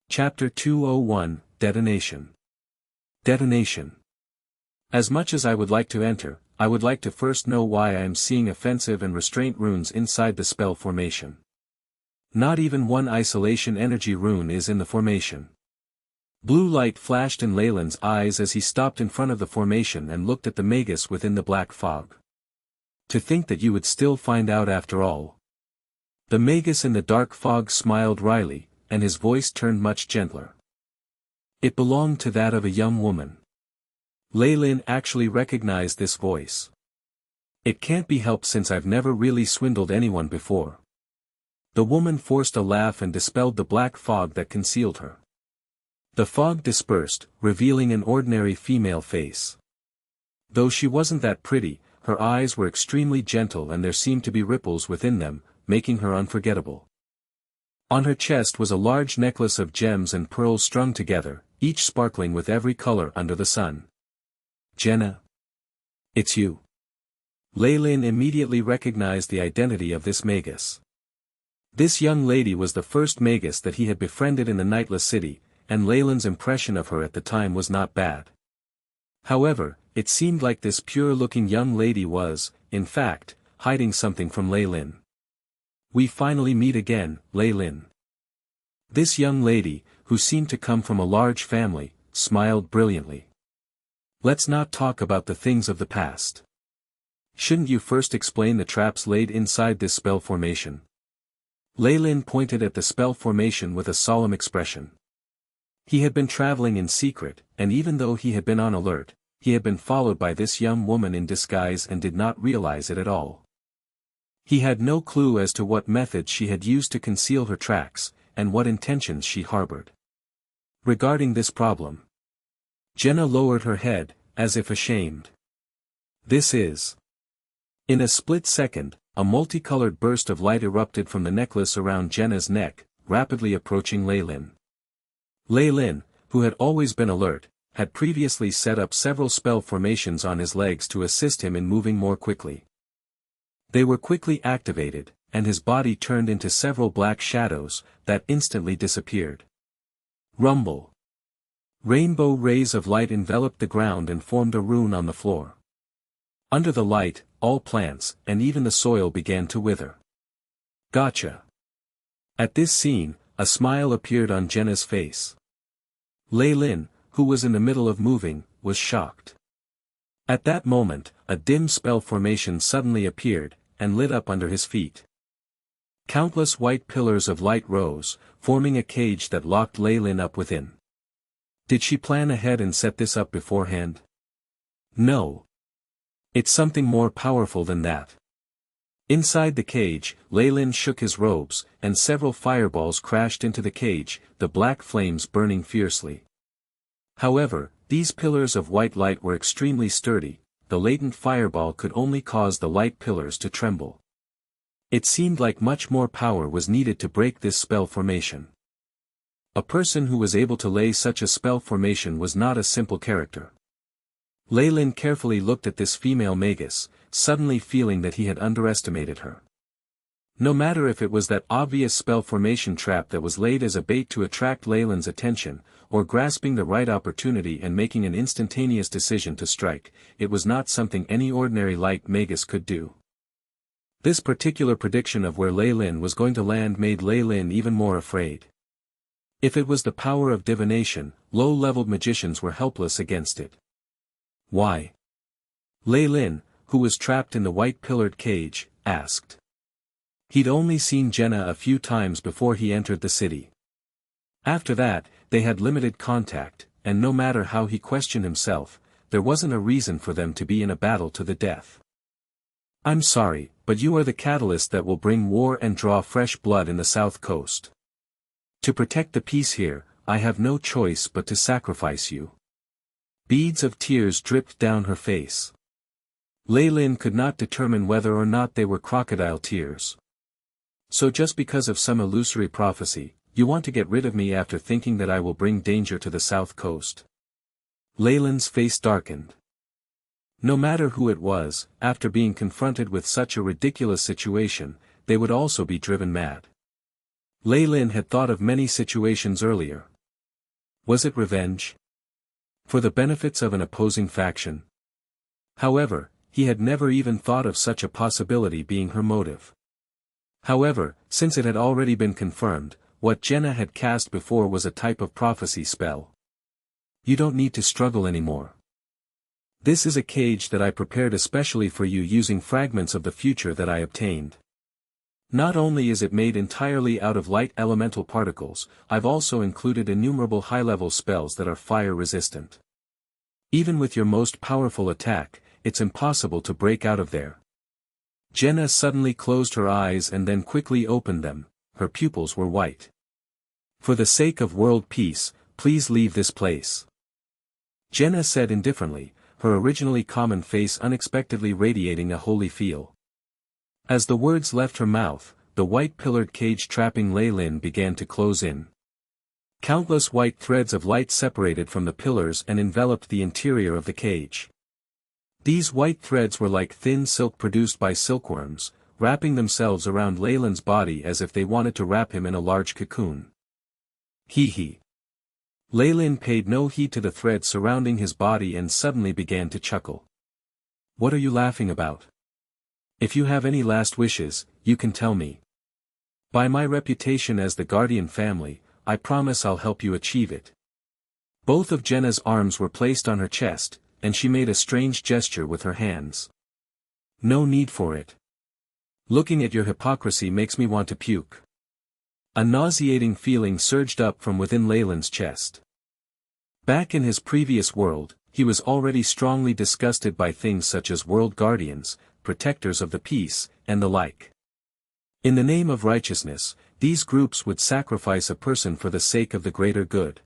Chapter 201, Detonation. Detonation. As much as I would like to enter, I would like to first know why I am seeing offensive and restraint runes inside the spell formation. Not even one isolation energy rune is in the formation. Blue light flashed in Leilyn's eyes as he stopped in front of the formation and looked at the Magus within the black fog. To think that you would still find out after all. The Magus in the dark fog smiled wryly, and his voice turned much gentler. It belonged to that of a young woman. Leilyn actually recognized this voice. It can't be helped since I've never really swindled anyone before. The woman forced a laugh and dispelled the black fog that concealed her. The fog dispersed, revealing an ordinary female face. Though she wasn't that pretty, her eyes were extremely gentle and there seemed to be ripples within them, making her unforgettable. On her chest was a large necklace of gems and pearls strung together, each sparkling with every color under the sun. Jenna. It's you. Leilyn immediately recognized the identity of this Magus. This young lady was the first Magus that he had befriended in the Nightless City, and Leilyn's impression of her at the time was not bad. However, it seemed like this pure-looking young lady was, in fact, hiding something from Leilyn. We finally meet again, Leilyn. This young lady, who seemed to come from a large family, smiled brilliantly. Let's not talk about the things of the past. Shouldn't you first explain the traps laid inside this spell formation? Leilyn pointed at the spell formation with a solemn expression. He had been traveling in secret, and even though he had been on alert, he had been followed by this young woman in disguise and did not realize it at all. He had no clue as to what methods she had used to conceal her tracks, and what intentions she harbored. Regarding this problem, Jenna lowered her head, as if ashamed. This is. In a split second, a multicolored burst of light erupted from the necklace around Jenna's neck, rapidly approaching Leilyn. Leilyn, who had always been alert, had previously set up several spell formations on his legs to assist him in moving more quickly. They were quickly activated, and his body turned into several black shadows, that instantly disappeared. Rumble. Rainbow rays of light enveloped the ground and formed a rune on the floor. Under the light, all plants, and even the soil began to wither. Gotcha. At this scene, a smile appeared on Jenna's face. Leilyn, who was in the middle of moving, was shocked. At that moment, a dim spell formation suddenly appeared, and lit up under his feet. Countless white pillars of light rose, forming a cage that locked Leilyn up within. Did she plan ahead and set this up beforehand? No. It's something more powerful than that. Inside the cage, Leilyn shook his robes, and several fireballs crashed into the cage, the black flames burning fiercely. However, these pillars of white light were extremely sturdy. The latent fireball could only cause the light pillars to tremble. It seemed like much more power was needed to break this spell formation. A person who was able to lay such a spell formation was not a simple character. Leilyn carefully looked at this female Magus, suddenly feeling that he had underestimated her. No matter if it was that obvious spell formation trap that was laid as a bait to attract Leilyn's attention, or grasping the right opportunity and making an instantaneous decision to strike, it was not something any ordinary light Magus could do. This particular prediction of where Leilyn was going to land made Leilyn even more afraid. If it was the power of divination, low-leveled magicians were helpless against it. Why? Leilyn, who was trapped in the white-pillared cage, asked. He'd only seen Jenna a few times before he entered the city. After that, they had limited contact, and no matter how he questioned himself, there wasn't a reason for them to be in a battle to the death. I'm sorry, but you are the catalyst that will bring war and draw fresh blood in the South Coast. To protect the peace here, I have no choice but to sacrifice you. Beads of tears dripped down her face. Leilyn could not determine whether or not they were crocodile tears. So just because of some illusory prophecy, you want to get rid of me after thinking that I will bring danger to the South Coast? Leilyn's face darkened. No matter who it was, after being confronted with such a ridiculous situation, they would also be driven mad. Leilyn had thought of many situations earlier, Was it revenge? For the benefits of an opposing faction? However, he had never even thought of such a possibility being her motive. However, since it had already been confirmed, what Jenna had cast before was a type of prophecy spell. You don't need to struggle anymore. This is a cage that I prepared especially for you using fragments of the future that I obtained. Not only is it made entirely out of light elemental particles, I've also included innumerable high-level spells that are fire-resistant. Even with your most powerful attack, it's impossible to break out of there. Jenna suddenly closed her eyes and then quickly opened them. Her pupils were white. For the sake of world peace, please leave this place. Jenna said indifferently, her originally common face unexpectedly radiating a holy feel. As the words left her mouth, the white pillared cage trapping Leilyn began to close in. Countless white threads of light separated from the pillars and enveloped the interior of the cage. These white threads were like thin silk produced by silkworms, wrapping themselves around Leilyn's body as if they wanted to wrap him in a large cocoon. Hee hee. Leilyn paid no heed to the threads surrounding his body and suddenly began to chuckle. What are you laughing about? If you have any last wishes, you can tell me. By my reputation as the Guardian family, I promise I'll help you achieve it. Both of Jenna's arms were placed on her chest, and she made a strange gesture with her hands. No need for it. Looking at your hypocrisy makes me want to puke. A nauseating feeling surged up from within Leilyn's chest. Back in his previous world, he was already strongly disgusted by things such as world guardians, protectors of the peace, and the like. In the name of righteousness, these groups would sacrifice a person for the sake of the greater good.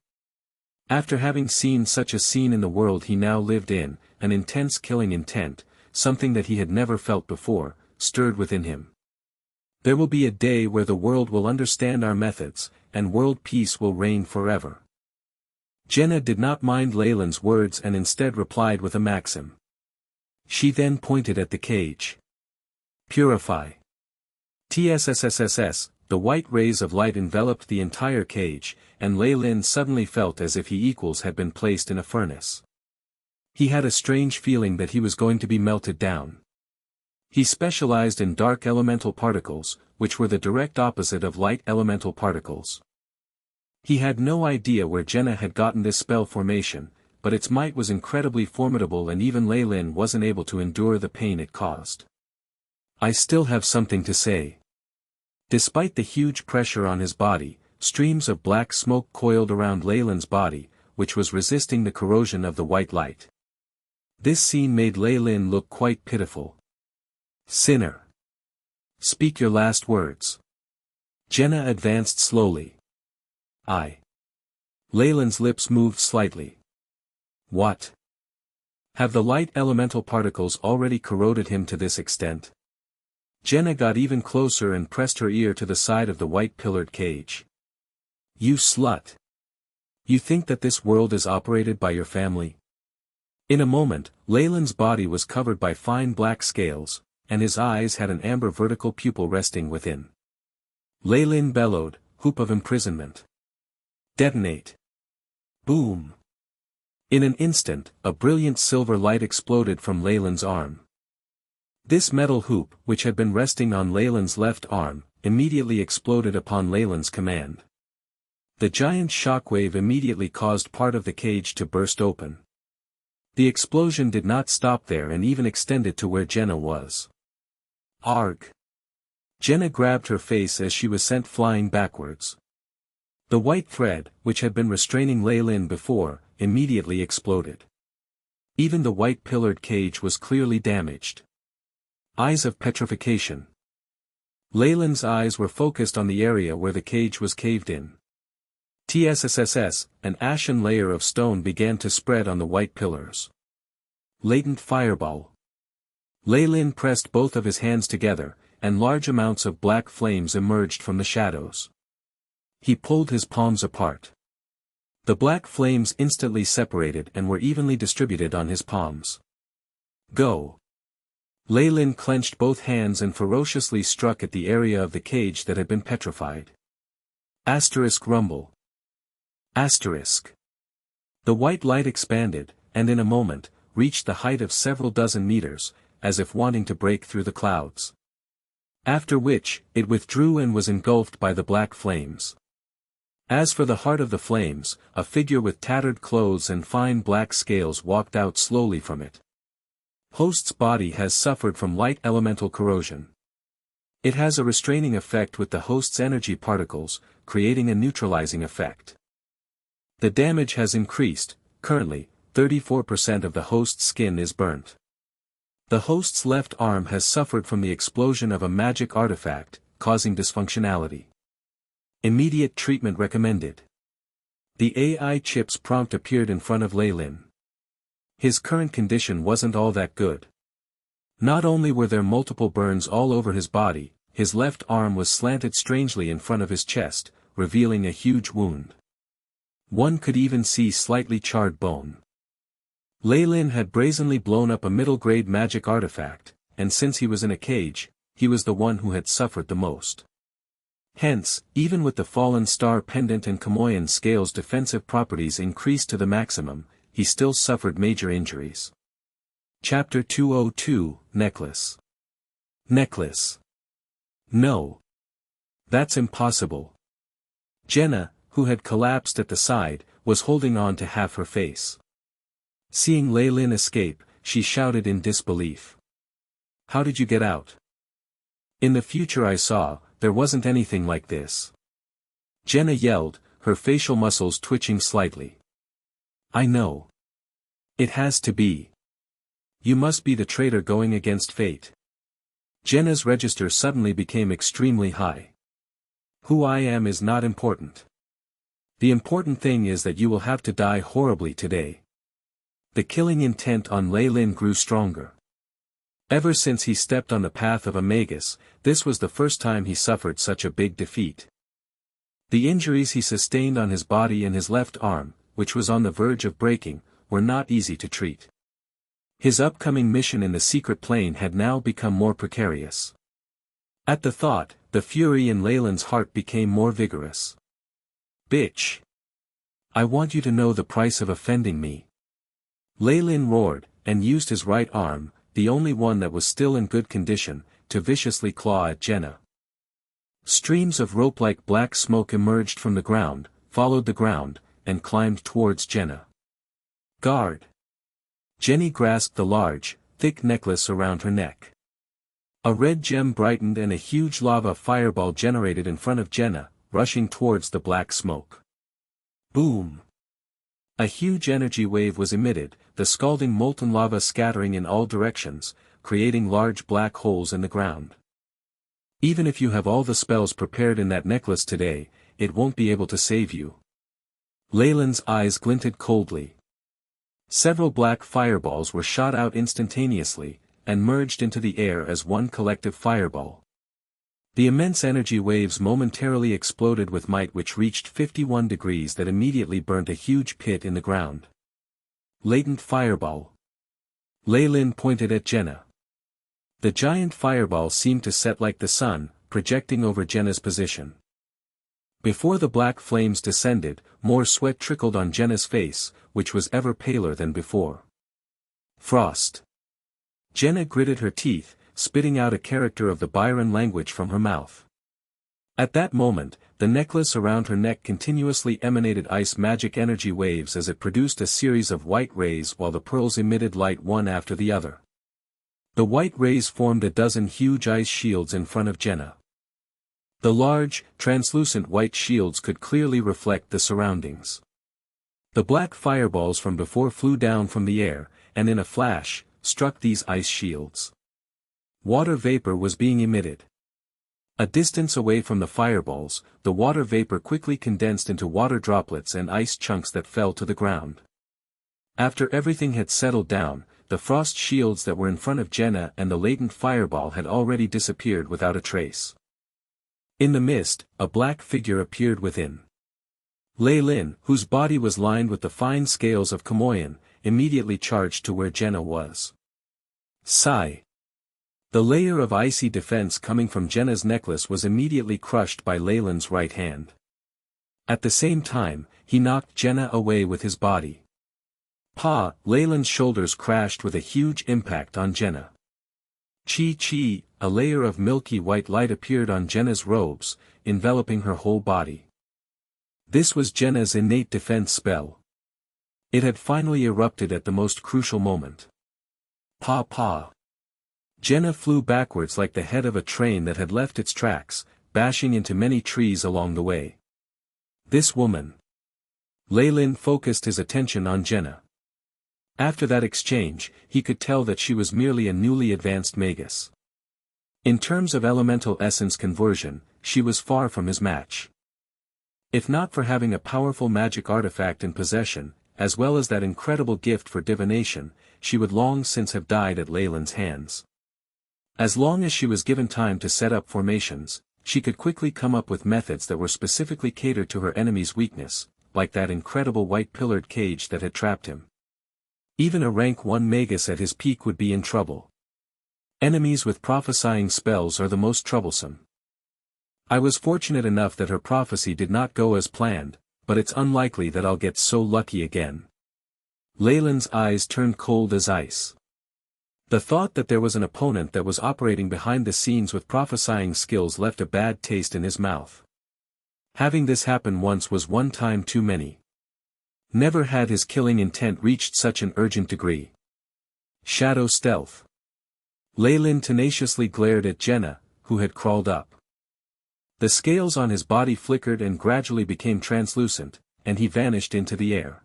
After having seen such a scene in the world he now lived in, an intense killing intent, something that he had never felt before, stirred within him. There will be a day where the world will understand our methods, and world peace will reign forever. Jenna did not mind Leilyn's words and instead replied with a maxim. She then pointed at the cage. Purify. TSSSSS, the white rays of light enveloped the entire cage, and Leilyn suddenly felt as if he had been placed in a furnace. He had a strange feeling that he was going to be melted down. He specialized in dark elemental particles, which were the direct opposite of light elemental particles. He had no idea where Jenna had gotten this spell formation, but its might was incredibly formidable and even Leilyn wasn't able to endure the pain it caused. I still have something to say. Despite the huge pressure on his body, streams of black smoke coiled around Leilyn's body, which was resisting the corrosion of the white light. This scene made Leilyn look quite pitiful. Sinner. Speak your last words. Jenna advanced slowly. Leilyn's lips moved slightly. What? Have the light elemental particles already corroded him to this extent? Jenna got even closer and pressed her ear to the side of the white pillared cage. You slut. You think that this world is operated by your family? In a moment, Leilyn's body was covered by fine black scales, and his eyes had an amber vertical pupil resting within. Leilyn bellowed, hoop of imprisonment. Detonate. Boom. In an instant, a brilliant silver light exploded from Leilyn's arm. This metal hoop, which had been resting on Leilyn's left arm, immediately exploded upon Leilyn's command. The giant shockwave immediately caused part of the cage to burst open. The explosion did not stop there and even extended to where Jenna was. Arg! Jenna grabbed her face as she was sent flying backwards. The white thread, which had been restraining Leilyn before, immediately exploded. Even the white pillared cage was clearly damaged. Eyes of petrification. Leilyn's eyes were focused on the area where the cage was caved in. TSSSS, an ashen layer of stone began to spread on the white pillars. Latent fireball. Leilyn pressed both of his hands together, and large amounts of black flames emerged from the shadows. He pulled his palms apart. The black flames instantly separated and were evenly distributed on his palms. Go. Leilyn clenched both hands and ferociously struck at the area of the cage that had been petrified. Asterisk rumble. Asterisk. The white light expanded, and in a moment, reached the height of several dozen meters, as if wanting to break through the clouds. After which, it withdrew and was engulfed by the black flames. As for the heart of the flames, a figure with tattered clothes and fine black scales walked out slowly from it. Host's body has suffered from light elemental corrosion. It has a restraining effect with the host's energy particles, creating a neutralizing effect. The damage has increased. Currently, 34% of the host's skin is burnt. The host's left arm has suffered from the explosion of a magic artifact, causing dysfunctionality. Immediate treatment recommended. The AI chip's prompt appeared in front of Leilyn. His current condition wasn't all that good. Not only were there multiple burns all over his body, his left arm was slanted strangely in front of his chest, revealing a huge wound. One could even see slightly charred bone. Leilyn had brazenly blown up a middle-grade magic artifact, and since he was in a cage, he was the one who had suffered the most. Hence, even with the fallen star pendant and Chamoyan scale's defensive properties increased to the maximum, he still suffered major injuries. Chapter 202, Necklace. Necklace. No. That's impossible. Jenna, who had collapsed at the side, was holding on to half her face. Seeing Leilyn escape, she shouted in disbelief. How did you get out? In the future I saw, there wasn't anything like this. Jenna yelled, her facial muscles twitching slightly. I know. It has to be. You must be the traitor going against fate. Jenna's register suddenly became extremely high. Who I am is not important. The important thing is that you will have to die horribly today. The killing intent on Leilyn grew stronger. Ever since he stepped on the path of a Magus, this was the first time he suffered such a big defeat. The injuries he sustained on his body and his left arm, which was on the verge of breaking, were not easy to treat. His upcoming mission in the secret plane had now become more precarious. At the thought, the fury in Leilyn's heart became more vigorous. Bitch! I want you to know the price of offending me. Leilyn roared, and used his right arm, the only one that was still in good condition, to viciously claw at Jenna. Streams of rope-like black smoke emerged from the ground, followed the ground, and climbed towards Jenna. Guard! Jenny grasped the large, thick necklace around her neck. A red gem brightened and a huge lava fireball generated in front of Jenna, rushing towards the black smoke. Boom! A huge energy wave was emitted, the scalding molten lava scattering in all directions, creating large black holes in the ground. Even if you have all the spells prepared in that necklace today, it won't be able to save you. Leilyn's eyes glinted coldly. Several black fireballs were shot out instantaneously, and merged into the air as one collective fireball. The immense energy waves momentarily exploded with might which reached 51 degrees that immediately burnt a huge pit in the ground. Latent fireball. Leilyn pointed at Jenna. The giant fireball seemed to set like the sun, projecting over Jenna's position. Before the black flames descended, more sweat trickled on Jenna's face, which was ever paler than before. Frost. Jenna gritted her teeth, spitting out a character of the Byron language from her mouth. At that moment, the necklace around her neck continuously emanated ice magic energy waves as it produced a series of white rays while the pearls emitted light one after the other. The white rays formed a dozen huge ice shields in front of Jenna. The large, translucent white shields could clearly reflect the surroundings. The black fireballs from before flew down from the air, and in a flash, struck these ice shields. Water vapor was being emitted. A distance away from the fireballs, the water vapor quickly condensed into water droplets and ice chunks that fell to the ground. After everything had settled down, the frost shields that were in front of Jenna and the latent fireball had already disappeared without a trace. In the mist, a black figure appeared within. Leilyn, whose body was lined with the fine scales of Chamoyan, immediately charged to where Jenna was. Sigh. The layer of icy defense coming from Jenna's necklace was immediately crushed by Leilyn's right hand. At the same time, he knocked Jenna away with his body. Leilyn's shoulders crashed with a huge impact on Jenna. Chi, a layer of milky white light appeared on Jenna's robes, enveloping her whole body. This was Jenna's innate defense spell. It had finally erupted at the most crucial moment. Jenna flew backwards like the head of a train that had left its tracks, bashing into many trees along the way. This woman. Leilyn focused his attention on Jenna. After that exchange, he could tell that she was merely a newly advanced Magus. In terms of elemental essence conversion, she was far from his match. If not for having a powerful magic artifact in possession, as well as that incredible gift for divination, she would long since have died at Leilyn's hands. As long as she was given time to set up formations, she could quickly come up with methods that were specifically catered to her enemy's weakness, like that incredible white pillared cage that had trapped him. Even a rank 1 Magus at his peak would be in trouble. Enemies with prophesying spells are the most troublesome. I was fortunate enough that her prophecy did not go as planned, but it's unlikely that I'll get so lucky again. Leilyn's eyes turned cold as ice. The thought that there was an opponent that was operating behind the scenes with prophesying skills left a bad taste in his mouth. Having this happen once was one time too many. Never had his killing intent reached such an urgent degree. Shadow stealth. Leilyn tenaciously glared at Jenna, who had crawled up. The scales on his body flickered and gradually became translucent, and he vanished into the air.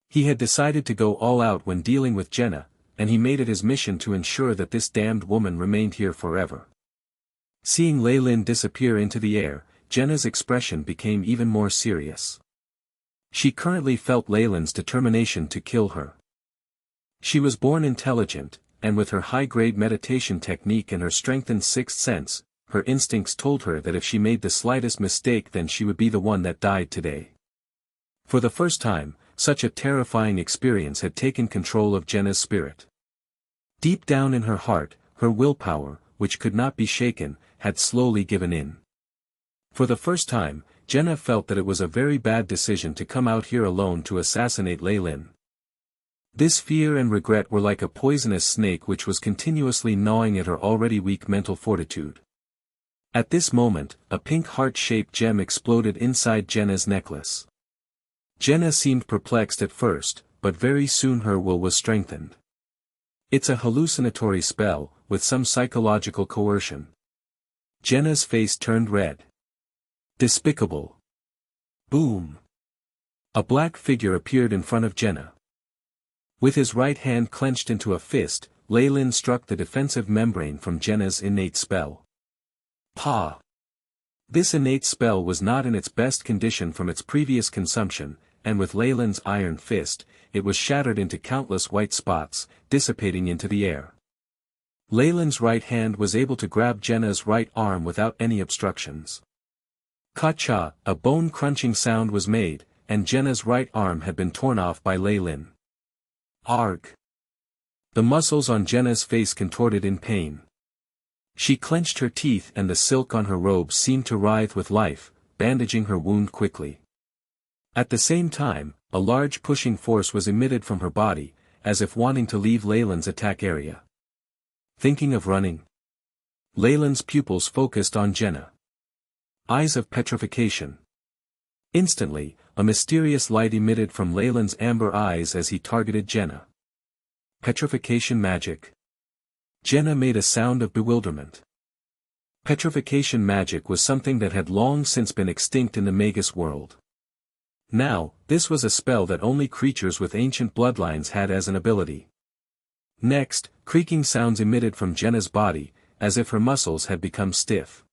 He had decided to go all out when dealing with Jenna, and he made it his mission to ensure that this damned woman remained here forever. Seeing Leilyn disappear into the air, Jenna's expression became even more serious. She currently felt Leilyn's determination to kill her. She was born intelligent, and with her high-grade meditation technique and her strengthened sixth sense, her instincts told her that if she made the slightest mistake then she would be the one that died today. For the first time, such a terrifying experience had taken control of Jenna's spirit. Deep down in her heart, her willpower, which could not be shaken, had slowly given in. For the first time, Jenna felt that it was a very bad decision to come out here alone to assassinate Leilyn. This fear and regret were like a poisonous snake which was continuously gnawing at her already weak mental fortitude. At this moment, a pink heart-shaped gem exploded inside Jenna's necklace. Jenna seemed perplexed at first, but very soon her will was strengthened. It's a hallucinatory spell, with some psychological coercion. Jenna's face turned red. Despicable. Boom. A black figure appeared in front of Jenna. With his right hand clenched into a fist, Leilyn struck the defensive membrane from Jenna's innate spell. This innate spell was not in its best condition from its previous consumption, and with Leilyn's iron fist, it was shattered into countless white spots, dissipating into the air. Leilyn's right hand was able to grab Jenna's right arm without any obstructions. Ka-cha, a bone-crunching sound was made, and Jenna's right arm had been torn off by Leilyn. Arg! The muscles on Jenna's face contorted in pain. She clenched her teeth and the silk on her robe seemed to writhe with life, bandaging her wound quickly. At the same time, a large pushing force was emitted from her body, as if wanting to leave Leilyn's attack area. Thinking of running? Leilyn's pupils focused on Jenna. Eyes of petrification. Instantly, a mysterious light emitted from Leilyn's amber eyes as he targeted Jenna. Petrification magic. Jenna made a sound of bewilderment. Petrification magic was something that had long since been extinct in the Magus world. Now, this was a spell that only creatures with ancient bloodlines had as an ability. Next, creaking sounds emitted from Jenna's body, as if her muscles had become stiff.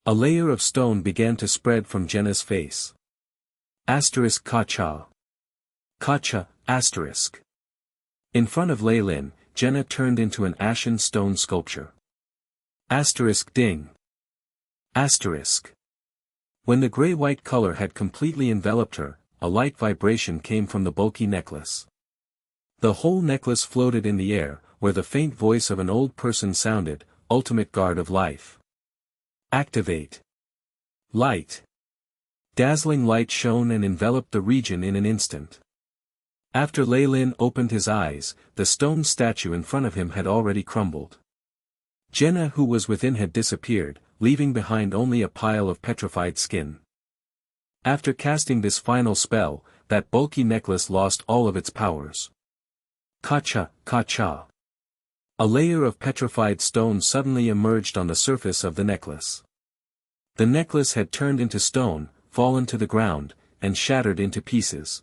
A layer of stone began to spread from Jenna's face. Asterisk Ka-cha. Ka-cha, asterisk. In front of Leilyn, Jenna turned into an ashen stone sculpture. Asterisk ding. Asterisk. When the gray-white color had completely enveloped her, a light vibration came from the bulky necklace. The whole necklace floated in the air, where the faint voice of an old person sounded, ultimate guard of life. Activate. Light. Dazzling light shone and enveloped the region in an instant. After Leilyn opened his eyes, the stone statue in front of him had already crumbled. Jenna who was within had disappeared, leaving behind only a pile of petrified skin. After casting this final spell, that bulky necklace lost all of its powers. Ka-cha, ka-cha. A layer of petrified stone suddenly emerged on the surface of the necklace. The necklace had turned into stone, fallen to the ground, and shattered into pieces.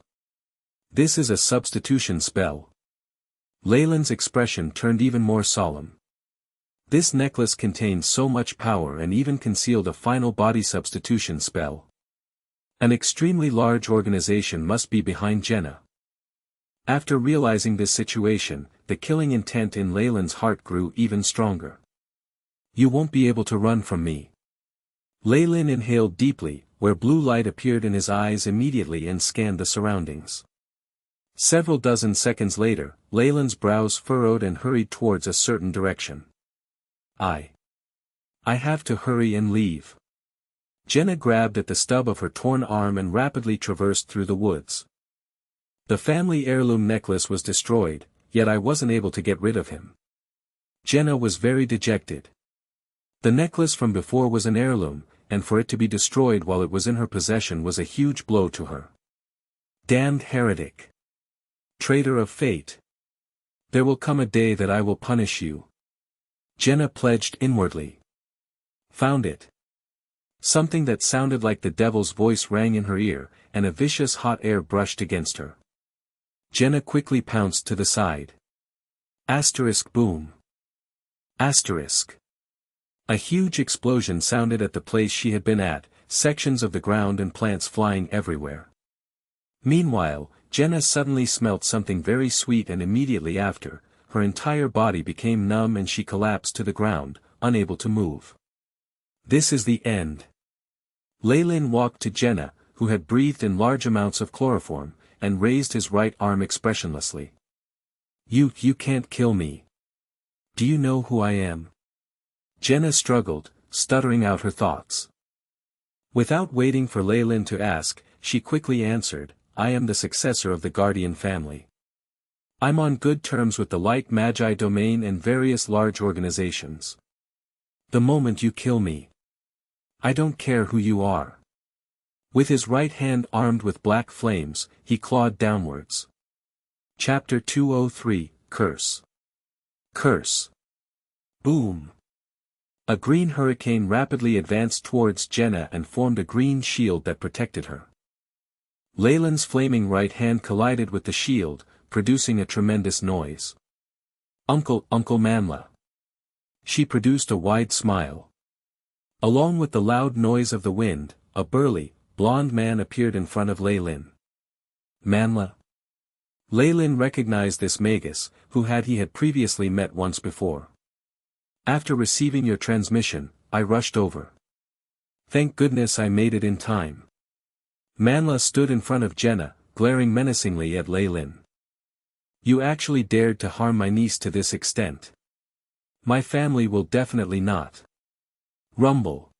This is a substitution spell. Leilyn's expression turned even more solemn. This necklace contained so much power and even concealed a final body substitution spell. An extremely large organization must be behind Jenna. After realizing this situation, the killing intent in Leilyn's heart grew even stronger. You won't be able to run from me. Leilyn inhaled deeply, where blue light appeared in his eyes immediately and scanned the surroundings. Several dozen seconds later, Leilyn's brows furrowed and hurried towards a certain direction. I have to hurry and leave. Jenna grabbed at the stub of her torn arm and rapidly traversed through the woods. The family heirloom necklace was destroyed, yet I wasn't able to get rid of him. Jenna was very dejected. The necklace from before was an heirloom, and for it to be destroyed while it was in her possession was a huge blow to her. Damned heretic! Traitor of fate! There will come a day that I will punish you. Jenna pledged inwardly. Found it. Something that sounded like the devil's voice rang in her ear, and a vicious hot air brushed against her. Jenna quickly pounced to the side. Asterisk boom. Asterisk. A huge explosion sounded at the place she had been at, sections of the ground and plants flying everywhere. Meanwhile, Jenna suddenly smelt something very sweet and immediately after, her entire body became numb and she collapsed to the ground, unable to move. This is the end. Leilyn walked to Jenna, who had breathed in large amounts of chloroform, and raised his right arm expressionlessly. You can't kill me. Do you know who I am? Jenna struggled, stuttering out her thoughts. Without waiting for Leilyn to ask, she quickly answered, I am the successor of the Guardian family. I'm on good terms with the Light Magi domain and various large organizations. The moment you kill me, I don't care who you are. With his right hand armed with black flames, he clawed downwards. Chapter 203, Curse. Curse. Boom. A green hurricane rapidly advanced towards Jenna and formed a green shield that protected her. Leilyn's flaming right hand collided with the shield, producing a tremendous noise. Uncle Manhwa. She produced a wide smile. Along with the loud noise of the wind, a burly, blond man appeared in front of Leilyn. Manhwa. Leilyn recognized this Magus, who he had previously met once before. After receiving your transmission, I rushed over. Thank goodness I made it in time. Manhwa stood in front of Jenna, glaring menacingly at Leilyn. You actually dared to harm my niece to this extent. My family will definitely not. Rumble.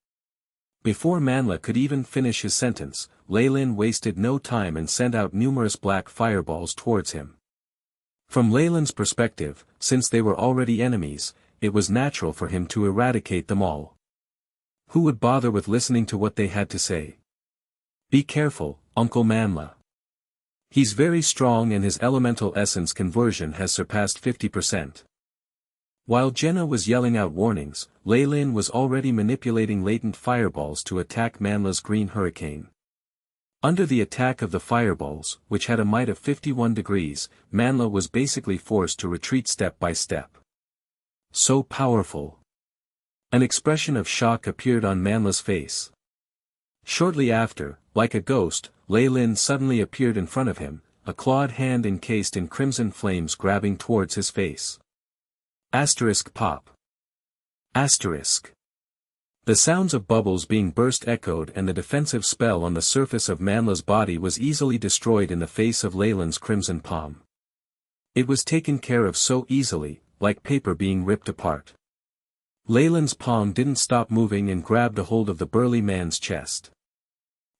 Before Manhwa could even finish his sentence, Leilyn wasted no time and sent out numerous black fireballs towards him. From Leilyn's perspective, since they were already enemies, it was natural for him to eradicate them all. Who would bother with listening to what they had to say? Be careful, Uncle Manhwa. He's very strong and his elemental essence conversion has surpassed 50%. While Jenna was yelling out warnings, Leilyn was already manipulating latent fireballs to attack Manhwa's green hurricane. Under the attack of the fireballs, which had a might of 51 degrees, Manhwa was basically forced to retreat step by step. So powerful. An expression of shock appeared on Manhwa's face. Shortly after, like a ghost, Leilyn suddenly appeared in front of him, a clawed hand encased in crimson flames grabbing towards his face. Asterisk pop. Asterisk. The sounds of bubbles being burst echoed and the defensive spell on the surface of Manhwa's body was easily destroyed in the face of Leilyn's crimson palm. It was taken care of so easily, like paper being ripped apart. Leilyn's palm didn't stop moving and grabbed a hold of the burly man's chest.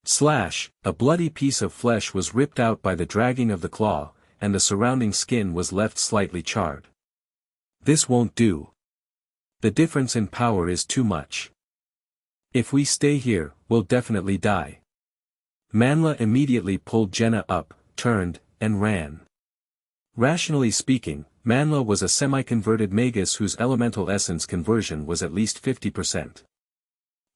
Slash, a bloody piece of flesh was ripped out by the dragging of the claw, and the surrounding skin was left slightly charred. This won't do. The difference in power is too much. If we stay here, we'll definitely die. Manhwa immediately pulled Jenna up, turned, and ran. Rationally speaking, Manhwa was a semi-converted Magus whose elemental essence conversion was at least 50%.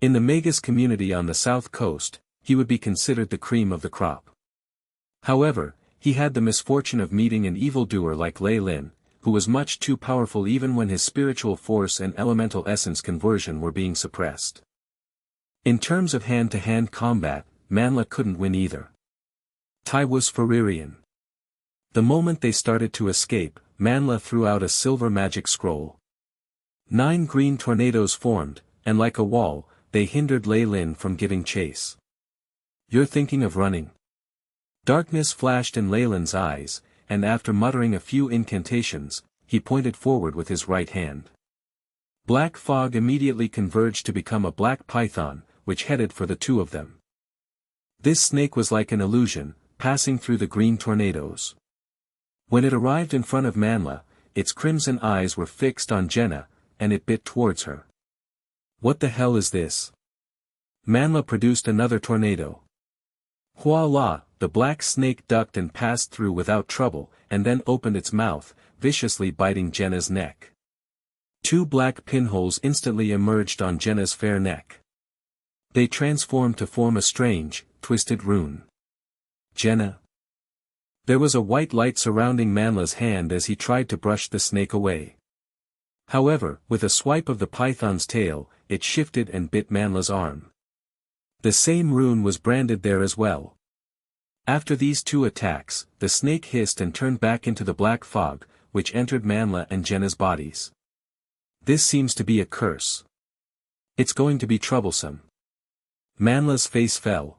In the Magus community on the south coast, he would be considered the cream of the crop. However, he had the misfortune of meeting an evildoer like Leilyn, who was much too powerful even when his spiritual force and elemental essence conversion were being suppressed. In terms of hand-to-hand combat, Manhwa couldn't win either. Tai was Furirian. The moment they started to escape, Manhwa threw out a silver magic scroll. 9 green tornadoes formed, and like a wall, they hindered Leilyn from giving chase. You're thinking of running? Darkness flashed in Leilyn's eyes, and after muttering a few incantations, he pointed forward with his right hand. Black fog immediately converged to become a black python, which headed for the two of them. This snake was like an illusion, passing through the green tornadoes. When it arrived in front of Manhwa, its crimson eyes were fixed on Jenna, and it bit towards her. What the hell is this? Manhwa produced another tornado. Voila! The black snake ducked and passed through without trouble, and then opened its mouth, viciously biting Jenna's neck. 2 black pinholes instantly emerged on Jenna's fair neck. They transformed to form a strange, twisted rune. Jenna. There was a white light surrounding Manhwa's hand as he tried to brush the snake away. However, with a swipe of the python's tail, it shifted and bit Manhwa's arm. The same rune was branded there as well. After these 2 attacks, the snake hissed and turned back into the black fog, which entered Manhwa and Jenna's bodies. This seems to be a curse. It's going to be troublesome. Manhwa's face fell.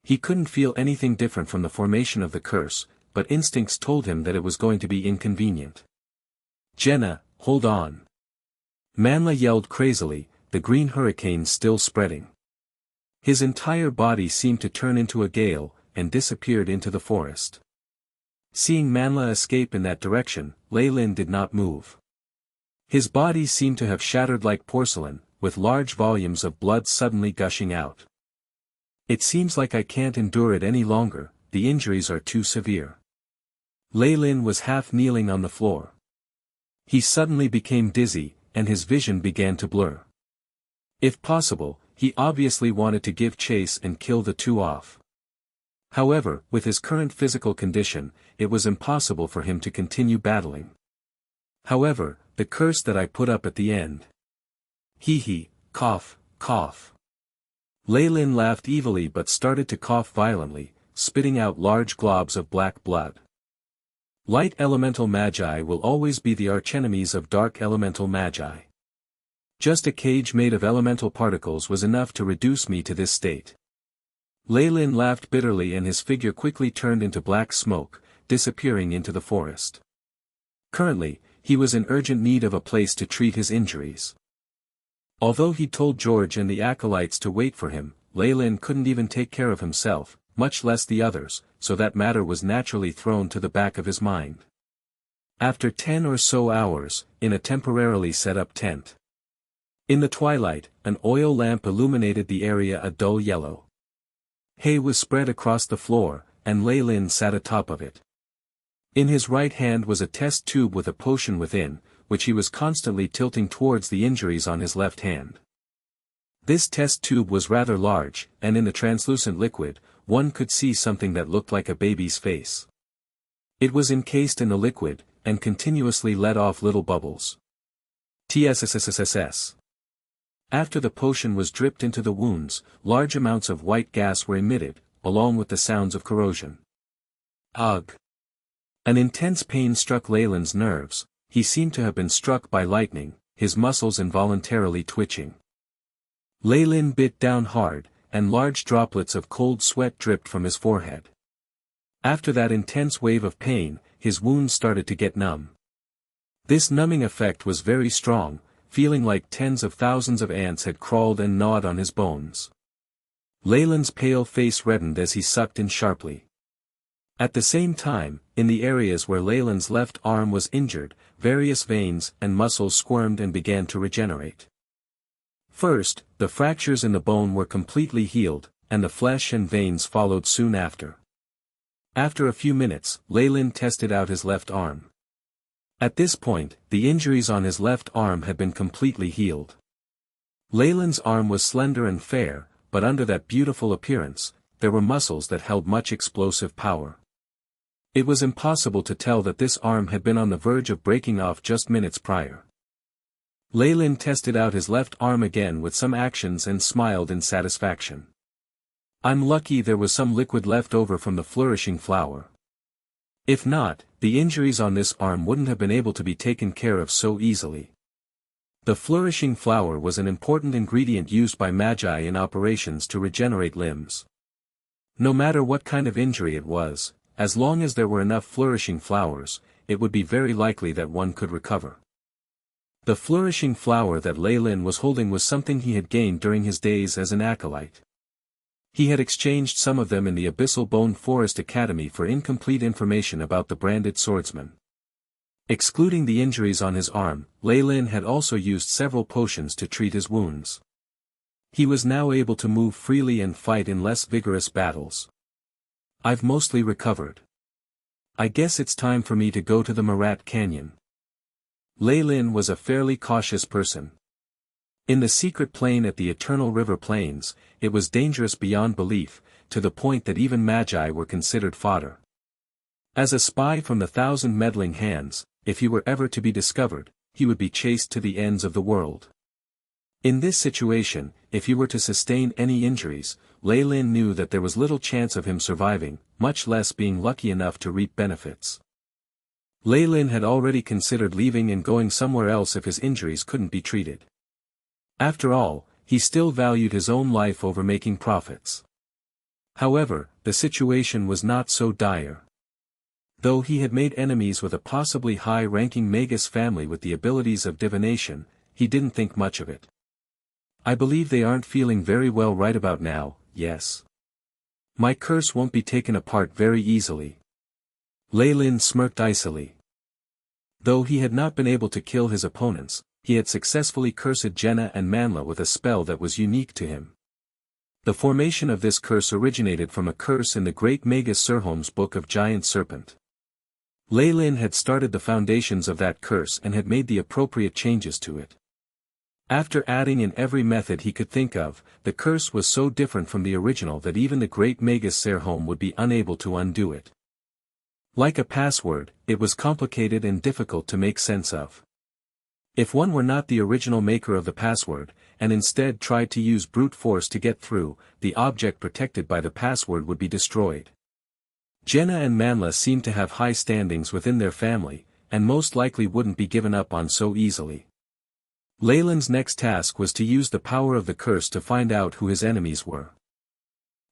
He couldn't feel anything different from the formation of the curse, but instincts told him that it was going to be inconvenient. Jenna, hold on. Manhwa yelled crazily, the green hurricane still spreading. His entire body seemed to turn into a gale, and disappeared into the forest. Seeing Manhwa escape in that direction, Leilyn did not move. His body seemed to have shattered like porcelain, with large volumes of blood suddenly gushing out. It seems like I can't endure it any longer, the injuries are too severe. Leilyn was half kneeling on the floor. He suddenly became dizzy, and his vision began to blur. If possible, he obviously wanted to give chase and kill the 2 off. However, with his current physical condition, it was impossible for him to continue battling. However, the curse that I put up at the end. Hee, cough, cough. Leilyn laughed evilly but started to cough violently, spitting out large globs of black blood. Light elemental magi will always be the archenemies of dark elemental magi. Just a cage made of elemental particles was enough to reduce me to this state. Leilyn laughed bitterly and his figure quickly turned into black smoke, disappearing into the forest. Currently, he was in urgent need of a place to treat his injuries. Although he told George and the acolytes to wait for him, Leilyn couldn't even take care of himself, much less the others, so that matter was naturally thrown to the back of his mind. After 10 or so hours, in a temporarily set-up tent. In the twilight, an oil lamp illuminated the area a dull yellow. Hay was spread across the floor, and Leilyn sat atop of it. In his right hand was a test tube with a potion within, which he was constantly tilting towards the injuries on his left hand. This test tube was rather large, and in the translucent liquid, one could see something that looked like a baby's face. It was encased in the liquid, and continuously let off little bubbles. TSSSSS. After the potion was dripped into the wounds, large amounts of white gas were emitted, along with the sounds of corrosion. Ugh! An intense pain struck Leilyn's nerves. He seemed to have been struck by lightning, his muscles involuntarily twitching. Leilyn bit down hard, and large droplets of cold sweat dripped from his forehead. After that intense wave of pain, his wounds started to get numb. This numbing effect was very strong, feeling like tens of thousands of ants had crawled and gnawed on his bones. Leilyn's pale face reddened as he sucked in sharply. At the same time, in the areas where Leilyn's left arm was injured, various veins and muscles squirmed and began to regenerate. First, the fractures in the bone were completely healed, and the flesh and veins followed soon after. After a few minutes, Leilyn tested out his left arm. At this point, the injuries on his left arm had been completely healed. Leilyn's arm was slender and fair, but under that beautiful appearance, there were muscles that held much explosive power. It was impossible to tell that this arm had been on the verge of breaking off just minutes prior. Leilyn tested out his left arm again with some actions and smiled in satisfaction. I'm lucky there was some liquid left over from the flourishing flower. If not, the injuries on this arm wouldn't have been able to be taken care of so easily. The flourishing flower was an important ingredient used by magi in operations to regenerate limbs. No matter what kind of injury it was, as long as there were enough flourishing flowers, it would be very likely that one could recover. The flourishing flower that Leilyn was holding was something he had gained during his days as an acolyte. He had exchanged some of them in the Abyssal Bone Forest Academy for incomplete information about the branded swordsman. Excluding the injuries on his arm, Leilyn had also used several potions to treat his wounds. He was now able to move freely and fight in less vigorous battles. I've mostly recovered. I guess it's time for me to go to the Morat Canyon. Leilyn was a fairly cautious person. In the secret plane at the Eternal River Plains, it was dangerous beyond belief, to the point that even magi were considered fodder. As a spy from the thousand meddling hands, if he were ever to be discovered, he would be chased to the ends of the world. In this situation, if he were to sustain any injuries, Leilyn knew that there was little chance of him surviving, much less being lucky enough to reap benefits. Leilyn had already considered leaving and going somewhere else if his injuries couldn't be treated. After all, he still valued his own life over making profits. However, the situation was not so dire. Though he had made enemies with a possibly high-ranking Magus family with the abilities of divination, he didn't think much of it. I believe they aren't feeling very well right about now, yes. My curse won't be taken apart very easily. Leilyn smirked icily. Though he had not been able to kill his opponents, he had successfully cursed Jenna and Manhwa with a spell that was unique to him. The formation of this curse originated from a curse in the great Magus Surholm's Book of Giant Serpent. Leilyn had started the foundations of that curse and had made the appropriate changes to it. After adding in every method he could think of, the curse was so different from the original that even the great Magus Surholm would be unable to undo it. Like a password, it was complicated and difficult to make sense of. If one were not the original maker of the password, and instead tried to use brute force to get through, the object protected by the password would be destroyed. Jenna and Manhwa seemed to have high standings within their family, and most likely wouldn't be given up on so easily. Leilyn's next task was to use the power of the curse to find out who his enemies were.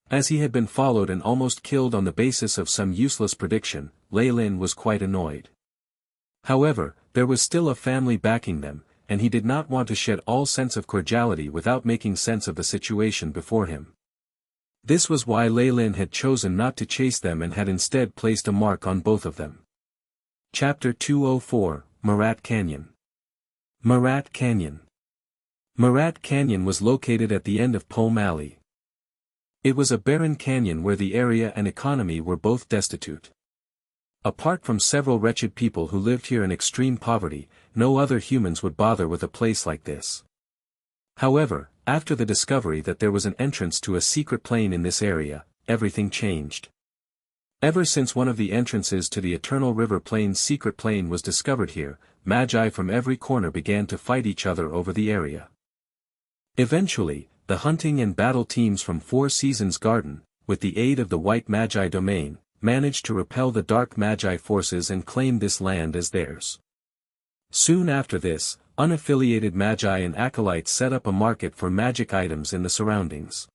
As he had been followed and almost killed on the basis of some useless prediction, Leilyn was quite annoyed. However, there was still a family backing them, and he did not want to shed all sense of cordiality without making sense of the situation before him. This was why Leilyn had chosen not to chase them and had instead placed a mark on both of them. Chapter 204, Morat Canyon. Morat Canyon. Morat Canyon was located at the end of Pome Alley. It was a barren canyon where the area and economy were both destitute. Apart from several wretched people who lived here in extreme poverty, no other humans would bother with a place like this. However, after the discovery that there was an entrance to a secret plane in this area, everything changed. Ever since one of the entrances to the Eternal River Plains secret plane was discovered here, magi from every corner began to fight each other over the area. Eventually, the hunting and battle teams from Four Seasons Garden, with the aid of the White Magi domain, managed to repel the Dark Magi forces and claim this land as theirs. Soon after this, unaffiliated magi and acolytes set up a market for magic items in the surroundings.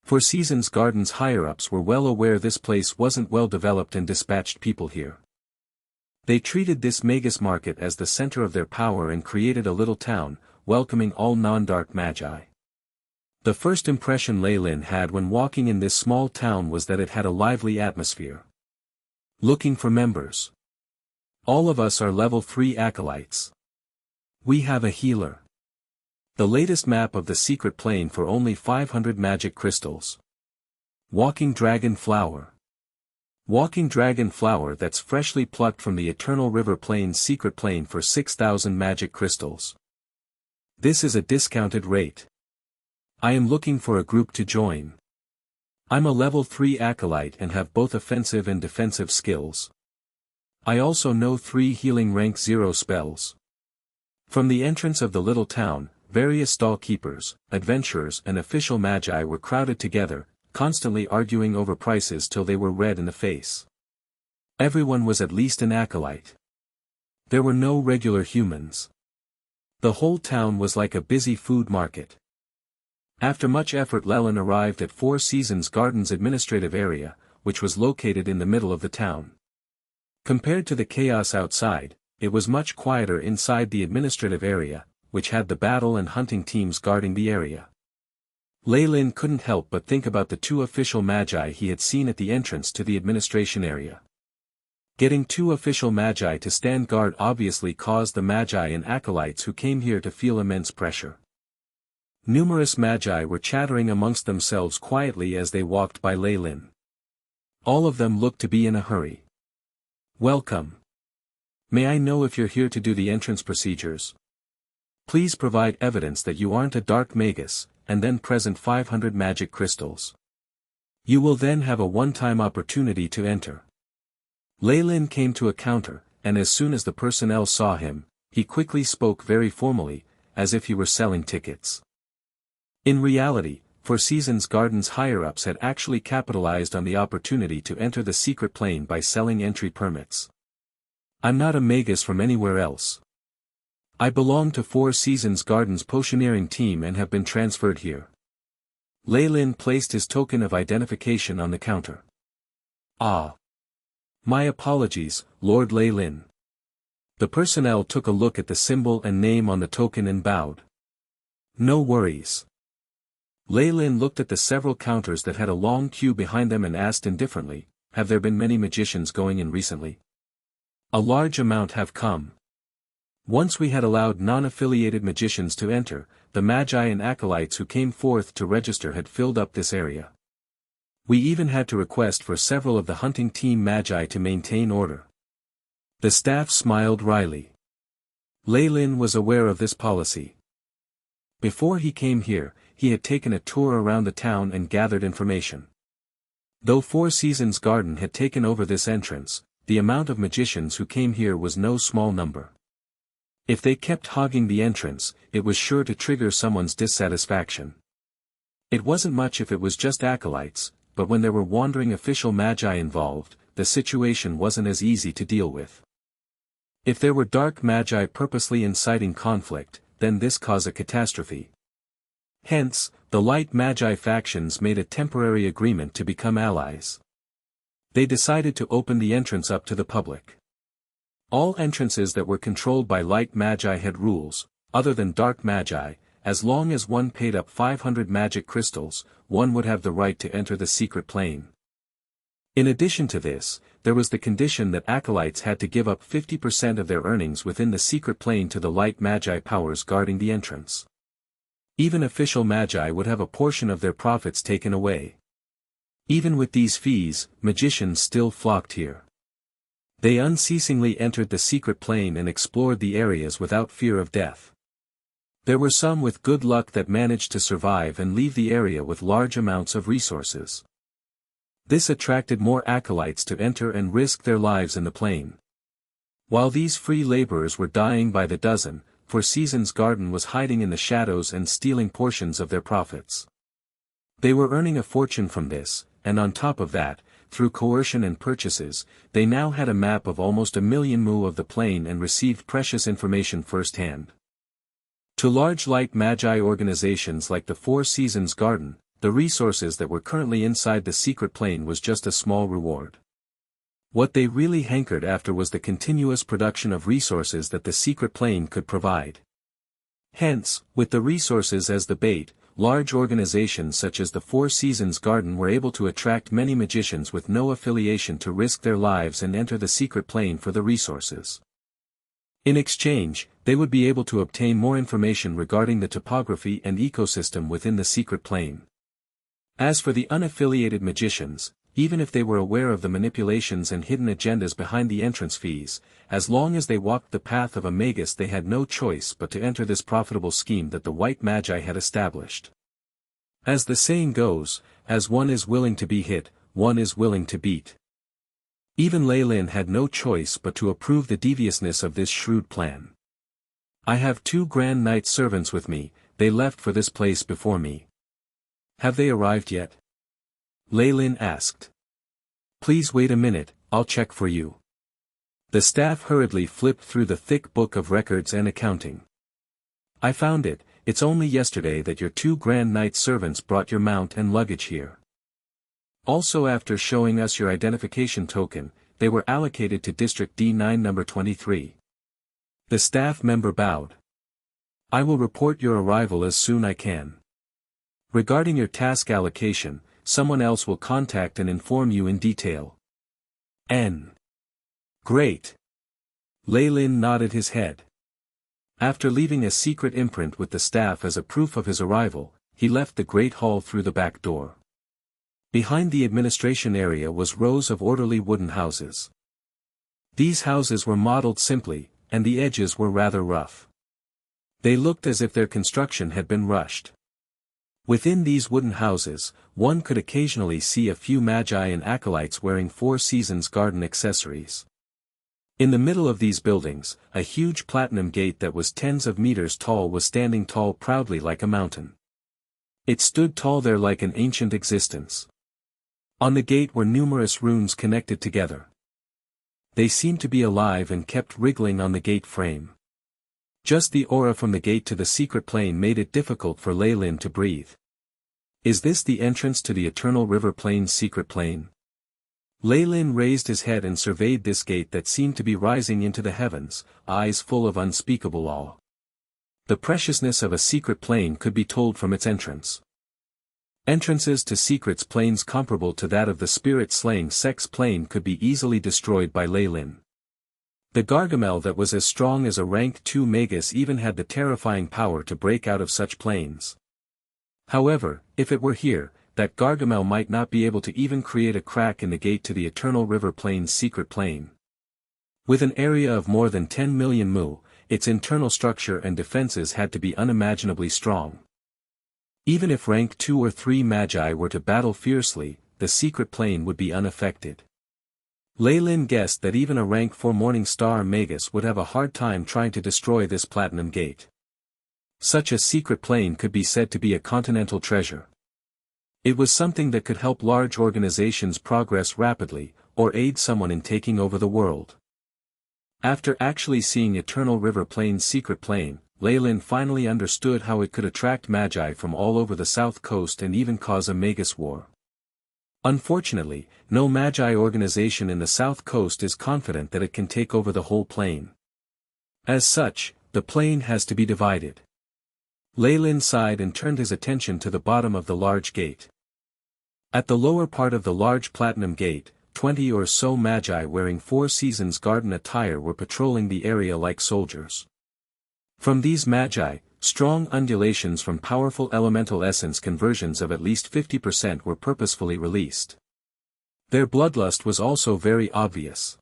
Four Seasons Garden's higher-ups were well aware this place wasn't well developed and dispatched people here. They treated this Magus market as the center of their power and created a little town, welcoming all non-dark magi. The first impression Leilyn had when walking in this small town was that it had a lively atmosphere. Looking for members. All of us are level 3 acolytes. We have a healer. The latest map of the secret plane for only 500 magic crystals. Walking dragon flower. Walking dragon flower that's freshly plucked from the Eternal River Plains secret plane for 6,000 magic crystals. This is a discounted rate. I am looking for a group to join. I'm a level 3 acolyte and have both offensive and defensive skills. I also know 3 healing rank 0 spells. From the entrance of the little town, various stall keepers, adventurers and official magi were crowded together, constantly arguing over prices till they were red in the face. Everyone was at least an acolyte. There were no regular humans. The whole town was like a busy food market. After much effort, Leilyn arrived at Four Seasons Gardens administrative area, which was located in the middle of the town. Compared to the chaos outside, it was much quieter inside the administrative area, which had the battle and hunting teams guarding the area. Leilyn couldn't help but think about the 2 official magi he had seen at the entrance to the administration area. Getting 2 official magi to stand guard obviously caused the magi and acolytes who came here to feel immense pressure. Numerous magi were chattering amongst themselves quietly as they walked by Leilyn. All of them looked to be in a hurry. Welcome. May I know if you're here to do the entrance procedures? Please provide evidence that you aren't a dark magus, and then present 500 magic crystals. You will then have a one-time opportunity to enter. Leilyn came to a counter, and as soon as the personnel saw him, he quickly spoke very formally, as if he were selling tickets. In reality, Four Seasons Gardens higher-ups had actually capitalized on the opportunity to enter the secret plane by selling entry permits. I'm not a magus from anywhere else. I belong to Four Seasons Gardens potioneering team and have been transferred here. Leilyn placed his token of identification on the counter. Ah. My apologies, Lord Leilyn. The personnel took a look at the symbol and name on the token and bowed. No worries. Leilyn looked at the several counters that had a long queue behind them and asked indifferently, have there been many magicians going in recently? A large amount have come. Once we had allowed non-affiliated magicians to enter, the magi and acolytes who came forth to register had filled up this area. We even had to request for several of the hunting team magi to maintain order. The staff smiled wryly. Leilyn was aware of this policy. Before he came here, he had taken a tour around the town and gathered information. Though Four Seasons Garden had taken over this entrance, the amount of magicians who came here was no small number. If they kept hogging the entrance, it was sure to trigger someone's dissatisfaction. It wasn't much if it was just acolytes, but when there were wandering official magi involved, the situation wasn't as easy to deal with. If there were dark magi purposely inciting conflict, then this caused a catastrophe. Hence, the light magi factions made a temporary agreement to become allies. They decided to open the entrance up to the public. All entrances that were controlled by light magi had rules, other than dark magi. As long as one paid up 500 magic crystals, one would have the right to enter the secret plane. In addition to this, there was the condition that acolytes had to give up 50% of their earnings within the secret plane to the light magi powers guarding the entrance. Even official magi would have a portion of their profits taken away. Even with these fees, magicians still flocked here. They unceasingly entered the secret plane and explored the areas without fear of death. There were some with good luck that managed to survive and leave the area with large amounts of resources. This attracted more acolytes to enter and risk their lives in the plane. While these free laborers were dying by the dozen, Four Seasons Garden was hiding in the shadows and stealing portions of their profits. They were earning a fortune from this, and on top of that, through coercion and purchases, they now had a map of almost 1,000,000 mu of the plane and received precious information firsthand. To large light magi organizations like the Four Seasons Garden, the resources that were currently inside the secret plane was just a small reward. What they really hankered after was the continuous production of resources that the secret plane could provide. Hence, with the resources as the bait, large organizations such as the Four Seasons Garden were able to attract many magicians with no affiliation to risk their lives and enter the secret plane for the resources. In exchange, they would be able to obtain more information regarding the topography and ecosystem within the secret plane. As for the unaffiliated magicians, even if they were aware of the manipulations and hidden agendas behind the entrance fees, as long as they walked the path of a Magus they had no choice but to enter this profitable scheme that the White Magi had established. As the saying goes, as one is willing to be hit, one is willing to beat. Even Leilyn had no choice but to approve the deviousness of this shrewd plan. I have 2 Grand Knight servants with me, they left for this place before me. Have they arrived yet? Leilyn asked. Please wait a minute, I'll check for you. The staff hurriedly flipped through the thick book of records and accounting. I found it, it's only yesterday that your 2 Grand Knight servants brought your mount and luggage here. Also after showing us your identification token, they were allocated to District D9 number 23. The staff member bowed. I will report your arrival as soon as I can. Regarding your task allocation, someone else will contact and inform you in detail. N. Great. Leilyn nodded his head. After leaving a secret imprint with the staff as a proof of his arrival, he left the great hall through the back door. Behind the administration area was rows of orderly wooden houses. These houses were modeled simply, and the edges were rather rough. They looked as if their construction had been rushed. Within these wooden houses, one could occasionally see a few magi and acolytes wearing Four Seasons garden accessories. In the middle of these buildings, a huge platinum gate that was tens of meters tall was standing tall proudly like a mountain. It stood tall there like an ancient existence. On the gate were numerous runes connected together. They seemed to be alive and kept wriggling on the gate frame. Just the aura from the gate to the secret plane made it difficult for Leilyn to breathe. Is this the entrance to the Eternal River Plain's secret plane? Leilyn raised his head and surveyed this gate that seemed to be rising into the heavens, eyes full of unspeakable awe. The preciousness of a secret plane could be told from its entrance. Entrances to secrets planes comparable to that of the spirit-slaying sex plane could be easily destroyed by Leilyn. The Gargamel that was as strong as a rank 2 Magus even had the terrifying power to break out of such planes. However, if it were here, that Gargamel might not be able to even create a crack in the gate to the Eternal River Plain's secret plane. With an area of more than 10 million mu, its internal structure and defenses had to be unimaginably strong. Even if rank 2 or 3 magi were to battle fiercely, the secret plane would be unaffected. Leilyn guessed that even a rank 4 Morning Star Magus would have a hard time trying to destroy this platinum gate. Such a secret plane could be said to be a continental treasure. It was something that could help large organizations progress rapidly, or aid someone in taking over the world. After actually seeing Eternal River Plain's secret plane, Leilyn finally understood how it could attract magi from all over the south coast and even cause a Magus war. Unfortunately, no magi organization in the south coast is confident that it can take over the whole plane. As such, the plane has to be divided. Leilyn sighed and turned his attention to the bottom of the large gate. At the lower part of the large platinum gate, 20 or so magi wearing Four Seasons garden attire were patrolling the area like soldiers. From these magi, strong undulations from powerful elemental essence conversions of at least 50% were purposefully released. Their bloodlust was also very obvious.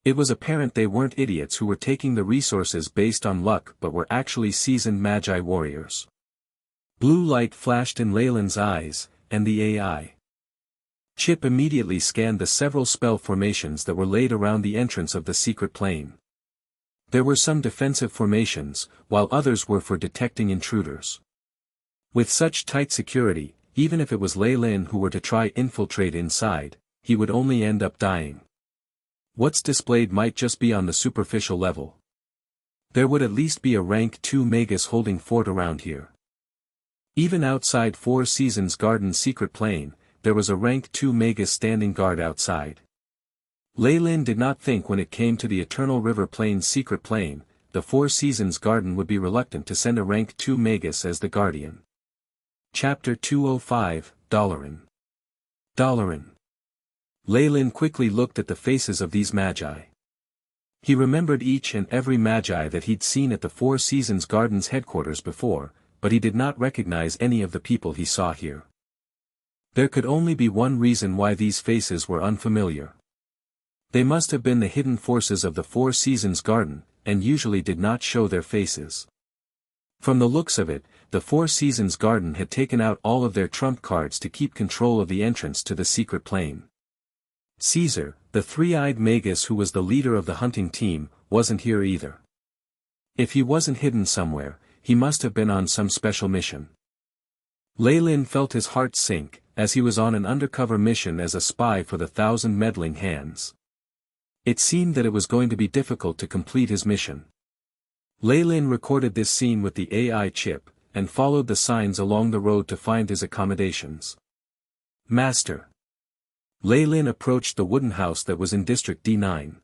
It was apparent they weren't idiots who were taking the resources based on luck but were actually seasoned magi warriors. Blue light flashed in Leilyn's eyes, and the AI chip immediately scanned the several spell formations that were laid around the entrance of the secret plane. There were some defensive formations, while others were for detecting intruders. With such tight security, even if it was Leilyn who were to try infiltrate inside, he would only end up dying. What's displayed might just be on the superficial level. There would at least be a rank 2 Magus holding fort around here. Even outside Four Seasons Garden's secret plane, there was a rank 2 Magus standing guard outside. Leilyn did not think when it came to the Eternal River Plain's secret plane, the Four Seasons Garden would be reluctant to send a rank 2 Magus as the guardian. Chapter 205, Dollarin. Dollarin. Leilyn quickly looked at the faces of these magi. He remembered each and every magi that he'd seen at the Four Seasons Gardens headquarters before, but he did not recognize any of the people he saw here. There could only be one reason why these faces were unfamiliar. They must have been the hidden forces of the Four Seasons Garden, and usually did not show their faces. From the looks of it, the Four Seasons Garden had taken out all of their trump cards to keep control of the entrance to the secret plane. Caesar, the three-eyed Magus who was the leader of the hunting team, wasn't here either. If he wasn't hidden somewhere, he must have been on some special mission. Leilyn felt his heart sink, as he was on an undercover mission as a spy for the Thousand Meddling Hands. It seemed that it was going to be difficult to complete his mission. Leilyn recorded this scene with the AI chip, and followed the signs along the road to find his accommodations. Master. Leilyn approached the wooden house that was in District D9.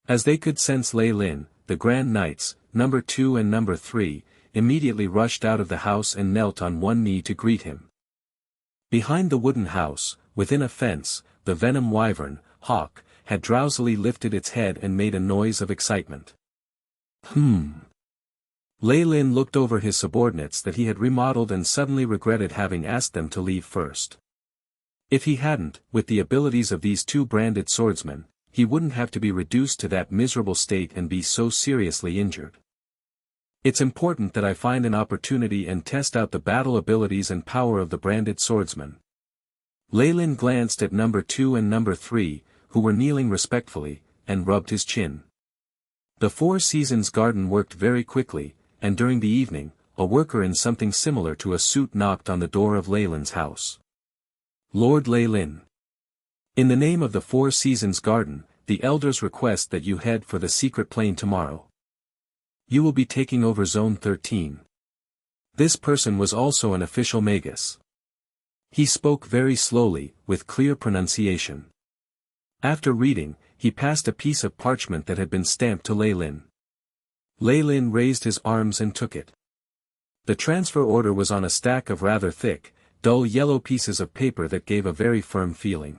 As they could sense Leilyn, the Grand Knights, number 2 and number 3, immediately rushed out of the house and knelt on one knee to greet him. Behind the wooden house, within a fence, the venom wyvern, Hawk, had drowsily lifted its head and made a noise of excitement. Leilyn looked over his subordinates that he had remodeled and suddenly regretted having asked them to leave first. If he hadn't, with the abilities of these two branded swordsmen, he wouldn't have to be reduced to that miserable state and be so seriously injured. It's important that I find an opportunity and test out the battle abilities and power of the branded swordsman. Leilyn glanced at number 2 and number 3, who were kneeling respectfully, and rubbed his chin. The Four Seasons Garden worked very quickly, and during the evening, a worker in something similar to a suit knocked on the door of Leilyn's house. Lord Leilyn. In the name of the Four Seasons Garden, the elders request that you head for the secret plane tomorrow. You will be taking over Zone 13. This person was also an official Magus. He spoke very slowly, with clear pronunciation. After reading, he passed a piece of parchment that had been stamped to Leilyn. Leilyn raised his arms and took it. The transfer order was on a stack of rather thick, dull yellow pieces of paper that gave a very firm feeling.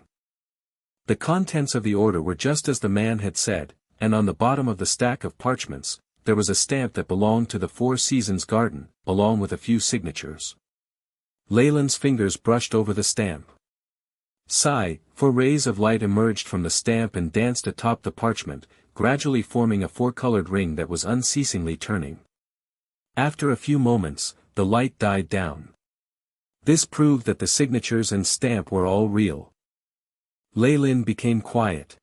The contents of the order were just as the man had said, and on the bottom of the stack of parchments, there was a stamp that belonged to the Four Seasons Garden, along with a few signatures. Leilyn's fingers brushed over the stamp. Four rays of light emerged from the stamp and danced atop the parchment, gradually forming a four-colored ring that was unceasingly turning. After a few moments, the light died down. This proved that the signatures and stamp were all real. Leilyn became quiet.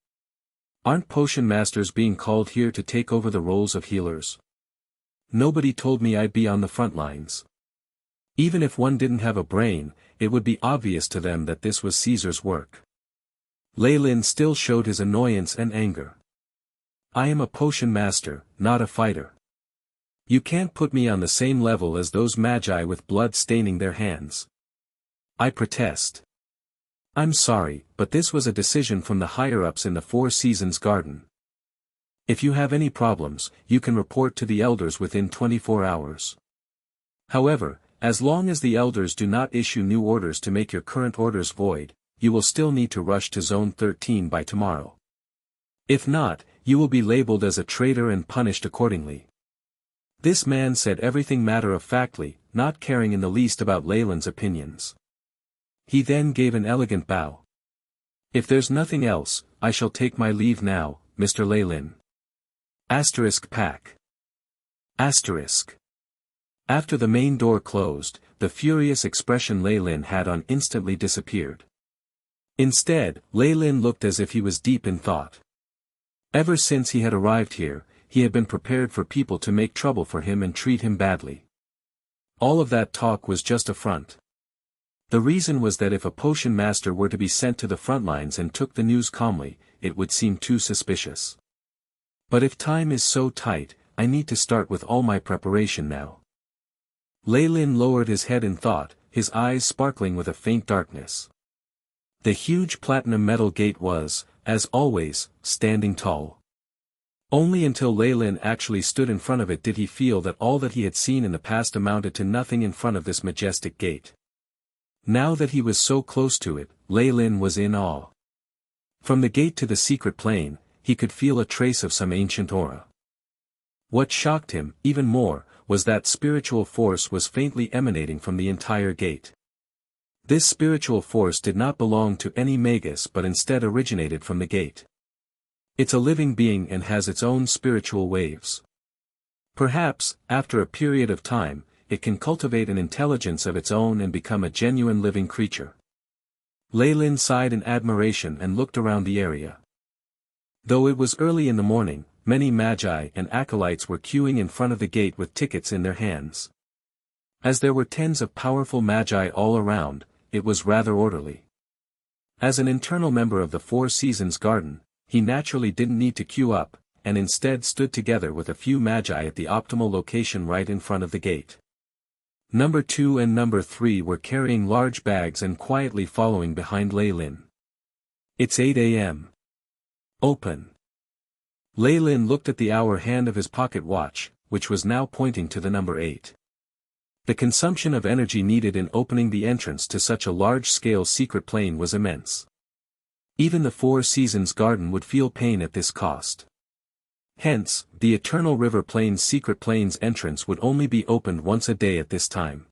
Aren't potion masters being called here to take over the roles of healers? Nobody told me I'd be on the front lines. Even if one didn't have a brain, it would be obvious to them that this was Caesar's work. Leilyn still showed his annoyance and anger. I am a potion master, not a fighter. You can't put me on the same level as those magi with blood staining their hands. I protest. I'm sorry, but this was a decision from the higher-ups in the Four Seasons Garden. If you have any problems, you can report to the elders within 24 hours. However, as long as the elders do not issue new orders to make your current orders void, you will still need to rush to Zone 13 by tomorrow. If not, you will be labeled as a traitor and punished accordingly. This man said everything matter-of-factly, not caring in the least about Leilyn's opinions. He then gave an elegant bow. If there's nothing else, I shall take my leave now, Mr. Leilyn. Pack. After the main door closed, the furious expression Leilyn had on instantly disappeared. Instead, Leilyn looked as if he was deep in thought. Ever since he had arrived here, he had been prepared for people to make trouble for him and treat him badly. All of that talk was just a front. The reason was that if a potion master were to be sent to the front lines and took the news calmly, it would seem too suspicious. But if time is so tight, I need to start with all my preparation now. Leilyn lowered his head in thought, his eyes sparkling with a faint darkness. The huge platinum metal gate was, as always, standing tall. Only until Leilyn actually stood in front of it did he feel that all that he had seen in the past amounted to nothing in front of this majestic gate. Now that he was so close to it, Leilyn was in awe. From the gate to the secret plane, he could feel a trace of some ancient aura. What shocked him, even more, was that spiritual force was faintly emanating from the entire gate. This spiritual force did not belong to any Magus but instead originated from the gate. It's a living being and has its own spiritual waves. Perhaps, after a period of time, it can cultivate an intelligence of its own and become a genuine living creature. Leilyn sighed in admiration and looked around the area. Though it was early in the morning, many magi and acolytes were queuing in front of the gate with tickets in their hands. As there were tens of powerful magi all around, it was rather orderly. As an internal member of the Four Seasons Garden, he naturally didn't need to queue up, and instead stood together with a few magi at the optimal location right in front of the gate. Number 2 and Number 3 were carrying large bags and quietly following behind Leilyn. It's 8 a.m. Open. Leilyn looked at the hour hand of his pocket watch, which was now pointing to the number 8. The consumption of energy needed in opening the entrance to such a large-scale secret plane was immense. Even the Four Seasons Garden would feel pain at this cost. Hence, the Eternal River Plains secret plane's entrance would only be opened once a day at this time.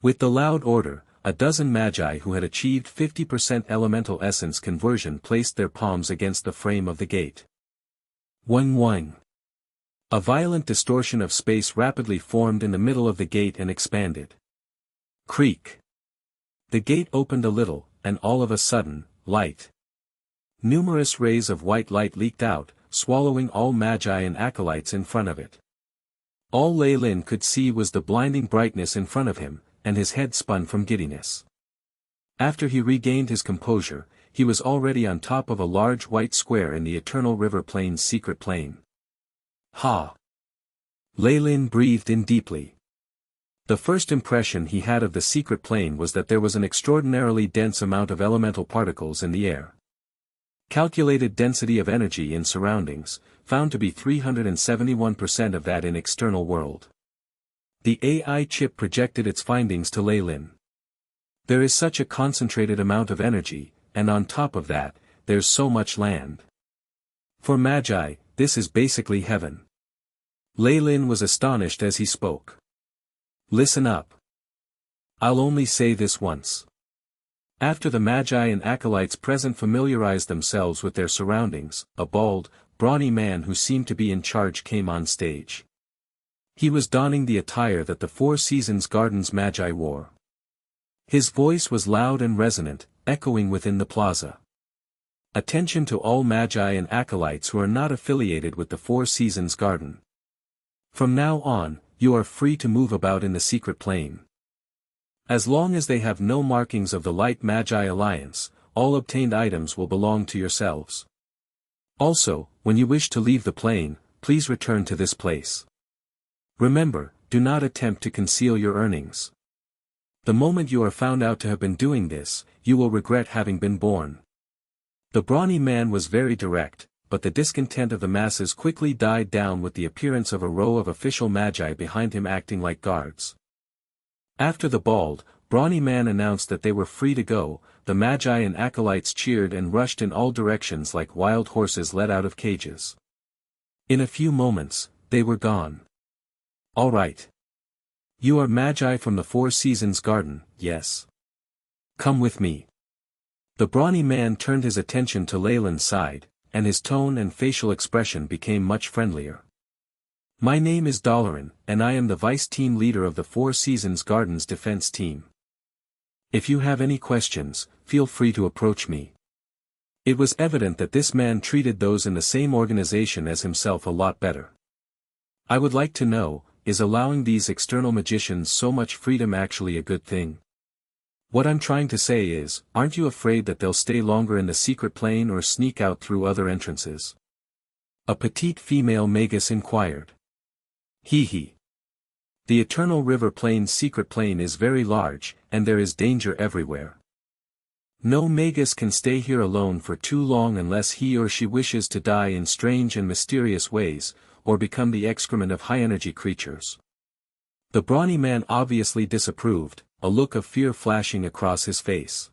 With the loud order, a dozen magi who had achieved 50% elemental essence conversion placed their palms against the frame of the gate. Wang wang. A violent distortion of space rapidly formed in the middle of the gate and expanded. Creak. The gate opened a little, and all of a sudden, light. Numerous rays of white light leaked out, swallowing all magi and acolytes in front of it. All Leilyn could see was the blinding brightness in front of him, and his head spun from giddiness. After he regained his composure, he was already on top of a large white square in the Eternal River Plains secret plane. Ha! Leilyn breathed in deeply. The first impression he had of the secret plane was that there was an extraordinarily dense amount of elemental particles in the air. Calculated density of energy in surroundings, found to be 371% of that in external world. The AI chip projected its findings to Leilyn. There is such a concentrated amount of energy, and on top of that, there's so much land. For Magi, this is basically heaven. Leilyn was astonished as he spoke. Listen up. I'll only say this once. After the Magi and acolytes present familiarized themselves with their surroundings, a bald, brawny man who seemed to be in charge came on stage. He was donning the attire that the Four Seasons Garden's Magi wore. His voice was loud and resonant, echoing within the plaza. Attention to all Magi and acolytes who are not affiliated with the Four Seasons Garden. From now on, you are free to move about in the secret plane. As long as they have no markings of the Light Magi Alliance, all obtained items will belong to yourselves. Also, when you wish to leave the plane, please return to this place. Remember, do not attempt to conceal your earnings. The moment you are found out to have been doing this, you will regret having been born. The brawny man was very direct, but the discontent of the masses quickly died down with the appearance of a row of official Magi behind him acting like guards. After the bald, brawny man announced that they were free to go, the Magi and acolytes cheered and rushed in all directions like wild horses let out of cages. In a few moments, they were gone. All right. You are Magi from the Four Seasons Garden, yes? Come with me. The brawny man turned his attention to Leilyn's side, and his tone and facial expression became much friendlier. My name is Leilyn, and I am the vice team leader of the Four Seasons Garden's defense team. If you have any questions, feel free to approach me. It was evident that this man treated those in the same organization as himself a lot better. I would like to know, is allowing these external magicians so much freedom actually a good thing? What I'm trying to say is, aren't you afraid that they'll stay longer in the secret plane or sneak out through other entrances? A petite female Magus inquired. Hee. The Eternal River Plains secret plane is very large, and there is danger everywhere. No Magus can stay here alone for too long unless he or she wishes to die in strange and mysterious ways, or become the excrement of high-energy creatures. The brawny man obviously disapproved, a look of fear flashing across his face.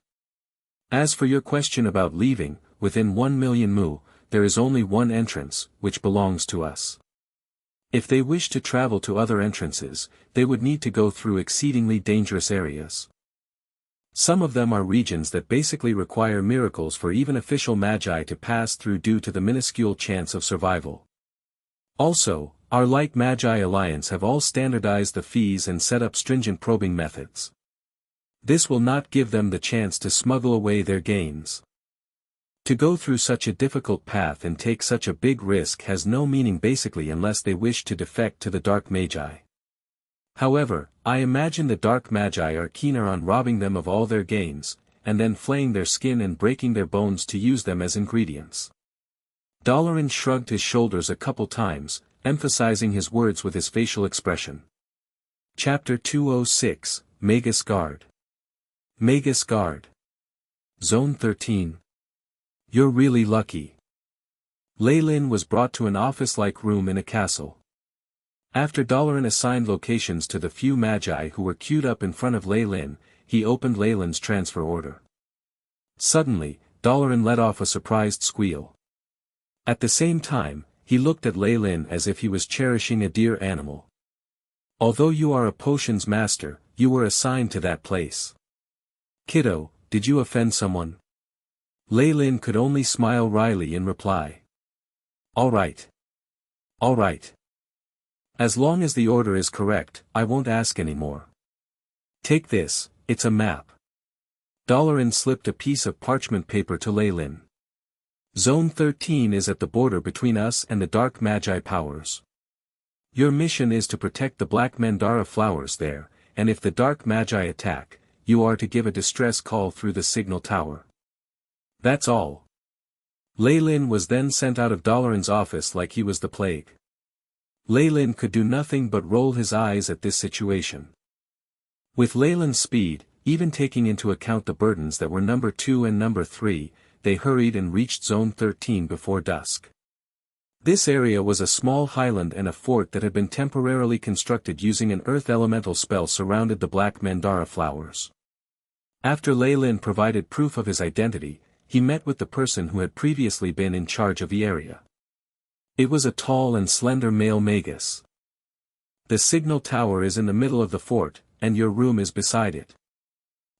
As for your question about leaving, within 1,000,000 mu, there is only one entrance, which belongs to us. If they wish to travel to other entrances, they would need to go through exceedingly dangerous areas. Some of them are regions that basically require miracles for even official magi to pass through due to the minuscule chance of survival. Also, our Light Magi Alliance have all standardized the fees and set up stringent probing methods. This will not give them the chance to smuggle away their gains. To go through such a difficult path and take such a big risk has no meaning basically unless they wish to defect to the Dark Magi. However, I imagine the Dark Magi are keener on robbing them of all their gains, and then flaying their skin and breaking their bones to use them as ingredients. Leilyn shrugged his shoulders a couple times, emphasizing his words with his facial expression. Chapter 206, Magus Guard. Magus Guard. Zone 13. You're really lucky. Leilyn was brought to an office-like room in a castle. After Leilyn assigned locations to the few magi who were queued up in front of Leilyn, he opened Leilyn's transfer order. Suddenly, Leilyn let off a surprised squeal. At the same time, he looked at Leilyn as if he was cherishing a dear animal. Although you are a potions master, you were assigned to that place. Kiddo, did you offend someone? Leilyn could only smile wryly in reply. All right. All right. As long as the order is correct, I won't ask any more. Take this, it's a map. Leilyn slipped a piece of parchment paper to Leilyn. Zone 13 is at the border between us and the Dark Magi powers. Your mission is to protect the Black Mandara flowers there, and if the Dark Magi attack, you are to give a distress call through the signal tower. That's all. Leilyn was then sent out of Leilyn's office like he was the plague. Leilyn could do nothing but roll his eyes at this situation. With Leilyn's speed, even taking into account the burdens that were number 2 and number 3, they hurried and reached Zone 13 before dusk. This area was a small highland and a fort that had been temporarily constructed using an earth elemental spell surrounded the Black Mandara flowers. After Leilyn provided proof of his identity, he met with the person who had previously been in charge of the area. It was a tall and slender male Magus. The signal tower is in the middle of the fort, and your room is beside it.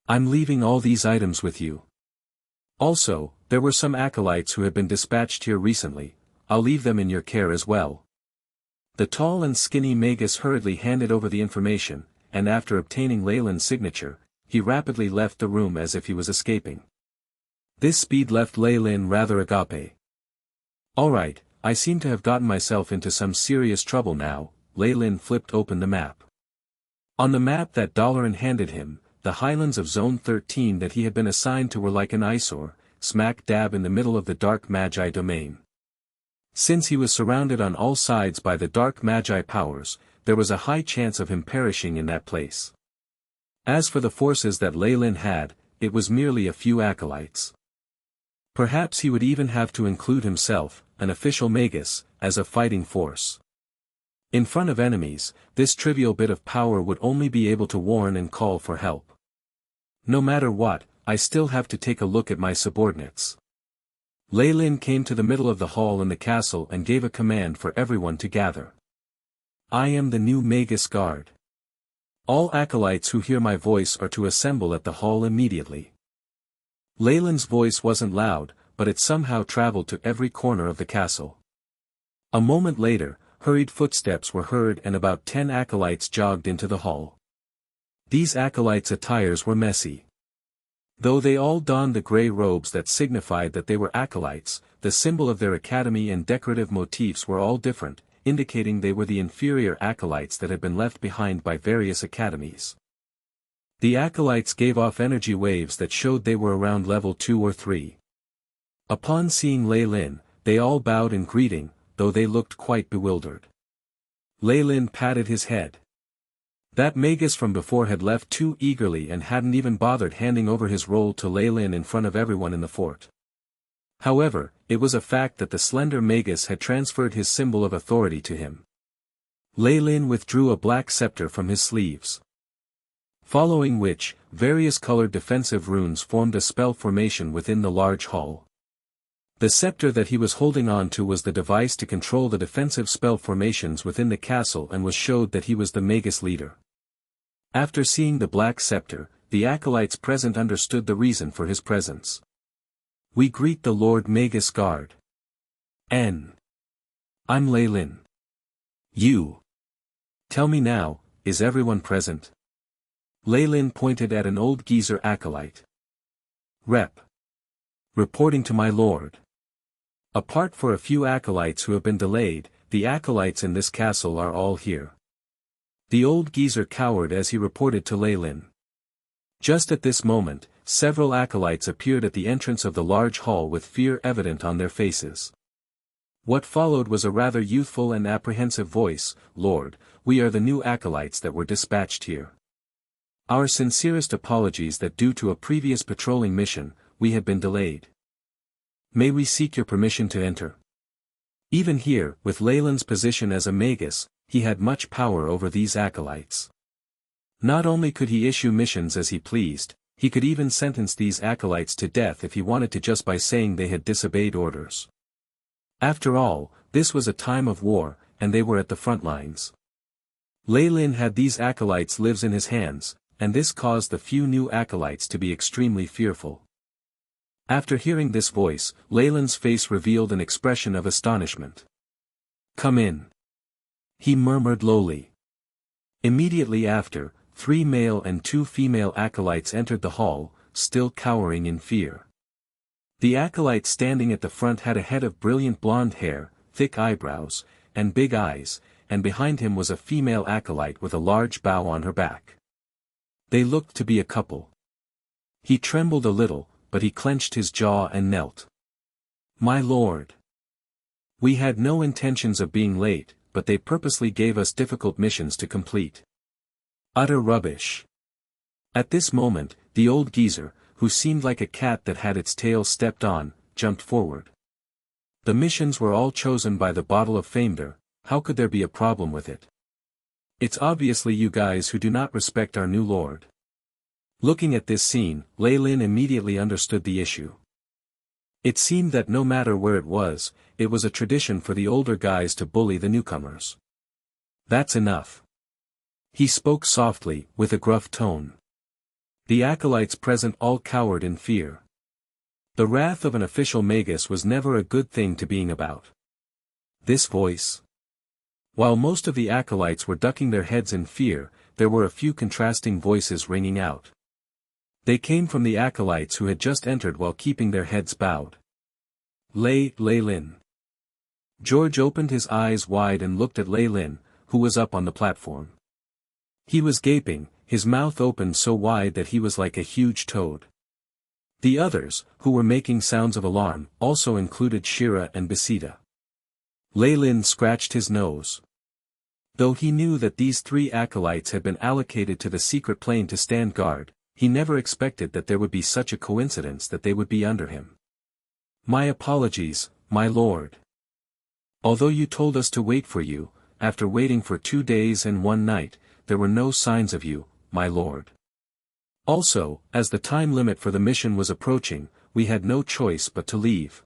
I'm leaving all these items with you. Also, there were some acolytes who had been dispatched here recently, I'll leave them in your care as well. The tall and skinny Magus hurriedly handed over the information, and after obtaining Leilyn's signature, he rapidly left the room as if he was escaping. This speed left Leilyn rather agape. Alright, I seem to have gotten myself into some serious trouble now. Leilyn flipped open the map. On the map that Leilyn handed him, the highlands of Zone 13 that he had been assigned to were like an eyesore, smack dab in the middle of the Dark Magi domain. Since he was surrounded on all sides by the Dark Magi powers, there was a high chance of him perishing in that place. As for the forces that Leilyn had, it was merely a few acolytes. Perhaps he would even have to include himself, an official Magus, as a fighting force. In front of enemies, this trivial bit of power would only be able to warn and call for help. No matter what, I still have to take a look at my subordinates. Leilyn came to the middle of the hall in the castle and gave a command for everyone to gather. I am the new Magus Guard. All acolytes who hear my voice are to assemble at the hall immediately. Leilyn's voice wasn't loud, but it somehow traveled to every corner of the castle. A moment later, hurried footsteps were heard and about 10 acolytes jogged into the hall. These acolytes' attires were messy. Though they all donned the grey robes that signified that they were acolytes, the symbol of their academy and decorative motifs were all different, indicating they were the inferior acolytes that had been left behind by various academies. The acolytes gave off energy waves that showed they were around level 2 or 3. Upon seeing Leilyn, they all bowed in greeting, though they looked quite bewildered. Leilyn patted his head. That Magus from before had left too eagerly and hadn't even bothered handing over his role to Leilyn in front of everyone in the fort. However, it was a fact that the slender Magus had transferred his symbol of authority to him. Leilyn withdrew a black scepter from his sleeves. Following which, various colored defensive runes formed a spell formation within the large hall. The scepter that he was holding on to was the device to control the defensive spell formations within the castle and was showed that he was the Magus leader. After seeing the black scepter, the acolytes present understood the reason for his presence. "We greet the Lord Magus Guard. I'm Leilyn. You. Tell me now, is everyone present?" Leilyn pointed at an old geezer acolyte. Reporting to my lord. Apart for a few acolytes who have been delayed, the acolytes in this castle are all here. The old geezer cowered as he reported to Leilyn. Just at this moment, several acolytes appeared at the entrance of the large hall with fear evident on their faces. What followed was a rather youthful and apprehensive voice. "Lord, we are the new acolytes that were dispatched here. Our sincerest apologies that due to a previous patrolling mission, we have been delayed. May we seek your permission to enter?" Even here, with Leilyn's position as a Magus, he had much power over these acolytes. Not only could he issue missions as he pleased, he could even sentence these acolytes to death if he wanted to just by saying they had disobeyed orders. After all, this was a time of war, and they were at the front lines. Leilyn had these acolytes' lives in his hands, and this caused the few new acolytes to be extremely fearful. After hearing this voice, Leilyn's face revealed an expression of astonishment. "Come in," he murmured lowly. Immediately after, 3 male and 2 female acolytes entered the hall, still cowering in fear. The acolyte standing at the front had a head of brilliant blonde hair, thick eyebrows, and big eyes, and behind him was a female acolyte with a large bow on her back. They looked to be a couple. He trembled a little, but he clenched his jaw and knelt. "My lord. We had no intentions of being late, but they purposely gave us difficult missions to complete." Utter rubbish. At this moment, the old geezer, who seemed like a cat that had its tail stepped on, jumped forward. "The missions were all chosen by the bottle of Fameter, how could there be a problem with it? It's obviously you guys who do not respect our new lord." Looking at this scene, Leilyn immediately understood the issue. It seemed that no matter where it was a tradition for the older guys to bully the newcomers. "That's enough." He spoke softly, with a gruff tone. The acolytes present all cowered in fear. The wrath of an official Magus was never a good thing to being about. This voice. While most of the acolytes were ducking their heads in fear, there were a few contrasting voices ringing out. They came from the acolytes who had just entered while keeping their heads bowed. Leilyn. George opened his eyes wide and looked at Leilyn, who was up on the platform. He was gaping, his mouth opened so wide that he was like a huge toad. The others, who were making sounds of alarm, also included Shira and Besida. Leilyn scratched his nose. Though he knew that these 3 acolytes had been allocated to the secret plane to stand guard, he never expected that there would be such a coincidence that they would be under him. "My apologies, my lord. Although you told us to wait for you, after waiting for 2 days and 1 night, there were no signs of you, my lord. Also, as the time limit for the mission was approaching, we had no choice but to leave."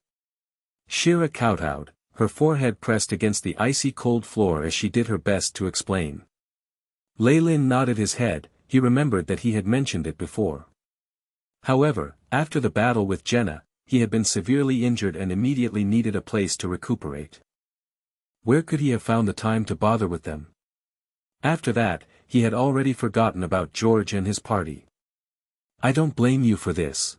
Shira kowtowed, her forehead pressed against the icy cold floor as she did her best to explain. Leilyn nodded his head, he remembered that he had mentioned it before. However, after the battle with Jenna, he had been severely injured and immediately needed a place to recuperate. Where could he have found the time to bother with them? After that, he had already forgotten about George and his party. "I don't blame you for this.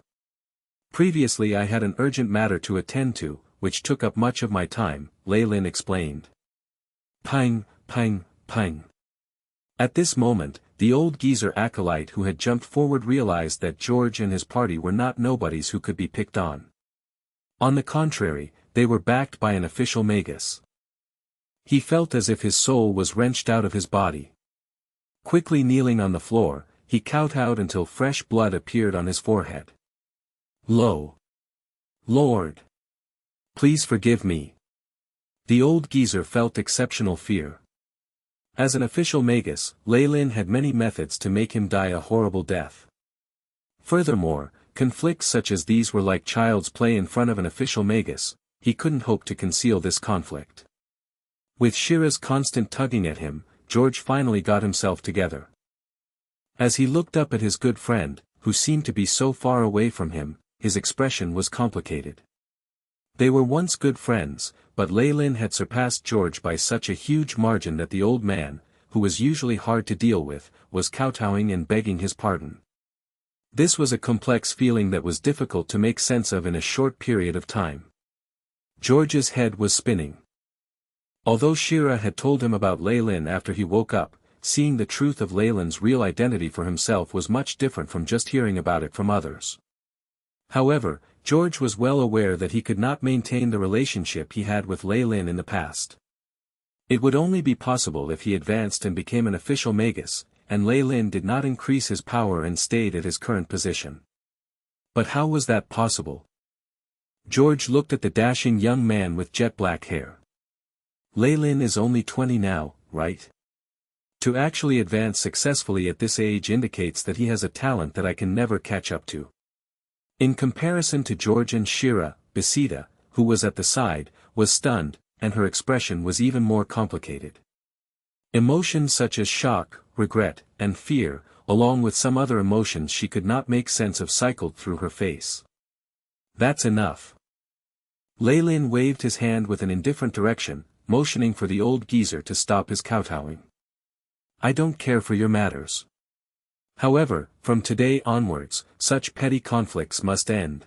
Previously I had an urgent matter to attend to, which took up much of my time," Leilyn explained. Pang, pang, pang. At this moment, the old geezer acolyte who had jumped forward realized that George and his party were not nobodies who could be picked on. On the contrary, they were backed by an official Magus. He felt as if his soul was wrenched out of his body. Quickly kneeling on the floor, he kowtowed until fresh blood appeared on his forehead. Lo! Lord! Please forgive me. The old geezer felt exceptional fear. As an official Magus, Leilyn had many methods to make him die a horrible death. Furthermore, conflicts such as these were like child's play in front of an official Magus. He couldn't hope to conceal this conflict. With Shira's constant tugging at him, George finally got himself together. As he looked up at his good friend, who seemed to be so far away from him, his expression was complicated. They were once good friends, but Leilyn had surpassed George by such a huge margin that the old man, who was usually hard to deal with, was kowtowing and begging his pardon. This was a complex feeling that was difficult to make sense of in a short period of time. George's head was spinning. Although Shira had told him about Leilyn after he woke up, seeing the truth of Leilyn's real identity for himself was much different from just hearing about it from others. However, George was well aware that he could not maintain the relationship he had with Leilyn in the past. It would only be possible if he advanced and became an official Magus, and Leilyn did not increase his power and stayed at his current position. But how was that possible? George looked at the dashing young man with jet black hair. Leilyn is only 20 now, right? To actually advance successfully at this age indicates that he has a talent that I can never catch up to. In comparison to George and Shira, Besida, who was at the side, was stunned, and her expression was even more complicated. Emotions such as shock, regret, and fear, along with some other emotions she could not make sense of, cycled through her face. That's enough. Leilyn waved his hand with an indifferent direction, motioning for the old geezer to stop his kowtowing. I don't care for your matters. However, from today onwards, such petty conflicts must end.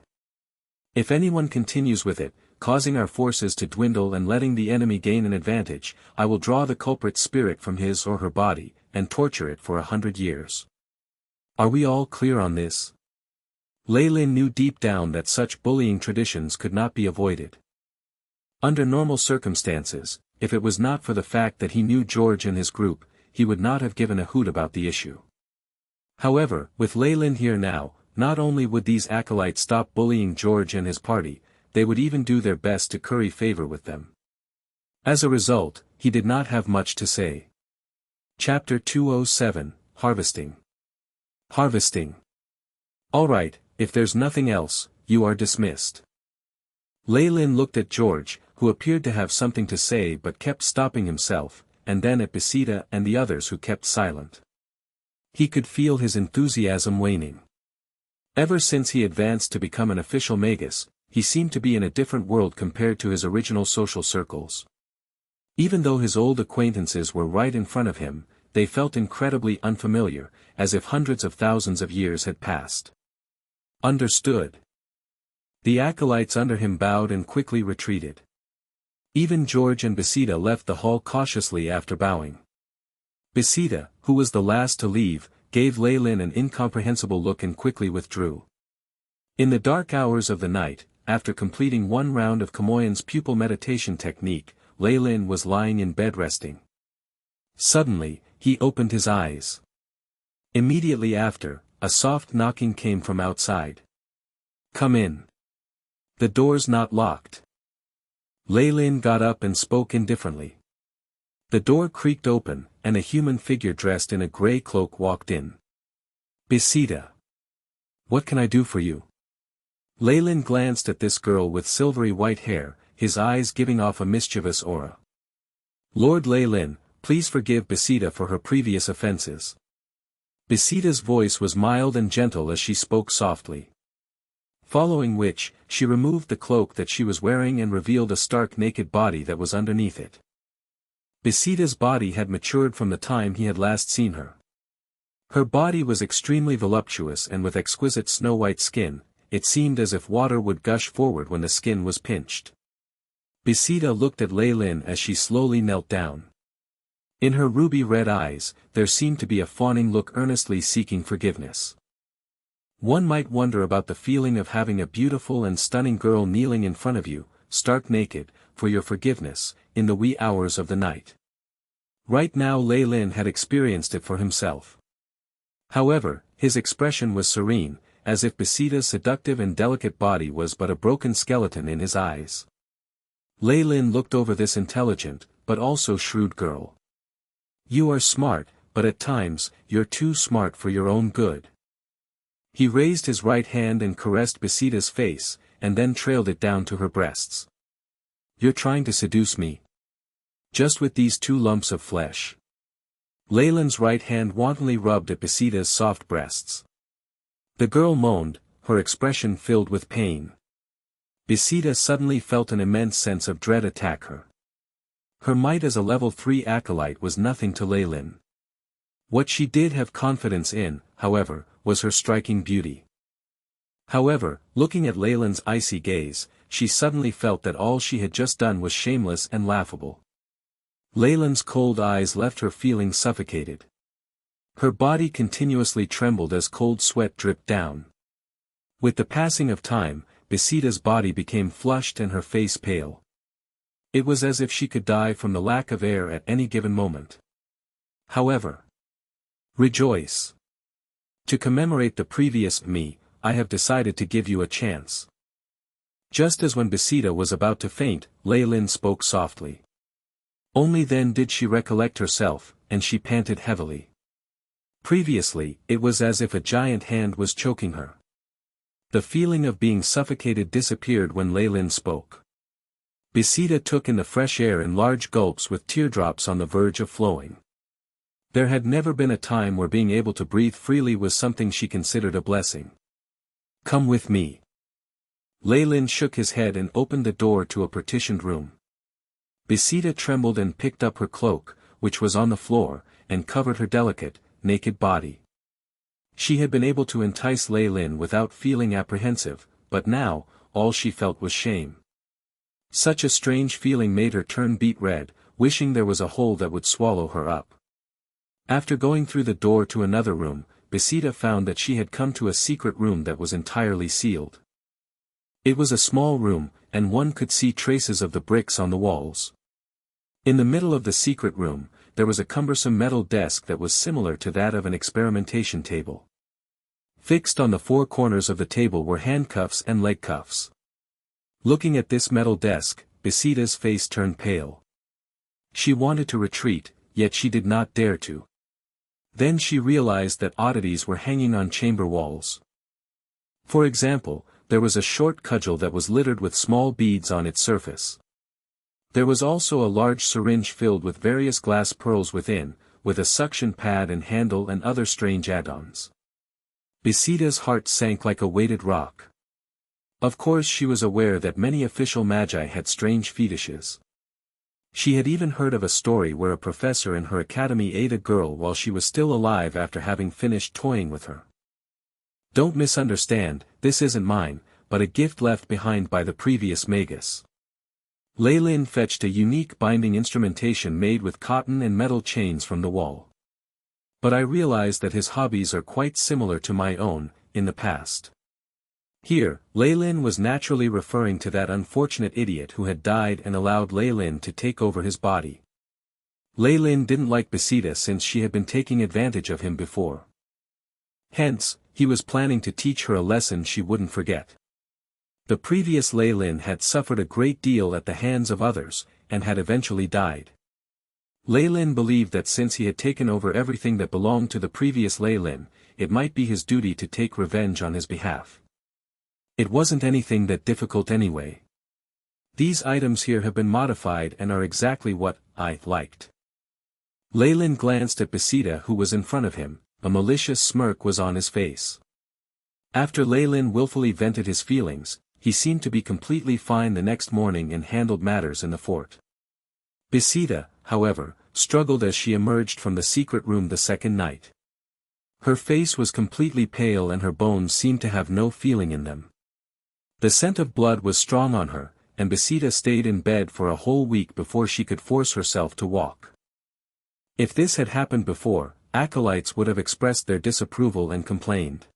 If anyone continues with it, causing our forces to dwindle and letting the enemy gain an advantage, I will draw the culprit's spirit from his or her body, and torture it for 100 years. Are we all clear on this? Leilyn knew deep down that such bullying traditions could not be avoided. Under normal circumstances, if it was not for the fact that he knew George and his group, he would not have given a hoot about the issue. However, with Leilyn here now, not only would these acolytes stop bullying George and his party, they would even do their best to curry favor with them. As a result, he did not have much to say. Chapter 207, Harvesting. Harvesting. Alright, if there's nothing else, you are dismissed. Leilyn looked at George, who appeared to have something to say but kept stopping himself, and then at Besida and the others who kept silent. He could feel his enthusiasm waning. Ever since he advanced to become an official Magus, he seemed to be in a different world compared to his original social circles. Even though his old acquaintances were right in front of him, they felt incredibly unfamiliar, as if hundreds of thousands of years had passed. Understood. The acolytes under him bowed and quickly retreated. Even George and Besida left the hall cautiously after bowing. Besida, who was the last to leave, gave Leilyn an incomprehensible look and quickly withdrew. In the dark hours of the night, after completing one round of Kamoyan's pupil meditation technique, Leilyn was lying in bed resting. Suddenly, he opened his eyes. Immediately after, a soft knocking came from outside. Come in. The door's not locked. Leilyn got up and spoke indifferently. The door creaked open, and a human figure dressed in a gray cloak walked in. Besida. What can I do for you? Leilyn glanced at this girl with silvery white hair, his eyes giving off a mischievous aura. Lord Leilyn, please forgive Besida for her previous offenses. Besida's voice was mild and gentle as she spoke softly. Following which, she removed the cloak that she was wearing and revealed a stark naked body that was underneath it. Besida's body had matured from the time he had last seen her. Her body was extremely voluptuous and with exquisite snow-white skin, it seemed as if water would gush forward when the skin was pinched. Besida looked at Leilyn as she slowly knelt down. In her ruby-red eyes, there seemed to be a fawning look earnestly seeking forgiveness. One might wonder about the feeling of having a beautiful and stunning girl kneeling in front of you, stark naked, for your forgiveness, in the wee hours of the night. Right now Leilyn had experienced it for himself. However, his expression was serene, as if Besita's seductive and delicate body was but a broken skeleton in his eyes. Leilyn looked over this intelligent, but also shrewd girl. You are smart, but at times, you're too smart for your own good. He raised his right hand and caressed Besita's face, and then trailed it down to her breasts. You're trying to seduce me. Just with these 2 lumps of flesh. Leilyn's right hand wantonly rubbed at Besita's soft breasts. The girl moaned, her expression filled with pain. Besita suddenly felt an immense sense of dread attack her. Her might as a level 3 acolyte was nothing to Leilyn. What she did have confidence in, however, was her striking beauty. However, looking at Leilyn's icy gaze, she suddenly felt that all she had just done was shameless and laughable. Leilyn's cold eyes left her feeling suffocated. Her body continuously trembled as cold sweat dripped down. With the passing of time, Besita's body became flushed and her face pale. It was as if she could die from the lack of air at any given moment. However, rejoice. To commemorate the previous me, I have decided to give you a chance. Just as when Besita was about to faint, Leilyn spoke softly. Only then did she recollect herself, and she panted heavily. Previously, it was as if a giant hand was choking her. The feeling of being suffocated disappeared when Leilyn spoke. Besita took in the fresh air in large gulps with teardrops on the verge of flowing. There had never been a time where being able to breathe freely was something she considered a blessing. Come with me. Leilyn shook his head and opened the door to a partitioned room. Besita trembled and picked up her cloak, which was on the floor, and covered her delicate, naked body. She had been able to entice Leilyn without feeling apprehensive, but now, all she felt was shame. Such a strange feeling made her turn beet red, wishing there was a hole that would swallow her up. After going through the door to another room, Besita found that she had come to a secret room that was entirely sealed. It was a small room, and one could see traces of the bricks on the walls. In the middle of the secret room, there was a cumbersome metal desk that was similar to that of an experimentation table. Fixed on the 4 corners of the table were handcuffs and leg cuffs. Looking at this metal desk, Besita's face turned pale. She wanted to retreat, yet she did not dare to. Then she realized that oddities were hanging on chamber walls. For example, there was a short cudgel that was littered with small beads on its surface. There was also a large syringe filled with various glass pearls within, with a suction pad and handle and other strange add-ons. Besita's heart sank like a weighted rock. Of course she was aware that many official magi had strange fetishes. She had even heard of a story where a professor in her academy ate a girl while she was still alive after having finished toying with her. Don't misunderstand, this isn't mine, but a gift left behind by the previous Magus. Leilyn fetched a unique binding instrumentation made with cotton and metal chains from the wall. But I realized that his hobbies are quite similar to my own, in the past. Here, Leilyn was naturally referring to that unfortunate idiot who had died and allowed Leilyn to take over his body. Leilyn didn't like Besita since she had been taking advantage of him before. Hence, he was planning to teach her a lesson she wouldn't forget. The previous Leilyn had suffered a great deal at the hands of others, and had eventually died. Leilyn believed that since he had taken over everything that belonged to the previous Leilyn, it might be his duty to take revenge on his behalf. It wasn't anything that difficult anyway. These items here have been modified and are exactly what I liked. Leilyn glanced at Besita who was in front of him, a malicious smirk was on his face. After Leilyn willfully vented his feelings, he seemed to be completely fine the next morning and handled matters in the fort. Besita, however, struggled as she emerged from the secret room the second night. Her face was completely pale and her bones seemed to have no feeling in them. The scent of blood was strong on her, and Besita stayed in bed for a whole week before she could force herself to walk. If this had happened before, acolytes would have expressed their disapproval and complained.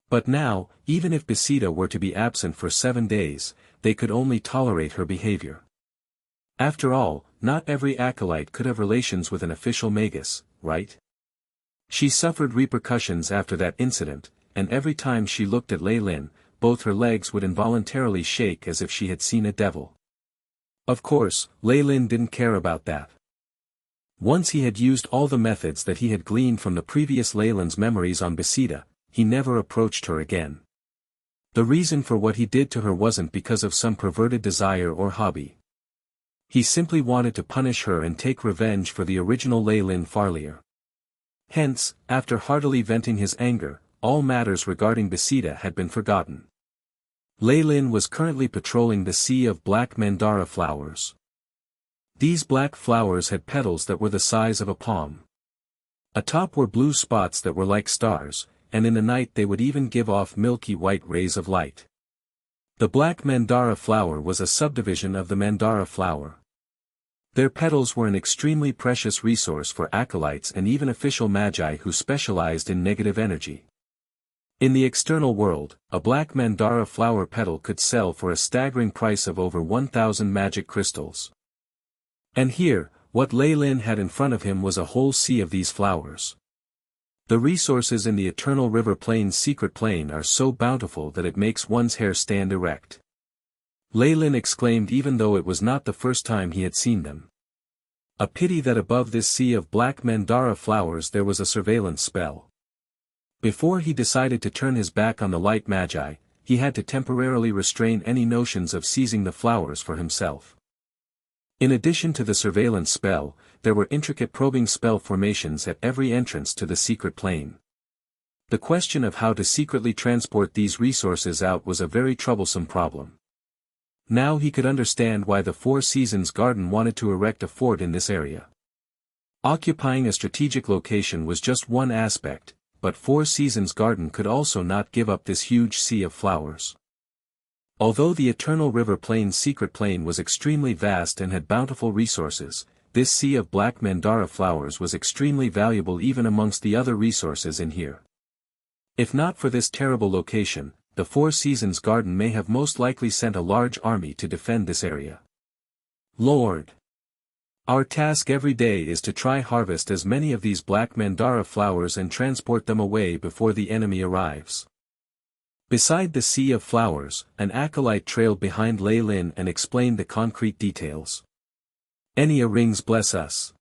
But now, even if Besita were to be absent for 7 days, they could only tolerate her behavior. After all, not every acolyte could have relations with an official Magus, right? She suffered repercussions after that incident, and every time she looked at Leilyn, both her legs would involuntarily shake as if she had seen a devil. Of course, Leilyn didn't care about that. Once he had used all the methods that he had gleaned from the previous Leilyn's memories on Besida, he never approached her again. The reason for what he did to her wasn't because of some perverted desire or hobby. He simply wanted to punish her and take revenge for the original Leilyn Farlier. Hence, after heartily venting his anger, all matters regarding Besida had been forgotten. Leilyn was currently patrolling the sea of black mandara flowers. These black flowers had petals that were the size of a palm. Atop were blue spots that were like stars, and in the night they would even give off milky white rays of light. The black mandara flower was a subdivision of the mandara flower. Their petals were an extremely precious resource for acolytes and even official magi who specialized in negative energy. In the external world, a black mandara flower petal could sell for a staggering price of over 1,000 magic crystals. And here, what Leilyn had in front of him was a whole sea of these flowers. The resources in the Eternal River Plain's secret plane are so bountiful that it makes one's hair stand erect. Leilyn exclaimed even though it was not the first time he had seen them. A pity that above this sea of black mandara flowers there was a surveillance spell. Before he decided to turn his back on the light magi, he had to temporarily restrain any notions of seizing the flowers for himself. In addition to the surveillance spell, there were intricate probing spell formations at every entrance to the secret plane. The question of how to secretly transport these resources out was a very troublesome problem. Now he could understand why the Four Seasons Garden wanted to erect a fort in this area. Occupying a strategic location was just one aspect, but Four Seasons Garden could also not give up this huge sea of flowers. Although the Eternal River Plain's secret plane was extremely vast and had bountiful resources, this sea of black mandara flowers was extremely valuable even amongst the other resources in here. If not for this terrible location, the Four Seasons Garden may have most likely sent a large army to defend this area. Lord! Our task every day is to try harvest as many of these black mandara flowers and transport them away before the enemy arrives. Beside the sea of flowers, an acolyte trailed behind Leilyn and explained the concrete details. Enya rings bless us.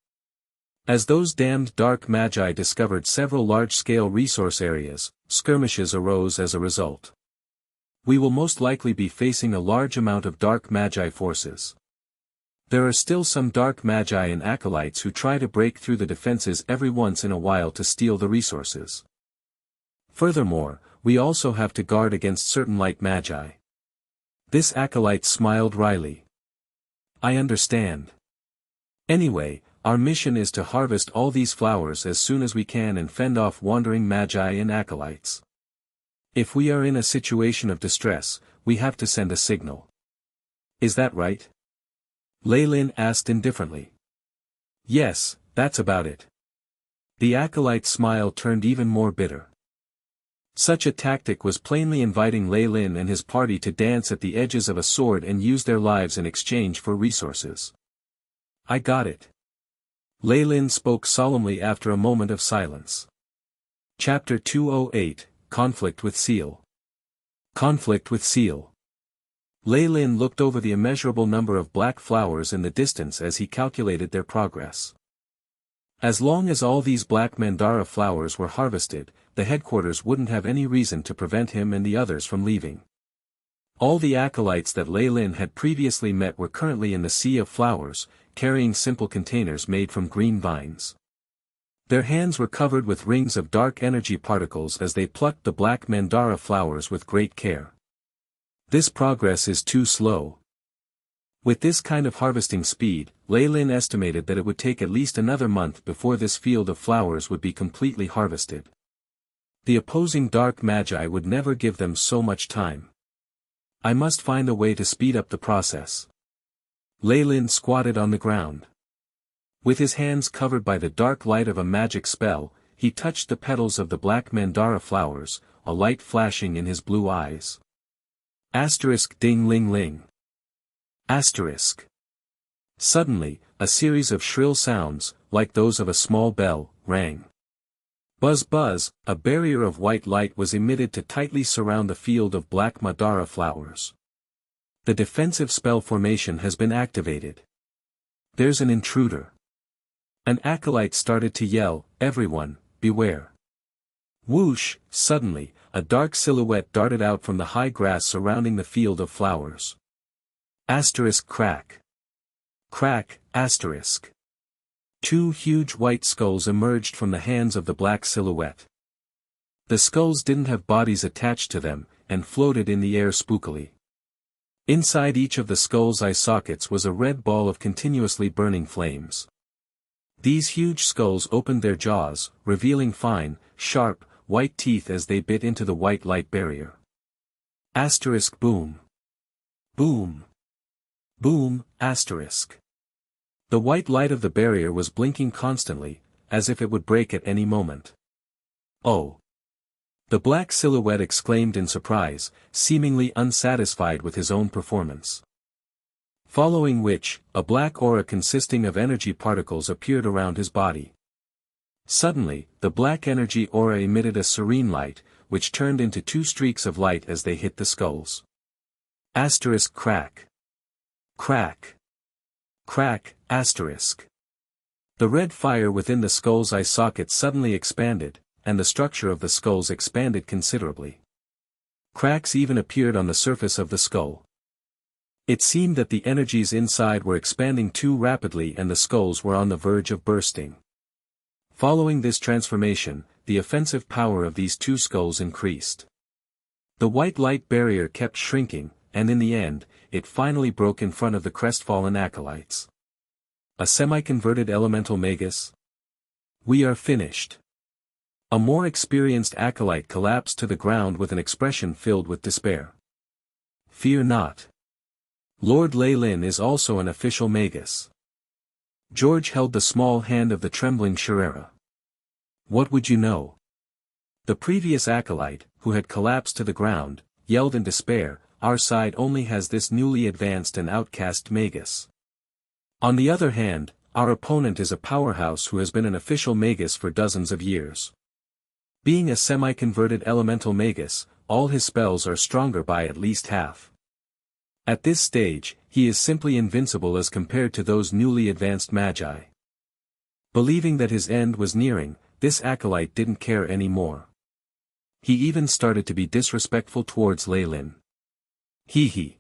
As those damned dark magi discovered several large-scale resource areas, skirmishes arose as a result. We will most likely be facing a large amount of dark magi forces. There are still some dark magi and acolytes who try to break through the defenses every once in a while to steal the resources. Furthermore, we also have to guard against certain light magi. This acolyte smiled wryly. I understand. Anyway, our mission is to harvest all these flowers as soon as we can and fend off wandering magi and acolytes. If we are in a situation of distress, we have to send a signal. Is that right? Leilyn asked indifferently. Yes, that's about it. The acolyte's smile turned even more bitter. Such a tactic was plainly inviting Leilyn and his party to dance at the edges of a sword and use their lives in exchange for resources. I got it. Leilyn spoke solemnly after a moment of silence. Chapter 208, Conflict with Seal. Conflict with Seal. Leilyn looked over the immeasurable number of black flowers in the distance as he calculated their progress. As long as all these black mandara flowers were harvested, the headquarters wouldn't have any reason to prevent him and the others from leaving. All the acolytes that Leilyn had previously met were currently in the sea of flowers, carrying simple containers made from green vines. Their hands were covered with rings of dark energy particles as they plucked the black mandara flowers with great care. This progress is too slow. With this kind of harvesting speed, Leilyn estimated that it would take at least another month before this field of flowers would be completely harvested. The opposing dark magi would never give them so much time. I must find a way to speed up the process. Leilyn squatted on the ground. With his hands covered by the dark light of a magic spell, he touched the petals of the black mandara flowers, a light flashing in his blue eyes. Asterisk ding ling ling. Asterisk. Suddenly, a series of shrill sounds, like those of a small bell, rang. Buzz buzz, a barrier of white light was emitted to tightly surround the field of black Madara flowers. The defensive spell formation has been activated. There's an intruder. An acolyte started to yell, "Everyone, beware." Whoosh, suddenly, a dark silhouette darted out from the high grass surrounding the field of flowers. Asterisk crack. Crack, asterisk. Two huge white skulls emerged from the hands of the black silhouette. The skulls didn't have bodies attached to them, and floated in the air spookily. Inside each of the skull's eye sockets was a red ball of continuously burning flames. These huge skulls opened their jaws, revealing fine, sharp, white teeth as they bit into the white light barrier. Asterisk boom. Boom. Boom, asterisk. The white light of the barrier was blinking constantly, as if it would break at any moment. "Oh!" the black silhouette exclaimed in surprise, seemingly unsatisfied with his own performance. Following which, a black aura consisting of energy particles appeared around his body. Suddenly, the black energy aura emitted a serene light, which turned into two streaks of light as they hit the skulls. Asterisk crack. Crack. Crack, asterisk. The red fire within the skull's eye sockets suddenly expanded, and the structure of the skulls expanded considerably. Cracks even appeared on the surface of the skull. It seemed that the energies inside were expanding too rapidly and the skulls were on the verge of bursting. Following this transformation, the offensive power of these two skulls increased. The white light barrier kept shrinking, and in the end, it finally broke in front of the crestfallen acolytes. A semi-converted elemental Magus? We are finished. A more experienced acolyte collapsed to the ground with an expression filled with despair. Fear not. Lord Leilyn is also an official Magus. George held the small hand of the trembling Sharera. What would you know? The previous acolyte, who had collapsed to the ground, yelled in despair, "Our side only has this newly advanced and outcast Magus. On the other hand, our opponent is a powerhouse who has been an official Magus for dozens of years. Being a semi-converted elemental Magus, all his spells are stronger by at least half. At this stage, he is simply invincible as compared to those newly advanced magi." Believing that his end was nearing, this acolyte didn't care anymore. He even started to be disrespectful towards Leilyn. Hee.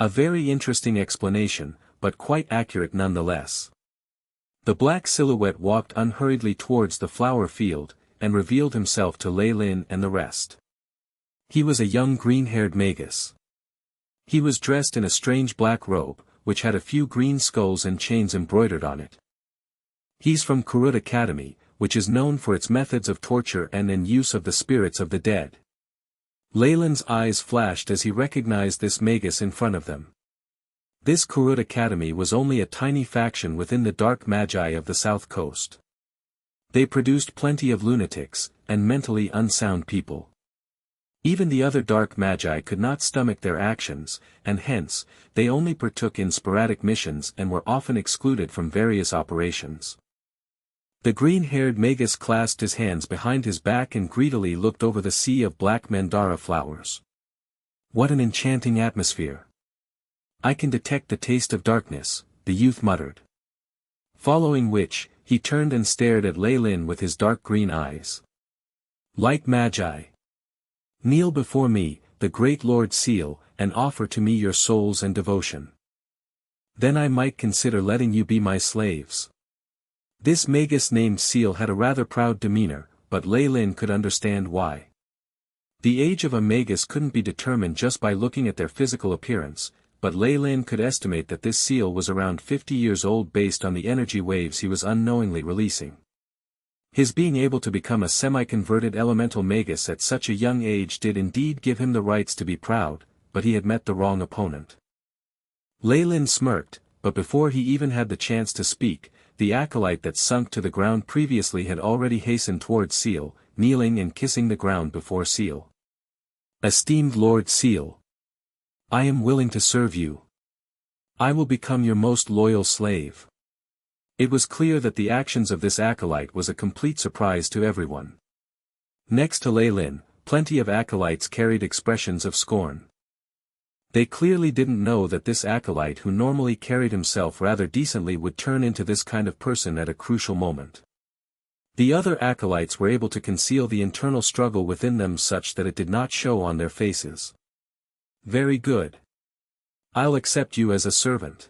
A very interesting explanation, but quite accurate nonetheless. The black silhouette walked unhurriedly towards the flower field, and revealed himself to Leilyn and the rest. He was a young green-haired Magus. He was dressed in a strange black robe, which had a few green skulls and chains embroidered on it. He's from Kurut Academy, which is known for its methods of torture and use of the spirits of the dead. Leilyn's eyes flashed as he recognized this Magus in front of them. This Kurut Academy was only a tiny faction within the dark magi of the south coast. They produced plenty of lunatics, and mentally unsound people. Even the other dark magi could not stomach their actions, and hence, they only partook in sporadic missions and were often excluded from various operations. The green-haired Magus clasped his hands behind his back and greedily looked over the sea of black mandara flowers. What an enchanting atmosphere! I can detect the taste of darkness, the youth muttered. Following which, he turned and stared at Leilyn with his dark green eyes. Light magi! Kneel before me, the great Lord Seal, and offer to me your souls and devotion. Then I might consider letting you be my slaves. This Magus named Seal had a rather proud demeanor, but Leilyn could understand why. The age of a Magus couldn't be determined just by looking at their physical appearance, but Leilyn could estimate that this Seal was around 50 years old based on the energy waves he was unknowingly releasing. His being able to become a semi-converted elemental Magus at such a young age did indeed give him the rights to be proud, but he had met the wrong opponent. Leilyn smirked, but before he even had the chance to speak, the acolyte that sunk to the ground previously had already hastened towards Seal, kneeling and kissing the ground before Seal. Esteemed Lord Seal, I am willing to serve you. I will become your most loyal slave. It was clear that the actions of this acolyte was a complete surprise to everyone. Next to Leilyn, plenty of acolytes carried expressions of scorn. They clearly didn't know that this acolyte who normally carried himself rather decently would turn into this kind of person at a crucial moment. The other acolytes were able to conceal the internal struggle within them such that it did not show on their faces. Very good. I'll accept you as a servant.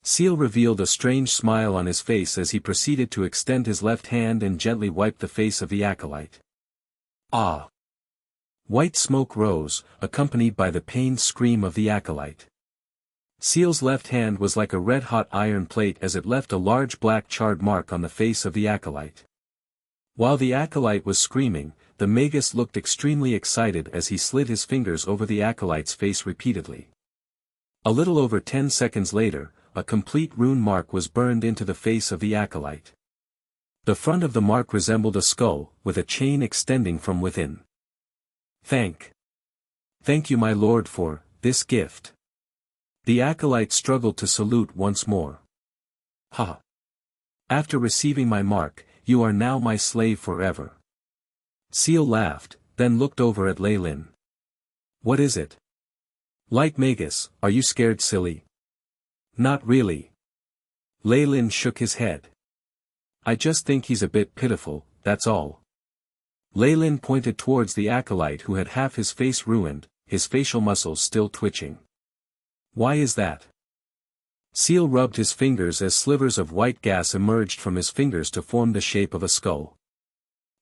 Seal revealed a strange smile on his face as he proceeded to extend his left hand and gently wipe the face of the acolyte. Ah! White smoke rose, accompanied by the pained scream of the acolyte. Seal's left hand was like a red-hot iron plate as it left a large black charred mark on the face of the acolyte. While the acolyte was screaming, the Magus looked extremely excited as he slid his fingers over the acolyte's face repeatedly. A little over 10 seconds later, a complete rune mark was burned into the face of the acolyte. The front of the mark resembled a skull, with a chain extending from within. Thank you my lord for this gift. The acolyte struggled to salute once more. Ha! After receiving my mark, you are now my slave forever. Seal laughed, then looked over at Leilyn. What is it? Like Magus, are you scared silly? Not really. Leilyn shook his head. I just think he's a bit pitiful, that's all. Leilyn pointed towards the acolyte who had half his face ruined, his facial muscles still twitching. Why is that? Seal rubbed his fingers as slivers of white gas emerged from his fingers to form the shape of a skull.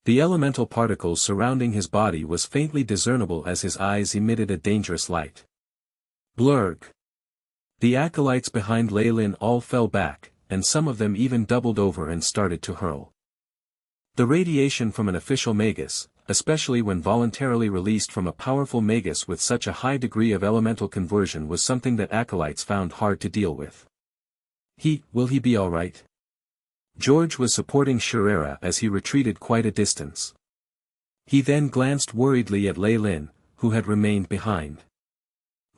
The elemental particles surrounding his body was faintly discernible as his eyes emitted a dangerous light. Blurg. The acolytes behind Leilyn all fell back, and some of them even doubled over and started to hurl. The radiation from an official Magus, especially when voluntarily released from a powerful Magus with such a high degree of elemental conversion, was something that acolytes found hard to deal with. Will he be alright? George was supporting Sharera as he retreated quite a distance. He then glanced worriedly at Leilyn, who had remained behind.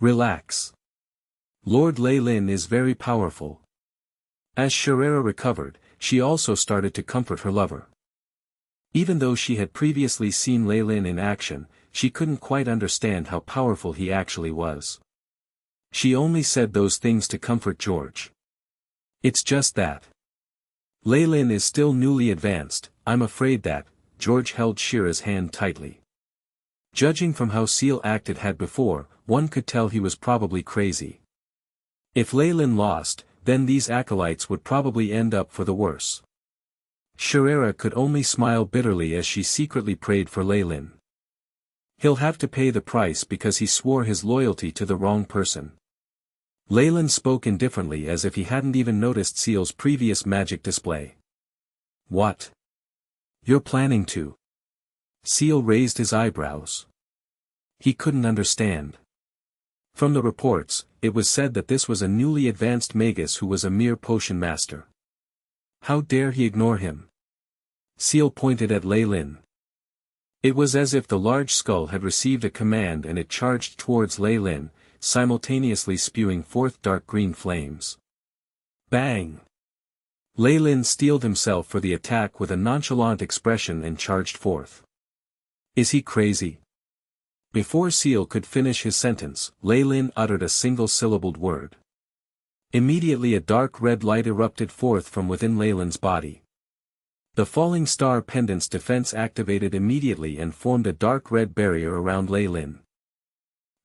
Relax. Lord Leilyn is very powerful. As Sharera recovered, she also started to comfort her lover. Even though she had previously seen Leilyn in action, she couldn't quite understand how powerful he actually was. She only said those things to comfort George. It's just that Leilyn is still newly advanced, I'm afraid that. George held Shira's hand tightly. Judging from how Seal acted had before, one could tell he was probably crazy. If Leilyn lost, then these acolytes would probably end up for the worse. Sharera could only smile bitterly as she secretly prayed for Leilyn. He'll have to pay the price because he swore his loyalty to the wrong person. Leilyn spoke indifferently as if he hadn't even noticed Seal's previous magic display. What? You're planning to? Seal raised his eyebrows. He couldn't understand. From the reports, it was said that this was a newly advanced Magus who was a mere potion master. How dare he ignore him? Seal pointed at Leilyn. It was as if the large skull had received a command and it charged towards Leilyn, simultaneously spewing forth dark green flames. Bang! Leilyn steeled himself for the attack with a nonchalant expression and charged forth. Is he crazy? Before Seal could finish his sentence, Leilyn uttered a single-syllabled word. Immediately a dark red light erupted forth from within Leilyn's body. The falling star pendant's defense activated immediately and formed a dark red barrier around Leilyn.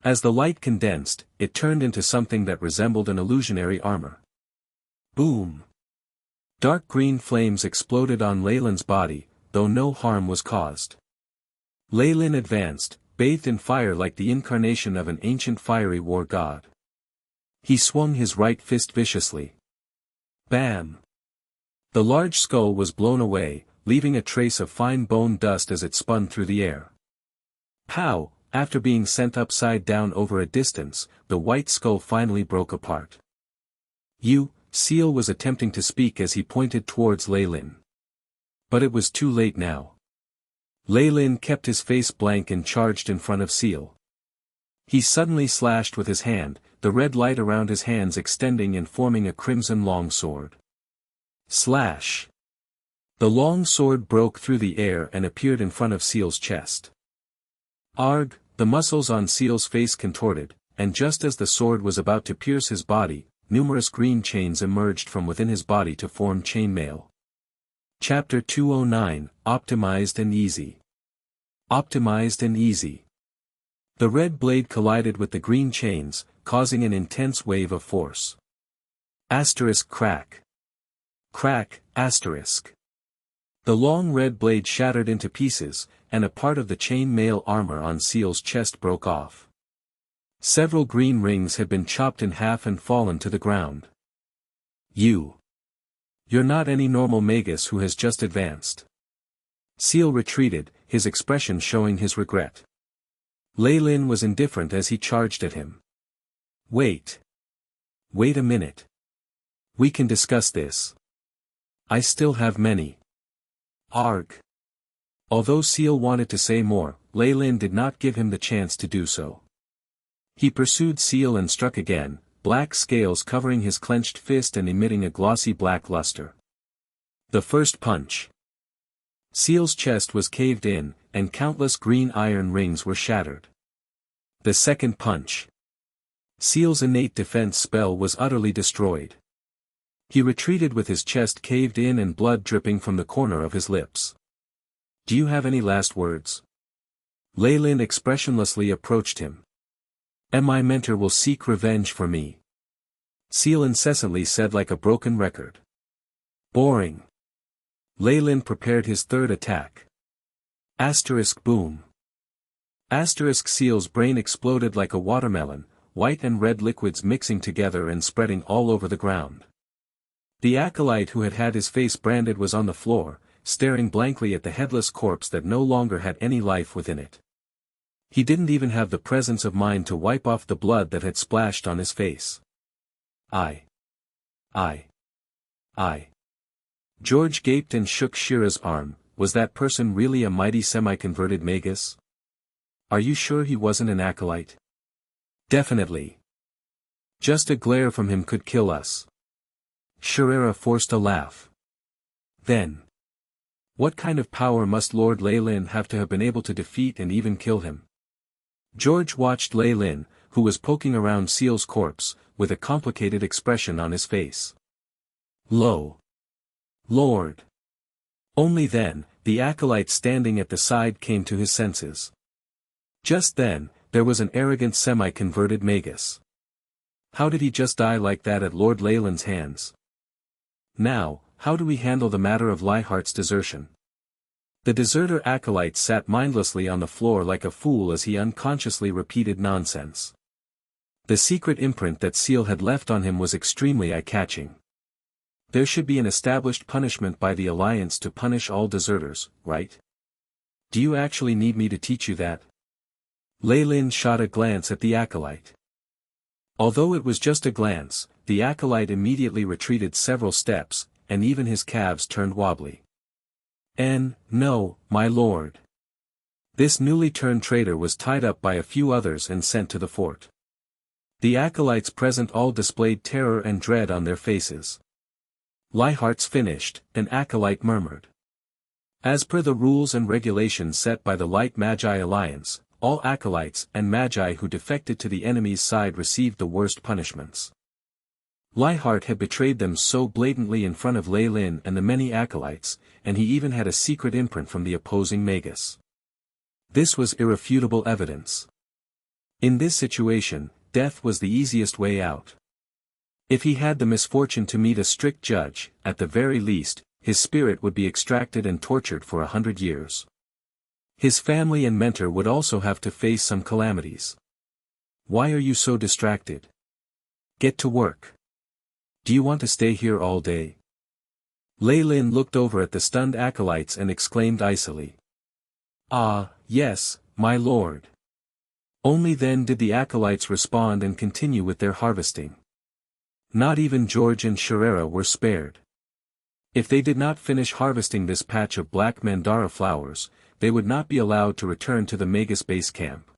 As the light condensed, it turned into something that resembled an illusionary armor. Boom! Dark green flames exploded on Leilyn's body, though no harm was caused. Leilyn advanced, bathed in fire like the incarnation of an ancient fiery war god. He swung his right fist viciously. Bam! The large skull was blown away, leaving a trace of fine bone dust as it spun through the air. Pow! After being sent upside down over a distance, the white skull finally broke apart. Seal was attempting to speak as he pointed towards Leilyn. But it was too late now. Leilyn kept his face blank and charged in front of Seal. He suddenly slashed with his hand, the red light around his hands extending and forming a crimson long sword. Slash! The long sword broke through the air and appeared in front of Seal's chest. Arg! The muscles on Seal's face contorted, and just as the sword was about to pierce his body, numerous green chains emerged from within his body to form chainmail. Chapter 209, Optimized and Easy. Optimized and Easy. The red blade collided with the green chains, causing an intense wave of force. Asterisk crack. Crack, asterisk. The long red blade shattered into pieces, and a part of the chain mail armor on Seal's chest broke off. Several green rings had been chopped in half and fallen to the ground. You're not any normal Magus who has just advanced. Seal retreated, his expression showing his regret. Leilyn was indifferent as he charged at him. Wait. Wait a minute. We can discuss this. I still have many. Arg. Although Seal wanted to say more, Leilyn did not give him the chance to do so. He pursued Seal and struck again, black scales covering his clenched fist and emitting a glossy black luster. The first punch. Seal's chest was caved in, and countless green iron rings were shattered. The second punch. Seal's innate defense spell was utterly destroyed. He retreated with his chest caved in and blood dripping from the corner of his lips. Do you have any last words? Leilyn expressionlessly approached him. And my mentor will seek revenge for me. Seal incessantly said like a broken record. Boring. Leilyn prepared his third attack. Asterisk boom. Asterisk Seal's brain exploded like a watermelon, white and red liquids mixing together and spreading all over the ground. The acolyte who had had his face branded was on the floor, staring blankly at the headless corpse that no longer had any life within it. He didn't even have the presence of mind to wipe off the blood that had splashed on his face. I. George gaped and shook Shira's arm. Was that person really a mighty semi-converted Magus? Are you sure he wasn't an acolyte? Definitely. Just a glare from him could kill us. Shira forced a laugh. Then. What kind of power must Lord Leilyn have to have been able to defeat and even kill him? George watched Leilyn, who was poking around Seal's corpse, with a complicated expression on his face. Lo! Lord! Only then, the acolyte standing at the side came to his senses. Just then, there was an arrogant semi-converted Magus. How did he just die like that at Lord Leilyn's hands? Now, how do we handle the matter of Leihart's desertion? The deserter acolyte sat mindlessly on the floor like a fool as he unconsciously repeated nonsense. The secret imprint that Seal had left on him was extremely eye-catching. There should be an established punishment by the Alliance to punish all deserters, right? Do you actually need me to teach you that? Leilyn shot a glance at the acolyte. Although it was just a glance, the acolyte immediately retreated several steps, and even his calves turned wobbly. No, my lord. This newly turned traitor was tied up by a few others and sent to the fort. The acolytes present all displayed terror and dread on their faces. Leihart's finished, an acolyte murmured. As per the rules and regulations set by the Light Magi Alliance, all acolytes and magi who defected to the enemy's side received the worst punishments. Leihart had betrayed them so blatantly in front of Leilyn and the many acolytes, and he even had a secret imprint from the opposing Magus. This was irrefutable evidence. In this situation, death was the easiest way out. If he had the misfortune to meet a strict judge, at the very least, his spirit would be extracted and tortured for 100 years. His family and mentor would also have to face some calamities. Why are you so distracted? Get to work. Do you want to stay here all day? Leilyn looked over at the stunned acolytes and exclaimed icily. Ah, yes, my lord. Only then did the acolytes respond and continue with their harvesting. Not even George and Shira were spared. If they did not finish harvesting this patch of black mandara flowers, they would not be allowed to return to the Magus base camp.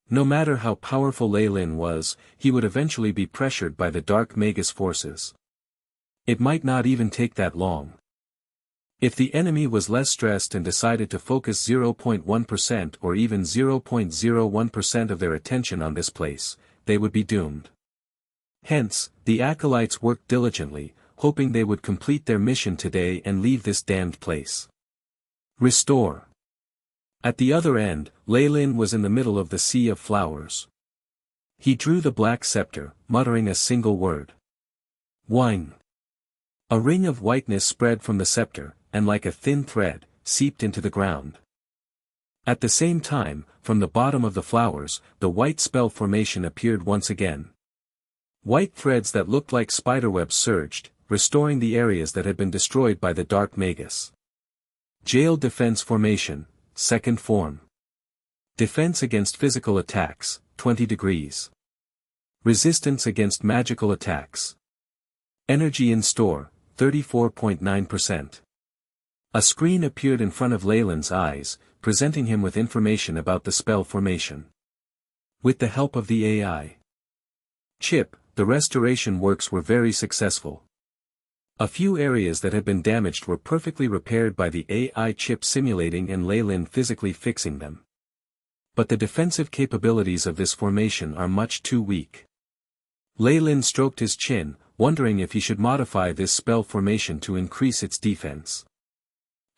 No matter how powerful Leilyn was, he would eventually be pressured by the dark Magus forces. It might not even take that long. If the enemy was less stressed and decided to focus 0.1% or even 0.01% of their attention on this place, they would be doomed. Hence, the acolytes worked diligently, hoping they would complete their mission today and leave this damned place. Restore. At the other end, Leilyn was in the middle of the sea of flowers. He drew the black scepter, muttering a single word. Wine. A ring of whiteness spread from the scepter, and like a thin thread, seeped into the ground. At the same time, from the bottom of the flowers, the white spell formation appeared once again. White threads that looked like spiderwebs surged, restoring the areas that had been destroyed by the dark Magus. Jail Defense Formation, Second Form. Defense against physical attacks, 20 degrees. Resistance against magical attacks. Energy in store, 34.9%. A screen appeared in front of Leilyn's eyes, presenting him with information about the spell formation. With the help of the AI chip, the restoration works were very successful. A few areas that had been damaged were perfectly repaired by the AI chip simulating and Leilyn physically fixing them. But the defensive capabilities of this formation are much too weak. Leilyn stroked his chin, wondering if he should modify this spell formation to increase its defense.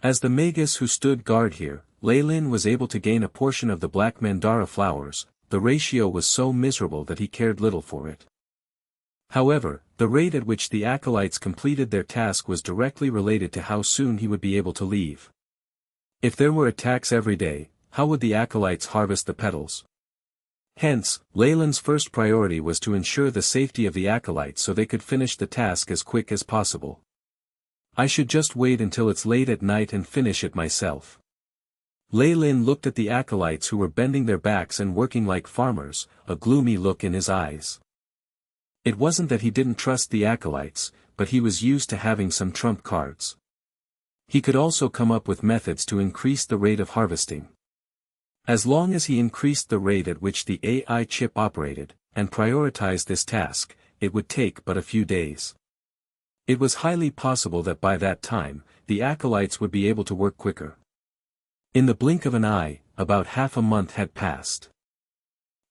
As the Magus who stood guard here, Leilyn was able to gain a portion of the black Mandara flowers. The ratio was so miserable that he cared little for it. However, the rate at which the acolytes completed their task was directly related to how soon he would be able to leave. If there were attacks every day, how would the acolytes harvest the petals? Hence, Leilyn's first priority was to ensure the safety of the acolytes so they could finish the task as quick as possible. I should just wait until it's late at night and finish it myself. Leilyn looked at the acolytes who were bending their backs and working like farmers, a gloomy look in his eyes. It wasn't that he didn't trust the acolytes, but he was used to having some trump cards. He could also come up with methods to increase the rate of harvesting. As long as he increased the rate at which the AI chip operated, and prioritized this task, it would take but a few days. It was highly possible that by that time, the acolytes would be able to work quicker. In the blink of an eye, about half a month had passed.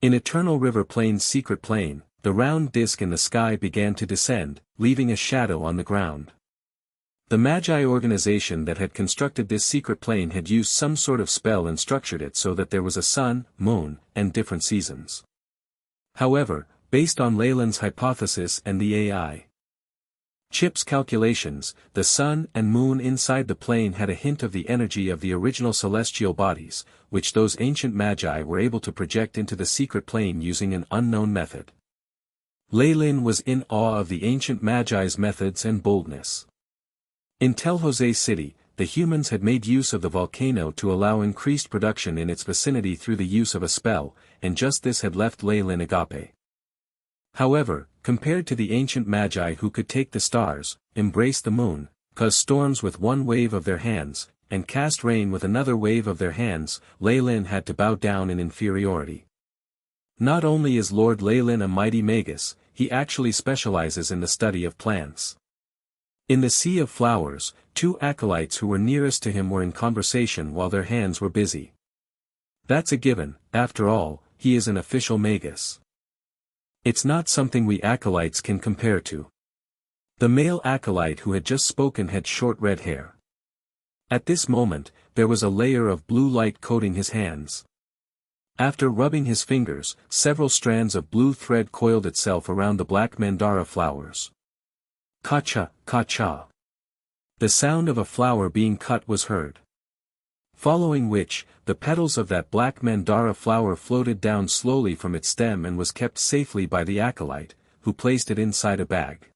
In Eternal River Plain's secret plane, the round disk in the sky began to descend, leaving a shadow on the ground. The Magi organization that had constructed this secret plane had used some sort of spell and structured it so that there was a sun, moon, and different seasons. However, based on Leilyn's hypothesis and the AI chip's calculations, the sun and moon inside the plane had a hint of the energy of the original celestial bodies, which those ancient Magi were able to project into the secret plane using an unknown method. Leilyn was in awe of the ancient Magi's methods and boldness. In Tel Jose City, the humans had made use of the volcano to allow increased production in its vicinity through the use of a spell, and just this had left Leilyn agape. However, compared to the ancient Magi who could take the stars, embrace the moon, cause storms with one wave of their hands, and cast rain with another wave of their hands, Leilyn had to bow down in inferiority. Not only is Lord Leilyn a mighty Magus, he actually specializes in the study of plants. In the Sea of Flowers, two acolytes who were nearest to him were in conversation while their hands were busy. That's a given, after all, he is an official Magus. It's not something we acolytes can compare to. The male acolyte who had just spoken had short red hair. At this moment, there was a layer of blue light coating his hands. After rubbing his fingers, several strands of blue thread coiled itself around the black Mandara flowers. Ka-cha, ka-cha. The sound of a flower being cut was heard. Following which, the petals of that black Mandara flower floated down slowly from its stem and was kept safely by the acolyte, who placed it inside a bag.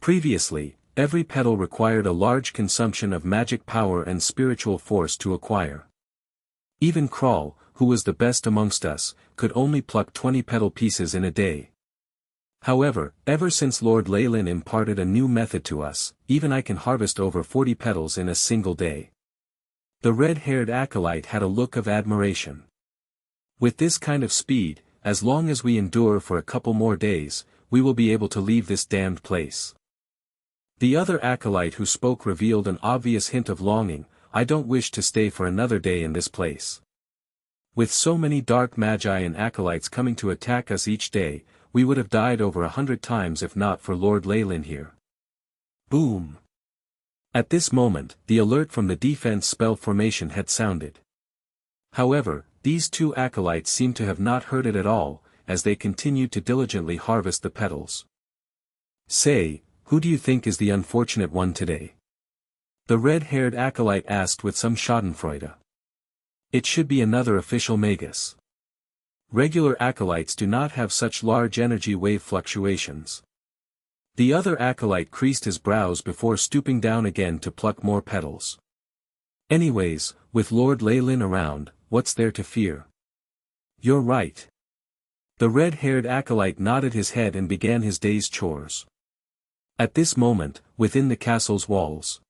Previously, every petal required a large consumption of magic power and spiritual force to acquire. Even Kral, who was the best amongst us, could only pluck 20 petal pieces in a day. However, ever since Lord Leilyn imparted a new method to us, even I can harvest over 40 petals in a single day. The red-haired acolyte had a look of admiration. With this kind of speed, as long as we endure for a couple more days, we will be able to leave this damned place. The other acolyte who spoke revealed an obvious hint of longing. I don't wish to stay for another day in this place. With so many dark magi and acolytes coming to attack us each day, we would have died over 100 times if not for Lord Leilyn here. Boom! At this moment, the alert from the defense spell formation had sounded. However, these two acolytes seemed to have not heard it at all, as they continued to diligently harvest the petals. Say, who do you think is the unfortunate one today? The red-haired acolyte asked with some schadenfreude. It should be another official Magus. Regular acolytes do not have such large energy wave fluctuations. The other acolyte creased his brows before stooping down again to pluck more petals. Anyways, with Lord Leilyn around, what's there to fear? You're right. The red-haired acolyte nodded his head and began his day's chores. At this moment, within the castle's walls,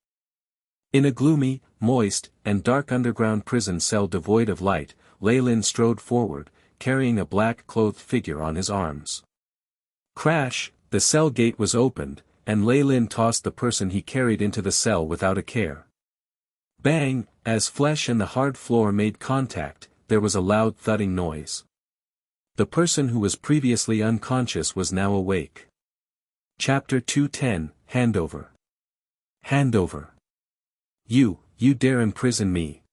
in a gloomy, moist, and dark underground prison cell devoid of light, Leilyn strode forward, carrying a black-clothed figure on his arms. Crash! The cell gate was opened, and Leilyn tossed the person he carried into the cell without a care. Bang! As flesh and the hard floor made contact, there was a loud thudding noise. The person who was previously unconscious was now awake. Chapter 210, Handover. Handover. You dare imprison me.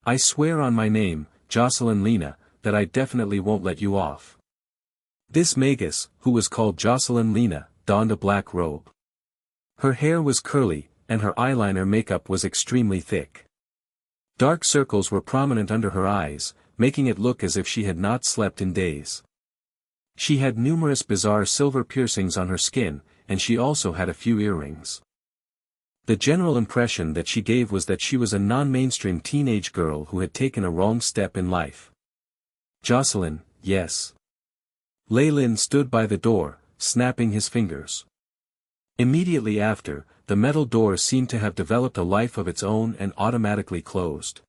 I swear on my name, Jocelyn Lena, that I definitely won't let you off. This Magus, who was called Jocelyn Lena, donned a black robe. Her hair was curly, and her eyeliner makeup was extremely thick. Dark circles were prominent under her eyes, making it look as if she had not slept in days. She had numerous bizarre silver piercings on her skin, and she also had a few earrings. The general impression that she gave was that she was a non-mainstream teenage girl who had taken a wrong step in life. Jocelyn, yes. Leilyn stood by the door, snapping his fingers. Immediately after, the metal door seemed to have developed a life of its own and automatically closed.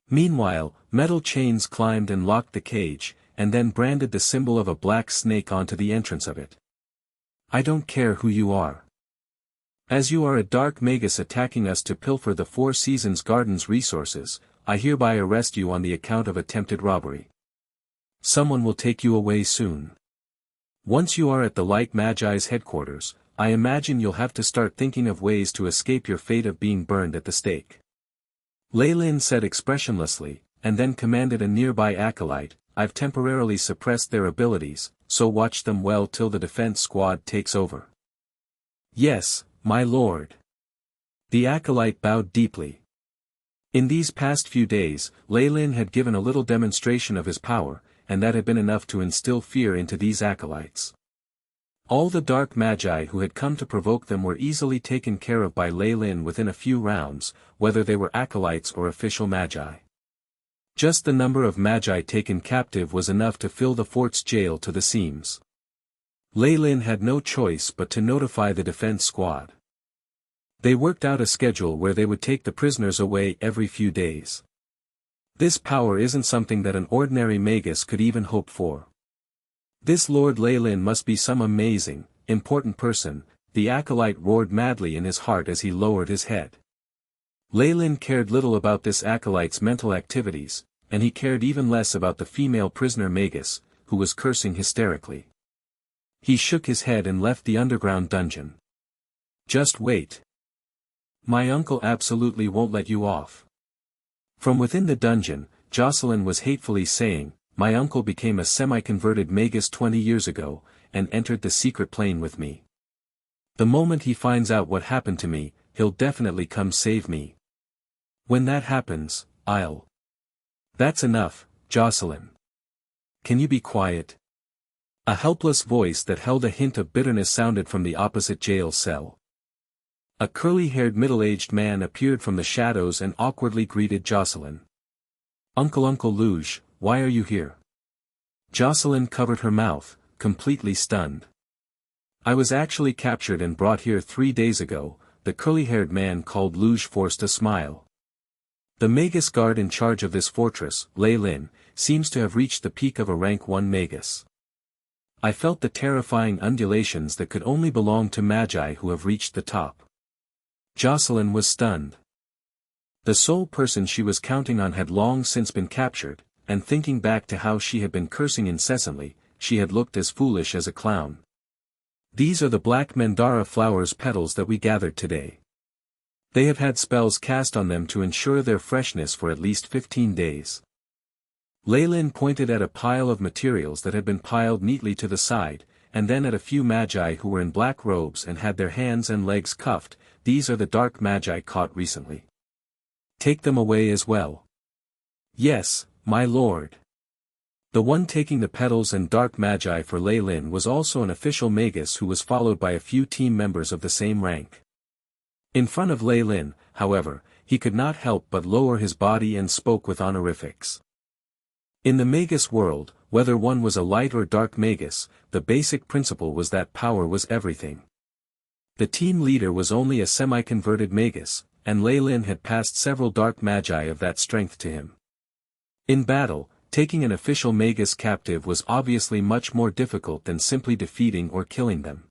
Meanwhile, metal chains climbed and locked the cage, and then branded the symbol of a black snake onto the entrance of it. I don't care who you are. As you are a dark Magus attacking us to pilfer the Four Seasons Garden's resources, I hereby arrest you on the account of attempted robbery. Someone will take you away soon. Once you are at the Light Magi's headquarters, I imagine you'll have to start thinking of ways to escape your fate of being burned at the stake. Leilyn said expressionlessly, and then commanded a nearby acolyte, I've temporarily suppressed their abilities, so watch them well till the defense squad takes over. Yes, my lord. The acolyte bowed deeply. In these past few days, Leilyn had given a little demonstration of his power, and that had been enough to instill fear into these acolytes. All the dark magi who had come to provoke them were easily taken care of by Leilyn within a few rounds, whether they were acolytes or official magi. Just the number of magi taken captive was enough to fill the fort's jail to the seams. Leilyn had no choice but to notify the defense squad. They worked out a schedule where they would take the prisoners away every few days. This power isn't something that an ordinary Magus could even hope for. This Lord Leilyn must be some amazing, important person, the acolyte roared madly in his heart as he lowered his head. Leilyn cared little about this acolyte's mental activities, and he cared even less about the female prisoner Magus, who was cursing hysterically. He shook his head and left the underground dungeon. Just wait. My uncle absolutely won't let you off. From within the dungeon, Jocelyn was hatefully saying, my uncle became a semi-converted Magus 20 years ago, and entered the secret plane with me. The moment he finds out what happened to me, he'll definitely come save me. When that happens, I'll... That's enough, Jocelyn. Can you be quiet? A helpless voice that held a hint of bitterness sounded from the opposite jail cell. A curly-haired middle-aged man appeared from the shadows and awkwardly greeted Jocelyn. Uncle Luge, why are you here? Jocelyn covered her mouth, completely stunned. I was actually captured and brought here 3 days ago, the curly-haired man called Luge forced a smile. The Magus guard in charge of this fortress, Leilyn, seems to have reached the peak of a rank 1 Magus. I felt the terrifying undulations that could only belong to magi who have reached the top. Jocelyn was stunned. The sole person she was counting on had long since been captured, and thinking back to how she had been cursing incessantly, she had looked as foolish as a clown. These are the black Mandara flowers petals that we gathered today. They have had spells cast on them to ensure their freshness for at least 15 days. Leilyn pointed at a pile of materials that had been piled neatly to the side, and then at a few magi who were in black robes and had their hands and legs cuffed. These are the dark magi caught recently. Take them away as well. Yes, my lord. The one taking the petals and dark magi for Leilyn was also an official Magus who was followed by a few team members of the same rank. In front of Leilyn, however, he could not help but lower his body and spoke with honorifics. In the Magus world, whether one was a light or dark Magus, the basic principle was that power was everything. The team leader was only a semi-converted Magus, and Leilyn had passed several dark magi of that strength to him. In battle, taking an official Magus captive was obviously much more difficult than simply defeating or killing them.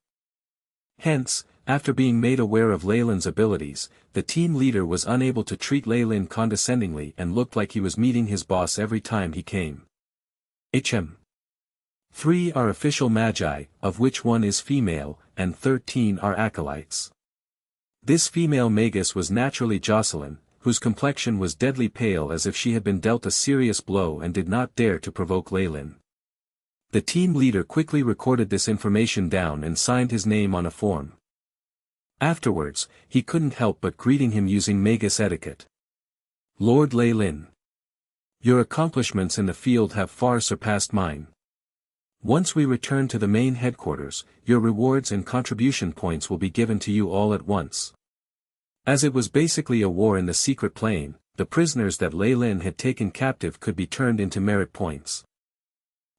Hence, after being made aware of Leilyn's abilities, the team leader was unable to treat Leilyn condescendingly and looked like he was meeting his boss every time he came. 3 are official magi, of which 1 is female, and 13 are acolytes. This female Magus was naturally Jocelyn, whose complexion was deadly pale as if she had been dealt a serious blow and did not dare to provoke Leilyn. The team leader quickly recorded this information down and signed his name on a form. Afterwards, he couldn't help but greeting him using Magus etiquette. Lord Leilyn. Your accomplishments in the field have far surpassed mine. Once we return to the main headquarters, your rewards and contribution points will be given to you all at once. As it was basically a war in the secret plane, the prisoners that Leilyn had taken captive could be turned into merit points.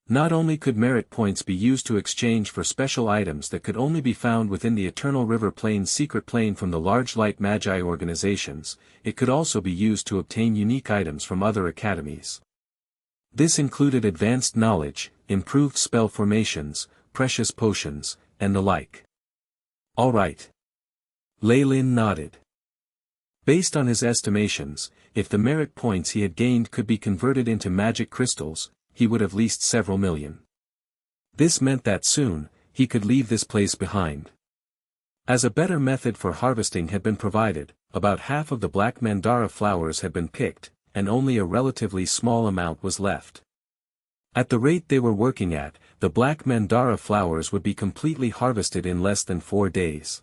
Not only could merit points be used to exchange for special items that could only be found within the Eternal River Plain secret plane from the large light magi organizations, it could also be used to obtain unique items from other academies. This included advanced knowledge, improved spell formations, precious potions, and the like. All right. Leilyn nodded. Based on his estimations, if the merit points he had gained could be converted into magic crystals, he would have leased several million. This meant that soon, he could leave this place behind. As a better method for harvesting had been provided, about half of the black Mandara flowers had been picked, and only a relatively small amount was left. At the rate they were working at, the black Mandara flowers would be completely harvested in less than 4 days.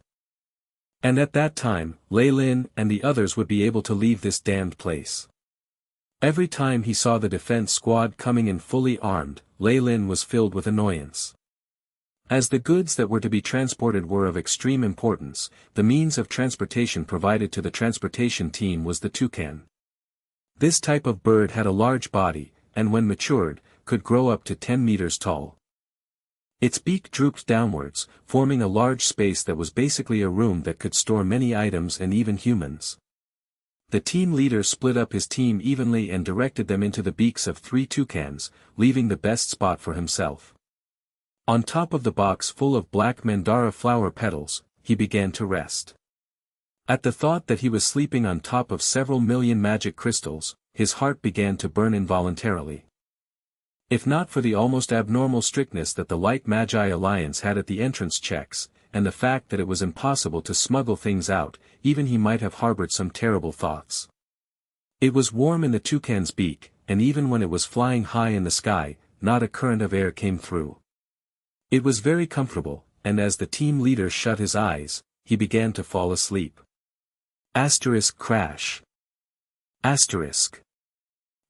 And at that time, Leilyn and the others would be able to leave this damned place. Every time he saw the defense squad coming in fully armed, Leilyn was filled with annoyance. As the goods that were to be transported were of extreme importance, the means of transportation provided to the transportation team was the toucan. This type of bird had a large body, and when matured, could grow up to 10 meters tall. Its beak drooped downwards, forming a large space that was basically a room that could store many items and even humans. The team leader split up his team evenly and directed them into the beaks of 3 toucans, leaving the best spot for himself. On top of the box full of black Mandara flower petals, he began to rest. At the thought that he was sleeping on top of several million magic crystals, his heart began to burn involuntarily. If not for the almost abnormal strictness that the Light Magi Alliance had at the entrance checks, and the fact that it was impossible to smuggle things out, even he might have harbored some terrible thoughts. It was warm in the toucan's beak, and even when it was flying high in the sky, not a current of air came through. It was very comfortable, and as the team leader shut his eyes, he began to fall asleep. Crash.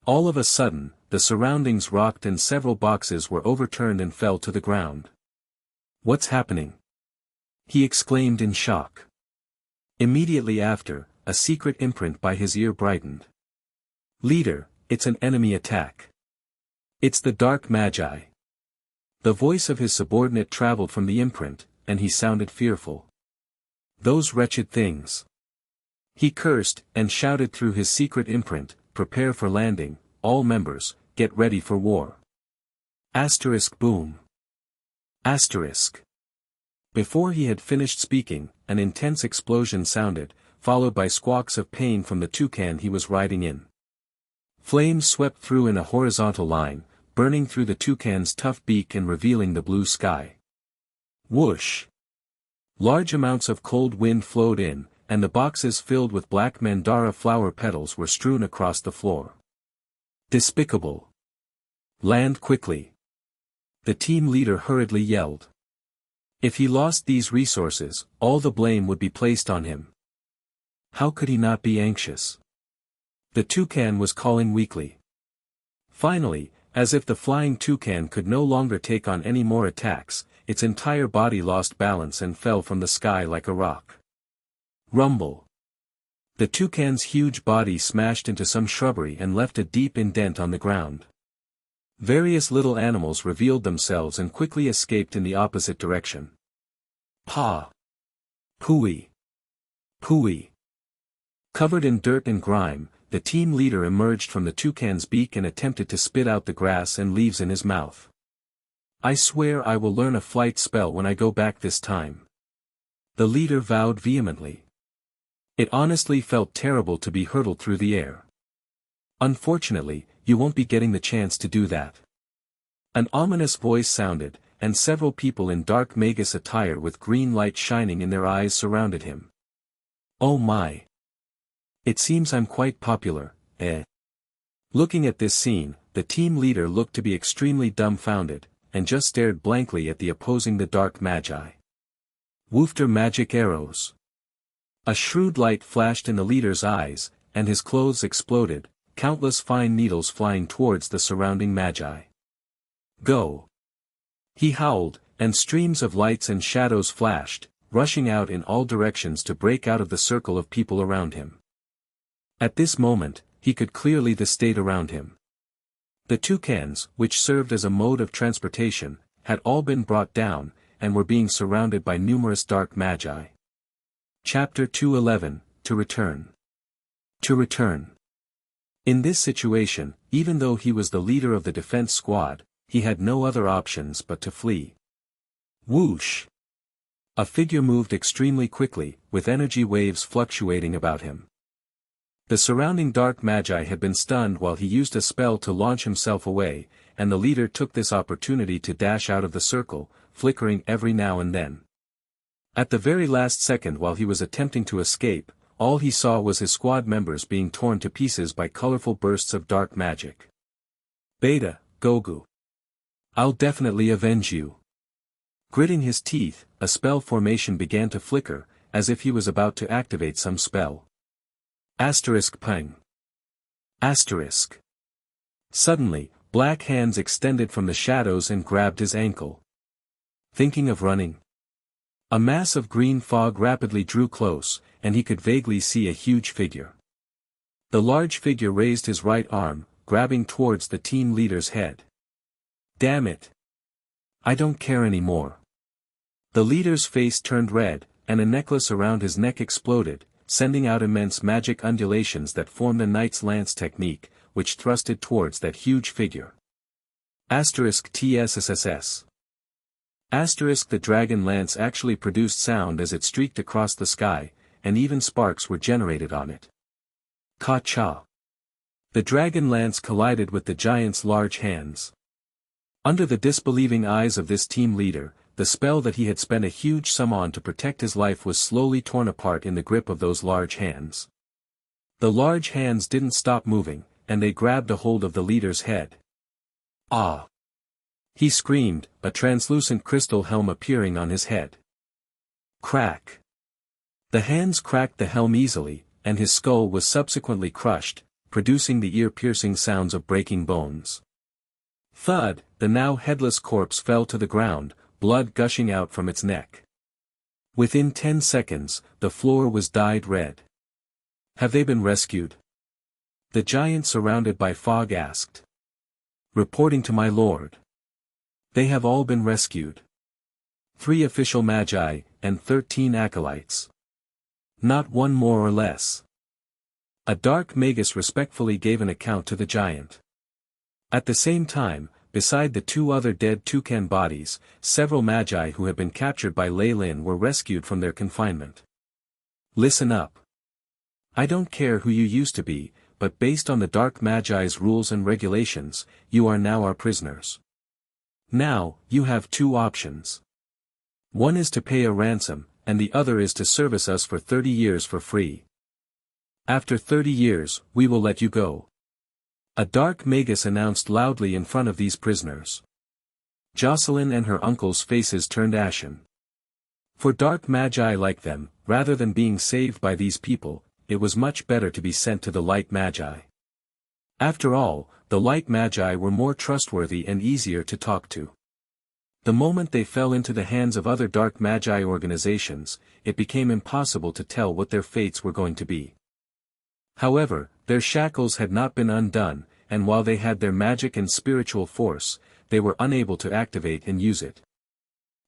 All of a sudden, the surroundings rocked and several boxes were overturned and fell to the ground. What's happening? He exclaimed in shock. Immediately after, a secret imprint by his ear brightened. Leader, it's an enemy attack. It's the Dark Magi. The voice of his subordinate traveled from the imprint, and he sounded fearful. Those wretched things. He cursed, and shouted through his secret imprint, prepare for landing, all members, get ready for war. Asterisk boom. Asterisk. Before he had finished speaking, an intense explosion sounded, followed by squawks of pain from the toucan he was riding in. Flames swept through in a horizontal line, burning through the toucan's tough beak and revealing the blue sky. Whoosh! Large amounts of cold wind flowed in, and the boxes filled with black mandara flower petals were strewn across the floor. Despicable! Land quickly! The team leader hurriedly yelled. If he lost these resources, all the blame would be placed on him. How could he not be anxious? The toucan was calling weakly. Finally, as if the flying toucan could no longer take on any more attacks, its entire body lost balance and fell from the sky like a rock. Rumble. The toucan's huge body smashed into some shrubbery and left a deep indent on the ground. Various little animals revealed themselves and quickly escaped in the opposite direction. Pa! Pooey! Pooey! Covered in dirt and grime, the team leader emerged from the toucan's beak and attempted to spit out the grass and leaves in his mouth. I swear I will learn a flight spell when I go back this time. The leader vowed vehemently. It honestly felt terrible to be hurtled through the air. Unfortunately, you won't be getting the chance to do that. An ominous voice sounded, and several people in dark Magus attire with green light shining in their eyes surrounded him. Oh my! It seems I'm quite popular, eh? Looking at this scene, the team leader looked to be extremely dumbfounded, and just stared blankly at the opposing the dark magi. Woofter magic arrows. A shrewd light flashed in the leader's eyes, and his clothes exploded, countless fine needles flying towards the surrounding magi. Go! He howled, and streams of lights and shadows flashed, rushing out in all directions to break out of the circle of people around him. At this moment, he could clearly the state around him. The toucans, which served as a mode of transportation, had all been brought down, and were being surrounded by numerous dark magi. Chapter 211, To Return. To return. In this situation, even though he was the leader of the defense squad, he had no other options but to flee. Whoosh! A figure moved extremely quickly, with energy waves fluctuating about him. The surrounding dark magi had been stunned while he used a spell to launch himself away, and the leader took this opportunity to dash out of the circle, flickering every now and then. At the very last second while he was attempting to escape, all he saw was his squad members being torn to pieces by colorful bursts of dark magic. Beta, Gogu. I'll definitely avenge you. Gritting his teeth, a spell formation began to flicker, as if he was about to activate some spell. Asterisk pang. Asterisk. Suddenly, black hands extended from the shadows and grabbed his ankle. Thinking of running? A mass of green fog rapidly drew close, and he could vaguely see a huge figure. The large figure raised his right arm, grabbing towards the team leader's head. Damn it! I don't care anymore. The leader's face turned red, and a necklace around his neck exploded, sending out immense magic undulations that formed the knight's lance technique, which thrusted towards that huge figure. Asterisk TSSSS. Asterisk the dragon lance actually produced sound as it streaked across the sky, and even sparks were generated on it. Ka-cha. The dragon lance collided with the giant's large hands. Under the disbelieving eyes of this team leader, the spell that he had spent a huge sum on to protect his life was slowly torn apart in the grip of those large hands. The large hands didn't stop moving, and they grabbed a hold of the leader's head. Ah! He screamed, a translucent crystal helm appearing on his head. Crack! The hands cracked the helm easily, and his skull was subsequently crushed, producing the ear-piercing sounds of breaking bones. Thud! The now headless corpse fell to the ground, blood gushing out from its neck. Within 10 seconds, the floor was dyed red. Have they been rescued? The giant surrounded by fog asked. Reporting to my lord. They have all been rescued. 3 official magi, and 13 acolytes. Not one more or less. A dark Magus respectfully gave an account to the giant. At the same time, beside the two other dead toucan bodies, several magi who had been captured by Leilyn were rescued from their confinement. Listen up. I don't care who you used to be, but based on the Dark Magi's rules and regulations, you are now our prisoners. Now, you have two options. One is to pay a ransom, and the other is to service us for 30 years for free. After 30 years, we will let you go. A dark Magus announced loudly in front of these prisoners. Jocelyn and her uncle's faces turned ashen. For dark magi like them, rather than being saved by these people, it was much better to be sent to the light magi. After all, the light magi were more trustworthy and easier to talk to. The moment they fell into the hands of other dark magi organizations, it became impossible to tell what their fates were going to be. However, their shackles had not been undone, and while they had their magic and spiritual force, they were unable to activate and use it.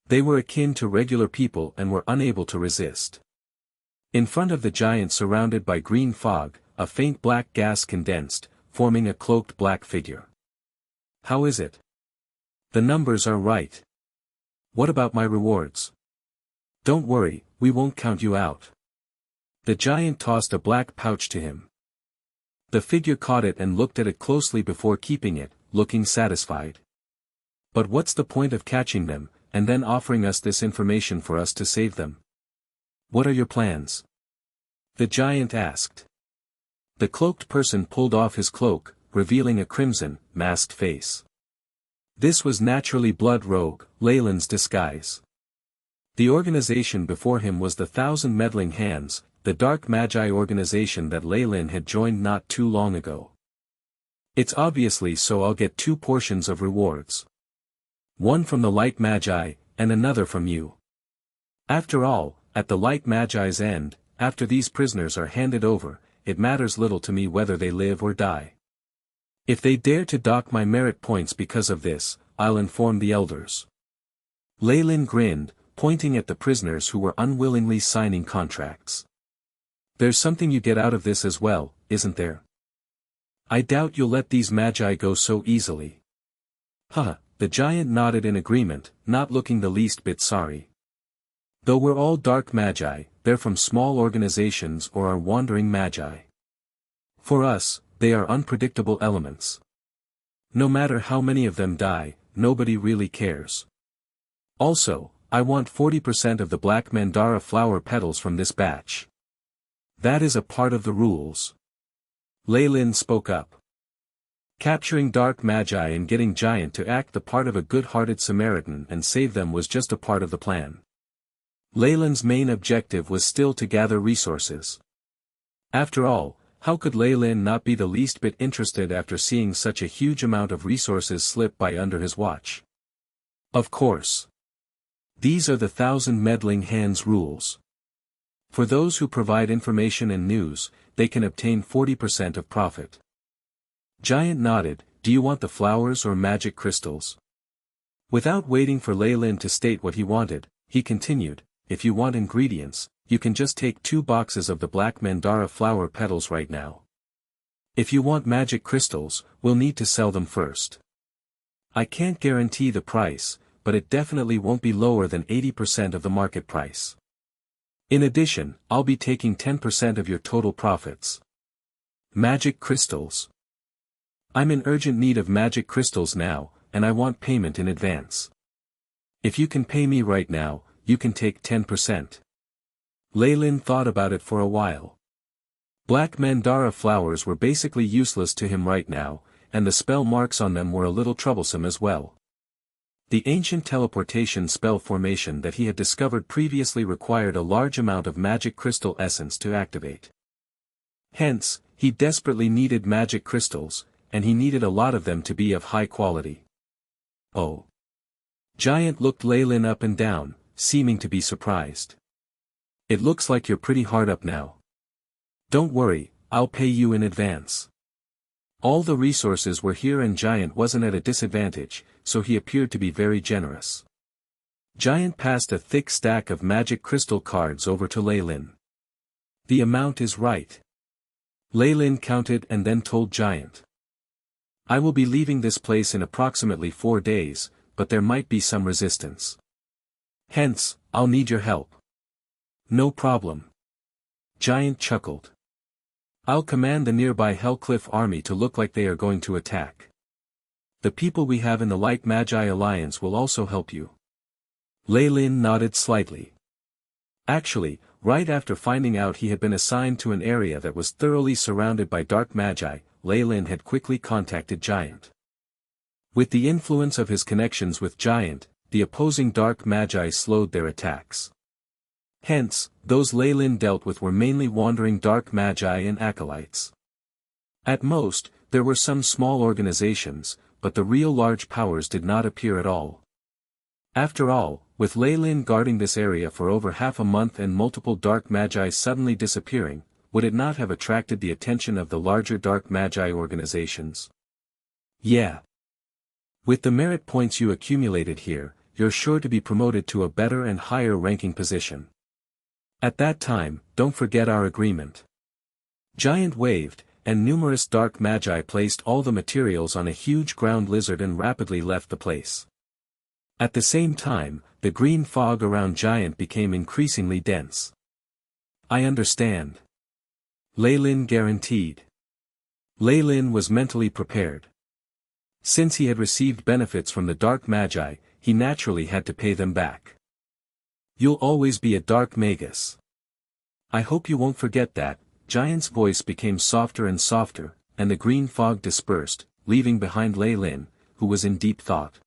They were akin to regular people and were unable to resist. In front of the giant surrounded by green fog, a faint black gas condensed, forming a cloaked black figure. How is it? The numbers are right. What about my rewards? Don't worry, we won't count you out. The giant tossed a black pouch to him. The figure caught it and looked at it closely before keeping it, looking satisfied. But what's the point of catching them, and then offering us this information for us to save them? What are your plans? The giant asked. The cloaked person pulled off his cloak, revealing a crimson, masked face. This was naturally Blood Rogue, Leilyn's disguise. The organization before him was the Thousand Meddling Hands, the Dark Magi organization that Leilyn had joined not too long ago. It's obviously so I'll get 2 portions of rewards. One from the Light Magi, and another from you. After all, at the Light Magi's end, after these prisoners are handed over, it matters little to me whether they live or die. If they dare to dock my merit points because of this, I'll inform the elders. Leilyn grinned, pointing at the prisoners who were unwillingly signing contracts. There's something you get out of this as well, isn't there? I doubt you'll let these magi go so easily. Haha, the giant nodded in agreement, not looking the least bit sorry. Though we're all dark magi, they're from small organizations or are wandering magi. For us, they are unpredictable elements. No matter how many of them die, nobody really cares. Also, I want 40% of the black mandara flower petals from this batch. That is a part of the rules. Leilyn spoke up. Capturing dark magi and getting Giant to act the part of a good-hearted Samaritan and save them was just a part of the plan. Leilyn's main objective was still to gather resources. After all, how could Leilyn not be the least bit interested after seeing such a huge amount of resources slip by under his watch? Of course. These are the Thousand Meddling Hands rules. For those who provide information and news, they can obtain 40% of profit. Giant nodded. Do you want the flowers or magic crystals? Without waiting for Leilyn to state what he wanted, he continued, if you want ingredients, you can just take 2 boxes of the black mandara flower petals right now. If you want magic crystals, we'll need to sell them first. I can't guarantee the price, but it definitely won't be lower than 80% of the market price. In addition, I'll be taking 10% of your total profits. Magic crystals. I'm in urgent need of magic crystals now, and I want payment in advance. If you can pay me right now, you can take 10%. Leilyn thought about it for a while. Black mandara flowers were basically useless to him right now, and the spell marks on them were a little troublesome as well. The ancient teleportation spell formation that he had discovered previously required a large amount of magic crystal essence to activate. Hence, he desperately needed magic crystals, and he needed a lot of them to be of high quality. Oh. Giant looked Leilyn up and down, seeming to be surprised. It looks like you're pretty hard up now. Don't worry, I'll pay you in advance. All the resources were here and Giant wasn't at a disadvantage, so he appeared to be very generous. Giant passed a thick stack of magic crystal cards over to Leilyn. The amount is right. Leilyn counted and then told Giant. I will be leaving this place in approximately 4 days, but there might be some resistance. Hence, I'll need your help. No problem. Giant chuckled. I'll command the nearby Hellcliff army to look like they are going to attack. The people we have in the Light Magi Alliance will also help you. Leilyn nodded slightly. Actually, right after finding out he had been assigned to an area that was thoroughly surrounded by dark magi, Leilyn had quickly contacted Giant. With the influence of his connections with Giant, the opposing dark magi slowed their attacks. Hence, those Leilyn dealt with were mainly wandering dark magi and acolytes. At most, there were some small organizations, but the real large powers did not appear at all. After all, with Leilyn guarding this area for over half a month and multiple dark magi suddenly disappearing, would it not have attracted the attention of the larger dark magi organizations? Yeah. With the merit points you accumulated here, you're sure to be promoted to a better and higher ranking position. At that time, don't forget our agreement. Giant waved, and numerous dark magi placed all the materials on a huge ground lizard and rapidly left the place. At the same time, the green fog around Giant became increasingly dense. I understand. Leilyn guaranteed. Leilyn was mentally prepared. Since he had received benefits from the dark magi, he naturally had to pay them back. You'll always be a dark magus. I hope you won't forget that. Giant's voice became softer and softer, and the green fog dispersed, leaving behind Leilyn, who was in deep thought.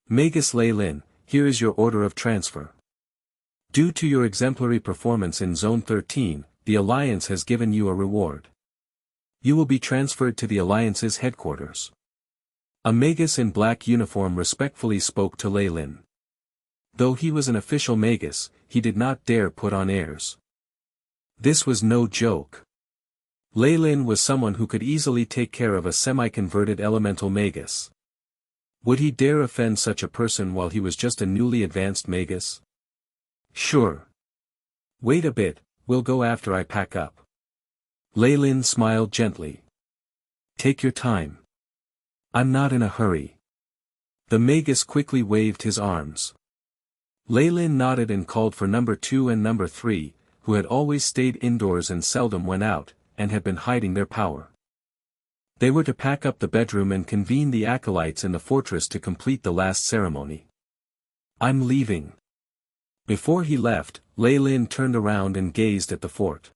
Magus Leilyn, here is your order of transfer. Due to your exemplary performance in Zone 13, the Alliance has given you a reward. You will be transferred to the Alliance's headquarters. A magus in black uniform respectfully spoke to Leilyn. Though he was an official magus, he did not dare put on airs. This was no joke. Leilyn was someone who could easily take care of a semi-converted elemental magus. Would he dare offend such a person while he was just a newly advanced magus? Sure. Wait a bit, we'll go after I pack up. Leilyn smiled gently. Take your time. I'm not in a hurry. The magus quickly waved his arms. Leilyn nodded and called for number 2 and number 3, who had always stayed indoors and seldom went out, and had been hiding their power. They were to pack up the bedroom and convene the acolytes in the fortress to complete the last ceremony. I'm leaving. Before he left, Leilyn turned around and gazed at the fort.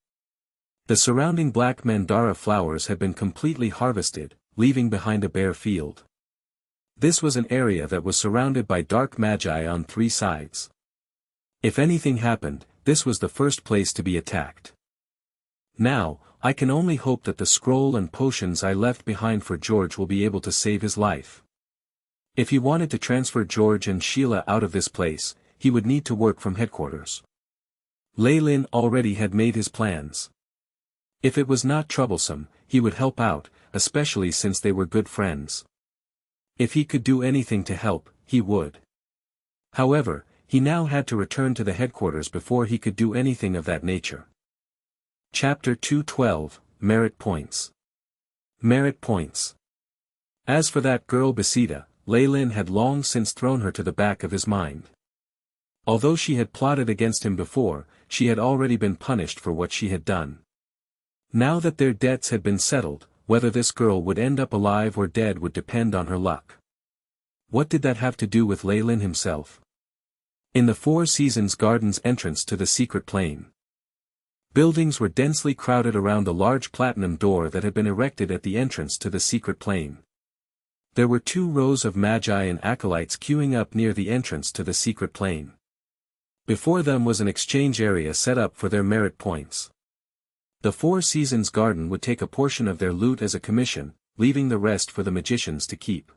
The surrounding black mandara flowers had been completely harvested, leaving behind a bare field. This was an area that was surrounded by dark magi on 3 sides. If anything happened, this was the first place to be attacked. Now, I can only hope that the scroll and potions I left behind for George will be able to save his life. If he wanted to transfer George and Sheila out of this place, he would need to work from headquarters. Leilyn already had made his plans. If it was not troublesome, he would help out, especially since they were good friends. If he could do anything to help, he would. However, he now had to return to the headquarters before he could do anything of that nature. Chapter 212, Merit Points. Merit Points. As for that girl Besida, Leilyn had long since thrown her to the back of his mind. Although she had plotted against him before, she had already been punished for what she had done. Now that their debts had been settled, whether this girl would end up alive or dead would depend on her luck. What did that have to do with Leilyn himself? In the Four Seasons Gardens entrance to the secret plane. Buildings were densely crowded around a large platinum door that had been erected at the entrance to the secret plane. There were 2 rows of magi and acolytes queuing up near the entrance to the secret plane. Before them was an exchange area set up for their merit points. The Four Seasons Garden would take a portion of their loot as a commission, leaving the rest for the magicians to keep.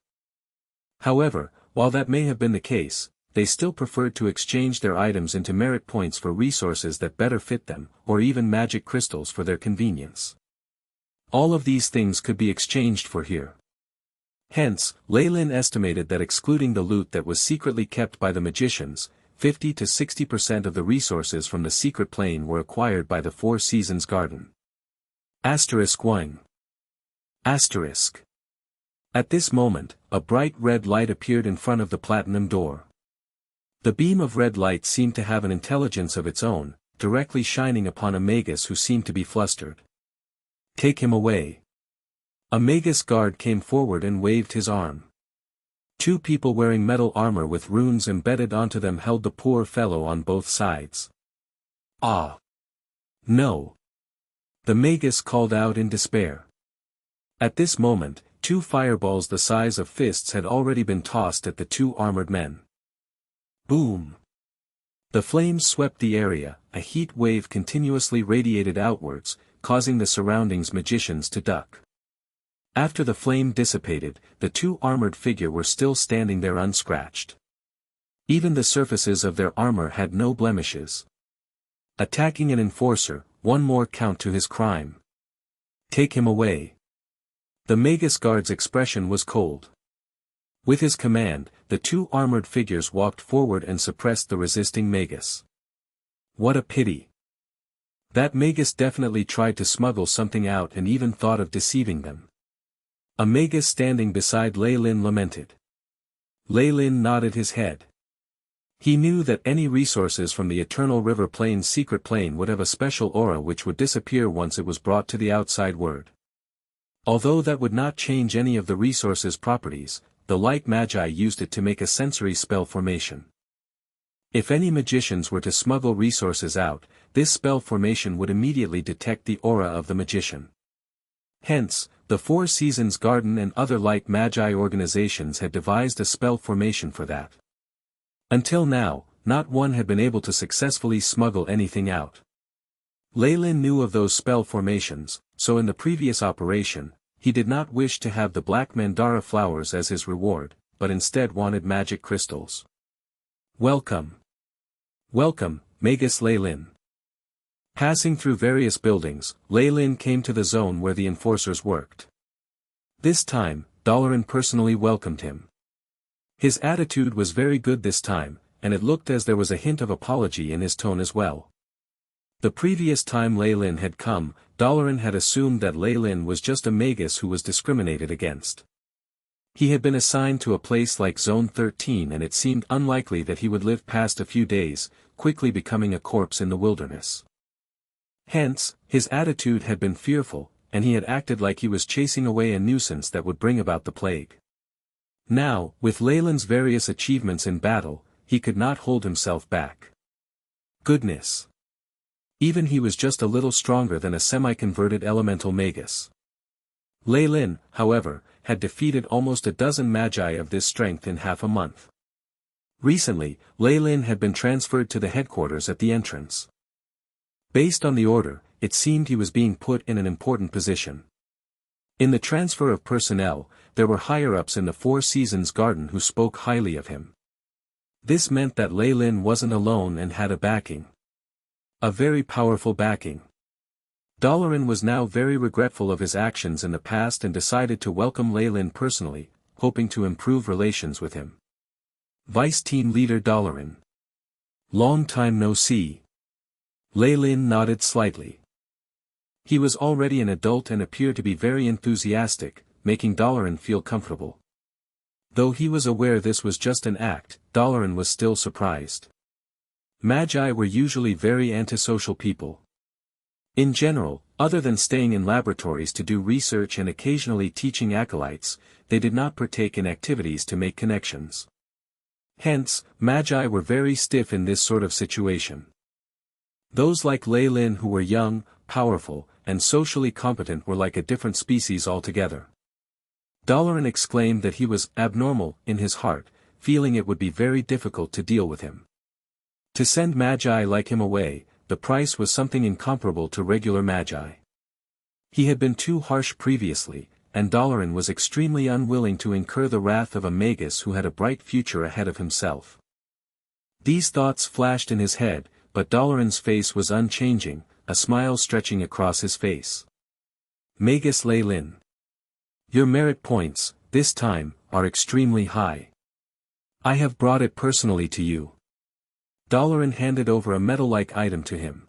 However, while that may have been the case, they still preferred to exchange their items into merit points for resources that better fit them, or even magic crystals for their convenience. All of these things could be exchanged for here. Hence, Leilyn estimated that excluding the loot that was secretly kept by the magicians, 50 to 60% of the resources from the secret plane were acquired by the Four Seasons Garden. *1. At this moment, a bright red light appeared in front of the platinum door. The beam of red light seemed to have an intelligence of its own, directly shining upon a Magus who seemed to be flustered. "Take him away." A Magus guard came forward and waved his arm. Two people wearing metal armor with runes embedded onto them held the poor fellow on both sides. "Ah! No!" the Magus called out in despair. At this moment, two fireballs the size of fists had already been tossed at the two armored men. Boom! The flames swept the area, a heat wave continuously radiated outwards, causing the surroundings magicians to duck. After the flame dissipated, the two armored figures were still standing there unscratched. Even the surfaces of their armor had no blemishes. Attacking an enforcer, one more count to his crime. "Take him away." The Magus guard's expression was cold. With his command, the two armored figures walked forward and suppressed the resisting Magus. What a pity. That Magus definitely tried to smuggle something out and even thought of deceiving them. A Magus standing beside Leilyn lamented. Leilyn nodded his head. He knew that any resources from the Eternal River Plane's secret plane would have a special aura which would disappear once it was brought to the outside world. Although that would not change any of the resource's properties, the light magi used it to make a sensory spell formation. If any magicians were to smuggle resources out, this spell formation would immediately detect the aura of the magician. Hence, the Four Seasons Garden and other light magi organizations had devised a spell formation for that. Until now, not one had been able to successfully smuggle anything out. Leilyn knew of those spell formations, so in the previous operation, he did not wish to have the black mandara flowers as his reward, but instead wanted magic crystals. Welcome. Welcome, Magus Leilyn. Passing through various buildings, Leilyn came to the zone where the enforcers worked. This time, Leilyn personally welcomed him. His attitude was very good this time, and it looked as there was a hint of apology in his tone as well. The previous time Leilyn had come, Leilyn had assumed that Leilyn was just a Magus who was discriminated against. He had been assigned to a place like Zone 13 and it seemed unlikely that he would live past a few days, quickly becoming a corpse in the wilderness. Hence, his attitude had been fearful, and he had acted like he was chasing away a nuisance that would bring about the plague. Now, with Leilyn's various achievements in battle, he could not hold himself back. Goodness! Even he was just a little stronger than a semi-converted elemental Magus. Leilyn, however, had defeated almost a dozen magi of this strength in half a month. Recently, Leilyn had been transferred to the headquarters at the entrance. Based on the order, it seemed he was being put in an important position. In the transfer of personnel, there were higher-ups in the Four Seasons Garden who spoke highly of him. This meant that Leilyn wasn't alone and had a backing. A very powerful backing. Leilyn was now very regretful of his actions in the past and decided to welcome Leilyn personally, hoping to improve relations with him. Vice Team Leader Leilyn. Long time no see. Leilyn nodded slightly. He was already an adult and appeared to be very enthusiastic, making Leilyn feel comfortable. Though he was aware this was just an act, Leilyn was still surprised. Magi were usually very antisocial people. In general, other than staying in laboratories to do research and occasionally teaching acolytes, they did not partake in activities to make connections. Hence, magi were very stiff in this sort of situation. Those like Leilyn who were young, powerful, and socially competent were like a different species altogether. Leilyn exclaimed that he was abnormal in his heart, feeling it would be very difficult to deal with him. To send magi like him away, the price was something incomparable to regular magi. He had been too harsh previously, and Leilyn was extremely unwilling to incur the wrath of a Magus who had a bright future ahead of himself. These thoughts flashed in his head, but Leilyn's face was unchanging, a smile stretching across his face. Magus Leilyn. Your merit points, this time, are extremely high. I have brought it personally to you. Leilyn handed over a metal-like item to him.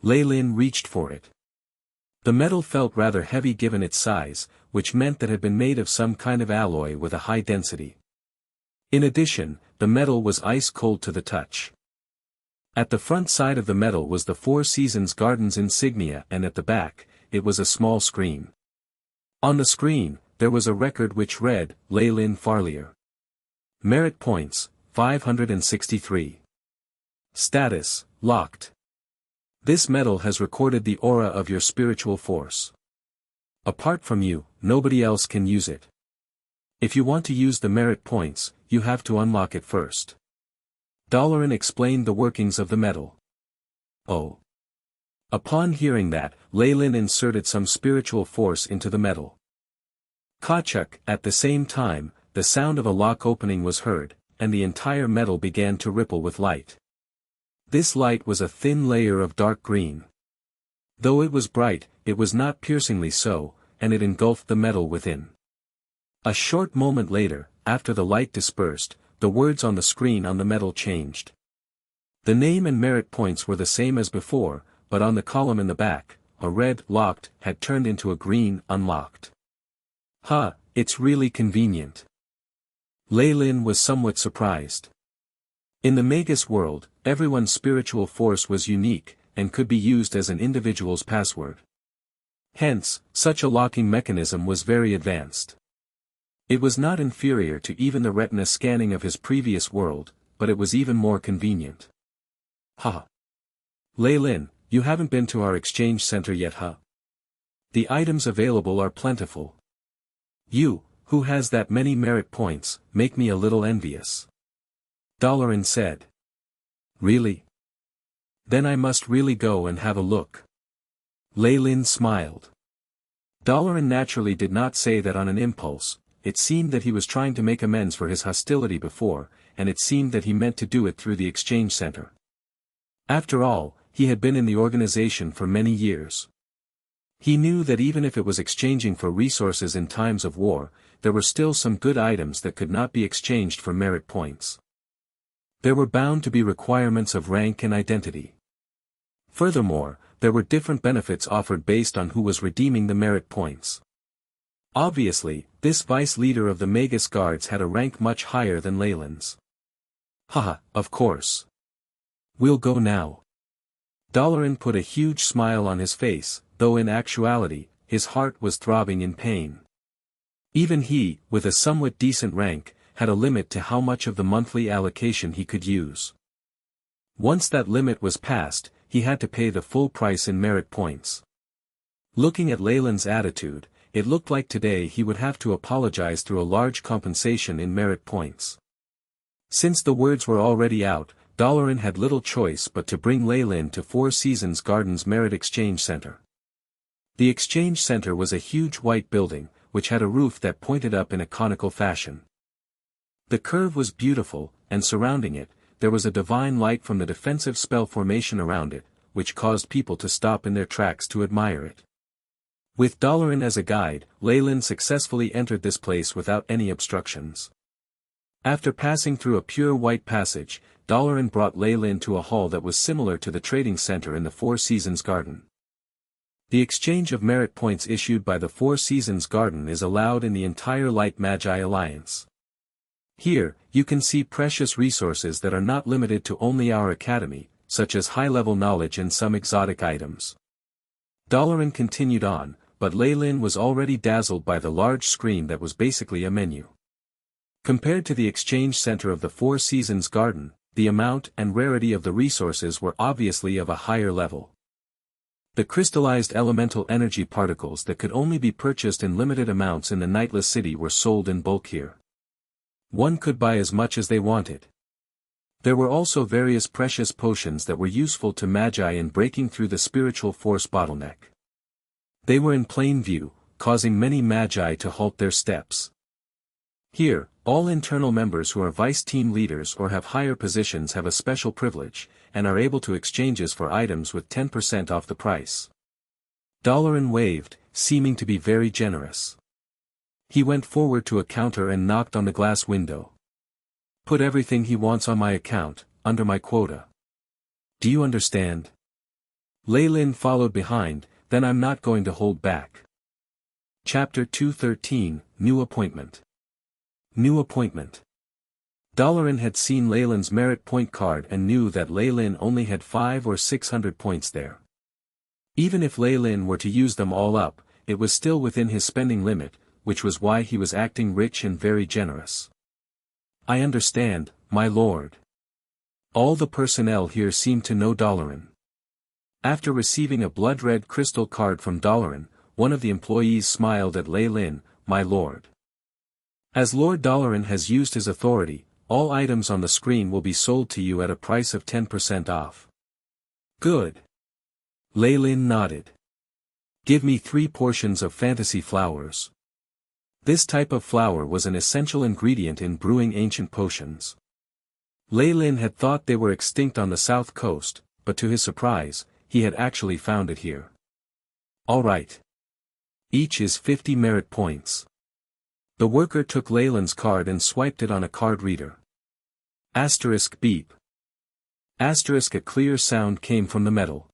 Leilyn reached for it. The metal felt rather heavy given its size, which meant that it had been made of some kind of alloy with a high density. In addition, the metal was ice cold to the touch. At the front side of the metal was the Four Seasons Gardens insignia, and at the back, it was a small screen. On the screen, there was a record which read, Leilyn Farlier. Merit points, 563. Status, locked. This metal has recorded the aura of your spiritual force. Apart from you, nobody else can use it. If you want to use the merit points, you have to unlock it first. Leilyn explained the workings of the metal. Oh. Upon hearing that, Leilyn inserted some spiritual force into the metal. Kachuk, at the same time, the sound of a lock opening was heard, and the entire metal began to ripple with light. This light was a thin layer of dark green. Though it was bright, it was not piercingly so, and it engulfed the metal within. A short moment later, after the light dispersed, the words on the screen on the metal changed. The name and merit points were the same as before, but on the column in the back, a red locked had turned into a green unlocked. It's really convenient. Leilyn was somewhat surprised. In the Magus world, everyone's spiritual force was unique, and could be used as an individual's password. Hence, such a locking mechanism was very advanced. It was not inferior to even the retina scanning of his previous world, but it was even more convenient. Leilyn, you haven't been to our exchange center yet, huh? The items available are plentiful. You, who has that many merit points, make me a little envious. Leilyn said. Really? Then I must really go and have a look. Leilyn smiled. Leilyn naturally did not say that on an impulse. It seemed that he was trying to make amends for his hostility before, and it seemed that he meant to do it through the exchange center. After all, he had been in the organization for many years. He knew that even if it was exchanging for resources in times of war, there were still some good items that could not be exchanged for merit points. There were bound to be requirements of rank and identity. Furthermore, there were different benefits offered based on who was redeeming the merit points. Obviously, this vice leader of the Magus guards had a rank much higher than Leilyn's. Of course. We'll go now. Leilyn put a huge smile on his face, though in actuality, his heart was throbbing in pain. Even he, with a somewhat decent rank, had a limit to how much of the monthly allocation he could use. Once that limit was passed, he had to pay the full price in merit points. Looking at Leilyn's attitude, it looked like today he would have to apologize through a large compensation in merit points. Since the words were already out, Leilyn had little choice but to bring Leilyn to Four Seasons Gardens Merit Exchange Center. The exchange center was a huge white building, which had a roof that pointed up in a conical fashion. The curve was beautiful, and surrounding it, there was a divine light from the defensive spell formation around it, which caused people to stop in their tracks to admire it. With Leilyn as a guide, Leilyn successfully entered this place without any obstructions. After passing through a pure white passage, Leilyn brought Leilyn to a hall that was similar to the trading center in the Four Seasons Garden. The exchange of merit points issued by the Four Seasons Garden is allowed in the entire Light Magi Alliance. Here, you can see precious resources that are not limited to only our academy, such as high-level knowledge and some exotic items. Leilyn continued on, but Leilyn was already dazzled by the large screen that was basically a menu. Compared to the exchange center of the Four Seasons Garden, the amount and rarity of the resources were obviously of a higher level. The crystallized elemental energy particles that could only be purchased in limited amounts in the Nightless City were sold in bulk here. One could buy as much as they wanted. There were also various precious potions that were useful to Magi in breaking through the spiritual force bottleneck. They were in plain view, causing many Magi to halt their steps. Here, all internal members who are vice team leaders or have higher positions have a special privilege, and are able to exchanges for items with 10% off the price. Leilyn waved, seeming to be very generous. He went forward to a counter and knocked on the glass window. Put everything he wants on my account, under my quota. Do you understand? Leilyn followed behind, then I'm not going to hold back. Chapter 213, New Appointment. New Appointment. Leilyn had seen Leilyn's merit point card and knew that Leilyn only had 500 or 600 points there. Even if Leilyn were to use them all up, it was still within his spending limit, which was why he was acting rich and very generous. I understand, my lord. All the personnel here seemed to know Leilyn. After receiving a blood-red crystal card from Leilyn, one of the employees smiled at Leilyn, my lord. As Lord Leilyn has used his authority, all items on the screen will be sold to you at a price of 10% off. Good. Leilyn nodded. Give me 3 portions of fantasy flowers. This type of flower was an essential ingredient in brewing ancient potions. Leilyn had thought they were extinct on the south coast, but to his surprise, he had actually found it here. All right. Each is 50 merit points. The worker took Leilyn's card and swiped it on a card reader. Asterisk beep. Asterisk a clear sound came from the metal.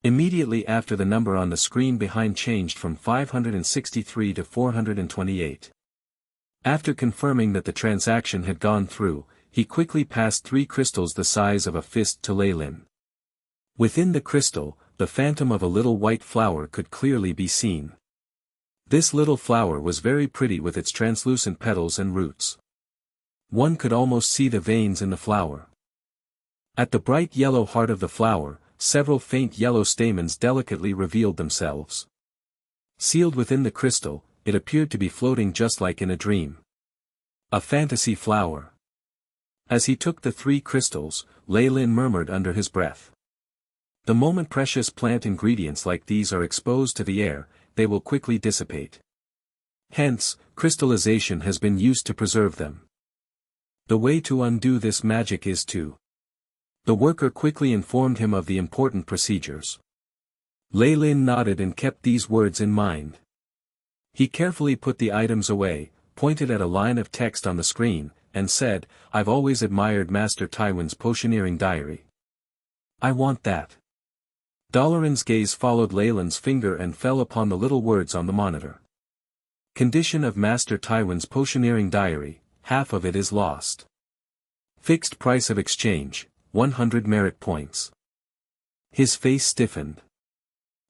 Immediately after the number on the screen behind changed from 563 to 428. After confirming that the transaction had gone through, he quickly passed 3 crystals the size of a fist to Leilyn. Within the crystal, the phantom of a little white flower could clearly be seen. This little flower was very pretty with its translucent petals and roots. One could almost see the veins in the flower. At the bright yellow heart of the flower, several faint yellow stamens delicately revealed themselves. Sealed within the crystal, it appeared to be floating just like in a dream. A fantasy flower. As he took the 3 crystals, Leilyn murmured under his breath. The moment precious plant ingredients like these are exposed to the air, they will quickly dissipate. Hence, crystallization has been used to preserve them. The way to undo this magic is to. The worker quickly informed him of the important procedures. Leilyn nodded and kept these words in mind. He carefully put the items away, pointed at a line of text on the screen, and said, I've always admired Master Tywin's potioneering diary. I want that. Leilyn's gaze followed Leilyn's finger and fell upon the little words on the monitor. Condition of Master Tywin's potioneering diary, half of it is lost. Fixed price of exchange, 100 merit points. His face stiffened.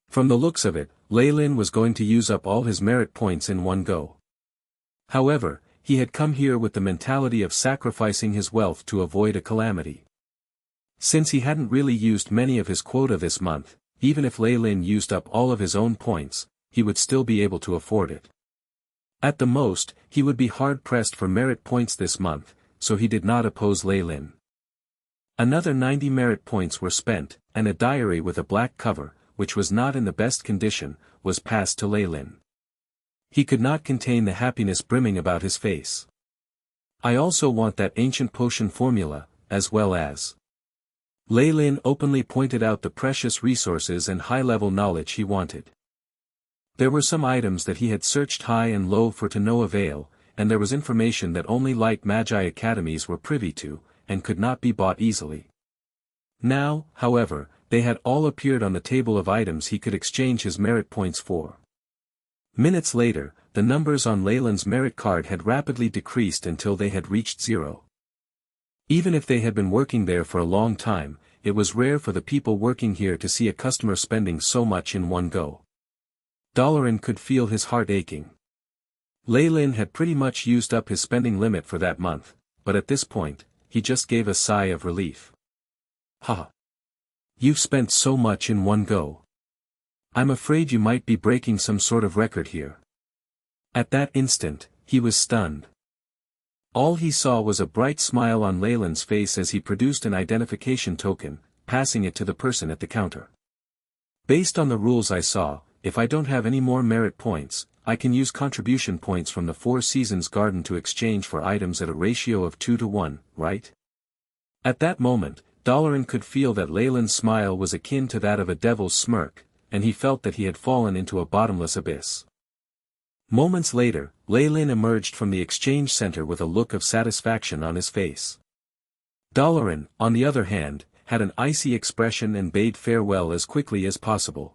From the looks of it, Leilyn was going to use up all his merit points in one go. However, he had come here with the mentality of sacrificing his wealth to avoid a calamity. Since he hadn't really used many of his quota this month, even if Leilyn used up all of his own points, he would still be able to afford it. At the most, he would be hard-pressed for merit points this month, so he did not oppose Leilyn. Another 90 merit points were spent, and a diary with a black cover, which was not in the best condition, was passed to Leilyn. He could not contain the happiness brimming about his face. I also want that ancient potion formula, as well as. Leilyn openly pointed out the precious resources and high-level knowledge he wanted. There were some items that he had searched high and low for to no avail, and there was information that only light magi academies were privy to, and could not be bought easily. Now, however, they had all appeared on the table of items he could exchange his merit points for. Minutes later, the numbers on Leilyn's merit card had rapidly decreased until they had reached 0. Even if they had been working there for a long time, it was rare for the people working here to see a customer spending so much in one go. Leilyn could feel his heart aching. Leilyn had pretty much used up his spending limit for that month, but at this point, he just gave a sigh of relief. Ha! You've spent so much in one go. I'm afraid you might be breaking some sort of record here. At that instant, he was stunned. All he saw was a bright smile on Leilyn's face as he produced an identification token, passing it to the person at the counter. Based on the rules I saw, if I don't have any more merit points, I can use contribution points from the Four Seasons Garden to exchange for items at a ratio of 2 to 1, right? At that moment, Leilyn could feel that Leilyn's smile was akin to that of a devil's smirk, and he felt that he had fallen into a bottomless abyss. Moments later, Leilyn emerged from the exchange center with a look of satisfaction on his face. Leilyn, on the other hand, had an icy expression and bade farewell as quickly as possible.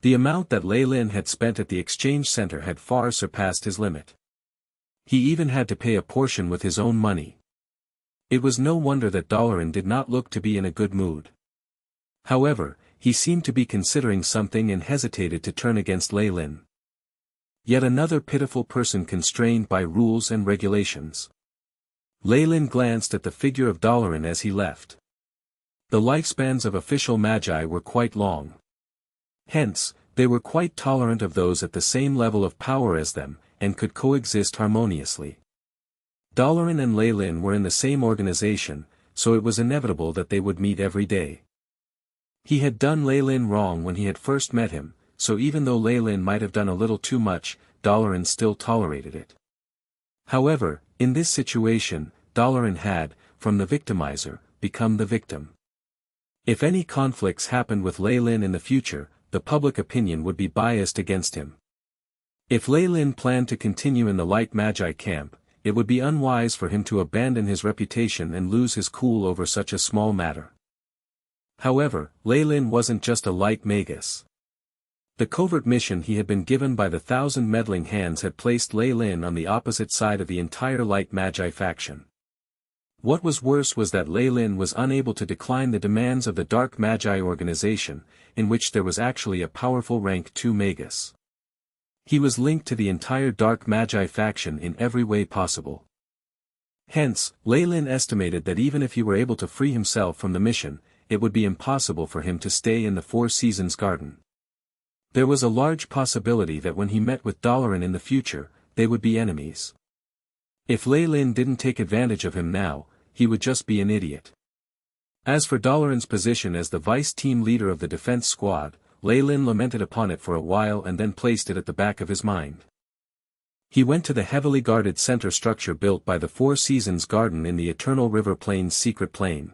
The amount that Leilyn had spent at the exchange center had far surpassed his limit. He even had to pay a portion with his own money. It was no wonder that Leilyn did not look to be in a good mood. However, he seemed to be considering something and hesitated to turn against Leilyn. Yet another pitiful person constrained by rules and regulations. Leilyn glanced at the figure of Leilyn as he left. The lifespans of official magi were quite long. Hence, they were quite tolerant of those at the same level of power as them, and could coexist harmoniously. Leilyn and Leilyn were in the same organization, so it was inevitable that they would meet every day. He had done Leilyn wrong when he had first met him, so even though Leilyn might have done a little too much, Leilyn still tolerated it. However, in this situation, Leilyn had, from the victimizer, become the victim. If any conflicts happened with Leilyn in the future, the public opinion would be biased against him. If Leilyn planned to continue in the light magi camp, it would be unwise for him to abandon his reputation and lose his cool over such a small matter. However, Leilyn wasn't just a light magus. The covert mission he had been given by the 1,000 meddling hands had placed Leilyn on the opposite side of the entire light magi faction. What was worse was that Leilyn was unable to decline the demands of the dark magi organization, in which there was actually a powerful rank 2 magus. He was linked to the entire dark magi faction in every way possible. Hence, Leilyn estimated that even if he were able to free himself from the mission, it would be impossible for him to stay in the Four Seasons garden. There was a large possibility that when he met with Leilyn in the future, they would be enemies. If Leilyn didn't take advantage of him now, he would just be an idiot. As for Leilyn's position as the vice team leader of the defense squad, Leilyn lamented upon it for a while and then placed it at the back of his mind. He went to the heavily guarded center structure built by the Four Seasons garden in the Eternal River Plain's secret plane.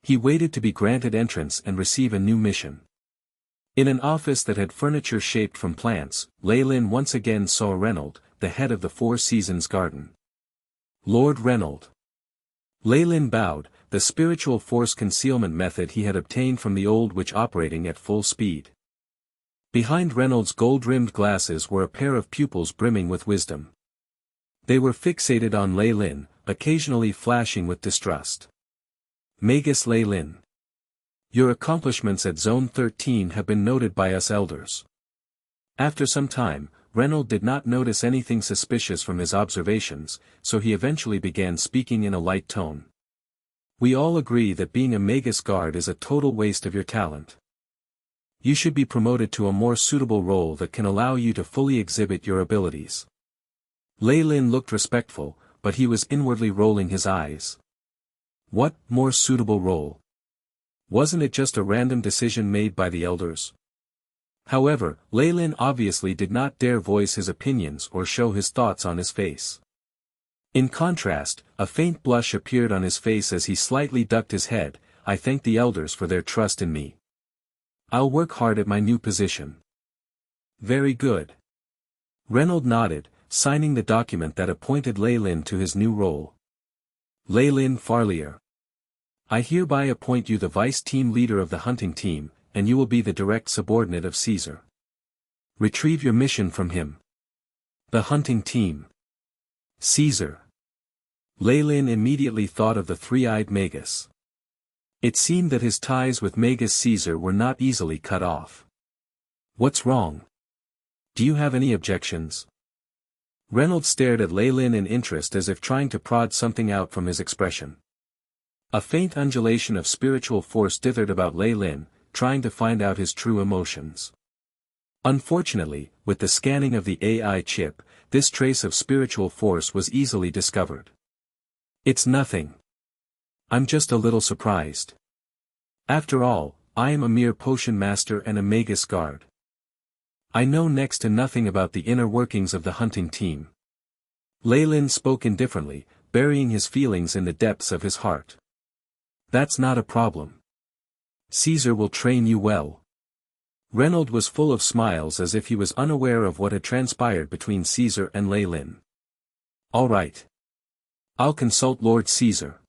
He waited to be granted entrance and receive a new mission. In an office that had furniture shaped from plants, Leilyn once again saw Reynald, the head of the Four Seasons garden. Lord Reynald. Leilyn bowed, the spiritual force concealment method he had obtained from the Old Witch operating at full speed. Behind Reynald's gold-rimmed glasses were a pair of pupils brimming with wisdom. They were fixated on Leilyn, occasionally flashing with distrust. Magus Leilyn. Your accomplishments at Zone 13 have been noted by us elders. After some time, Reynald did not notice anything suspicious from his observations, so he eventually began speaking in a light tone. We all agree that being a Magus guard is a total waste of your talent. You should be promoted to a more suitable role that can allow you to fully exhibit your abilities. Leilyn looked respectful, but he was inwardly rolling his eyes. What more suitable role? Wasn't it just a random decision made by the elders? However, Leilyn obviously did not dare voice his opinions or show his thoughts on his face. In contrast, a faint blush appeared on his face as he slightly ducked his head. I thank the elders for their trust in me. I'll work hard at my new position. Very good. Reynald nodded, signing the document that appointed Leilyn to his new role. Leilyn Farlier. I hereby appoint you the vice team leader of the hunting team, and you will be the direct subordinate of Caesar. Retrieve your mission from him. The hunting team. Caesar. Leilyn immediately thought of the three-eyed Magus. It seemed that his ties with Magus Caesar were not easily cut off. What's wrong? Do you have any objections? Reynald stared at Leilyn in interest as if trying to prod something out from his expression. A faint undulation of spiritual force dithered about Leilyn, trying to find out his true emotions. Unfortunately, with the scanning of the AI chip, this trace of spiritual force was easily discovered. It's nothing. I'm just a little surprised. After all, I am a mere potion master and a Magus guard. I know next to nothing about the inner workings of the hunting team. Leilyn spoke indifferently, burying his feelings in the depths of his heart. That's not a problem. Caesar will train you well. Reynald was full of smiles as if he was unaware of what had transpired between Caesar and Leilyn. All right. I'll consult Lord Caesar.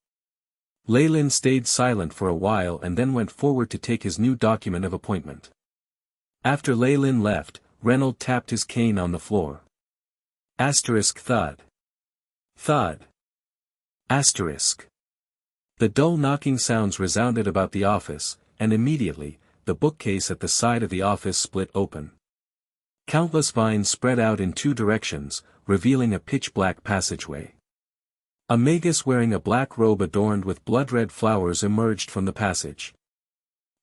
Leilyn stayed silent for a while and then went forward to take his new document of appointment. After Leilyn left, Reynolds tapped his cane on the floor. Asterisk thud. Thud. Asterisk. The dull knocking sounds resounded about the office, and immediately, the bookcase at the side of the office split open. Countless vines spread out in two directions, revealing a pitch-black passageway. A Magus wearing a black robe adorned with blood-red flowers emerged from the passage.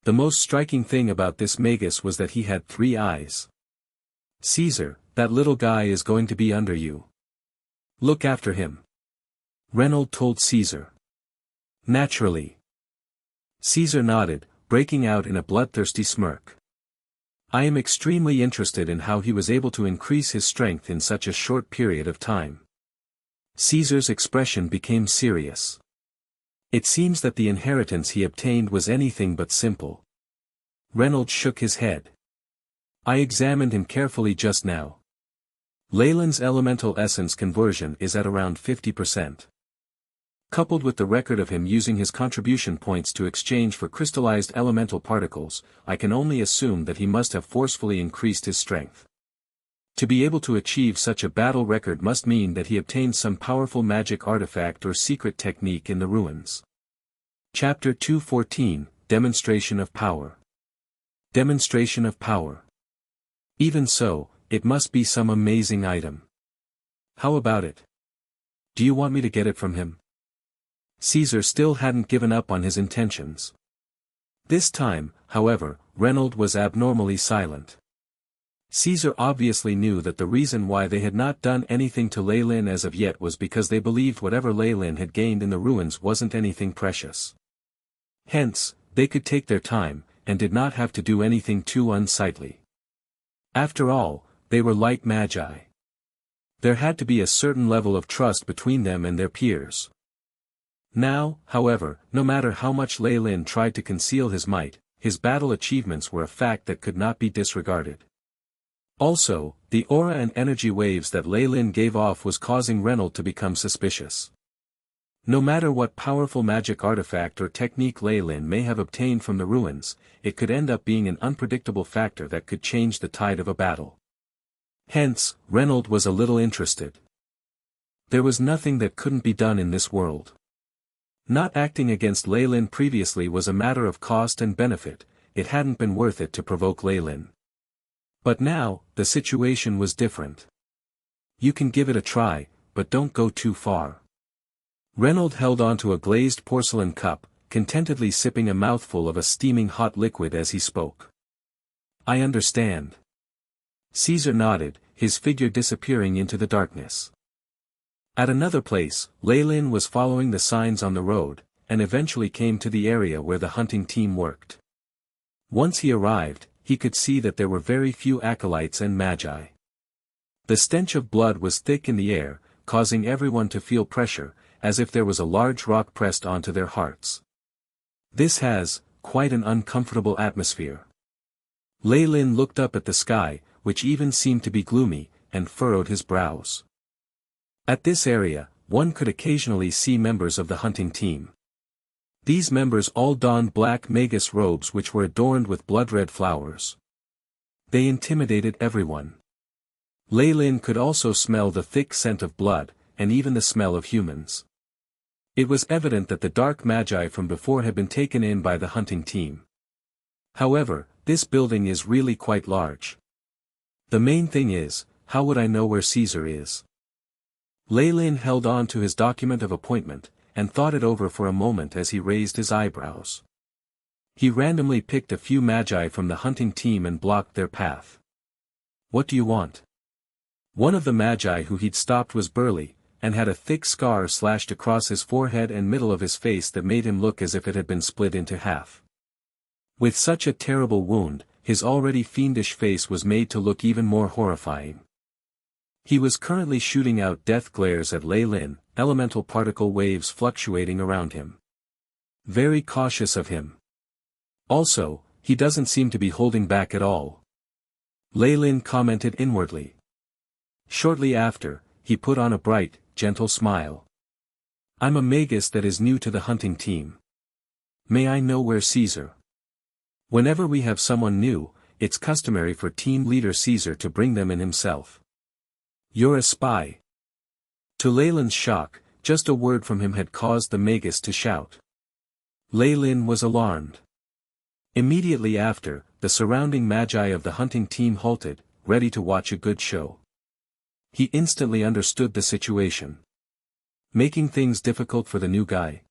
The most striking thing about this Magus was that he had 3 eyes. "Caesar, that little guy is going to be under you. Look after him," Reynolds told Caesar. "Naturally." Caesar nodded, breaking out in a bloodthirsty smirk. "I am extremely interested in how he was able to increase his strength in such a short period of time." Caesar's expression became serious. "It seems that the inheritance he obtained was anything but simple." Reynolds shook his head. "I examined him carefully just now. Leilyn's elemental essence conversion is at around 50%. Coupled with the record of him using his contribution points to exchange for crystallized elemental particles, I can only assume that he must have forcefully increased his strength. To be able to achieve such a battle record must mean that he obtained some powerful magic artifact or secret technique in the ruins." Chapter 214, Demonstration of Power. Demonstration of Power. Even so, it must be some amazing item. How about it? Do you want me to get it from him? Caesar still hadn't given up on his intentions. This time, however, Reynolds was abnormally silent. Caesar obviously knew that the reason why they had not done anything to Leilyn as of yet was because they believed whatever Leilyn had gained in the ruins wasn't anything precious. Hence, they could take their time, and did not have to do anything too unsightly. After all, they were like magi. There had to be a certain level of trust between them and their peers. Now, however, no matter how much Leilyn tried to conceal his might, his battle achievements were a fact that could not be disregarded. Also, the aura and energy waves that Leilyn gave off was causing Reynolds to become suspicious. No matter what powerful magic artifact or technique Leilyn may have obtained from the ruins, it could end up being an unpredictable factor that could change the tide of a battle. Hence, Reynolds was a little interested. There was nothing that couldn't be done in this world. Not acting against Leilyn previously was a matter of cost and benefit, it hadn't been worth it to provoke Leilyn. But now, the situation was different. "You can give it a try, but don't go too far." Reynolds held onto a glazed porcelain cup, contentedly sipping a mouthful of a steaming hot liquid as he spoke. "I understand." Caesar nodded, his figure disappearing into the darkness. At another place, Leilyn was following the signs on the road, and eventually came to the area where the hunting team worked. Once he arrived, he could see that there were very few acolytes and magi. The stench of blood was thick in the air, causing everyone to feel pressure, as if there was a large rock pressed onto their hearts. This has, quite an uncomfortable atmosphere. Leilyn looked up at the sky, which even seemed to be gloomy, and furrowed his brows. At this area, one could occasionally see members of the hunting team. These members all donned black Magus robes which were adorned with blood-red flowers. They intimidated everyone. Leilyn could also smell the thick scent of blood, and even the smell of humans. It was evident that the dark magi from before had been taken in by the hunting team. However, this building is really quite large. The main thing is, how would I know where Caesar is? Leilyn held on to his document of appointment, and thought it over for a moment as he raised his eyebrows. He randomly picked a few magi from the hunting team and blocked their path. "What do you want?" One of the magi who he'd stopped was burly, and had a thick scar slashed across his forehead and middle of his face that made him look as if it had been split into half. With such a terrible wound, his already fiendish face was made to look even more horrifying. He was currently shooting out death glares at Leilyn, elemental particle waves fluctuating around him. Very cautious of him. Also, he doesn't seem to be holding back at all. Leilyn commented inwardly. Shortly after, he put on a bright, gentle smile. "I'm a Magus that is new to the hunting team. May I know where Caesar?" Whenever we have someone new, it's customary for team leader Caesar to bring them in himself. "You're a spy." To Leilyn's shock, just a word from him had caused the Magus to shout. Leilyn was alarmed. Immediately after, the surrounding magi of the hunting team halted, ready to watch a good show. He instantly understood the situation. Making things difficult for the new guy.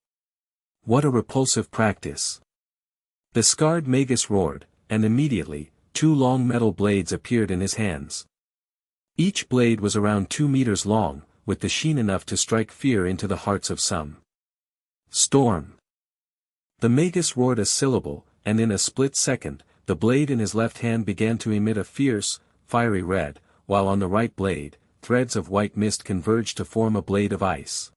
What a repulsive practice. The scarred Magus roared, and immediately, 2 long metal blades appeared in his hands. Each blade was around 2 meters long, with the sheen enough to strike fear into the hearts of some. "Storm!" The Magus roared a syllable, and in a split second, the blade in his left hand began to emit a fierce, fiery red, while on the right blade, threads of white mist converged to form a blade of ice.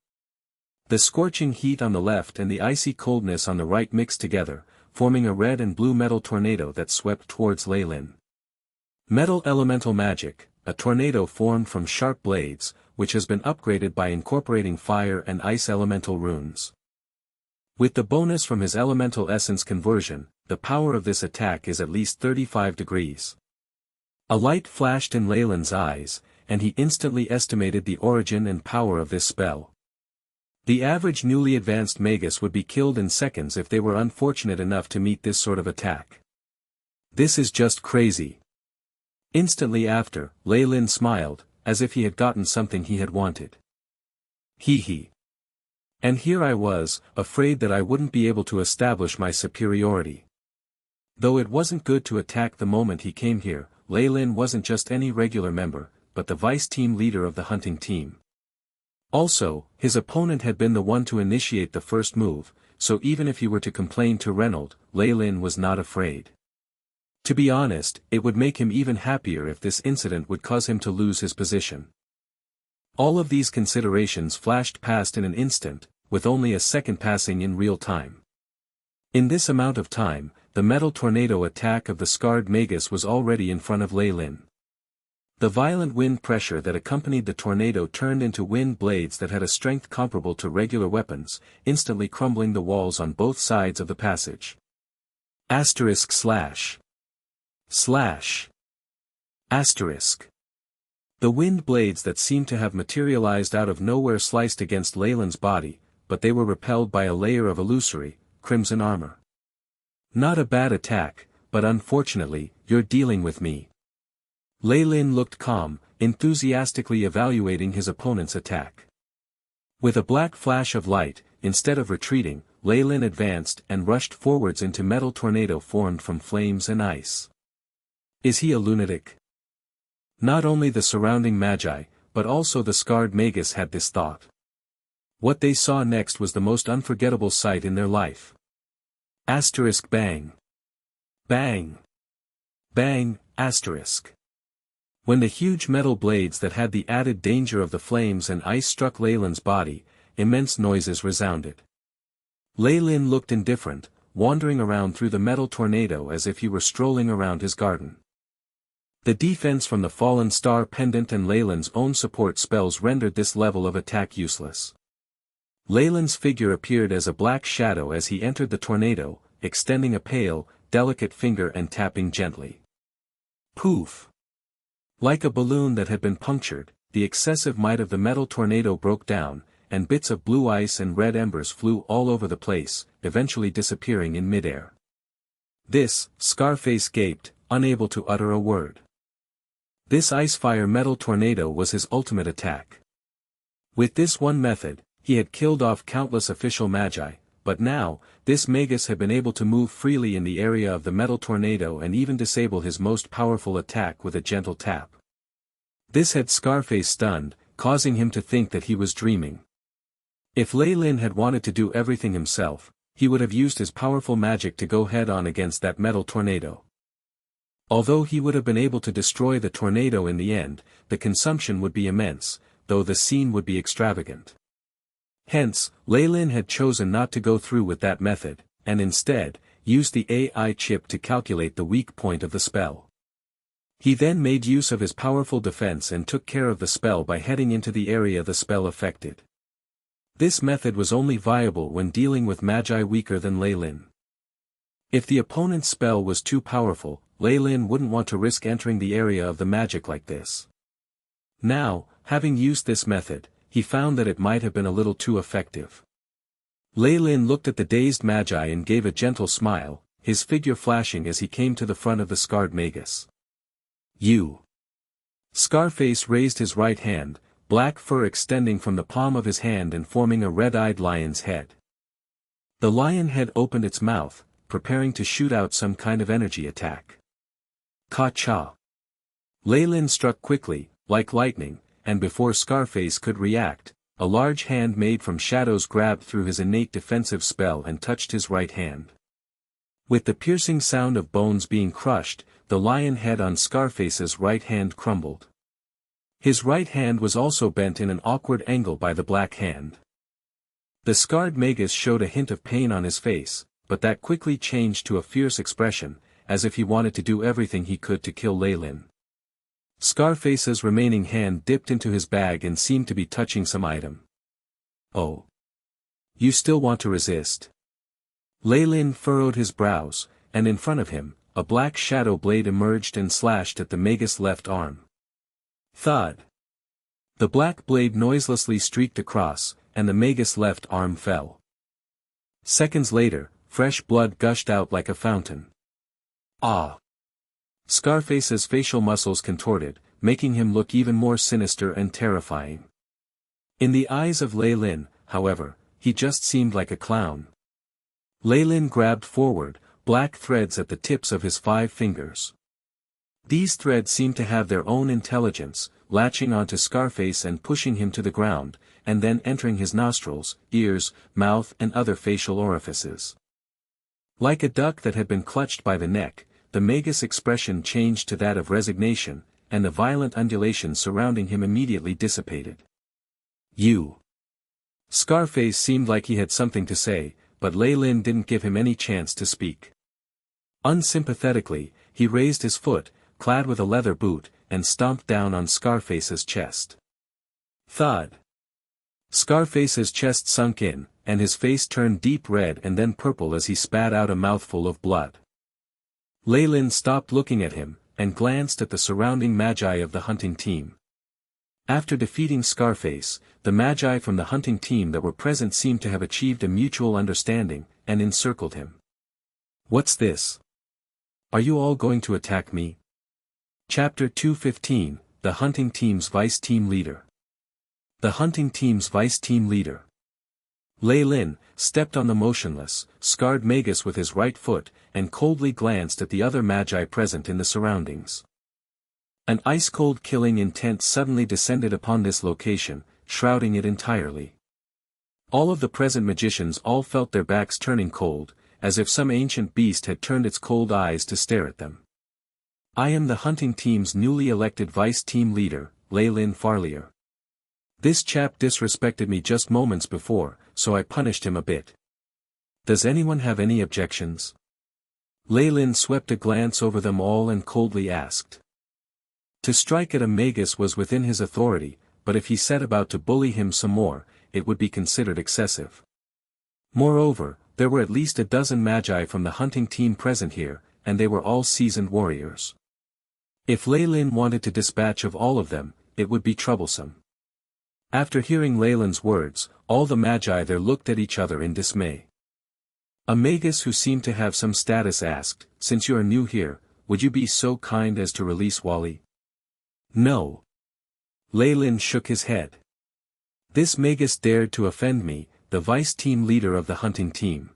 The scorching heat on the left and the icy coldness on the right mixed together, forming a red and blue metal tornado that swept towards Leilyn. Metal elemental magic, a tornado formed from sharp blades, which has been upgraded by incorporating fire and ice elemental runes. With the bonus from his elemental essence conversion, the power of this attack is at least 35 degrees. A light flashed in Leilyn's eyes, and he instantly estimated the origin and power of this spell. The average newly advanced Magus would be killed in seconds if they were unfortunate enough to meet this sort of attack. This is just crazy. Instantly after, Leilyn smiled, as if he had gotten something he had wanted. Hee. And here I was, afraid that I wouldn't be able to establish my superiority. Though it wasn't good to attack the moment he came here, Leilyn wasn't just any regular member, but the vice-team leader of the hunting team. Also, his opponent had been the one to initiate the first move, so even if he were to complain to Reynolds, Leilyn was not afraid. To be honest, it would make him even happier if this incident would cause him to lose his position. All of these considerations flashed past in an instant, with only a second passing in real time. In this amount of time, the metal tornado attack of the scarred Magus was already in front of Leilyn. The violent wind pressure that accompanied the tornado turned into wind blades that had a strength comparable to regular weapons, instantly crumbling the walls on both sides of the passage. *// The wind blades that seemed to have materialized out of nowhere sliced against Leilyn's body, but they were repelled by a layer of illusory, crimson armor. Not a bad attack, but unfortunately, you're dealing with me. Leilyn looked calm, enthusiastically evaluating his opponent's attack. With a black flash of light, instead of retreating, Leilyn advanced and rushed forwards into metal tornado formed from flames and ice. Is he a lunatic? Not only the surrounding magi, but also the scarred Magus had this thought. What they saw next was the most unforgettable sight in their life. *Bang. Bang. Bang, *. When the huge metal blades that had the added danger of the flames and ice struck Leilyn's body, immense noises resounded. Leilyn looked indifferent, wandering around through the metal tornado as if he were strolling around his garden. The defense from the fallen star pendant and Leilyn's own support spells rendered this level of attack useless. Leilyn's figure appeared as a black shadow as he entered the tornado, extending a pale, delicate finger and tapping gently. Poof! Like a balloon that had been punctured, the excessive might of the metal tornado broke down, and bits of blue ice and red embers flew all over the place, eventually disappearing in midair. Scarface gaped, unable to utter a word. This ice-fire metal tornado was his ultimate attack. With this one method, he had killed off countless official magi, but now, this Magus had been able to move freely in the area of the metal tornado and even disable his most powerful attack with a gentle tap. This had Scarface stunned, causing him to think that he was dreaming. If Leilyn had wanted to do everything himself, he would have used his powerful magic to go head-on against that metal tornado. Although he would have been able to destroy the tornado in the end, the consumption would be immense, though the scene would be extravagant. Hence, Leilyn had chosen not to go through with that method, and instead, used the AI chip to calculate the weak point of the spell. He then made use of his powerful defense and took care of the spell by heading into the area the spell affected. This method was only viable when dealing with magi weaker than Leilyn. If the opponent's spell was too powerful, Leilyn wouldn't want to risk entering the area of the magic like this. Now, having used this method, he found that it might have been a little too effective. Leilyn looked at the dazed Magi and gave a gentle smile, his figure flashing as he came to the front of the scarred Magus. "You." Scarface raised his right hand, black fur extending from the palm of his hand and forming a red-eyed lion's head. The lion head opened its mouth, preparing to shoot out some kind of energy attack. Ka-cha! Leilyn struck quickly, like lightning, and before Scarface could react, a large hand made from shadows grabbed through his innate defensive spell and touched his right hand. With the piercing sound of bones being crushed, the lion head on Scarface's right hand crumbled. His right hand was also bent in an awkward angle by the black hand. The scarred Magus showed a hint of pain on his face, but that quickly changed to a fierce expression, as if he wanted to do everything he could to kill Leilyn. Scarface's remaining hand dipped into his bag and seemed to be touching some item. "Oh. You still want to resist?" Leilyn furrowed his brows, and in front of him, a black shadow blade emerged and slashed at the Magus' left arm. Thud. The black blade noiselessly streaked across, and the Magus' left arm fell. Seconds later, fresh blood gushed out like a fountain. Ah! Scarface's facial muscles contorted, making him look even more sinister and terrifying. In the eyes of Leilyn, however, he just seemed like a clown. Leilyn grabbed forward, black threads at the tips of his 5 fingers. These threads seemed to have their own intelligence, latching onto Scarface and pushing him to the ground, and then entering his nostrils, ears, mouth and other facial orifices. Like a duck that had been clutched by the neck, the Magus' expression changed to that of resignation, and the violent undulations surrounding him immediately dissipated. "You." Scarface seemed like he had something to say, but Leilyn didn't give him any chance to speak. Unsympathetically, he raised his foot, clad with a leather boot, and stomped down on Scarface's chest. Thud. Scarface's chest sunk in, and his face turned deep red and then purple as he spat out a mouthful of blood. Leilyn stopped looking at him, and glanced at the surrounding Magi of the hunting team. After defeating Scarface, the Magi from the hunting team that were present seemed to have achieved a mutual understanding, and encircled him. "What's this? Are you all going to attack me?" Chapter 215, The Hunting Team's Vice Team Leader. The hunting team's vice team leader. Leilyn stepped on the motionless, scarred Magus with his right foot, and coldly glanced at the other Magi present in the surroundings. An ice-cold killing intent suddenly descended upon this location, shrouding it entirely. All of the present magicians all felt their backs turning cold, as if some ancient beast had turned its cold eyes to stare at them. "I am the hunting team's newly elected vice team leader, Leilyn Farlier. This chap disrespected me just moments before, so I punished him a bit. Does anyone have any objections?" Leilyn swept a glance over them all and coldly asked. To strike at a Magus was within his authority, but if he set about to bully him some more, it would be considered excessive. Moreover, there were at least a dozen Magi from the hunting team present here, and they were all seasoned warriors. If Leilyn wanted to dispatch of all of them, it would be troublesome. After hearing Leilyn's words, all the Magi there looked at each other in dismay. A Magus who seemed to have some status asked, "Since you are new here, would you be so kind as to release Wally?" "No." Leilyn shook his head. "This Magus dared to offend me, the vice team leader of the hunting team.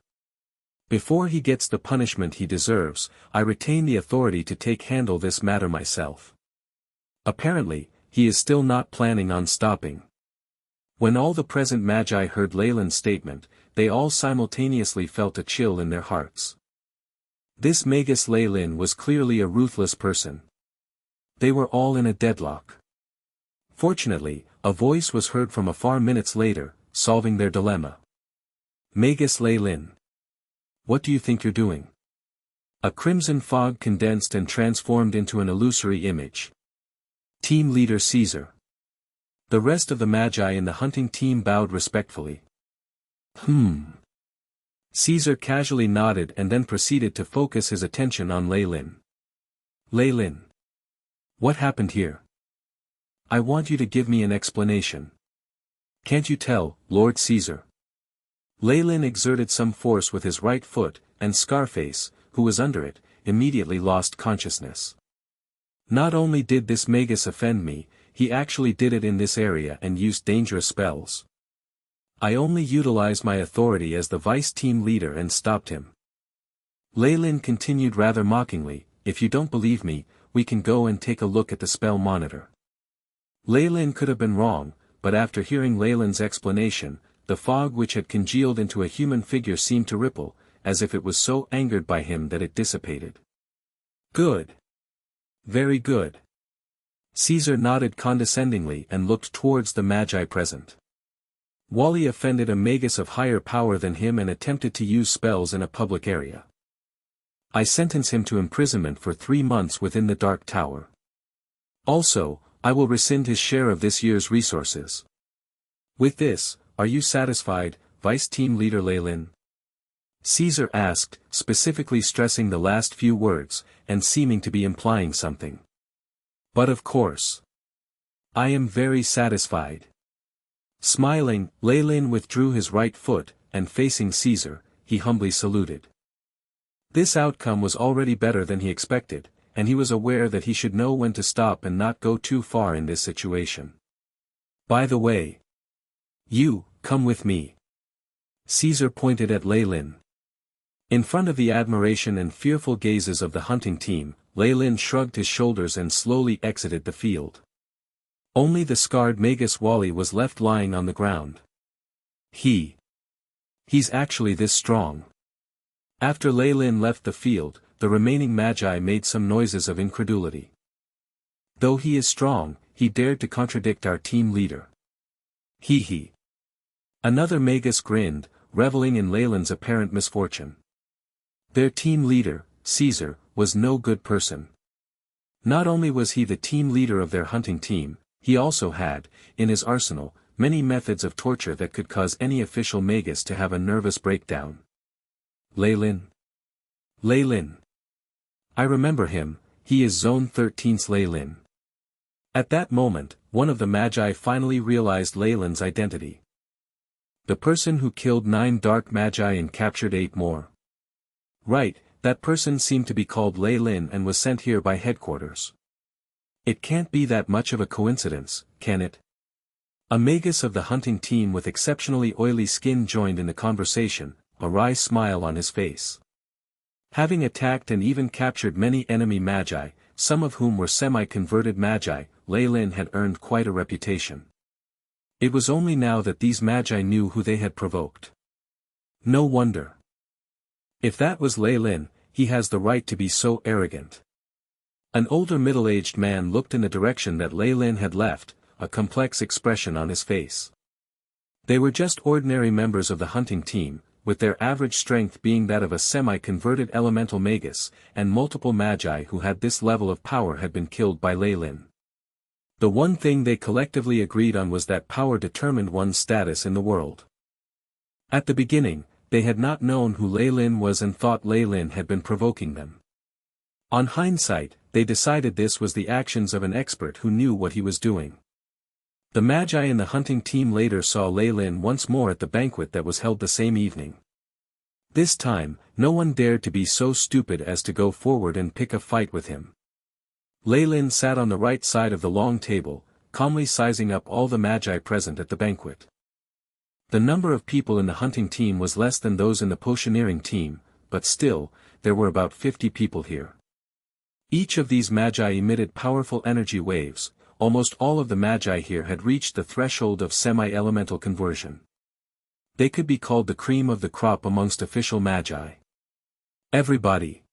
Before he gets the punishment he deserves, I retain the authority to handle this matter myself." Apparently, he is still not planning on stopping. When all the present Magi heard Leilyn's statement, they all simultaneously felt a chill in their hearts. This Magus Leilyn was clearly a ruthless person. They were all in a deadlock. Fortunately, a voice was heard from afar minutes later, solving their dilemma. "Magus Leilyn. What do you think you're doing?" A crimson fog condensed and transformed into an illusory image. "Team leader Caesar." The rest of the Magi in the hunting team bowed respectfully. Caesar casually nodded and then proceeded to focus his attention on Leilyn. Leilyn. What happened here? I want you to give me an explanation. Can't you tell, Lord Caesar? Leilyn exerted some force with his right foot, and Scarface, who was under it, immediately lost consciousness. Not only did this Magus offend me, he actually did it in this area and used dangerous spells. I only utilized my authority as the vice team leader and stopped him. Leilyn continued rather mockingly, if you don't believe me, we can go and take a look at the spell monitor. Leilyn could have been wrong, but after hearing Leilyn's explanation, the fog which had congealed into a human figure seemed to ripple, as if it was so angered by him that it dissipated. Good. Very good. Caesar nodded condescendingly and looked towards the magi present. Wally offended a Magus of higher power than him and attempted to use spells in a public area. I sentence him to imprisonment for 3 months within the Dark Tower. Also, I will rescind his share of this year's resources. With this, are you satisfied, Vice Team Leader Leilyn? Caesar asked, specifically stressing the last few words, and seeming to be implying something. But of course. I am very satisfied. Smiling, Leilyn withdrew his right foot, and facing Caesar, he humbly saluted. This outcome was already better than he expected, and he was aware that he should know when to stop and not go too far in this situation. By the way. You, come with me. Caesar pointed at Leilyn. In front of the admiration and fearful gazes of the hunting team, Leilyn shrugged his shoulders and slowly exited the field. Only the scarred Magus Wally was left lying on the ground. He's actually this strong. After Leilyn left the field, the remaining magi made some noises of incredulity. Though he is strong, he dared to contradict our team leader. He. Another Magus grinned, reveling in Leilyn's apparent misfortune. Their team leader, Caesar, was no good person. Not only was he the team leader of their hunting team, he also had, in his arsenal, many methods of torture that could cause any official Magus to have a nervous breakdown. Leilyn. I remember him, he is Zone 13's Leilyn. At that moment, one of the Magi finally realized Leilyn's identity. The person who killed 9 dark Magi and captured 8 more. Right, that person seemed to be called Leilyn and was sent here by headquarters. It can't be that much of a coincidence, can it? A Magus of the hunting team with exceptionally oily skin joined in the conversation, a wry smile on his face. Having attacked and even captured many enemy Magi, some of whom were semi-converted Magi, Leilyn had earned quite a reputation. It was only now that these Magi knew who they had provoked. No wonder. If that was Leilyn, he has the right to be so arrogant. An older middle-aged man looked in the direction that Leilyn had left, a complex expression on his face. They were just ordinary members of the hunting team, with their average strength being that of a semi-converted elemental Magus, and multiple Magi who had this level of power had been killed by Leilyn. The one thing they collectively agreed on was that power determined one's status in the world. At the beginning, they had not known who Leilyn was and thought Leilyn had been provoking them. On hindsight, they decided this was the actions of an expert who knew what he was doing. The Magi in the hunting team later saw Leilyn once more at the banquet that was held the same evening. This time, no one dared to be so stupid as to go forward and pick a fight with him. Leilyn sat on the right side of the long table, calmly sizing up all the Magi present at the banquet. The number of people in the hunting team was less than those in the potioneering team, but still, there were about 50 people here. Each of these Magi emitted powerful energy waves. Almost all of the Magi here had reached the threshold of semi-elemental conversion. They could be called the cream of the crop amongst official Magi. Everybody.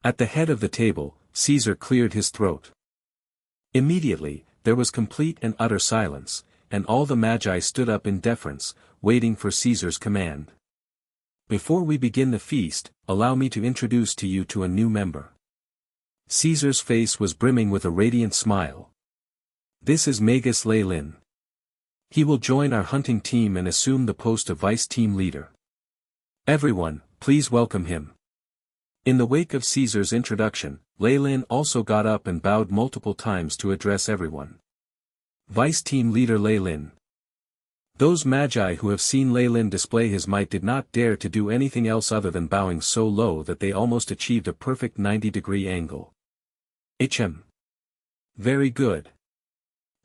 At the head of the table, Caesar cleared his throat. Immediately, there was complete and utter silence, and all the Magi stood up in deference, waiting for Caesar's command. Before we begin the feast, allow me to introduce to you to a new member. Caesar's face was brimming with a radiant smile. This is Magus Leilyn. He will join our hunting team and assume the post of vice team leader. Everyone, please welcome him. In the wake of Caesar's introduction, Leilyn also got up and bowed multiple times to address everyone. Vice Team Leader Leilyn. Those magi who have seen Leilyn display his might did not dare to do anything else other than bowing so low that they almost achieved a perfect 90-degree angle. Very good.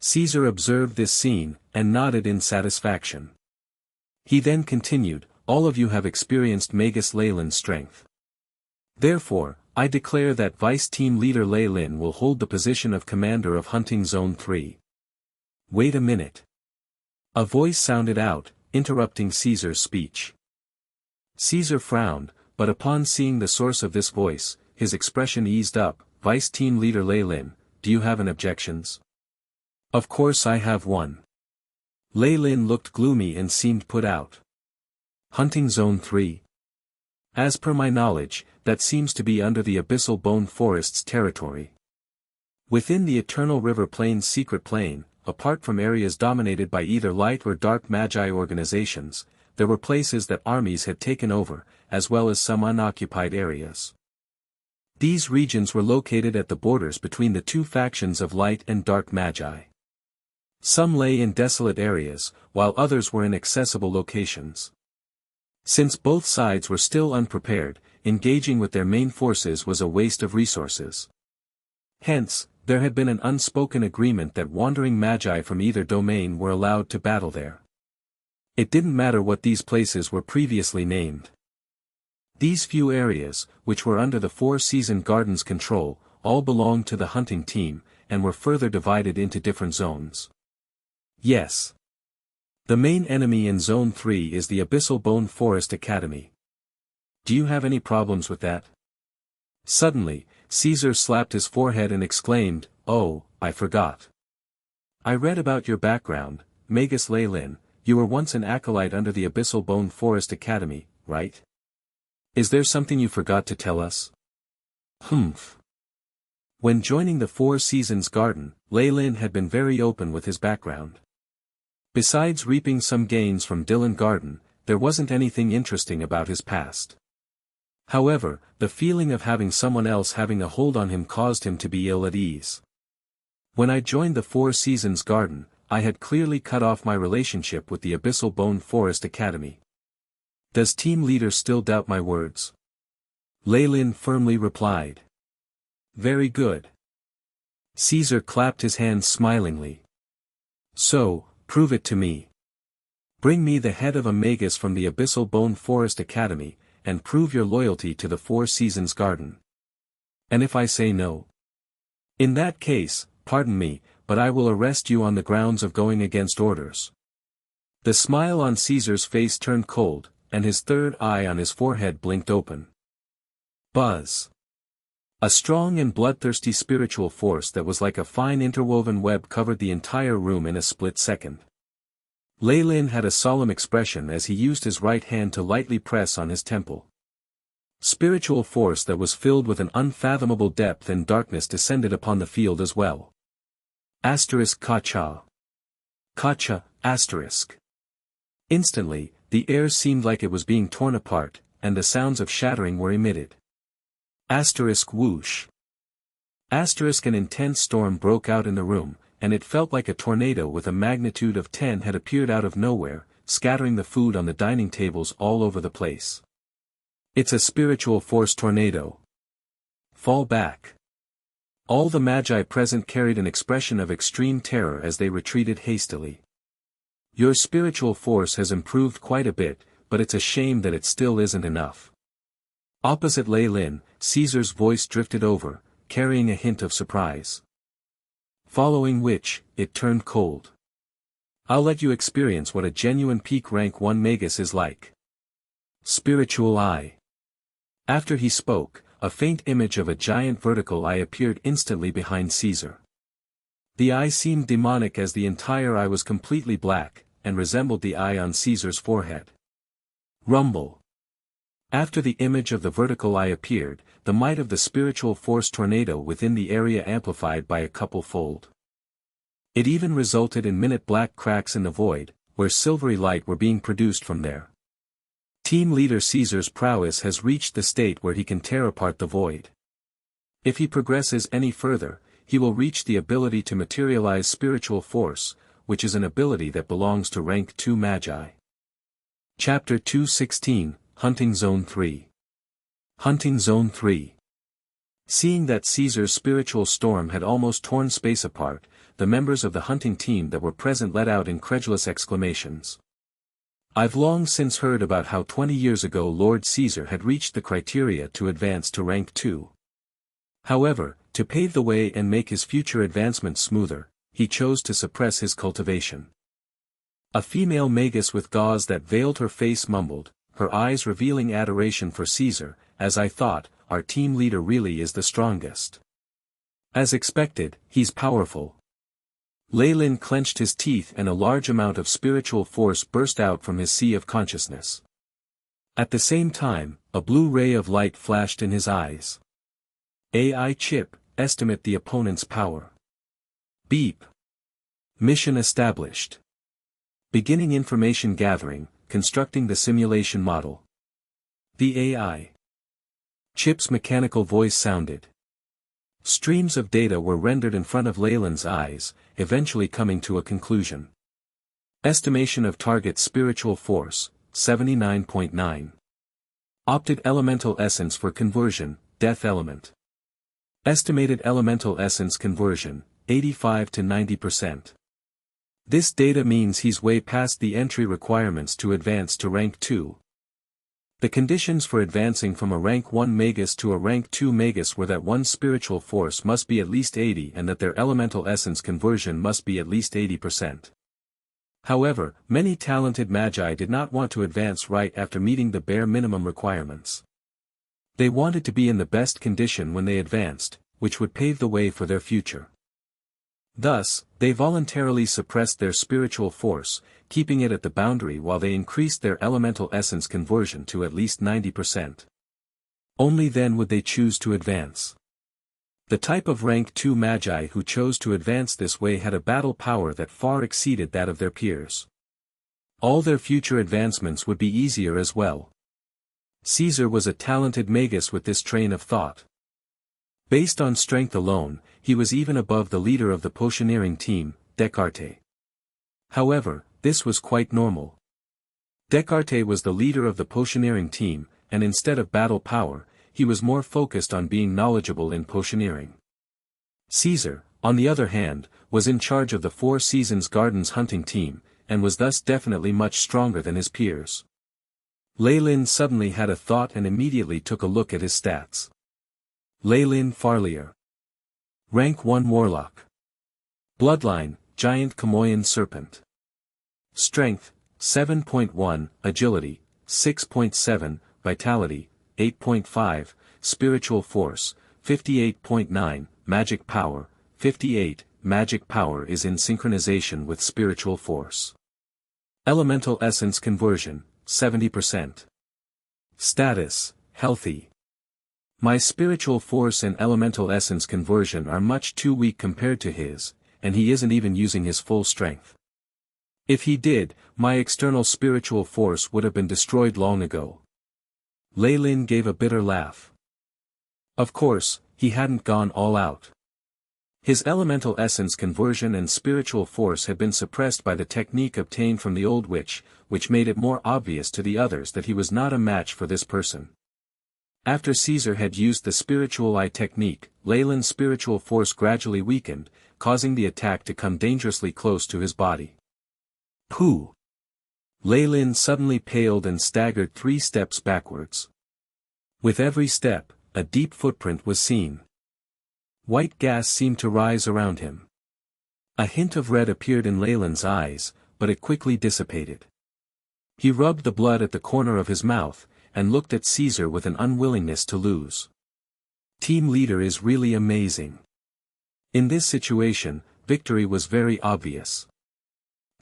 Caesar observed this scene, and nodded in satisfaction. He then continued, all of you have experienced Magus Leilyn's strength. Therefore, I declare that Vice Team Leader Leilyn will hold the position of Commander of Hunting Zone 3. Wait a minute. A voice sounded out, interrupting Caesar's speech. Caesar frowned, but upon seeing the source of this voice, his expression eased up. Vice Team Leader Leilyn, do you have any objections? Of course I have one. Leilyn looked gloomy and seemed put out. Hunting Zone 3. As per my knowledge, that seems to be under the Abyssal Bone Forest's territory. Within the Eternal River Plain's secret plane, apart from areas dominated by either light or dark magi organizations, there were places that armies had taken over, as well as some unoccupied areas. These regions were located at the borders between the two factions of light and dark magi. Some lay in desolate areas, while others were in accessible locations. Since both sides were still unprepared, engaging with their main forces was a waste of resources. Hence, there had been an unspoken agreement that wandering magi from either domain were allowed to battle there. It didn't matter what these places were previously named. These few areas, which were under the Four-Season Garden's control, all belonged to the hunting team, and were further divided into different zones. Yes. The main enemy in Zone 3 is the Abyssal Bone Forest Academy. Do you have any problems with that? Suddenly, Caesar slapped his forehead and exclaimed, oh, I forgot. I read about your background, Magus Leilyn. You were once an acolyte under the Abyssal Bone Forest Academy, right? Is there something you forgot to tell us? Humph. When joining the Four Seasons Garden, Leilyn had been very open with his background. Besides reaping some gains from Dylan Garden, there wasn't anything interesting about his past. However, the feeling of having someone else having a hold on him caused him to be ill at ease. When I joined the Four Seasons Garden, I had clearly cut off my relationship with the Abyssal Bone Forest Academy. Does Team Leader still doubt my words? Leilyn firmly replied. Very good. Caesar clapped his hands smilingly. So, prove it to me. Bring me the head of a Magus from the Abyssal Bone Forest Academy, and prove your loyalty to the Four Seasons Garden. And if I say no? In that case, pardon me, but I will arrest you on the grounds of going against orders. The smile on Caesar's face turned cold, and his third eye on his forehead blinked open. Buzz. A strong and bloodthirsty spiritual force that was like a fine interwoven web covered the entire room in a split second. Leilyn had a solemn expression as he used his right hand to lightly press on his temple. Spiritual force that was filled with an unfathomable depth and darkness descended upon the field as well. Kacha. Kacha, asterisk. Instantly, the air seemed like it was being torn apart, and the sounds of shattering were emitted. Whoosh. An intense storm broke out in the room, and it felt like a tornado with a magnitude of 10 had appeared out of nowhere, scattering the food on the dining tables all over the place. It's a spiritual force tornado. Fall back. All the magi present carried an expression of extreme terror as they retreated hastily. Your spiritual force has improved quite a bit, but it's a shame that it still isn't enough. Opposite Leilyn, Caesar's voice drifted over, carrying a hint of surprise. Following which, it turned cold. I'll let you experience what a genuine peak rank 1 Magus is like. Spiritual eye. After he spoke, a faint image of a giant vertical eye appeared instantly behind Caesar. The eye seemed demonic as the entire eye was completely black, and resembled the eye on Caesar's forehead. Rumble. After the image of the vertical eye appeared, the might of the spiritual force tornado within the area amplified by a couple-fold. It even resulted in minute black cracks in the void, where silvery light were being produced from there. Team leader Caesar's prowess has reached the state where he can tear apart the void. If he progresses any further, he will reach the ability to materialize spiritual force, which is an ability that belongs to rank 2 Magi. Chapter 216, Hunting Zone 3. Hunting Zone 3. Seeing that Caesar's spiritual storm had almost torn space apart, the members of the hunting team that were present let out incredulous exclamations. I've long since heard about how 20 years ago Lord Caesar had reached the criteria to advance to rank 2. However, to pave the way and make his future advancement smoother, he chose to suppress his cultivation. A female Magus with gauze that veiled her face mumbled, her eyes revealing adoration for Caesar, as I thought, our team leader really is the strongest. As expected, he's powerful. Leilyn clenched his teeth and a large amount of spiritual force burst out from his sea of consciousness. At the same time, a blue ray of light flashed in his eyes. AI chip, estimate the opponent's power. Beep. Mission established. Beginning information gathering, constructing the simulation model. The AI chip's mechanical voice sounded. Streams of data were rendered in front of Leilyn's eyes, eventually coming to a conclusion. Estimation of target spiritual force, 79.9. Opted elemental essence for conversion, death element. Estimated elemental essence conversion, 85 to 90%. This data means he's way past the entry requirements to advance to rank 2. The conditions for advancing from a rank 1 Magus to a rank 2 Magus were that one's spiritual force must be at least 80 and that their elemental essence conversion must be at least 80%. However, many talented Magi did not want to advance right after meeting the bare minimum requirements. They wanted to be in the best condition when they advanced, which would pave the way for their future. Thus, they voluntarily suppressed their spiritual force, keeping it at the boundary while they increased their elemental essence conversion to at least 90%. Only then would they choose to advance. The type of rank 2 Magi who chose to advance this way had a battle power that far exceeded that of their peers. All their future advancements would be easier as well. Caesar was a talented Magus with this train of thought. Based on strength alone, he was even above the leader of the potioneering team, Descartes. However, this was quite normal. Descartes was the leader of the potioneering team, and instead of battle power, he was more focused on being knowledgeable in potioneering. Caesar, on the other hand, was in charge of the Four Seasons Gardens hunting team, and was thus definitely much stronger than his peers. Leilyn suddenly had a thought and immediately took a look at his stats. Leilyn Farlier. Rank 1 Warlock. Bloodline, Giant Kamoyan Serpent. Strength, 7.1, Agility, 6.7, Vitality, 8.5, Spiritual Force, 58.9, Magic Power, 58, Magic Power is in synchronization with Spiritual Force. Elemental Essence Conversion, 70%. Status, Healthy. My spiritual force and elemental essence conversion are much too weak compared to his, and he isn't even using his full strength. If he did, my external spiritual force would have been destroyed long ago. Leilyn gave a bitter laugh. Of course, he hadn't gone all out. His elemental essence conversion and spiritual force had been suppressed by the technique obtained from the old witch, which made it more obvious to the others that he was not a match for this person. After Caesar had used the spiritual eye technique, Leilyn's spiritual force gradually weakened, causing the attack to come dangerously close to his body. Pooh! Leilyn suddenly paled and staggered 3 steps backwards. With every step, a deep footprint was seen. White gas seemed to rise around him. A hint of red appeared in Leilyn's eyes, but it quickly dissipated. He rubbed the blood at the corner of his mouth, and looked at Caesar with an unwillingness to lose. Team leader is really amazing. In this situation, victory was very obvious.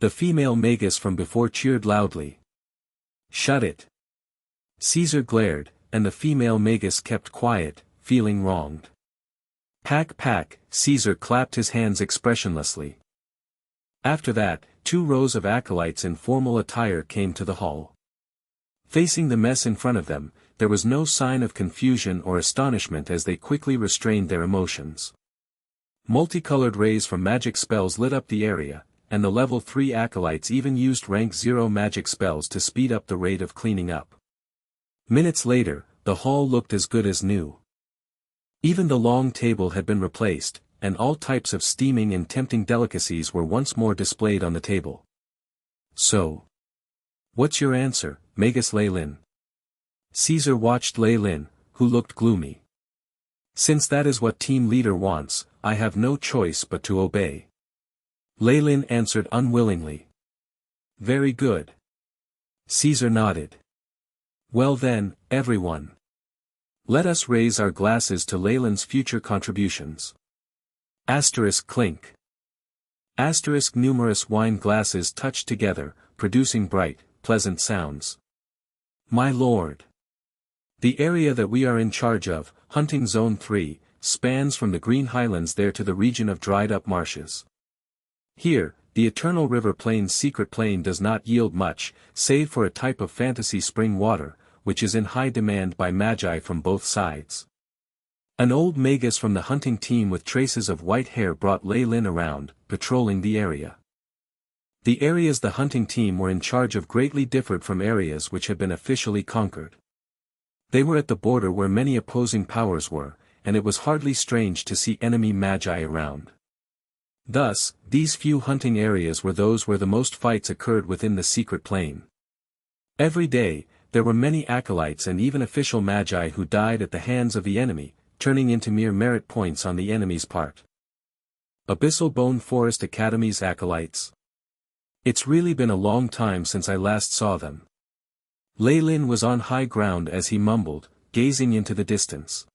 The female Magus from before cheered loudly. Shut it. Caesar glared, and the female Magus kept quiet, feeling wronged. Pack, Caesar clapped his hands expressionlessly. After that, 2 rows of acolytes in formal attire came to the hall. Facing the mess in front of them, there was no sign of confusion or astonishment as they quickly restrained their emotions. Multicolored rays from magic spells lit up the area, and the level 3 acolytes even used rank 0 magic spells to speed up the rate of cleaning up. Minutes later, the hall looked as good as new. Even the long table had been replaced, and all types of steaming and tempting delicacies were once more displayed on the table. So, what's your answer, Magus Leilyn? Caesar watched Leilyn, who looked gloomy. Since that is what team leader wants, I have no choice but to obey. Leilyn answered unwillingly. Very good. Caesar nodded. Well then, everyone. Let us raise our glasses to Leilyn's future contributions. Asterisk clink. Asterisk numerous wine glasses touched together, producing bright, pleasant sounds. My lord. The area that we are in charge of, Hunting Zone 3, spans from the Green Highlands there to the region of dried-up marshes. Here, the Eternal River Plain's secret plane does not yield much, save for a type of fantasy spring water, which is in high demand by magi from both sides. An old magus from the hunting team with traces of white hair brought Leilyn around, patrolling the area. The areas the hunting team were in charge of greatly differed from areas which had been officially conquered. They were at the border where many opposing powers were, and it was hardly strange to see enemy magi around. Thus, these few hunting areas were those where the most fights occurred within the secret plane. Every day, there were many acolytes and even official magi who died at the hands of the enemy, turning into mere merit points on the enemy's part. Abyssal Bone Forest Academy's acolytes. It's really been a long time since I last saw them. Leilyn was on high ground as he mumbled, gazing into the distance.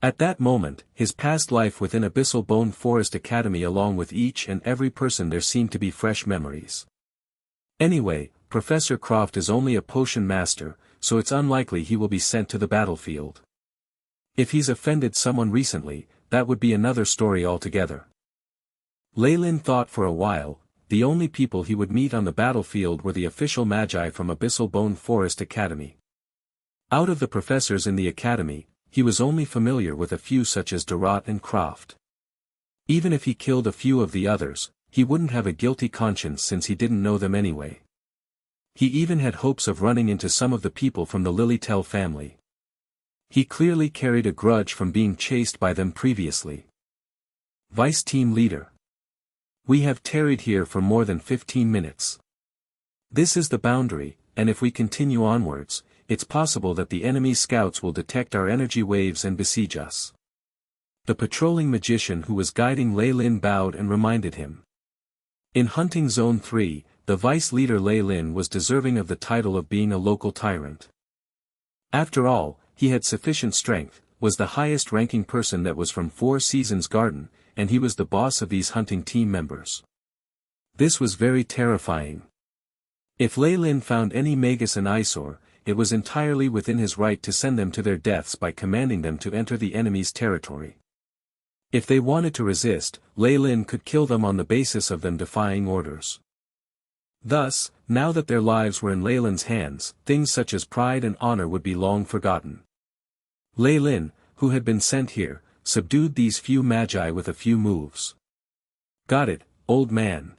At that moment, his past life within Abyssal Bone Forest Academy along with each and every person there seemed to be fresh memories. Anyway, Professor Croft is only a potion master, so it's unlikely he will be sent to the battlefield. If he's offended someone recently, that would be another story altogether. Leilyn thought for a while. The only people he would meet on the battlefield were the official magi from Abyssal Bone Forest Academy. Out of the professors in the academy, he was only familiar with a few such as Morat and Croft. Even if he killed a few of the others, he wouldn't have a guilty conscience since he didn't know them anyway. He even had hopes of running into some of the people from the Lilitell family. He clearly carried a grudge from being chased by them previously. Vice Team Leader. We have tarried here for more than 15 minutes. This is the boundary, and if we continue onwards, it's possible that the enemy's scouts will detect our energy waves and besiege us. The patrolling magician who was guiding Leilyn bowed and reminded him. In Hunting Zone 3, the vice leader Leilyn was deserving of the title of being a local tyrant. After all, he had sufficient strength, was the highest ranking person that was from Four Seasons Garden, and he was the boss of these hunting team members. This was very terrifying. If Leilyn found any Magus and Eyesore, it was entirely within his right to send them to their deaths by commanding them to enter the enemy's territory. If they wanted to resist, Leilyn could kill them on the basis of them defying orders. Thus, now that their lives were in Leilyn's hands, things such as pride and honor would be long forgotten. Leilyn, who had been sent here, subdued these few magi with a few moves. Got it, old man.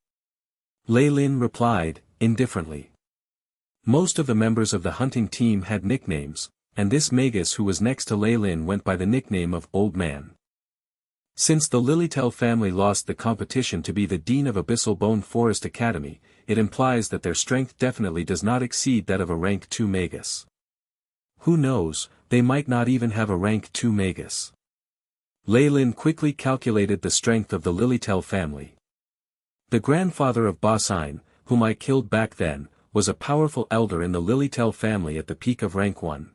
Leilyn replied, indifferently. Most of the members of the hunting team had nicknames, and this Magus who was next to Leilyn went by the nickname of Old Man. Since the Lilitell family lost the competition to be the dean of Abyssal Bone Forest Academy, it implies that their strength definitely does not exceed that of a rank 2 Magus. Who knows, they might not even have a rank 2 Magus. Leilyn quickly calculated the strength of the Lilitell family. The grandfather of Bossine, whom I killed back then, was a powerful elder in the Lilitell family at the peak of rank 1.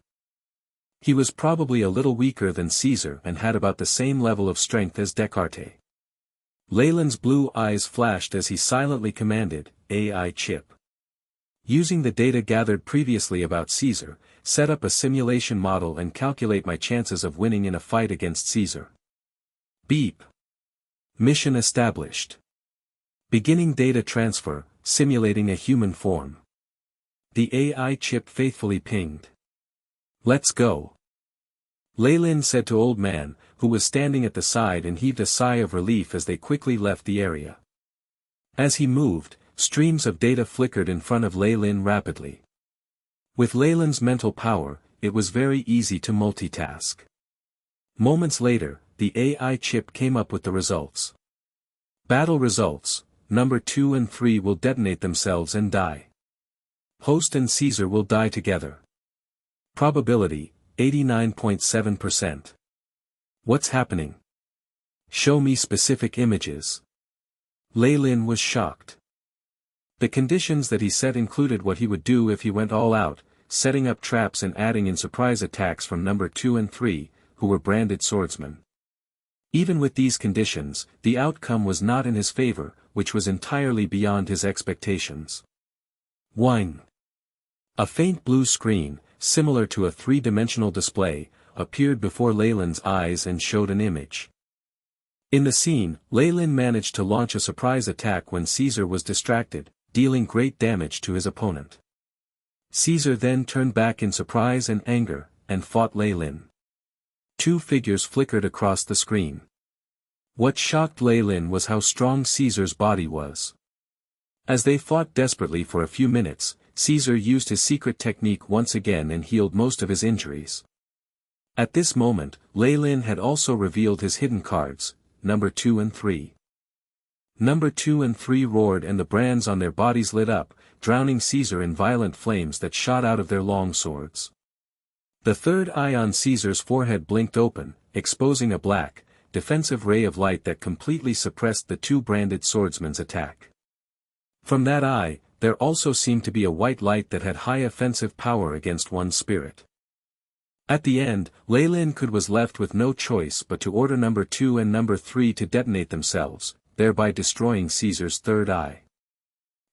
He was probably a little weaker than Caesar and had about the same level of strength as Descartes. Leilyn's blue eyes flashed as he silently commanded, AI chip. Using the data gathered previously about Caesar, set up a simulation model and calculate my chances of winning in a fight against Caesar. Beep. Mission established. Beginning data transfer, simulating a human form. The AI chip faithfully pinged. "Let's go," Leilyn said to Old Man, who was standing at the side, and heaved a sigh of relief as they quickly left the area. As he moved, streams of data flickered in front of Leilyn rapidly. With Leilyn's mental power, it was very easy to multitask. Moments later, the AI chip came up with the results. Battle results: number 2 and 3 will detonate themselves and die. Host and Caesar will die together. Probability, 89.7%. What's happening? Show me specific images. Leilyn was shocked. The conditions that he set included what he would do if he went all out, setting up traps and adding in surprise attacks from number 2 and 3, who were branded swordsmen. Even with these conditions, the outcome was not in his favor, which was entirely beyond his expectations. Whine. A faint blue screen, similar to a three-dimensional display, appeared before Leilyn's eyes and showed an image. In the scene, Leilyn managed to launch a surprise attack when Caesar was distracted, dealing great damage to his opponent. Caesar then turned back in surprise and anger, and fought Leilyn. Two figures flickered across the screen. What shocked Leilyn was how strong Caesar's body was. As they fought desperately for a few minutes, Caesar used his secret technique once again and healed most of his injuries. At this moment, Leilyn had also revealed his hidden cards, number 2 and 3. Number 2 and 3 roared and the brands on their bodies lit up, drowning Caesar in violent flames that shot out of their long swords. The third eye on Caesar's forehead blinked open, exposing a black, defensive ray of light that completely suppressed the two branded swordsmen's attack. From that eye, there also seemed to be a white light that had high offensive power against one's spirit. At the end, Leilyn was left with no choice but to order number 2 and number 3 to detonate themselves, thereby destroying Caesar's third eye.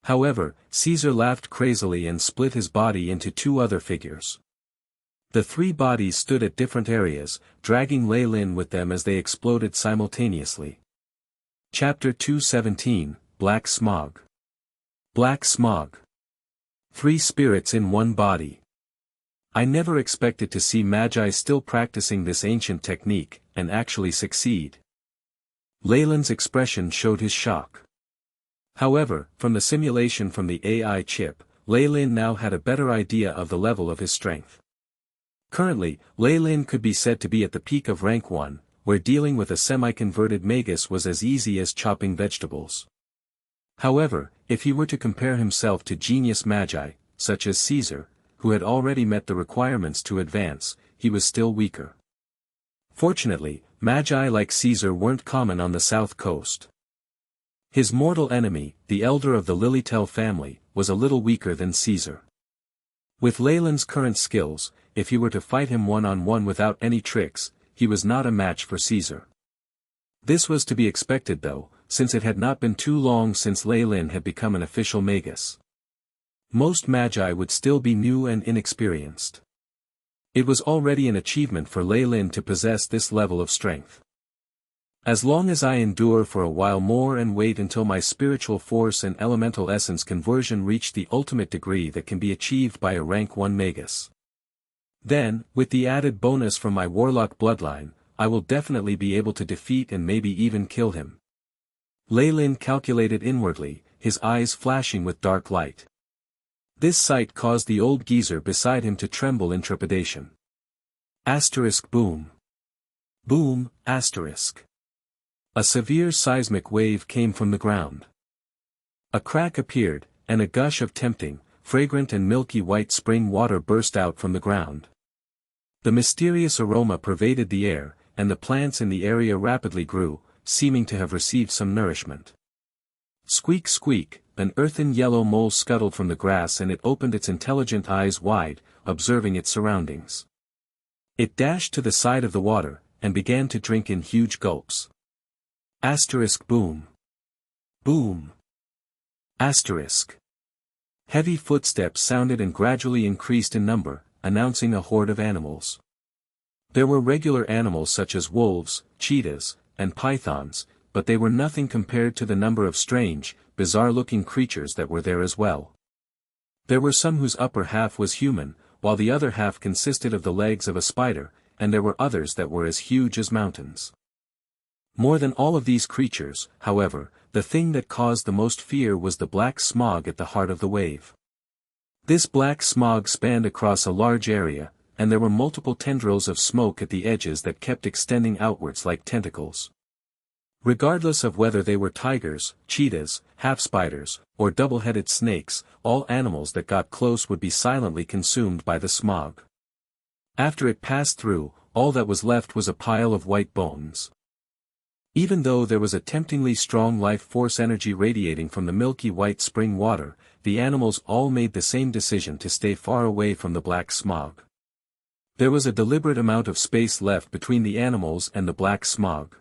However, Caesar laughed crazily and split his body into two other figures. The three bodies stood at different areas, dragging Leilyn with them as they exploded simultaneously. Chapter 217, Black Smog. Black Smog. 3 spirits in one body. I never expected to see Magi still practicing this ancient technique, and actually succeed. Leilyn's expression showed his shock. However, from the simulation from the AI chip, Leilyn now had a better idea of the level of his strength. Currently, Leilyn could be said to be at the peak of rank 1, where dealing with a semi-converted Magus was as easy as chopping vegetables. However, if he were to compare himself to genius Magi, such as Caesar, who had already met the requirements to advance, he was still weaker. Fortunately, Magi like Caesar weren't common on the south coast. His mortal enemy, the elder of the Lilytel family, was a little weaker than Caesar. With Leilyn's current skills, if he were to fight him one-on-one without any tricks, he was not a match for Caesar. This was to be expected though, since it had not been too long since Leilyn had become an official Magus. Most Magi would still be new and inexperienced. It was already an achievement for Leilyn to possess this level of strength. As long as I endure for a while more and wait until my spiritual force and elemental essence conversion reach the ultimate degree that can be achieved by a rank 1 Magus. Then, with the added bonus from my warlock bloodline, I will definitely be able to defeat and maybe even kill him. Leilyn calculated inwardly, his eyes flashing with dark light. This sight caused the old geezer beside him to tremble in trepidation. Asterisk boom. Boom, asterisk. A severe seismic wave came from the ground. A crack appeared, and a gush of tempting, fragrant and milky white spring water burst out from the ground. The mysterious aroma pervaded the air, and the plants in the area rapidly grew, seeming to have received some nourishment. Squeak squeak, an earthen yellow mole scuttled from the grass and it opened its intelligent eyes wide, observing its surroundings. It dashed to the side of the water, and began to drink in huge gulps. Asterisk boom. Boom. Asterisk. Heavy footsteps sounded and gradually increased in number, announcing a horde of animals. There were regular animals such as wolves, cheetahs, and pythons, but they were nothing compared to the number of strange, bizarre-looking creatures that were there as well. There were some whose upper half was human, while the other half consisted of the legs of a spider, and there were others that were as huge as mountains. More than all of these creatures, however, the thing that caused the most fear was the black smog at the heart of the wave. This black smog spanned across a large area, and there were multiple tendrils of smoke at the edges that kept extending outwards like tentacles. Regardless of whether they were tigers, cheetahs, half-spiders, or double-headed snakes, all animals that got close would be silently consumed by the smog. After it passed through, all that was left was a pile of white bones. Even though there was a temptingly strong life force energy radiating from the milky white spring water, the animals all made the same decision to stay far away from the black smog. There was a deliberate amount of space left between the animals and the black smog.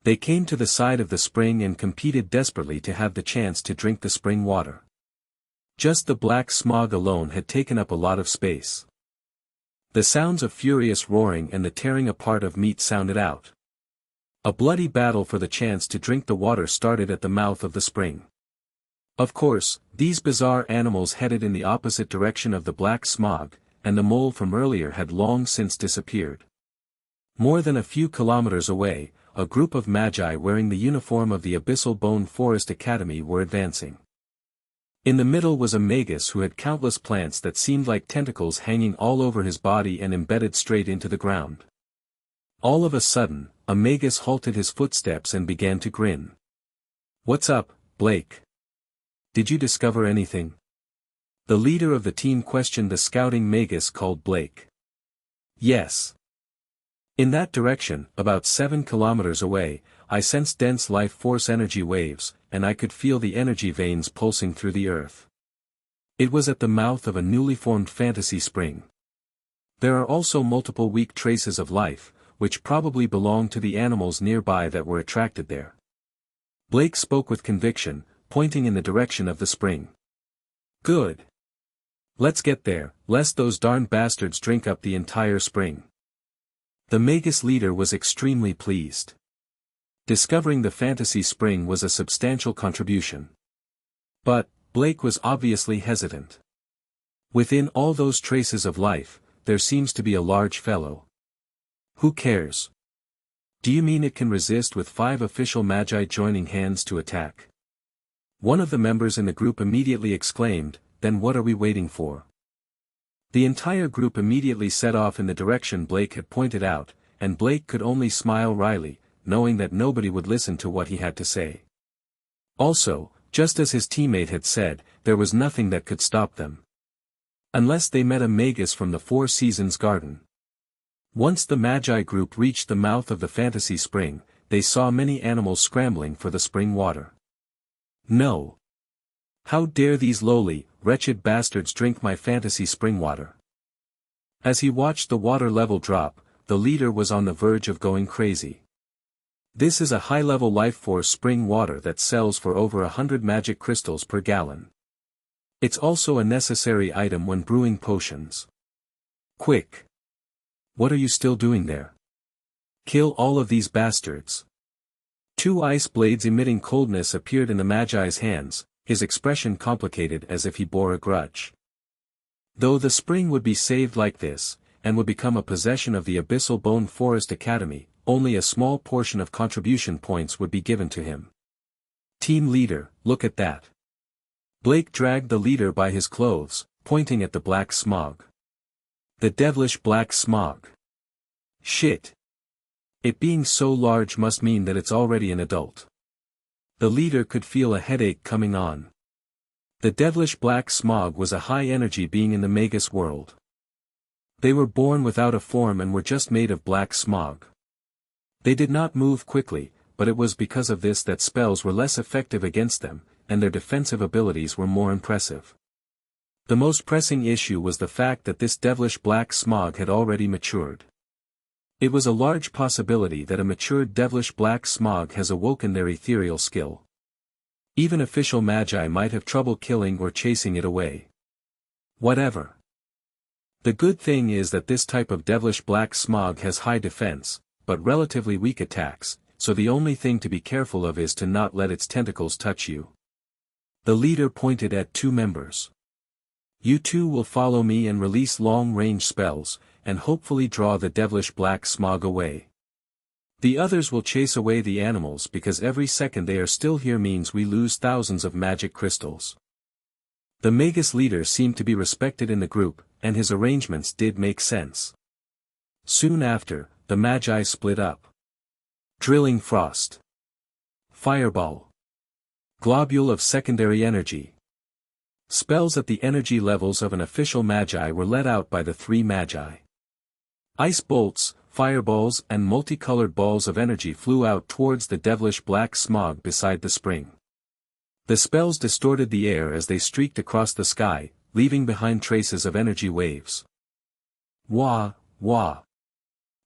They came to the side of the spring and competed desperately to have the chance to drink the spring water. Just the black smog alone had taken up a lot of space. The sounds of furious roaring and the tearing apart of meat sounded out. A bloody battle for the chance to drink the water started at the mouth of the spring. Of course, these bizarre animals headed in the opposite direction of the black smog, and the mole from earlier had long since disappeared. More than a few kilometers away, a group of magi wearing the uniform of the Abyssal Bone Forest Academy were advancing. In the middle was a Magus who had countless plants that seemed like tentacles hanging all over his body and embedded straight into the ground. All of a sudden, a Magus halted his footsteps and began to grin. "What's up, Blake? Did you discover anything?" The leader of the team questioned the scouting Magus called Blake. "Yes. In that direction, about 7 kilometers away, I sensed dense life force energy waves, and I could feel the energy veins pulsing through the earth. It was at the mouth of a newly formed fantasy spring. There are also multiple weak traces of life, which probably belong to the animals nearby that were attracted there." Blake spoke with conviction, pointing in the direction of the spring. "Good. Let's get there, lest those darn bastards drink up the entire spring." The Magus leader was extremely pleased. Discovering the fantasy spring was a substantial contribution. But, Blake was obviously hesitant. Within all those traces of life, there seems to be a large fellow. Who cares? Do you mean it can resist with 5 official magi joining hands to attack? One of the members in the group immediately exclaimed, "Then what are we waiting for?" The entire group immediately set off in the direction Blake had pointed out, and Blake could only smile wryly, knowing that nobody would listen to what he had to say. Also, just as his teammate had said, there was nothing that could stop them. Unless they met a Magus from the Four Seasons Garden. Once the Magi group reached the mouth of the fantasy spring, they saw many animals scrambling for the spring water. No. How dare these lowly, wretched bastards drink my fantasy spring water? As he watched the water level drop, the leader was on the verge of going crazy. This is a high-level life force spring water that sells for over 100 magic crystals per gallon. It's also a necessary item when brewing potions. Quick! What are you still doing there? Kill all of these bastards. 2 ice blades emitting coldness appeared in the Magi's hands, his expression complicated as if he bore a grudge. Though the spring would be saved like this, and would become a possession of the Abyssal Bone Forest Academy, only a small portion of contribution points would be given to him. Team leader, look at that. Blake dragged the leader by his clothes, pointing at the black smog. The devilish black smog. Shit. It being so large must mean that it's already an adult. The leader could feel a headache coming on. The devilish black smog was a high-energy being in the Magus world. They were born without a form and were just made of black smog. They did not move quickly, but it was because of this that spells were less effective against them, and their defensive abilities were more impressive. The most pressing issue was the fact that this devilish black smog had already matured. It was a large possibility that a matured devilish black smog has awoken their ethereal skill. Even official magi might have trouble killing or chasing it away. Whatever. The good thing is that this type of devilish black smog has high defense, but relatively weak attacks, so the only thing to be careful of is to not let its tentacles touch you. The leader pointed at 2 members. You two will follow me and release long-range spells, and hopefully draw the devilish black smog away. The others will chase away the animals because every second they are still here means we lose thousands of magic crystals. The Magus leader seemed to be respected in the group, and his arrangements did make sense. Soon after, the Magi split up. Drilling Frost. Fireball. Globule of secondary energy. Spells at the energy levels of an official Magi were let out by the three Magi. Ice bolts, fireballs and multicolored balls of energy flew out towards the devilish black smog beside the spring. The spells distorted the air as they streaked across the sky, leaving behind traces of energy waves. Wah, wah.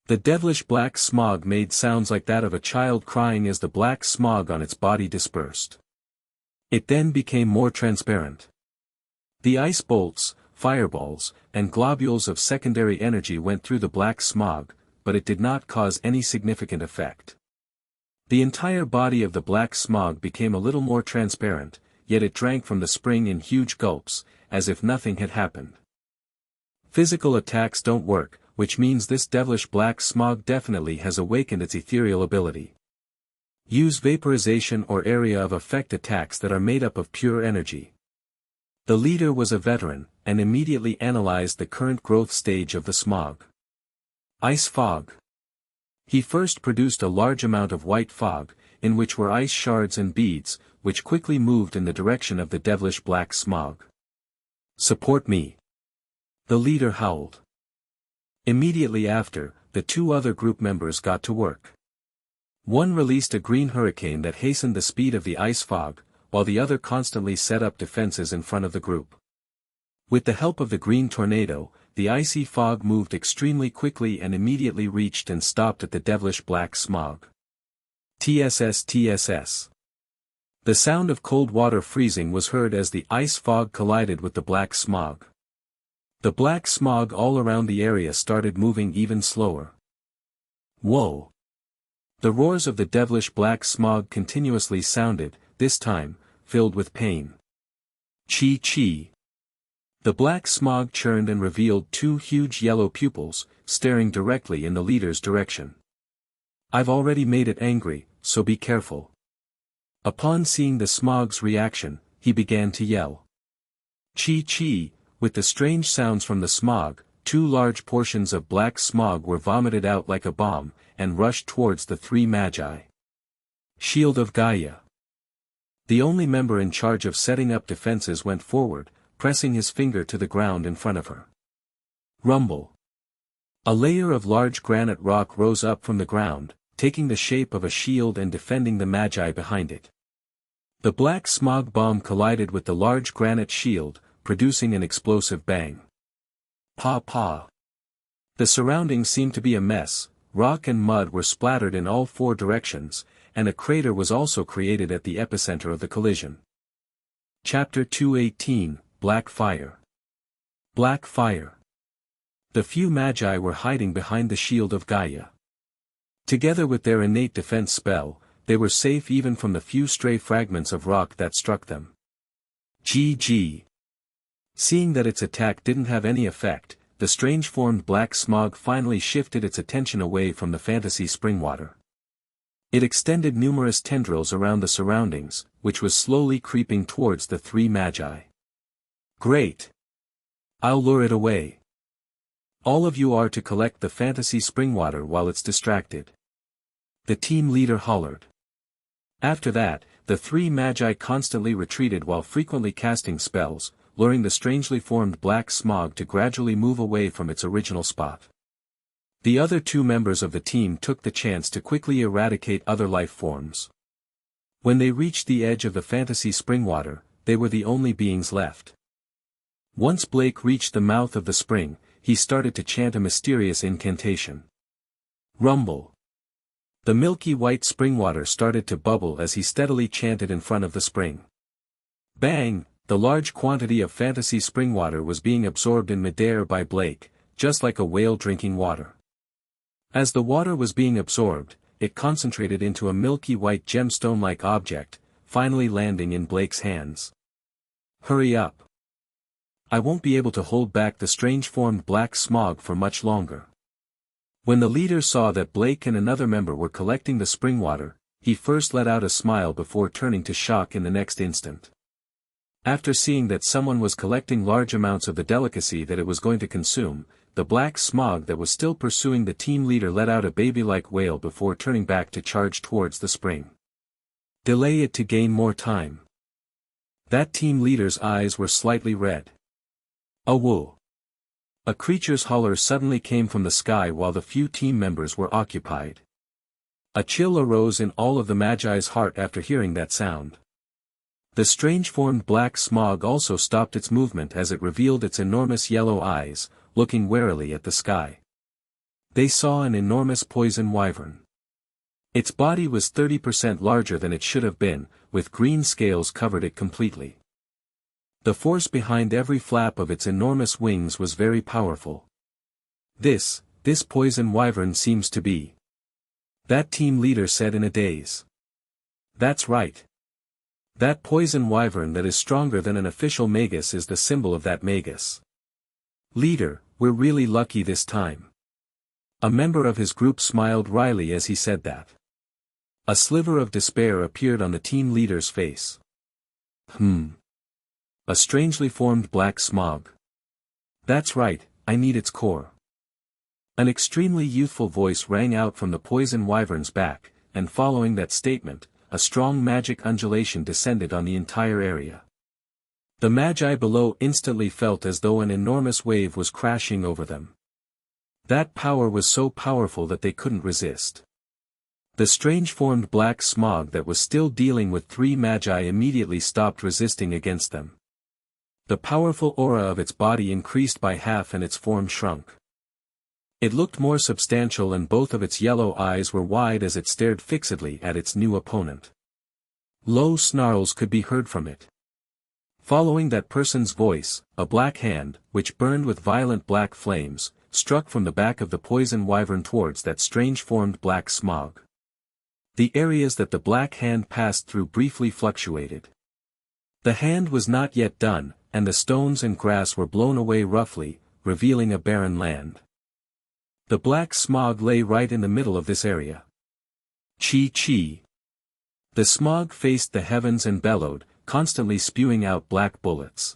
The devilish black smog made sounds like that of a child crying as the black smog on its body dispersed. It then became more transparent. The ice bolts, fireballs, and globules of secondary energy went through the black smog, but it did not cause any significant effect. The entire body of the black smog became a little more transparent, yet it drank from the spring in huge gulps, as if nothing had happened. Physical attacks don't work, which means this devilish black smog definitely has awakened its ethereal ability. Use vaporization or area of effect attacks that are made up of pure energy. The leader was a veteran, and immediately analyzed the current growth stage of the smog. Ice fog. He first produced a large amount of white fog, in which were ice shards and beads, which quickly moved in the direction of the devilish black smog. Support me. The leader howled. Immediately after, the two other group members got to work. One released a green hurricane that hastened the speed of the ice fog, while the other constantly set up defenses in front of the group. With the help of the green tornado, the icy fog moved extremely quickly and immediately reached and stopped at the devilish black smog. TSS TSS. The sound of cold water freezing was heard as the ice fog collided with the black smog. The black smog all around the area started moving even slower. Whoa! The roars of the devilish black smog continuously sounded, this time, filled with pain. Chi chi. The black smog churned and revealed two huge yellow pupils, staring directly in the leader's direction. I've already made it angry, so be careful. Upon seeing the smog's reaction, he began to yell. Chi chi, with the strange sounds from the smog, two large portions of black smog were vomited out like a bomb, and rushed towards the three Magi. Shield of Gaia. The only member in charge of setting up defenses went forward, pressing his finger to the ground in front of her. Rumble. A layer of large granite rock rose up from the ground, taking the shape of a shield and defending the Magi behind it. The black smog bomb collided with the large granite shield, producing an explosive bang. Pa pa. The surroundings seemed to be a mess, rock and mud were splattered in all four directions, and a crater was also created at the epicenter of the collision. Chapter 218, Black Fire. Black Fire. The few Magi were hiding behind the shield of Gaia. Together with their innate defense spell, they were safe even from the few stray fragments of rock that struck them. GG. Seeing that its attack didn't have any effect, the strange-formed black smog finally shifted its attention away from the fantasy springwater. It extended numerous tendrils around the surroundings, which was slowly creeping towards the three Magi. Great! I'll lure it away. All of you are to collect the fantasy springwater while it's distracted. The team leader hollered. After that, the three Magi constantly retreated while frequently casting spells, luring the strangely formed black smog to gradually move away from its original spot. The other two members of the team took the chance to quickly eradicate other life forms. When they reached the edge of the fantasy springwater, they were the only beings left. Once Blake reached the mouth of the spring, he started to chant a mysterious incantation. Rumble. The milky white springwater started to bubble as he steadily chanted in front of the spring. Bang! The large quantity of fantasy springwater was being absorbed in midair by Blake, just like a whale drinking water. As the water was being absorbed, it concentrated into a milky white gemstone-like object, finally landing in Blake's hands. Hurry up. I won't be able to hold back the strange-formed black smog for much longer. When the leader saw that Blake and another member were collecting the spring water, he first let out a smile before turning to shock in the next instant. After seeing that someone was collecting large amounts of the delicacy that it was going to consume, the black smog that was still pursuing the team leader let out a baby-like wail before turning back to charge towards the spring. Delay it to gain more time. That team leader's eyes were slightly red. A woo. A creature's holler suddenly came from the sky while the few team members were occupied. A chill arose in all of the Magi's heart after hearing that sound. The strange-formed black smog also stopped its movement as it revealed its enormous yellow eyes, looking warily at the sky. They saw an enormous poison wyvern. Its body was 30% larger than it should have been, with green scales covered it completely. The force behind every flap of its enormous wings was very powerful. This poison wyvern seems to be. That team leader said in a daze. That's right. That poison wyvern that is stronger than an official Magus is the symbol of that Magus. Leader, we're really lucky this time. A member of his group smiled wryly as he said that. A sliver of despair appeared on the team leader's face. A strangely formed black smog. That's right, I need its core. An extremely youthful voice rang out from the poison wyvern's back, and following that statement, a strong magic undulation descended on the entire area. The Magi below instantly felt as though an enormous wave was crashing over them. That power was so powerful that they couldn't resist. The strange-formed black smog that was still dealing with 3 Magi immediately stopped resisting against them. The powerful aura of its body increased by half and its form shrunk. It looked more substantial and both of its yellow eyes were wide as it stared fixedly at its new opponent. Low snarls could be heard from it. Following that person's voice, a black hand, which burned with violent black flames, struck from the back of the poison wyvern towards that strange-formed black smog. The areas that the black hand passed through briefly fluctuated. The hand was not yet done, and the stones and grass were blown away roughly, revealing a barren land. The black smog lay right in the middle of this area. Chi. The smog faced the heavens and bellowed, constantly spewing out black bullets.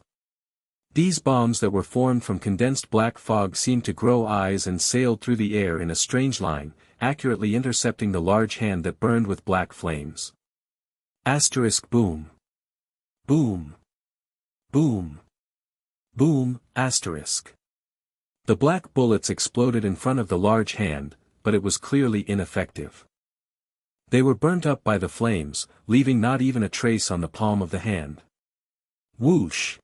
These bombs that were formed from condensed black fog seemed to grow eyes and sailed through the air in a strange line, accurately intercepting the large hand that burned with black flames. Asterisk boom. Boom. Boom. Boom, asterisk. The black bullets exploded in front of the large hand, but it was clearly ineffective. They were burnt up by the flames, leaving not even a trace on the palm of the hand. Whoosh!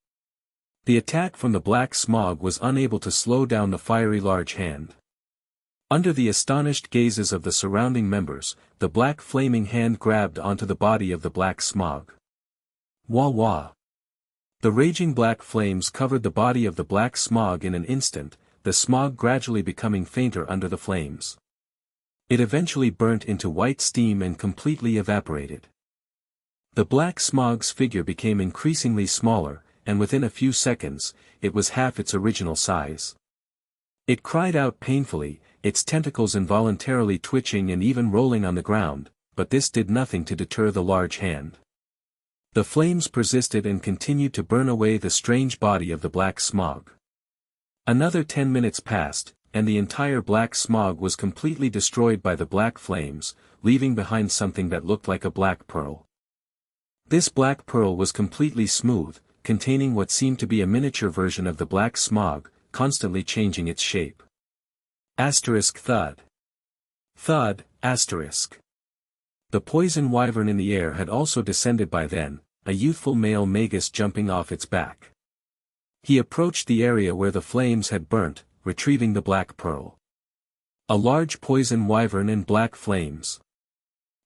The attack from the black smog was unable to slow down the fiery large hand. Under the astonished gazes of the surrounding members, the black flaming hand grabbed onto the body of the black smog. Wah wah! The raging black flames covered the body of the black smog in an instant, the smog gradually becoming fainter under the flames. It eventually burnt into white steam and completely evaporated. The black smog's figure became increasingly smaller, and within a few seconds, it was half its original size. It cried out painfully, its tentacles involuntarily twitching and even rolling on the ground, but this did nothing to deter the large hand. The flames persisted and continued to burn away the strange body of the black smog. Another 10 minutes passed, and the entire black smog was completely destroyed by the black flames, leaving behind something that looked like a black pearl. This black pearl was completely smooth, containing what seemed to be a miniature version of the black smog, constantly changing its shape. Asterisk thud. Thud, asterisk. The poison wyvern in the air had also descended by then, a youthful male Magus jumping off its back. He approached the area where the flames had burnt, retrieving the black pearl. A large poison wyvern in black flames.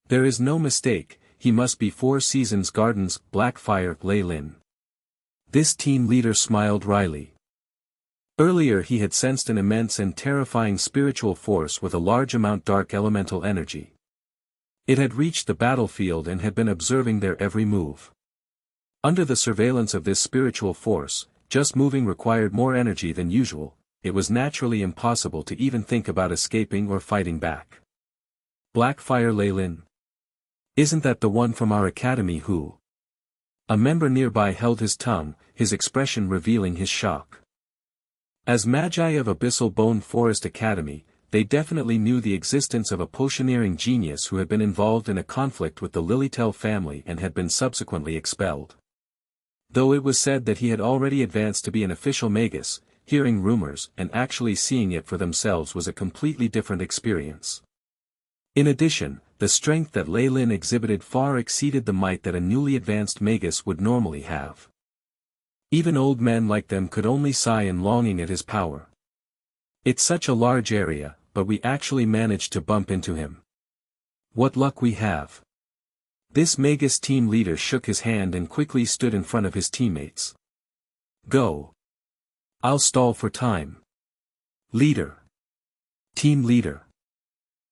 There is no mistake, he must be Four Seasons Gardens' Blackfire Leilyn. This team leader smiled wryly. Earlier he had sensed an immense and terrifying spiritual force with a large amount dark elemental energy. It had reached the battlefield and had been observing their every move. Under the surveillance of this spiritual force, just moving required more energy than usual, it was naturally impossible to even think about escaping or fighting back. Blackfire Leilyn. Isn't that the one from our academy who? A member nearby held his tongue, his expression revealing his shock. As Magi of Abyssal Bone Forest Academy, they definitely knew the existence of a potioneering genius who had been involved in a conflict with the Lilytel family and had been subsequently expelled. Though it was said that he had already advanced to be an official Magus, hearing rumors and actually seeing it for themselves was a completely different experience. In addition, the strength that Leilyn exhibited far exceeded the might that a newly advanced Magus would normally have. Even old men like them could only sigh in longing at his power. It's such a large area, but we actually managed to bump into him. What luck we have. This Magus team leader shook his hand and quickly stood in front of his teammates. Go. I'll stall for time. Leader. Team leader.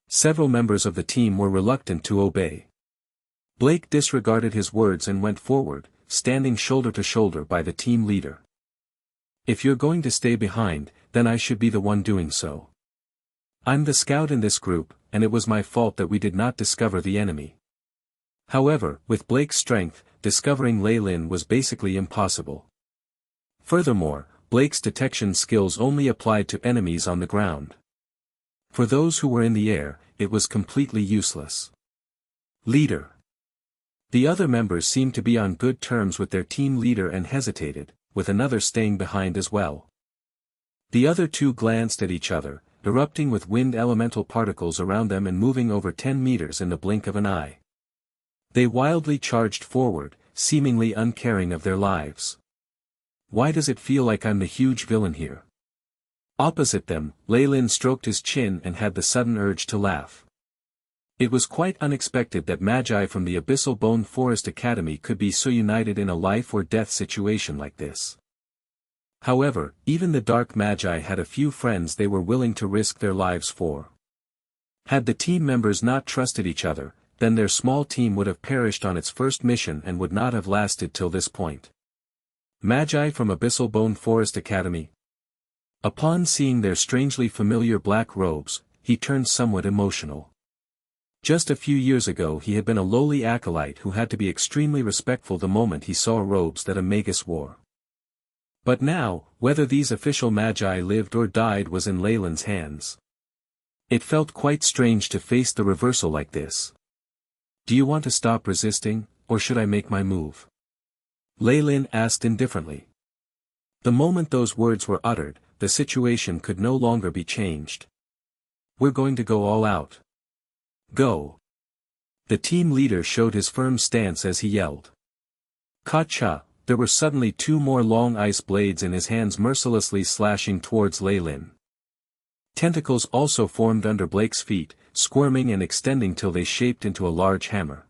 Several members of the team were reluctant to obey. Blake disregarded his words and went forward, standing shoulder to shoulder by the team leader. If you're going to stay behind, then I should be the one doing so. I'm the scout in this group, and it was my fault that we did not discover the enemy. However, with Blake's strength, discovering Leilyn was basically impossible. Furthermore, Blake's detection skills only applied to enemies on the ground. For those who were in the air, it was completely useless. Leader. The other members seemed to be on good terms with their team leader and hesitated, with another staying behind as well. The other two glanced at each other, erupting with wind elemental particles around them and moving over 10 meters in the blink of an eye. They wildly charged forward, seemingly uncaring of their lives. Why does it feel like I'm the huge villain here? Opposite them, Leilyn stroked his chin and had the sudden urge to laugh. It was quite unexpected that Magi from the Abyssal Bone Forest Academy could be so united in a life-or-death situation like this. However, even the Dark Magi had a few friends they were willing to risk their lives for. Had the team members not trusted each other, then their small team would have perished on its first mission and would not have lasted till this point. Magi from Abyssal Bone Forest Academy. Upon seeing their strangely familiar black robes, he turned somewhat emotional. Just a few years ago he had been a lowly acolyte who had to be extremely respectful the moment he saw robes that a Magus wore. But now, whether these official Magi lived or died was in Leilyn's hands. It felt quite strange to face the reversal like this. Do you want to stop resisting, or should I make my move? Leilyn asked indifferently. The moment those words were uttered, the situation could no longer be changed. We're going to go all out. Go. The team leader showed his firm stance as he yelled. Ka-cha, there were suddenly two more long ice blades in his hands mercilessly slashing towards Leilyn. Tentacles also formed under Blake's feet, squirming and extending till they shaped into a large hammer.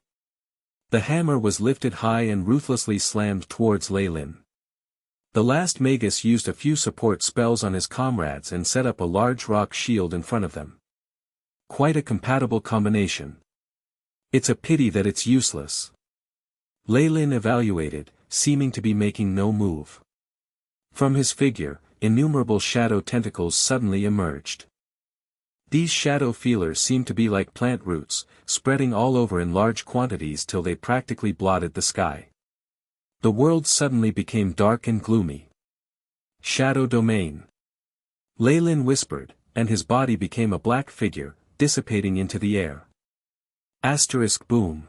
The hammer was lifted high and ruthlessly slammed towards Leilyn. The last Magus used a few support spells on his comrades and set up a large rock shield in front of them. Quite a compatible combination. It's a pity that it's useless. Leilyn evaluated, seeming to be making no move. From his figure, innumerable shadow tentacles suddenly emerged. These shadow feelers seemed to be like plant roots, spreading all over in large quantities till they practically blotted the sky. The world suddenly became dark and gloomy. Shadow domain. Leilyn whispered, and his body became a black figure, dissipating into the air. Asterisk boom.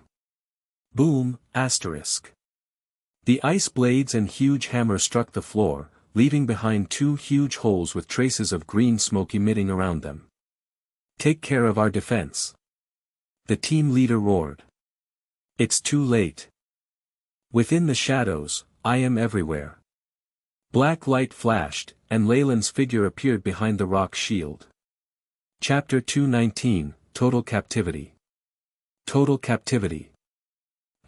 Boom, asterisk. The ice blades and huge hammer struck the floor, leaving behind two huge holes with traces of green smoke emitting around them. Take care of our defense. The team leader roared. It's too late. Within the shadows, I am everywhere. Black light flashed, and Leilyn's figure appeared behind the rock shield. Chapter 219, Total Captivity. Total Captivity.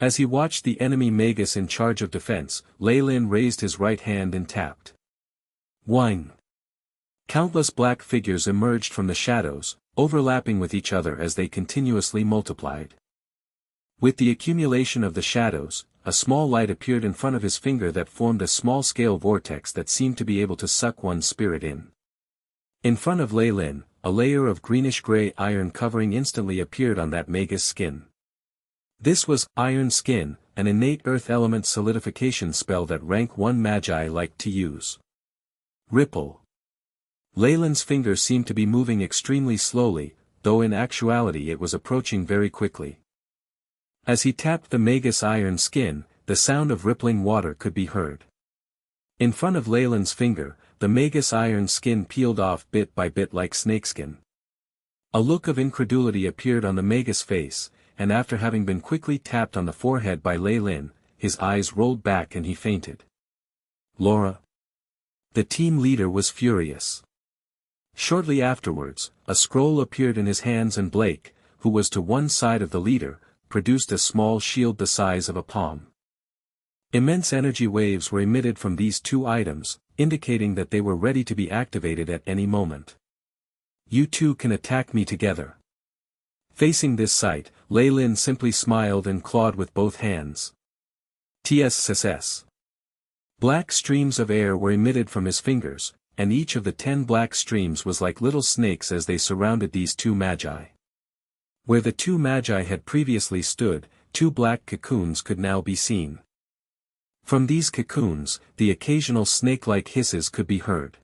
As he watched the enemy Magus in charge of defense, Leilyn raised his right hand and tapped. Whine. Countless black figures emerged from the shadows, overlapping with each other as they continuously multiplied. With the accumulation of the shadows, a small light appeared in front of his finger that formed a small-scale vortex that seemed to be able to suck one's spirit in. In front of Leilyn, a layer of greenish-gray iron covering instantly appeared on that Magus skin. This was Iron Skin, an innate earth element solidification spell that rank 1 magi liked to use. Ripple. Leilyn's finger seemed to be moving extremely slowly, though in actuality it was approaching very quickly. As he tapped the Magus Iron Skin, the sound of rippling water could be heard. In front of Leilyn's finger, the Magus Iron Skin peeled off bit by bit like snakeskin. A look of incredulity appeared on the Magus face, and after having been quickly tapped on the forehead by Leilyn, his eyes rolled back and he fainted. Laura. The team leader was furious. Shortly afterwards, a scroll appeared in his hands and Blake, who was to one side of the leader, produced a small shield the size of a palm. Immense energy waves were emitted from these two items, indicating that they were ready to be activated at any moment. You two can attack me together. Facing this sight, Leilyn simply smiled and clawed with both hands. TSSS. Black streams of air were emitted from his fingers, and each of the 10 black streams was like little snakes as they surrounded these two magi. Where the two magi had previously stood, 2 black cocoons could now be seen. From these cocoons, the occasional snake-like hisses could be heard.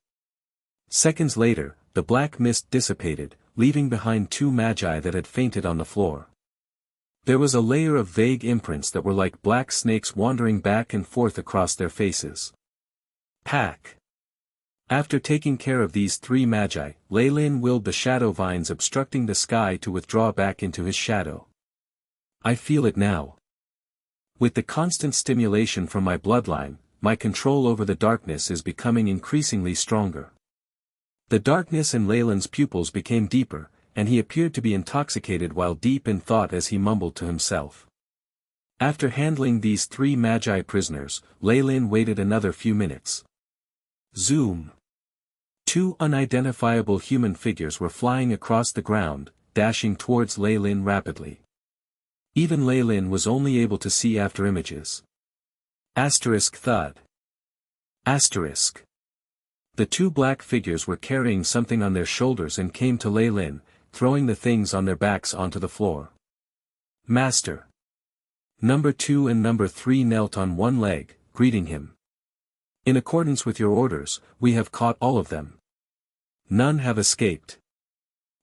Seconds later, the black mist dissipated, leaving behind 2 magi that had fainted on the floor. There was a layer of vague imprints that were like black snakes wandering back and forth across their faces. Pack. After taking care of these 3 magi, Leilyn willed the shadow vines obstructing the sky to withdraw back into his shadow. I feel it now. With the constant stimulation from my bloodline, my control over the darkness is becoming increasingly stronger. The darkness in Leilyn's pupils became deeper, and he appeared to be intoxicated while deep in thought as he mumbled to himself. After handling these 3 magi prisoners, Leilyn waited another few minutes. Zoom. 2 unidentifiable human figures were flying across the ground, dashing towards Leilyn rapidly. Even Leilyn was only able to see after images. Asterisk thud. Asterisk. The 2 black figures were carrying something on their shoulders and came to Leilyn, throwing the things on their backs onto the floor. Master. Number 2 and Number 3 knelt on one leg, greeting him. In accordance with your orders, we have caught all of them. None have escaped.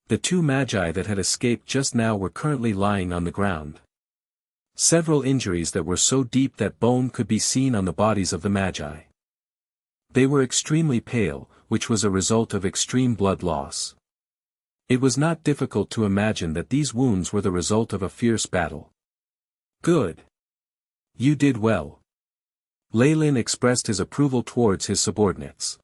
The 2 magi that had escaped just now were currently lying on the ground. Several injuries that were so deep that bone could be seen on the bodies of the magi. They were extremely pale, which was a result of extreme blood loss. It was not difficult to imagine that these wounds were the result of a fierce battle. Good. You did well. Leilyn expressed his approval towards his subordinates.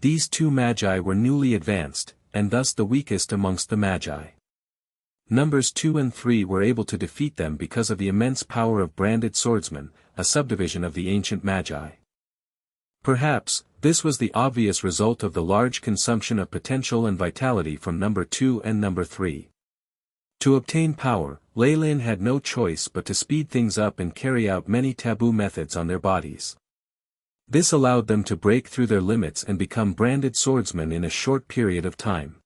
These 2 magi were newly advanced, and thus the weakest amongst the magi. Numbers 2 and 3 were able to defeat them because of the immense power of branded swordsmen, a subdivision of the ancient magi. Perhaps, this was the obvious result of the large consumption of potential and vitality from Number 2 and Number 3. To obtain power, Leilyn had no choice but to speed things up and carry out many taboo methods on their bodies. This allowed them to break through their limits and become branded swordsmen in a short period of time.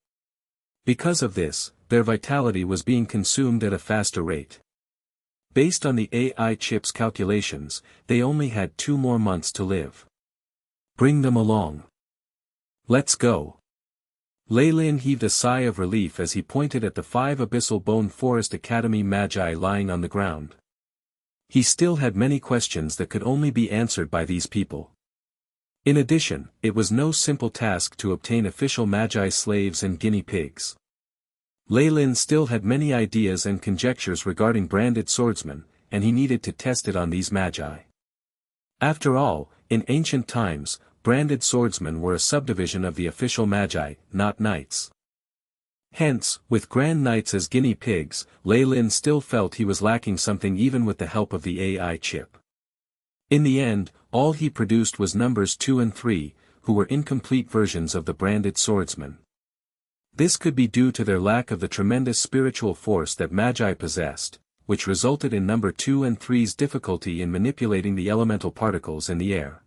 Because of this, their vitality was being consumed at a faster rate. Based on the AI chip's calculations, they only had 2 more months to live. Bring them along. Let's go. Leilyn heaved a sigh of relief as he pointed at the 5 Abyssal Bone Forest Academy magi lying on the ground. He still had many questions that could only be answered by these people. In addition, it was no simple task to obtain official magi slaves and guinea pigs. Leilyn still had many ideas and conjectures regarding branded swordsmen, and he needed to test it on these magi. After all, in ancient times, branded swordsmen were a subdivision of the official magi, not knights. Hence, with grand knights as guinea pigs, Leilyn still felt he was lacking something even with the help of the AI chip. In the end, all he produced was Numbers 2 and 3, who were incomplete versions of the branded swordsmen. This could be due to their lack of the tremendous spiritual force that magi possessed, which resulted in number 2 and 3's difficulty in manipulating the elemental particles in the air.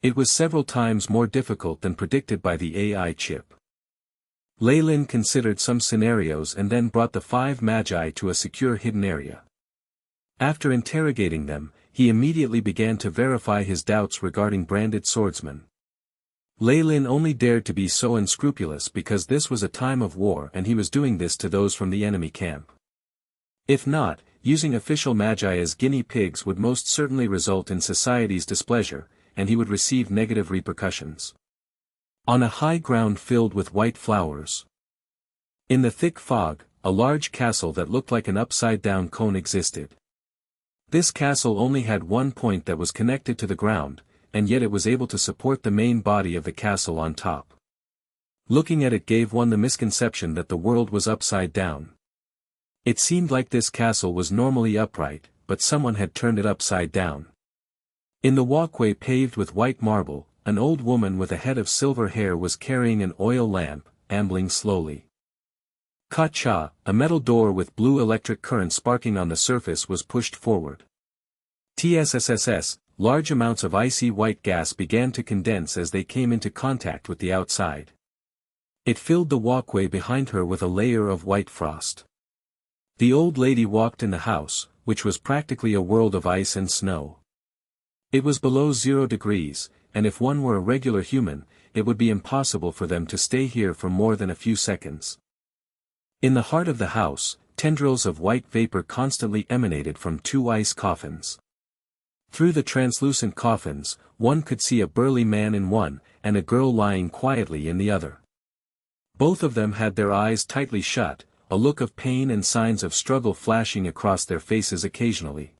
It was several times more difficult than predicted by the AI chip. Leilyn considered some scenarios and then brought the 5 magi to a secure hidden area. After interrogating them, he immediately began to verify his doubts regarding branded swordsmen. Leilyn only dared to be so unscrupulous because this was a time of war and he was doing this to those from the enemy camp. If not, using official magi as guinea pigs would most certainly result in society's displeasure, and he would receive negative repercussions. On a high ground filled with white flowers. In the thick fog, a large castle that looked like an upside-down cone existed. This castle only had one point that was connected to the ground, and yet it was able to support the main body of the castle on top. Looking at it gave one the misconception that the world was upside down. It seemed like this castle was normally upright, but someone had turned it upside down. In the walkway paved with white marble, an old woman with a head of silver hair was carrying an oil lamp, ambling slowly. Ka-cha, a metal door with blue electric current sparking on the surface was pushed forward. TSSSS, large amounts of icy white gas began to condense as they came into contact with the outside. It filled the walkway behind her with a layer of white frost. The old lady walked in the house, which was practically a world of ice and snow. It was below 0 degrees, and if one were a regular human, it would be impossible for them to stay here for more than a few seconds. In the heart of the house, tendrils of white vapor constantly emanated from 2 ice coffins. Through the translucent coffins, one could see a burly man in one, and a girl lying quietly in the other. Both of them had their eyes tightly shut, a look of pain and signs of struggle flashing across their faces occasionally.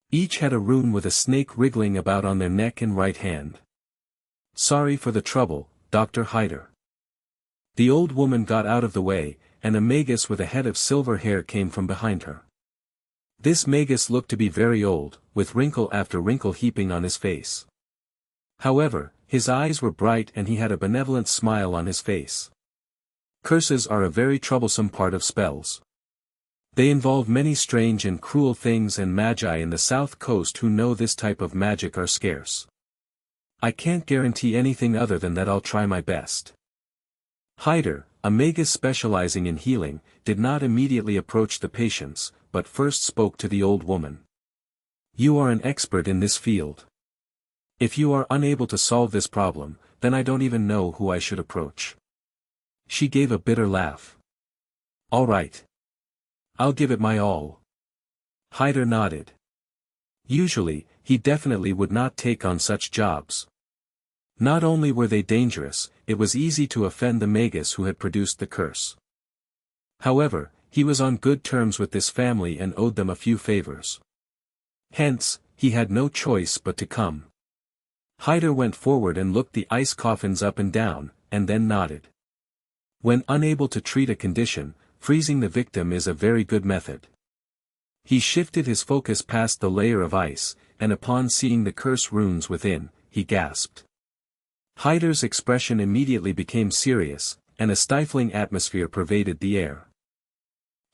Each had a rune with a snake wriggling about on their neck and right hand. "Sorry for the trouble, Dr. Hyder." The old woman got out of the way, and a Magus with a head of silver hair came from behind her. This Magus looked to be very old, with wrinkle after wrinkle heaping on his face. However, his eyes were bright and he had a benevolent smile on his face. Curses are a very troublesome part of spells. They involve many strange and cruel things, and magi in the south coast who know this type of magic are scarce. I can't guarantee anything other than that I'll try my best. Hyder, a Magus specializing in healing, did not immediately approach the patients, but first spoke to the old woman. "You are an expert in this field. If you are unable to solve this problem, then I don't even know who I should approach." She gave a bitter laugh. "All right. I'll give it my all." Hyder nodded. Usually, he definitely would not take on such jobs. Not only were they dangerous, it was easy to offend the Magus who had produced the curse. However, he was on good terms with this family and owed them a few favors. Hence, he had no choice but to come. Hyder went forward and looked the ice coffins up and down, and then nodded. When unable to treat a condition, freezing the victim is a very good method. He shifted his focus past the layer of ice, and upon seeing the curse runes within, he gasped. Hyder's expression immediately became serious, and a stifling atmosphere pervaded the air.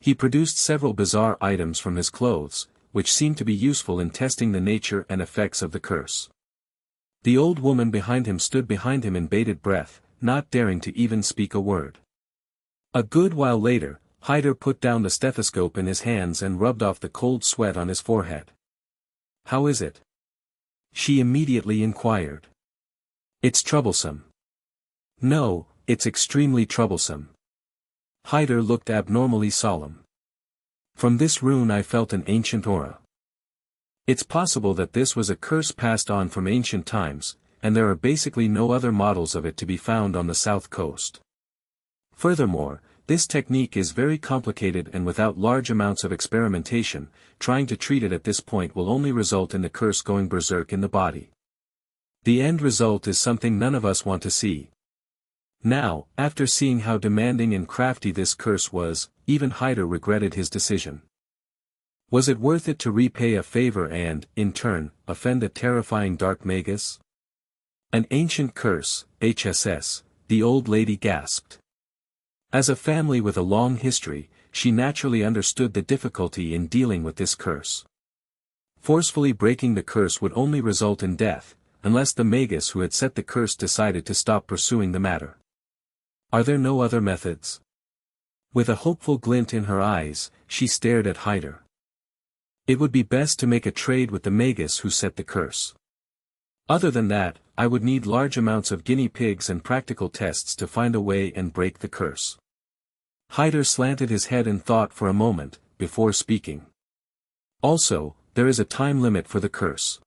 He produced several bizarre items from his clothes, which seemed to be useful in testing the nature and effects of the curse. The old woman behind him stood behind him in bated breath, not daring to even speak a word. A good while later, Hyder put down the stethoscope in his hands and rubbed off the cold sweat on his forehead. "How is it?" she immediately inquired. "It's troublesome." "No, it's extremely troublesome." Hyder looked abnormally solemn. "From this rune I felt an ancient aura. It's possible that this was a curse passed on from ancient times, and there are basically no other models of it to be found on the south coast. Furthermore, this technique is very complicated, and without large amounts of experimentation, trying to treat it at this point will only result in the curse going berserk in the body. The end result is something none of us want to see." Now, after seeing how demanding and crafty this curse was, even Hyder regretted his decision. Was it worth it to repay a favor and, in turn, offend a terrifying dark Magus? An ancient curse, HSS, the old lady gasped. As a family with a long history, she naturally understood the difficulty in dealing with this curse. Forcefully breaking the curse would only result in death, unless the Magus who had set the curse decided to stop pursuing the matter. Are there no other methods? With a hopeful glint in her eyes, she stared at Hyder. It would be best to make a trade with the Magus who set the curse. Other than that, I would need large amounts of guinea pigs and practical tests to find a way and break the curse. Hyder slanted his head in thought for a moment, before speaking. Also, there is a time limit for the curse.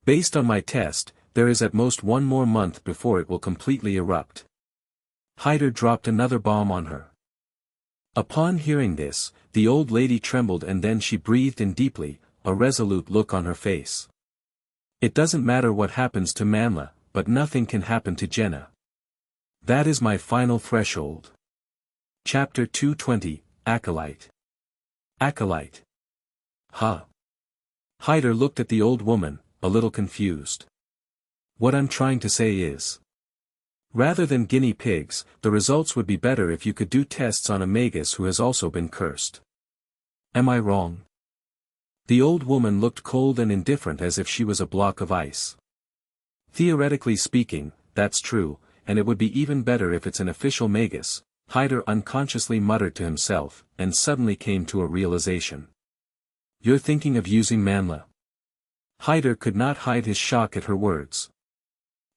Based on my test, there is at most 1 more month before it will completely erupt. Hyder dropped another bomb on her. Upon hearing this, the old lady trembled and then she breathed in deeply, a resolute look on her face. It doesn't matter what happens to Manhwa, but nothing can happen to Jenna. That is my final threshold. Chapter 220, Acolyte. Acolyte. Huh. Hyder looked at the old woman, a little confused. What I'm trying to say is, rather than guinea pigs, the results would be better if you could do tests on a Magus who has also been cursed. Am I wrong? The old woman looked cold and indifferent as if she was a block of ice. Theoretically speaking, that's true, and it would be even better if it's an official Magus, Hyder unconsciously muttered to himself, and suddenly came to a realization. You're thinking of using Manhwa. Hyder could not hide his shock at her words.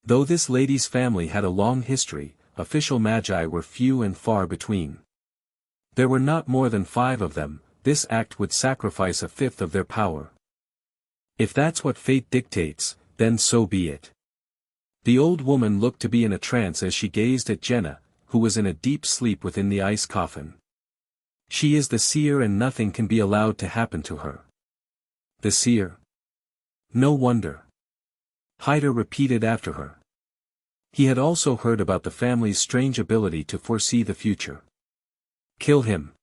Though this lady's family had a long history, official magi were few and far between. There were not more than 5 of them. This act would sacrifice 1/5 of their power. If that's what fate dictates, then so be it. The old woman looked to be in a trance as she gazed at Jenna, who was in a deep sleep within the ice coffin. She is the seer and nothing can be allowed to happen to her. The seer? No wonder. Hyder repeated after her. He had also heard about the family's strange ability to foresee the future. Kill him.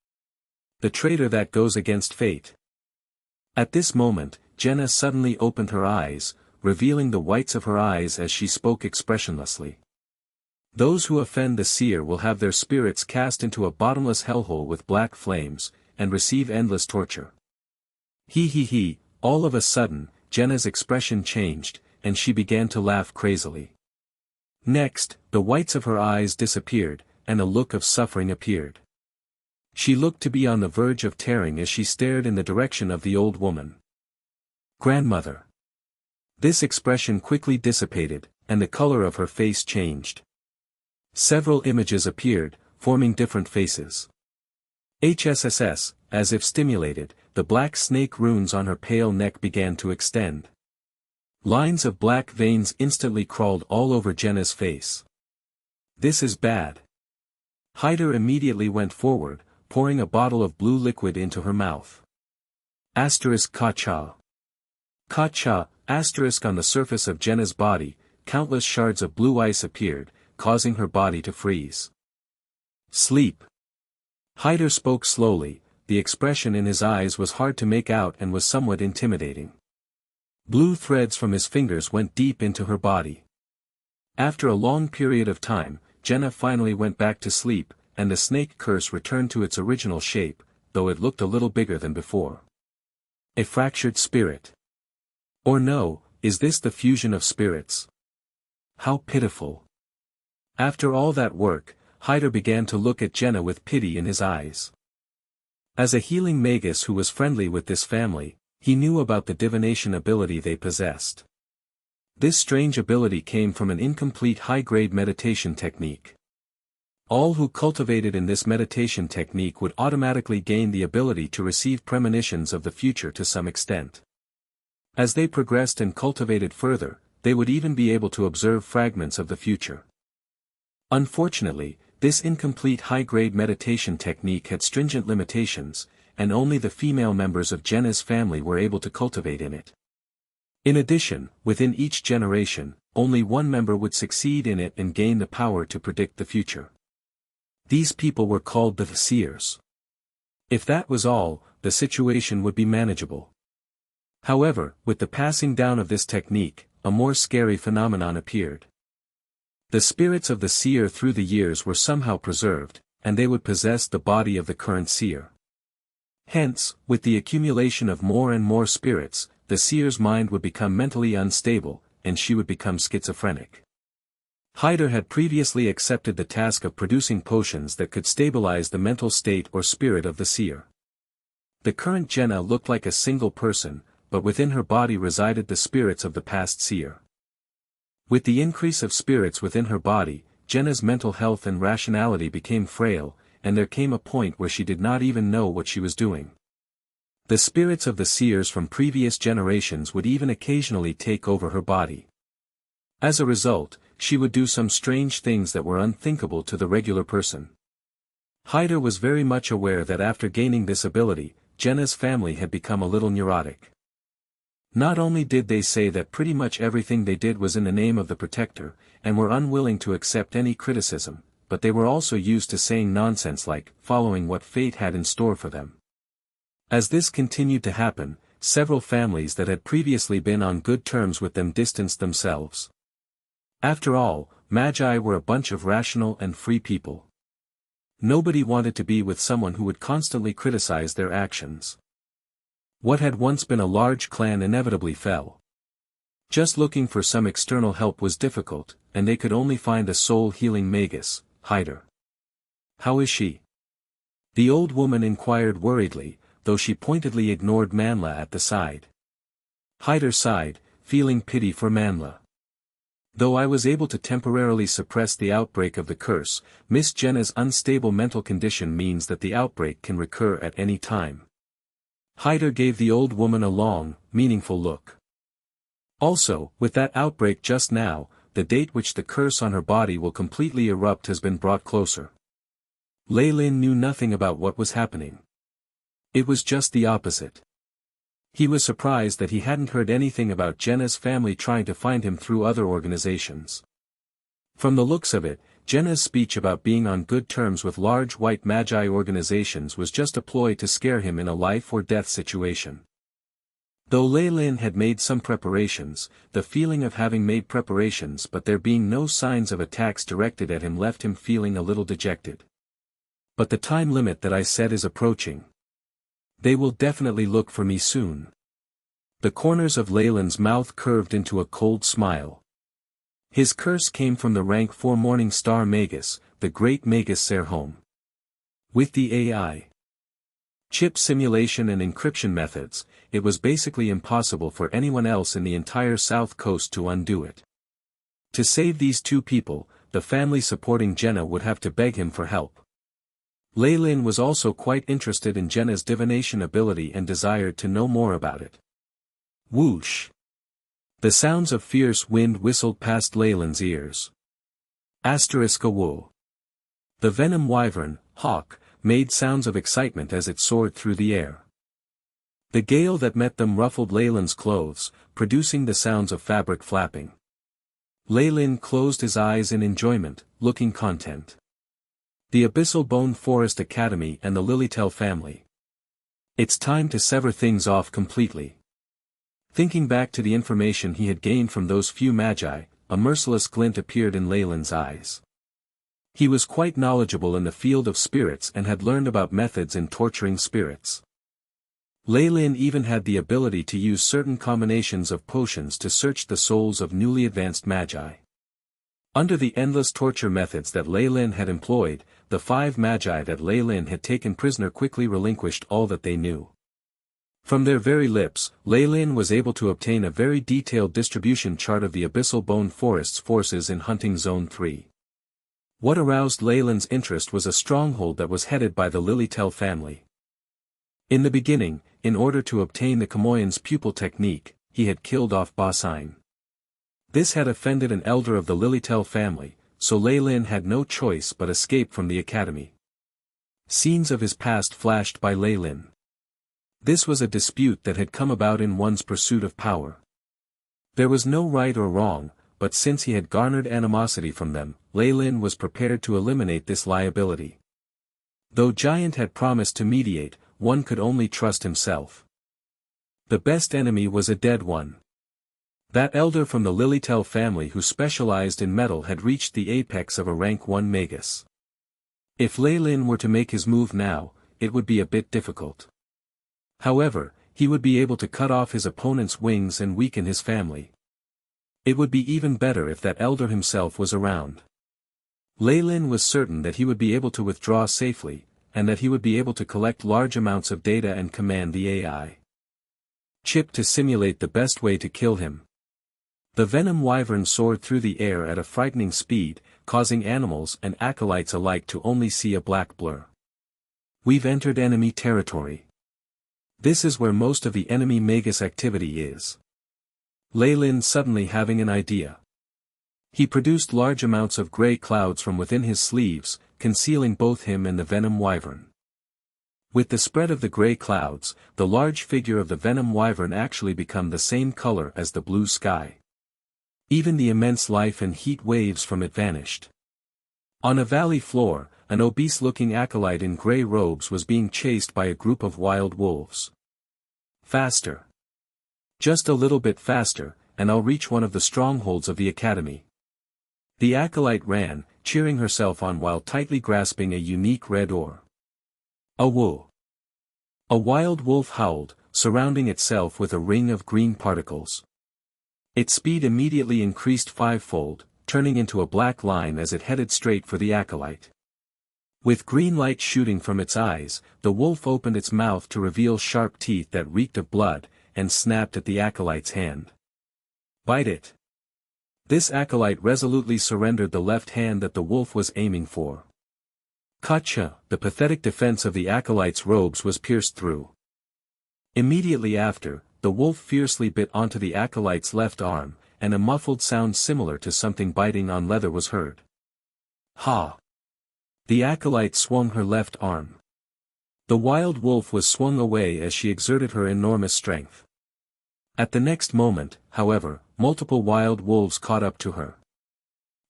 The traitor that goes against fate. At this moment, Jenna suddenly opened her eyes, revealing the whites of her eyes as she spoke expressionlessly. Those who offend the seer will have their spirits cast into a bottomless hellhole with black flames, and receive endless torture. He, all of a sudden, Jenna's expression changed, and she began to laugh crazily. Next, the whites of her eyes disappeared, and a look of suffering appeared. She looked to be on the verge of tearing as she stared in the direction of the old woman. Grandmother. This expression quickly dissipated, and the color of her face changed. Several images appeared, forming different faces. HSSS, as if stimulated, the black snake runes on her pale neck began to extend. Lines of black veins instantly crawled all over Jenna's face. This is bad. Hyder immediately went forward, pouring a bottle of blue liquid into her mouth. Kacha. Kacha, on the surface of Jenna's body, countless shards of blue ice appeared, causing her body to freeze. Sleep. Hyder spoke slowly, the expression in his eyes was hard to make out and was somewhat intimidating. Blue threads from his fingers went deep into her body. After a long period of time, Jenna finally went back to sleep, and the snake curse returned to its original shape, though it looked a little bigger than before. A fractured spirit. Or no, is this the fusion of spirits? How pitiful. After all that work, Hyder began to look at Jenna with pity in his eyes. As a healing Magus who was friendly with this family, he knew about the divination ability they possessed. This strange ability came from an incomplete high-grade meditation technique. All who cultivated in this meditation technique would automatically gain the ability to receive premonitions of the future to some extent. As they progressed and cultivated further, they would even be able to observe fragments of the future. Unfortunately, this incomplete high-grade meditation technique had stringent limitations, and only the female members of Jenna's family were able to cultivate in it. In addition, within each generation, only one member would succeed in it and gain the power to predict the future. These people were called the seers. If that was all, the situation would be manageable. However, with the passing down of this technique, a more scary phenomenon appeared. The spirits of the seer through the years were somehow preserved, and they would possess the body of the current seer. Hence, with the accumulation of more and more spirits, the seer's mind would become mentally unstable, and she would become schizophrenic. Hyder had previously accepted the task of producing potions that could stabilize the mental state or spirit of the seer. The current Jenna looked like a single person, but within her body resided the spirits of the past seer. With the increase of spirits within her body, Jenna's mental health and rationality became frail, and there came a point where she did not even know what she was doing. The spirits of the seers from previous generations would even occasionally take over her body. As a result, she would do some strange things that were unthinkable to the regular person. Hyder was very much aware that after gaining this ability, Jenna's family had become a little neurotic. Not only did they say that pretty much everything they did was in the name of the protector, and were unwilling to accept any criticism, but they were also used to saying nonsense like, following what fate had in store for them. As this continued to happen, several families that had previously been on good terms with them distanced themselves. After all, Magi were a bunch of rational and free people. Nobody wanted to be with someone who would constantly criticize their actions. What had once been a large clan inevitably fell. Just looking for some external help was difficult, and they could only find a soul-healing Magus, Hyder. "How is she?" the old woman inquired worriedly, though she pointedly ignored Manhwa at the side. Hyder sighed, feeling pity for Manhwa. "Though I was able to temporarily suppress the outbreak of the curse, Miss Jenna's unstable mental condition means that the outbreak can recur at any time." Hyder gave the old woman a long, meaningful look. "Also, with that outbreak just now, the date which the curse on her body will completely erupt has been brought closer." Leilyn knew nothing about what was happening. It was just the opposite. He was surprised that he hadn't heard anything about Jenna's family trying to find him through other organizations. From the looks of it, Jenna's speech about being on good terms with large white Magi organizations was just a ploy to scare him in a life-or-death situation. Though Leilyn had made some preparations, the feeling of having made preparations but there being no signs of attacks directed at him left him feeling a little dejected. "But the time limit that I set is approaching. They will definitely look for me soon." The corners of Leilyn's mouth curved into a cold smile. His curse came from the rank 4 Morning Star Magus, the great Magus Serhom. With the AI chip simulation and encryption methods, it was basically impossible for anyone else in the entire South Coast to undo it. To save these two people, the family supporting Jenna would have to beg him for help. Leilyn was also quite interested in Jenna's divination ability and desired to know more about it. Whoosh! The sounds of fierce wind whistled past Leilyn's ears. ****. The venom wyvern, hawk, made sounds of excitement as it soared through the air. The gale that met them ruffled Leilyn's clothes, producing the sounds of fabric flapping. Leilyn closed his eyes in enjoyment, looking content. The Abyssal Bone Forest Academy and the Lilytell family. It's time to sever things off completely. Thinking back to the information he had gained from those few Magi, a merciless glint appeared in Leilyn's eyes. He was quite knowledgeable in the field of spirits and had learned about methods in torturing spirits. Leilyn even had the ability to use certain combinations of potions to search the souls of newly advanced Magi. Under the endless torture methods that Leilyn had employed, the 5 Magi that Leilyn had taken prisoner quickly relinquished all that they knew. From their very lips, Leilyn was able to obtain a very detailed distribution chart of the Abyssal Bone Forest's forces in Hunting Zone 3. What aroused Leilyn's interest was a stronghold that was headed by the Lilytell family. In the beginning, in order to obtain the Kamoyan's pupil technique, he had killed off Basine. This had offended an elder of the Lilytell family, so Leilyn had no choice but escape from the academy. Scenes of his past flashed by Leilyn. This was a dispute that had come about in one's pursuit of power. There was no right or wrong, but since he had garnered animosity from them, Leilyn was prepared to eliminate this liability. Though Giant had promised to mediate, one could only trust himself. The best enemy was a dead one. That elder from the Lilytell family who specialized in metal had reached the apex of a rank 1 Magus. If Leilyn were to make his move now, it would be a bit difficult. However, he would be able to cut off his opponent's wings and weaken his family. It would be even better if that elder himself was around. Leilyn was certain that he would be able to withdraw safely, and that he would be able to collect large amounts of data and command the AI chip to simulate the best way to kill him. The venom wyvern soared through the air at a frightening speed, causing animals and acolytes alike to only see a black blur. We've entered enemy territory. This is where most of the enemy Magus activity is. Leilyn suddenly having an idea. He produced large amounts of grey clouds from within his sleeves, concealing both him and the venom wyvern. With the spread of the grey clouds, the large figure of the venom wyvern actually became the same color as the blue sky. Even the immense life and heat waves from it vanished. On a valley floor, an obese-looking acolyte in grey robes was being chased by a group of wild wolves. Faster. Just a little bit faster, and I'll reach one of the strongholds of the academy. The acolyte ran, cheering herself on while tightly grasping a unique red ore. A woo. A wild wolf howled, surrounding itself with a ring of green particles. Its speed immediately increased fivefold, turning into a black line as it headed straight for the acolyte. With green light shooting from its eyes, the wolf opened its mouth to reveal sharp teeth that reeked of blood, and snapped at the acolyte's hand. Bite it. This acolyte resolutely surrendered the left hand that the wolf was aiming for. Gotcha! The pathetic defense of the acolyte's robes was pierced through. Immediately after, the wolf fiercely bit onto the acolyte's left arm, and a muffled sound similar to something biting on leather was heard. Ha! The acolyte swung her left arm. The wild wolf was swung away as she exerted her enormous strength. At the next moment, however, multiple wild wolves caught up to her.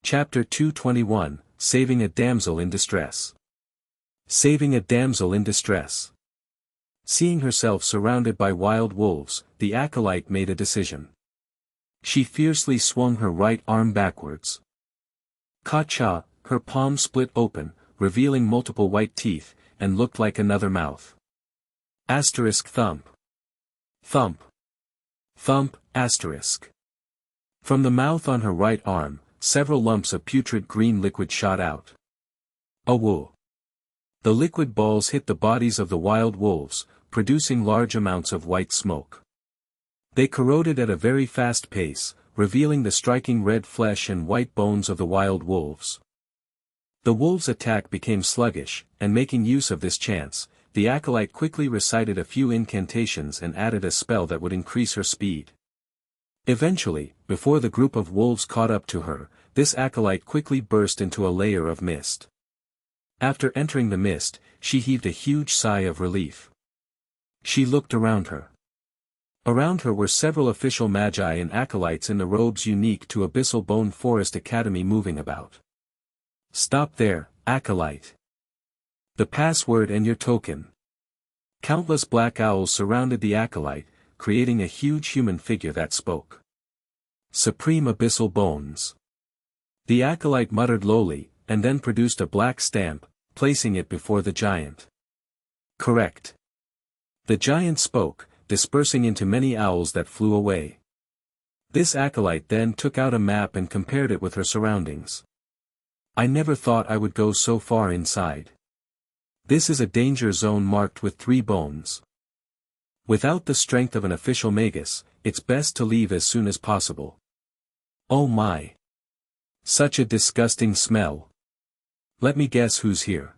Chapter 221, Saving a Damsel in Distress. Saving a damsel in distress. Seeing herself surrounded by wild wolves, the acolyte made a decision. She fiercely swung her right arm backwards. Ka-cha, her palm split open, revealing multiple white teeth, and looked like another mouth. Asterisk thump. Thump. Thump, asterisk. From the mouth on her right arm, several lumps of putrid green liquid shot out. Awoo. The liquid balls hit the bodies of the wild wolves, producing large amounts of white smoke. They corroded at a very fast pace, revealing the striking red flesh and white bones of the wild wolves. The wolves' attack became sluggish, and making use of this chance, the acolyte quickly recited a few incantations and added a spell that would increase her speed. Eventually, before the group of wolves caught up to her, this acolyte quickly burst into a layer of mist. After entering the mist, she heaved a huge sigh of relief. She looked around her. Around her were several official magi and acolytes in the robes unique to Abyssal Bone Forest Academy moving about. Stop there, acolyte. The password and your token. Countless black owls surrounded the acolyte, creating a huge human figure that spoke. Supreme Abyssal Bones. The acolyte muttered lowly, and then produced a black stamp, placing it before the giant. Correct. The giant spoke, dispersing into many owls that flew away. This acolyte then took out a map and compared it with her surroundings. I never thought I would go so far inside. This is a danger zone marked with 3 bones. Without the strength of an official magus, it's best to leave as soon as possible. Oh my! Such a disgusting smell. Let me guess who's here.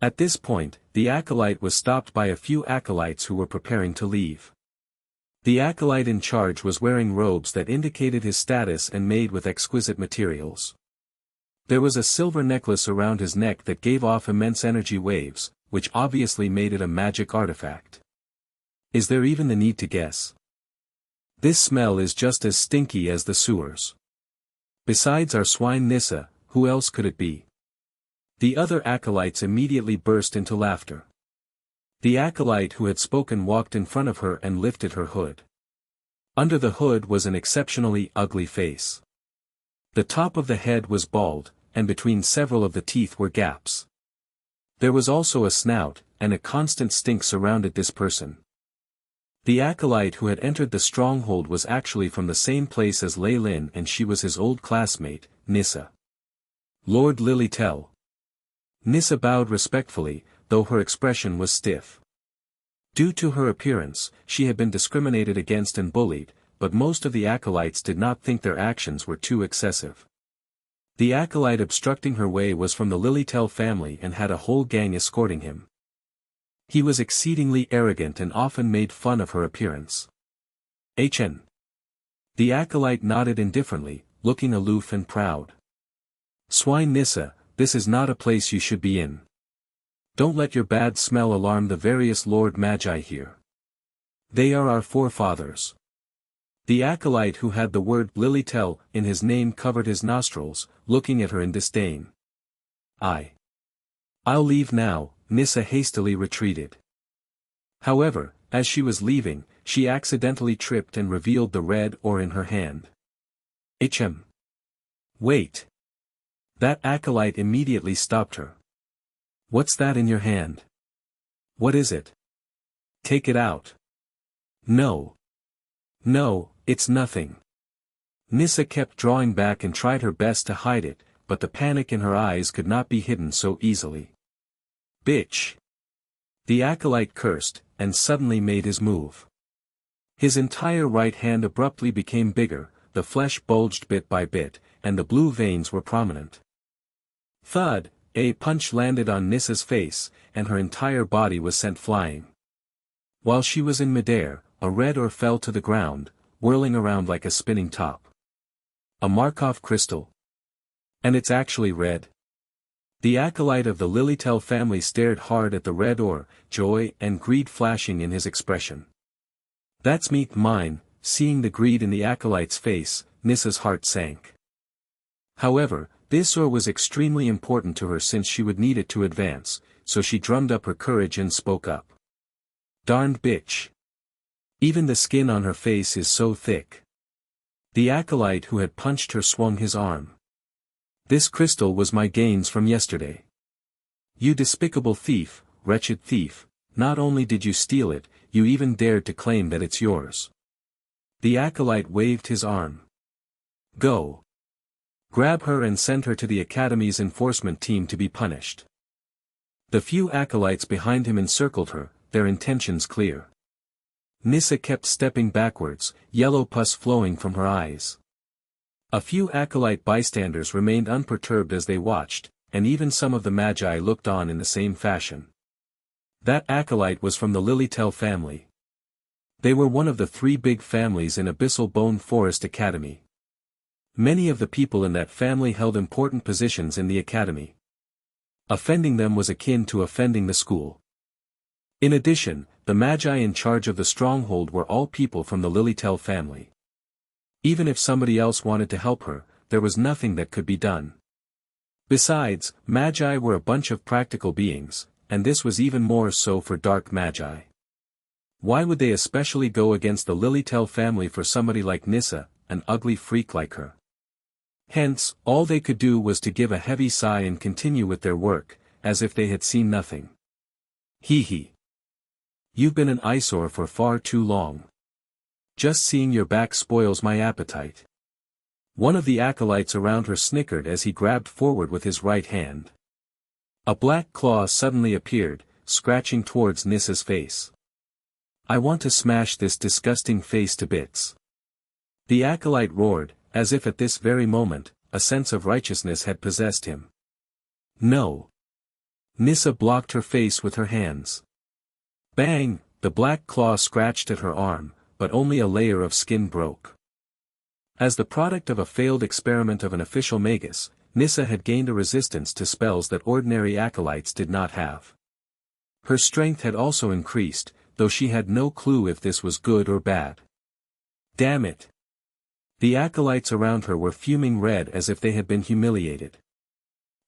At this point, the acolyte was stopped by a few acolytes who were preparing to leave. The acolyte in charge was wearing robes that indicated his status and made with exquisite materials. There was a silver necklace around his neck that gave off immense energy waves, which obviously made it a magic artifact. Is there even the need to guess? This smell is just as stinky as the sewers. Besides our swine Nissa, who else could it be? The other acolytes immediately burst into laughter. The acolyte who had spoken walked in front of her and lifted her hood. Under the hood was an exceptionally ugly face. The top of the head was bald, and between several of the teeth were gaps. There was also a snout, and a constant stink surrounded this person. The acolyte who had entered the stronghold was actually from the same place as Leilyn, and she was his old classmate, Nissa. Lord Lilitel. Nissa bowed respectfully, though her expression was stiff. Due to her appearance, she had been discriminated against and bullied, but most of the acolytes did not think their actions were too excessive. The acolyte obstructing her way was from the Lilitel family and had a whole gang escorting him. He was exceedingly arrogant and often made fun of her appearance. HN. The acolyte nodded indifferently, looking aloof and proud. Swine Nissa, this is not a place you should be in. Don't let your bad smell alarm the various Lord Magi here. They are our forefathers. The acolyte who had the word Lilitel in his name covered his nostrils, looking at her in disdain. I'll leave now, Nissa hastily retreated. However, as she was leaving, she accidentally tripped and revealed the red ore in her hand. HM. Wait. That acolyte immediately stopped her. What's that in your hand? What is it? Take it out. No. No, it's nothing. Nissa kept drawing back and tried her best to hide it, but the panic in her eyes could not be hidden so easily. Bitch. The acolyte cursed, and suddenly made his move. His entire right hand abruptly became bigger, the flesh bulged bit by bit, and the blue veins were prominent. Thud, a punch landed on Nissa's face, and her entire body was sent flying. While she was in midair, a red ore fell to the ground, whirling around like a spinning top. A Markov crystal? And it's actually red? The acolyte of the Lilitel family stared hard at the red ore, joy and greed flashing in his expression. That's mine. Seeing the greed in the acolyte's face, Nissa's heart sank. However, this ore was extremely important to her since she would need it to advance, so she drummed up her courage and spoke up. Darned bitch. Even the skin on her face is so thick. The acolyte who had punched her swung his arm. This crystal was my gains from yesterday. You despicable thief, wretched thief, not only did you steal it, you even dared to claim that it's yours. The acolyte waved his arm. Go. Grab her and send her to the Academy's enforcement team to be punished. The few acolytes behind him encircled her, their intentions clear. Nissa kept stepping backwards, yellow pus flowing from her eyes. A few acolyte bystanders remained unperturbed as they watched, and even some of the Magi looked on in the same fashion. That acolyte was from the Lilitel family. They were one of the 3 big families in Abyssal Bone Forest Academy. Many of the people in that family held important positions in the academy. Offending them was akin to offending the school. In addition, the Magi in charge of the stronghold were all people from the Lilitel family. Even if somebody else wanted to help her, there was nothing that could be done. Besides, Magi were a bunch of practical beings, and this was even more so for dark Magi. Why would they especially go against the Lilitel family for somebody like Nissa, an ugly freak like her? Hence, all they could do was to give a heavy sigh and continue with their work, as if they had seen nothing. Hee hee. You've been an eyesore for far too long. Just seeing your back spoils my appetite. One of the acolytes around her snickered as he grabbed forward with his right hand. A black claw suddenly appeared, scratching towards Nissa's face. I want to smash this disgusting face to bits. The acolyte roared, as if at this very moment, a sense of righteousness had possessed him. No. Nissa blocked her face with her hands. Bang! The black claw scratched at her arm, but only a layer of skin broke. As the product of a failed experiment of an official Magus, Nissa had gained a resistance to spells that ordinary acolytes did not have. Her strength had also increased, though she had no clue if this was good or bad. Damn it! The acolytes around her were fuming red as if they had been humiliated.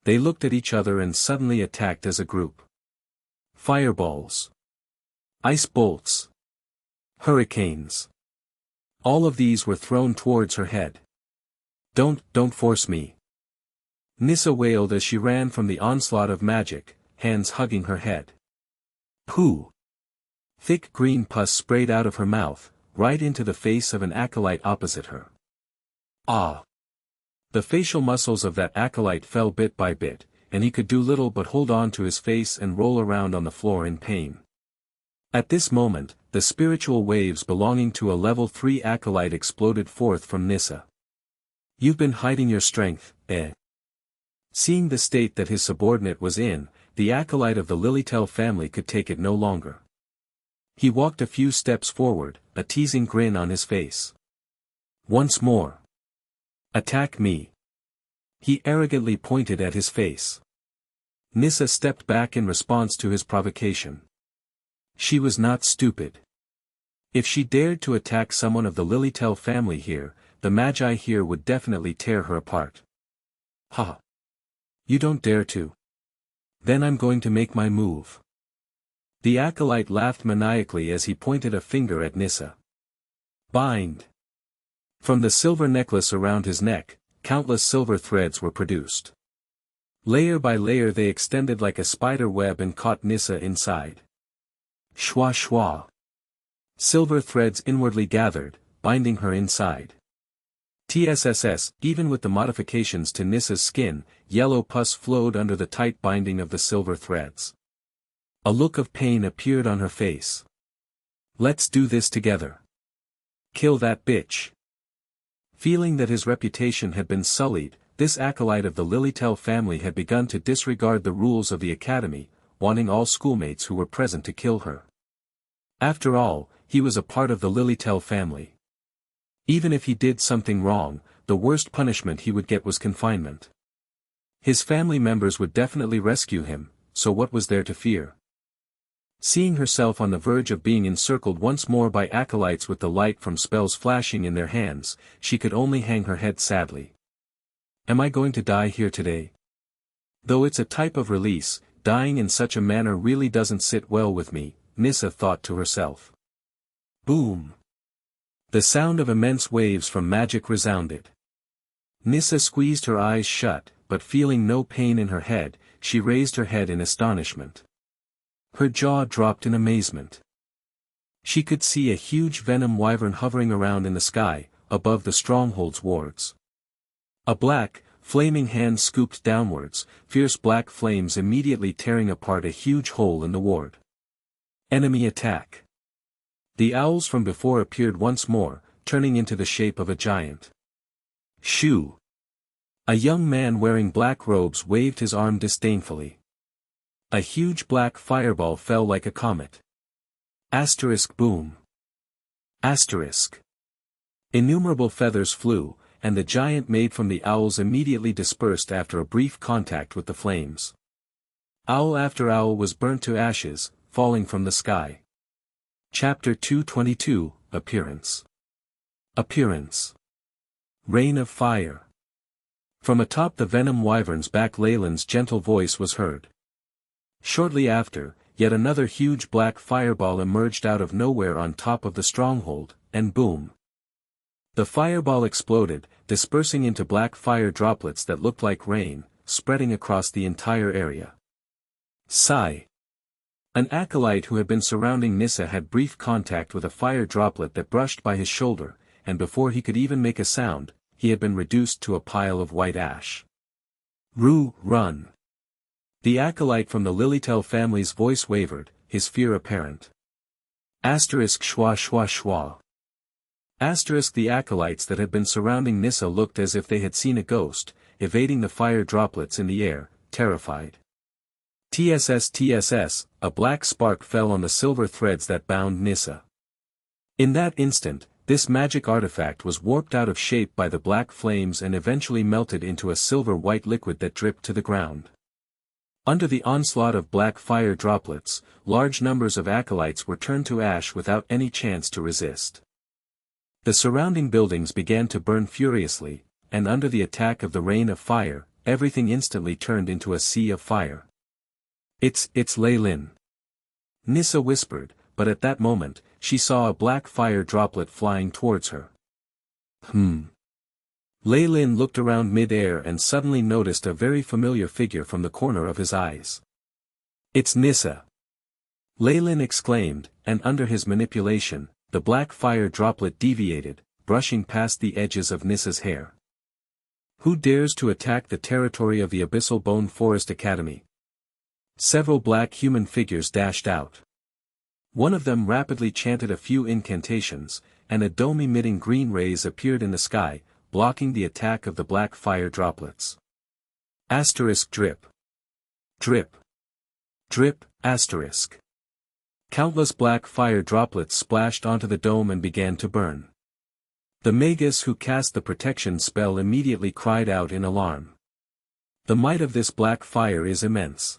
They looked at each other and suddenly attacked as a group. Fireballs. Ice bolts. Hurricanes. All of these were thrown towards her head. Don't force me. Nissa wailed as she ran from the onslaught of magic, hands hugging her head. Pooh! Thick green pus sprayed out of her mouth, right into the face of an acolyte opposite her. Ah! The facial muscles of that acolyte fell bit by bit, and he could do little but hold on to his face and roll around on the floor in pain. At this moment, the spiritual waves belonging to a level 3 acolyte exploded forth from Nissa. You've been hiding your strength, eh? Seeing the state that his subordinate was in, the acolyte of the Lilytel family could take it no longer. He walked a few steps forward, a teasing grin on his face. Once more. Attack me. He arrogantly pointed at his face. Nissa stepped back in response to his provocation. She was not stupid. If she dared to attack someone of the Lilytel family here, the Magi here would definitely tear her apart. Ha! You don't dare to. Then I'm going to make my move. The acolyte laughed maniacally as he pointed a finger at Nissa. Bind. From the silver necklace around his neck, countless silver threads were produced. Layer by layer they extended like a spider web and caught Nissa inside. Shwa shwa. Silver threads inwardly gathered, binding her inside. TSSS, even with the modifications to Nissa's skin, yellow pus flowed under the tight binding of the silver threads. A look of pain appeared on her face. Let's do this together. Kill that bitch. Feeling that his reputation had been sullied, this acolyte of the Lilytel family had begun to disregard the rules of the academy, wanting all schoolmates who were present to kill her. After all, he was a part of the Lilytel family. Even if he did something wrong, the worst punishment he would get was confinement. His family members would definitely rescue him, so what was there to fear? Seeing herself on the verge of being encircled once more by acolytes with the light from spells flashing in their hands, she could only hang her head sadly. Am I going to die here today? Though it's a type of release, dying in such a manner really doesn't sit well with me, Nissa thought to herself. Boom! The sound of immense waves from magic resounded. Nissa squeezed her eyes shut, but feeling no pain in her head, she raised her head in astonishment. Her jaw dropped in amazement. She could see a huge venom wyvern hovering around in the sky, above the stronghold's wards. A black, flaming hand scooped downwards, fierce black flames immediately tearing apart a huge hole in the ward. Enemy attack. The owls from before appeared once more, turning into the shape of a giant. Shoo! A young man wearing black robes waved his arm disdainfully. A huge black fireball fell like a comet. Asterisk boom. Asterisk. Innumerable feathers flew, and the giant made from the owls immediately dispersed after a brief contact with the flames. Owl after owl was burnt to ashes, falling from the sky. Chapter 222, Appearance. Appearance. Rain of fire. From atop the venom wyvern's back Leilyn's gentle voice was heard. Shortly after, yet another huge black fireball emerged out of nowhere on top of the stronghold, and boom. The fireball exploded, dispersing into black fire droplets that looked like rain, spreading across the entire area. Sigh. An acolyte who had been surrounding Nissa had brief contact with a fire droplet that brushed by his shoulder, and before he could even make a sound, he had been reduced to a pile of white ash. Run! The acolyte from the Lilytel family's voice wavered, his fear apparent. Asterisk shwa shwa shwa. Asterisk the acolytes that had been surrounding Nissa looked as if they had seen a ghost, evading the fire droplets in the air, terrified. TSS, a black spark fell on the silver threads that bound Nissa. In that instant, this magic artifact was warped out of shape by the black flames and eventually melted into a silver-white liquid that dripped to the ground. Under the onslaught of black fire droplets, large numbers of acolytes were turned to ash without any chance to resist. The surrounding buildings began to burn furiously, and under the attack of the rain of fire, everything instantly turned into a sea of fire. It's Leilyn. Nissa whispered, but at that moment, she saw a black fire droplet flying towards her. Leilyn looked around mid-air and suddenly noticed a very familiar figure from the corner of his eyes. It's Nissa! Leilyn exclaimed, and under his manipulation, the black fire droplet deviated, brushing past the edges of Nissa's hair. Who dares to attack the territory of the Abyssal Bone Forest Academy? Several black human figures dashed out. One of them rapidly chanted a few incantations, and a dome-emitting green rays appeared in the sky, blocking the attack of the black fire droplets. Asterisk drip. Drip. Drip, asterisk. Countless black fire droplets splashed onto the dome and began to burn. The Magus who cast the protection spell immediately cried out in alarm. The might of this black fire is immense.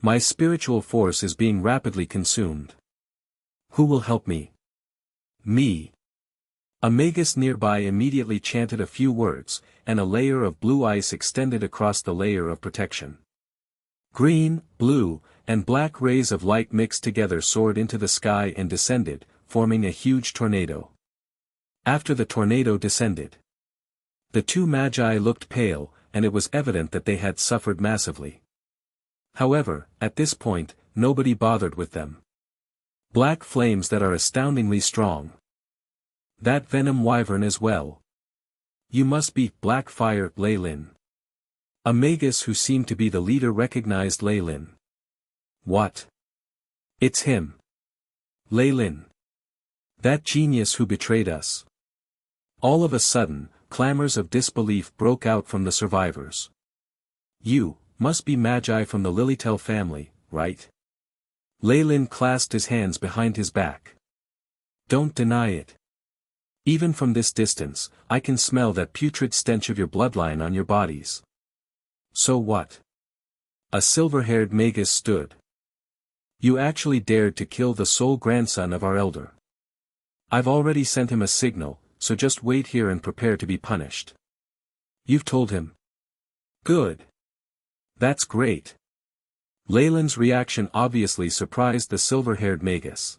My spiritual force is being rapidly consumed. Who will help me? Me. A Magus nearby immediately chanted a few words, and a layer of blue ice extended across the layer of protection. Green, blue, and black rays of light mixed together soared into the sky and descended, forming a huge tornado. After the tornado descended, the two magi looked pale, and it was evident that they had suffered massively. However, at this point, nobody bothered with them. Black flames that are astoundingly strong. That venom wyvern as well. You must be Black Fire, Leilyn. A Magus who seemed to be the leader recognized Leilyn. What? It's him. Leilyn. That genius who betrayed us. All of a sudden, clamors of disbelief broke out from the survivors. You must be Magi from the Lilytel family, right? Leilyn clasped his hands behind his back. Don't deny it. Even from this distance, I can smell that putrid stench of your bloodline on your bodies. So what? A silver-haired Magus stood. You actually dared to kill the sole grandson of our elder. I've already sent him a signal, so just wait here and prepare to be punished. You've told him. Good. That's great. Leilyn's reaction obviously surprised the silver-haired Magus.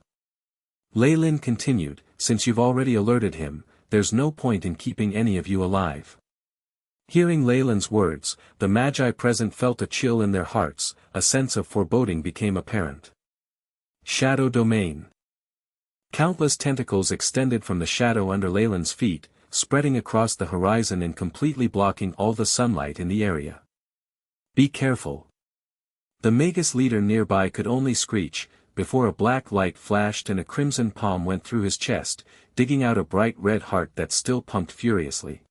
Leilyn continued, since you've already alerted him, there's no point in keeping any of you alive. Hearing Leilyn's words, the Magi present felt a chill in their hearts, a sense of foreboding became apparent. Shadow Domain. Countless tentacles extended from the shadow under Leilyn's feet, spreading across the horizon and completely blocking all the sunlight in the area. Be careful. The Magus leader nearby could only screech, before a black light flashed and a crimson palm went through his chest, digging out a bright red heart that still pumped furiously.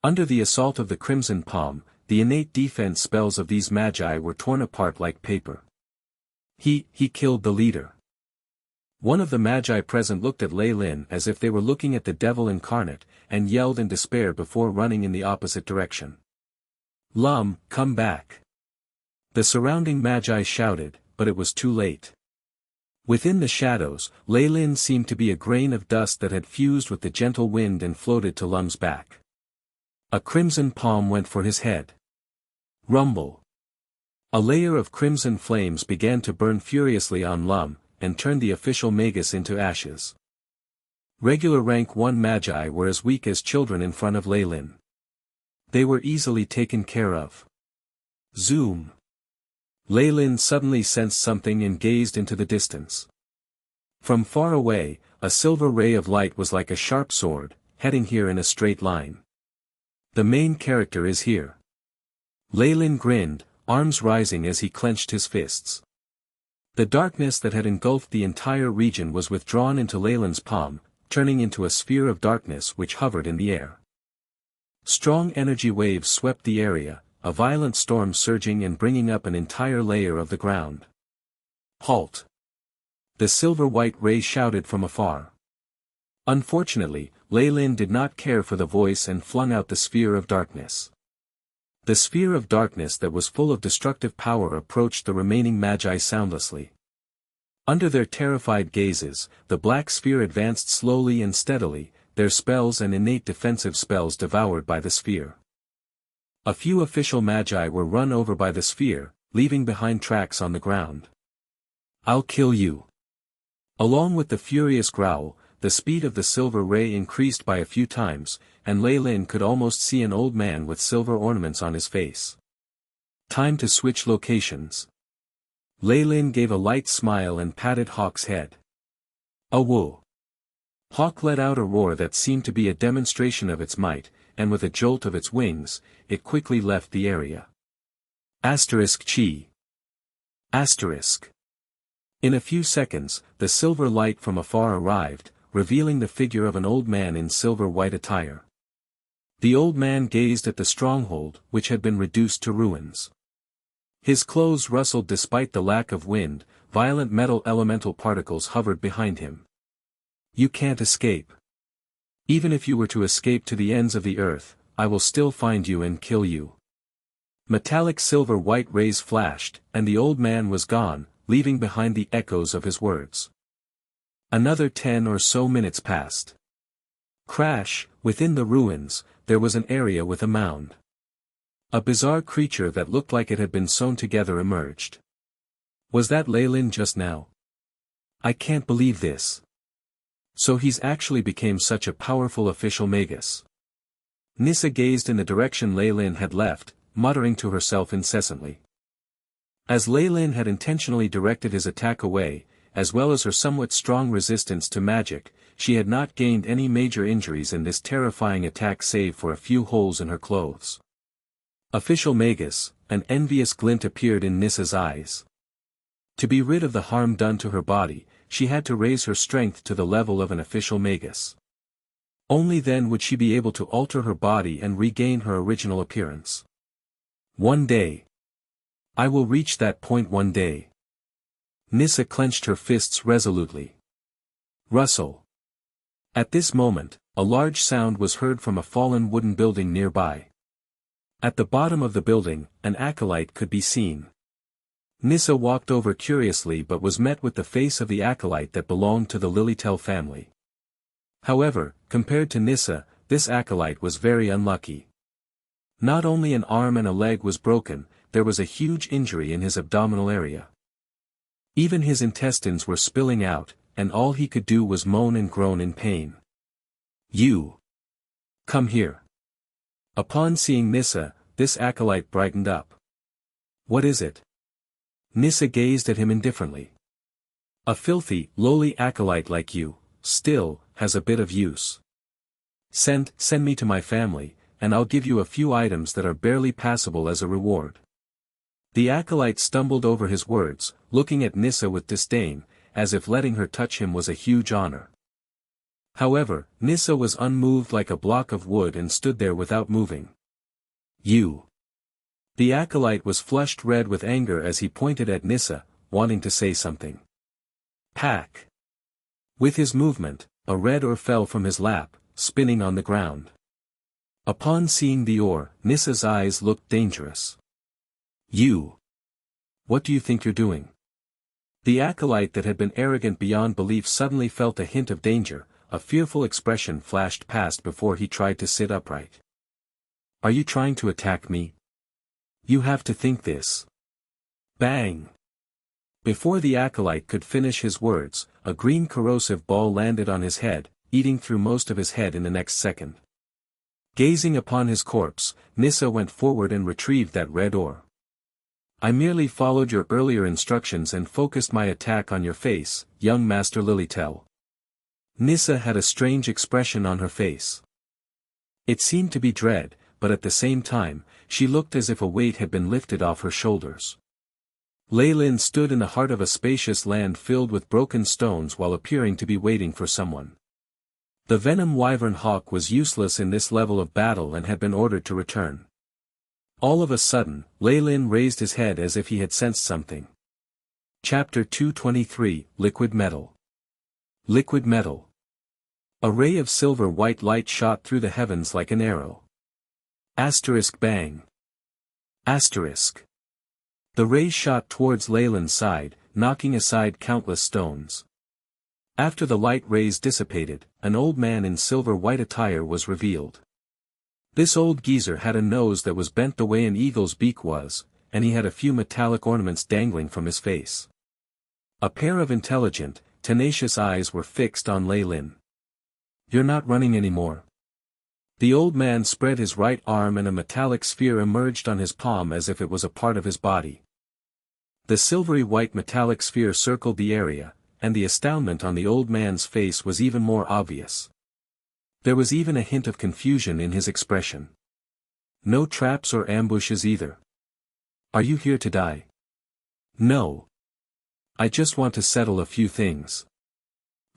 Under the assault of the crimson palm, the innate defense spells of these Magi were torn apart like paper. He killed the leader. One of the Magi present looked at Leilyn as if they were looking at the devil incarnate, and yelled in despair before running in the opposite direction. Lum, come back. The surrounding Magi shouted, but it was too late. Within the shadows, Leilyn seemed to be a grain of dust that had fused with the gentle wind and floated to Lum's back. A crimson palm went for his head. Rumble. A layer of crimson flames began to burn furiously on Lum, and turned the official Magus into ashes. Regular rank 1 Magi were as weak as children in front of Leilyn. They were easily taken care of. Zoom. Leilyn suddenly sensed something and gazed into the distance. From far away, a silver ray of light was like a sharp sword, heading here in a straight line. The main character is here. Leilyn grinned, arms rising as he clenched his fists. The darkness that had engulfed the entire region was withdrawn into Leilyn's palm, turning into a sphere of darkness which hovered in the air. Strong energy waves swept the area, a violent storm surging and bringing up an entire layer of the ground. Halt! The silver-white ray shouted from afar. Unfortunately, Leilyn did not care for the voice and flung out the sphere of darkness. The sphere of darkness that was full of destructive power approached the remaining Magi soundlessly. Under their terrified gazes, the black sphere advanced slowly and steadily, their spells and innate defensive spells devoured by the sphere. A few official Magi were run over by the sphere, leaving behind tracks on the ground. I'll kill you. Along with the furious growl, the speed of the silver ray increased by a few times, and Leilyn could almost see an old man with silver ornaments on his face. Time to switch locations. Leilyn gave a light smile and patted Hawk's head. A woo. Hawk let out a roar that seemed to be a demonstration of its might, and with a jolt of its wings, it quickly left the area. Chi. In a few seconds, the silver light from afar arrived, revealing the figure of an old man in silver-white attire. The old man gazed at the stronghold, which had been reduced to ruins. His clothes rustled despite the lack of wind, violent metal elemental particles hovered behind him. You can't escape. Even if you were to escape to the ends of the earth, I will still find you and kill you. Metallic silver-white rays flashed, and the old man was gone, leaving behind the echoes of his words. Another 10 or so minutes passed. Crash, within the ruins, there was an area with a mound. A bizarre creature that looked like it had been sewn together emerged. Was that Leilyn just now? I can't believe this. So he's actually became such a powerful official Magus. Nissa gazed in the direction Leilyn had left, muttering to herself incessantly. As Leilyn had intentionally directed his attack away, as well as her somewhat strong resistance to magic, she had not gained any major injuries in this terrifying attack save for a few holes in her clothes. Official Magus, an envious glint appeared in Nissa's eyes. To be rid of the harm done to her body, she had to raise her strength to the level of an official Magus. Only then would she be able to alter her body and regain her original appearance. One day. I will reach that point one day. Nissa clenched her fists resolutely. Rustle. At this moment, a large sound was heard from a fallen wooden building nearby. At the bottom of the building, an acolyte could be seen. Nissa walked over curiously but was met with the face of the acolyte that belonged to the Lilitel family. However, compared to Nissa, this acolyte was very unlucky. Not only an arm and a leg was broken, there was a huge injury in his abdominal area. Even his intestines were spilling out, and all he could do was moan and groan in pain. You! Come here. Upon seeing Nissa, this acolyte brightened up. What is it? Nissa gazed at him indifferently. A filthy, lowly acolyte like you, still, has a bit of use. Send me to my family, and I'll give you a few items that are barely passable as a reward. The acolyte stumbled over his words, looking at Nissa with disdain, as if letting her touch him was a huge honor. However, Nissa was unmoved like a block of wood and stood there without moving. You! The acolyte was flushed red with anger as he pointed at Nissa, wanting to say something. Pack! With his movement, a red ore fell from his lap, spinning on the ground. Upon seeing the ore, Nissa's eyes looked dangerous. You! What do you think you're doing? The acolyte that had been arrogant beyond belief suddenly felt a hint of danger, a fearful expression flashed past before he tried to sit upright. Are you trying to attack me? You have to think this. Bang! Before the acolyte could finish his words, a green corrosive ball landed on his head, eating through most of his head in the next second. Gazing upon his corpse, Nissa went forward and retrieved that red ore. I merely followed your earlier instructions and focused my attack on your face, young Master Lilitel. Nissa had a strange expression on her face. It seemed to be dread, but at the same time, she looked as if a weight had been lifted off her shoulders. Leilyn stood in the heart of a spacious land filled with broken stones while appearing to be waiting for someone. The Venom Wyvern Hawk was useless in this level of battle and had been ordered to return. All of a sudden, Leilyn raised his head as if he had sensed something. Chapter 223, Liquid Metal. Liquid Metal. A ray of silver-white light shot through the heavens like an arrow. Bang. The ray shot towards Leilyn's side, knocking aside countless stones. After the light rays dissipated, an old man in silver-white attire was revealed. This old geezer had a nose that was bent the way an eagle's beak was, and he had a few metallic ornaments dangling from his face. A pair of intelligent, tenacious eyes were fixed on Leilyn. You're not running anymore. The old man spread his right arm and a metallic sphere emerged on his palm as if it was a part of his body. The silvery white metallic sphere circled the area, and the astoundment on the old man's face was even more obvious. There was even a hint of confusion in his expression. No traps or ambushes either. Are you here to die? No. I just want to settle a few things.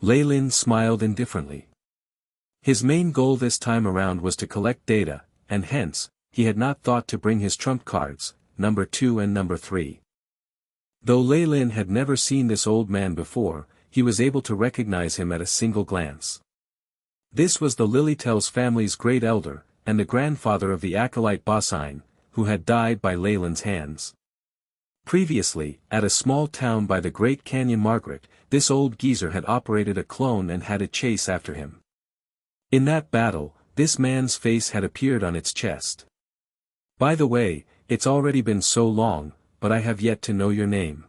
Leilyn smiled indifferently. His main goal this time around was to collect data, and hence, he had not thought to bring his trump cards, number 2 and number 3. Though Leilyn had never seen this old man before, he was able to recognize him at a single glance. This was the Lilitel's family's great elder, and the grandfather of the acolyte Bossine, who had died by Leilyn's hands. Previously, at a small town by the Great Canyon Margaret, this old geezer had operated a clone and had it chase after him. In that battle, this man's face had appeared on its chest. By the way, it's already been so long, but I have yet to know your name.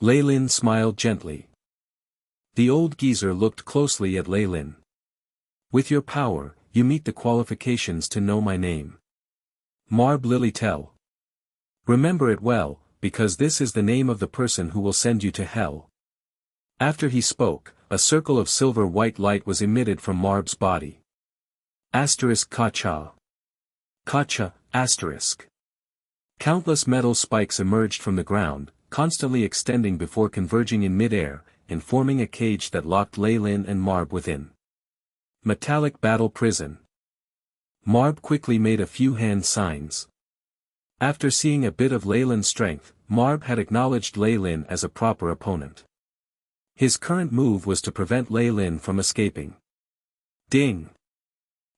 Leilyn smiled gently. The old geezer looked closely at Leilyn. With your power, you meet the qualifications to know my name. Marb Lilitel. Remember it well, because this is the name of the person who will send you to hell. After he spoke, a circle of silver-white light was emitted from Marb's body. Kacha. Kacha, asterisk. Countless metal spikes emerged from the ground, constantly extending before converging in mid-air, and forming a cage that locked Leilyn and Marb within. Metallic battle prison. Marb quickly made a few hand signs. After seeing a bit of Leilyn's strength, Marb had acknowledged Leilyn as a proper opponent. His current move was to prevent Leilyn from escaping. Ding!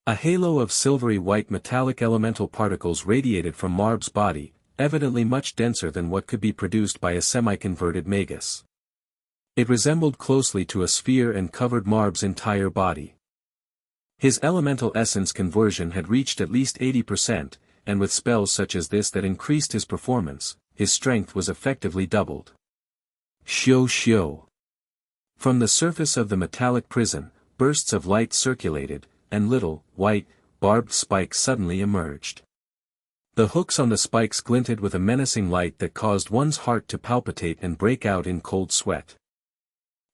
A halo of silvery white metallic elemental particles radiated from Marb's body, evidently much denser than what could be produced by a semi-converted Magus. It resembled closely to a sphere and covered Marb's entire body. His elemental essence conversion had reached at least 80%, and with spells such as this that increased his performance, his strength was effectively doubled. Shio. From the surface of the metallic prison, bursts of light circulated, and little, white, barbed spikes suddenly emerged. The hooks on the spikes glinted with a menacing light that caused one's heart to palpitate and break out in cold sweat.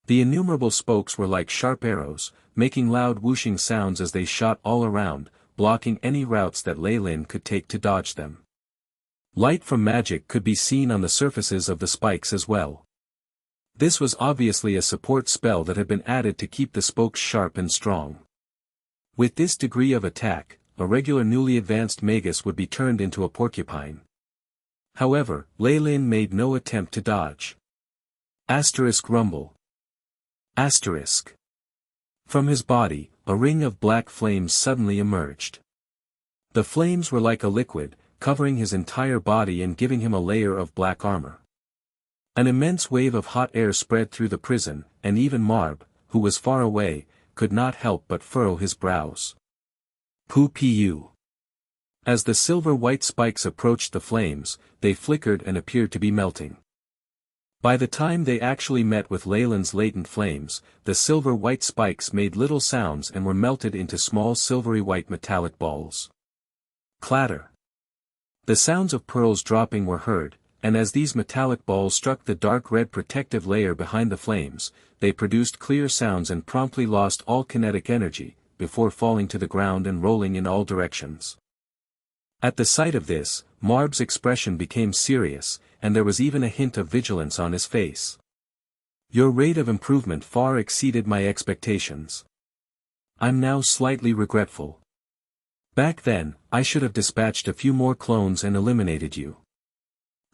The innumerable spokes were like sharp arrows, making loud whooshing sounds as they shot all around, blocking any routes that Leilyn could take to dodge them. Light from magic could be seen on the surfaces of the spikes as well. This was obviously a support spell that had been added to keep the spokes sharp and strong. With this degree of attack, a regular newly advanced Magus would be turned into a porcupine. However, Leilyn made no attempt to dodge. Rumble. From his body, a ring of black flames suddenly emerged. The flames were like a liquid, covering his entire body and giving him a layer of black armor. An immense wave of hot air spread through the prison, and even Marb, who was far away, could not help but furrow his brows. Pu. As the silver-white spikes approached the flames, they flickered and appeared to be melting. By the time they actually met with Leilyn's latent flames, the silver-white spikes made little sounds and were melted into small silvery-white metallic balls. Clatter. The sounds of pearls dropping were heard, and as these metallic balls struck the dark red protective layer behind the flames, they produced clear sounds and promptly lost all kinetic energy, before falling to the ground and rolling in all directions. At the sight of this, Marb's expression became serious, and there was even a hint of vigilance on his face. Your rate of improvement far exceeded my expectations. I'm now slightly regretful. Back then, I should have dispatched a few more clones and eliminated you.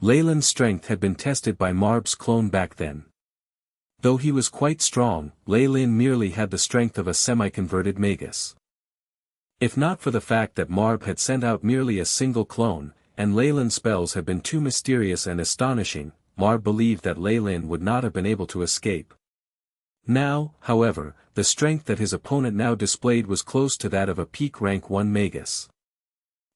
Leilyn's strength had been tested by Marb's clone back then. Though he was quite strong, Leilyn merely had the strength of a semi-converted Magus. If not for the fact that Marb had sent out merely a single clone, and Leilyn's spells had been too mysterious and astonishing, Marb believed that Leilyn would not have been able to escape. Now, however, the strength that his opponent now displayed was close to that of a peak rank 1 Magus.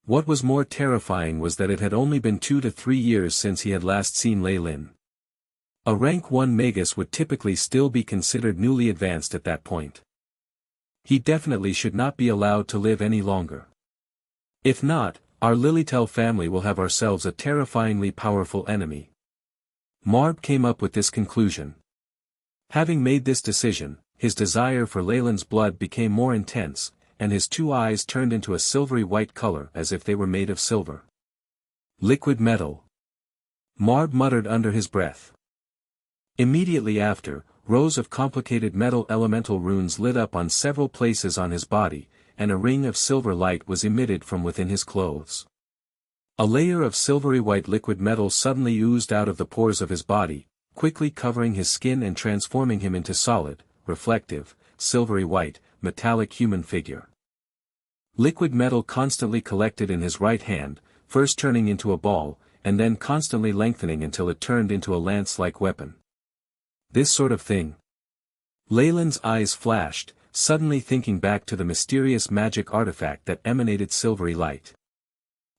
What was more terrifying was that it had only been 2 to 3 years since he had last seen Leilyn. A rank 1 Magus would typically still be considered newly advanced at that point. He definitely should not be allowed to live any longer. If not, our Lilitel family will have ourselves a terrifyingly powerful enemy. Marb came up with this conclusion. Having made this decision, his desire for Leilyn's blood became more intense, and his two eyes turned into a silvery white color as if they were made of silver. Liquid metal. Marb muttered under his breath. Immediately after, rows of complicated metal elemental runes lit up on several places on his body, and a ring of silver light was emitted from within his clothes. A layer of silvery white liquid metal suddenly oozed out of the pores of his body, quickly covering his skin and transforming him into solid, reflective, silvery white, metallic human figure. Liquid metal constantly collected in his right hand, first turning into a ball, and then constantly lengthening until it turned into a lance-like weapon. This sort of thing. Leilyn's eyes flashed, suddenly thinking back to the mysterious magic artifact that emanated silvery light.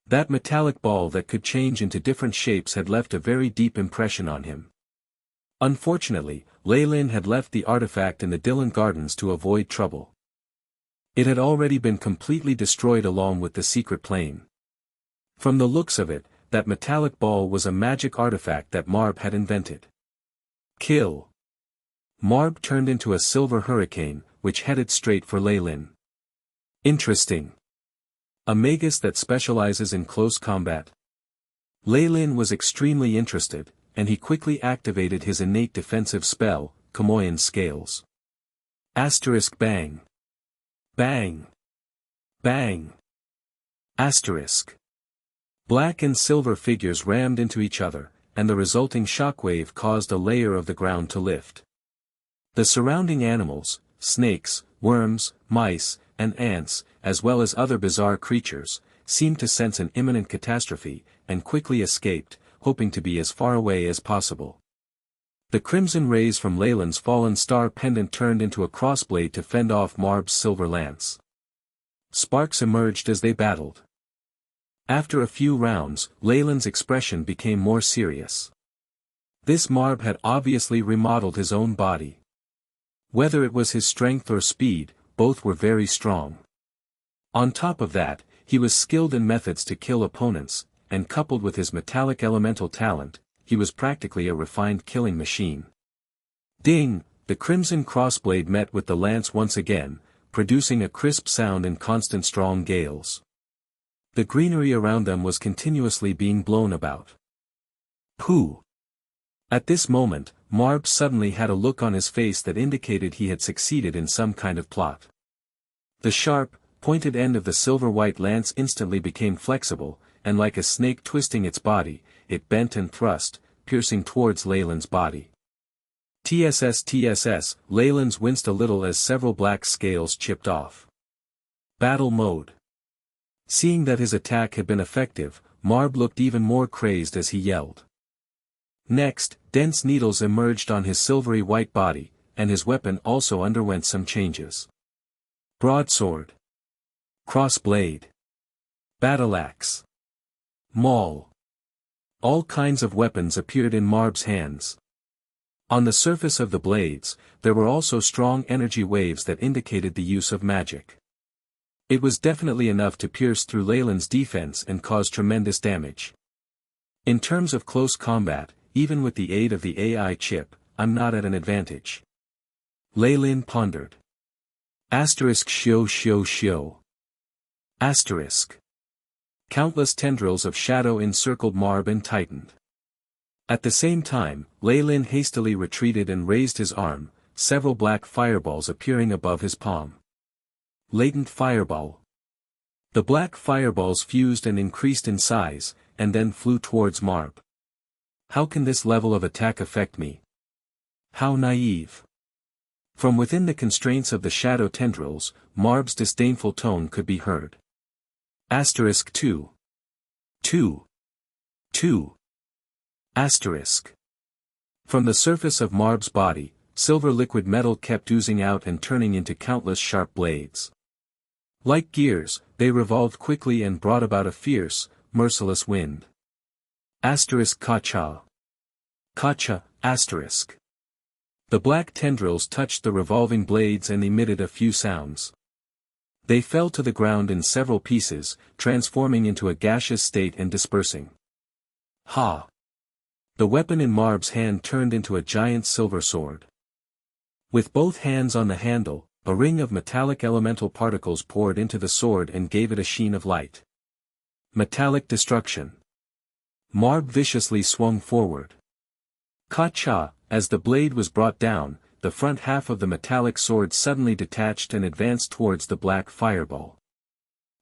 That metallic ball that could change into different shapes had left a very deep impression on him. Unfortunately, Leilyn had left the artifact in the Dylan Gardens to avoid trouble. It had already been completely destroyed along with the secret plane. From the looks of it, that metallic ball was a magic artifact that Marb had invented. Kill. Marb turned into a silver hurricane, which headed straight for Leilyn. Interesting. A Magus that specializes in close combat. Leilyn was extremely interested, and he quickly activated his innate defensive spell, Kamoyan Scales. Asterisk bang. Bang. Bang. Asterisk. Black and silver figures rammed into each other, and the resulting shockwave caused a layer of the ground to lift. The surrounding animals, snakes, worms, mice, and ants, as well as other bizarre creatures, seemed to sense an imminent catastrophe, and quickly escaped, hoping to be as far away as possible. The crimson rays from Leilyn's fallen star pendant turned into a crossblade to fend off Marb's silver lance. Sparks emerged as they battled. After a few rounds, Leilyn's expression became more serious. This Marb had obviously remodeled his own body. Whether it was his strength or speed, both were very strong. On top of that, he was skilled in methods to kill opponents, and coupled with his metallic elemental talent, he was practically a refined killing machine. Ding! The crimson crossblade met with the lance once again, producing a crisp sound in constant strong gales. The greenery around them was continuously being blown about. Pooh! At this moment, Marb suddenly had a look on his face that indicated he had succeeded in some kind of plot. The sharp, pointed end of the silver-white lance instantly became flexible, and like a snake twisting its body, it bent and thrust, piercing towards Leilyn's body. TSS, Leilyn's winced a little as several black scales chipped off. Battle mode. Seeing that his attack had been effective, Marb looked even more crazed as he yelled. Next, dense needles emerged on his silvery white body, and his weapon also underwent some changes. Broadsword. Crossblade. Battleaxe. Maul. All kinds of weapons appeared in Marb's hands. On the surface of the blades, there were also strong energy waves that indicated the use of magic. It was definitely enough to pierce through Leilyn's defense and cause tremendous damage. In terms of close combat, even with the aid of the AI chip, I'm not at an advantage. Leilyn pondered. Shio. Asterisk. Countless tendrils of shadow encircled Marb and tightened. At the same time, Leilyn hastily retreated and raised his arm, several black fireballs appearing above his palm. Latent fireball. The black fireballs fused and increased in size, and then flew towards Marb. How can this level of attack affect me? How naive. From within the constraints of the shadow tendrils, Marb's disdainful tone could be heard. Asterisk 2. Asterisk. From the surface of Marb's body, silver liquid metal kept oozing out and turning into countless sharp blades. Like gears, they revolved quickly and brought about a fierce, merciless wind. Asterisk Kacha. Asterisk. The black tendrils touched the revolving blades and emitted a few sounds. They fell to the ground in several pieces, transforming into a gaseous state and dispersing. Ha! The weapon in Marb's hand turned into a giant silver sword. With both hands on the handle, a ring of metallic elemental particles poured into the sword and gave it a sheen of light. Metallic destruction. Marb viciously swung forward. Ka-cha, as the blade was brought down, the front half of the metallic sword suddenly detached and advanced towards the black fireball.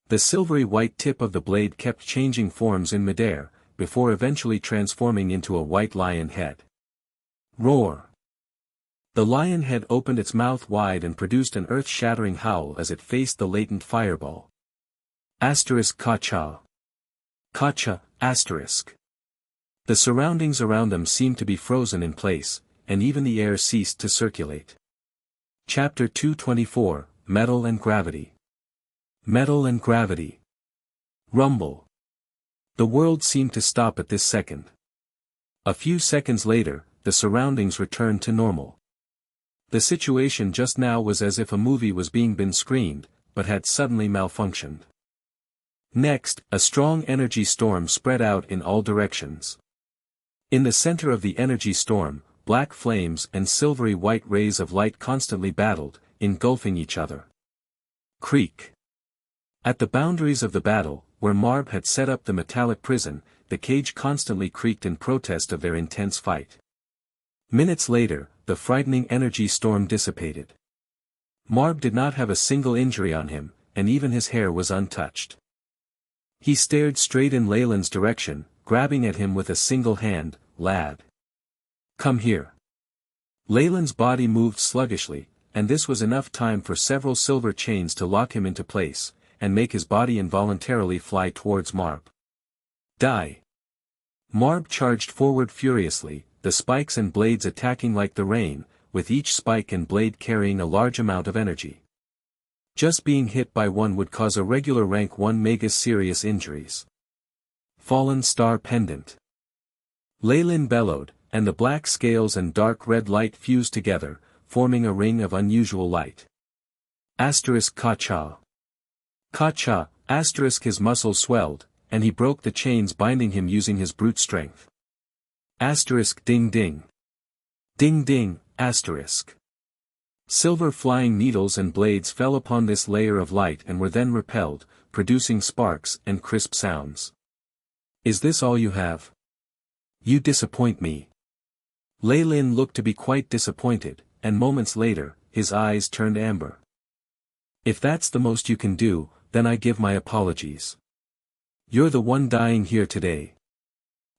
The silvery white tip of the blade kept changing forms in midair, before eventually transforming into a white lion head. Roar! The lion head opened its mouth wide and produced an earth-shattering howl as it faced the latent fireball. Ka-cha. Ka-cha, asterisk. The surroundings around them seemed to be frozen in place, and even the air ceased to circulate. Chapter 224, Metal and Gravity. Metal and Gravity. Rumble. The world seemed to stop at this second. A few seconds later, the surroundings returned to normal. The situation just now was as if a movie was being screened, but had suddenly malfunctioned. Next, a strong energy storm spread out in all directions. In the center of the energy storm, black flames and silvery white rays of light constantly battled, engulfing each other. Creak. At the boundaries of the battle, where Marb had set up the metallic prison, the cage constantly creaked in protest of their intense fight. Minutes later, the frightening energy storm dissipated. Marb did not have a single injury on him, and even his hair was untouched. He stared straight in Leilyn's direction, grabbing at him with a single hand. "Lad. Come here." Leilyn's body moved sluggishly, and this was enough time for several silver chains to lock him into place, and make his body involuntarily fly towards Marb. Die. Marb charged forward furiously, the spikes and blades attacking like the rain, with each spike and blade carrying a large amount of energy. Just being hit by one would cause a regular rank 1 Magus serious injuries. Fallen Star Pendant. Leilyn bellowed, and the black scales and dark red light fused together, forming a ring of unusual light. Ka-cha. Ka-cha, his muscles swelled, and he broke the chains binding him using his brute strength. Ding ding. Ding ding, Silver flying needles and blades fell upon this layer of light and were then repelled, producing sparks and crisp sounds. Is this all you have? You disappoint me. Leilyn looked to be quite disappointed, and moments later, his eyes turned amber. If that's the most you can do, then I give my apologies. You're the one dying here today.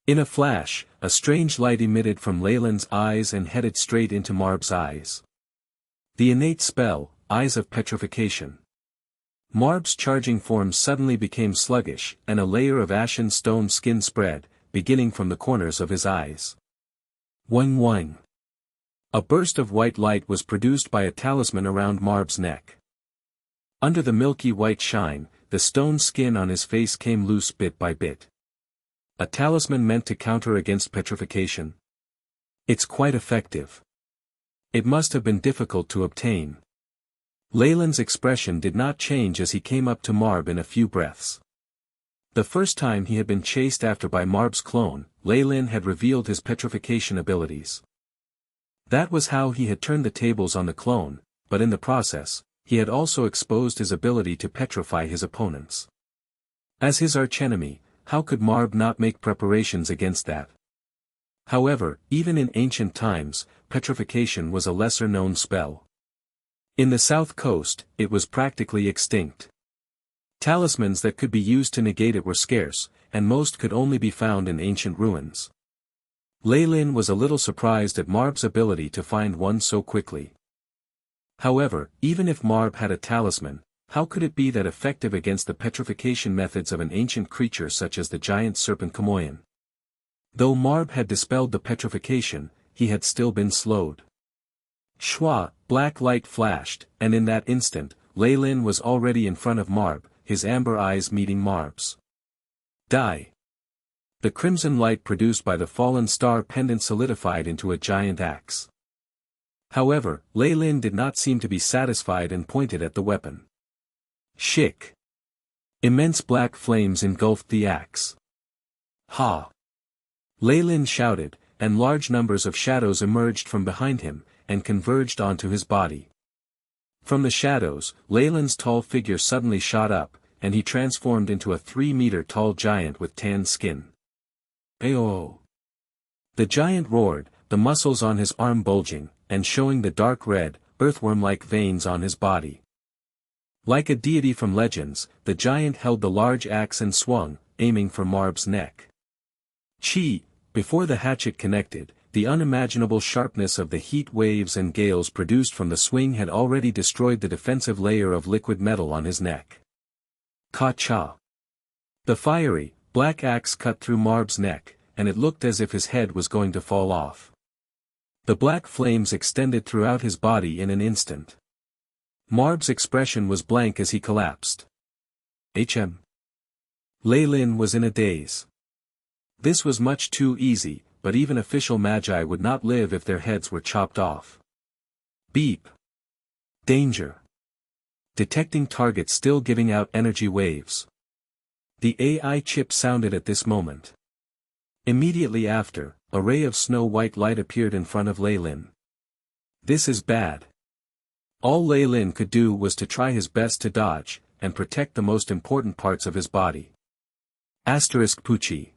In a flash, a strange light emitted from Leilyn's eyes and headed straight into Marb's eyes. The innate spell, Eyes of Petrification. Marb's charging form suddenly became sluggish, and a layer of ashen stone skin spread, beginning from the corners of his eyes. Wang wang. A burst of white light was produced by a talisman around Marb's neck. Under the milky white shine, the stone skin on his face came loose bit by bit. A talisman meant to counter against petrification? It's quite effective. It must have been difficult to obtain. Leilyn's expression did not change as he came up to Marb in a few breaths. The first time he had been chased after by Marb's clone, Leilyn had revealed his petrification abilities. That was how he had turned the tables on the clone, but in the process, he had also exposed his ability to petrify his opponents. As his archenemy, how could Marb not make preparations against that? However, even in ancient times, petrification was a lesser-known spell. In the south coast, it was practically extinct. Talismans that could be used to negate it were scarce, and most could only be found in ancient ruins. Leilyn was a little surprised at Marb's ability to find one so quickly. However, even if Marb had a talisman, how could it be that effective against the petrification methods of an ancient creature such as the giant serpent Kamoyan? Though Marb had dispelled the petrification, he had still been slowed. Shwa, black light flashed, and in that instant, Leilyn was already in front of Marb, his amber eyes meeting Marb's. Die. The crimson light produced by the fallen star pendant solidified into a giant axe. However, Leilyn did not seem to be satisfied and pointed at the weapon. Shick. Immense black flames engulfed the axe. Ha! Leilyn shouted, and large numbers of shadows emerged from behind him, and converged onto his body. From the shadows, Leilyn's tall figure suddenly shot up, and he transformed into a 3-meter-tall giant with tanned skin. Ayo! The giant roared, the muscles on his arm bulging, and showing the dark red, earthworm-like veins on his body. Like a deity from legends, the giant held the large axe and swung, aiming for Marb's neck. Chi! Before the hatchet connected, the unimaginable sharpness of the heat waves and gales produced from the swing had already destroyed the defensive layer of liquid metal on his neck. Ka-cha! The fiery, black axe cut through Marb's neck, and it looked as if his head was going to fall off. The black flames extended throughout his body in an instant. Marb's expression was blank as he collapsed. Leilyn was in a daze. This was much too easy, but even official magi would not live if their heads were chopped off. Beep. Danger. Detecting target still giving out energy waves. The AI chip sounded at this moment. Immediately after, a ray of snow-white light appeared in front of Leilyn. This is bad. All Leilyn could do was to try his best to dodge, and protect the most important parts of his body. Pucci.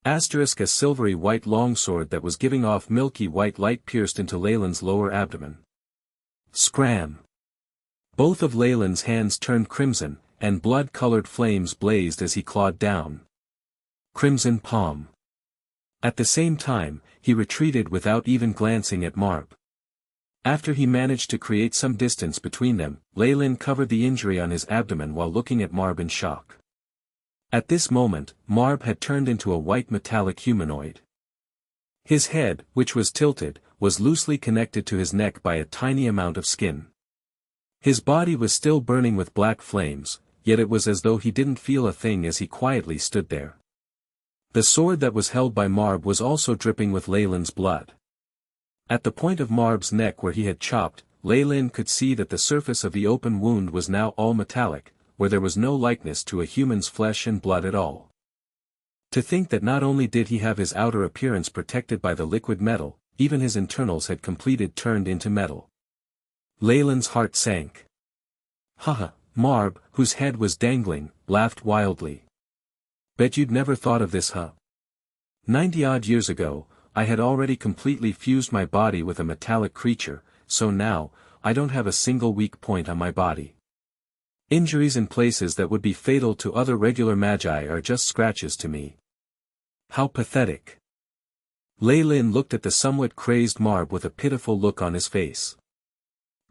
A silvery white longsword that was giving off milky white light pierced into Leilyn's lower abdomen. Scram! Both of Leilyn's hands turned crimson, and blood-colored flames blazed as he clawed down. Crimson palm. At the same time, he retreated without even glancing at Marb. After he managed to create some distance between them, Leilyn covered the injury on his abdomen while looking at Marb in shock. At this moment, Marb had turned into a white metallic humanoid. His head, which was tilted, was loosely connected to his neck by a tiny amount of skin. His body was still burning with black flames, yet it was as though he didn't feel a thing as he quietly stood there. The sword that was held by Marb was also dripping with Leilyn's blood. At the point of Marb's neck where he had chopped, Leilyn could see that the surface of the open wound was now all metallic, where there was no likeness to a human's flesh and blood at all. To think that not only did he have his outer appearance protected by the liquid metal, even his internals had completely turned into metal. Leilyn's heart sank. Haha, Marb, whose head was dangling, laughed wildly. Bet you'd never thought of this, huh? 90-odd years ago, I had already completely fused my body with a metallic creature, so now, I don't have a single weak point on my body. Injuries in places that would be fatal to other regular magi are just scratches to me. How pathetic. Leilyn looked at the somewhat crazed Marb with a pitiful look on his face.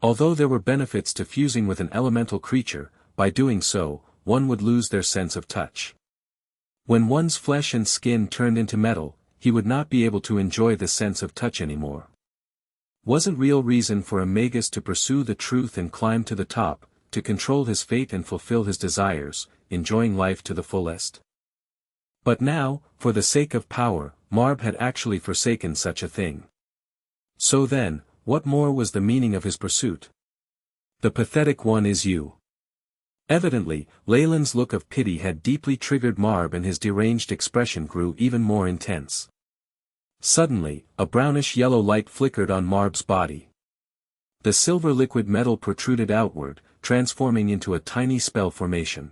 Although there were benefits to fusing with an elemental creature, by doing so, one would lose their sense of touch. When one's flesh and skin turned into metal, he would not be able to enjoy the sense of touch anymore. Wasn't real reason for a Magus to pursue the truth and climb to the top, to control his fate and fulfill his desires, enjoying life to the fullest? But now, for the sake of power, Marb had actually forsaken such a thing. So then, what more was the meaning of his pursuit? The pathetic one is you. Evidently, Leilyn's look of pity had deeply triggered Marb and his deranged expression grew even more intense. Suddenly, a brownish-yellow light flickered on Marb's body. The silver liquid metal protruded outward, transforming into a tiny spell formation.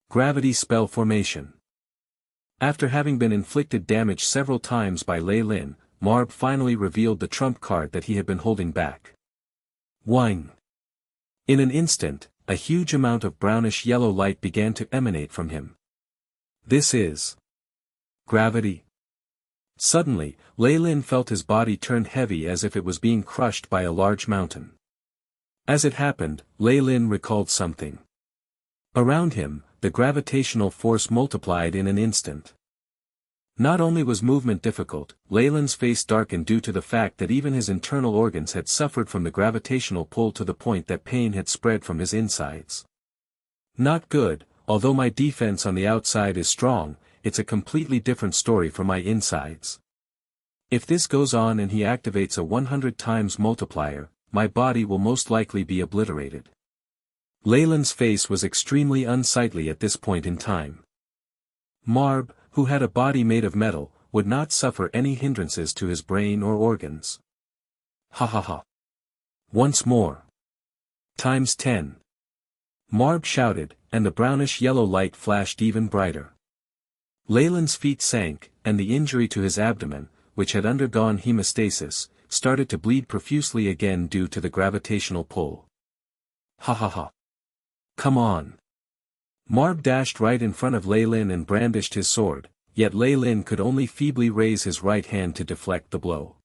Gravity spell formation. After having been inflicted damage several times by Leilyn, Marb finally revealed the trump card that he had been holding back. Wine. In an instant, a huge amount of brownish-yellow light began to emanate from him. This is gravity. Suddenly, Leilyn felt his body turn heavy as if it was being crushed by a large mountain. As it happened, Leilyn recalled something. Around him, the gravitational force multiplied in an instant. Not only was movement difficult, Leilyn's face darkened due to the fact that even his internal organs had suffered from the gravitational pull to the point that pain had spread from his insides. Not good, although my defense on the outside is strong, it's a completely different story for my insides. If this goes on and he activates a 100 times multiplier, my body will most likely be obliterated. Leilyn's face was extremely unsightly at this point in time. Marb, who had a body made of metal, would not suffer any hindrances to his brain or organs. Ha ha ha. Once more. Times 10. Marb shouted, and the brownish-yellow light flashed even brighter. Leilyn's feet sank, and the injury to his abdomen, which had undergone hemostasis, started to bleed profusely again due to the gravitational pull. Ha ha ha. Come on. Marb dashed right in front of Leilyn and brandished his sword, yet Leilyn could only feebly raise his right hand to deflect the blow.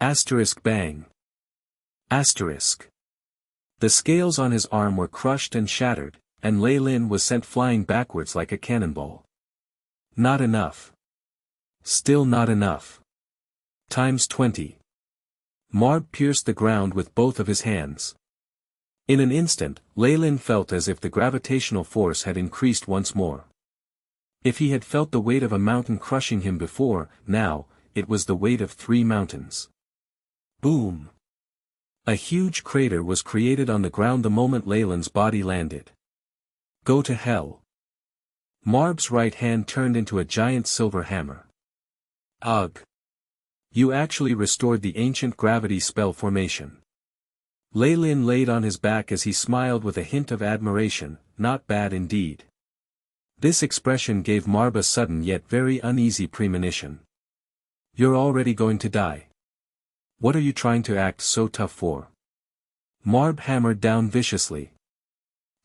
Asterisk bang. Asterisk. The scales on his arm were crushed and shattered, and Leilyn was sent flying backwards like a cannonball. Not enough. Still not enough. Times 20. Marb pierced the ground with both of his hands. In an instant, Leilyn felt as if the gravitational force had increased once more. If he had felt the weight of a mountain crushing him before, now, it was the weight of 3 mountains. Boom! A huge crater was created on the ground the moment Leilyn's body landed. Go to hell. Marb's right hand turned into a giant silver hammer. Ugh! You actually restored the ancient gravity spell formation. Leilyn laid on his back as he smiled with a hint of admiration, not bad indeed. This expression gave Marb a sudden yet very uneasy premonition. You're already going to die. What are you trying to act so tough for? Marb hammered down viciously.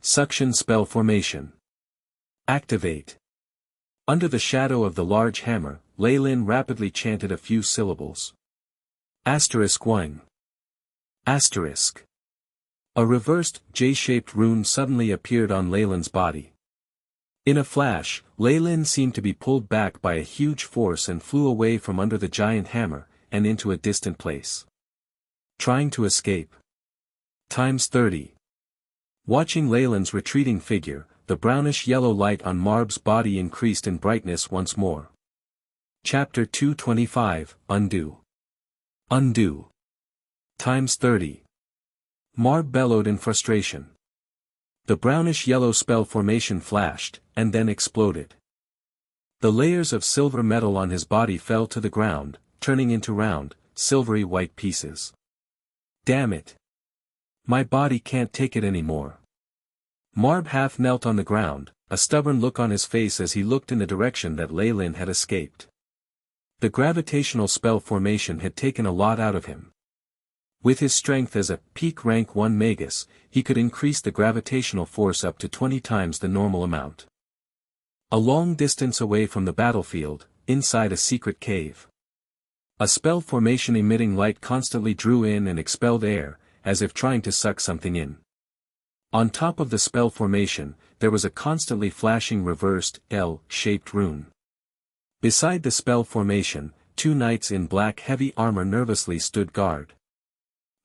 Suction spell formation. Activate. Under the shadow of the large hammer, Leilyn rapidly chanted a few syllables. Asterisk 1. Asterisk. A reversed, J-shaped rune suddenly appeared on Leilyn's body. In a flash, Leilyn seemed to be pulled back by a huge force and flew away from under the giant hammer, and into a distant place. Trying to escape. Times 30. Watching Leilyn's retreating figure, the brownish-yellow light on Marb's body increased in brightness once more. Chapter 225, Undo. Undo. Times 30. Marb bellowed in frustration. The brownish-yellow spell formation flashed, and then exploded. The layers of silver metal on his body fell to the ground, turning into round, silvery white pieces. Damn it! My body can't take it anymore. Marb half knelt on the ground, a stubborn look on his face as he looked in the direction that Leilyn had escaped. The gravitational spell formation had taken a lot out of him. With his strength as a peak rank 1 Magus, he could increase the gravitational force up to 20 times the normal amount. A long distance away from the battlefield, inside a secret cave. A spell formation emitting light constantly drew in and expelled air, as if trying to suck something in. On top of the spell formation, there was a constantly flashing reversed, L-shaped rune. Beside the spell formation, 2 knights in black heavy armor nervously stood guard.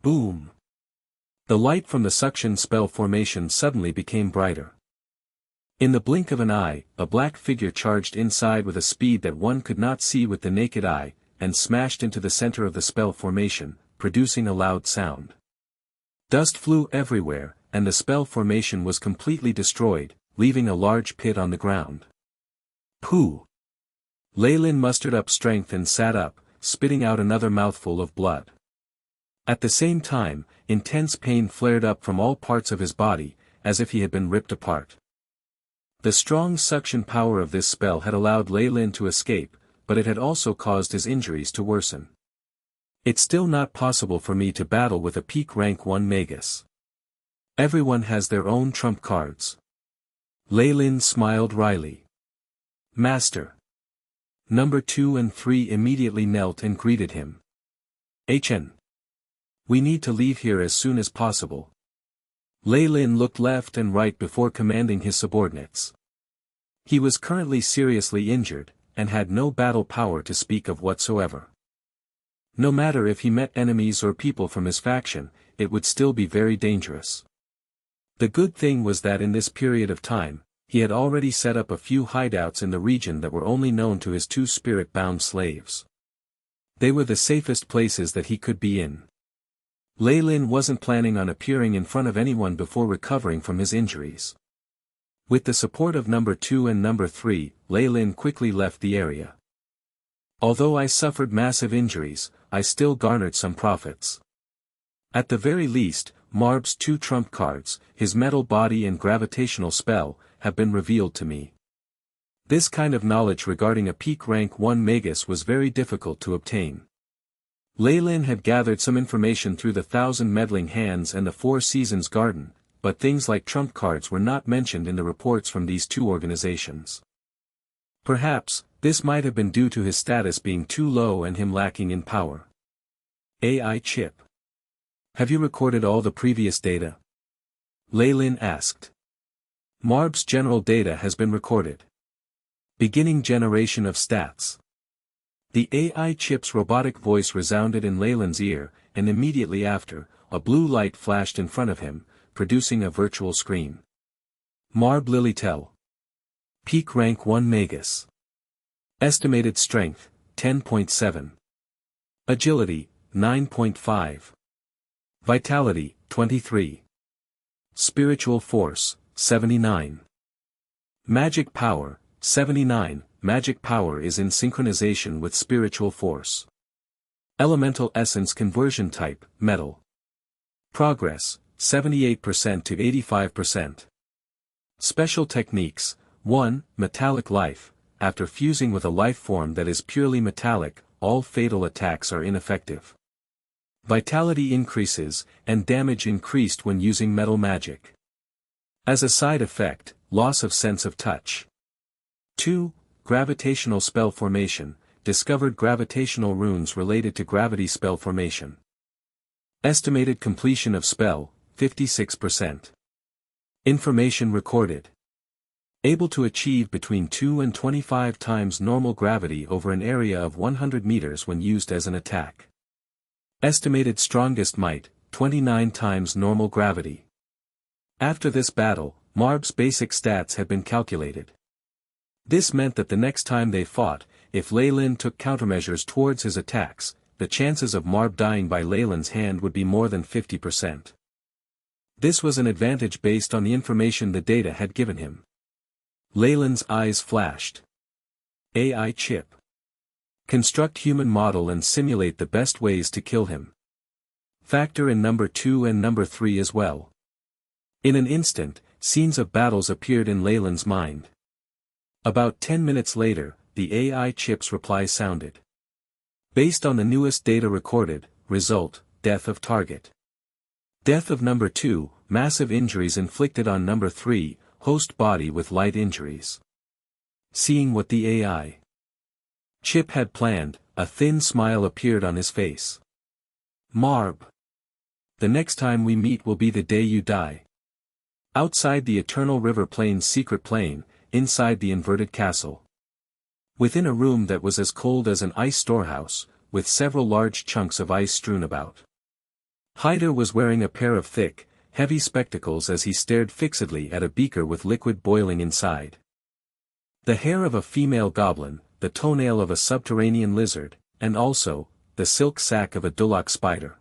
Boom! The light from the suction spell formation suddenly became brighter. In the blink of an eye, a black figure charged inside with a speed that one could not see with the naked eye, and smashed into the center of the spell formation, producing a loud sound. Dust flew everywhere, and the spell formation was completely destroyed, leaving a large pit on the ground. Pooh! Leilyn mustered up strength and sat up, spitting out another mouthful of blood. At the same time, intense pain flared up from all parts of his body, as if he had been ripped apart. The strong suction power of this spell had allowed Leilyn to escape, but it had also caused his injuries to worsen. It's still not possible for me to battle with a peak rank 1 Magus. Everyone has their own trump cards. Leilyn smiled wryly. Master. Number 2 and 3 immediately knelt and greeted him. HN. We need to leave here as soon as possible. Leilyn looked left and right before commanding his subordinates. He was currently seriously injured, and had no battle power to speak of whatsoever. No matter if he met enemies or people from his faction, it would still be very dangerous. The good thing was that in this period of time, he had already set up a few hideouts in the region that were only known to his 2 spirit-bound slaves. They were the safest places that he could be in. Leilyn wasn't planning on appearing in front of anyone before recovering from his injuries. With the support of number 2 and number 3, Leilyn quickly left the area. Although I suffered massive injuries, I still garnered some profits. At the very least, Marb's 2 trump cards, his metal body and gravitational spell, have been revealed to me. This kind of knowledge regarding a peak rank 1 Magus was very difficult to obtain. Leilyn had gathered some information through the 1,000 Meddling Hands and the Four Seasons Garden, but things like trump cards were not mentioned in the reports from these 2 organizations. Perhaps, this might have been due to his status being too low and him lacking in power. AI chip. Have you recorded all the previous data? Leilyn asked. Marb's general data has been recorded. Beginning generation of stats. The AI chip's robotic voice resounded in Leilyn's ear, and immediately after, a blue light flashed in front of him, producing a virtual screen. Marb Lilytel. Peak rank 1 Magus. Estimated strength, 10.7. Agility, 9.5. Vitality, 23. Spiritual force, 79. Magic power, 79. Magic power is in synchronization with spiritual force. Elemental essence conversion type, metal. Progress, 78% to 85%. Special techniques, 1. Metallic life. After fusing with a life form that is purely metallic, all fatal attacks are ineffective. Vitality increases, and damage increased when using metal magic. As a side effect, loss of sense of touch. 2. Gravitational spell formation. Discovered gravitational runes related to gravity spell formation. Estimated completion of spell, 56%. Information recorded. Able to achieve between 2 and 25 times normal gravity over an area of 100 meters when used as an attack. Estimated strongest might, 29 times normal gravity. After this battle, Marb's basic stats had been calculated. This meant that the next time they fought, if Leilyn took countermeasures towards his attacks, the chances of Marb dying by Leilyn's hand would be more than 50%. This was an advantage based on the information the data had given him. Leilyn's eyes flashed. AI chip. Construct human model and simulate the best ways to kill him. Factor in number 2 and number 3 as well. In an instant, scenes of battles appeared in Leilyn's mind. About 10 minutes later, the AI chip's reply sounded. Based on the newest data recorded, result, death of target. Death of number 2, massive injuries inflicted on number 3, host body with light injuries. Seeing what the AI chip had planned, a thin smile appeared on his face. Marb. The next time we meet will be the day you die. Outside the Eternal River Plain's secret plane, inside the inverted castle. Within a room that was as cold as an ice storehouse, with several large chunks of ice strewn about. Hyder was wearing a pair of thick, heavy spectacles as he stared fixedly at a beaker with liquid boiling inside. The hair of a female goblin, the toenail of a subterranean lizard, and also, the silk sack of a Dulak spider.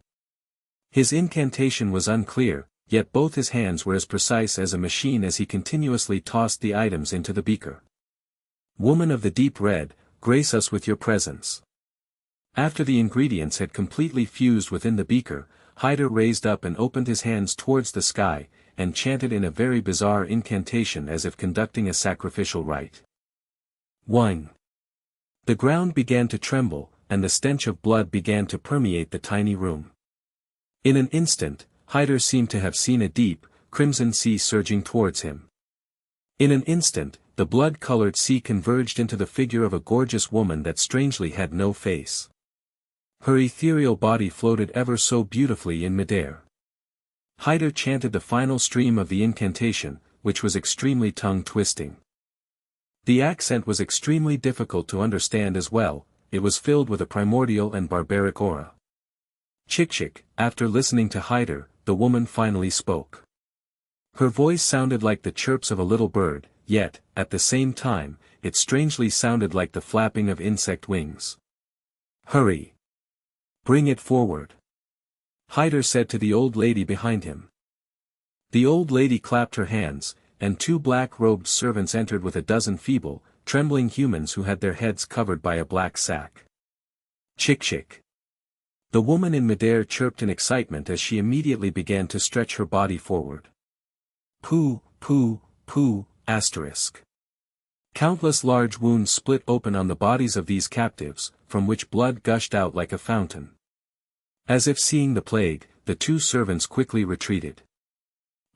His incantation was unclear, yet both his hands were as precise as a machine as he continuously tossed the items into the beaker. Woman of the deep red, grace us with your presence. After the ingredients had completely fused within the beaker, Hyder raised up and opened his hands towards the sky, and chanted in a very bizarre incantation as if conducting a sacrificial rite. Whing. The ground began to tremble, and the stench of blood began to permeate the tiny room. In an instant, Hyder seemed to have seen a deep, crimson sea surging towards him. In an instant, the blood-colored sea converged into the figure of a gorgeous woman that strangely had no face. Her ethereal body floated ever so beautifully in midair. Hyder chanted the final stream of the incantation, which was extremely tongue-twisting. The accent was extremely difficult to understand as well, it was filled with a primordial and barbaric aura. Chik-chik, after listening to Hyder, the woman finally spoke. Her voice sounded like the chirps of a little bird, yet, at the same time, it strangely sounded like the flapping of insect wings. Hurry! Bring it forward. Hyder said to the old lady behind him. The old lady clapped her hands, and 2 black-robed servants entered with a dozen feeble, trembling humans who had their heads covered by a black sack. Chick chick. The woman in midair chirped in excitement as she immediately began to stretch her body forward. Poo, poo, poo, asterisk. Countless large wounds split open on the bodies of these captives, from which blood gushed out like a fountain. As if seeing the plague, the two servants quickly retreated.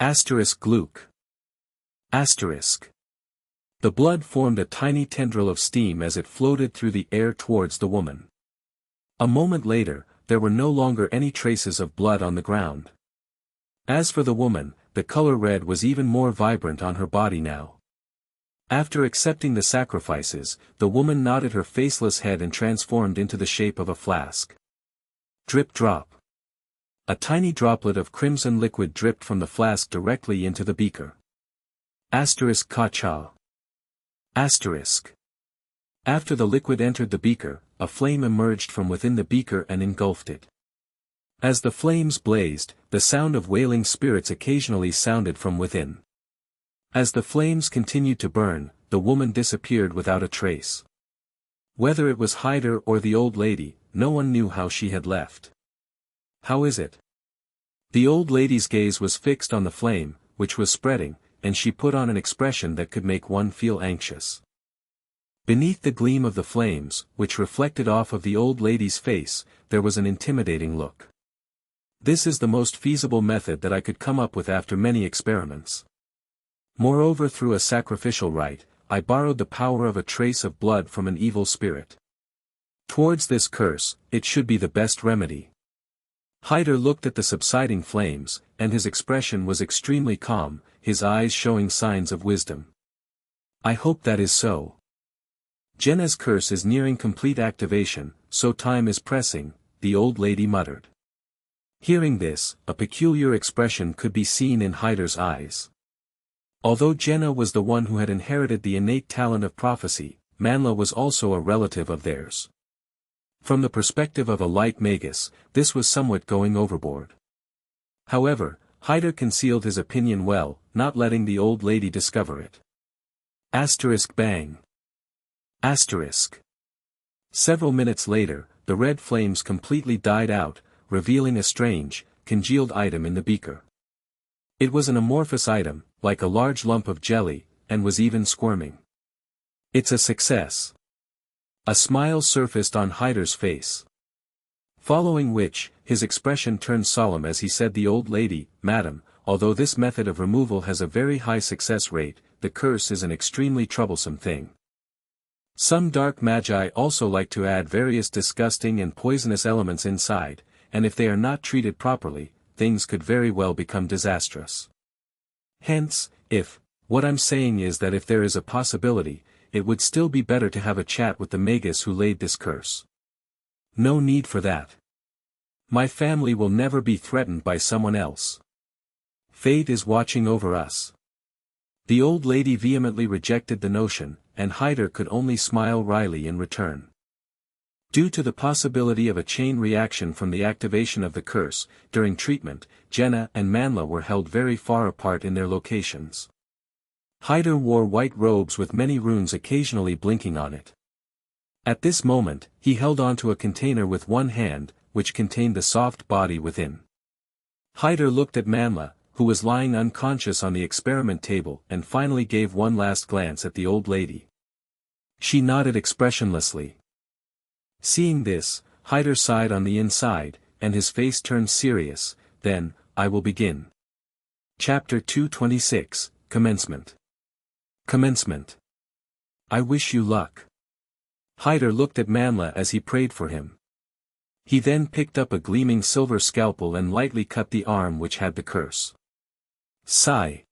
Asterisk gluck. Asterisk. The blood formed a tiny tendril of steam as it floated through the air towards the woman. A moment later, there were no longer any traces of blood on the ground. As for the woman, the color red was even more vibrant on her body now. After accepting the sacrifices, the woman nodded her faceless head and transformed into the shape of a flask. Drip drop. A tiny droplet of crimson liquid dripped from the flask directly into the beaker. Asterisk ka-cha. Asterisk. After the liquid entered the beaker, a flame emerged from within the beaker and engulfed it. As the flames blazed, the sound of wailing spirits occasionally sounded from within. As the flames continued to burn, the woman disappeared without a trace. Whether it was Hyder or the old lady, no one knew how she had left. How is it? The old lady's gaze was fixed on the flame, which was spreading, and she put on an expression that could make one feel anxious. Beneath the gleam of the flames, which reflected off of the old lady's face, there was an intimidating look. This is the most feasible method that I could come up with after many experiments. Moreover, through a sacrificial rite, I borrowed the power of a trace of blood from an evil spirit. Towards this curse, it should be the best remedy. Hyder looked at the subsiding flames, and his expression was extremely calm, his eyes showing signs of wisdom. I hope that is so. Jenna's curse is nearing complete activation, so time is pressing, the old lady muttered. Hearing this, a peculiar expression could be seen in Hyder's eyes. Although Jenna was the one who had inherited the innate talent of prophecy, Manhwa was also a relative of theirs. From the perspective of a light Magus, this was somewhat going overboard. However, Hyder concealed his opinion well, not letting the old lady discover it. Asterisk bang. Asterisk. Several minutes later, the red flames completely died out, revealing a strange, congealed item in the beaker. It was an amorphous item, like a large lump of jelly, and was even squirming. It's a success. A smile surfaced on Hyder's face. Following which, his expression turned solemn as he said, "The old lady, madam, although this method of removal has a very high success rate, the curse is an extremely troublesome thing. Some dark magi also like to add various disgusting and poisonous elements inside, and if they are not treated properly, things could very well become disastrous. Hence, what I'm saying is that if there is a possibility, it would still be better to have a chat with the Magus who laid this curse. No need for that. My family will never be threatened by someone else. Fate is watching over us." The old lady vehemently rejected the notion, and Hyder could only smile wryly in return. Due to the possibility of a chain reaction from the activation of the curse, during treatment, Jenna and Manhwa were held very far apart in their locations. Hyder wore white robes with many runes occasionally blinking on it. At this moment, he held onto a container with one hand, which contained the soft body within. Hyder looked at Manhwa, who was lying unconscious on the experiment table, and finally gave one last glance at the old lady. She nodded expressionlessly. Seeing this, Hyder sighed on the inside, and his face turned serious. "Then, I will begin." Chapter 226, Commencement. Commencement. I wish you luck. Hyder looked at Manhwa as he prayed for him. He then picked up a gleaming silver scalpel and lightly cut the arm which had the curse. Sigh.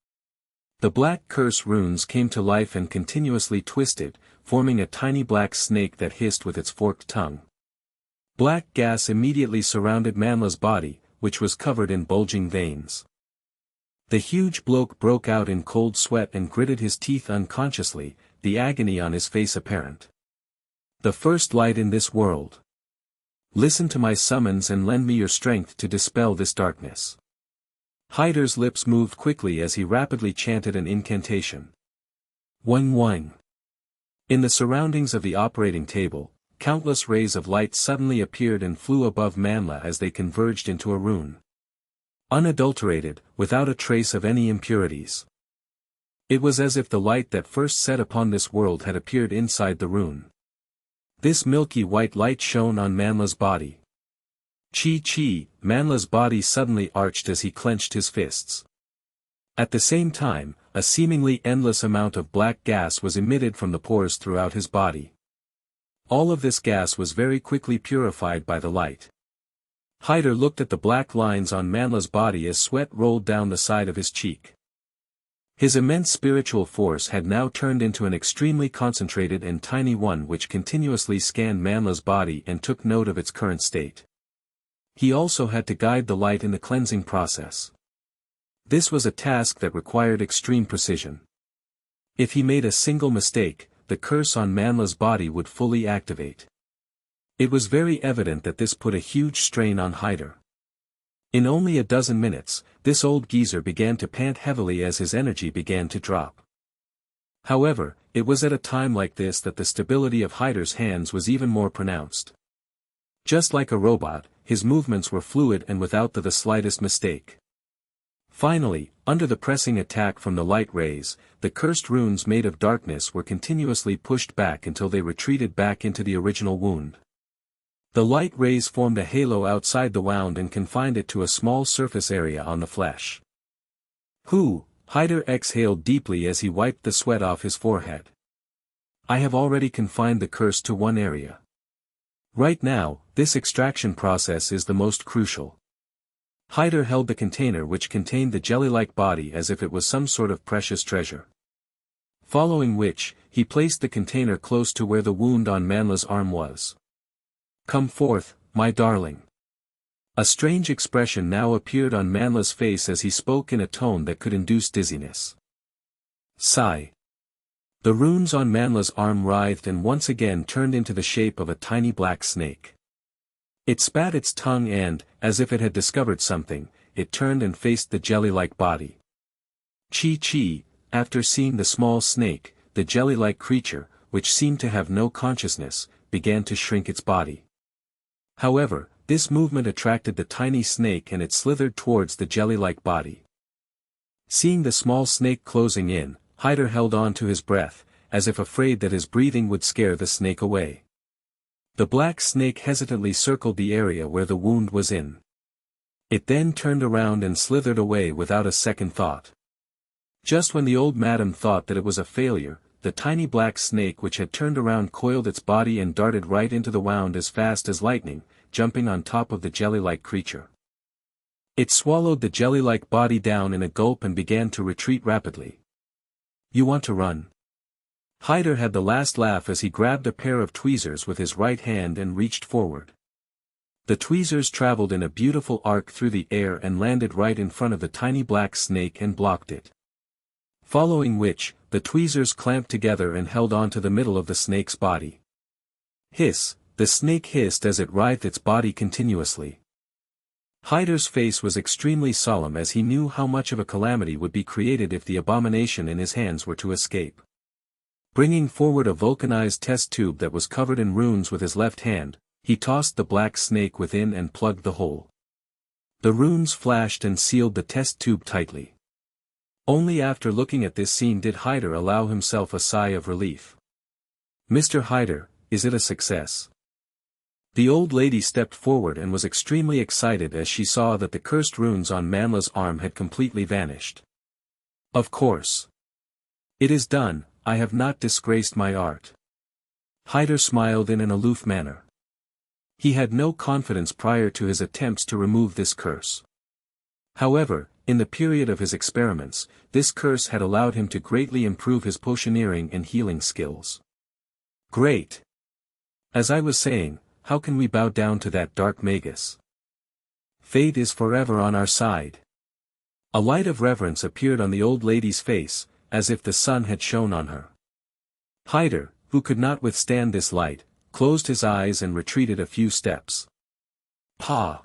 The black curse runes came to life and continuously twisted, forming a tiny black snake that hissed with its forked tongue. Black gas immediately surrounded Manhwa's body, which was covered in bulging veins. The huge bloke broke out in cold sweat and gritted his teeth unconsciously, the agony on his face apparent. "The first light in this world. Listen to my summons and lend me your strength to dispel this darkness." Hyder's lips moved quickly as he rapidly chanted an incantation. Wang wang. In the surroundings of the operating table, countless rays of light suddenly appeared and flew above Manhwa as they converged into a rune. Unadulterated, without a trace of any impurities. It was as if the light that first set upon this world had appeared inside the rune. This milky white light shone on Manhwa's body. Chi, Manhwa's body suddenly arched as he clenched his fists. At the same time, a seemingly endless amount of black gas was emitted from the pores throughout his body. All of this gas was very quickly purified by the light. Hyder looked at the black lines on Manhwa's body as sweat rolled down the side of his cheek. His immense spiritual force had now turned into an extremely concentrated and tiny one which continuously scanned Manhwa's body and took note of its current state. He also had to guide the light in the cleansing process. This was a task that required extreme precision. If he made a single mistake, the curse on Manhwa's body would fully activate. It was very evident that this put a huge strain on Hyder. In only a dozen minutes, this old geezer began to pant heavily as his energy began to drop. However, it was at a time like this that the stability of Hyder's hands was even more pronounced. Just like a robot, his movements were fluid and without the slightest mistake. Finally, under the pressing attack from the light rays, the cursed runes made of darkness were continuously pushed back until they retreated back into the original wound. The light rays formed a halo outside the wound and confined it to a small surface area on the flesh. Hyder exhaled deeply as he wiped the sweat off his forehead. I have already confined the curse to one area. Right now, this extraction process is the most crucial. Hyder held the container which contained the jelly-like body as if it was some sort of precious treasure. Following which, he placed the container close to where the wound on Manhwa's arm was. Come forth, my darling. A strange expression now appeared on Manhwa's face as he spoke in a tone that could induce dizziness. Sigh. The runes on Manhwa's arm writhed and once again turned into the shape of a tiny black snake. It spat its tongue and, as if it had discovered something, it turned and faced the jelly-like body. Chi, after seeing the small snake, the jelly-like creature, which seemed to have no consciousness, began to shrink its body. However, this movement attracted the tiny snake and it slithered towards the jelly-like body. Seeing the small snake closing in, Hyder held on to his breath, as if afraid that his breathing would scare the snake away. The black snake hesitantly circled the area where the wound was in. It then turned around and slithered away without a second thought. Just when the old madam thought that it was a failure, the tiny black snake which had turned around coiled its body and darted right into the wound as fast as lightning, jumping on top of the jelly-like creature. It swallowed the jelly-like body down in a gulp and began to retreat rapidly. You want to run? Hyder had the last laugh as he grabbed a pair of tweezers with his right hand and reached forward. The tweezers traveled in a beautiful arc through the air and landed right in front of the tiny black snake and blocked it. Following which, the tweezers clamped together and held on to the middle of the snake's body. Hiss, the snake hissed as it writhed its body continuously. Hyder's face was extremely solemn as he knew how much of a calamity would be created if the abomination in his hands were to escape. Bringing forward a vulcanized test tube that was covered in runes with his left hand, he tossed the black snake within and plugged the hole. The runes flashed and sealed the test tube tightly. Only after looking at this scene did Hyder allow himself a sigh of relief. Mr. Hyder, is it a success? The old lady stepped forward and was extremely excited as she saw that the cursed runes on Manhwa's arm had completely vanished. Of course. It is done, I have not disgraced my art. Hyder smiled in an aloof manner. He had no confidence prior to his attempts to remove this curse. However, in the period of his experiments, this curse had allowed him to greatly improve his potioneering and healing skills. Great! As I was saying, how can we bow down to that dark Magus? Fate is forever on our side. A light of reverence appeared on the old lady's face, as if the sun had shone on her. Hyder, who could not withstand this light, closed his eyes and retreated a few steps. Pa!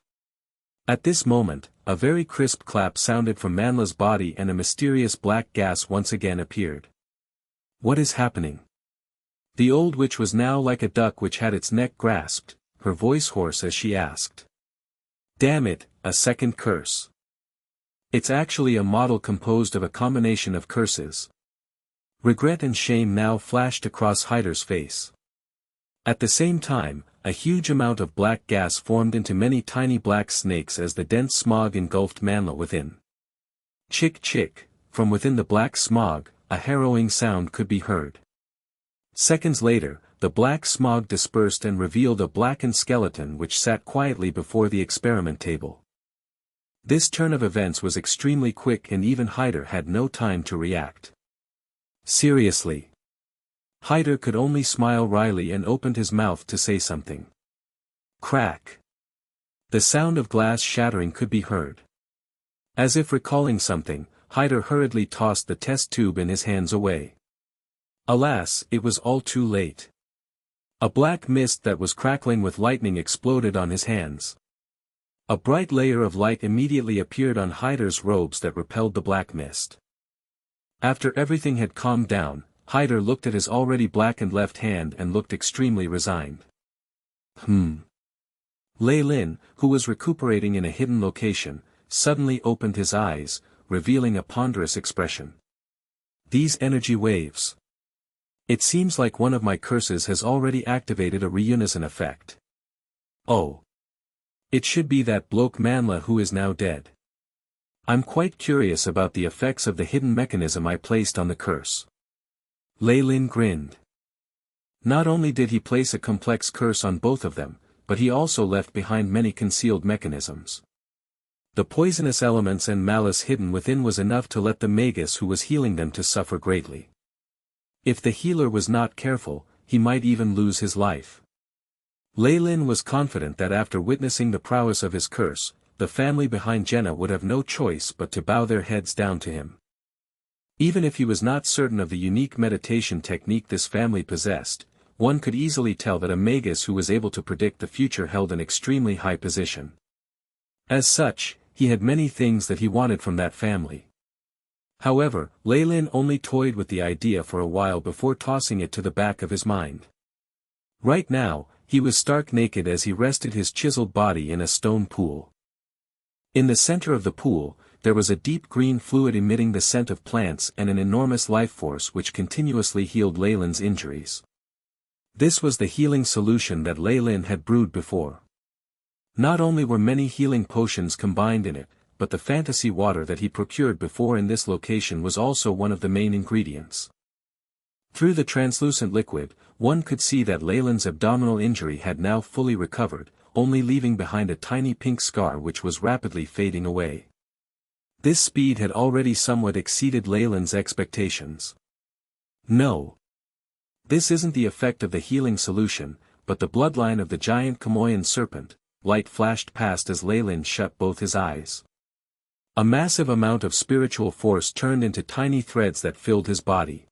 At this moment, a very crisp clap sounded from Manhwa's body and a mysterious black gas once again appeared. What is happening? The old witch was now like a duck which had its neck grasped, her voice hoarse as she asked. Damn it, a second curse. It's actually a model composed of a combination of curses. Regret and shame now flashed across Hyder's face. At the same time, a huge amount of black gas formed into many tiny black snakes as the dense smog engulfed Manhwa within. Chick chick, from within the black smog, a harrowing sound could be heard. Seconds later, the black smog dispersed and revealed a blackened skeleton which sat quietly before the experiment table. This turn of events was extremely quick and even Hyder had no time to react. Seriously. Hyder could only smile wryly and opened his mouth to say something. Crack. The sound of glass shattering could be heard. As if recalling something, Hyder hurriedly tossed the test tube in his hands away. Alas, it was all too late. A black mist that was crackling with lightning exploded on his hands. A bright layer of light immediately appeared on Hyder's robes that repelled the black mist. After everything had calmed down, Hyder looked at his already blackened left hand and looked extremely resigned. Leilyn, who was recuperating in a hidden location, suddenly opened his eyes, revealing a ponderous expression. These energy waves. It seems like one of my curses has already activated a reunison effect. Oh. It should be that bloke Manhwa who is now dead. I'm quite curious about the effects of the hidden mechanism I placed on the curse. Leilyn grinned. Not only did he place a complex curse on both of them, but he also left behind many concealed mechanisms. The poisonous elements and malice hidden within was enough to let the Magus who was healing them to suffer greatly. If the healer was not careful, he might even lose his life. Leilyn was confident that after witnessing the prowess of his curse, the family behind Jenna would have no choice but to bow their heads down to him. Even if he was not certain of the unique meditation technique this family possessed, one could easily tell that a Magus who was able to predict the future held an extremely high position. As such, he had many things that he wanted from that family. However, Leilyn only toyed with the idea for a while before tossing it to the back of his mind. Right now, he was stark naked as he rested his chiseled body in a stone pool. In the center of the pool, there was a deep green fluid emitting the scent of plants and an enormous life force which continuously healed Leilyn's injuries. This was the healing solution that Leilyn had brewed before. Not only were many healing potions combined in it, but the fantasy water that he procured before in this location was also one of the main ingredients. Through the translucent liquid, one could see that Leilyn's abdominal injury had now fully recovered, only leaving behind a tiny pink scar which was rapidly fading away. This speed had already somewhat exceeded Leilyn's expectations. No. This isn't the effect of the healing solution, but the bloodline of the giant Kamoyan serpent. Light flashed past as Leilyn shut both his eyes. A massive amount of spiritual force turned into tiny threads that filled his body.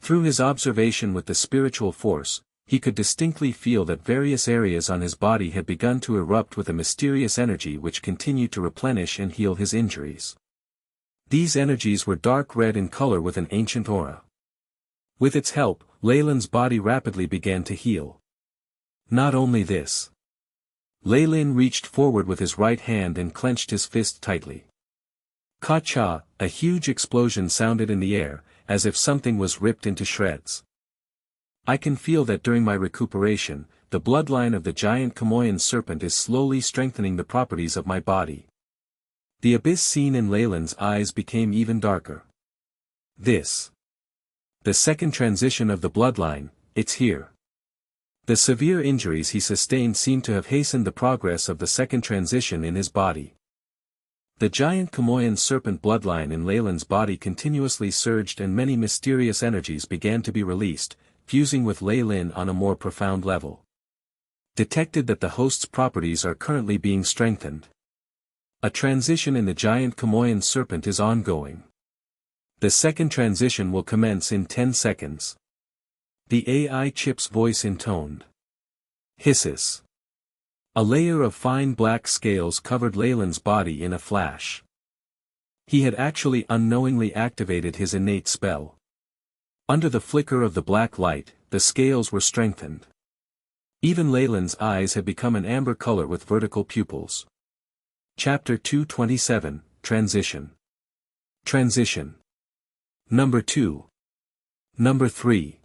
Through his observation with the spiritual force, he could distinctly feel that various areas on his body had begun to erupt with a mysterious energy which continued to replenish and heal his injuries. These energies were dark red in color with an ancient aura. With its help, Leilyn's body rapidly began to heal. Not only this. Leilyn reached forward with his right hand and clenched his fist tightly. Ka-cha, a huge explosion sounded in the air, as if something was ripped into shreds. I can feel that during my recuperation, the bloodline of the giant Kamoyan serpent is slowly strengthening the properties of my body. The abyss seen in Leilyn's eyes became even darker. This. The second transition of the bloodline, it's here. The severe injuries he sustained seemed to have hastened the progress of the second transition in his body. The giant Kamoyan serpent bloodline in Leilyn's body continuously surged and many mysterious energies began to be released, fusing with Leilyn on a more profound level. Detected that the host's properties are currently being strengthened. A transition in the giant Kamoyan serpent is ongoing. The second transition will commence in 10 seconds. The AI chip's voice intoned. Hisses. A layer of fine black scales covered Leilyn's body in a flash. He had actually unknowingly activated his innate spell. Under the flicker of the black light, the scales were strengthened. Even Leilyn's eyes had become an amber color with vertical pupils. Chapter 227, Transition. Transition. Number 2. Number 3.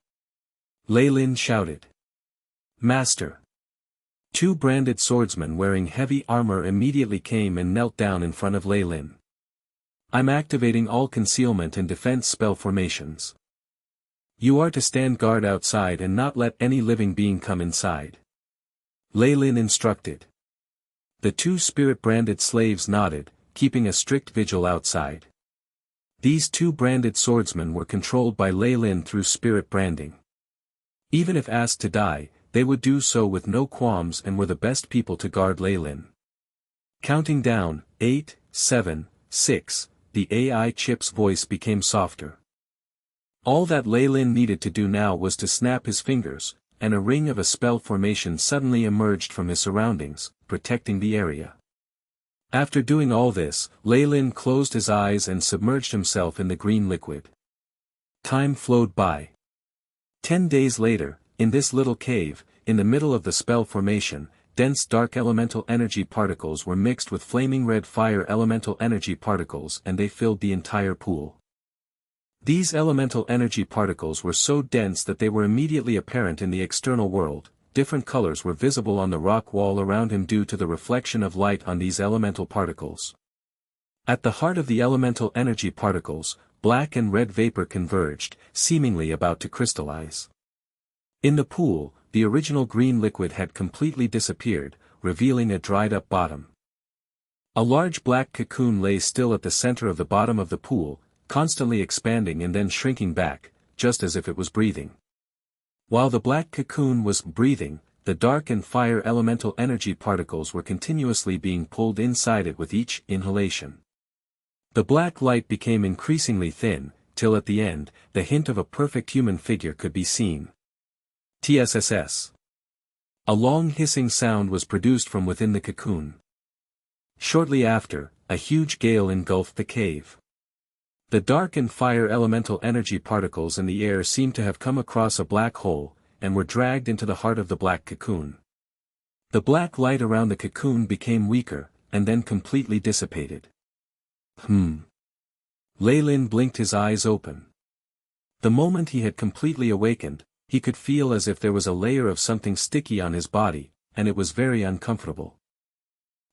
Leilyn shouted. Master. 2 branded swordsmen wearing heavy armor immediately came and knelt down in front of Leilyn. I'm activating all concealment and defense spell formations. You are to stand guard outside and not let any living being come inside. Leilyn instructed. The 2 spirit-branded slaves nodded, keeping a strict vigil outside. These 2 branded swordsmen were controlled by Leilyn through spirit branding. Even if asked to die, they would do so with no qualms and were the best people to guard Leilyn. Counting down, 8, 7, 6, the AI chip's voice became softer. All that Leilyn needed to do now was to snap his fingers, and a ring of a spell formation suddenly emerged from his surroundings, protecting the area. After doing all this, Leilyn closed his eyes and submerged himself in the green liquid. Time flowed by. 10 days later, in this little cave, in the middle of the spell formation, dense dark elemental energy particles were mixed with flaming red fire elemental energy particles and they filled the entire pool. These elemental energy particles were so dense that they were immediately apparent in the external world. Different colors were visible on the rock wall around him due to the reflection of light on these elemental particles. At the heart of the elemental energy particles, black and red vapor converged, seemingly about to crystallize. In the pool, the original green liquid had completely disappeared, revealing a dried-up bottom. A large black cocoon lay still at the center of the bottom of the pool, constantly expanding and then shrinking back, just as if it was breathing. While the black cocoon was breathing, the dark and fire elemental energy particles were continuously being pulled inside it with each inhalation. The black light became increasingly thin, till at the end, the hint of a perfect human figure could be seen. TSSS. A long hissing sound was produced from within the cocoon. Shortly after, a huge gale engulfed the cave. The dark and fire elemental energy particles in the air seemed to have come across a black hole, and were dragged into the heart of the black cocoon. The black light around the cocoon became weaker, and then completely dissipated. Leilyn blinked his eyes open. The moment he had completely awakened, he could feel as if there was a layer of something sticky on his body, and it was very uncomfortable.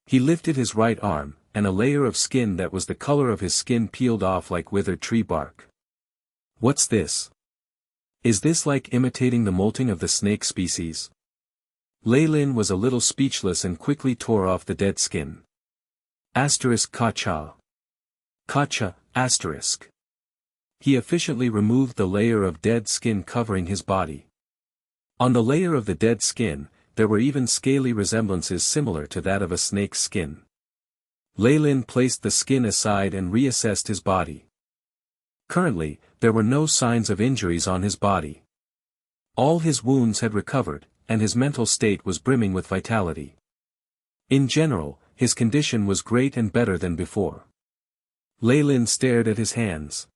He lifted his right arm, and a layer of skin that was the color of his skin peeled off like withered tree bark. What's this? Is this like imitating the molting of the snake species? Leilyn was a little speechless and quickly tore off the dead skin. Kacha. Kacha, asterisk. He efficiently removed the layer of dead skin covering his body. On the layer of the dead skin, there were even scaly resemblances similar to that of a snake's skin. Leilyn placed the skin aside and reassessed his body. Currently, there were no signs of injuries on his body. All his wounds had recovered, and his mental state was brimming with vitality. In general, his condition was great and better than before. Leilyn stared at his hands.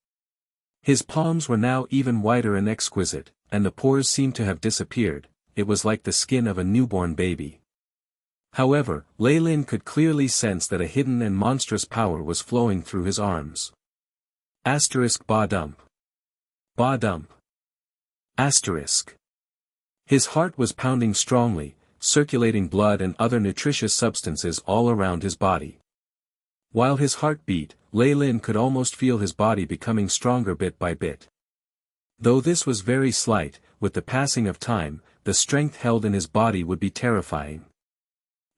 His palms were now even whiter and exquisite, and the pores seemed to have disappeared. It was like the skin of a newborn baby. However, Leilyn could clearly sense that a hidden and monstrous power was flowing through his arms. Ba dump. Ba dump. Asterisk. His heart was pounding strongly, circulating blood and other nutritious substances all around his body. While his heart beat, Leilyn could almost feel his body becoming stronger bit by bit. Though this was very slight, with the passing of time, the strength held in his body would be terrifying.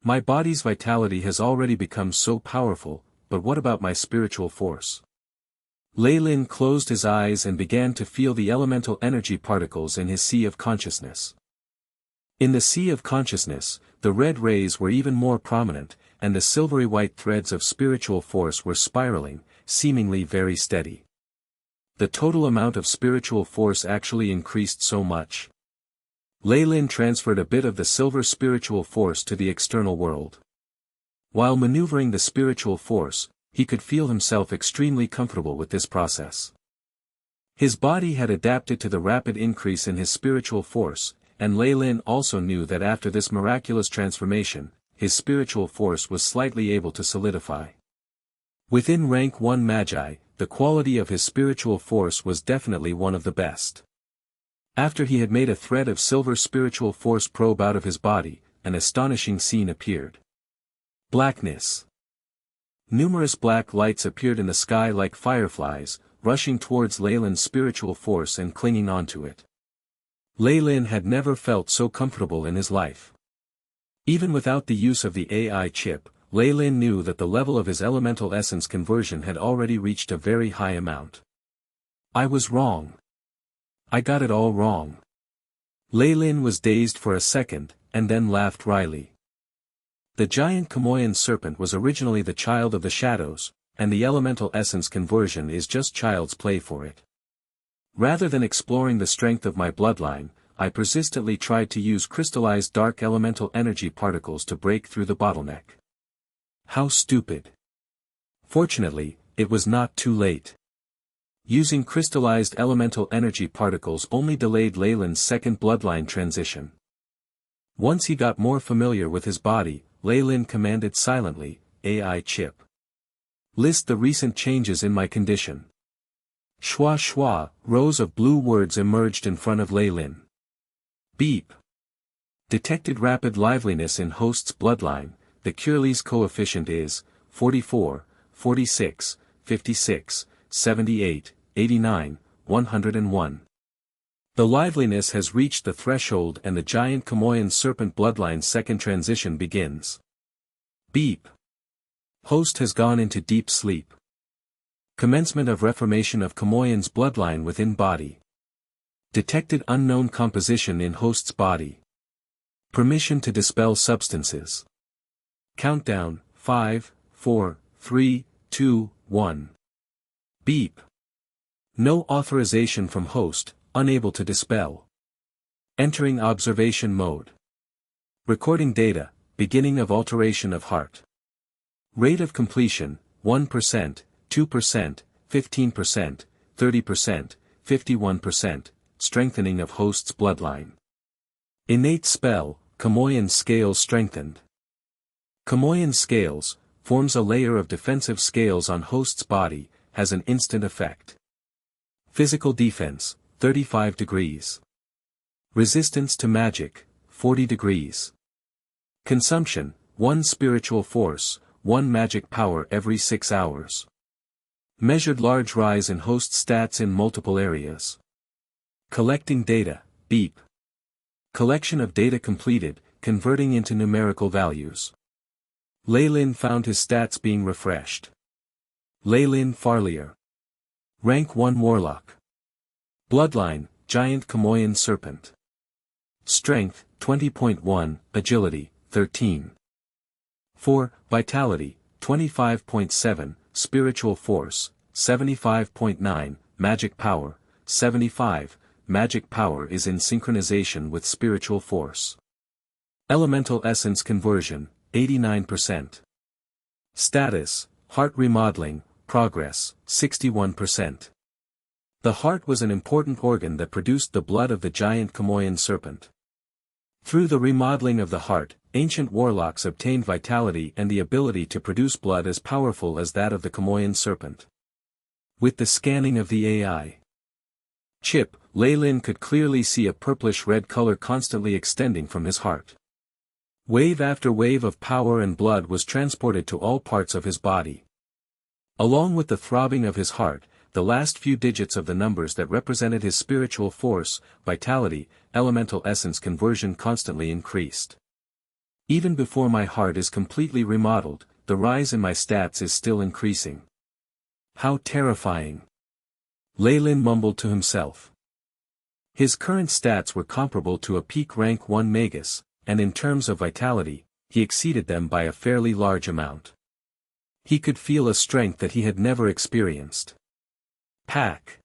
My body's vitality has already become so powerful, but what about my spiritual force? Leilyn closed his eyes and began to feel the elemental energy particles in his sea of consciousness. In the sea of consciousness, the red rays were even more prominent, and the silvery white threads of spiritual force were spiraling, seemingly very steady. The total amount of spiritual force actually increased so much. Leilyn transferred a bit of the silver spiritual force to the external world. While maneuvering the spiritual force, he could feel himself extremely comfortable with this process. His body had adapted to the rapid increase in his spiritual force, and Leilyn also knew that after this miraculous transformation, his spiritual force was slightly able to solidify. Within rank 1 Magi, the quality of his spiritual force was definitely one of the best. After he had made a thread of silver spiritual force probe out of his body, an astonishing scene appeared. Blackness. Numerous black lights appeared in the sky like fireflies, rushing towards Leilyn's spiritual force and clinging onto it. Leilyn had never felt so comfortable in his life. Even without the use of the AI chip, Leilyn knew that the level of his elemental essence conversion had already reached a very high amount. I was wrong. I got it all wrong. Leilyn was dazed for a second, and then laughed wryly. The giant Chamoyan serpent was originally the child of the shadows, and the elemental essence conversion is just child's play for it. Rather than exploring the strength of my bloodline, I persistently tried to use crystallized dark elemental energy particles to break through the bottleneck. How stupid. Fortunately, it was not too late. Using crystallized elemental energy particles only delayed Leilyn's second bloodline transition. Once he got more familiar with his body, Leilyn commanded silently, AI chip. List the recent changes in my condition. Schwa schwa, rows of blue words emerged in front of Leilyn. Beep. Detected rapid liveliness in host's bloodline, the Curley's coefficient is 44, 46, 56, 78, 89, 101. The liveliness has reached the threshold and the giant Chamoyan serpent bloodline's second transition begins. Beep. Host has gone into deep sleep. Commencement of reformation of Chamoyan's bloodline within body. Detected unknown composition in host's body. Permission to dispel substances. Countdown, 5, 4, 3, 2, 1. Beep. No authorization from host, unable to dispel. Entering observation mode. Recording data, beginning of alteration of heart. Rate of completion, 1%, 2%, 15%, 30%, 51%, strengthening of host's bloodline. Innate spell, Chamoyan scales strengthened. Chamoyan scales, forms a layer of defensive scales on host's body, has an instant effect. Physical defense, 35 degrees. Resistance to magic, 40 degrees. Consumption, 1 spiritual force, 1 magic power every 6 hours. Measured large rise in host stats in multiple areas. Collecting data, beep. Collection of data completed, converting into numerical values. Leilyn found his stats being refreshed. Leilyn Farlier. Rank 1 Warlock. Bloodline, Giant Chamoyan Serpent. Strength, 20.1, Agility, 13. 4, Vitality, 25.7, Spiritual Force, 75.9, Magic Power, 75, Magic Power is in synchronization with Spiritual Force. Elemental Essence Conversion, 89%. Status, Heart Remodeling, Progress, 61%. The heart was an important organ that produced the blood of the giant Chamoyan serpent. Through the remodeling of the heart, ancient warlocks obtained vitality and the ability to produce blood as powerful as that of the Chamoyan serpent. With the scanning of the AI chip, Leilyn could clearly see a purplish-red color constantly extending from his heart. Wave after wave of power and blood was transported to all parts of his body. Along with the throbbing of his heart, the last few digits of the numbers that represented his spiritual force, vitality, elemental essence conversion constantly increased. Even before my heart is completely remodeled, the rise in my stats is still increasing. How terrifying! Leilyn mumbled to himself. His current stats were comparable to a peak rank 1 Magus, and in terms of vitality, he exceeded them by a fairly large amount. He could feel a strength that he had never experienced. Pack.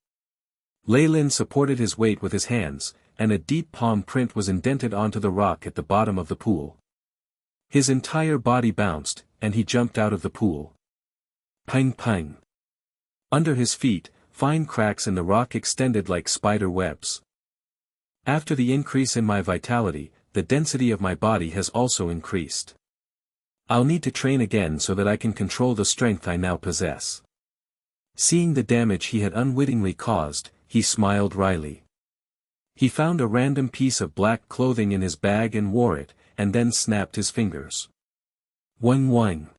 Leilyn supported his weight with his hands, and a deep palm print was indented onto the rock at the bottom of the pool. His entire body bounced, and he jumped out of the pool. Ping ping. Under his feet, fine cracks in the rock extended like spider webs. After the increase in my vitality, the density of my body has also increased. I'll need to train again so that I can control the strength I now possess. Seeing the damage he had unwittingly caused, he smiled wryly. He found a random piece of black clothing in his bag and wore it, and then snapped his fingers. Wang wang.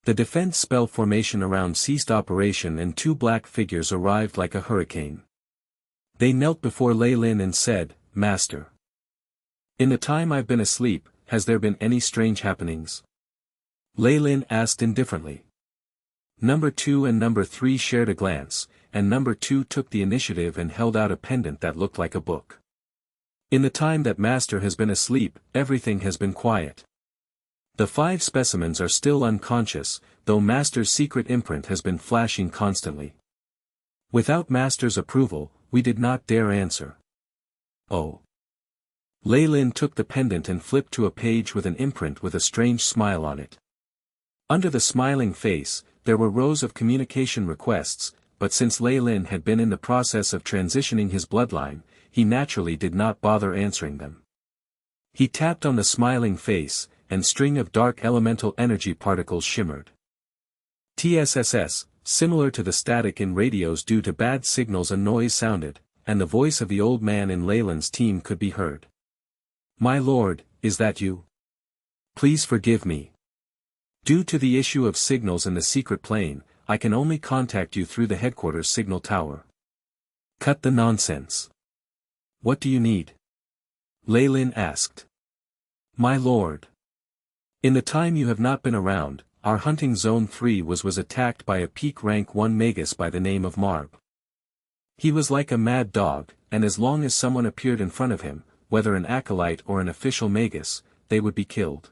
The defense spell formation around ceased operation and two black figures arrived like a hurricane. They knelt before Leilyn and said, "Master. In the time I've been asleep, has there been any strange happenings?" Leilyn asked indifferently. Number 2 and Number 3 shared a glance, and Number 2 took the initiative and held out a pendant that looked like a book. "In the time that Master has been asleep, everything has been quiet. The 5 specimens are still unconscious, though Master's secret imprint has been flashing constantly. Without Master's approval, we did not dare answer." "Oh." Leilyn took the pendant and flipped to a page with an imprint with a strange smile on it. Under the smiling face, there were rows of communication requests, but since Leilyn had been in the process of transitioning his bloodline, he naturally did not bother answering them. He tapped on the smiling face, and string of dark elemental energy particles shimmered. TSSS, similar to the static in radios due to bad signals, a noise sounded, and the voice of the old man in Leilyn's team could be heard. "My lord, is that you? Please forgive me. Due to the issue of signals in the secret plane, I can only contact you through the headquarters signal tower." "Cut the nonsense. What do you need?" Leilyn asked. "My lord. In the time you have not been around, our hunting zone 3 was attacked by a peak rank 1 Magus by the name of Marb. He was like a mad dog, and as long as someone appeared in front of him, whether an acolyte or an official Magus, they would be killed.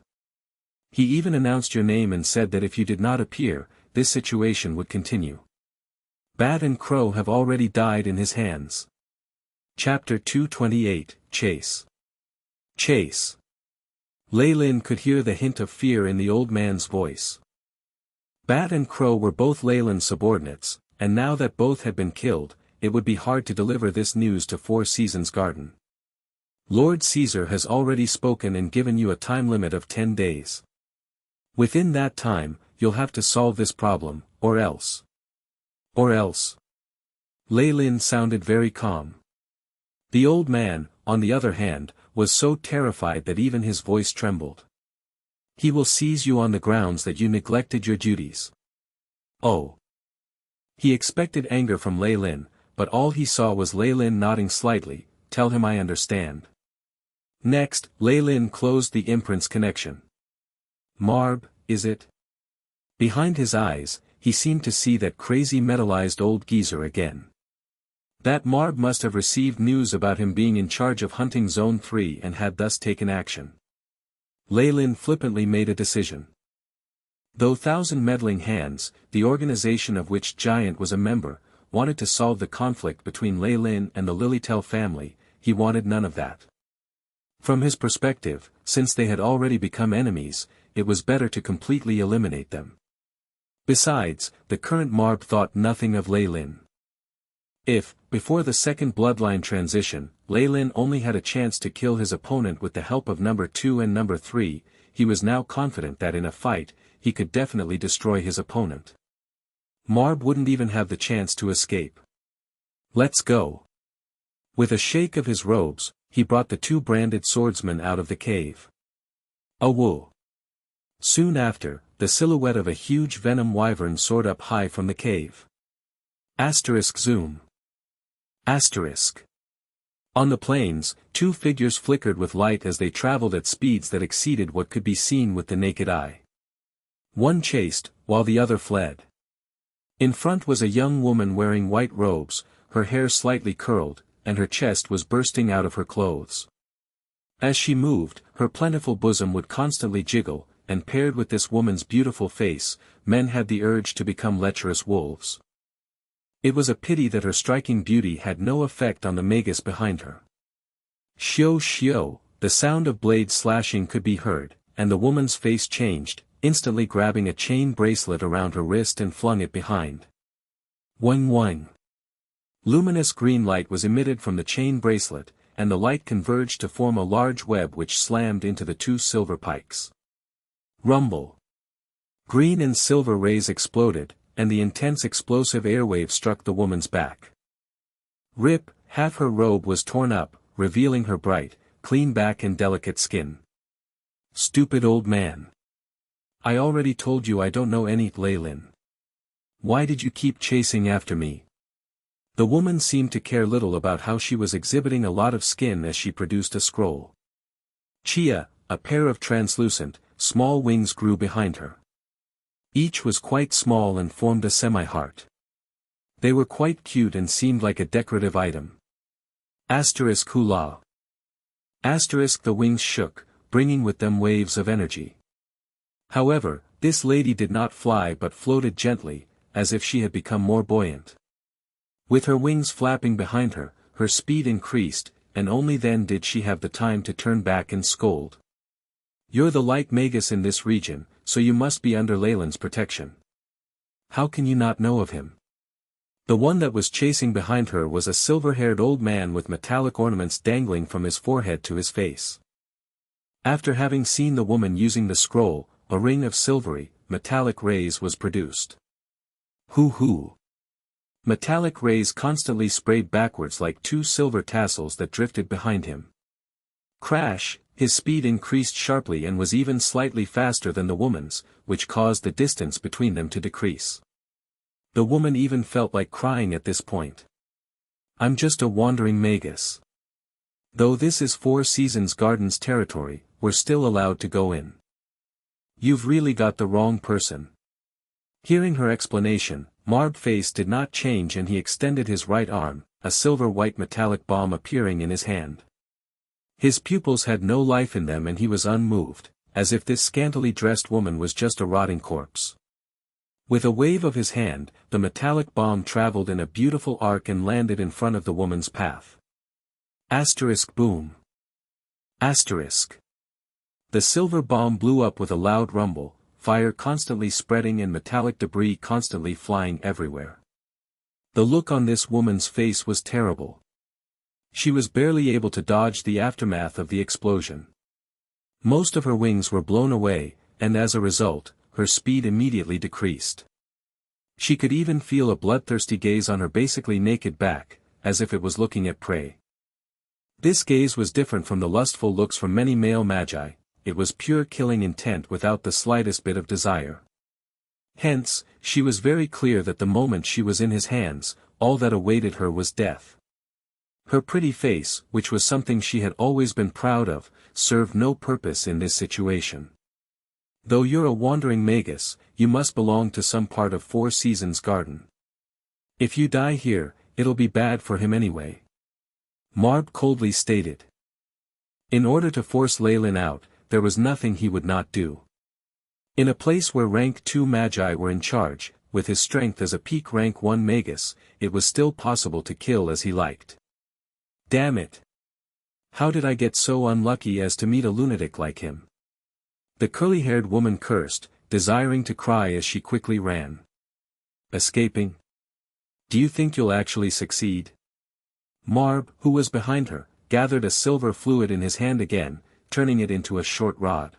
He even announced your name and said that if you did not appear, this situation would continue. Bat and Crow have already died in his hands." Chapter 228, Chase. Chase. Leilyn could hear the hint of fear in the old man's voice. Bat and Crow were both Leilyn's subordinates, and now that both had been killed, it would be hard to deliver this news to Four Seasons Garden. "Lord Caesar has already spoken and given you a time limit of 10 days. Within that time, you'll have to solve this problem, or else." "Or else." Leilyn sounded very calm. The old man, on the other hand, was so terrified that even his voice trembled. "He will seize you on the grounds that you neglected your duties." "Oh." He expected anger from Leilyn, but all he saw was Leilyn nodding slightly. "Tell him I understand." Next, Leilyn closed the imprint's connection. "Marb, is it?" Behind his eyes, he seemed to see that crazy metallized old geezer again. That Marb must have received news about him being in charge of hunting Zone 3 and had thus taken action. Leilyn flippantly made a decision. Though Thousand Meddling Hands, the organization of which Giant was a member, wanted to solve the conflict between Leilyn and the Lilytell family, he wanted none of that. From his perspective, since they had already become enemies, it was better to completely eliminate them. Besides, the current Marb thought nothing of Leilyn. If, before the second bloodline transition, Leilyn only had a chance to kill his opponent with the help of Number 2 and Number 3, he was now confident that in a fight, he could definitely destroy his opponent. Marb wouldn't even have the chance to escape. "Let's go." With a shake of his robes, he brought the 2 branded swordsmen out of the cave. "Awoo." Soon after, the silhouette of a huge venom wyvern soared up high from the cave. Zoom. On the plains, 2 figures flickered with light as they traveled at speeds that exceeded what could be seen with the naked eye. One chased, while the other fled. In front was a young woman wearing white robes, her hair slightly curled, and her chest was bursting out of her clothes. As she moved, her plentiful bosom would constantly jiggle, and paired with this woman's beautiful face, men had the urge to become lecherous wolves. It was a pity that her striking beauty had no effect on the Magus behind her. Shio shio, the sound of blades slashing could be heard, and the woman's face changed, instantly grabbing a chain bracelet around her wrist and flung it behind. Wang wang. Luminous green light was emitted from the chain bracelet, and the light converged to form a large web which slammed into the two silver pikes. Rumble. Green and silver rays exploded, and the intense explosive airwave struck the woman's back. Rip, half her robe was torn up, revealing her bright, clean back and delicate skin. Stupid old man. I already told you I don't know any Leilyn. Why did you keep chasing after me? The woman seemed to care little about how she was exhibiting a lot of skin as she produced a scroll. Chia, a pair of translucent, small wings grew behind her. Each was quite small and formed a semi-heart. They were quite cute and seemed like a decorative item. Asterisk hula. Asterisk the wings shook, bringing with them waves of energy. However, this lady did not fly but floated gently, as if she had become more buoyant. With her wings flapping behind her, her speed increased, and only then did she have the time to turn back and scold. You're the light Magus in this region, so you must be under Leilyn's protection. How can you not know of him? The one that was chasing behind her was a silver-haired old man with metallic ornaments dangling from his forehead to his face. After having seen the woman using the scroll, a ring of silvery, metallic rays was produced. Hoo-hoo. Metallic rays constantly sprayed backwards like two silver tassels that drifted behind him. Crash, his speed increased sharply and was even slightly faster than the woman's, which caused the distance between them to decrease. The woman even felt like crying at this point. I'm just a wandering Magus. Though this is Four Seasons Gardens territory, we're still allowed to go in. You've really got the wrong person. Hearing her explanation, Marb's face did not change and he extended his right arm, a silver-white metallic bomb appearing in his hand. His pupils had no life in them and he was unmoved, as if this scantily dressed woman was just a rotting corpse. With a wave of his hand, the metallic bomb traveled in a beautiful arc and landed in front of the woman's path. Asterisk boom. Asterisk. The silver bomb blew up with a loud rumble, fire constantly spreading and metallic debris constantly flying everywhere. The look on this woman's face was terrible. She was barely able to dodge the aftermath of the explosion. Most of her wings were blown away, and as a result, her speed immediately decreased. She could even feel a bloodthirsty gaze on her basically naked back, as if it was looking at prey. This gaze was different from the lustful looks from many male magi, it was pure killing intent without the slightest bit of desire. Hence, she was very clear that the moment she was in his hands, all that awaited her was death. Her pretty face, which was something she had always been proud of, served no purpose in this situation. Though you're a wandering Magus, you must belong to some part of Four Seasons Garden. If you die here, it'll be bad for him anyway. Marb coldly stated. In order to force Leilyn out, there was nothing he would not do. In a place where rank 2 magi were in charge, with his strength as a peak rank 1 Magus, it was still possible to kill as he liked. Damn it! How did I get so unlucky as to meet a lunatic like him? The curly-haired woman cursed, desiring to cry as she quickly ran. Escaping? Do you think you'll actually succeed? Marb, who was behind her, gathered a silver fluid in his hand again, turning it into a short rod.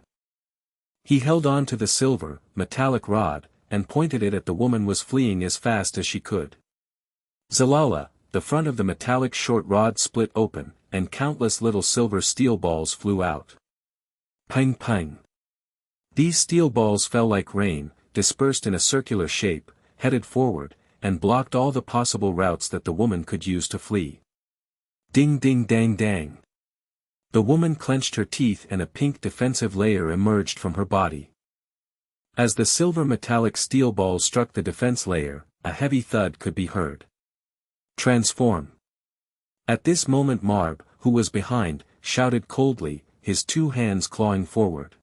He held on to the silver, metallic rod, and pointed it at the woman was fleeing as fast as she could. Zalala, the front of the metallic short rod split open, and countless little silver steel balls flew out. Ping ping. These steel balls fell like rain, dispersed in a circular shape, headed forward, and blocked all the possible routes that the woman could use to flee. Ding ding dang dang. The woman clenched her teeth and a pink defensive layer emerged from her body. As the silver metallic steel balls struck the defense layer, a heavy thud could be heard. Transform. At this moment Marb, who was behind, shouted coldly, his two hands clawing forward.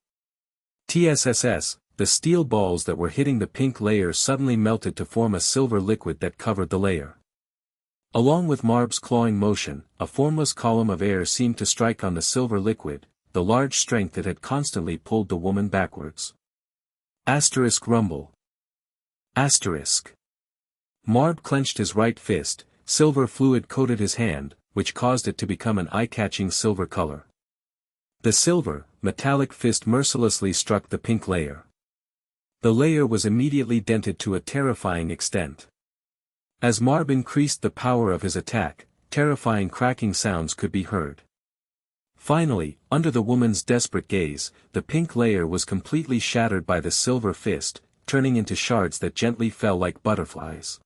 TSSS, the steel balls that were hitting the pink layer suddenly melted to form a silver liquid that covered the layer. Along with Marb's clawing motion, a formless column of air seemed to strike on the silver liquid, the large strength that had constantly pulled the woman backwards. Asterisk rumble. Asterisk. Marb clenched his right fist, silver fluid coated his hand, which caused it to become an eye-catching silver color. The silver, metallic fist mercilessly struck the pink layer. The layer was immediately dented to a terrifying extent. As Marb increased the power of his attack, terrifying cracking sounds could be heard. Finally, under the woman's desperate gaze, the pink layer was completely shattered by the silver fist, turning into shards that gently fell like butterflies.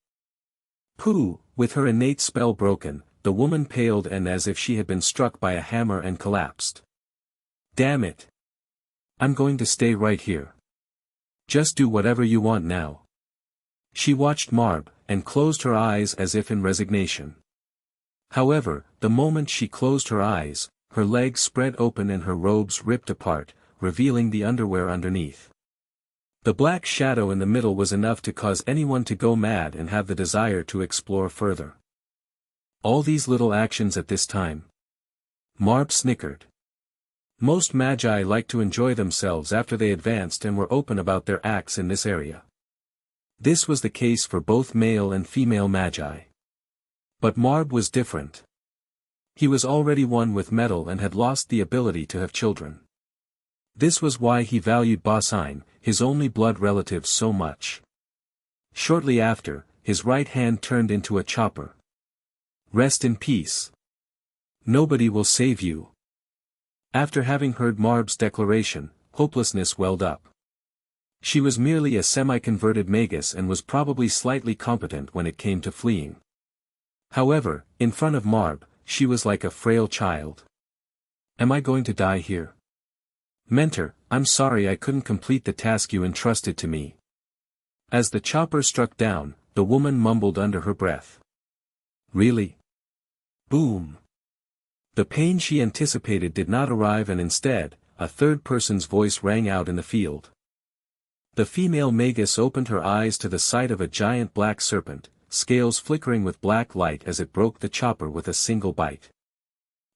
Pooh! With her innate spell broken, the woman paled and as if she had been struck by a hammer and collapsed. Damn it! I'm going to stay right here. Just do whatever you want now. She watched Marb, and closed her eyes as if in resignation. However, the moment she closed her eyes, her legs spread open and her robes ripped apart, revealing the underwear underneath. The black shadow in the middle was enough to cause anyone to go mad and have the desire to explore further. All these little actions at this time. Marb snickered. Most magi like to enjoy themselves after they advanced and were open about their acts in this area. This was the case for both male and female magi. But Marb was different. He was already one with metal and had lost the ability to have children. This was why he valued Bosine, his only blood relative, so much. Shortly after, his right hand turned into a chopper. Rest in peace. Nobody will save you. After having heard Marb's declaration, hopelessness welled up. She was merely a semi-converted magus and was probably slightly competent when it came to fleeing. However, in front of Marb, she was like a frail child. Am I going to die here? Mentor, I'm sorry I couldn't complete the task you entrusted to me. As the chopper struck down, the woman mumbled under her breath. Really? Boom. The pain she anticipated did not arrive and instead, a third person's voice rang out in the field. The female magus opened her eyes to the sight of a giant black serpent, scales flickering with black light as it broke the chopper with a single bite.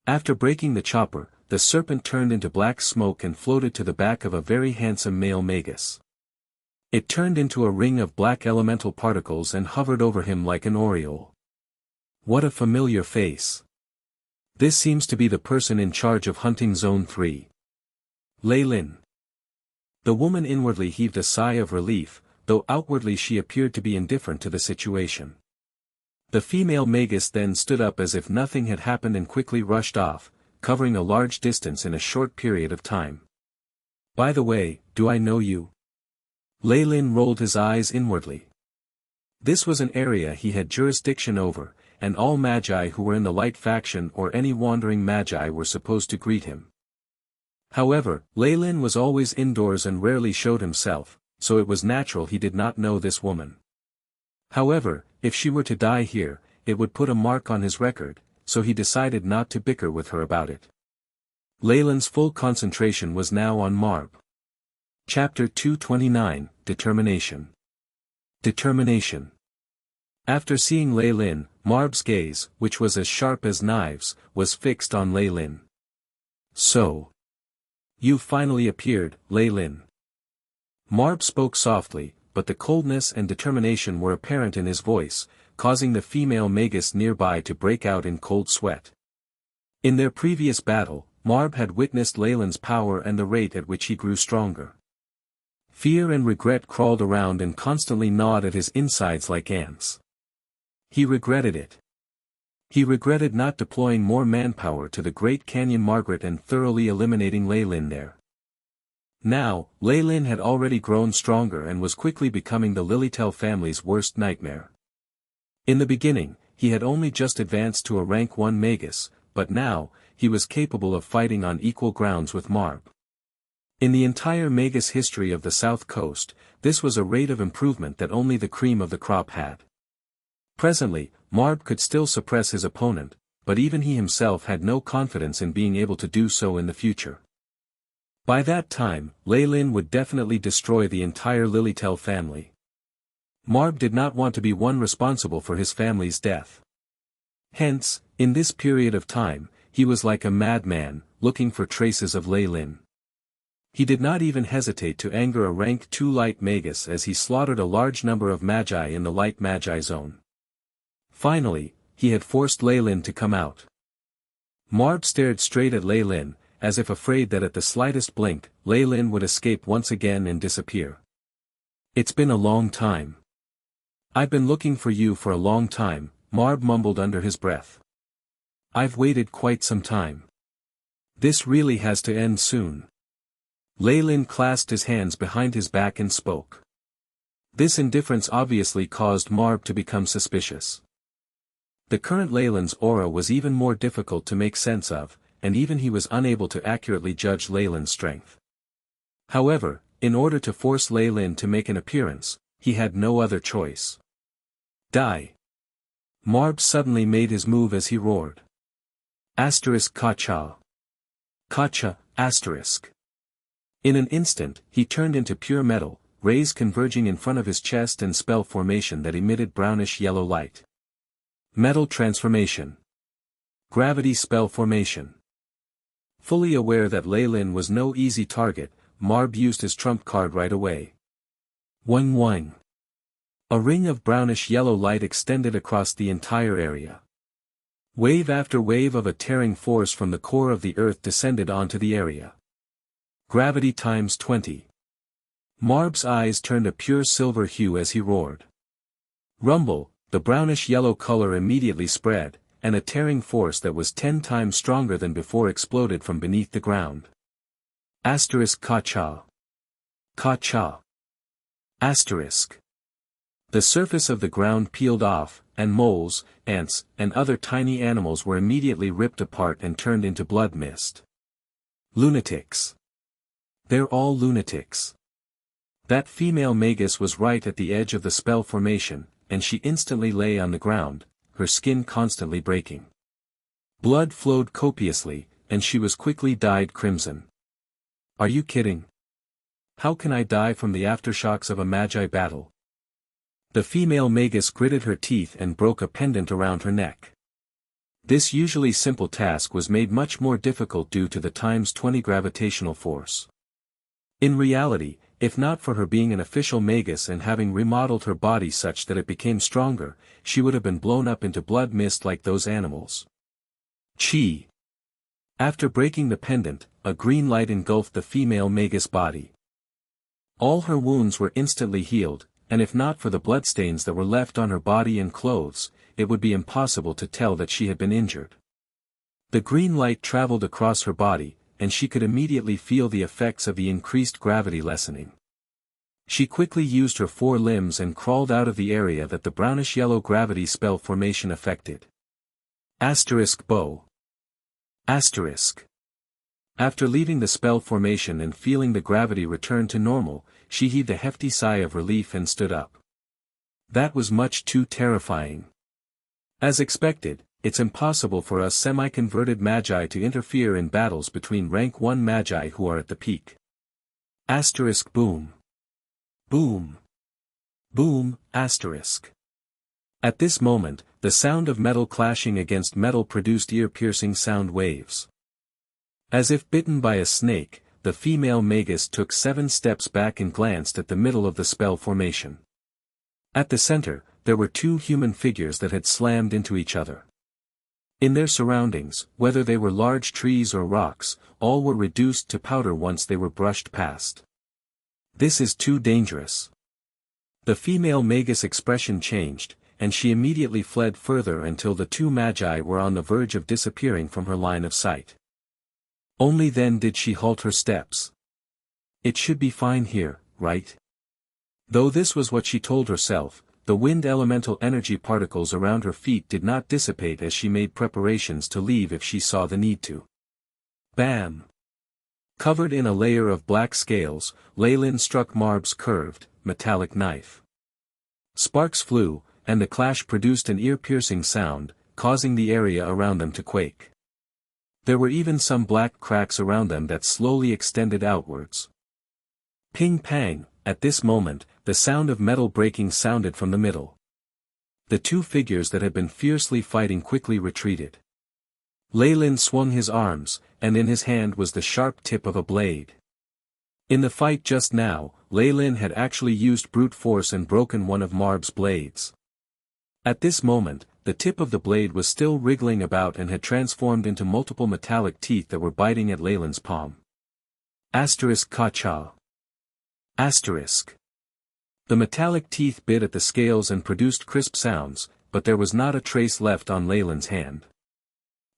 After breaking the chopper, the serpent turned into black smoke and floated to the back of a very handsome male magus. It turned into a ring of black elemental particles and hovered over him like an aureole. What a familiar face. This seems to be the person in charge of hunting Zone 3. Leilyn. The woman inwardly heaved a sigh of relief, though outwardly she appeared to be indifferent to the situation. The female magus then stood up as if nothing had happened and quickly rushed off, covering a large distance in a short period of time. By the way, do I know you? Leilyn rolled his eyes inwardly. This was an area he had jurisdiction over, and all magi who were in the light faction or any wandering magi were supposed to greet him. However, Leilyn was always indoors and rarely showed himself, so it was natural he did not know this woman. However, if she were to die here, it would put a mark on his record, so he decided not to bicker with her about it. Leilyn's full concentration was now on Marb. Chapter 229, Determination. Determination. After seeing Leilyn, Marb's gaze, which was as sharp as knives, was fixed on Leilyn. So. You finally appeared, Leilyn. Marb spoke softly, but the coldness and determination were apparent in his voice, causing the female magus nearby to break out in cold sweat. In their previous battle, Marb had witnessed Leilyn's power and the rate at which he grew stronger. Fear and regret crawled around and constantly gnawed at his insides like ants. He regretted it. He regretted not deploying more manpower to the Great Canyon Margaret and thoroughly eliminating Leilyn there. Now, Leilyn had already grown stronger and was quickly becoming the Lilytel family's worst nightmare. In the beginning, he had only just advanced to a rank 1 magus, but now, he was capable of fighting on equal grounds with Marb. In the entire magus history of the South Coast, this was a rate of improvement that only the cream of the crop had. Presently, Marb could still suppress his opponent, but even he himself had no confidence in being able to do so in the future. By that time, Leilyn would definitely destroy the entire Lilytel family. Marb did not want to be one responsible for his family's death. Hence, in this period of time, he was like a madman, looking for traces of Leilyn. He did not even hesitate to anger a rank 2 light magus as he slaughtered a large number of magi in the light magi zone. Finally, he had forced Leilyn to come out. Marb stared straight at Leilyn, as if afraid that at the slightest blink, Leilyn would escape once again and disappear. "It's been a long time. I've been looking for you for a long time," Marb mumbled under his breath. "I've waited quite some time. This really has to end soon." Leilyn clasped his hands behind his back and spoke. This indifference obviously caused Marb to become suspicious. The current Leilyn's aura was even more difficult to make sense of, and even he was unable to accurately judge Leilyn's strength. However, in order to force Leilyn to make an appearance, he had no other choice. "Die!" Marb suddenly made his move as he roared. Kacha. Kacha, asterisk. In an instant, he turned into pure metal, rays converging in front of his chest and spell formation that emitted brownish-yellow light. Metal transformation. Gravity spell formation. Fully aware that Leilyn was no easy target, Marb used his trump card right away. Wang wang. A ring of brownish-yellow light extended across the entire area. Wave after wave of a tearing force from the core of the earth descended onto the area. Gravity times 20. Marb's eyes turned a pure silver hue as he roared. Rumble, the brownish-yellow color immediately spread, and a tearing force that was 10 times stronger than before exploded from beneath the ground. Kacha. Kacha. Asterisk. The surface of the ground peeled off, and moles, ants, and other tiny animals were immediately ripped apart and turned into blood mist. Lunatics. They're all lunatics. That female Magus was right at the edge of the spell formation, and she instantly lay on the ground, her skin constantly breaking. Blood flowed copiously, and she was quickly dyed crimson. "Are you kidding? How can I die from the aftershocks of a magi battle?" The female Magus gritted her teeth and broke a pendant around her neck. This usually simple task was made much more difficult due to the times 20 gravitational force. In reality, if not for her being an official Magus and having remodeled her body such that it became stronger, she would have been blown up into blood mist like those animals. Chi. After breaking the pendant, a green light engulfed the female Magus body. All her wounds were instantly healed, and if not for the bloodstains that were left on her body and clothes, it would be impossible to tell that she had been injured. The green light traveled across her body, and she could immediately feel the effects of the increased gravity lessening. She quickly used her 4 limbs and crawled out of the area that the brownish-yellow gravity spell formation affected. Bow. After leaving the spell formation and feeling the gravity return to normal, she heaved a hefty sigh of relief and stood up. That was much too terrifying. As expected, it's impossible for us semi-converted magi to interfere in battles between rank 1 magi who are at the peak. Boom. Boom. Boom, At this moment, the sound of metal clashing against metal produced ear-piercing sound waves. As if bitten by a snake, the female Magus took 7 steps back and glanced at the middle of the spell formation. At the center, there were 2 human figures that had slammed into each other. In their surroundings, whether they were large trees or rocks, all were reduced to powder once they were brushed past. This is too dangerous. The female Magus' expression changed, and she immediately fled further until the 2 magi were on the verge of disappearing from her line of sight. Only then did she halt her steps. It should be fine here, right? Though this was what she told herself, the wind elemental energy particles around her feet did not dissipate as she made preparations to leave if she saw the need to. Bam! Covered in a layer of black scales, Leilyn struck Marb's curved, metallic knife. Sparks flew, and the clash produced an ear-piercing sound, causing the area around them to quake. There were even some black cracks around them that slowly extended outwards. Ping-pang, at this moment, the sound of metal breaking sounded from the middle. The 2 figures that had been fiercely fighting quickly retreated. Leilyn swung his arms, and in his hand was the sharp tip of a blade. In the fight just now, Leilyn had actually used brute force and broken one of Marb's blades. At this moment, the tip of the blade was still wriggling about and had transformed into multiple metallic teeth that were biting at Leilyn's palm. Ka-cha. The metallic teeth bit at the scales and produced crisp sounds, but there was not a trace left on Leilyn's hand.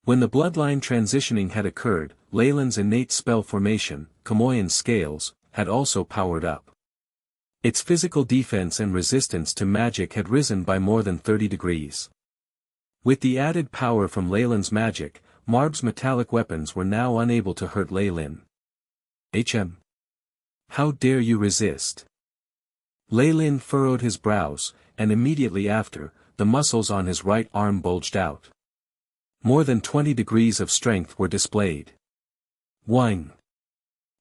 When the bloodline transitioning had occurred, Leilyn's innate spell formation, Kamoyan's scales, had also powered up. Its physical defense and resistance to magic had risen by more than 30 degrees. With the added power from Leilyn's magic, Marb's metallic weapons were now unable to hurt Leilyn. How dare you resist? Leilyn furrowed his brows, and immediately after, the muscles on his right arm bulged out. More than 20 degrees of strength were displayed. Whine.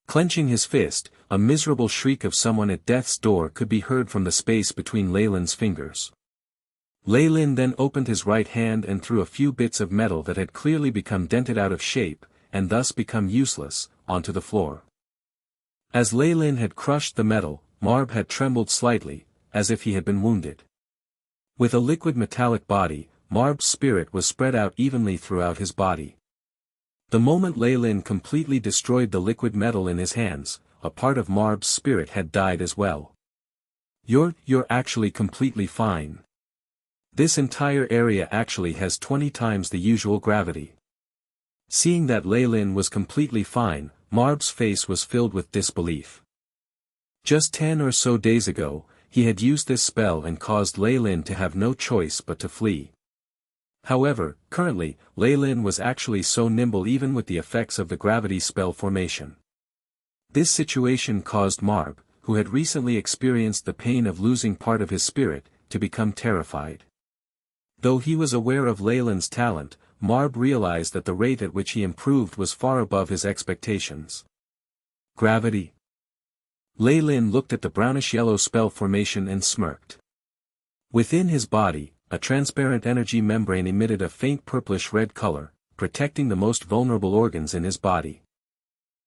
Clenching his fist, a miserable shriek of someone at death's door could be heard from the space between Leilyn's fingers. Leilyn then opened his right hand and threw a few bits of metal that had clearly become dented out of shape, and thus become useless, onto the floor. As Leilyn had crushed the metal, Marb had trembled slightly, as if he had been wounded. With a liquid metallic body, Marb's spirit was spread out evenly throughout his body. The moment Leilyn completely destroyed the liquid metal in his hands, a part of Marb's spirit had died as well. You're actually completely fine. This entire area actually has 20 times the usual gravity. Seeing that Leilyn was completely fine, Marb's face was filled with disbelief. Just 10 or so days ago, he had used this spell and caused Leilyn to have no choice but to flee. However, currently, Leilyn was actually so nimble even with the effects of the gravity spell formation. This situation caused Marb, who had recently experienced the pain of losing part of his spirit, to become terrified. Though he was aware of Leilyn's talent, Marb realized that the rate at which he improved was far above his expectations. Gravity. Leilyn looked at the brownish-yellow spell formation and smirked. Within his body, a transparent energy membrane emitted a faint purplish-red color, protecting the most vulnerable organs in his body.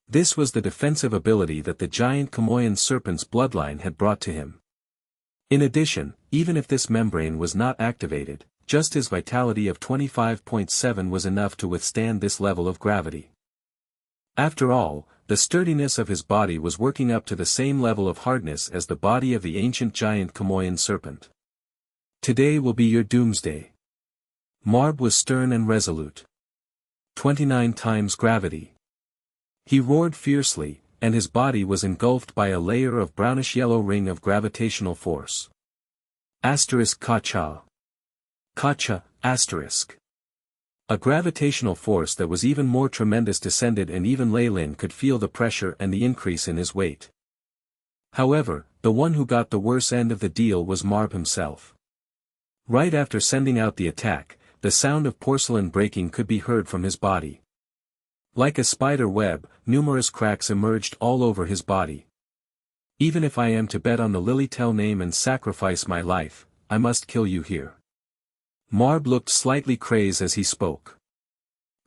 This was the defensive ability that the giant Kamoyan serpent's bloodline had brought to him. In addition, even if this membrane was not activated, just his vitality of 25.7 was enough to withstand this level of gravity. After all, the sturdiness of his body was working up to the same level of hardness as the body of the ancient giant Kamoyan serpent. Today will be your doomsday. Marb was stern and resolute. 29 times gravity. He roared fiercely, and his body was engulfed by a layer of brownish-yellow ring of gravitational force. Ka-cha. Ka-cha, asterisk. A gravitational force that was even more tremendous descended, and even Leilyn could feel the pressure and the increase in his weight. However, the one who got the worse end of the deal was Marb himself. Right after sending out the attack, the sound of porcelain breaking could be heard from his body. Like a spider web, numerous cracks emerged all over his body. Even if I am to bet on the Lily-Tell name and sacrifice my life, I must kill you here. Marb looked slightly crazed as he spoke.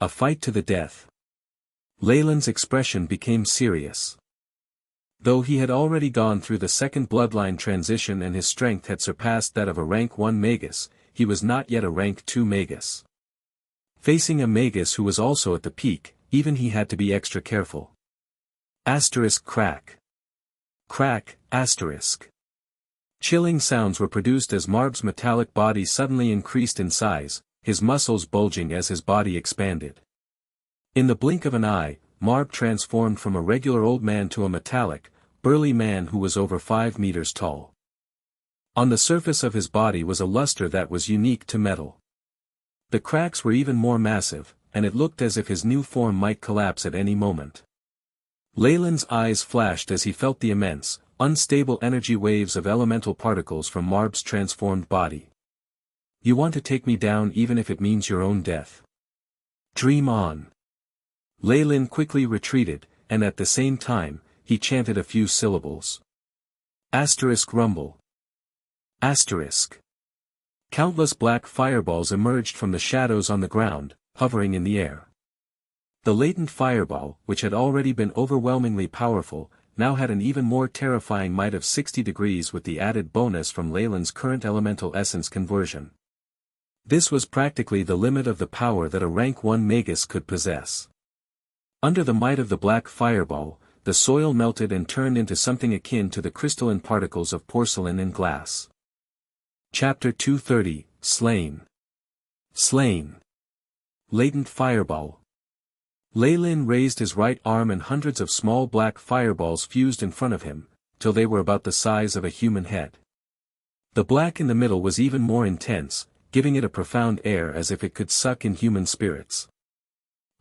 A fight to the death. Leilyn's expression became serious. Though he had already gone through the second bloodline transition and his strength had surpassed that of a rank 1 Magus, he was not yet a rank 2 Magus. Facing a Magus who was also at the peak, even he had to be extra careful. Crack. Crack, asterisk. Chilling sounds were produced as Marb's metallic body suddenly increased in size, his muscles bulging as his body expanded. In the blink of an eye, Marb transformed from a regular old man to a metallic, burly man who was over 5 meters tall. On the surface of his body was a luster that was unique to metal. The cracks were even more massive, and it looked as if his new form might collapse at any moment. Leilyn's eyes flashed as he felt the immense, unstable energy waves of elemental particles from Marb's transformed body. You want to take me down even if it means your own death. Dream on. Leilyn quickly retreated, and at the same time, he chanted a few syllables. Rumble. Countless black fireballs emerged from the shadows on the ground, hovering in the air. The latent fireball, which had already been overwhelmingly powerful, now had an even more terrifying might of 60 degrees with the added bonus from Leilyn's current elemental essence conversion. This was practically the limit of the power that a rank 1 Magus could possess. Under the might of the black fireball, the soil melted and turned into something akin to the crystalline particles of porcelain and glass. Chapter 230, Slain. Slain. Latent fireball. Leilyn raised his right arm and hundreds of small black fireballs fused in front of him, till they were about the size of a human head. The black in the middle was even more intense, giving it a profound air as if it could suck in human spirits.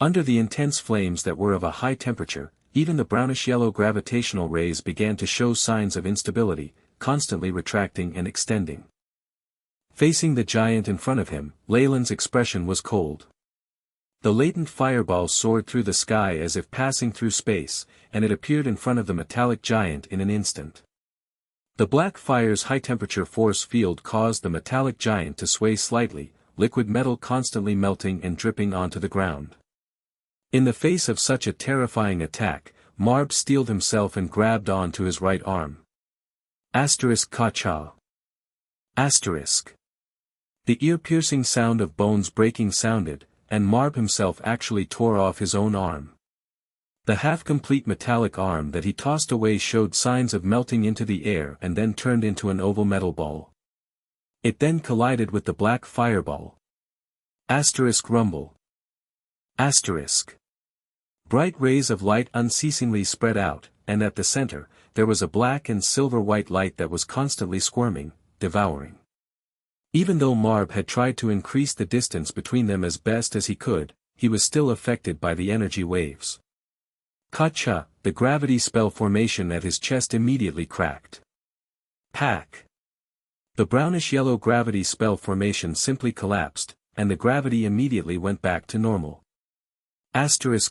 Under the intense flames that were of a high temperature, even the brownish-yellow gravitational rays began to show signs of instability, constantly retracting and extending. Facing the giant in front of him, Leilyn's expression was cold. The latent fireball soared through the sky as if passing through space, and it appeared in front of the metallic giant in an instant. The black fire's high-temperature force field caused the metallic giant to sway slightly, liquid metal constantly melting and dripping onto the ground. In the face of such a terrifying attack, Marb steeled himself and grabbed on to his right arm. Ka-cha. The ear-piercing sound of bones breaking sounded, and Marb himself actually tore off his own arm. The half-complete metallic arm that he tossed away showed signs of melting into the air and then turned into an oval metal ball. It then collided with the black fireball. Rumble. Bright rays of light unceasingly spread out, and at the center, there was a black and silver-white light that was constantly squirming, devouring. Even though Marb had tried to increase the distance between them as best as he could, he was still affected by the energy waves. Ka-cha, the gravity spell formation at his chest immediately cracked. Pack. The brownish-yellow gravity spell formation simply collapsed, and the gravity immediately went back to normal.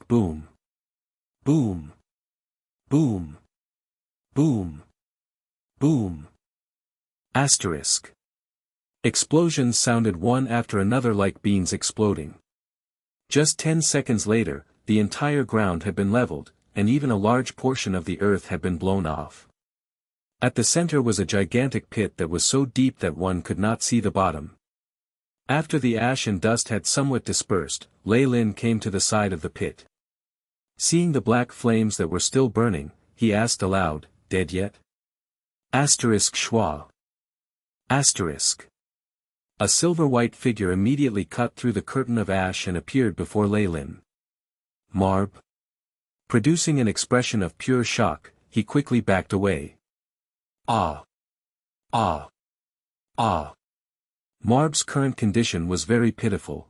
Boom. Boom. Boom. Boom. Boom. Explosions sounded one after another like beans exploding. Just 10 seconds later, the entire ground had been leveled, and even a large portion of the earth had been blown off. At the center was a gigantic pit that was so deep that one could not see the bottom. After the ash and dust had somewhat dispersed, Leilyn came to the side of the pit. Seeing the black flames that were still burning, he asked aloud, "Dead yet?" Schwa. A silver-white figure immediately cut through the curtain of ash and appeared before Leilyn. Marb. Producing an expression of pure shock, he quickly backed away. Ah. Marb's current condition was very pitiful.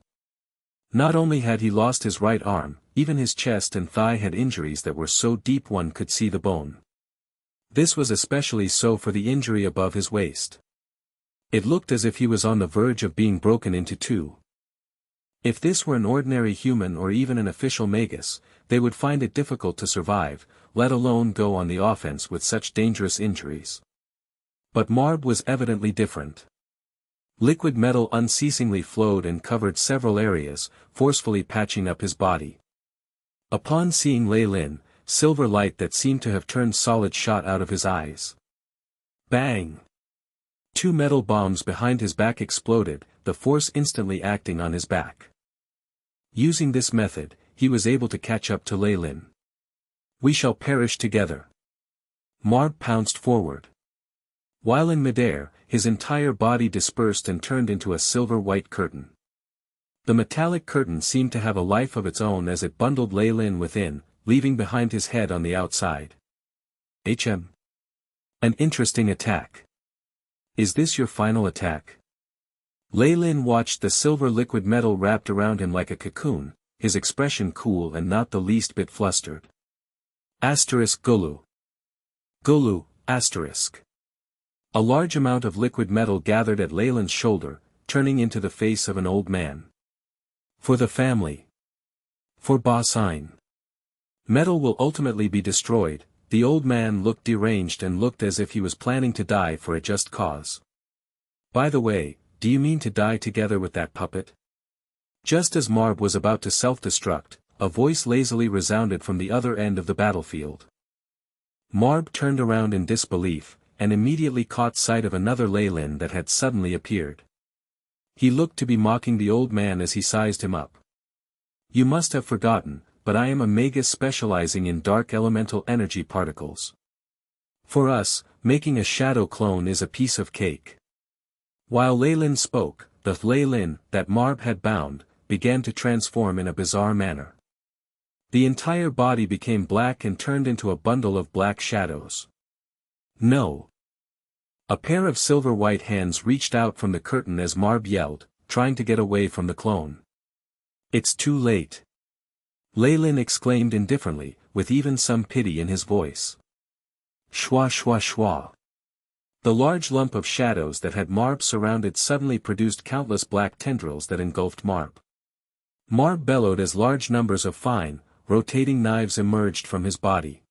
Not only had he lost his right arm, even his chest and thigh had injuries that were so deep one could see the bone. This was especially so for the injury above his waist. It looked as if he was on the verge of being broken into two. If this were an ordinary human or even an official Magus, they would find it difficult to survive, let alone go on the offense with such dangerous injuries. But Marb was evidently different. Liquid metal unceasingly flowed and covered several areas, forcefully patching up his body. Upon seeing Leilyn, silver light that seemed to have turned solid shot out of his eyes. Bang! 2 metal bombs behind his back exploded, the force instantly acting on his back. Using this method, he was able to catch up to Leilyn. We shall perish together. Marb pounced forward. While in midair, his entire body dispersed and turned into a silver-white curtain. The metallic curtain seemed to have a life of its own as it bundled Leilyn within, leaving behind his head on the outside. An interesting attack. Is this your final attack? Leilyn watched the silver liquid metal wrapped around him like a cocoon, his expression cool and not the least bit flustered. Gulu. A large amount of liquid metal gathered at Leilyn's shoulder, turning into the face of an old man. For the family. For Ba-Sign. Metal will ultimately be destroyed. The old man looked deranged and looked as if he was planning to die for a just cause. By the way, do you mean to die together with that puppet? Just as Marb was about to self-destruct, a voice lazily resounded from the other end of the battlefield. Marb turned around in disbelief, and immediately caught sight of another Leilyn that had suddenly appeared. He looked to be mocking the old man as he sized him up. You must have forgotten, but I am a Magus specializing in dark elemental energy particles. For us, making a shadow clone is a piece of cake. While Leilyn spoke, the Leilyn that Marb had bound, began to transform in a bizarre manner. The entire body became black and turned into a bundle of black shadows. No. A pair of silver-white hands reached out from the curtain as Marb yelled, trying to get away from the clone. It's too late. Leilyn exclaimed indifferently, with even some pity in his voice. Shwa shwa shwa. The large lump of shadows that had Marb surrounded suddenly produced countless black tendrils that engulfed Marb. Marb bellowed as large numbers of fine, rotating knives emerged from his body.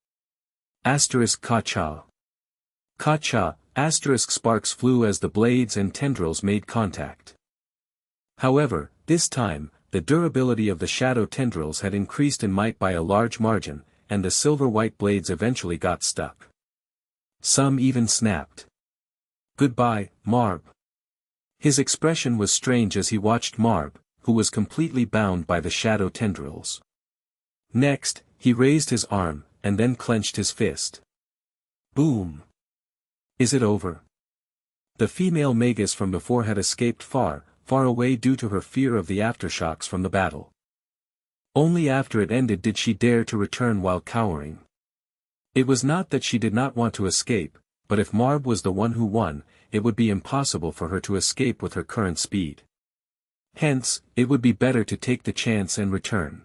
Asterisk ka-cha. Ka-cha, asterisk sparks flew as the blades and tendrils made contact. However, this time, the durability of the shadow tendrils had increased in might by a large margin, and the silver-white blades eventually got stuck. Some even snapped. Goodbye, Marb. His expression was strange as he watched Marb, who was completely bound by the shadow tendrils. Next, he raised his arm, and then clenched his fist. Boom! Is it over? The female Magus from before had escaped far, far away due to her fear of the aftershocks from the battle. Only after it ended did she dare to return while cowering. It was not that she did not want to escape, but if Marb was the one who won, it would be impossible for her to escape with her current speed. Hence, it would be better to take the chance and return.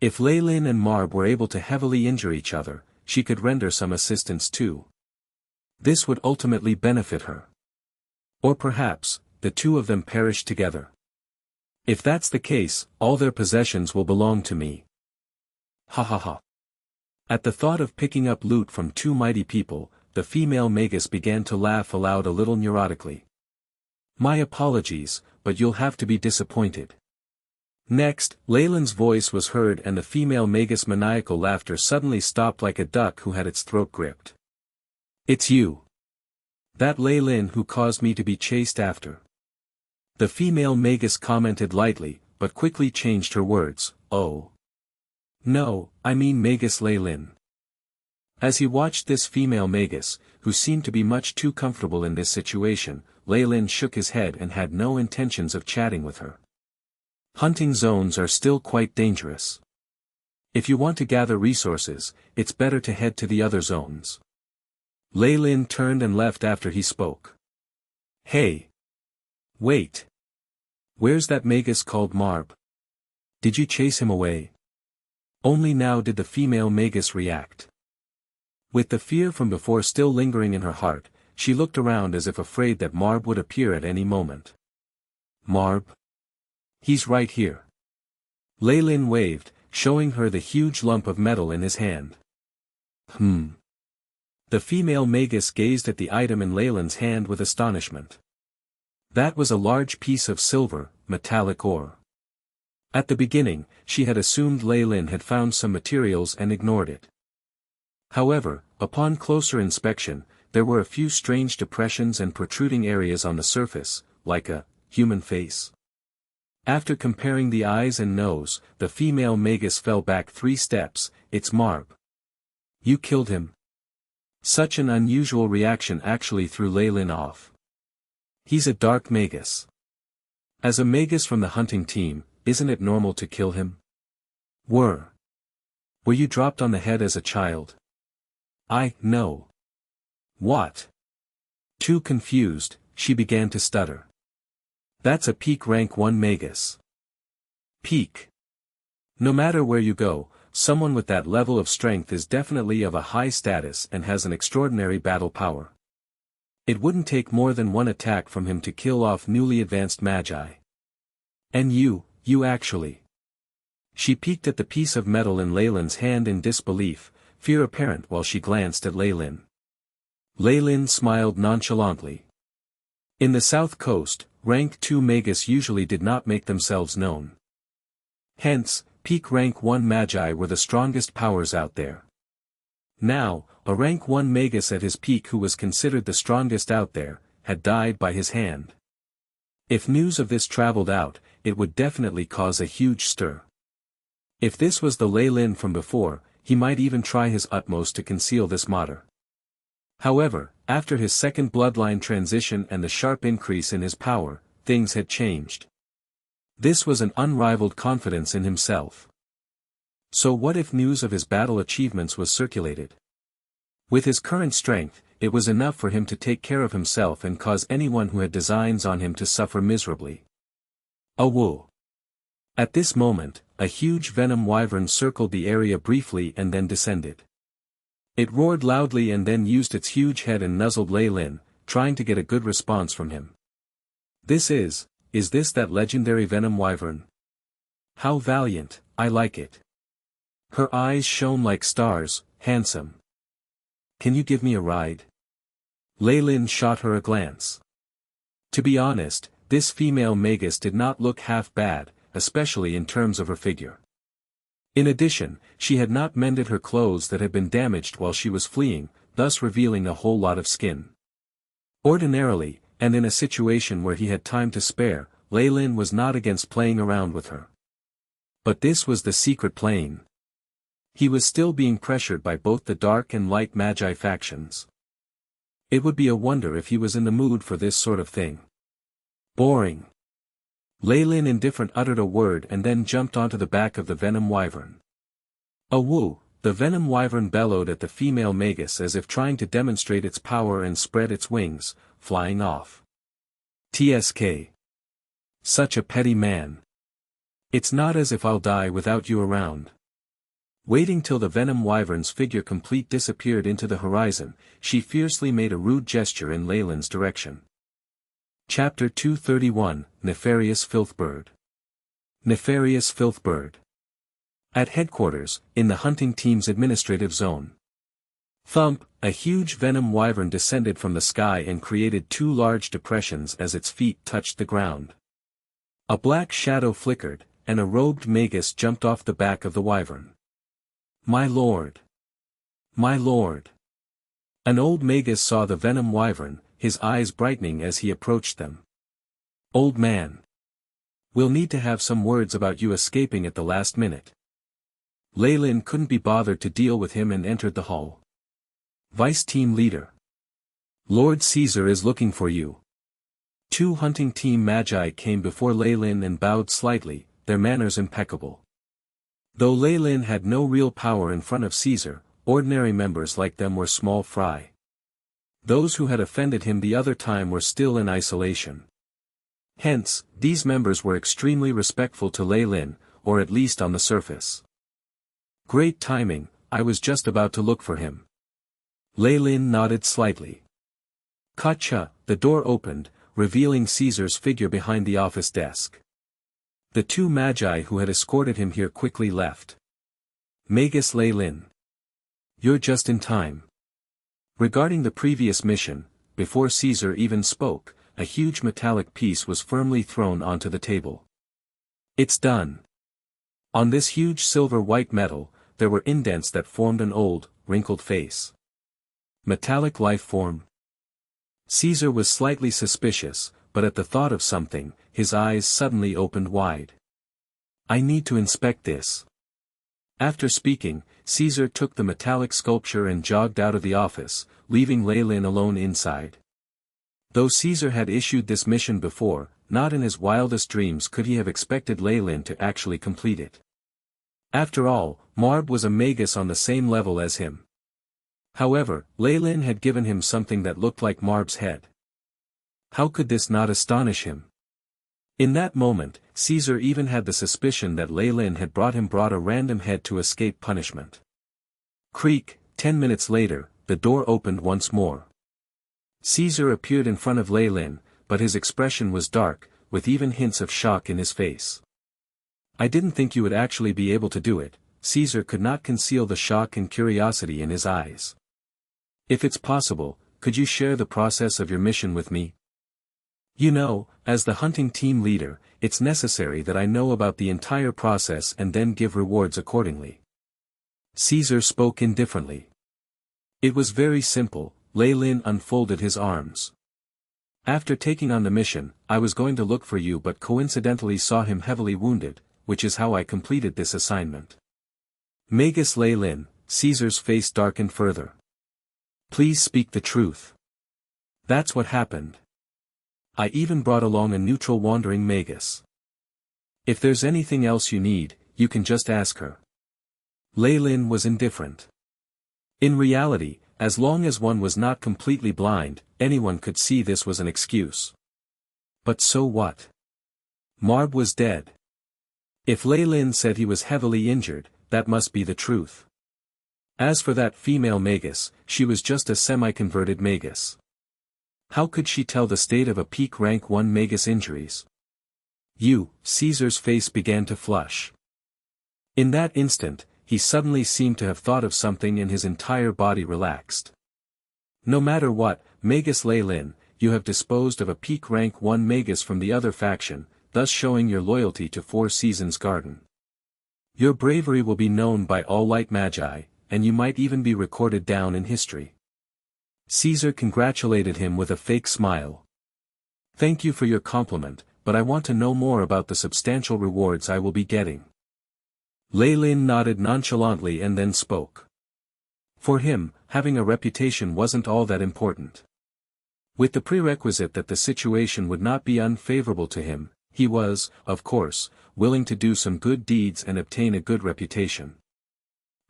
If Leilyn and Marb were able to heavily injure each other, she could render some assistance too. This would ultimately benefit her. Or perhaps, the two of them perish together. If that's the case, all their possessions will belong to me. Ha ha ha. At the thought of picking up loot from two mighty people, the female Magus began to laugh aloud a little neurotically. My apologies, but you'll have to be disappointed. Next, Leilyn's voice was heard and the female Magus' maniacal laughter suddenly stopped like a duck who had its throat gripped. It's you. That Leilyn who caused me to be chased after. The female Magus commented lightly, but quickly changed her words, oh. No, I mean Magus Leilyn. As he watched this female Magus, who seemed to be much too comfortable in this situation, Leilyn shook his head and had no intentions of chatting with her. Hunting zones are still quite dangerous. If you want to gather resources, it's better to head to the other zones. Leilyn turned and left after he spoke. Hey! Wait! Where's that Magus called Marb? Did you chase him away? Only now did the female Magus react. With the fear from before still lingering in her heart, she looked around as if afraid that Marb would appear at any moment. Marb? He's right here. Leilyn waved, showing her the huge lump of metal in his hand. The female Magus gazed at the item in Leilyn's hand with astonishment. That was a large piece of silver, metallic ore. At the beginning, she had assumed Leilyn had found some materials and ignored it. However, upon closer inspection, there were a few strange depressions and protruding areas on the surface, like a human face. After comparing the eyes and nose, the female Magus fell back 3 steps. It's Marb. You killed him. Such an unusual reaction actually threw Leilyn off. He's a dark Magus. As a Magus from the hunting team, isn't it normal to kill him? Were you dropped on the head as a child? No. What? Too confused, she began to stutter. That's a peak rank 1 Magus. Peak. No matter where you go, someone with that level of strength is definitely of a high status and has an extraordinary battle power. It wouldn't take more than one attack from him to kill off newly advanced magi. And you actually. She peeked at the piece of metal in Leilyn's hand in disbelief, fear apparent while she glanced at Leilyn. Leilyn smiled nonchalantly. In the South Coast, rank 2 Magus usually did not make themselves known. Hence, peak rank 1 Magi were the strongest powers out there. Now, a rank 1 Magus at his peak who was considered the strongest out there, had died by his hand. If news of this traveled out, it would definitely cause a huge stir. If this was the Leilyn from before, he might even try his utmost to conceal this matter. However, after his second bloodline transition and the sharp increase in his power, things had changed. This was an unrivaled confidence in himself. So what if news of his battle achievements was circulated? With his current strength, it was enough for him to take care of himself and cause anyone who had designs on him to suffer miserably. Woo! At this moment, a huge venom wyvern circled the area briefly and then descended. It roared loudly and then used its huge head and nuzzled Leilyn, trying to get a good response from him. Is this that legendary venom wyvern? How valiant, I like it. Her eyes shone like stars, handsome. Can you give me a ride? Leilyn shot her a glance. To be honest, this female Magus did not look half bad, especially in terms of her figure. In addition, she had not mended her clothes that had been damaged while she was fleeing, thus revealing a whole lot of skin. Ordinarily, and in a situation where he had time to spare, Leilyn was not against playing around with her. But this was the secret plane. He was still being pressured by both the dark and light magi factions. It would be a wonder if he was in the mood for this sort of thing. Boring. Leilyn indifferent uttered a word and then jumped onto the back of the venom wyvern. Woo! The venom wyvern bellowed at the female Magus as if trying to demonstrate its power and spread its wings, flying off. TSK. Such a petty man. It's not as if I'll die without you around. Waiting till the venom wyvern's figure complete disappeared into the horizon, she fiercely made a rude gesture in Leilyn's direction. Chapter 231, Nefarious Filthbird. Nefarious Filthbird. At headquarters, in the hunting team's administrative zone. Thump, a huge venom wyvern descended from the sky and created two large depressions as its feet touched the ground. A black shadow flickered, and a robed Magus jumped off the back of the wyvern. My lord! My lord! An old Magus saw the venom wyvern, his eyes brightening as he approached them. Old man! We'll need to have some words about you escaping at the last minute. Leilyn couldn't be bothered to deal with him and entered the hall. Vice Team Leader. Lord Caesar is looking for you. Two hunting team magi came before Leilyn and bowed slightly, their manners impeccable. Though Leilyn had no real power in front of Caesar, ordinary members like them were small fry. Those who had offended him the other time were still in isolation. Hence, these members were extremely respectful to Leilyn, or at least on the surface. Great timing, I was just about to look for him. Leilyn nodded slightly. Kacha, the door opened, revealing Caesar's figure behind the office desk. The two magi who had escorted him here quickly left. Magus Leilyn. You're just in time. Regarding the previous mission, before Caesar even spoke, a huge metallic piece was firmly thrown onto the table. It's done. On this huge silver-white metal, there were indents that formed an old, wrinkled face. Metallic life form. Caesar was slightly suspicious, but at the thought of something, his eyes suddenly opened wide. I need to inspect this. After speaking, Caesar took the metallic sculpture and jogged out of the office, leaving Leilyn alone inside. Though Caesar had issued this mission before, not in his wildest dreams could he have expected Leilyn to actually complete it. After all, Marb was a Magus on the same level as him. However, Leilyn had given him something that looked like Marb's head. How could this not astonish him? In that moment, Caesar even had the suspicion that Leilyn had brought a random head to escape punishment. Creak, 10 minutes later, the door opened once more. Caesar appeared in front of Leilyn, but his expression was dark, with even hints of shock in his face. I didn't think you would actually be able to do it. Caesar could not conceal the shock and curiosity in his eyes. If it's possible, could you share the process of your mission with me? You know, as the hunting team leader, it's necessary that I know about the entire process and then give rewards accordingly. Caesar spoke indifferently. It was very simple. Leilyn unfolded his arms. After taking on the mission, I was going to look for you but coincidentally saw him heavily wounded, which is how I completed this assignment. Magus Leilyn, Caesar's face darkened further. Please speak the truth. That's what happened. I even brought along a neutral wandering Magus. If there's anything else you need, you can just ask her. Leilyn was indifferent. In reality, as long as one was not completely blind, anyone could see this was an excuse. But so what? Marb was dead. If Leilyn said he was heavily injured, that must be the truth. As for that female Magus, she was just a semi-converted Magus. How could she tell the state of a peak rank 1 Magus injuries? Caesar's face began to flush. In that instant, he suddenly seemed to have thought of something and his entire body relaxed. No matter what, Magus Leilyn, you have disposed of a peak rank 1 Magus from the other faction, thus showing your loyalty to Four Seasons Garden. Your bravery will be known by all light magi, and you might even be recorded down in history. Caesar congratulated him with a fake smile. Thank you for your compliment, but I want to know more about the substantial rewards I will be getting. Leilyn nodded nonchalantly and then spoke. For him, having a reputation wasn't all that important. With the prerequisite that the situation would not be unfavorable to him, he was, of course, willing to do some good deeds and obtain a good reputation.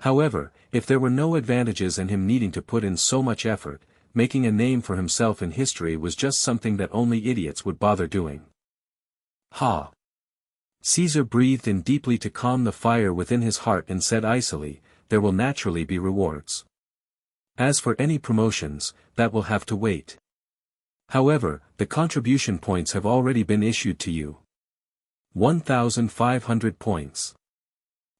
However, if there were no advantages in him needing to put in so much effort, making a name for himself in history was just something that only idiots would bother doing. Ha! Caesar breathed in deeply to calm the fire within his heart and said icily, there will naturally be rewards. As for any promotions, that will have to wait. However, the contribution points have already been issued to you. 1,500 points.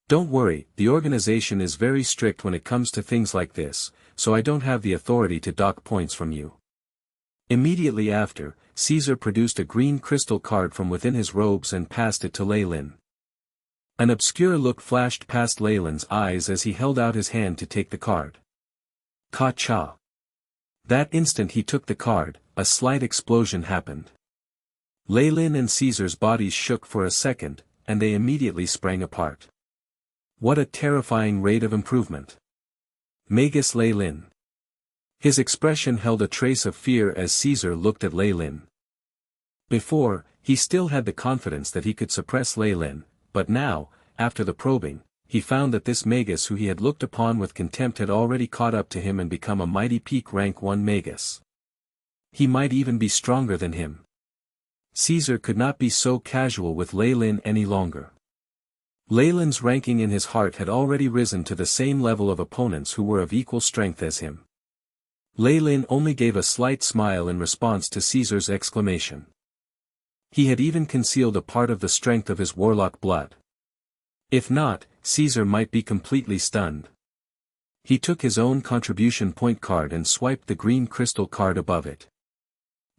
Don't worry, the organization is very strict when it comes to things like this, so I don't have the authority to dock points from you. Immediately after, Caesar produced a green crystal card from within his robes and passed it to Leilyn. An obscure look flashed past Leilyn's eyes as he held out his hand to take the card. Ka-cha. That instant he took the card, a slight explosion happened. Leilyn and Caesar's bodies shook for a second, and they immediately sprang apart. What a terrifying rate of improvement. Magus Leilyn. His expression held a trace of fear as Caesar looked at Leilyn. Before, he still had the confidence that he could suppress Leilyn, but now, after the probing, he found that this Magus who he had looked upon with contempt had already caught up to him and become a mighty peak rank 1 Magus. He might even be stronger than him. Caesar could not be so casual with Leilyn any longer. Leilyn's ranking in his heart had already risen to the same level of opponents who were of equal strength as him. Leilyn only gave a slight smile in response to Caesar's exclamation. He had even concealed a part of the strength of his warlock blood. If not, Caesar might be completely stunned. He took his own contribution point card and swiped the green crystal card above it.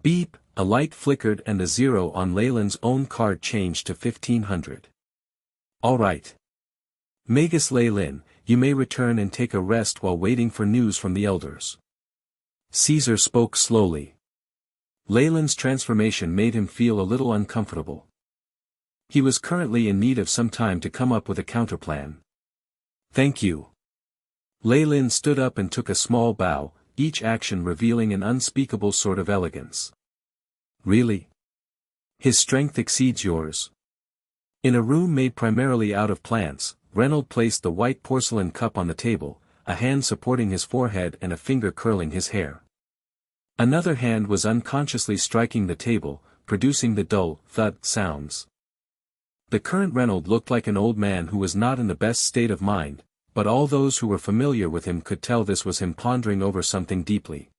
Beep, a light flickered and the 0 on Leilyn's own card changed to 1,500. All right. Magus Leilyn, you may return and take a rest while waiting for news from the elders. Caesar spoke slowly. Leilyn's transformation made him feel a little uncomfortable. He was currently in need of some time to come up with a counterplan. Thank you. Leilyn stood up and took a small bow, each action revealing an unspeakable sort of elegance. Really? His strength exceeds yours. In a room made primarily out of plants, Reynolds placed the white porcelain cup on the table, a hand supporting his forehead and a finger curling his hair. Another hand was unconsciously striking the table, producing the dull, thud sounds. The current Reynolds looked like an old man who was not in the best state of mind, but all those who were familiar with him could tell this was him pondering over something deeply.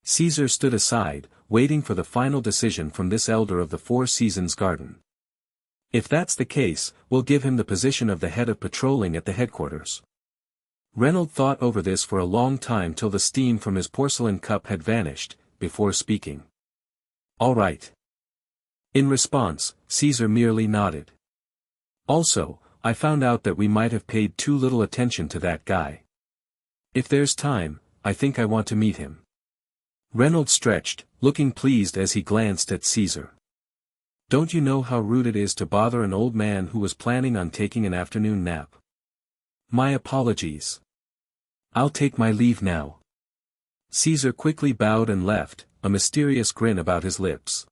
Caesar stood aside, waiting for the final decision from this elder of the Four Seasons Garden. If that's the case, we'll give him the position of the head of patrolling at the headquarters. Reynolds thought over this for a long time till the steam from his porcelain cup had vanished, before speaking. All right. In response, Caesar merely nodded. Also, I found out that we might have paid too little attention to that guy. If there's time, I think I want to meet him. Reynolds stretched, looking pleased as he glanced at Caesar. Don't you know how rude it is to bother an old man who was planning on taking an afternoon nap? My apologies. I'll take my leave now. Caesar quickly bowed and left, a mysterious grin about his lips.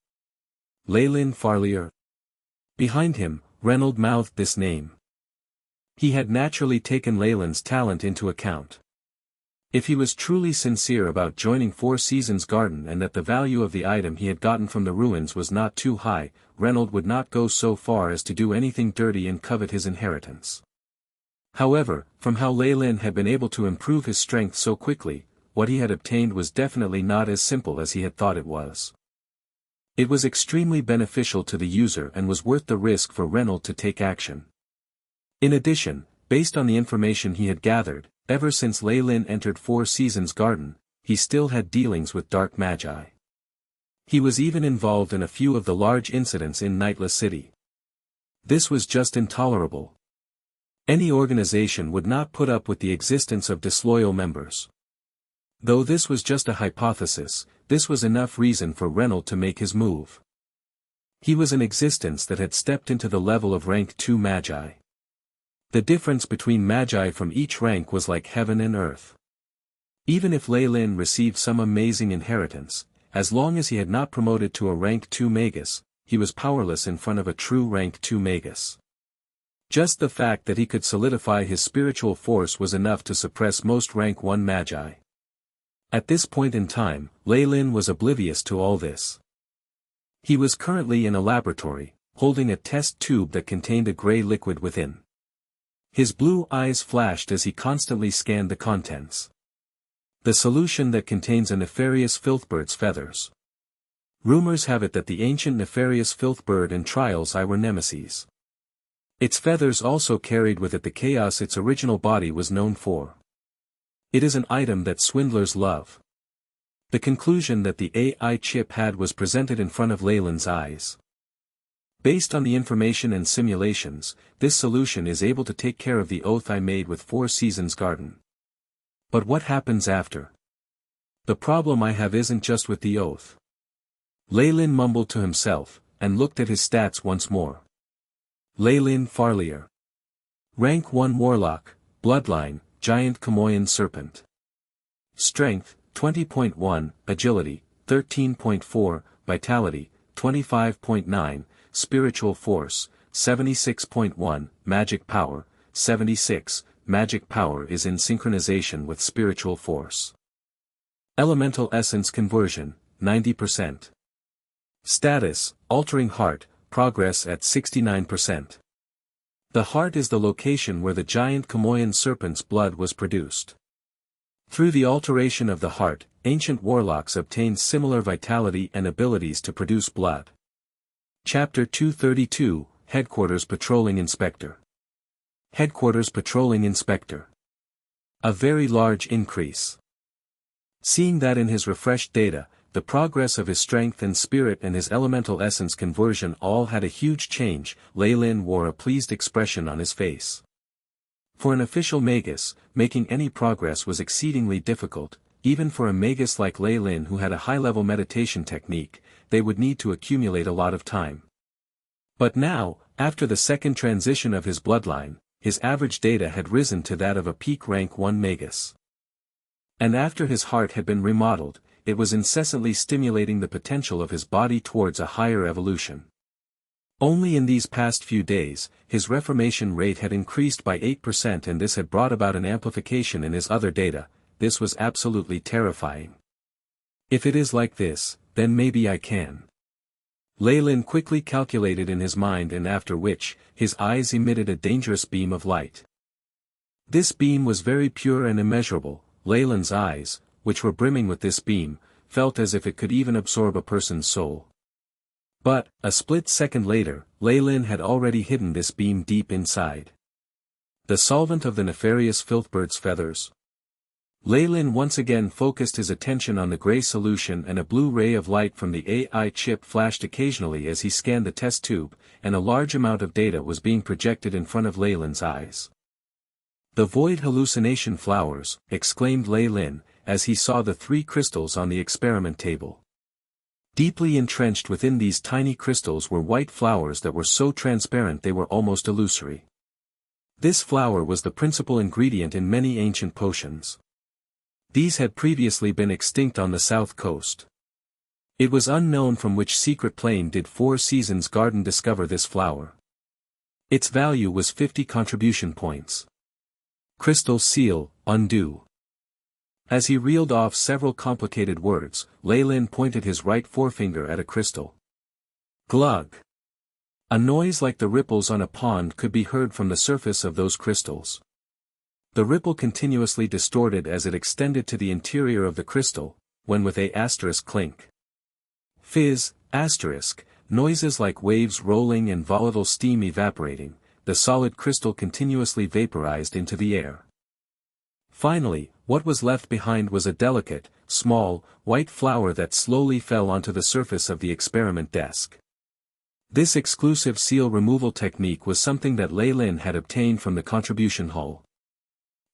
Leilyn Farlier. Behind him, Reynolds mouthed this name. He had naturally taken Leilyn's talent into account. If he was truly sincere about joining Four Seasons Garden and that the value of the item he had gotten from the ruins was not too high, Reynolds would not go so far as to do anything dirty and covet his inheritance. However, from how Leilyn had been able to improve his strength so quickly, what he had obtained was definitely not as simple as he had thought it was. It was extremely beneficial to the user and was worth the risk for Reynolds to take action. In addition, based on the information he had gathered, ever since Leilyn entered Four Seasons Garden, he still had dealings with dark magi. He was even involved in a few of the large incidents in Nightless City. This was just intolerable. Any organization would not put up with the existence of disloyal members. Though this was just a hypothesis, this was enough reason for Reynolds to make his move. He was an existence that had stepped into the level of rank 2 magi. The difference between magi from each rank was like heaven and earth. Even if Leilyn received some amazing inheritance, as long as he had not promoted to a rank 2 magus, he was powerless in front of a true rank 2 magus. Just the fact that he could solidify his spiritual force was enough to suppress most rank 1 magi. At this point in time, Leilyn was oblivious to all this. He was currently in a laboratory, holding a test tube that contained a gray liquid within. His blue eyes flashed as he constantly scanned the contents. The solution that contains a nefarious filthbird's feathers. Rumors have it that the ancient nefarious filthbird and Trial's eye were nemeses. Its feathers also carried with it the chaos its original body was known for. It is an item that swindlers love. The conclusion that the AI chip had was presented in front of Leilyn's eyes. Based on the information and simulations, this solution is able to take care of the oath I made with Four Seasons Garden. But what happens after? The problem I have isn't just with the oath. Leilyn mumbled to himself, and looked at his stats once more. Leilyn Farlier. Rank 1 Warlock, Bloodline, Giant Kamoyan Serpent. Strength, 20.1, Agility, 13.4, Vitality, 25.9, Spiritual Force, 76.1, Magic Power, 76, Magic Power is in synchronization with Spiritual Force. Elemental Essence Conversion, 90%. Status, Altering Heart, progress at 69%. The heart is the location where the giant Kamoyan serpent's blood was produced. Through the alteration of the heart, ancient warlocks obtained similar vitality and abilities to produce blood. Chapter 232, Headquarters Patrolling Inspector. Headquarters Patrolling Inspector. A very large increase. Seeing that in his refreshed data, the progress of his strength and spirit and his elemental essence conversion all had a huge change, Leilyn wore a pleased expression on his face. For an official magus, making any progress was exceedingly difficult, even for a magus like Leilyn who had a high-level meditation technique, they would need to accumulate a lot of time. But now, after the second transition of his bloodline, his average data had risen to that of a peak rank 1 magus. And after his heart had been remodeled, it was incessantly stimulating the potential of his body towards a higher evolution. Only in these past few days, his reformation rate had increased by 8% and this had brought about an amplification in his other data. This was absolutely terrifying. If it is like this, then maybe I can. Leilyn quickly calculated in his mind, and after which, his eyes emitted a dangerous beam of light. This beam was very pure and immeasurable. Leilyn's eyes, which were brimming with this beam, felt as if it could even absorb a person's soul. But, a split second later, Leilyn had already hidden this beam deep inside. The solvent of the nefarious filthbird's feathers. Leilyn once again focused his attention on the gray solution, and a blue ray of light from the AI chip flashed occasionally as he scanned the test tube, and a large amount of data was being projected in front of Leilyn's eyes. "The void hallucination flowers," exclaimed Leilyn, as he saw the 3 crystals on the experiment table. Deeply entrenched within these tiny crystals were white flowers that were so transparent they were almost illusory. This flower was the principal ingredient in many ancient potions. These had previously been extinct on the south coast. It was unknown from which secret plane did 4 Seasons Garden discover this flower. Its value was 50 contribution points. Crystal seal, undo. As he reeled off several complicated words, Leilyn pointed his right forefinger at a crystal. Glug! A noise like the ripples on a pond could be heard from the surface of those crystals. The ripple continuously distorted as it extended to the interior of the crystal, when with a asterisk clink. Fizz, asterisk, noises like waves rolling and volatile steam evaporating, the solid crystal continuously vaporized into the air. Finally, what was left behind was a delicate, small, white flower that slowly fell onto the surface of the experiment desk. This exclusive seal removal technique was something that Leilyn had obtained from the contribution hull.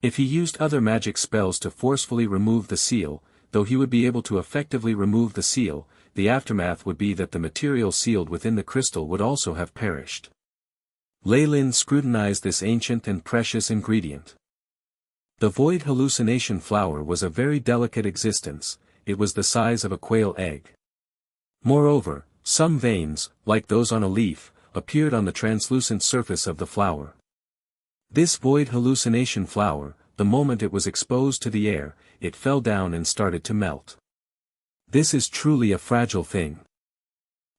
If he used other magic spells to forcefully remove the seal, though he would be able to effectively remove the seal, the aftermath would be that the material sealed within the crystal would also have perished. Leilyn scrutinized this ancient and precious ingredient. The void hallucination flower was a very delicate existence, it was the size of a quail egg. Moreover, some veins, like those on a leaf, appeared on the translucent surface of the flower. This void hallucination flower, the moment it was exposed to the air, it fell down and started to melt. This is truly a fragile thing.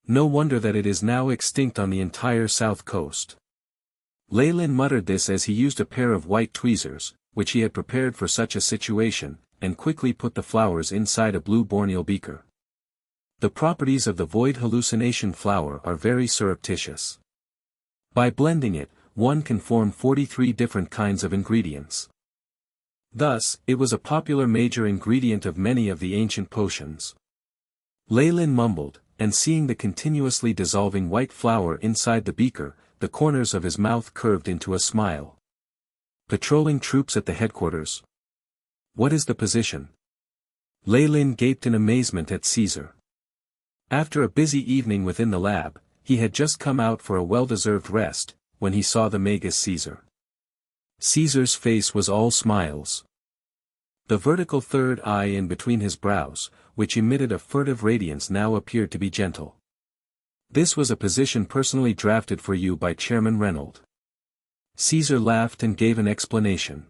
No wonder that it is now extinct on the entire south coast. Leilyn muttered this as he used a pair of white tweezers, which he had prepared for such a situation, and quickly put the flowers inside a blue borneal beaker. The properties of the void hallucination flower are very surreptitious. By blending it, one can form 43 different kinds of ingredients. Thus, it was a popular major ingredient of many of the ancient potions. Leilyn mumbled, and seeing the continuously dissolving white flower inside the beaker, the corners of his mouth curved into a smile. Patrolling troops at the headquarters. What is the position? Leilyn gaped in amazement at Caesar. After a busy evening within the lab, he had just come out for a well-deserved rest, when he saw the Magus Caesar. Caesar's face was all smiles. The vertical third eye in between his brows, which emitted a furtive radiance, now appeared to be gentle. This was a position personally drafted for you by Chairman Reynolds. Caesar laughed and gave an explanation.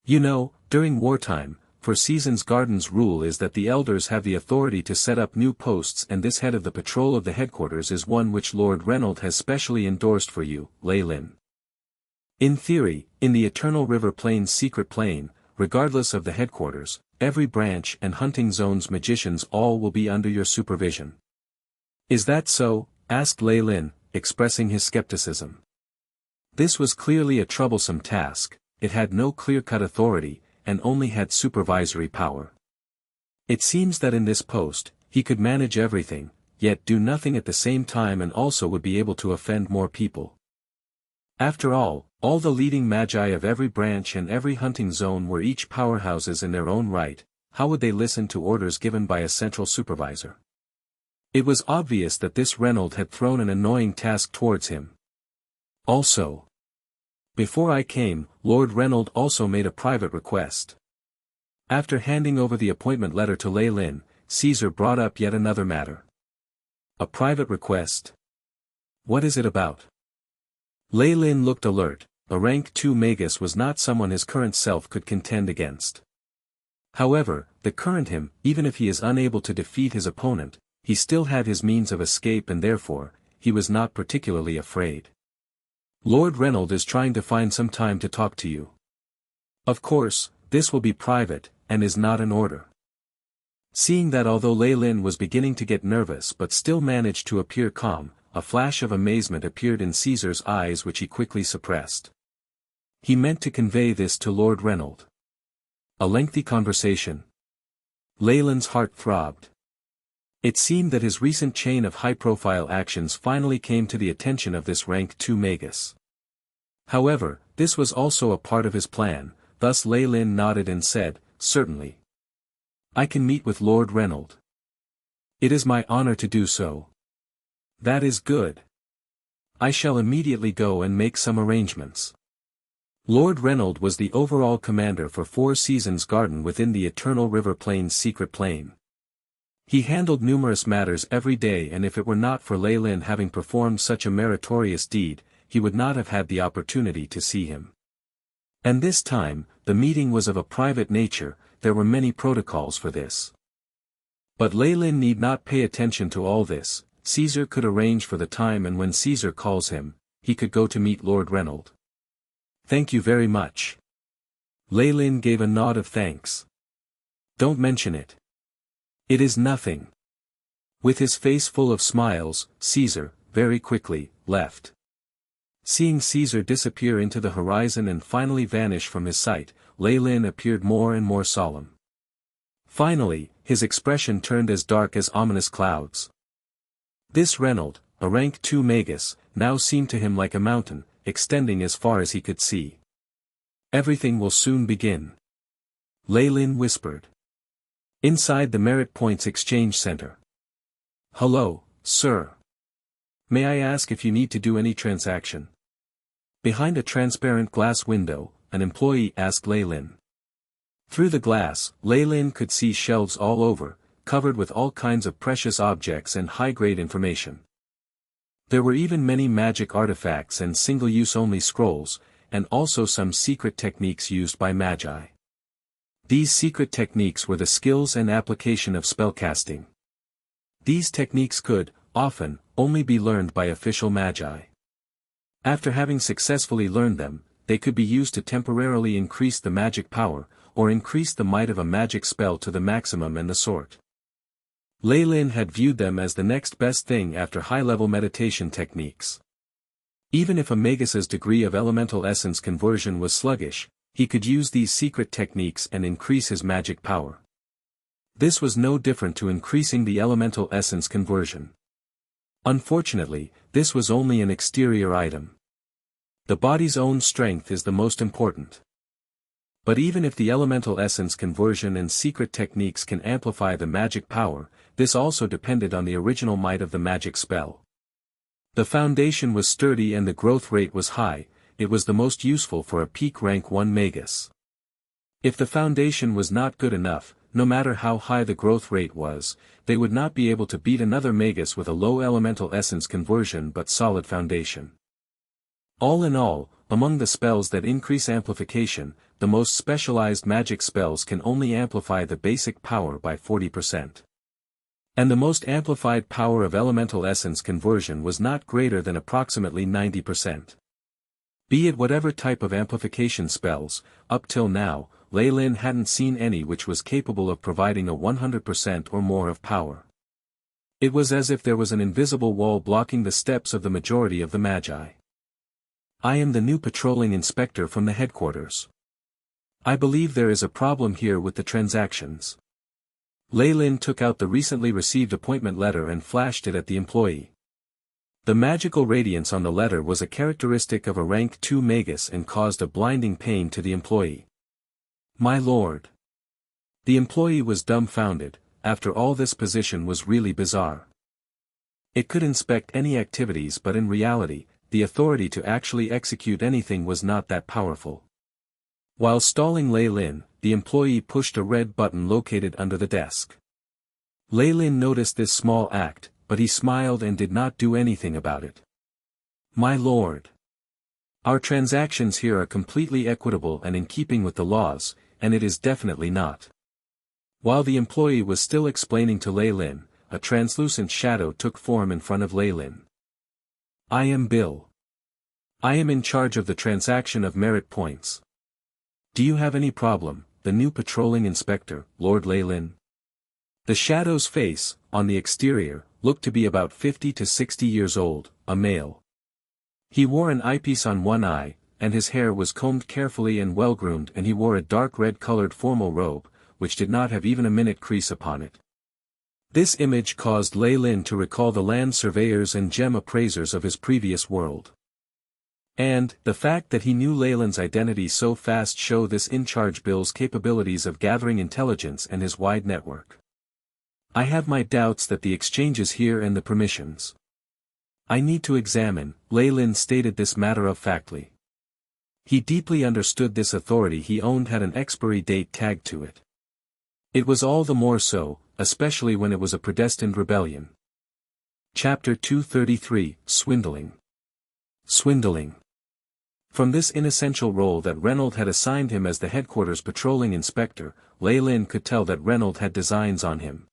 You know, during wartime, for Seasons Garden's rule is that the elders have the authority to set up new posts, and this head of the patrol of the headquarters is one which Lord Reynolds has specially endorsed for you, Leilyn. In theory, in the Eternal River Plain's secret plane, regardless of the headquarters, every branch and hunting zone's magicians all will be under your supervision. Is that so? Asked Leilyn, expressing his skepticism. This was clearly a troublesome task, it had no clear-cut authority, and only had supervisory power. It seems that in this post, he could manage everything, yet do nothing at the same time, and also would be able to offend more people. After all the leading magi of every branch and every hunting zone were each powerhouses in their own right, how would they listen to orders given by a central supervisor? It was obvious that this Reynolds had thrown an annoying task towards him. Also, before I came, Lord Reynolds also made a private request. After handing over the appointment letter to Leilyn, Caesar brought up yet another matter. A private request? What is it about? Leilyn looked alert. A rank 2 Magus was not someone his current self could contend against. However, the current him, even if he is unable to defeat his opponent, he still had his means of escape, and therefore, he was not particularly afraid. Lord Reynolds is trying to find some time to talk to you. Of course, this will be private, and is not an order. Seeing that although Leilyn was beginning to get nervous but still managed to appear calm, a flash of amazement appeared in Caesar's eyes which he quickly suppressed. He meant to convey this to Lord Reynolds. A lengthy conversation. Leilyn's heart throbbed. It seemed that his recent chain of high-profile actions finally came to the attention of this rank 2 Magus. However, this was also a part of his plan, thus Leilyn nodded and said, "Certainly. I can meet with Lord Reynolds. It is my honor to do so. That is good. I shall immediately go and make some arrangements. Lord Reynolds was the overall commander for Four Seasons Garden within the Eternal River Plains secret plane. He handled numerous matters every day, and if it were not for Leilyn having performed such a meritorious deed, he would not have had the opportunity to see him. And this time, the meeting was of a private nature. There were many protocols for this. But Leilyn need not pay attention to all this. Caesar could arrange for the time, and when Caesar calls him, he could go to meet Lord Reynolds. Thank you very much. Leilyn gave a nod of thanks. Don't mention it. It is nothing. With his face full of smiles, Caesar, very quickly, left. Seeing Caesar disappear into the horizon and finally vanish from his sight, Leilyn appeared more and more solemn. Finally, his expression turned as dark as ominous clouds. This Reynolds, a rank 2 Magus, now seemed to him like a mountain, extending as far as he could see. Everything will soon begin. Leilyn whispered. Inside the Merit Points Exchange Center. Hello, sir. May I ask if you need to do any transaction? Behind a transparent glass window, an employee asked Leilyn. Through the glass, Leilyn could see shelves all over, covered with all kinds of precious objects and high-grade information. There were even many magic artifacts and single-use-only scrolls, and also some secret techniques used by magi. These secret techniques were the skills and application of spellcasting. These techniques could, often, only be learned by official magi. After having successfully learned them, they could be used to temporarily increase the magic power, or increase the might of a magic spell to the maximum and the sort. Leilyn had viewed them as the next best thing after high-level meditation techniques. Even if a Magus's degree of elemental essence conversion was sluggish, he could use these secret techniques and increase his magic power. This was no different to increasing the elemental essence conversion. Unfortunately, this was only an exterior item. The body's own strength is the most important. But even if the elemental essence conversion and secret techniques can amplify the magic power, this also depended on the original might of the magic spell. The foundation was sturdy and the growth rate was high. It was the most useful for a peak rank 1 Magus. If the foundation was not good enough, no matter how high the growth rate was, they would not be able to beat another Magus with a low elemental essence conversion but solid foundation. All in all, among the spells that increase amplification, the most specialized magic spells can only amplify the basic power by 40%. And the most amplified power of elemental essence conversion was not greater than approximately 90%. Be it whatever type of amplification spells, up till now, Leilyn hadn't seen any which was capable of providing a 100% or more of power. It was as if there was an invisible wall blocking the steps of the majority of the Magi. I am the new patrolling inspector from the headquarters. I believe there is a problem here with the transactions. Leilyn took out the recently received appointment letter and flashed it at the employee. The magical radiance on the letter was a characteristic of a rank 2 Magus and caused a blinding pain to the employee. My lord. The employee was dumbfounded. After all, this position was really bizarre. It could inspect any activities, but in reality, the authority to actually execute anything was not that powerful. While stalling Leilyn, the employee pushed a red button located under the desk. Leilyn noticed this small act, but he smiled and did not do anything about it. My lord. Our transactions here are completely equitable and in keeping with the laws, and it is definitely not. While the employee was still explaining to Leilyn, a translucent shadow took form in front of Leilyn. I am Bill. I am in charge of the transaction of merit points. Do you have any problem, the new patrolling inspector, Lord Leilyn? The shadow's face, on the exterior, looked to be about 50 to 60 years old, a male. He wore an eyepiece on one eye, and his hair was combed carefully and well-groomed, and he wore a dark red-colored formal robe, which did not have even a minute crease upon it. This image caused Leilyn to recall the land surveyors and gem appraisers of his previous world. And, the fact that he knew Leilyn's identity so fast show this in-charge Bill's capabilities of gathering intelligence and his wide network. I have my doubts that the exchanges here and the permissions. I need to examine, Leilyn stated this matter-of-factly. He deeply understood this authority he owned had an expiry date tagged to it. It was all the more so, especially when it was a predestined rebellion. Chapter 233, Swindling. Swindling. From this inessential role that Reynolds had assigned him as the headquarters patrolling inspector, Leilyn could tell that Reynolds had designs on him.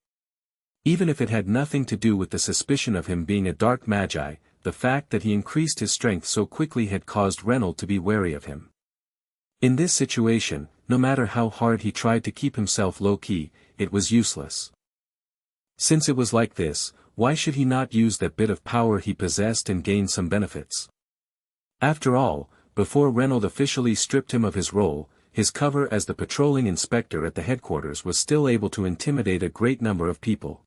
Even if it had nothing to do with the suspicion of him being a dark magi, the fact that he increased his strength so quickly had caused Reynolds to be wary of him. In this situation, no matter how hard he tried to keep himself low-key, it was useless. Since it was like this, why should he not use that bit of power he possessed and gain some benefits? After all, before Reynolds officially stripped him of his role, his cover as the patrolling inspector at the headquarters was still able to intimidate a great number of people.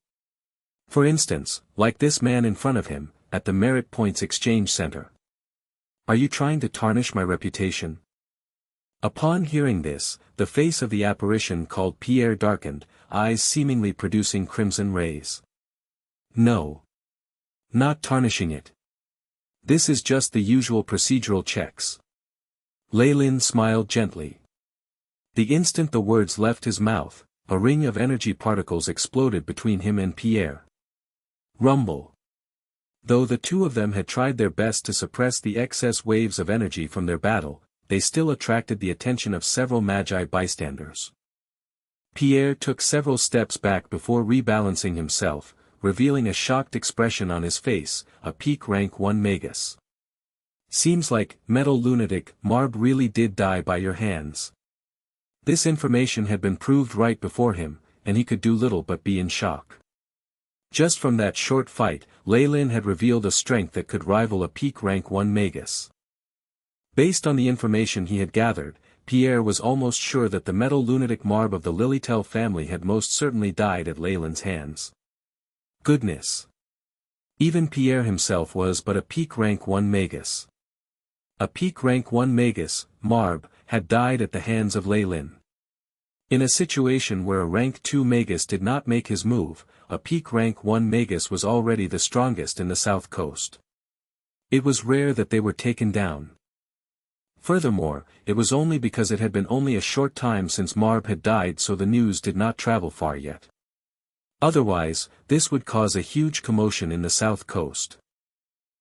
For instance, like this man in front of him, at the Merit Points Exchange Center. Are you trying to tarnish my reputation? Upon hearing this, the face of the apparition called Pierre darkened, eyes seemingly producing crimson rays. No. Not tarnishing it. This is just the usual procedural checks. Leilyn smiled gently. The instant the words left his mouth, a ring of energy particles exploded between him and Pierre. Rumble. Though the two of them had tried their best to suppress the excess waves of energy from their battle, they still attracted the attention of several magi bystanders. Pierre took several steps back before rebalancing himself, revealing a shocked expression on his face, a peak rank 1 Magus. Seems like, metal lunatic, Marb really did die by your hands. This information had been proved right before him, and he could do little but be in shock. Just from that short fight, Leilyn had revealed a strength that could rival a peak rank 1 Magus. Based on the information he had gathered, Pierre was almost sure that the metal lunatic Marb of the Lilytel family had most certainly died at Leilyn's hands. Goodness! Even Pierre himself was but a peak rank 1 Magus. A peak rank 1 Magus, Marb, had died at the hands of Leilyn. In a situation where a rank 2 Magus did not make his move, a peak rank 1 Magus was already the strongest in the South Coast. It was rare that they were taken down. Furthermore, it was only because it had been only a short time since Marb had died, so the news did not travel far yet. Otherwise, this would cause a huge commotion in the South Coast.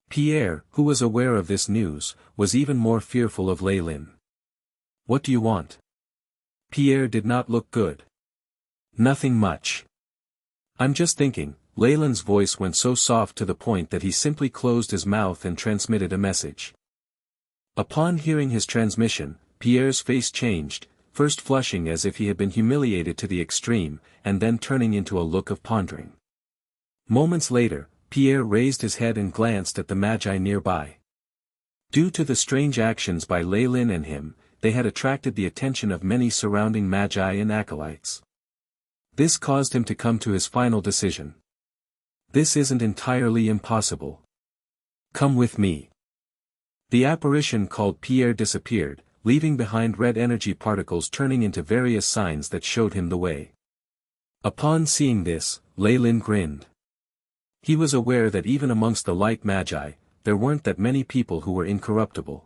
Pierre, who was aware of this news, was even more fearful of Leilyn. What do you want? Pierre did not look good. Nothing much. I'm just thinking. Leilyn's voice went so soft to the point that he simply closed his mouth and transmitted a message. Upon hearing his transmission, Pierre's face changed, first flushing as if he had been humiliated to the extreme, and then turning into a look of pondering. Moments later, Pierre raised his head and glanced at the magi nearby. Due to the strange actions by Leilyn and him, they had attracted the attention of many surrounding magi and acolytes. This caused him to come to his final decision. This isn't entirely impossible. Come with me. The apparition called Pierre disappeared, leaving behind red energy particles turning into various signs that showed him the way. Upon seeing this, Leilyn grinned. He was aware that even amongst the light magi, there weren't that many people who were incorruptible.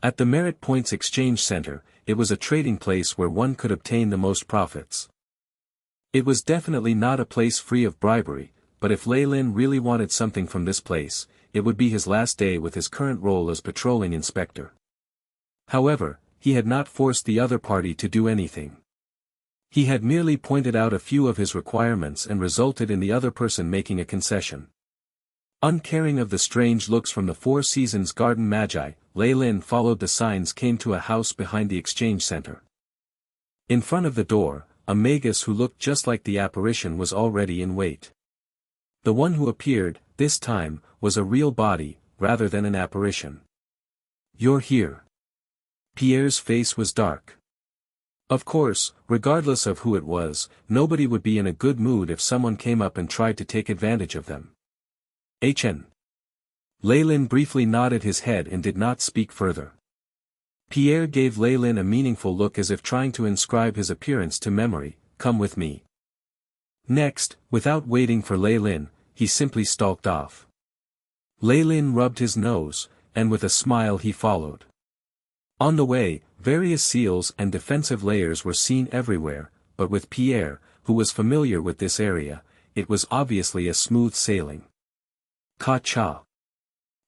At the Merit Points Exchange Center, it was a trading place where one could obtain the most profits. It was definitely not a place free of bribery, but if Leilyn really wanted something from this place, it would be his last day with his current role as patrolling inspector. However, he had not forced the other party to do anything. He had merely pointed out a few of his requirements and resulted in the other person making a concession. Uncaring of the strange looks from the Four Seasons Garden Magi, Leilyn followed the signs came to a house behind the exchange center. In front of the door, a Magus who looked just like the apparition was already in wait. The one who appeared, this time, was a real body, rather than an apparition. You're here. Pierre's face was dark. Of course, regardless of who it was, nobody would be in a good mood if someone came up and tried to take advantage of them. HN. Leilyn briefly nodded his head and did not speak further. Pierre gave Leilyn a meaningful look as if trying to inscribe his appearance to memory. Come with me. Next, without waiting for Leilyn, he simply stalked off. Leilyn rubbed his nose, and with a smile he followed. On the way, various seals and defensive layers were seen everywhere, but with Pierre, who was familiar with this area, it was obviously a smooth sailing. Ka-cha.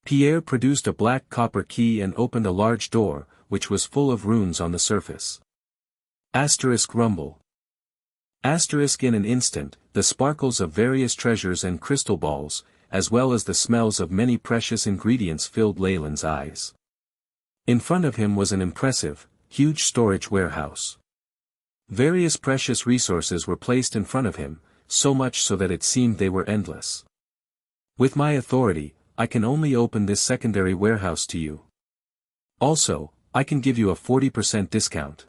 Pierre produced a black copper key and opened a large door, which was full of runes on the surface. Asterisk rumble. Asterisk in an instant, the sparkles of various treasures and crystal balls, as well as the smells of many precious ingredients filled Leilyn's eyes. In front of him was an impressive, huge storage warehouse. Various precious resources were placed in front of him, so much so that it seemed they were endless. With my authority, I can only open this secondary warehouse to you. Also, I can give you a 40% discount.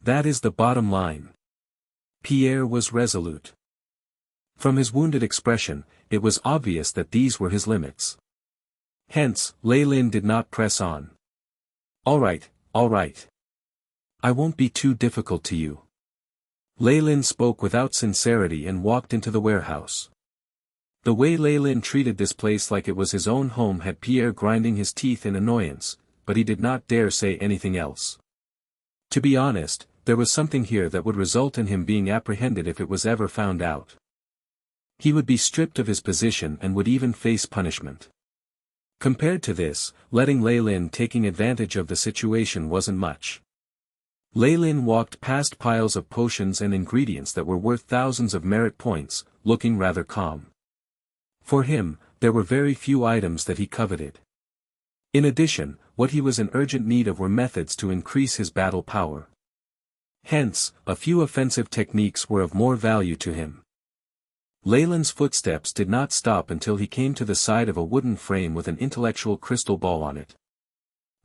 That is the bottom line. Pierre was resolute. From his wounded expression, it was obvious that these were his limits. Hence, Leilyn did not press on. All right. I won't be too difficult to you. Leilyn spoke without sincerity and walked into the warehouse. The way Leilyn treated this place like it was his own home had Pierre grinding his teeth in annoyance, but he did not dare say anything else. To be honest, there was something here that would result in him being apprehended if it was ever found out. He would be stripped of his position and would even face punishment. Compared to this, letting Leilyn taking advantage of the situation wasn't much. Leilyn walked past piles of potions and ingredients that were worth thousands of merit points, looking rather calm. For him, there were very few items that he coveted. In addition, what he was in urgent need of were methods to increase his battle power. Hence, a few offensive techniques were of more value to him. Leilyn's footsteps did not stop until he came to the side of a wooden frame with an intellectual crystal ball on it.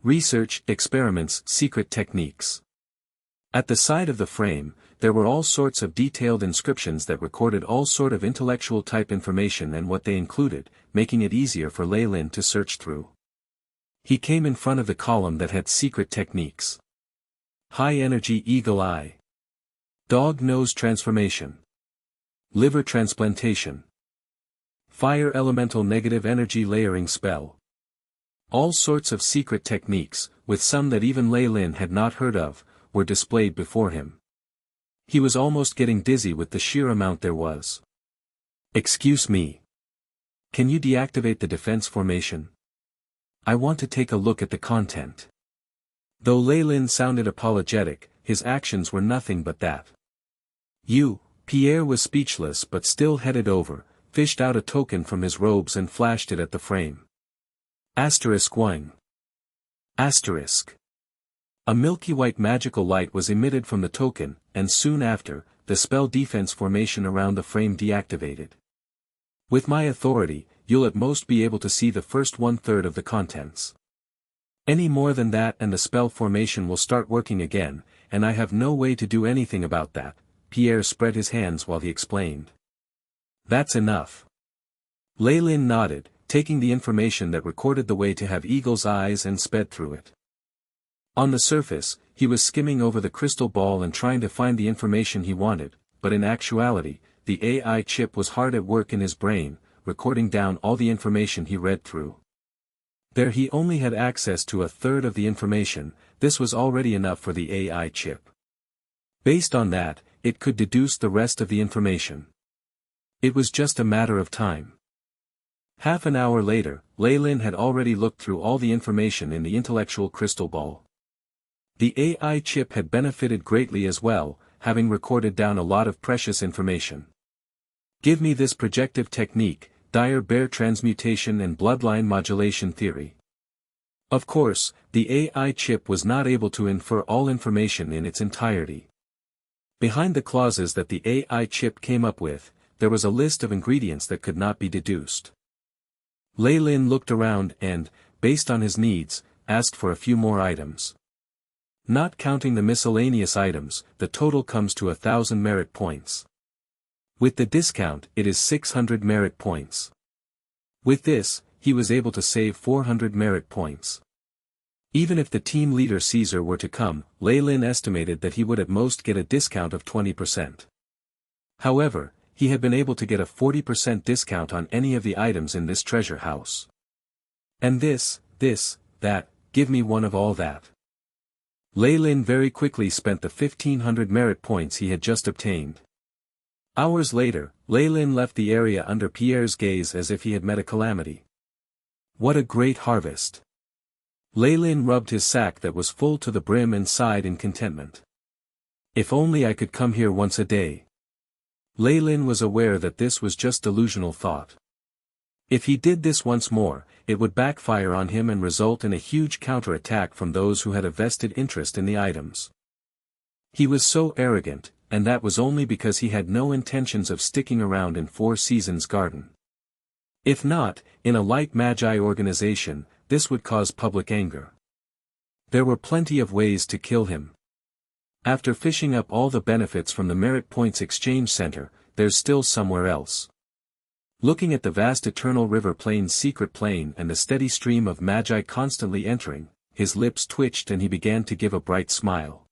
Research, experiments, secret techniques. At the side of the frame, there were all sorts of detailed inscriptions that recorded all sort of intellectual type information and what they included, making it easier for Leilyn to search through. He came in front of the column that had secret techniques. High energy eagle eye. Dog nose transformation. Liver transplantation. Fire elemental negative energy layering spell. All sorts of secret techniques, with some that even Leilyn had not heard of, were displayed before him. He was almost getting dizzy with the sheer amount there was. Excuse me. Can you deactivate the defense formation? I want to take a look at the content. Though Leilyn sounded apologetic, his actions were nothing but that. Pierre was speechless but still headed over, fished out a token from his robes and flashed it at the frame. Asterisk wing. Asterisk. A milky white magical light was emitted from the token, and soon after, the spell defense formation around the frame deactivated. With my authority, you'll at most be able to see the first 1/3 of the contents. Any more than that and the spell formation will start working again, and I have no way to do anything about that. Pierre spread his hands while he explained. That's enough. Leilyn nodded, taking the information that recorded the way to have eagle's eyes and sped through it. On the surface, he was skimming over the crystal ball and trying to find the information he wanted, but in actuality, the AI chip was hard at work in his brain, recording down all the information he read through. There he only had access to 1/3 of the information. This was already enough for the AI chip. Based on that, it could deduce the rest of the information. It was just a matter of time. Half an hour later, Leilyn had already looked through all the information in the intellectual crystal ball. The AI chip had benefited greatly as well, having recorded down a lot of precious information. Give me this projective technique, dire bear transmutation and bloodline modulation theory. Of course, the AI chip was not able to infer all information in its entirety. Behind the clauses that the AI chip came up with, there was a list of ingredients that could not be deduced. Leilyn looked around and, based on his needs, asked for a few more items. Not counting the miscellaneous items, the total comes to 1,000 merit points. With the discount, it is 600 merit points. With this, he was able to save 400 merit points. Even if the team leader Caesar were to come, Leilyn estimated that he would at most get a discount of 20%. However, he had been able to get a 40% discount on any of the items in this treasure house. And this, that, give me one of all that. Leilyn very quickly spent the 1500 merit points he had just obtained. Hours later, Leilyn left the area under Pierre's gaze as if he had met a calamity. What a great harvest! Leilyn rubbed his sack that was full to the brim and sighed in contentment. If only I could come here once a day. Leilyn was aware that this was just delusional thought. If he did this once more, it would backfire on him and result in a huge counterattack from those who had a vested interest in the items. He was so arrogant, and that was only because he had no intentions of sticking around in Four Seasons Garden. If not, in a light magi organization, this would cause public anger. There were plenty of ways to kill him. After fishing up all the benefits from the Merit Points Exchange Center, there's still somewhere else. Looking at the vast Eternal River Plain's secret plane and the steady stream of magi constantly entering, his lips twitched and he began to give a bright smile.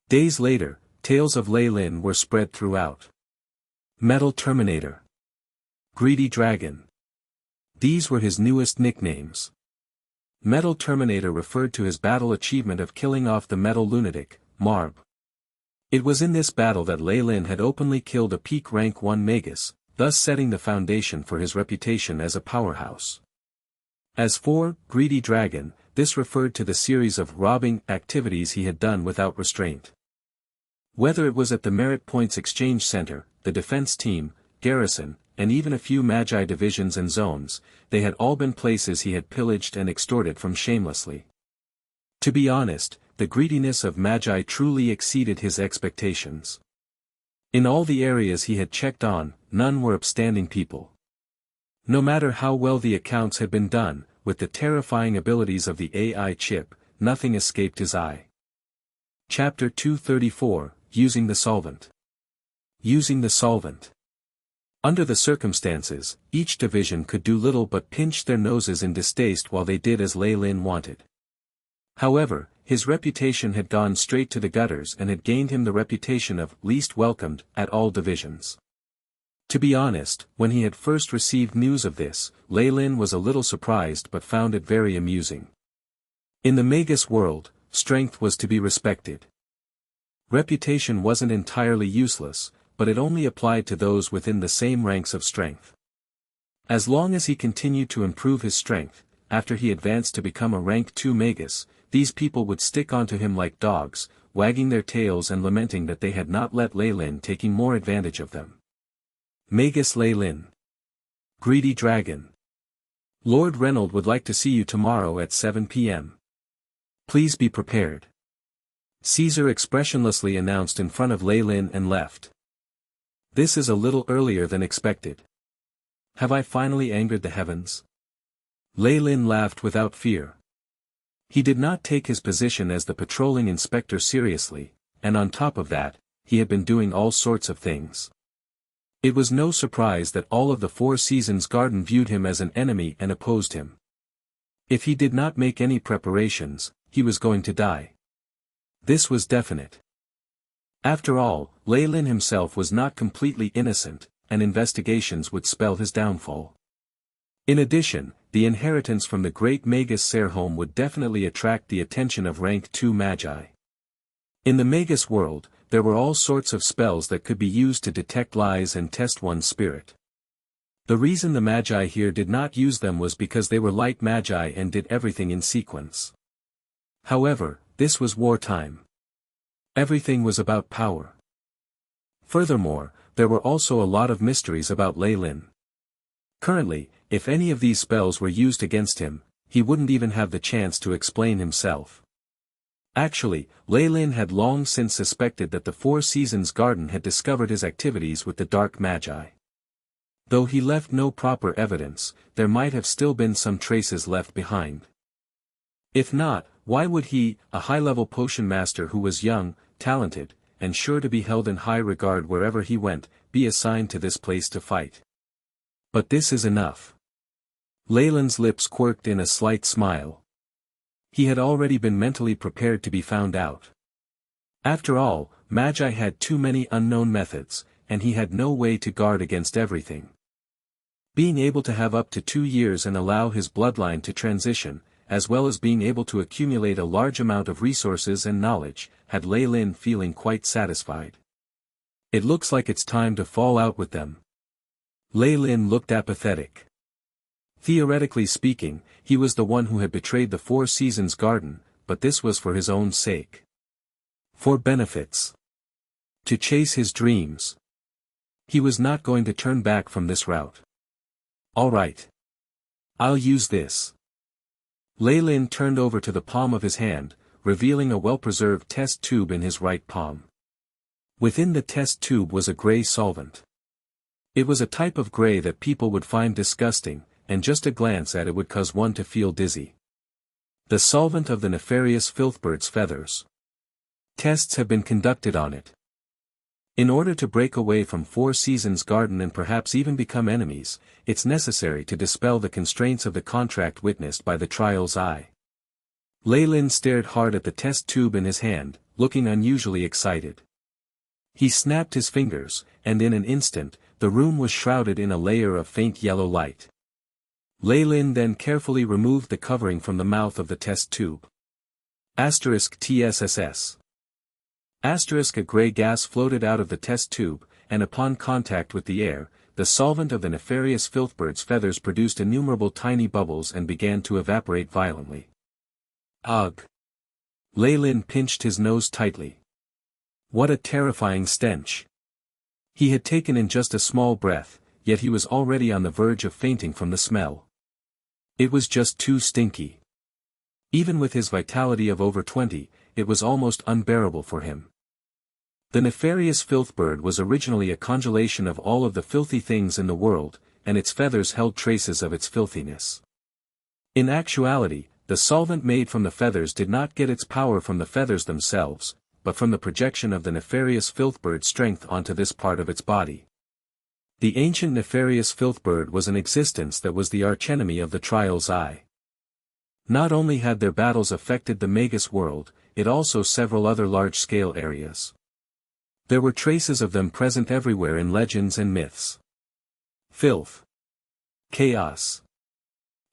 Days later, tales of Leilyn were spread throughout. Metal Terminator. Greedy Dragon. These were his newest nicknames. Metal Terminator referred to his battle achievement of killing off the Metal Lunatic, Marb. It was in this battle that Leilyn had openly killed a peak rank 1 Magus, thus setting the foundation for his reputation as a powerhouse. As for Greedy Dragon, this referred to the series of robbing activities he had done without restraint. Whether it was at the Merit Points Exchange Center, the defense team, garrison, and even a few magi divisions and zones, they had all been places he had pillaged and extorted from shamelessly. To be honest, the greediness of magi truly exceeded his expectations. In all the areas he had checked on, none were upstanding people. No matter how well the accounts had been done, with the terrifying abilities of the AI chip, nothing escaped his eye. Chapter 234, Using the Solvent. Using the Solvent. Under the circumstances, each division could do little but pinch their noses in distaste while they did as Leilyn wanted. However, his reputation had gone straight to the gutters and had gained him the reputation of least welcomed at all divisions. To be honest, when he had first received news of this, Leilyn was a little surprised but found it very amusing. In the Magus world, strength was to be respected. Reputation wasn't entirely useless, but it only applied to those within the same ranks of strength. As long as he continued to improve his strength, after he advanced to become a rank 2 Magus, these people would stick onto him like dogs, wagging their tails and lamenting that they had not let Leilyn taking more advantage of them. Magus Leilyn. Greedy Dragon. Lord Reynold would like to see you tomorrow at 7 p.m. Please be prepared. Caesar expressionlessly announced in front of Leilyn and left. This is a little earlier than expected. Have I finally angered the heavens? Leilyn laughed without fear. He did not take his position as the patrolling inspector seriously, and on top of that, he had been doing all sorts of things. It was no surprise that all of the Four Seasons Garden viewed him as an enemy and opposed him. If he did not make any preparations, he was going to die. This was definite. After all, Leilyn himself was not completely innocent, and investigations would spell his downfall. In addition, the inheritance from the great Magus Serhome would definitely attract the attention of rank 2 magi. In the Magus world, there were all sorts of spells that could be used to detect lies and test one's spirit. The reason the magi here did not use them was because they were light magi and did everything in sequence. However, this was wartime. Everything was about power. Furthermore, there were also a lot of mysteries about Leilyn. Currently, if any of these spells were used against him, he wouldn't even have the chance to explain himself. Actually, Leilyn had long since suspected that the Four Seasons Garden had discovered his activities with the Dark Magi. Though he left no proper evidence, there might have still been some traces left behind. If not, why would he, a high-level potion master who was young, talented, and sure to be held in high regard wherever he went, be assigned to this place to fight? But this is enough. Leilyn's lips quirked in a slight smile. He had already been mentally prepared to be found out. After all, Magi had too many unknown methods, and he had no way to guard against everything. Being able to have up to 2 years and allow his bloodline to transition, as well as being able to accumulate a large amount of resources and knowledge, had Leilyn feeling quite satisfied. It looks like it's time to fall out with them. Leilyn looked apathetic. Theoretically speaking, he was the one who had betrayed the Four Seasons garden, but this was for his own sake. For benefits. To chase his dreams. He was not going to turn back from this route. All right. I'll use this. Leilyn turned over to the palm of his hand, revealing a well-preserved test tube in his right palm. Within the test tube was a gray solvent. It was a type of gray that people would find disgusting, and just a glance at it would cause one to feel dizzy. The solvent of the nefarious filthbird's feathers. Tests have been conducted on it. In order to break away from Four Seasons garden and perhaps even become enemies, it's necessary to dispel the constraints of the contract witnessed by the trial's eye. Leilyn stared hard at the test tube in his hand, looking unusually excited. He snapped his fingers, and in an instant, the room was shrouded in a layer of faint yellow light. Leilyn then carefully removed the covering from the mouth of the test tube. *TSSS. A gray gas floated out of the test tube, and upon contact with the air, the solvent of the nefarious filthbird's feathers produced innumerable tiny bubbles and began to evaporate violently. Ugh! Leilyn pinched his nose tightly. What a terrifying stench! He had taken in just a small breath, yet he was already on the verge of fainting from the smell. It was just too stinky. Even with his vitality of over 20, it was almost unbearable for him. The nefarious filthbird was originally a congelation of all of the filthy things in the world, and its feathers held traces of its filthiness. In actuality, the solvent made from the feathers did not get its power from the feathers themselves, but from the projection of the nefarious filthbird's strength onto this part of its body. The ancient nefarious filthbird was an existence that was the archenemy of the trial's eye. Not only had their battles affected the Magus world, it also several other large-scale areas. There were traces of them present everywhere in legends and myths. Filth. Chaos.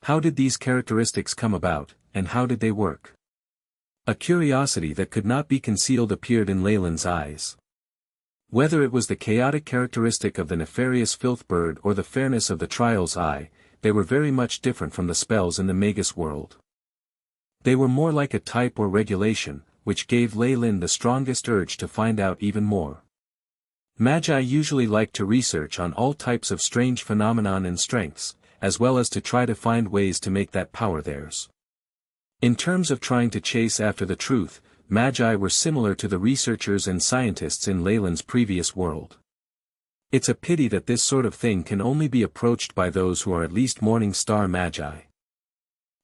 How did these characteristics come about, and how did they work? A curiosity that could not be concealed appeared in Leilyn's eyes. Whether it was the chaotic characteristic of the nefarious filthbird or the fairness of the trial's eye, they were very much different from the spells in the Magus world. They were more like a type or regulation, which gave Leilyn the strongest urge to find out even more. Magi usually like to research on all types of strange phenomenon and strengths, as well as to try to find ways to make that power theirs. In terms of trying to chase after the truth, Magi were similar to the researchers and scientists in Leilyn's previous world. It's a pity that this sort of thing can only be approached by those who are at least morning star Magi.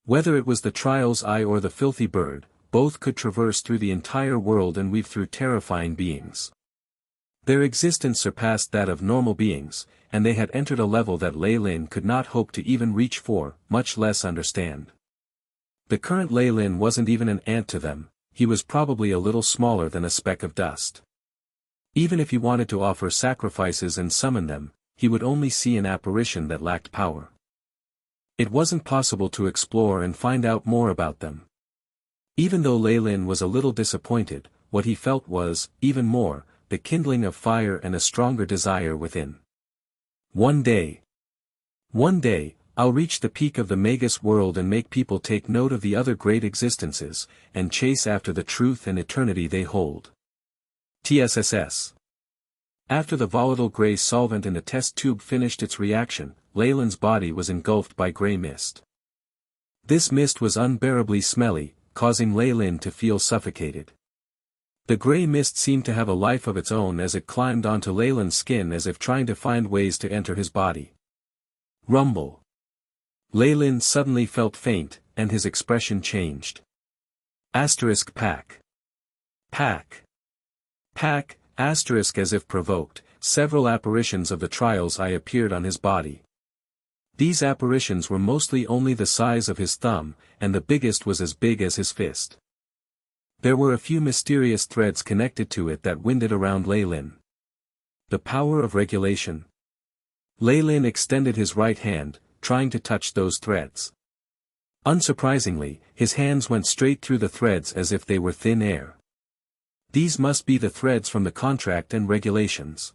Whether it was the trial's eye or the filthy bird, both could traverse through the entire world and weave through terrifying beings. Their existence surpassed that of normal beings, and they had entered a level that Leilyn could not hope to even reach for, much less understand. The current Leilyn wasn't even an ant to them, he was probably a little smaller than a speck of dust. Even if he wanted to offer sacrifices and summon them, he would only see an apparition that lacked power. It wasn't possible to explore and find out more about them. Even though Leilyn was a little disappointed, what he felt was, even more, the kindling of fire and a stronger desire within. One day, I'll reach the peak of the Magus world and make people take note of the other great existences, and chase after the truth and eternity they hold. TSSS. After the volatile gray solvent in the test tube finished its reaction, Leilyn's body was engulfed by gray mist. This mist was unbearably smelly, causing Leilyn to feel suffocated. The gray mist seemed to have a life of its own as it climbed onto Leilyn's skin as if trying to find ways to enter his body. Rumble. Leilyn suddenly felt faint, and his expression changed. Pack. As if provoked, several apparitions of the trial's eye appeared on his body. These apparitions were mostly only the size of his thumb, and the biggest was as big as his fist. There were a few mysterious threads connected to it that winded around Leilyn. The power of regulation. Leilyn extended his right hand, trying to touch those threads. Unsurprisingly, his hands went straight through the threads as if they were thin air. These must be the threads from the contract and regulations.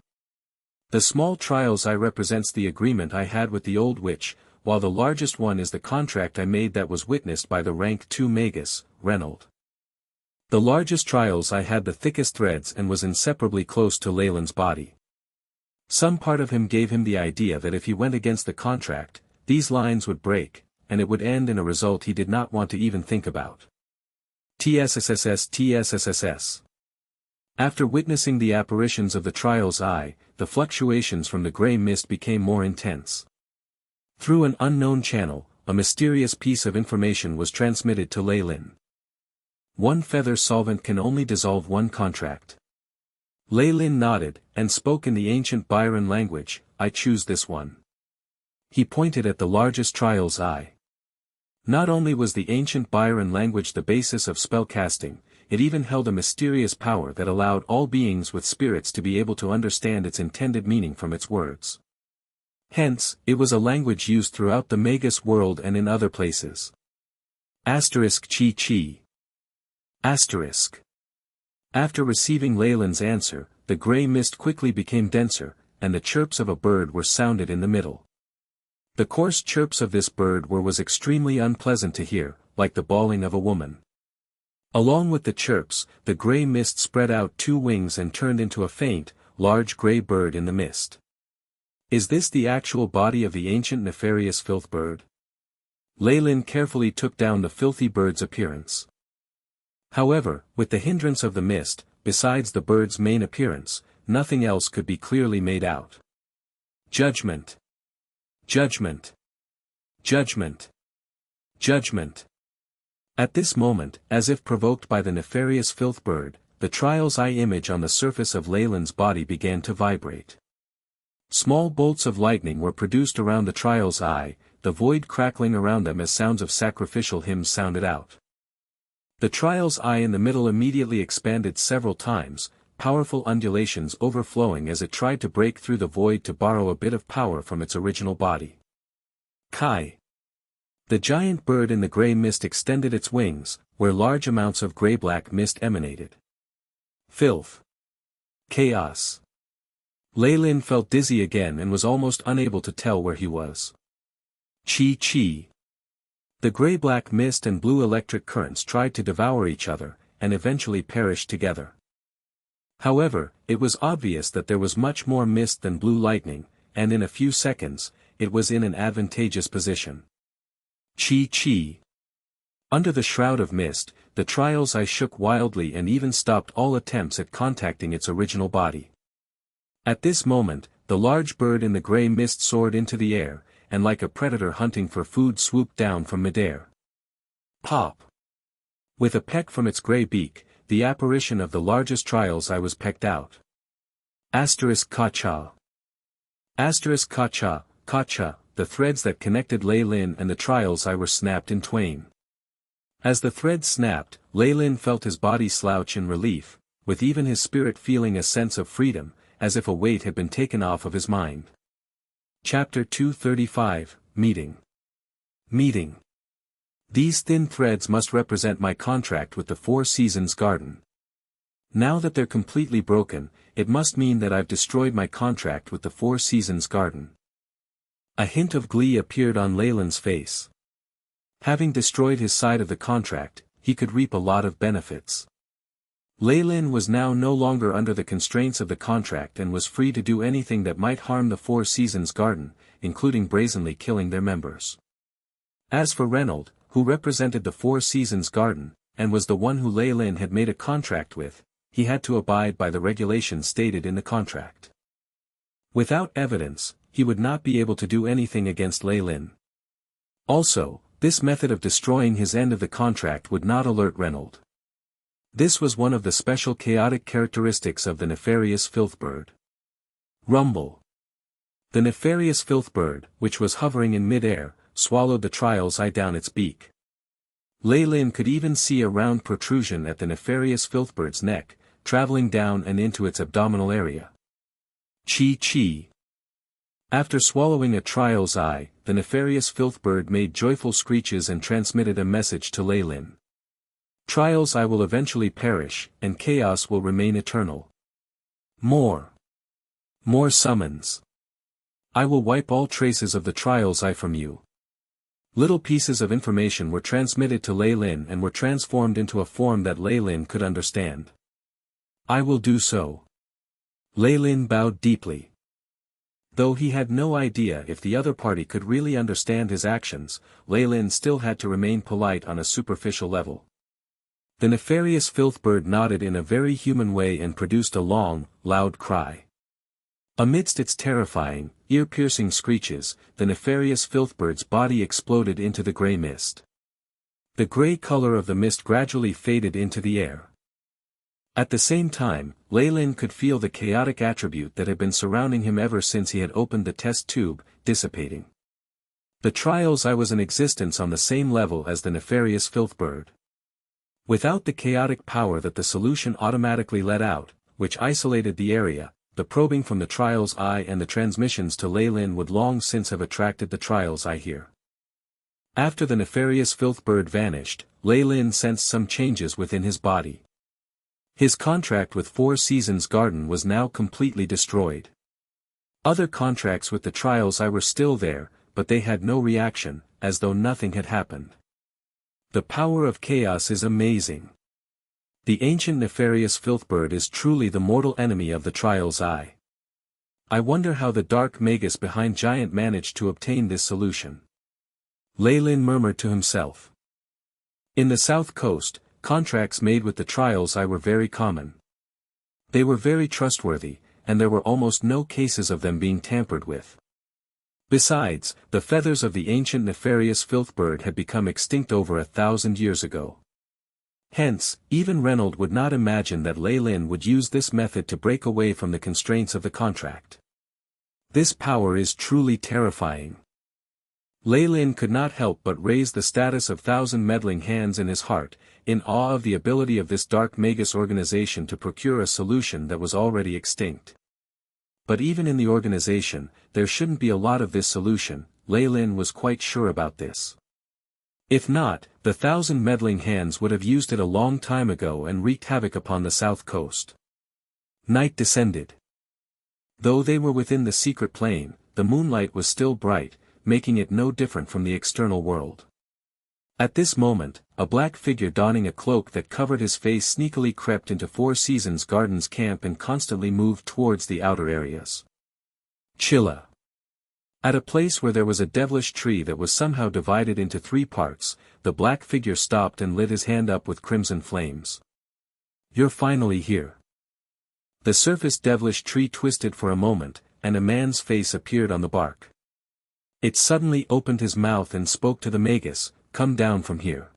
The small trial's eye represents the agreement I had with the old witch, while the largest one is the contract I made that was witnessed by the rank 2 Magus, Reynold. The largest trial's eye had the thickest threads and was inseparably close to Leilyn's body. Some part of him gave him the idea that if he went against the contract, these lines would break, and it would end in a result he did not want to even think about. TSSSS. After witnessing the apparitions of the trial's eye, the fluctuations from the grey mist became more intense. Through an unknown channel, a mysterious piece of information was transmitted to Leilyn. One feather solvent can only dissolve one contract. Leilyn nodded, and spoke in the ancient Byron language, I choose this one. He pointed at the largest trial's eye. Not only was the ancient Byron language the basis of spellcasting, it even held a mysterious power that allowed all beings with spirits to be able to understand its intended meaning from its words. Hence, it was a language used throughout the Magus world and in other places. Chi. After receiving Leilyn's answer, the grey mist quickly became denser, and the chirps of a bird were sounded in the middle. The coarse chirps of this bird was extremely unpleasant to hear, like the bawling of a woman. Along with the chirps, the grey mist spread out 2 wings and turned into a faint, large grey bird in the mist. Is this the actual body of the ancient nefarious filth bird? Leilyn carefully took down the filthy bird's appearance. However, with the hindrance of the mist, besides the bird's main appearance, nothing else could be clearly made out. Judgment. Judgment. Judgment. Judgment. At this moment, as if provoked by the nefarious filth bird, the trial's eye image on the surface of Leilyn's body began to vibrate. Small bolts of lightning were produced around the trial's eye, the void crackling around them as sounds of sacrificial hymns sounded out. The trial's eye in the middle immediately expanded several times, powerful undulations overflowing as it tried to break through the void to borrow a bit of power from its original body. Kai. The giant bird in the grey mist extended its wings, where large amounts of grey-black mist emanated. Filth. Chaos. Leilyn felt dizzy again and was almost unable to tell where he was. Chi. The grey-black mist and blue electric currents tried to devour each other, and eventually perished together. However, it was obvious that there was much more mist than blue lightning, and in a few seconds, it was in an advantageous position. Chi. Under the shroud of mist, the trial's eye shook wildly and even stopped all attempts at contacting its original body. At this moment, the large bird in the grey mist soared into the air, and like a predator hunting for food swooped down from midair. Pop! With a peck from its grey beak, the apparition of the largest trial's eye was pecked out. Kacha. Kacha, the threads that connected Leilyn and the trial's eye were snapped in twain. As the threads snapped, Leilyn felt his body slouch in relief, with even his spirit feeling a sense of freedom, as if a weight had been taken off of his mind. Chapter 235, Meeting. Meeting. These thin threads must represent my contract with the Four Seasons Garden. Now that they're completely broken, it must mean that I've destroyed my contract with the Four Seasons Garden. A hint of glee appeared on Leilyn's face. Having destroyed his side of the contract, he could reap a lot of benefits. Leilyn was now no longer under the constraints of the contract and was free to do anything that might harm the Four Seasons Garden, including brazenly killing their members. As for Reynold, who represented the Four Seasons Garden, and was the one who Leilyn had made a contract with, he had to abide by the regulations stated in the contract. Without evidence, he would not be able to do anything against Leilyn. Also, this method of destroying his end of the contract would not alert Reynold. This was one of the special chaotic characteristics of the nefarious filth bird. Rumble. The nefarious filth bird, which was hovering in mid-air, swallowed the trial's eye down its beak. Leilyn could even see a round protrusion at the nefarious filthbird's neck, traveling down and into its abdominal area. Chi. After swallowing a trial's eye, the nefarious filthbird made joyful screeches and transmitted a message to Leilyn. Trial's eye will eventually perish, and chaos will remain eternal. More summons. I will wipe all traces of the trial's eye from you. Little pieces of information were transmitted to Leilyn and were transformed into a form that Leilyn could understand. I will do so. Leilyn bowed deeply. Though he had no idea if the other party could really understand his actions, Leilyn still had to remain polite on a superficial level. The nefarious filthbird nodded in a very human way and produced a long, loud cry. Amidst its terrifying, ear-piercing screeches, the nefarious filthbird's body exploded into the grey mist. The grey color of the mist gradually faded into the air. At the same time, Leilyn could feel the chaotic attribute that had been surrounding him ever since he had opened the test tube, dissipating. The trial's eye was in existence on the same level as the nefarious filthbird. Without the chaotic power that the solution automatically let out, which isolated the area, the probing from the trial's eye and the transmissions to Leilyn would long since have attracted the trial's eye here. After the nefarious filthbird vanished, Leilyn sensed some changes within his body. His contract with Four Seasons Garden was now completely destroyed. Other contracts with the trial's eye were still there, but they had no reaction, as though nothing had happened. The power of chaos is amazing. The ancient nefarious filthbird is truly the mortal enemy of the trial's eye. I wonder how the dark Magus behind Giant managed to obtain this solution. Leilyn murmured to himself. In the south coast, contracts made with the trial's eye were very common. They were very trustworthy, and there were almost no cases of them being tampered with. Besides, the feathers of the ancient nefarious filthbird had become extinct over 1,000 years ago. Hence, even Reynolds would not imagine that Leilyn would use this method to break away from the constraints of the contract. This power is truly terrifying. Leilyn could not help but raise the status of thousand meddling hands in his heart, in awe of the ability of this dark Magus organization to procure a solution that was already extinct. But even in the organization, there shouldn't be a lot of this solution, Leilyn was quite sure about this. If not, the thousand meddling hands would have used it a long time ago and wreaked havoc upon the south coast. Night descended. Though they were within the secret plane, the moonlight was still bright, making it no different from the external world. At this moment, a black figure donning a cloak that covered his face sneakily crept into Four Seasons Garden's camp and constantly moved towards the outer areas. Chilla. At a place where there was a devilish tree that was somehow divided into 3 parts, the black figure stopped and lit his hand up with crimson flames. You're finally here. The surface devilish tree twisted for a moment, and a man's face appeared on the bark. It suddenly opened his mouth and spoke to the Magus, "Come down from here."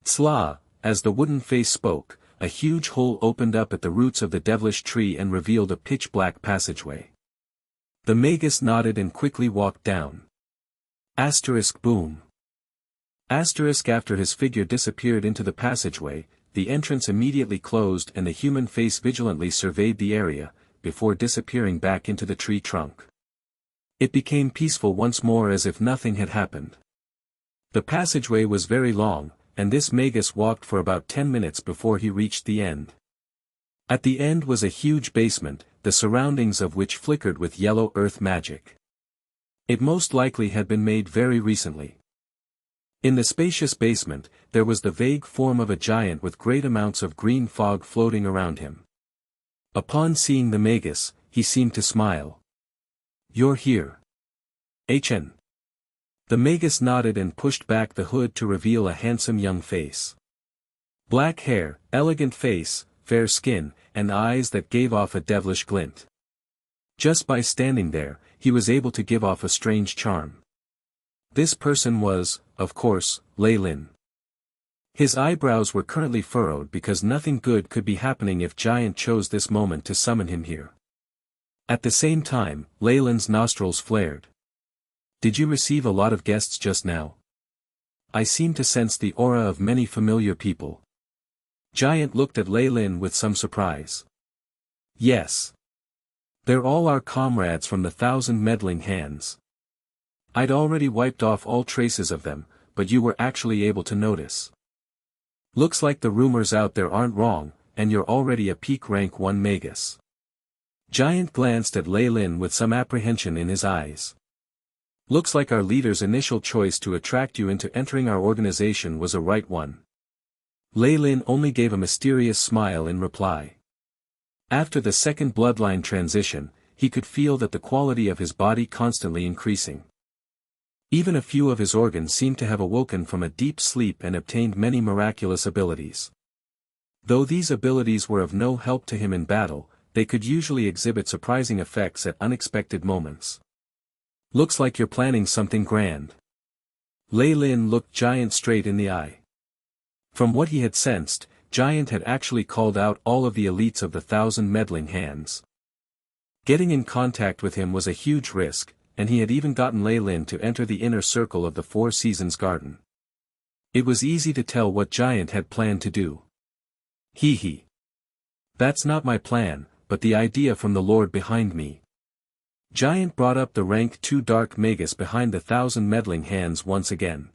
Tsla, as the wooden face spoke, a huge hole opened up at the roots of the devilish tree and revealed a pitch-black passageway. The Magus nodded and quickly walked down. Boom. After his figure disappeared into the passageway, the entrance immediately closed and the human face vigilantly surveyed the area, before disappearing back into the tree trunk. It became peaceful once more as if nothing had happened. The passageway was very long, and this Magus walked for about 10 minutes before he reached the end. At the end was a huge basement, the surroundings of which flickered with yellow earth magic. It most likely had been made very recently. In the spacious basement, there was the vague form of a giant with great amounts of green fog floating around him. Upon seeing the Magus, he seemed to smile. "You're here. HN." The Magus nodded and pushed back the hood to reveal a handsome young face. Black hair, elegant face, fair skin, and eyes that gave off a devilish glint. Just by standing there, he was able to give off a strange charm. This person was, of course, Leilyn. His eyebrows were currently furrowed because nothing good could be happening if Giant chose this moment to summon him here. At the same time, Leilyn's nostrils flared. Did you receive a lot of guests just now? I seem to sense the aura of many familiar people. Giant looked at Leilyn with some surprise. Yes. They're all our comrades from the 1,000 meddling hands. I'd already wiped off all traces of them, but you were actually able to notice. Looks like the rumors out there aren't wrong, and you're already a peak rank 1 Magus. Giant glanced at Leilyn with some apprehension in his eyes. Looks like our leader's initial choice to attract you into entering our organization was a right one. Leilyn only gave a mysterious smile in reply. After the second bloodline transition, he could feel that the quality of his body constantly increasing. Even a few of his organs seemed to have awoken from a deep sleep and obtained many miraculous abilities. Though these abilities were of no help to him in battle, they could usually exhibit surprising effects at unexpected moments. Looks like you're planning something grand. Leilyn looked Giant straight in the eye. From what he had sensed, Giant had actually called out all of the elites of the 1,000 meddling hands. Getting in contact with him was a huge risk, and he had even gotten Leilyn to enter the inner circle of the Four Seasons Garden. It was easy to tell what Giant had planned to do. Hee. That's not my plan, but the idea from the Lord behind me. Giant brought up the rank 2 Dark Magus behind the 1,000 meddling hands once again.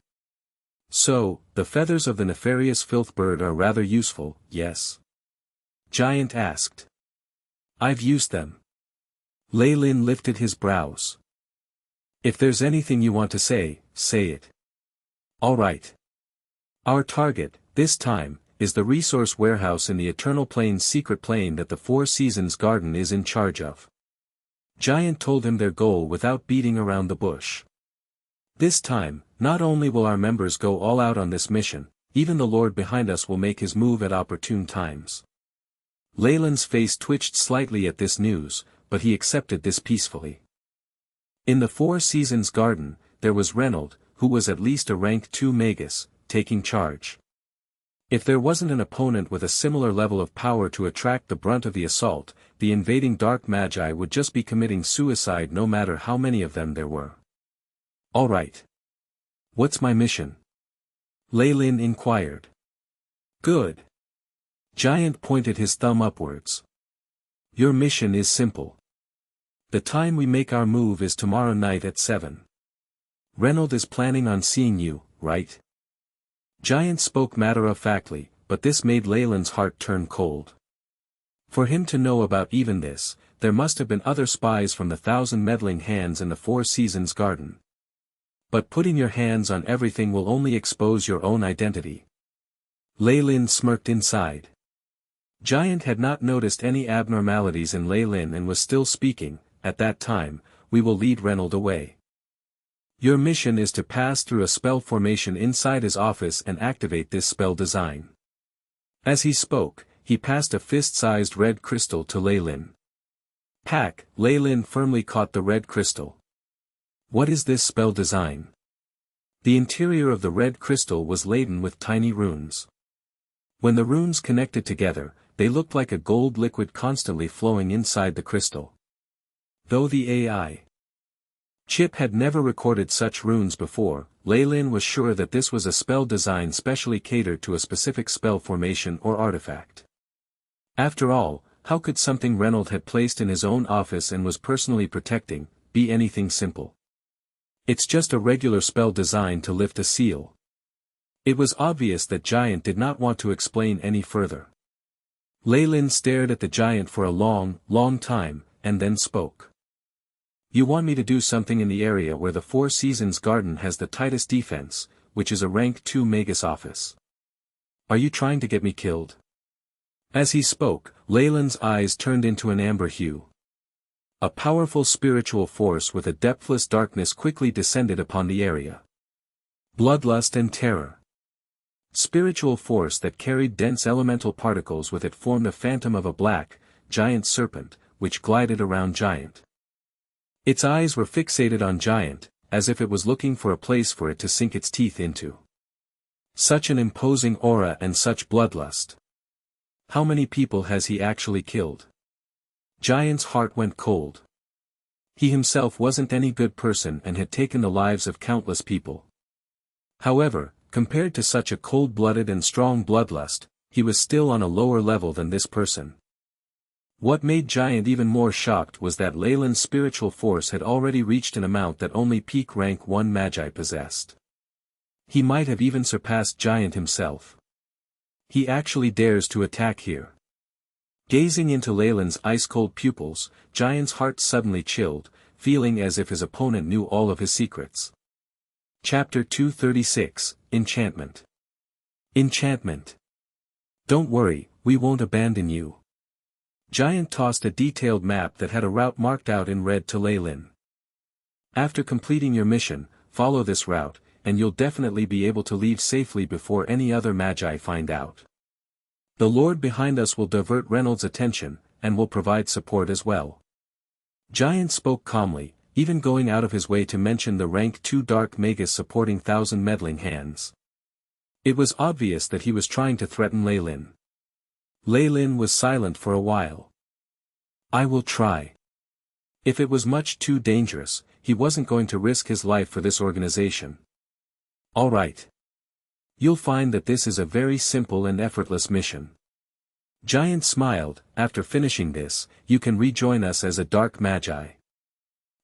So, the feathers of the nefarious filth bird are rather useful, yes? Giant asked. I've used them. Leilyn lifted his brows. If there's anything you want to say, say it. All right. Our target, this time, is the resource warehouse in the Eternal Plane's secret plane that the Four Seasons Garden is in charge of. Giant told him their goal without beating around the bush. This time, not only will our members go all out on this mission, even the Lord behind us will make his move at opportune times. Leilyn's face twitched slightly at this news, but he accepted this peacefully. In the Four Seasons Garden, there was Reynold, who was at least a rank 2 Magus, taking charge. If there wasn't an opponent with a similar level of power to attract the brunt of the assault, the invading Dark Magi would just be committing suicide no matter how many of them there were. All right. What's my mission? Leilyn inquired. Good. Giant pointed his thumb upwards. Your mission is simple. The time we make our move is tomorrow night at 7. Reynold is planning on seeing you, right? Giant spoke matter-of-factly, but this made Leilyn's heart turn cold. For him to know about even this, there must have been other spies from the 1,000 meddling hands in the Four Seasons Garden. But putting your hands on everything will only expose your own identity. Leilyn smirked inside. Giant had not noticed any abnormalities in Leilyn and was still speaking. At that time, we will lead Reynold away. Your mission is to pass through a spell formation inside his office and activate this spell design. As he spoke, he passed a fist-sized red crystal to Leilyn. Pack, Leilyn firmly caught the red crystal. What is this spell design? The interior of the red crystal was laden with tiny runes. When the runes connected together, they looked like a gold liquid constantly flowing inside the crystal. Though the AI chip had never recorded such runes before, Leilyn was sure that this was a spell design specially catered to a specific spell formation or artifact. After all, how could something Reynold had placed in his own office and was personally protecting, be anything simple? It's just a regular spell designed to lift a seal. It was obvious that Giant did not want to explain any further. Leilyn stared at the Giant for a long time, and then spoke. You want me to do something in the area where the Four Seasons Garden has the tightest defense, which is a rank 2 Magus office. Are you trying to get me killed? As he spoke, Leilyn's eyes turned into an amber hue. A powerful spiritual force with a depthless darkness quickly descended upon the area. Bloodlust and terror. Spiritual force that carried dense elemental particles with it formed a phantom of a black, giant serpent, which glided around Giant. Its eyes were fixated on Giant, as if it was looking for a place for it to sink its teeth into. Such an imposing aura and such bloodlust. How many people has he actually killed? Giant's heart went cold. He himself wasn't any good person and had taken the lives of countless people. However, compared to such a cold-blooded and strong bloodlust, he was still on a lower level than this person. What made Giant even more shocked was that Leilyn's spiritual force had already reached an amount that only peak rank 1 Magi possessed. He might have even surpassed Giant himself. He actually dares to attack here. Gazing into Leilyn's ice-cold pupils, Giant's heart suddenly chilled, feeling as if his opponent knew all of his secrets. Chapter 236, Enchantment. Enchantment. Don't worry, we won't abandon you. Giant tossed a detailed map that had a route marked out in red to Leilyn. After completing your mission, follow this route, and you'll definitely be able to leave safely before any other Magi find out. The Lord behind us will divert Reynolds' attention, and will provide support as well. Giant spoke calmly, even going out of his way to mention the rank 2 Dark Magus supporting 1,000 meddling hands. It was obvious that he was trying to threaten Leilyn. Leilyn was silent for a while. I will try. If it was much too dangerous, he wasn't going to risk his life for this organization. All right. You'll find that this is a very simple and effortless mission. Giant smiled. After finishing this, you can rejoin us as a Dark Magi.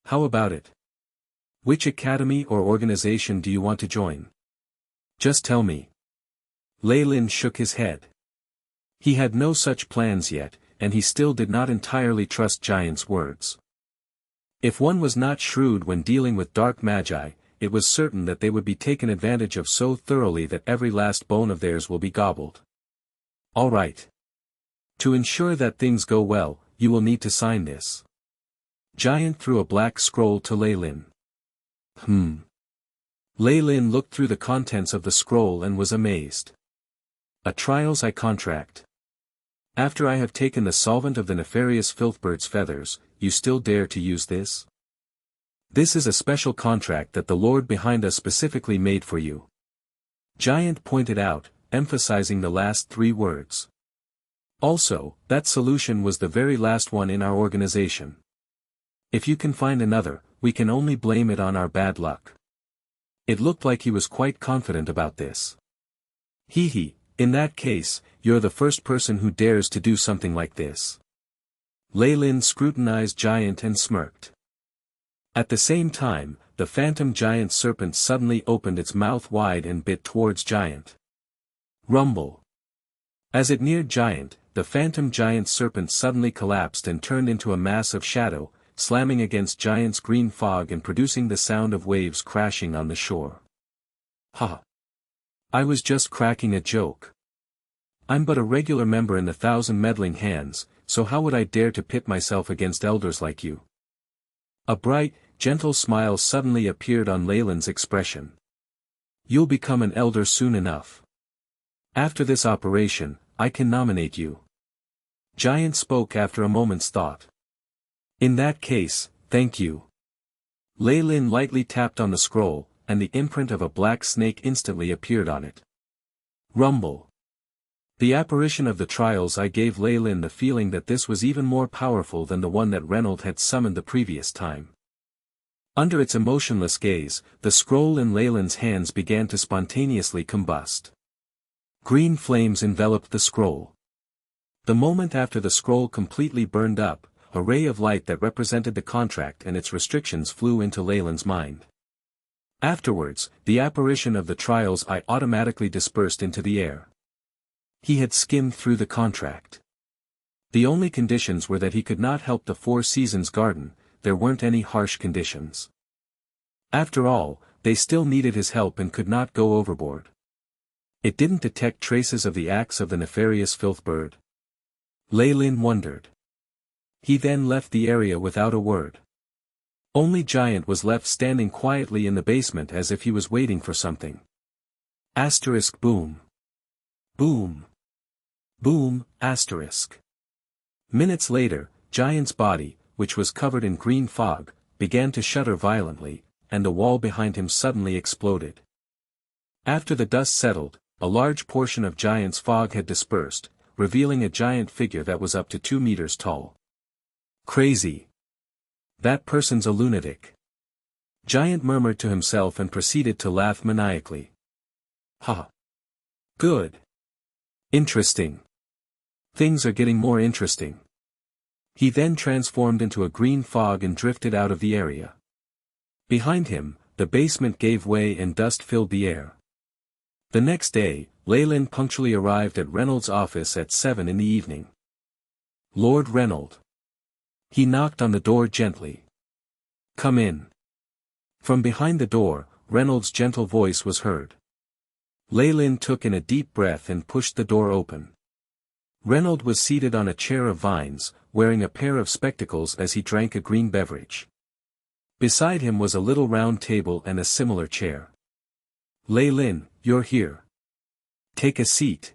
How about it? Which academy or organization do you want to join? Just tell me. Leilyn shook his head. He had no such plans yet, and he still did not entirely trust Giant's words. If one was not shrewd when dealing with Dark Magi, it was certain that they would be taken advantage of so thoroughly that every last bone of theirs will be gobbled. All right. To ensure that things go well, you will need to sign this. Giant threw a black scroll to Leilyn. Leilyn looked through the contents of the scroll and was amazed. A trials I contract. After I have taken the solvent of the nefarious Filthbird's feathers, you still dare to use this? This is a special contract that the Lord behind us specifically made for you. Giant pointed out, emphasizing the last 3 words. Also, that solution was the very last one in our organization. If you can find another, we can only blame it on our bad luck. It looked like he was quite confident about this. In that case, you're the first person who dares to do something like this. Leilyn scrutinized Giant and smirked. At the same time, the phantom giant serpent suddenly opened its mouth wide and bit towards Giant. Rumble. As it neared Giant, the phantom giant serpent suddenly collapsed and turned into a mass of shadow, slamming against Giant's green fog and producing the sound of waves crashing on the shore. Ha! I was just cracking a joke. I'm but a regular member in the 1,000 meddling hands, so how would I dare to pit myself against elders like you? A bright, gentle smile suddenly appeared on Leilyn's expression. You'll become an elder soon enough. After this operation, I can nominate you. Giant spoke after a moment's thought. In that case, thank you. Leilyn lightly tapped on the scroll, and the imprint of a black snake instantly appeared on it. Rumble. The apparition of the trials I gave Leilyn the feeling that this was even more powerful than the one that Reynolds had summoned the previous time. Under its emotionless gaze, the scroll in Leilyn's hands began to spontaneously combust. Green flames enveloped the scroll. The moment after the scroll completely burned up, a ray of light that represented the contract and its restrictions flew into Leilyn's mind. Afterwards, the apparition of the trials I automatically dispersed into the air. He had skimmed through the contract. The only conditions were that he could not help the Four Seasons garden, there weren't any harsh conditions. After all, they still needed his help and could not go overboard. It didn't detect traces of the axe of the nefarious Filthbird. Leilyn wondered. He then left the area without a word. Only Giant was left standing quietly in the basement as if he was waiting for something. Asterisk boom. Boom. Boom, asterisk. Minutes later, Giant's body, which was covered in green fog, began to shudder violently, and the wall behind him suddenly exploded. After the dust settled, a large portion of Giant's fog had dispersed, revealing a giant figure that was up to 2 meters tall. Crazy. That person's a lunatic. Giant murmured to himself and proceeded to laugh maniacally. Ha. Good. Interesting. Things are getting more interesting. He then transformed into a green fog and drifted out of the area. Behind him, the basement gave way and dust filled the air. The next day, Leilyn punctually arrived at Reynolds' office at 7 in the evening. Lord Reynolds. He knocked on the door gently. Come in. From behind the door, Reynolds' gentle voice was heard. Leilyn took in a deep breath and pushed the door open. Reynolds was seated on a chair of vines, wearing a pair of spectacles as he drank a green beverage. Beside him was a little round table and a similar chair. Leilyn, you're here. Take a seat.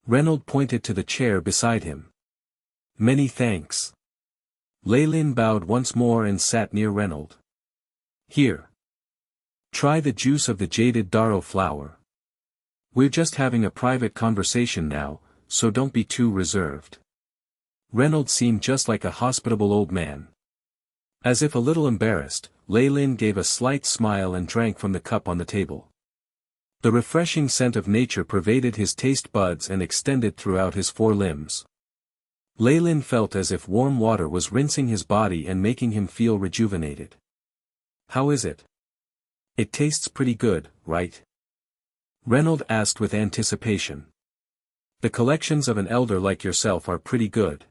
Reynolds pointed to the chair beside him. Many thanks. Leilyn bowed once more and sat near Reynolds. Here. Try the juice of the jaded darrow flower. We're just having a private conversation now, so don't be too reserved. Reynolds seemed just like a hospitable old man. As if a little embarrassed, Leilyn gave a slight smile and drank from the cup on the table. The refreshing scent of nature pervaded his taste buds and extended throughout his four limbs. Leilyn felt as if warm water was rinsing his body and making him feel rejuvenated. How is it? It tastes pretty good, right? Reynolds asked with anticipation. The collections of an elder like yourself are pretty good.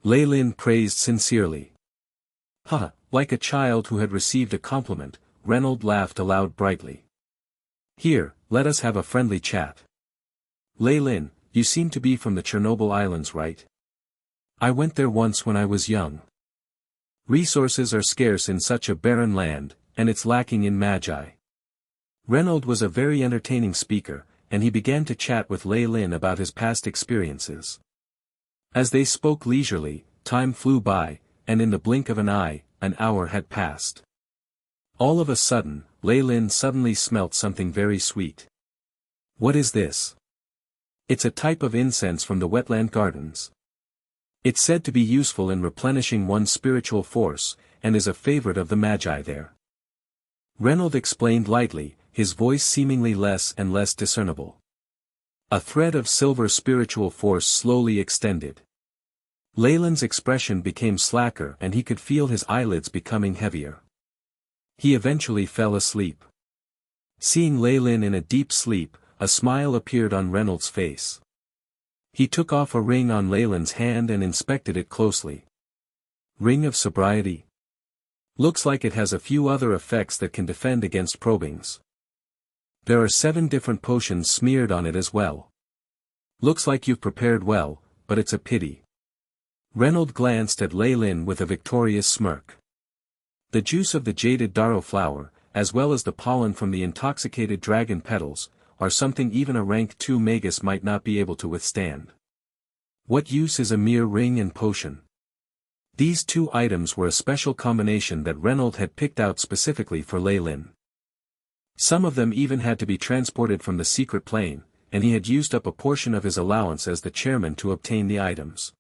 Leilyn praised sincerely. Haha, like a child who had received a compliment, Reynolds laughed aloud brightly. Here, let us have a friendly chat. Leilyn, you seem to be from the Chernobyl Islands, right? I went there once when I was young. Resources are scarce in such a barren land, and it's lacking in magi. Reynolds was a very entertaining speaker, and he began to chat with Leilyn about his past experiences. As they spoke leisurely, time flew by, and in the blink of an eye, an hour had passed. All of a sudden, Leilyn suddenly smelt something very sweet. What is this? It's a type of incense from the wetland gardens. It's said to be useful in replenishing one's spiritual force, and is a favorite of the magi there. Reynolds explained lightly, his voice seemingly less and less discernible. A thread of silver spiritual force slowly extended. Leilyn's expression became slacker and he could feel his eyelids becoming heavier. He eventually fell asleep. Seeing Leilyn in a deep sleep, a smile appeared on Reynolds' face. He took off a ring on Leilyn's hand and inspected it closely. Ring of sobriety? Looks like it has a few other effects that can defend against probings. There are 7 different potions smeared on it as well. Looks like you've prepared well, but it's a pity. Reynolds glanced at Leilyn with a victorious smirk. The juice of the jaded darrow flower, as well as the pollen from the intoxicated dragon petals, are something even a rank 2 Magus might not be able to withstand. What use is a mere ring and potion? These 2 items were a special combination that Reynolds had picked out specifically for Leilyn. Some of them even had to be transported from the secret plane, and he had used up a portion of his allowance as the chairman to obtain the items.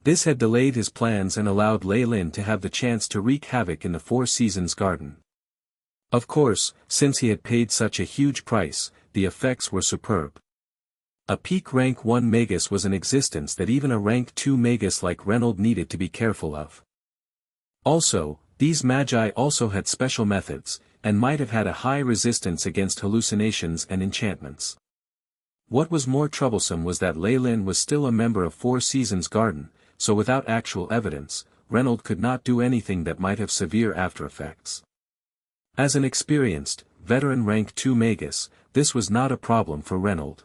This had delayed his plans and allowed Leilyn to have the chance to wreak havoc in the Four Seasons garden. Of course, since he had paid such a huge price, the effects were superb. A peak rank 1 Magus was in existence that even a rank 2 Magus like Reynolds needed to be careful of. Also, these magi also had special methods, and might have had a high resistance against hallucinations and enchantments. What was more troublesome was that Leilyn was still a member of Four Seasons Garden, so without actual evidence, Reynolds could not do anything that might have severe aftereffects. As an experienced, veteran rank 2 Magus, this was not a problem for Reynolds.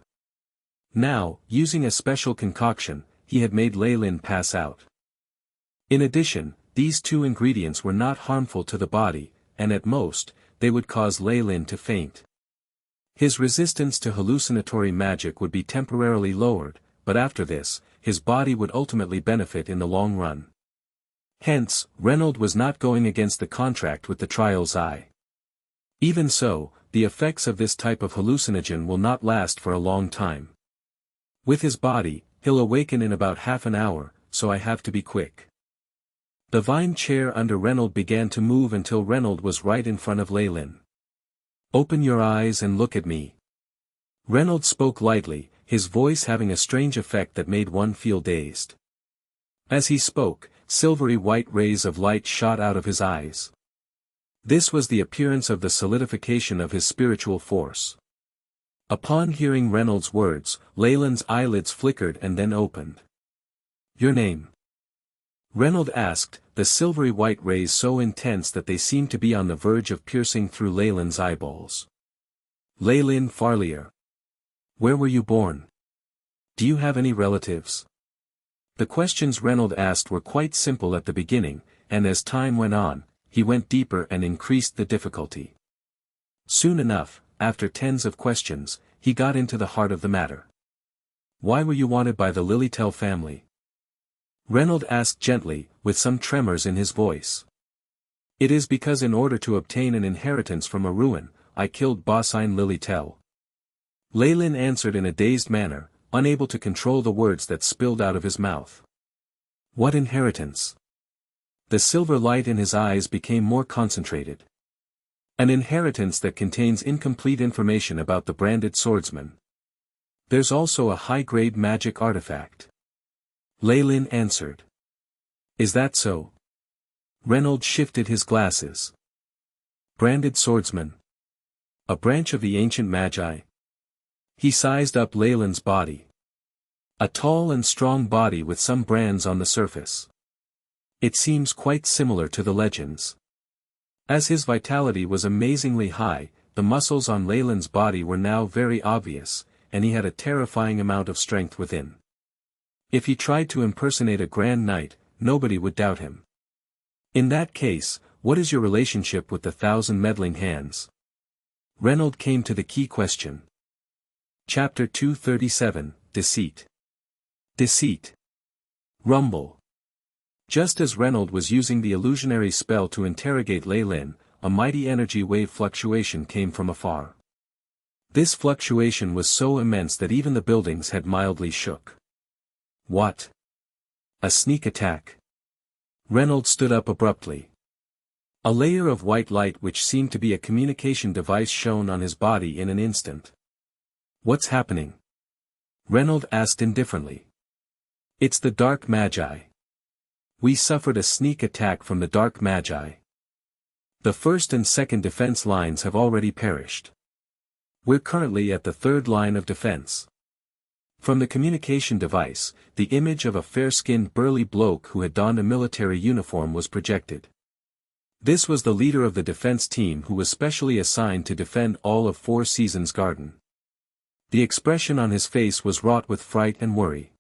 Now, using a special concoction, he had made Leilyn pass out. In addition, these 2 ingredients were not harmful to the body, and at most, they would cause Leilyn to faint. His resistance to hallucinatory magic would be temporarily lowered, but after this, his body would ultimately benefit in the long run. Hence, Reynolds was not going against the contract with the Trial's Eye. Even so, the effects of this type of hallucinogen will not last for a long time. With his body, he'll awaken in about half an hour, so I have to be quick. The vine chair under Reynolds began to move until Reynolds was right in front of Leilyn. "Open your eyes and look at me." Reynolds spoke lightly, his voice having a strange effect that made one feel dazed. As he spoke, silvery white rays of light shot out of his eyes. This was the appearance of the solidification of his spiritual force. Upon hearing Reynolds' words, Leilyn's eyelids flickered and then opened. "Your name?" Reynolds asked, the silvery white rays so intense that they seemed to be on the verge of piercing through Leilyn's eyeballs. "Leilyn Farlier." "Where were you born? Do you have any relatives?" The questions Reynolds asked were quite simple at the beginning, and as time went on, he went deeper and increased the difficulty. Soon enough, after tens of questions, he got into the heart of the matter. "Why were you wanted by the Lilytell family?" Reynolds asked gently, with some tremors in his voice. "It is because in order to obtain an inheritance from a ruin, I killed Bossine Lilytell." Leilyn answered in a dazed manner, unable to control the words that spilled out of his mouth. "What inheritance?" The silver light in his eyes became more concentrated. "An inheritance that contains incomplete information about the branded swordsman. There's also a high-grade magic artifact." Leilyn answered. "Is that so?" Reynolds shifted his glasses. "Branded swordsman. A branch of the ancient magi?" He sized up Leilyn's body. A tall and strong body with some brands on the surface. It seems quite similar to the legends. As his vitality was amazingly high, the muscles on Leilyn's body were now very obvious, and he had a terrifying amount of strength within. If he tried to impersonate a Grand Knight, nobody would doubt him. "In that case, what is your relationship with the Thousand Meddling Hands?" Reynolds came to the key question. Chapter 237, Deceit. Deceit. Rumble. Just as Reynolds was using the illusionary spell to interrogate Leilyn, a mighty energy wave fluctuation came from afar. This fluctuation was so immense that even the buildings had mildly shook. "What? A sneak attack?" Reynolds stood up abruptly. A layer of white light which seemed to be a communication device shone on his body in an instant. "What's happening?" Reynolds asked indifferently. "It's the Dark Magi. We suffered a sneak attack from the Dark Magi. The first and second defense lines have already perished. We're currently at the third line of defense." From the communication device, the image of a fair-skinned burly bloke who had donned a military uniform was projected. This was the leader of the defense team who was specially assigned to defend all of Four Seasons Garden. The expression on his face was wrought with fright and worry.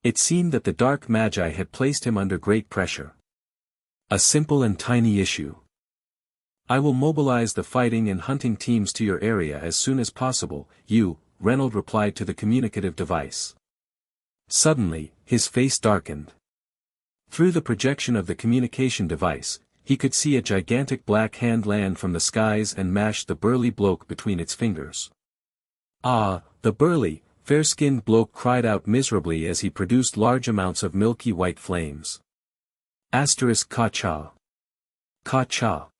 It seemed that the Dark Magi had placed him under great pressure. "A simple and tiny issue. I will mobilize the fighting and hunting teams to your area as soon as possible, Reynolds replied to the communicative device. Suddenly, his face darkened. Through the projection of the communication device, he could see a gigantic black hand land from the skies and mash the burly bloke between its fingers. "Ah!" The burly, fair-skinned bloke cried out miserably as he produced large amounts of milky white flames. Ka-cha. Ka-cha.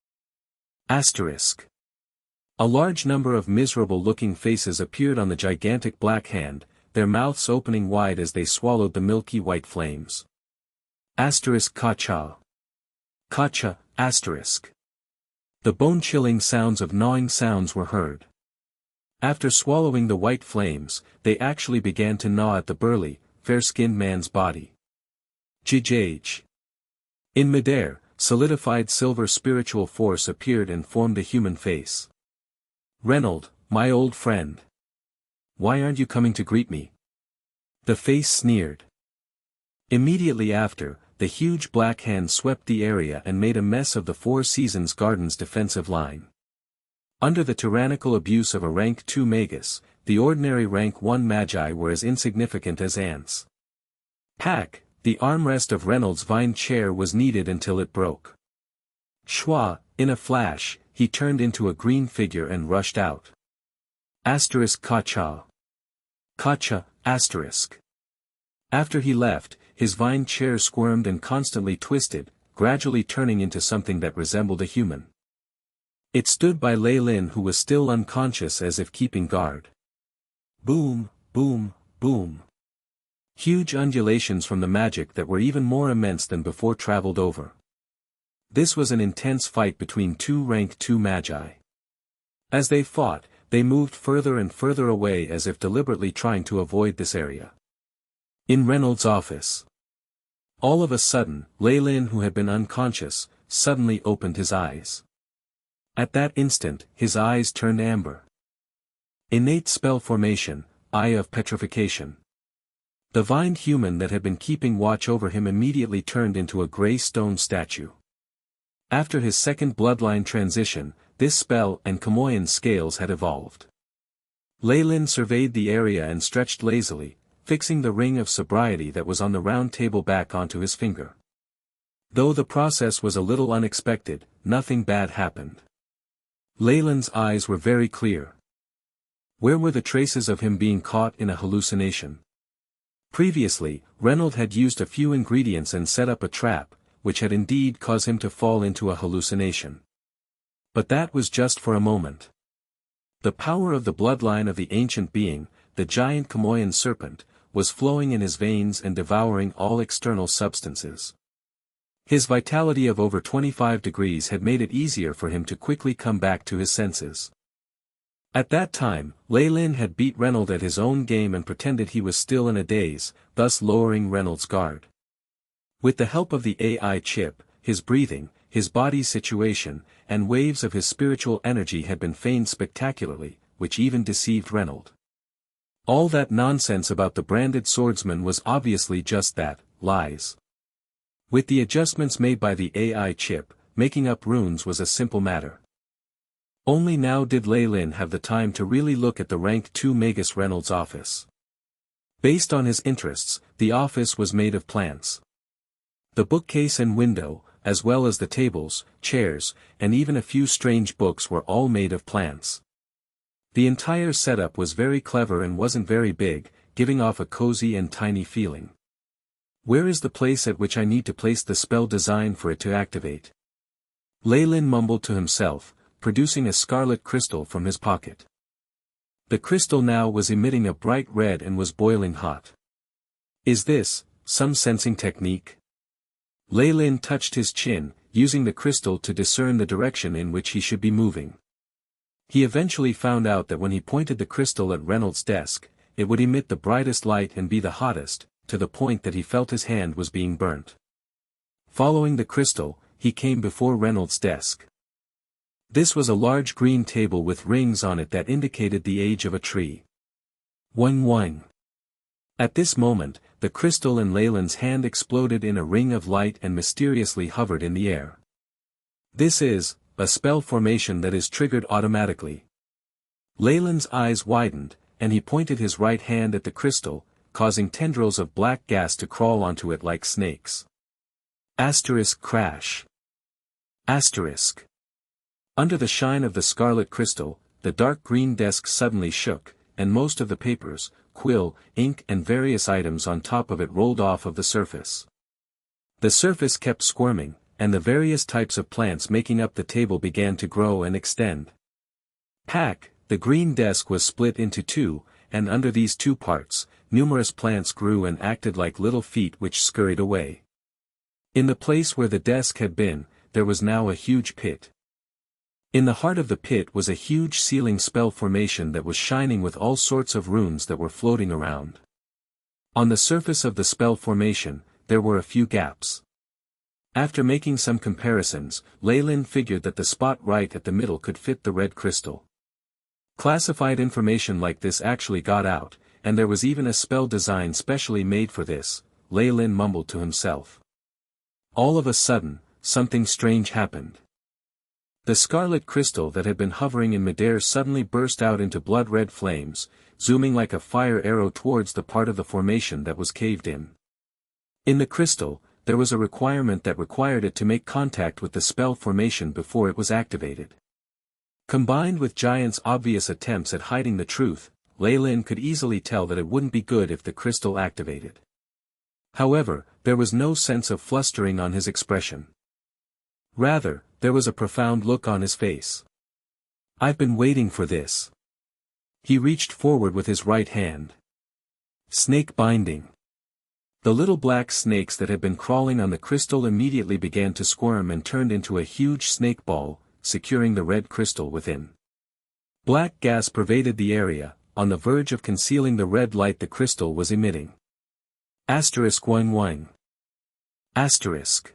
A large number of miserable-looking faces appeared on the gigantic black hand, their mouths opening wide as they swallowed the milky white flames. Ka-cha. Ka-cha. The bone-chilling sounds of gnawing sounds were heard. After swallowing the white flames, they actually began to gnaw at the burly, fair-skinned man's body. Jijaj. In midair, solidified silver spiritual force appeared and formed a human face. "Reynolds, my old friend. Why aren't you coming to greet me?" The face sneered. Immediately after, the huge black hand swept the area and made a mess of the Four Seasons Garden's defensive line. Under the tyrannical abuse of a rank 2 Magus, the ordinary rank 1 Magi were as insignificant as ants. The armrest of Reynolds' vine chair was needed until it broke. Schwa, in a flash, he turned into a green figure and rushed out. Ka-cha. Ka-cha. After he left, his vine chair squirmed and constantly twisted, gradually turning into something that resembled a human. It stood by Leilyn, who was still unconscious, as if keeping guard. Boom, boom, boom. Huge undulations from the magic that were even more immense than before traveled over. This was an intense fight between two rank 2 magi. As they fought, they moved further and further away, as if deliberately trying to avoid this area. In Reynolds' office. All of a sudden, Leilyn, who had been unconscious, suddenly opened his eyes. At that instant, his eyes turned amber. Innate spell formation, Eye of Petrification. The vined human that had been keeping watch over him immediately turned into a gray stone statue. After his second bloodline transition, this spell and Kamoyan scales had evolved. Leilyn surveyed the area and stretched lazily, fixing the ring of sobriety that was on the round table back onto his finger. Though the process was a little unexpected, nothing bad happened. Leilyn's eyes were very clear. Where were the traces of him being caught in a hallucination? Previously, Reynolds had used a few ingredients and set up a trap, which had indeed caused him to fall into a hallucination. But that was just for a moment. The power of the bloodline of the ancient being, the giant Kamoyan serpent, was flowing in his veins and devouring all external substances. His vitality of over 25 degrees had made it easier for him to quickly come back to his senses. At that time, Leilyn had beat Reynolds at his own game and pretended he was still in a daze, thus lowering Reynolds' guard. With the help of the AI chip, his breathing, his body's situation, and waves of his spiritual energy had been feigned spectacularly, which even deceived Reynolds. All that nonsense about the branded swordsman was obviously just that, lies. With the adjustments made by the AI chip, making up runes was a simple matter. Only now did Leilyn have the time to really look at the rank 2 Magus Reynolds' office. Based on his interests, the office was made of plants. The bookcase and window, as well as the tables, chairs, and even a few strange books were all made of plants. The entire setup was very clever and wasn't very big, giving off a cozy and tiny feeling. Where is the place at which I need to place the spell designed for it to activate? Leilyn mumbled to himself, producing a scarlet crystal from his pocket. The crystal now was emitting a bright red and was boiling hot. Is this some sensing technique? Leilyn touched his chin, using the crystal to discern the direction in which he should be moving. He eventually found out that when he pointed the crystal at Reynolds' desk, it would emit the brightest light and be the hottest, to the point that he felt his hand was being burnt. Following the crystal, he came before Reynolds' desk. This was a large green table with rings on it that indicated the age of a tree. Wang wang. At this moment, the crystal in Leilyn's hand exploded in a ring of light and mysteriously hovered in the air. This is a spell formation that is triggered automatically. Leilyn's eyes widened, and he pointed his right hand at the crystal, causing tendrils of black gas to crawl onto it like snakes. Asterisk crash. Asterisk. Under the shine of the scarlet crystal, the dark green desk suddenly shook, and most of the papers, quill, ink and various items on top of it rolled off of the surface. The surface kept squirming, and the various types of plants making up the table began to grow and extend. The green desk was split into two, and under these two parts, numerous plants grew and acted like little feet which scurried away. In the place where the desk had been, there was now a huge pit. In the heart of the pit was a huge sealing spell formation that was shining with all sorts of runes that were floating around. On the surface of the spell formation, there were a few gaps. After making some comparisons, Leilyn figured that the spot right at the middle could fit the red crystal. Classified information like this actually got out, and there was even a spell design specially made for this, Leilyn mumbled to himself. All of a sudden, something strange happened. The scarlet crystal that had been hovering in midair suddenly burst out into blood-red flames, zooming like a fire arrow towards the part of the formation that was caved in. In the crystal, there was a requirement that required it to make contact with the spell formation before it was activated. Combined with Giant's obvious attempts at hiding the truth, Leilyn could easily tell that it wouldn't be good if the crystal activated. However, there was no sense of flustering on his expression. Rather, there was a profound look on his face. "I've been waiting for this." He reached forward with his right hand. Snake binding. The little black snakes that had been crawling on the crystal immediately began to squirm and turned into a huge snake ball, securing the red crystal within. Black gas pervaded the area, on the verge of concealing the red light the crystal was emitting. Asterisk wang wang. Asterisk.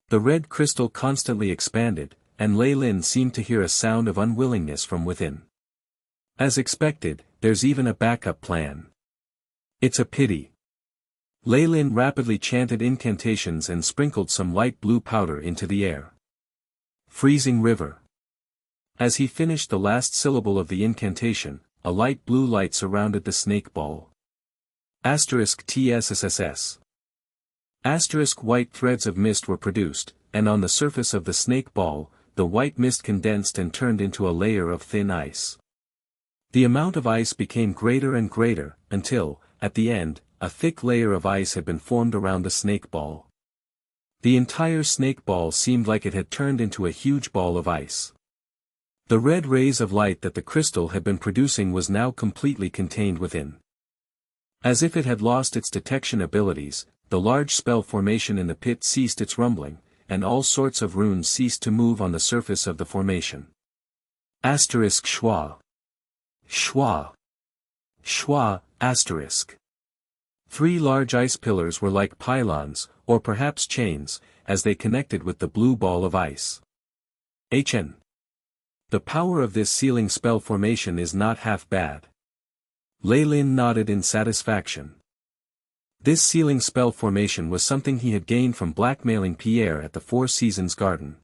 The red crystal constantly expanded, and Leilyn seemed to hear a sound of unwillingness from within. As expected, there's even a backup plan. It's a pity. Leilyn rapidly chanted incantations and sprinkled some light blue powder into the air. Freezing river. As he finished the last syllable of the incantation, a light blue light surrounded the snake ball. Asterisk TSSSS. Asterisk white threads of mist were produced, and on the surface of the snake ball, the white mist condensed and turned into a layer of thin ice. The amount of ice became greater and greater, until, at the end, a thick layer of ice had been formed around the snake ball. The entire snake ball seemed like it had turned into a huge ball of ice. The red rays of light that the crystal had been producing was now completely contained within. As if it had lost its detection abilities, the large spell formation in the pit ceased its rumbling, and all sorts of runes ceased to move on the surface of the formation. Asterisk schwa. Schwa. Schwa, asterisk. 3 large ice pillars were like pylons, or perhaps chains, as they connected with the blue ball of ice. HN. The power of this sealing spell formation is not half bad. Leilyn nodded in satisfaction. This sealing spell formation was something he had gained from blackmailing Pierre at the Four Seasons Garden.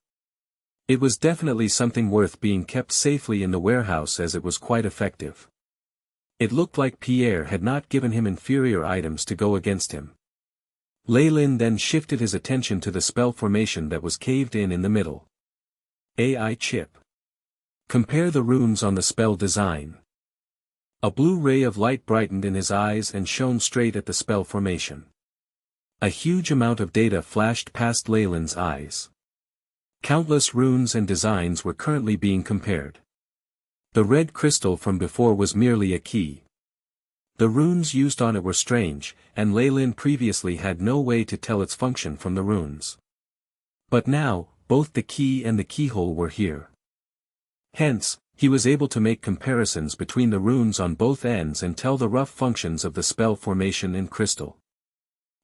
It was definitely something worth being kept safely in the warehouse as it was quite effective. It looked like Pierre had not given him inferior items to go against him. Leilyn then shifted his attention to the spell formation that was caved in the middle. AI chip. Compare the runes on the spell design. A blue ray of light brightened in his eyes and shone straight at the spell formation. A huge amount of data flashed past Leilyn's eyes. Countless runes and designs were currently being compared. The red crystal from before was merely a key. The runes used on it were strange, and Leilyn previously had no way to tell its function from the runes. But now, both the key and the keyhole were here. Hence, he was able to make comparisons between the runes on both ends and tell the rough functions of the spell formation in crystal.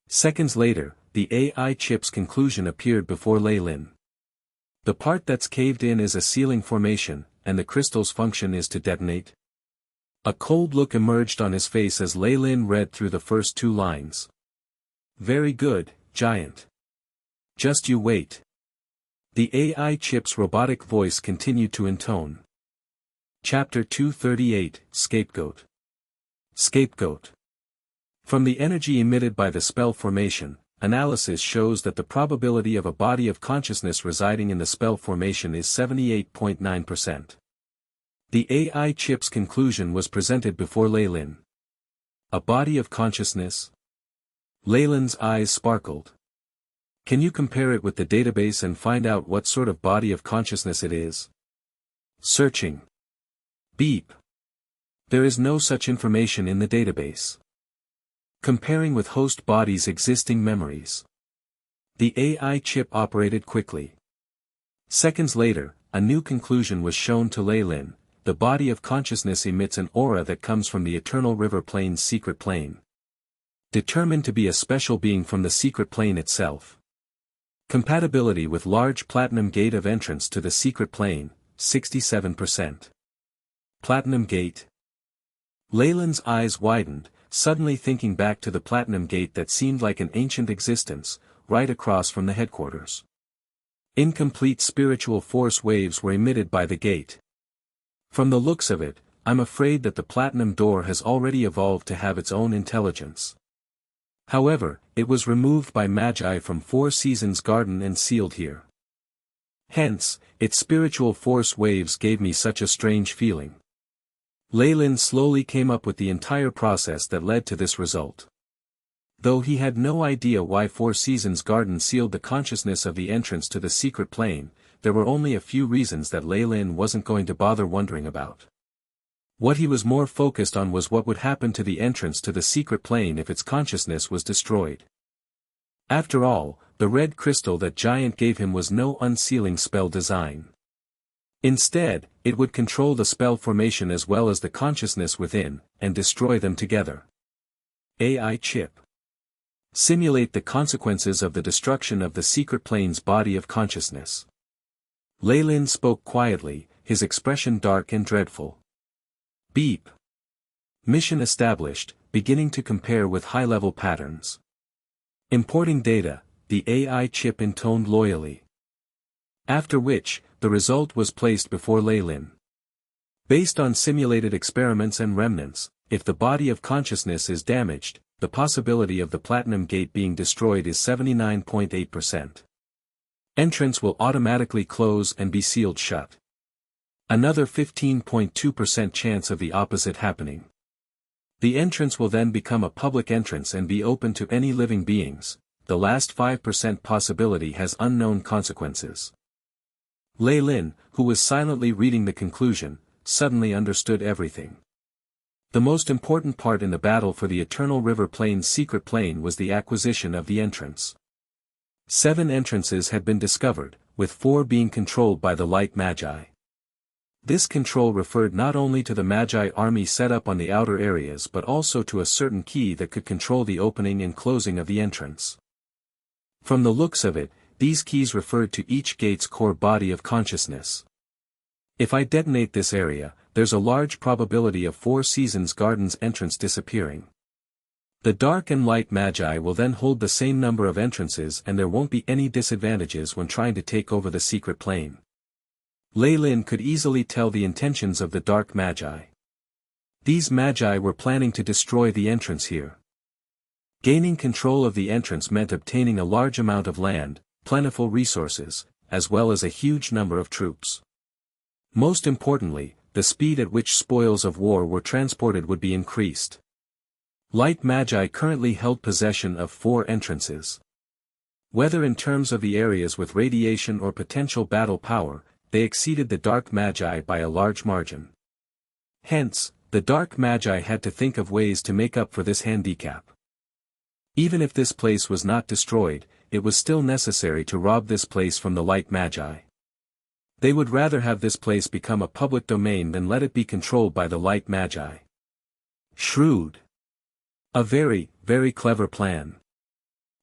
Seconds later, the AI chip's conclusion appeared before Leilyn. The part that's caved in is a sealing formation, and the crystal's function is to detonate. A cold look emerged on his face as Leilyn read through the first 2 lines. Very good, giant. Just you wait. The AI chip's robotic voice continued to intone. Chapter 238, Scapegoat. Scapegoat. From the energy emitted by the spell formation, analysis shows that the probability of a body of consciousness residing in the spell formation is 78.9%. The AI chip's conclusion was presented before Leilyn. A body of consciousness? Leilyn's eyes sparkled. Can you compare it with the database and find out what sort of body of consciousness it is? Searching. Beep. There is no such information in the database. Comparing with host body's existing memories. The AI chip operated quickly. Seconds later, a new conclusion was shown to Leilyn. The body of consciousness emits an aura that comes from the Eternal River Plane's secret plane. Determined to be a special being from the secret plane itself. Compatibility with large platinum gate of entrance to the secret plane, 67%. Platinum gate. Leilyn's eyes widened, suddenly thinking back to the platinum gate that seemed like an ancient existence, right across from the headquarters. Incomplete spiritual force waves were emitted by the gate. From the looks of it, I'm afraid that the platinum door has already evolved to have its own intelligence. However, it was removed by Magi from Four Seasons Garden and sealed here. Hence, its spiritual force waves gave me such a strange feeling. Leilyn slowly came up with the entire process that led to this result. Though he had no idea why Four Seasons Garden sealed the consciousness of the entrance to the secret plane, there were only a few reasons that Leilyn wasn't going to bother wondering about. What he was more focused on was what would happen to the entrance to the secret plane if its consciousness was destroyed. After all, the red crystal that Giant gave him was no unsealing spell design. Instead, it would control the spell formation as well as the consciousness within, and destroy them together. AI chip. Simulate the consequences of the destruction of the secret plane's body of consciousness. Leilyn spoke quietly, his expression dark and dreadful. Beep. Mission established, beginning to compare with high-level patterns. Importing data, the AI chip intoned loyally. After which, the result was placed before Leilyn. Based on simulated experiments and remnants, if the body of consciousness is damaged, the possibility of the platinum gate being destroyed is 79.8%. Entrance will automatically close and be sealed shut. Another 15.2% chance of the opposite happening. The entrance will then become a public entrance and be open to any living beings. The last 5% possibility has unknown consequences. Leilyn, who was silently reading the conclusion, suddenly understood everything. The most important part in the battle for the Eternal River Plane's secret plane was the acquisition of the entrance. 7 entrances had been discovered, with 4 being controlled by the Light Magi. This control referred not only to the Magi army set up on the outer areas but also to a certain key that could control the opening and closing of the entrance. From the looks of it, these keys referred to each gate's core body of consciousness. If I detonate this area, there's a large probability of Four Seasons Garden's entrance disappearing. The Dark and Light Magi will then hold the same number of entrances and there won't be any disadvantages when trying to take over the secret plane. Leilyn could easily tell the intentions of the Dark Magi. These Magi were planning to destroy the entrance here. Gaining control of the entrance meant obtaining a large amount of land, plentiful resources, as well as a huge number of troops. Most importantly, the speed at which spoils of war were transported would be increased. Light Magi currently held possession of 4 entrances. Whether in terms of the areas with radiation or potential battle power, they exceeded the Dark Magi by a large margin. Hence, the Dark Magi had to think of ways to make up for this handicap. Even if this place was not destroyed, it was still necessary to rob this place from the Light Magi. They would rather have this place become a public domain than let it be controlled by the Light Magi. Shrewd. A very, very clever plan.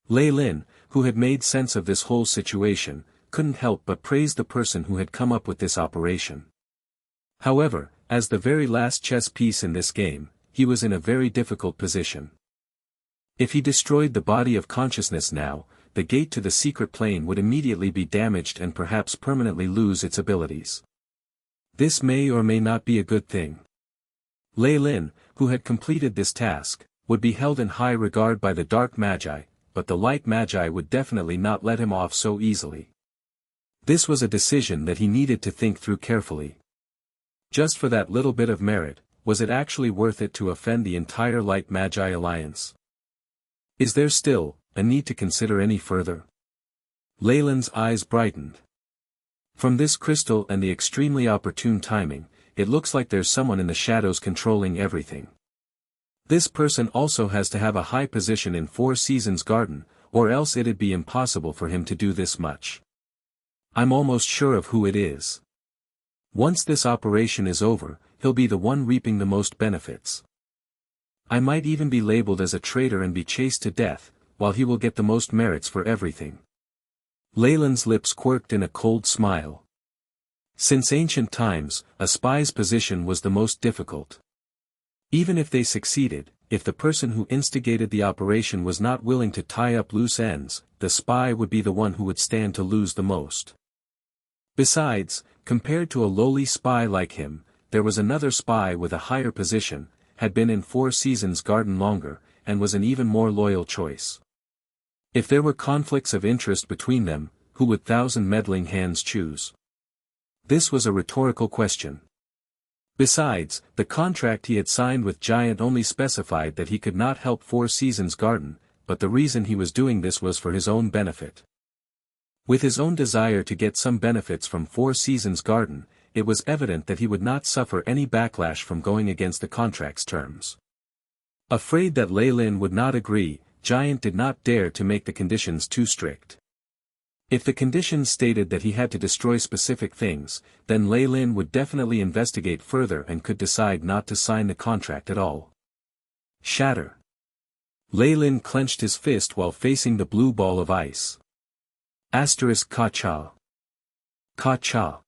Leilyn, who had made sense of this whole situation, couldn't help but praise the person who had come up with this operation. However, as the very last chess piece in this game, he was in a very difficult position. If he destroyed the body of consciousness now, the gate to the secret plane would immediately be damaged and perhaps permanently lose its abilities. This may or may not be a good thing. Leilyn, who had completed this task, would be held in high regard by the Dark Magi, but the Light Magi would definitely not let him off so easily. This was a decision that he needed to think through carefully. Just for that little bit of merit, was it actually worth it to offend the entire Light Magi alliance? Is there still a need to consider any further? Leilyn's eyes brightened. From this crystal and the extremely opportune timing, it looks like there's someone in the shadows controlling everything. This person also has to have a high position in Four Seasons Garden, or else it'd be impossible for him to do this much. I'm almost sure of who it is. Once this operation is over, he'll be the one reaping the most benefits. I might even be labeled as a traitor and be chased to death, while he will get the most merits for everything. Leilyn's lips quirked in a cold smile. Since ancient times, a spy's position was the most difficult. Even if they succeeded, if the person who instigated the operation was not willing to tie up loose ends, the spy would be the one who would stand to lose the most. Besides, compared to a lowly spy like him, there was another spy with a higher position, had been in Four Seasons Garden longer, and was an even more loyal choice. If there were conflicts of interest between them, who would 1,000 meddling hands choose? This was a rhetorical question. Besides, the contract he had signed with Giant only specified that he could not help Four Seasons Garden, but the reason he was doing this was for his own benefit. With his own desire to get some benefits from Four Seasons Garden, it was evident that he would not suffer any backlash from going against the contract's terms. Afraid that Leilyn would not agree, Giant did not dare to make the conditions too strict. If the conditions stated that he had to destroy specific things, then Leilyn would definitely investigate further and could decide not to sign the contract at all. Shatter. Leilyn clenched his fist while facing the blue ball of ice. Ka-cha. Ka-cha.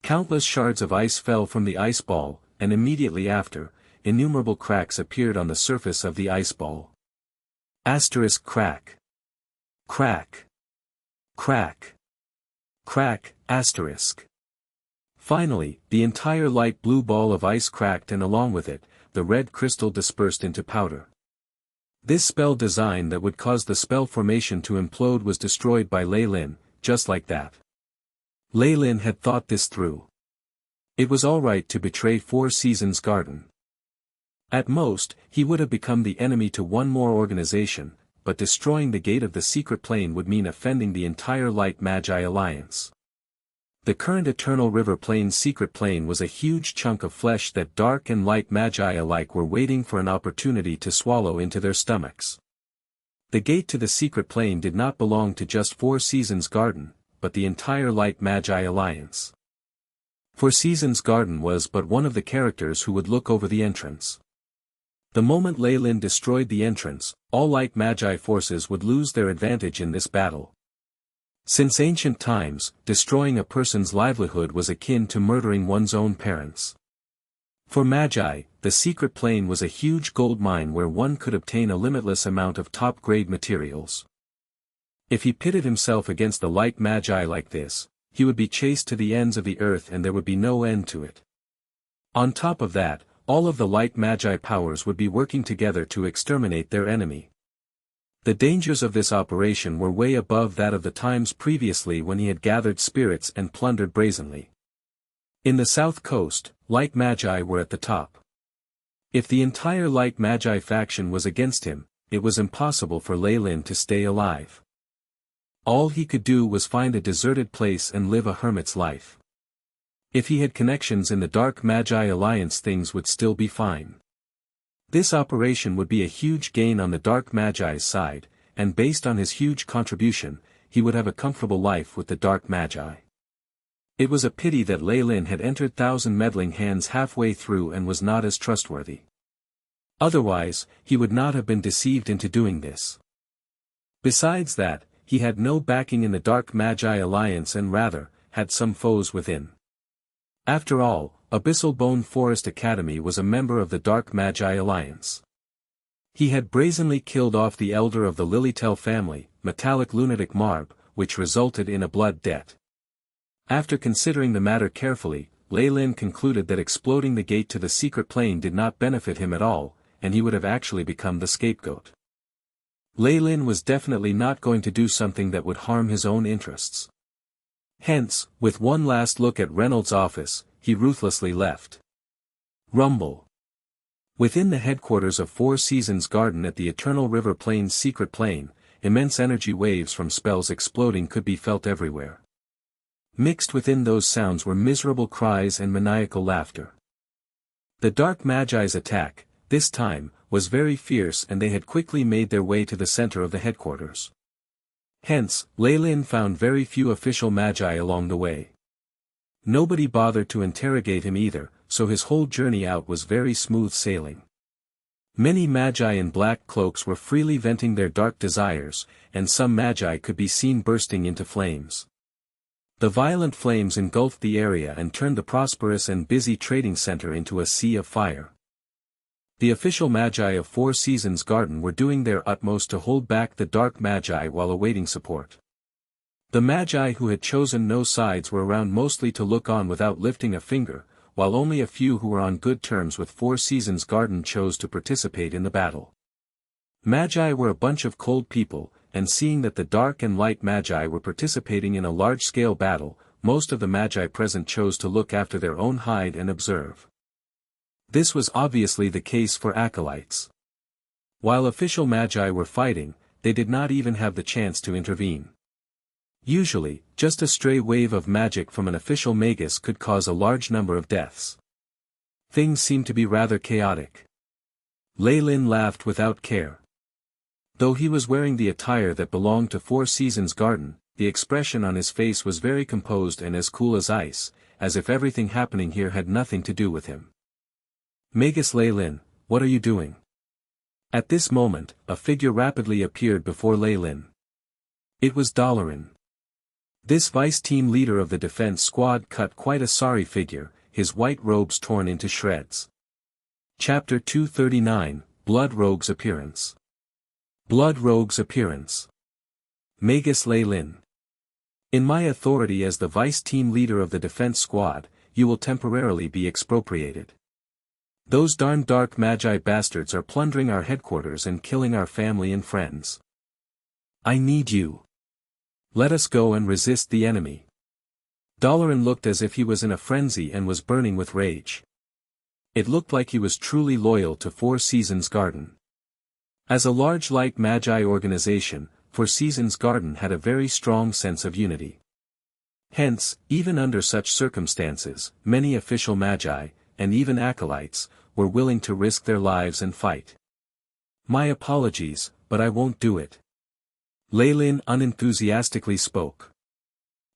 Countless shards of ice fell from the ice ball, and immediately after, innumerable cracks appeared on the surface of the ice ball. Crack. Crack. Crack. Crack, asterisk. Finally, the entire light blue ball of ice cracked, and along with it, the red crystal dispersed into powder. This spell design that would cause the spell formation to implode was destroyed by Leilyn, just like that. Leilyn had thought this through. It was alright to betray Four Seasons Garden. At most, he would have become the enemy to one more organization, but destroying the gate of the secret plane would mean offending the entire Light Magi Alliance. The current Eternal River Plane's secret plane was a huge chunk of flesh that Dark and Light Magi alike were waiting for an opportunity to swallow into their stomachs. The gate to the secret plane did not belong to just Four Seasons Garden, but the entire Light Magi Alliance. Four Seasons Garden was but one of the characters who would look over the entrance. The moment Leilyn destroyed the entrance, all Light Magi forces would lose their advantage in this battle. Since ancient times, destroying a person's livelihood was akin to murdering one's own parents. For Magi, the secret plane was a huge gold mine where one could obtain a limitless amount of top-grade materials. If he pitted himself against the Light Magi like this, he would be chased to the ends of the earth and there would be no end to it. On top of that, all of the Light Magi powers would be working together to exterminate their enemy. The dangers of this operation were way above that of the times previously when he had gathered spirits and plundered brazenly. In the south coast, Light Magi were at the top. If the entire Light Magi faction was against him, it was impossible for Leilyn to stay alive. All he could do was find a deserted place and live a hermit's life. If he had connections in the Dark Magi Alliance, things would still be fine. This operation would be a huge gain on the Dark Magi's side, and based on his huge contribution, he would have a comfortable life with the Dark Magi. It was a pity that Leilyn had entered Thousand Meddling Hands halfway through and was not as trustworthy. Otherwise, he would not have been deceived into doing this. Besides that, he had no backing in the Dark Magi Alliance and rather, had some foes within. After all, Abyssal Bone Forest Academy was a member of the Dark Magi Alliance. He had brazenly killed off the elder of the Lilytel family, Metallic Lunatic Marb, which resulted in a blood debt. After considering the matter carefully, Leilyn concluded that exploding the gate to the secret plane did not benefit him at all, and he would have actually become the scapegoat. Leilyn was definitely not going to do something that would harm his own interests. Hence, with one last look at Reynolds' office, he ruthlessly left. Rumble. Within the headquarters of Four Seasons Garden at the Eternal River Plane's secret plane, immense energy waves from spells exploding could be felt everywhere. Mixed within those sounds were miserable cries and maniacal laughter. The Dark Magi's attack, this time, was very fierce and they had quickly made their way to the center of the headquarters. Hence, Leilyn found very few official Magi along the way. Nobody bothered to interrogate him either, so his whole journey out was very smooth sailing. Many Magi in black cloaks were freely venting their dark desires, and some Magi could be seen bursting into flames. The violent flames engulfed the area and turned the prosperous and busy trading center into a sea of fire. The official Magi of Four Seasons Garden were doing their utmost to hold back the Dark Magi while awaiting support. The Magi who had chosen no sides were around mostly to look on without lifting a finger, while only a few who were on good terms with Four Seasons Garden chose to participate in the battle. Magi were a bunch of cold people, and seeing that the Dark and Light Magi were participating in a large-scale battle, most of the Magi present chose to look after their own hide and observe. This was obviously the case for acolytes. While official magi were fighting, they did not even have the chance to intervene. Usually, just a stray wave of magic from an official magus could cause a large number of deaths. Things seemed to be rather chaotic. Leilyn laughed without care. Though he was wearing the attire that belonged to Four Seasons Garden, the expression on his face was very composed and as cool as ice, as if everything happening here had nothing to do with him. Magus Leilyn, what are you doing? At this moment, a figure rapidly appeared before Leilyn. It was Leilyn. This vice-team leader of the defense squad cut quite a sorry figure, his white robes torn into shreds. Chapter 239, Blood Rogue's Appearance. Blood Rogue's Appearance. Magus Leilyn. In my authority as the vice-team leader of the defense squad, you will temporarily be expropriated. Those darn dark magi bastards are plundering our headquarters and killing our family and friends. I need you. Let us go and resist the enemy. Leilyn looked as if he was in a frenzy and was burning with rage. It looked like he was truly loyal to Four Seasons Garden. As a large light magi organization, Four Seasons Garden had a very strong sense of unity. Hence, even under such circumstances, many official magi, and even acolytes, were willing to risk their lives and fight. My apologies, but I won't do it. Leilyn unenthusiastically spoke.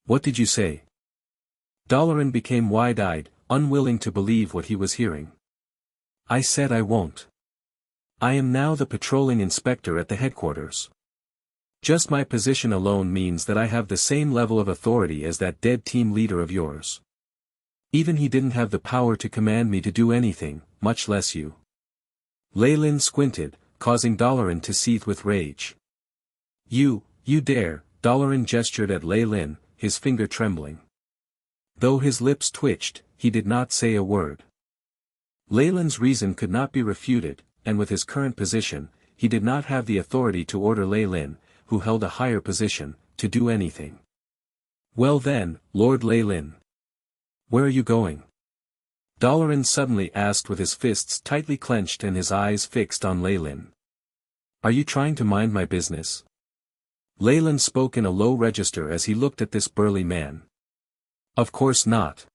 What did you say? Leilyn became wide-eyed, unwilling to believe what he was hearing. I said I won't. I am now the patrolling inspector at the headquarters. Just my position alone means that I have the same level of authority as that dead team leader of yours. Even he didn't have the power to command me to do anything, much less you. Leilyn squinted, causing Leilyn to seethe with rage. You dare, Leilyn gestured at Leilyn, his finger trembling. Though his lips twitched, he did not say a word. Leilyn's reason could not be refuted, and with his current position, he did not have the authority to order Leilyn, who held a higher position, to do anything. Well then, Lord Leilyn. Where are you going? Leilyn suddenly asked with his fists tightly clenched and his eyes fixed on Leilyn. Are you trying to mind my business? Leilyn spoke in a low register as he looked at this burly man. Of course not.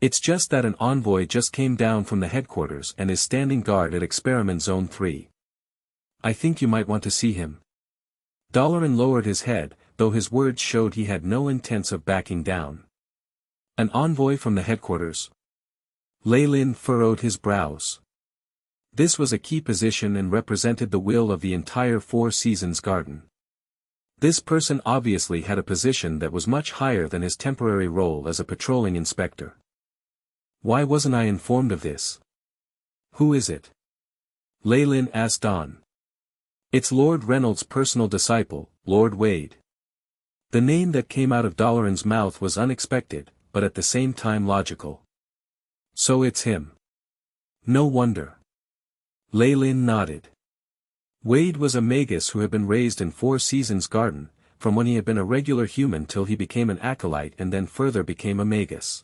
It's just that an envoy just came down from the headquarters and is standing guard at Experiment Zone 3. I think you might want to see him. Leilyn lowered his head, though his words showed he had no intents of backing down. An envoy from the headquarters? Leilyn furrowed his brows. This was a key position and represented the will of the entire Four Seasons Garden. This person obviously had a position that was much higher than his temporary role as a patrolling inspector. Why wasn't I informed of this? Who is it? Leilyn asked on. It's Lord Reynolds' personal disciple, Lord Wade. The name that came out of Leilyn's mouth was unexpected, but at the same time logical. So it's him. No wonder. Leilyn nodded. Wade was a magus who had been raised in Four Seasons Garden, from when he had been a regular human till he became an acolyte and then further became a magus.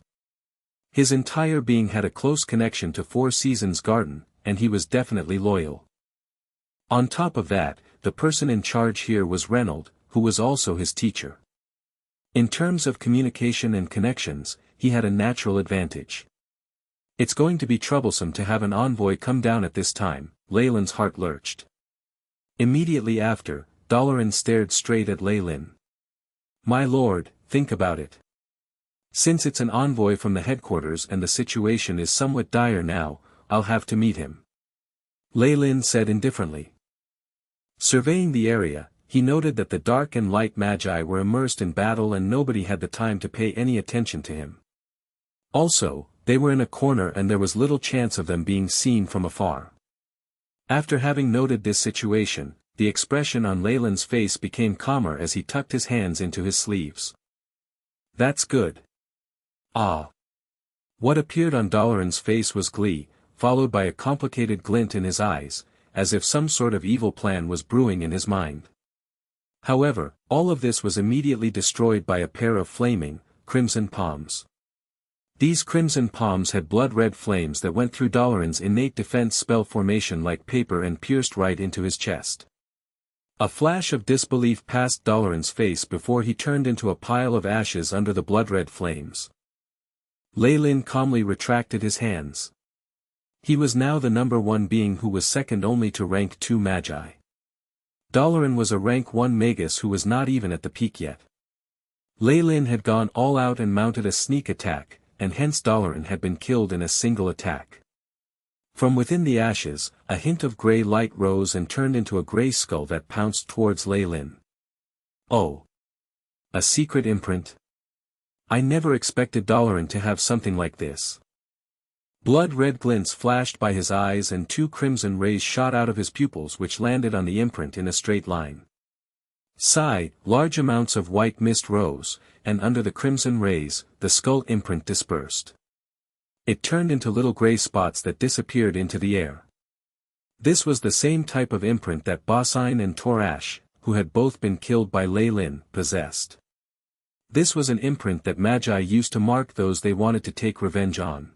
His entire being had a close connection to Four Seasons Garden, and he was definitely loyal. On top of that, the person in charge here was Reynolds, who was also his teacher. In terms of communication and connections, he had a natural advantage. It's going to be troublesome to have an envoy come down at this time, Leilyn's heart lurched. Immediately after, Leilyn stared straight at Leilyn. My lord, think about it. Since it's an envoy from the headquarters and the situation is somewhat dire now, I'll have to meet him. Leilyn said indifferently. Surveying the area, he noted that the dark and light magi were immersed in battle and nobody had the time to pay any attention to him. Also, they were in a corner and there was little chance of them being seen from afar. After having noted this situation, the expression on Leilyn's face became calmer as he tucked his hands into his sleeves. That's good. Ah. What appeared on Leilyn's face was glee, followed by a complicated glint in his eyes, as if some sort of evil plan was brewing in his mind. However, all of this was immediately destroyed by a pair of flaming, crimson palms. These crimson palms had blood-red flames that went through Dalaran's innate defense spell formation like paper and pierced right into his chest. A flash of disbelief passed Dalaran's face before he turned into a pile of ashes under the blood-red flames. Leilyn calmly retracted his hands. He was now the number 1 being who was second only to rank 2 magi. Dalaran was a rank 1 magus who was not even at the peak yet. Leilyn had gone all out and mounted a sneak attack, and hence Dalaran had been killed in a single attack. From within the ashes, a hint of grey light rose and turned into a grey skull that pounced towards Leilyn. Oh! A secret imprint? I never expected Dalaran to have something like this. Blood-red glints flashed by his eyes and 2 crimson rays shot out of his pupils which landed on the imprint in a straight line. Sigh, large amounts of white mist rose, and under the crimson rays, the skull imprint dispersed. It turned into little grey spots that disappeared into the air. This was the same type of imprint that Bosine and Torash, who had both been killed by Leilyn, possessed. This was an imprint that Magi used to mark those they wanted to take revenge on.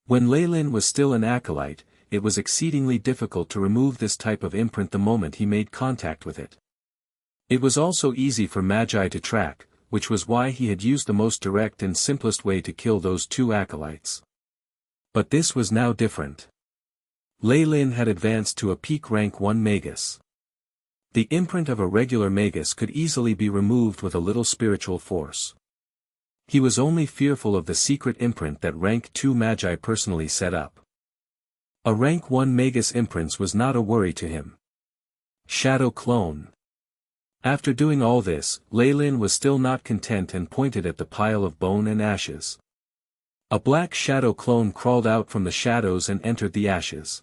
When Leilyn was still an acolyte, it was exceedingly difficult to remove this type of imprint the moment he made contact with it. It was also easy for Magi to track, which was why he had used the most direct and simplest way to kill those 2 acolytes. But this was now different. Leilyn had advanced to a peak rank 1 magus. The imprint of a regular magus could easily be removed with a little spiritual force. He was only fearful of the secret imprint that rank 2 magi personally set up. A rank 1 magus imprint was not a worry to him. Shadow clone. After doing all this, Leilyn was still not content and pointed at the pile of bone and ashes. A black shadow clone crawled out from the shadows and entered the ashes.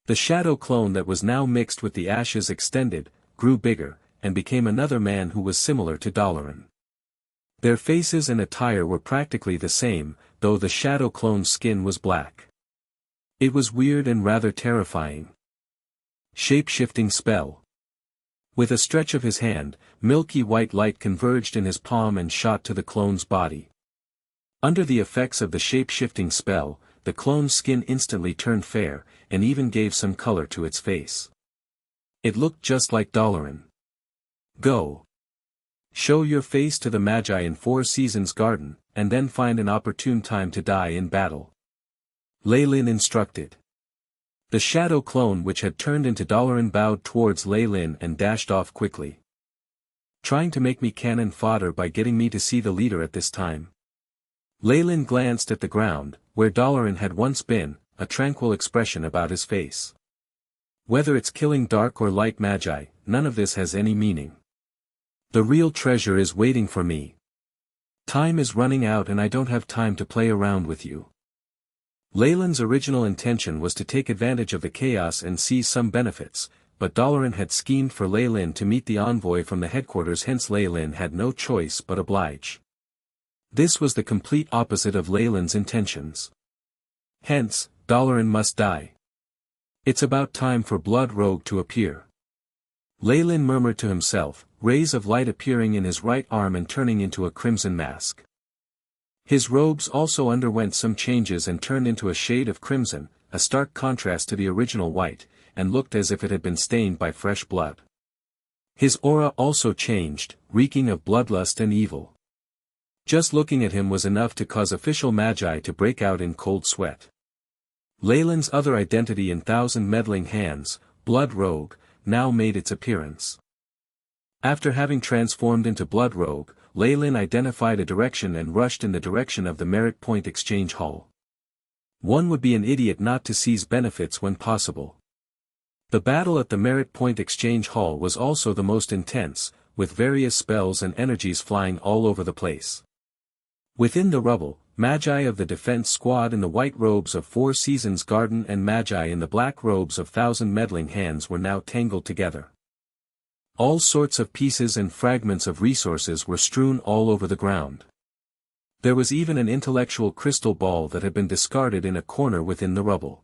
The shadow clone that was now mixed with the ashes extended, grew bigger, and became another man who was similar to Dalaran. Their faces and attire were practically the same, though the shadow clone's skin was black. It was weird and rather terrifying. Shape-shifting spell. With a stretch of his hand, milky white light converged in his palm and shot to the clone's body. Under the effects of the shape-shifting spell, the clone's skin instantly turned fair, and even gave some color to its face. It looked just like Dalaran. Go. Show your face to the Magi in 4 Seasons Garden, and then find an opportune time to die in battle. Leilyn instructed. The shadow clone which had turned into Dalaran bowed towards Leilyn and dashed off quickly. Trying to make me cannon fodder by getting me to see the leader at this time. Leilyn glanced at the ground, where Dalaran had once been, a tranquil expression about his face. Whether it's killing dark or light Magi, none of this has any meaning. The real treasure is waiting for me. Time is running out and I don't have time to play around with you. Leilyn's original intention was to take advantage of the chaos and seize some benefits, but Dalaran had schemed for Leilyn to meet the envoy from the headquarters, hence Leilyn had no choice but oblige. This was the complete opposite of Leilyn's intentions. Hence, Dalaran must die. It's about time for Blood Rogue to appear. Leilyn murmured to himself, rays of light appearing in his right arm and turning into a crimson mask. His robes also underwent some changes and turned into a shade of crimson, a stark contrast to the original white, and looked as if it had been stained by fresh blood. His aura also changed, reeking of bloodlust and evil. Just looking at him was enough to cause official Magi to break out in cold sweat. Leilyn's other identity in Thousand Meddling Hands, Blood Rogue, now made its appearance. After having transformed into Blood Rogue, Leilyn identified a direction and rushed in the direction of the Merit Point Exchange Hall. One would be an idiot not to seize benefits when possible. The battle at the Merit Point Exchange Hall was also the most intense, with various spells and energies flying all over the place. Within the rubble, Magi of the defense squad in the white robes of 4 Seasons Garden and Magi in the black robes of Thousand Meddling Hands were now tangled together. All sorts of pieces and fragments of resources were strewn all over the ground. There was even an intellectual crystal ball that had been discarded in a corner within the rubble.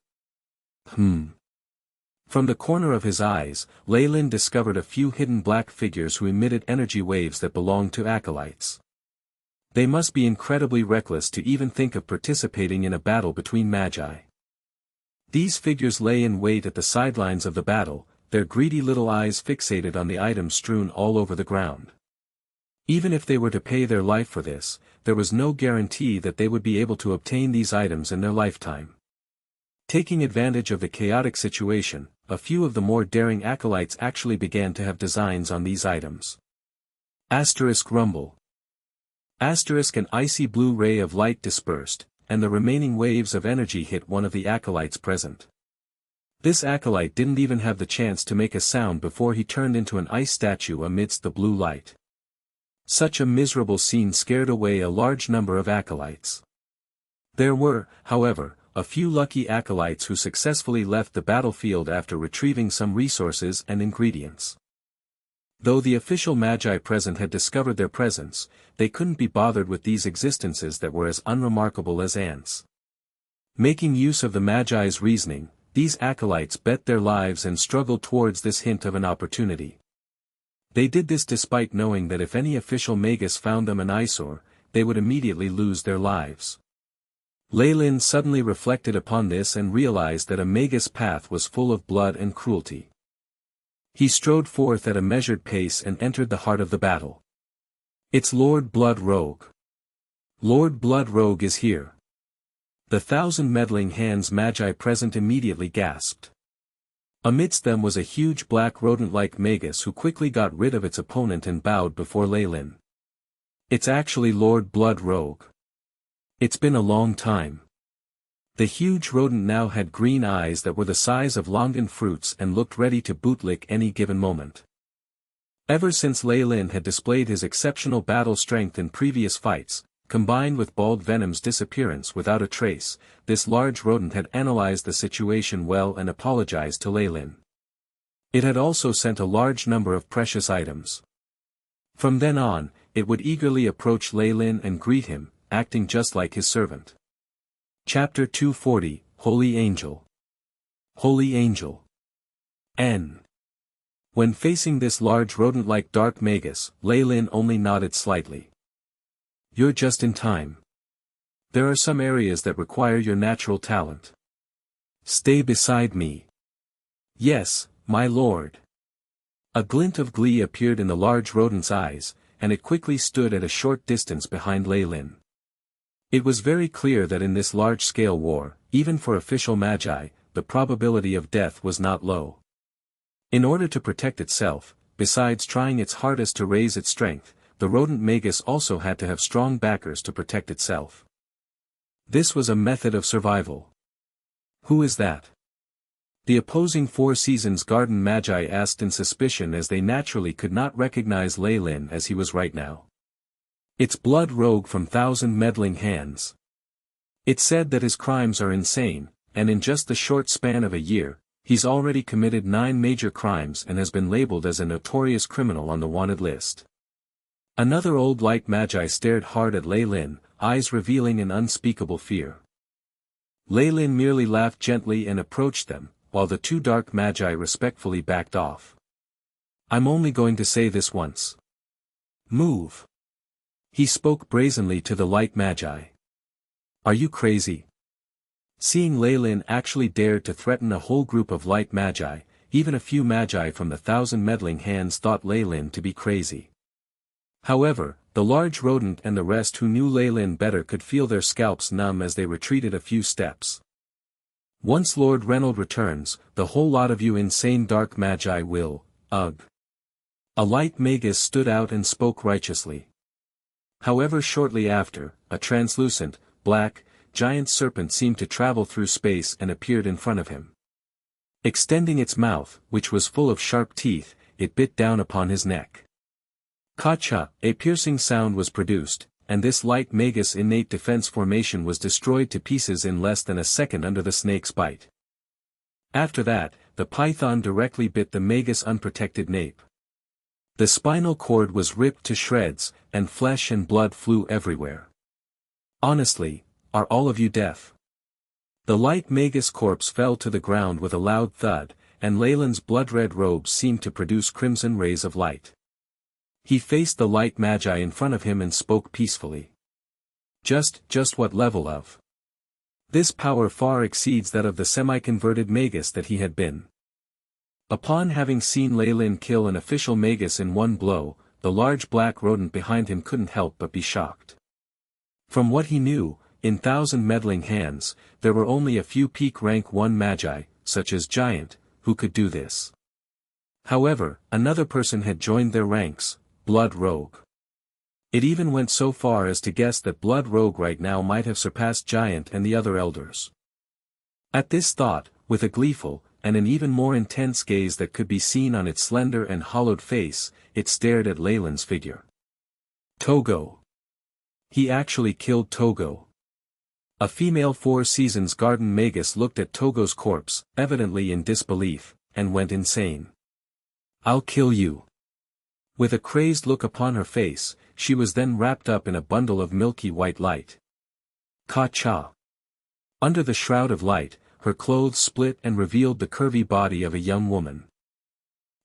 From the corner of his eyes, Leilyn discovered a few hidden black figures who emitted energy waves that belonged to acolytes. They must be incredibly reckless to even think of participating in a battle between magi. These figures lay in wait at the sidelines of the battle, their greedy little eyes fixated on the items strewn all over the ground. Even if they were to pay their life for this, there was no guarantee that they would be able to obtain these items in their lifetime. Taking advantage of the chaotic situation, a few of the more daring acolytes actually began to have designs on these items. Rumble. An icy blue ray of light dispersed, and the remaining waves of energy hit one of the acolytes present. This acolyte didn't even have the chance to make a sound before he turned into an ice statue amidst the blue light. Such a miserable scene scared away a large number of acolytes. There were, however, a few lucky acolytes who successfully left the battlefield after retrieving some resources and ingredients. Though the official magi present had discovered their presence, they couldn't be bothered with these existences that were as unremarkable as ants. Making use of the magi's reasoning, these acolytes bet their lives and struggled towards this hint of an opportunity. They did this despite knowing that if any official Magus found them an eyesore, they would immediately lose their lives. Leilyn suddenly reflected upon this and realized that a Magus path was full of blood and cruelty. He strode forth at a measured pace and entered the heart of the battle. It's Lord Blood Rogue. Lord Blood Rogue is here. The 1,000 meddling hands magi present immediately gasped. Amidst them was a huge black rodent-like Magus who quickly got rid of its opponent and bowed before Leilyn. It's actually Lord Blood Rogue. It's been a long time. The huge rodent now had green eyes that were the size of longan fruits and looked ready to bootlick any given moment. Ever since Leilyn had displayed his exceptional battle strength in previous fights, combined with Bald Venom's disappearance without a trace, this large rodent had analyzed the situation well and apologized to Leilyn. It had also sent a large number of precious items. From then on, it would eagerly approach Leilyn and greet him, acting just like his servant. Chapter 240, Holy Angel. Holy Angel. N. When facing this large rodent-like dark Magus, Leilyn only nodded slightly. You're just in time. There are some areas that require your natural talent. Stay beside me. Yes, my lord. A glint of glee appeared in the large rodent's eyes, and it quickly stood at a short distance behind Leilyn. It was very clear that in this large-scale war, even for official magi, the probability of death was not low. In order to protect itself, besides trying its hardest to raise its strength, the rodent Magus also had to have strong backers to protect itself. This was a method of survival. Who is that? The opposing Four Seasons Garden Magi asked in suspicion as they naturally could not recognize Leilyn as he was right now. It's Blood Rogue from 1,000 Meddling Hands. It's said that his crimes are insane, and in just the short span of a year, he's already committed 9 major crimes and has been labeled as a notorious criminal on the wanted list. Another old light magi stared hard at Leilyn, eyes revealing an unspeakable fear. Leilyn merely laughed gently and approached them, while the 2 dark magi respectfully backed off. I'm only going to say this once. Move. He spoke brazenly to the light magi. Are you crazy? Seeing Leilyn actually dared to threaten a whole group of light magi, even a few magi from the 1,000 Meddling Hands thought Leilyn to be crazy. However, the large rodent and the rest who knew Leilyn better could feel their scalps numb as they retreated a few steps. Once Lord Reynold returns, the whole lot of you insane dark magi will, ugh. A light Magus stood out and spoke righteously. However, shortly after, a translucent, black, giant serpent seemed to travel through space and appeared in front of him. Extending its mouth, which was full of sharp teeth, it bit down upon his neck. Kacha, a piercing sound was produced, and this light Magus innate defense formation was destroyed to pieces in less than a second under the snake's bite. After that, the python directly bit the Magus' unprotected nape. The spinal cord was ripped to shreds, and flesh and blood flew everywhere. Honestly, are all of you deaf? The light Magus corpse fell to the ground with a loud thud, and Leilyn's blood-red robes seemed to produce crimson rays of light. He faced the light magi in front of him and spoke peacefully. Just what level of? This power far exceeds that of the semi-converted Magus that he had been. Upon having seen Leilyn kill an official Magus in one blow, the large black rodent behind him couldn't help but be shocked. From what he knew, in 1,000 meddling hands, there were only a few peak rank 1 magi, such as Giant, who could do this. However, another person had joined their ranks, Blood Rogue. It even went so far as to guess that Blood Rogue right now might have surpassed Giant and the other elders. At this thought, with a gleeful, and an even more intense gaze that could be seen on its slender and hollowed face, it stared at Leilyn's figure. Togo. He actually killed Togo. A female 4 Seasons garden Magus looked at Togo's corpse, evidently in disbelief, and went insane. I'll kill you. With a crazed look upon her face, she was then wrapped up in a bundle of milky white light. Ka-cha. Under the shroud of light, her clothes split and revealed the curvy body of a young woman.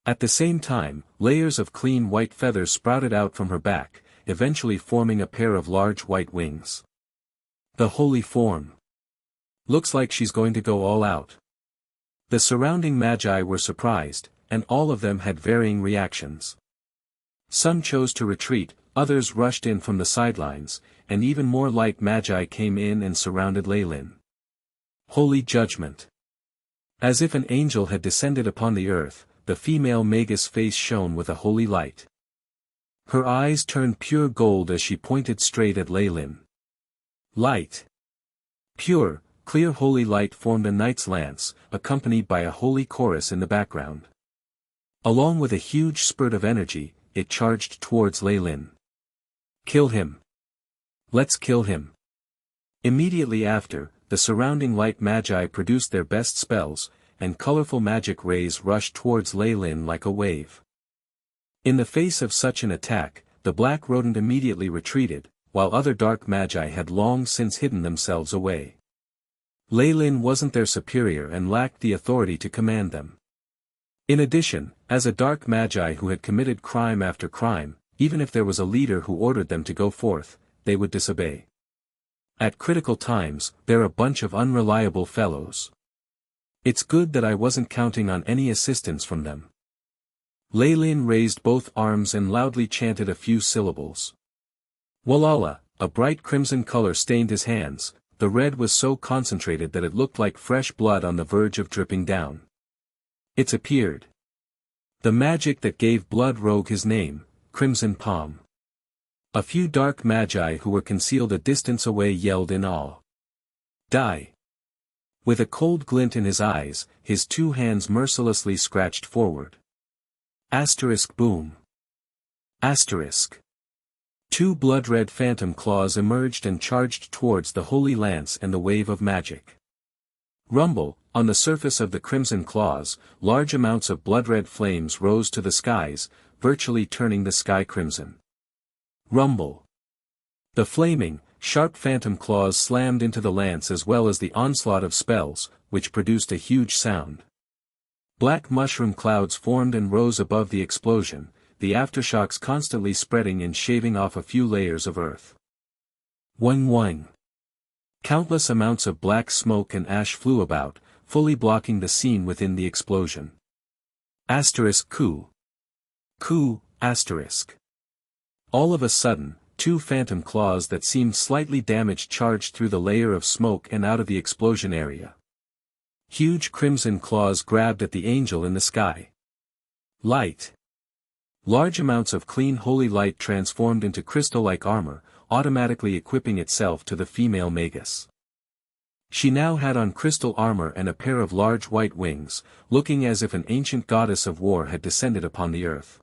At the same time, layers of clean white feathers sprouted out from her back, eventually forming a pair of large white wings. The holy form. Looks like she's going to go all out. The surrounding magi were surprised, and all of them had varying reactions. Some chose to retreat, others rushed in from the sidelines, and even more light magi came in and surrounded Leilyn. Holy judgment. As if an angel had descended upon the earth, the female Magus' face shone with a holy light. Her eyes turned pure gold as she pointed straight at Leilyn. Light. Pure, clear holy light formed a knight's lance, accompanied by a holy chorus in the background. Along with a huge spurt of energy, it charged towards Leilyn. Kill him. Let's kill him. Immediately after, the surrounding light magi produced their best spells, and colorful magic rays rushed towards Leilyn like a wave. In the face of such an attack, the black rodent immediately retreated, while other dark magi had long since hidden themselves away. Leilyn wasn't their superior and lacked the authority to command them. In addition, as a dark magi who had committed crime after crime, even if there was a leader who ordered them to go forth, they would disobey. At critical times, they're a bunch of unreliable fellows. It's good that I wasn't counting on any assistance from them. Leilyn raised both arms and loudly chanted a few syllables. Walala, a bright crimson color stained his hands, the red was so concentrated that it looked like fresh blood on the verge of dripping down. It's appeared. The magic that gave Blood Rogue his name, Crimson Palm. A few dark magi who were concealed a distance away yelled in awe. Die. With a cold glint in his eyes, his 2 hands mercilessly scratched forward. Asterisk boom. Asterisk. 2 blood-red phantom claws emerged and charged towards the holy lance and the wave of magic. Rumble, on the surface of the crimson claws, large amounts of blood-red flames rose to the skies, virtually turning the sky crimson. Rumble. The flaming, sharp phantom claws slammed into the lance as well as the onslaught of spells, which produced a huge sound. Black mushroom clouds formed and rose above the explosion, the aftershocks constantly spreading and shaving off a few layers of earth. Wang wang. Countless amounts of black smoke and ash flew about, fully blocking the scene within the explosion. Asterisk coup. Coup, asterisk. All of a sudden, 2 phantom claws that seemed slightly damaged charged through the layer of smoke and out of the explosion area. Huge crimson claws grabbed at the angel in the sky. Light. Large amounts of clean holy light transformed into crystal-like armor, automatically equipping itself to the female Magus. She now had on crystal armor and a pair of large white wings, looking as if an ancient goddess of war had descended upon the earth.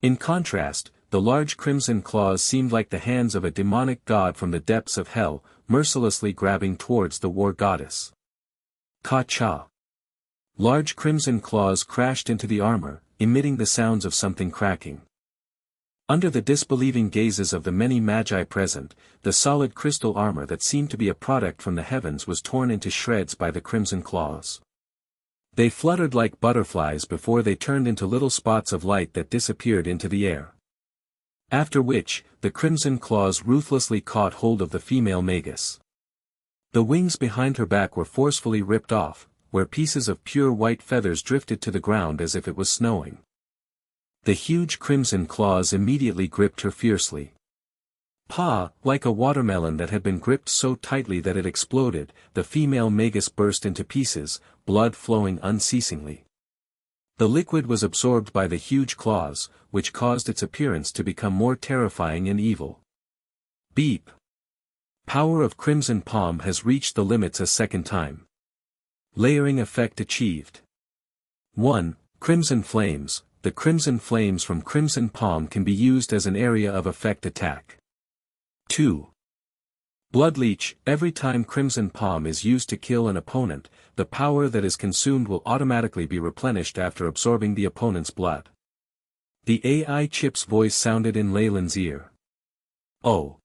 In contrast, the large crimson claws seemed like the hands of a demonic god from the depths of hell, mercilessly grabbing towards the war goddess. Ka-cha. Large crimson claws crashed into the armor, emitting the sounds of something cracking. Under the disbelieving gazes of the many magi present, the solid crystal armor that seemed to be a product from the heavens was torn into shreds by the crimson claws. They fluttered like butterflies before they turned into little spots of light that disappeared into the air. After which, the crimson claws ruthlessly caught hold of the female Magus. The wings behind her back were forcefully ripped off, where pieces of pure white feathers drifted to the ground as if it was snowing. The huge crimson claws immediately gripped her fiercely. Like a watermelon that had been gripped so tightly that it exploded, the female Magus burst into pieces, blood flowing unceasingly. The liquid was absorbed by the huge claws, which caused its appearance to become more terrifying and evil. Beep. Power of Crimson Palm has reached the limits a second time. Layering effect achieved. 1. Crimson Flames. The crimson flames from Crimson Palm can be used as an area of effect attack. 2. Blood Leech. Every time Crimson Palm is used to kill an opponent, the power that is consumed will automatically be replenished after absorbing the opponent's blood. The AI chip's voice sounded in Leilyn's ear. Oh.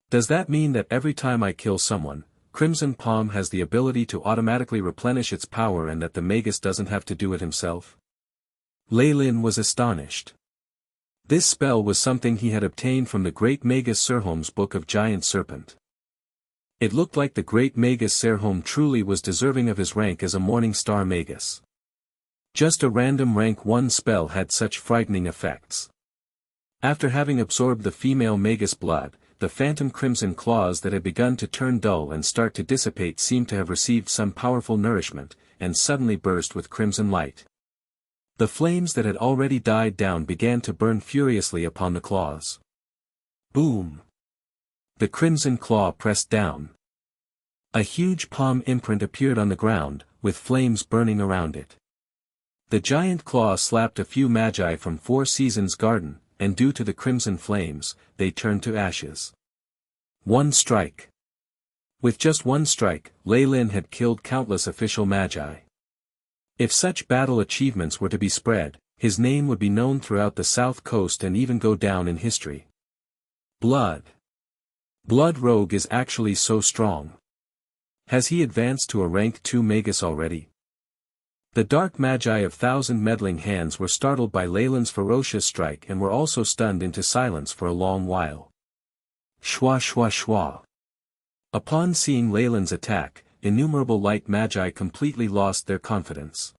Does that mean that every time I kill someone, Crimson Palm has the ability to automatically replenish its power and that the Magus doesn't have to do it himself? Leilyn was astonished. This spell was something he had obtained from the great Magus Serholm's Book of Giant Serpent. It looked like the great Magus Serholm truly was deserving of his rank as a Morning Star Magus. Just a random rank 1 spell had such frightening effects. After having absorbed the female Magus blood, the phantom crimson claws that had begun to turn dull and start to dissipate seemed to have received some powerful nourishment, and suddenly burst with crimson light. The flames that had already died down began to burn furiously upon the claws. Boom! The crimson claw pressed down. A huge palm imprint appeared on the ground, with flames burning around it. The giant claw slapped a few magi from Four Seasons Garden, and due to the crimson flames, they turned to ashes. 1 strike. With just 1 strike, Leilyn had killed countless official magi. If such battle achievements were to be spread, his name would be known throughout the South Coast and even go down in history. Blood Rogue is actually so strong. Has he advanced to a rank 2 Magus already? The dark magi of 1,000 meddling hands were startled by Leilyn's ferocious strike and were also stunned into silence for a long while. Shwa shwa shwa. Upon seeing Leilyn's attack, innumerable light magi completely lost their confidence.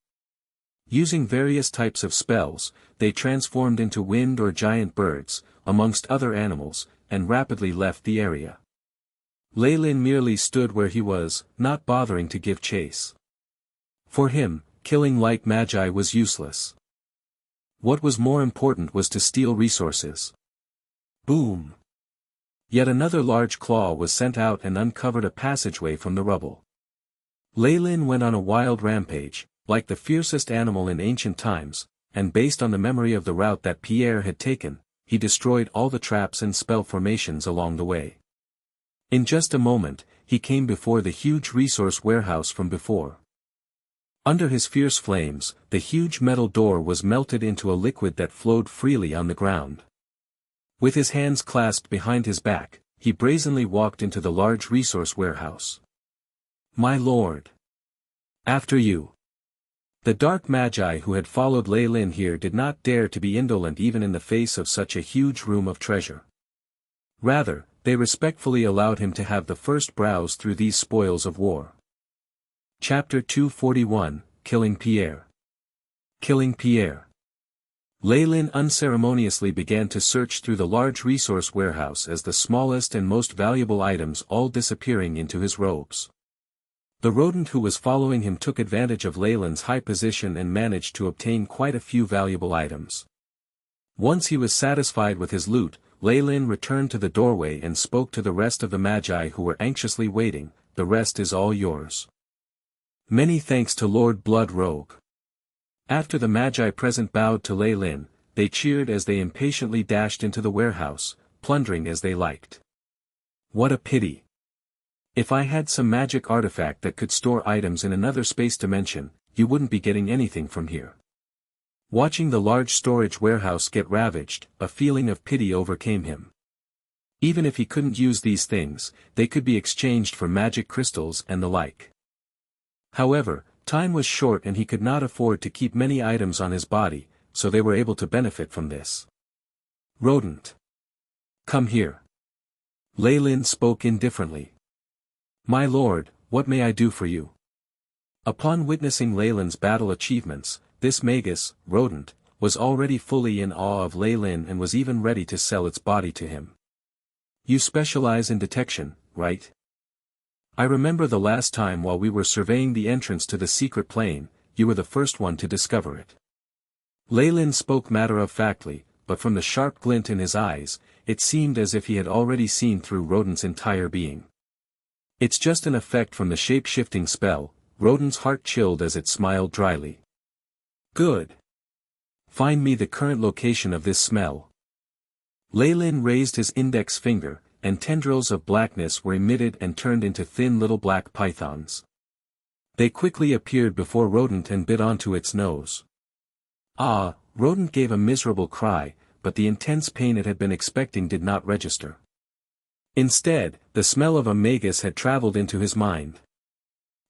Using various types of spells, they transformed into wind or giant birds, amongst other animals, and rapidly left the area. Leilyn merely stood where he was, not bothering to give chase. For him, killing light magi was useless. What was more important was to steal resources. Boom! Yet another large claw was sent out and uncovered a passageway from the rubble. Leilyn went on a wild rampage, like the fiercest animal in ancient times, and based on the memory of the route that Pierre had taken, he destroyed all the traps and spell formations along the way. In just a moment, he came before the huge resource warehouse from before. Under his fierce flames, the huge metal door was melted into a liquid that flowed freely on the ground. With his hands clasped behind his back, he brazenly walked into the large resource warehouse. My lord! After you! The dark magi who had followed Leilyn here did not dare to be indolent even in the face of such a huge room of treasure. Rather, they respectfully allowed him to have the first browse through these spoils of war. Chapter 241, Killing Pierre. Killing Pierre. Leilyn unceremoniously began to search through the large resource warehouse as the smallest and most valuable items all disappearing into his robes. The rodent who was following him took advantage of Leilyn's high position and managed to obtain quite a few valuable items. Once he was satisfied with his loot, Leilyn returned to the doorway and spoke to the rest of the magi who were anxiously waiting. The rest is all yours. Many thanks to Lord Blood Rogue. After the magi present bowed to Leilyn, they cheered as they impatiently dashed into the warehouse, plundering as they liked. What a pity! If I had some magic artifact that could store items in another space dimension, you wouldn't be getting anything from here. Watching the large storage warehouse get ravaged, a feeling of pity overcame him. Even if he couldn't use these things, they could be exchanged for magic crystals and the like. However, time was short and he could not afford to keep many items on his body, so they were able to benefit from this. Rodent. Come here. Leilyn spoke indifferently. My lord, what may I do for you? Upon witnessing Leilyn's battle achievements, this Magus, rodent, was already fully in awe of Leilyn and was even ready to sell its body to him. You specialize in detection, right? I remember the last time while we were surveying the entrance to the secret plane, you were the first one to discover it. Leilyn spoke matter-of-factly, but from the sharp glint in his eyes, it seemed as if he had already seen through Rodent's entire being. It's just an effect from the shape-shifting spell. Rodent's heart chilled as it smiled dryly. Good. Find me the current location of this smell. Leilyn raised his index finger, and tendrils of blackness were emitted and turned into thin little black pythons. They quickly appeared before Rodent and bit onto its nose. Ah, Rodent gave a miserable cry, but the intense pain it had been expecting did not register. Instead, the smell of a Magus had traveled into his mind.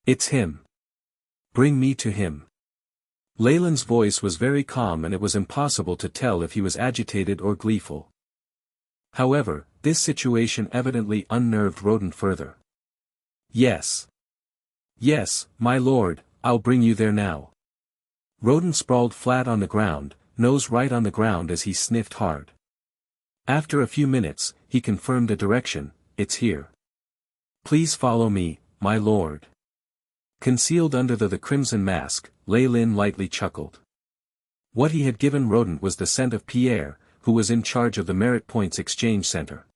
It's him. Bring me to him. Leilyn's voice was very calm and it was impossible to tell if he was agitated or gleeful. However, this situation evidently unnerved Rodent further. Yes. Yes, my lord, I'll bring you there now. Rodent sprawled flat on the ground, nose right on the ground as he sniffed hard. After a few minutes, he confirmed a direction. It's here. Please follow me, my lord. Concealed under the crimson mask, Leilyn lightly chuckled. What he had given Rodent was the scent of Pierre, who was in charge of the Merit Points Exchange Center.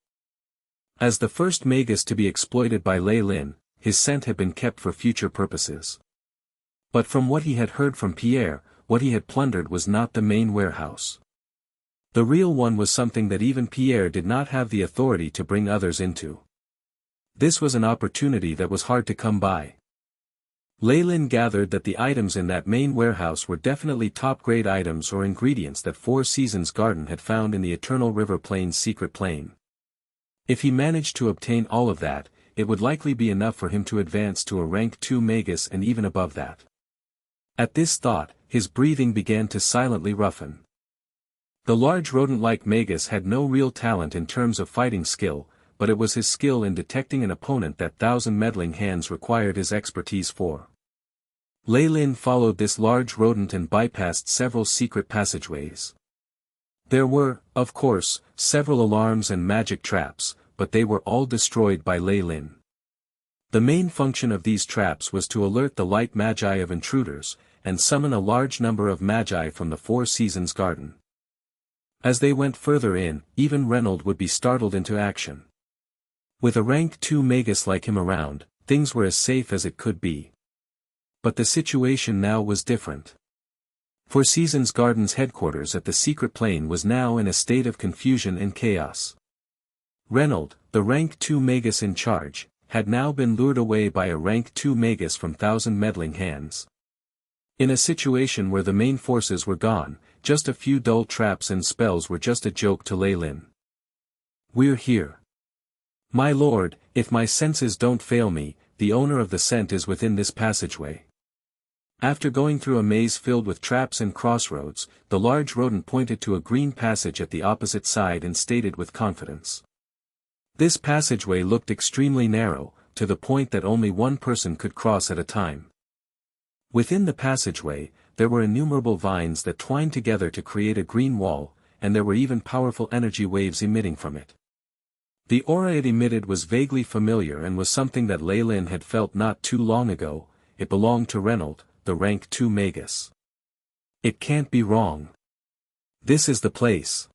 As the first Magus to be exploited by Leilyn, his scent had been kept for future purposes. But from what he had heard from Pierre, what he had plundered was not the main warehouse. The real one was something that even Pierre did not have the authority to bring others into. This was an opportunity that was hard to come by. Leilyn gathered that the items in that main warehouse were definitely top-grade items or ingredients that Four Seasons Garden had found in the Eternal River Plain's secret plane. If he managed to obtain all of that, it would likely be enough for him to advance to a rank 2 Magus and even above that. At this thought, his breathing began to silently roughen. The large rodent-like Magus had no real talent in terms of fighting skill, but it was his skill in detecting an opponent that 1,000 meddling hands required his expertise for. Leilyn followed this large rodent and bypassed several secret passageways. There were, of course, several alarms and magic traps, but they were all destroyed by Leilyn. The main function of these traps was to alert the light magi of intruders, and summon a large number of magi from the Four Seasons Garden. As they went further in, even Reynold would be startled into action. With a rank 2 Magus like him around, things were as safe as it could be. But the situation now was different. Four Seasons Garden's headquarters at the secret plane was now in a state of confusion and chaos. Reynold, the rank 2 Magus in charge, had now been lured away by a rank 2 Magus from 1,000 meddling hands. In a situation where the main forces were gone, just a few dull traps and spells were just a joke to Leilyn. We're here. My lord, if my senses don't fail me, the owner of the scent is within this passageway. After going through a maze filled with traps and crossroads, the large rodent pointed to a green passage at the opposite side and stated with confidence. This passageway looked extremely narrow, to the point that only one person could cross at a time. Within the passageway, there were innumerable vines that twined together to create a green wall, and there were even powerful energy waves emitting from it. The aura it emitted was vaguely familiar and was something that Leilyn had felt not too long ago. It belonged to Reynold, the rank 2 Magus. It can't be wrong. This is the place.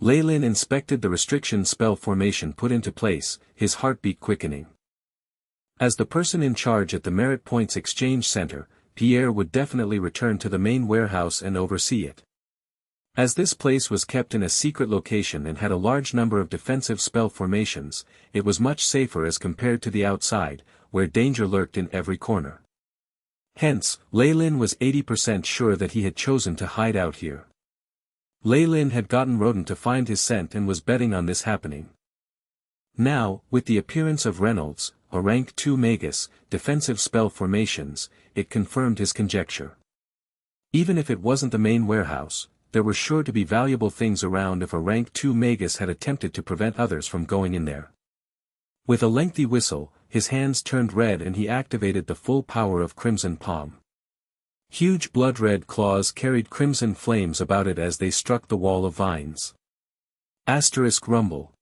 Leilyn inspected the restriction spell formation put into place, his heartbeat quickening. As the person in charge at the Merit Points Exchange Center, Pierre would definitely return to the main warehouse and oversee it. As this place was kept in a secret location and had a large number of defensive spell formations, it was much safer as compared to the outside, where danger lurked in every corner. Hence, Leilyn was 80% sure that he had chosen to hide out here. Leilyn had gotten Rodent to find his scent and was betting on this happening. Now, with the appearance of Reynolds, a rank 2 Magus, defensive spell formations, it confirmed his conjecture. Even if it wasn't the main warehouse, there were sure to be valuable things around if a rank 2 Magus had attempted to prevent others from going in there. With a lengthy whistle, his hands turned red and he activated the full power of Crimson Palm. Huge blood-red claws carried crimson flames about it as they struck the wall of vines. Asterisk rumble.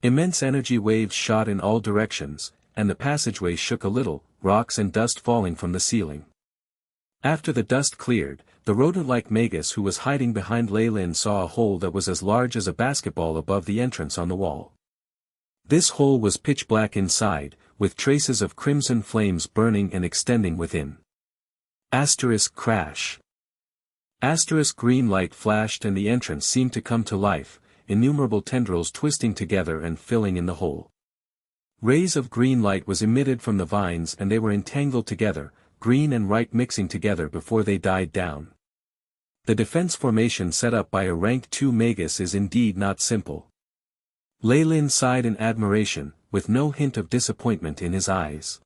Immense energy waves shot in all directions, and the passageway shook a little, rocks and dust falling from the ceiling. After the dust cleared, the rodent-like Magus who was hiding behind Leilyn saw a hole that was as large as a basketball above the entrance on the wall. This hole was pitch black inside, with traces of crimson flames burning and extending within. Asterisk crash. Asterisk green light flashed and the entrance seemed to come to life, innumerable tendrils twisting together and filling in the hole. Rays of green light was emitted from the vines and they were entangled together, green and white mixing together before they died down. The defense formation set up by a rank 2 Magus is indeed not simple. Leilyn sighed in admiration, with no hint of disappointment in his eyes.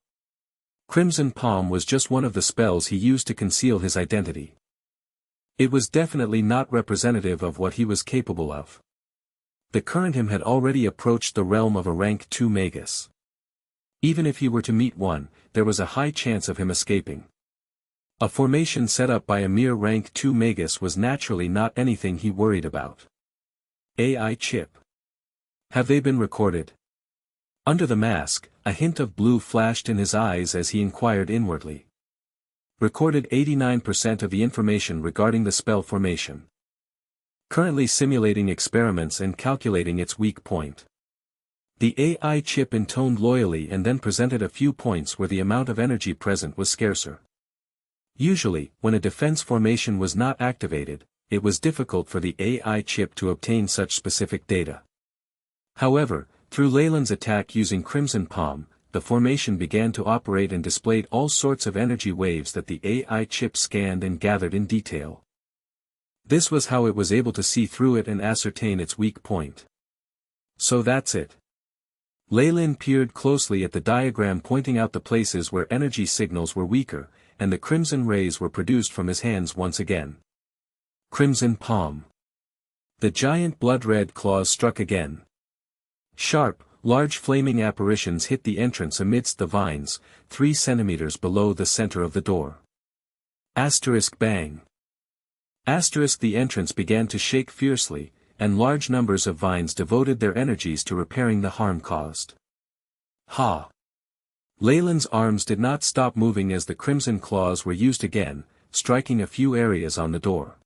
Crimson Palm was just one of the spells he used to conceal his identity. It was definitely not representative of what he was capable of. The current him had already approached the realm of a rank 2 Magus. Even if he were to meet one, there was a high chance of him escaping. A formation set up by a mere rank 2 Magus was naturally not anything he worried about. AI chip. Have they been recorded? Under the mask, a hint of blue flashed in his eyes as he inquired inwardly. Recorded 89% of the information regarding the spell formation. Currently simulating experiments and calculating its weak point. The AI chip intoned loyally and then presented a few points where the amount of energy present was scarcer. Usually, when a defense formation was not activated, it was difficult for the AI chip to obtain such specific data. However, through Leilyn's attack using Crimson Palm, the formation began to operate and displayed all sorts of energy waves that the AI chip scanned and gathered in detail. This was how it was able to see through it and ascertain its weak point. So that's it. Leilyn peered closely at the diagram pointing out the places where energy signals were weaker, and the crimson rays were produced from his hands once again. Crimson Palm. The giant blood-red claws struck again. Sharp, large flaming apparitions hit the entrance amidst the vines, 3 centimeters below the center of the door. Asterisk bang. Asterisk the entrance began to shake fiercely, and large numbers of vines devoted their energies to repairing the harm caused. Ha! Leilyn's arms did not stop moving as the crimson claws were used again, striking a few areas on the door.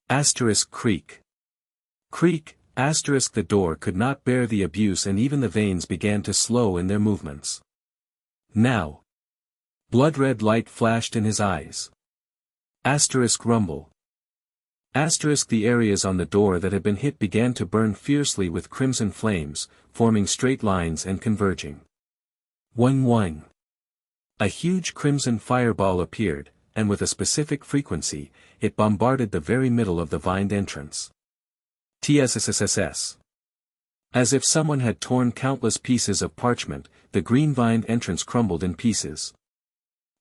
Asterisk creak. Creak. Asterisk the door could not bear the abuse and even the veins began to slow in their movements. Now. Blood-red light flashed in his eyes. Asterisk rumble. Asterisk the areas on the door that had been hit began to burn fiercely with crimson flames, forming straight lines and converging. Wang wang. A huge crimson fireball appeared, and with a specific frequency, it bombarded the very middle of the vined entrance. TSSSS. As if someone had torn countless pieces of parchment, the green-vined entrance crumbled in pieces.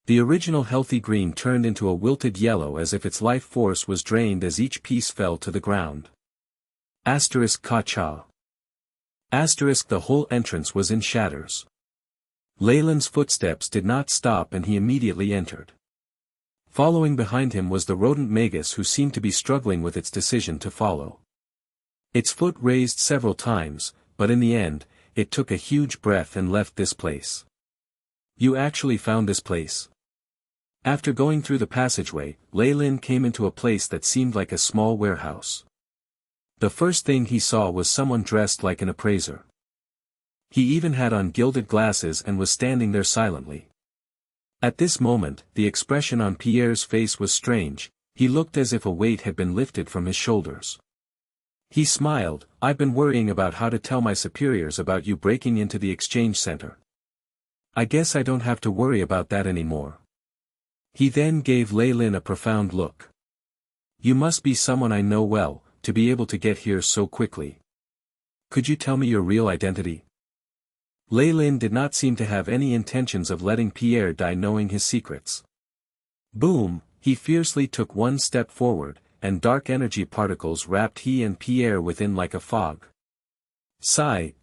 The original healthy green turned into a wilted yellow as if its life force was drained as each piece fell to the ground. Asterisk ka-cha. Asterisk the whole entrance was in shatters. Leilyn's footsteps did not stop and he immediately entered. Following behind him was the rodent Magus who seemed to be struggling with its decision to follow. Its foot raised several times, but in the end, it took a huge breath and left this place. You actually found this place? After going through the passageway, Leilyn came into a place that seemed like a small warehouse. The first thing he saw was someone dressed like an appraiser. He even had on gilded glasses and was standing there silently. At this moment, the expression on Pierre's face was strange, he looked as if a weight had been lifted from his shoulders. He smiled, I've been worrying about how to tell my superiors about you breaking into the exchange center. I guess I don't have to worry about that anymore. He then gave Leilyn a profound look. You must be someone I know well, to be able to get here so quickly. Could you tell me your real identity? Leilyn did not seem to have any intentions of letting Pierre die knowing his secrets. Boom, he fiercely took one step forward, and dark energy particles wrapped he and Pierre within like a fog.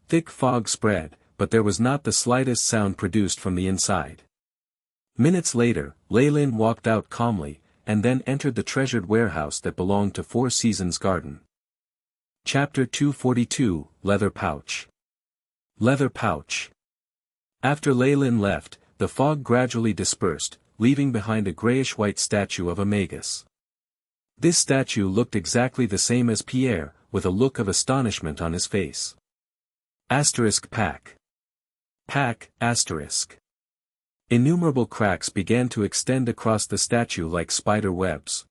Thick fog spread, but there was not the slightest sound produced from the inside. Minutes later, Leilyn walked out calmly, and then entered the treasured warehouse that belonged to Four Seasons Garden. Chapter 242, Leather Pouch. Leather Pouch. After Leilyn left, the fog gradually dispersed, leaving behind a grayish-white statue of a Magus. This statue looked exactly the same as Pierre, with a look of astonishment on his face. Pack. Innumerable cracks began to extend across the statue like spider webs.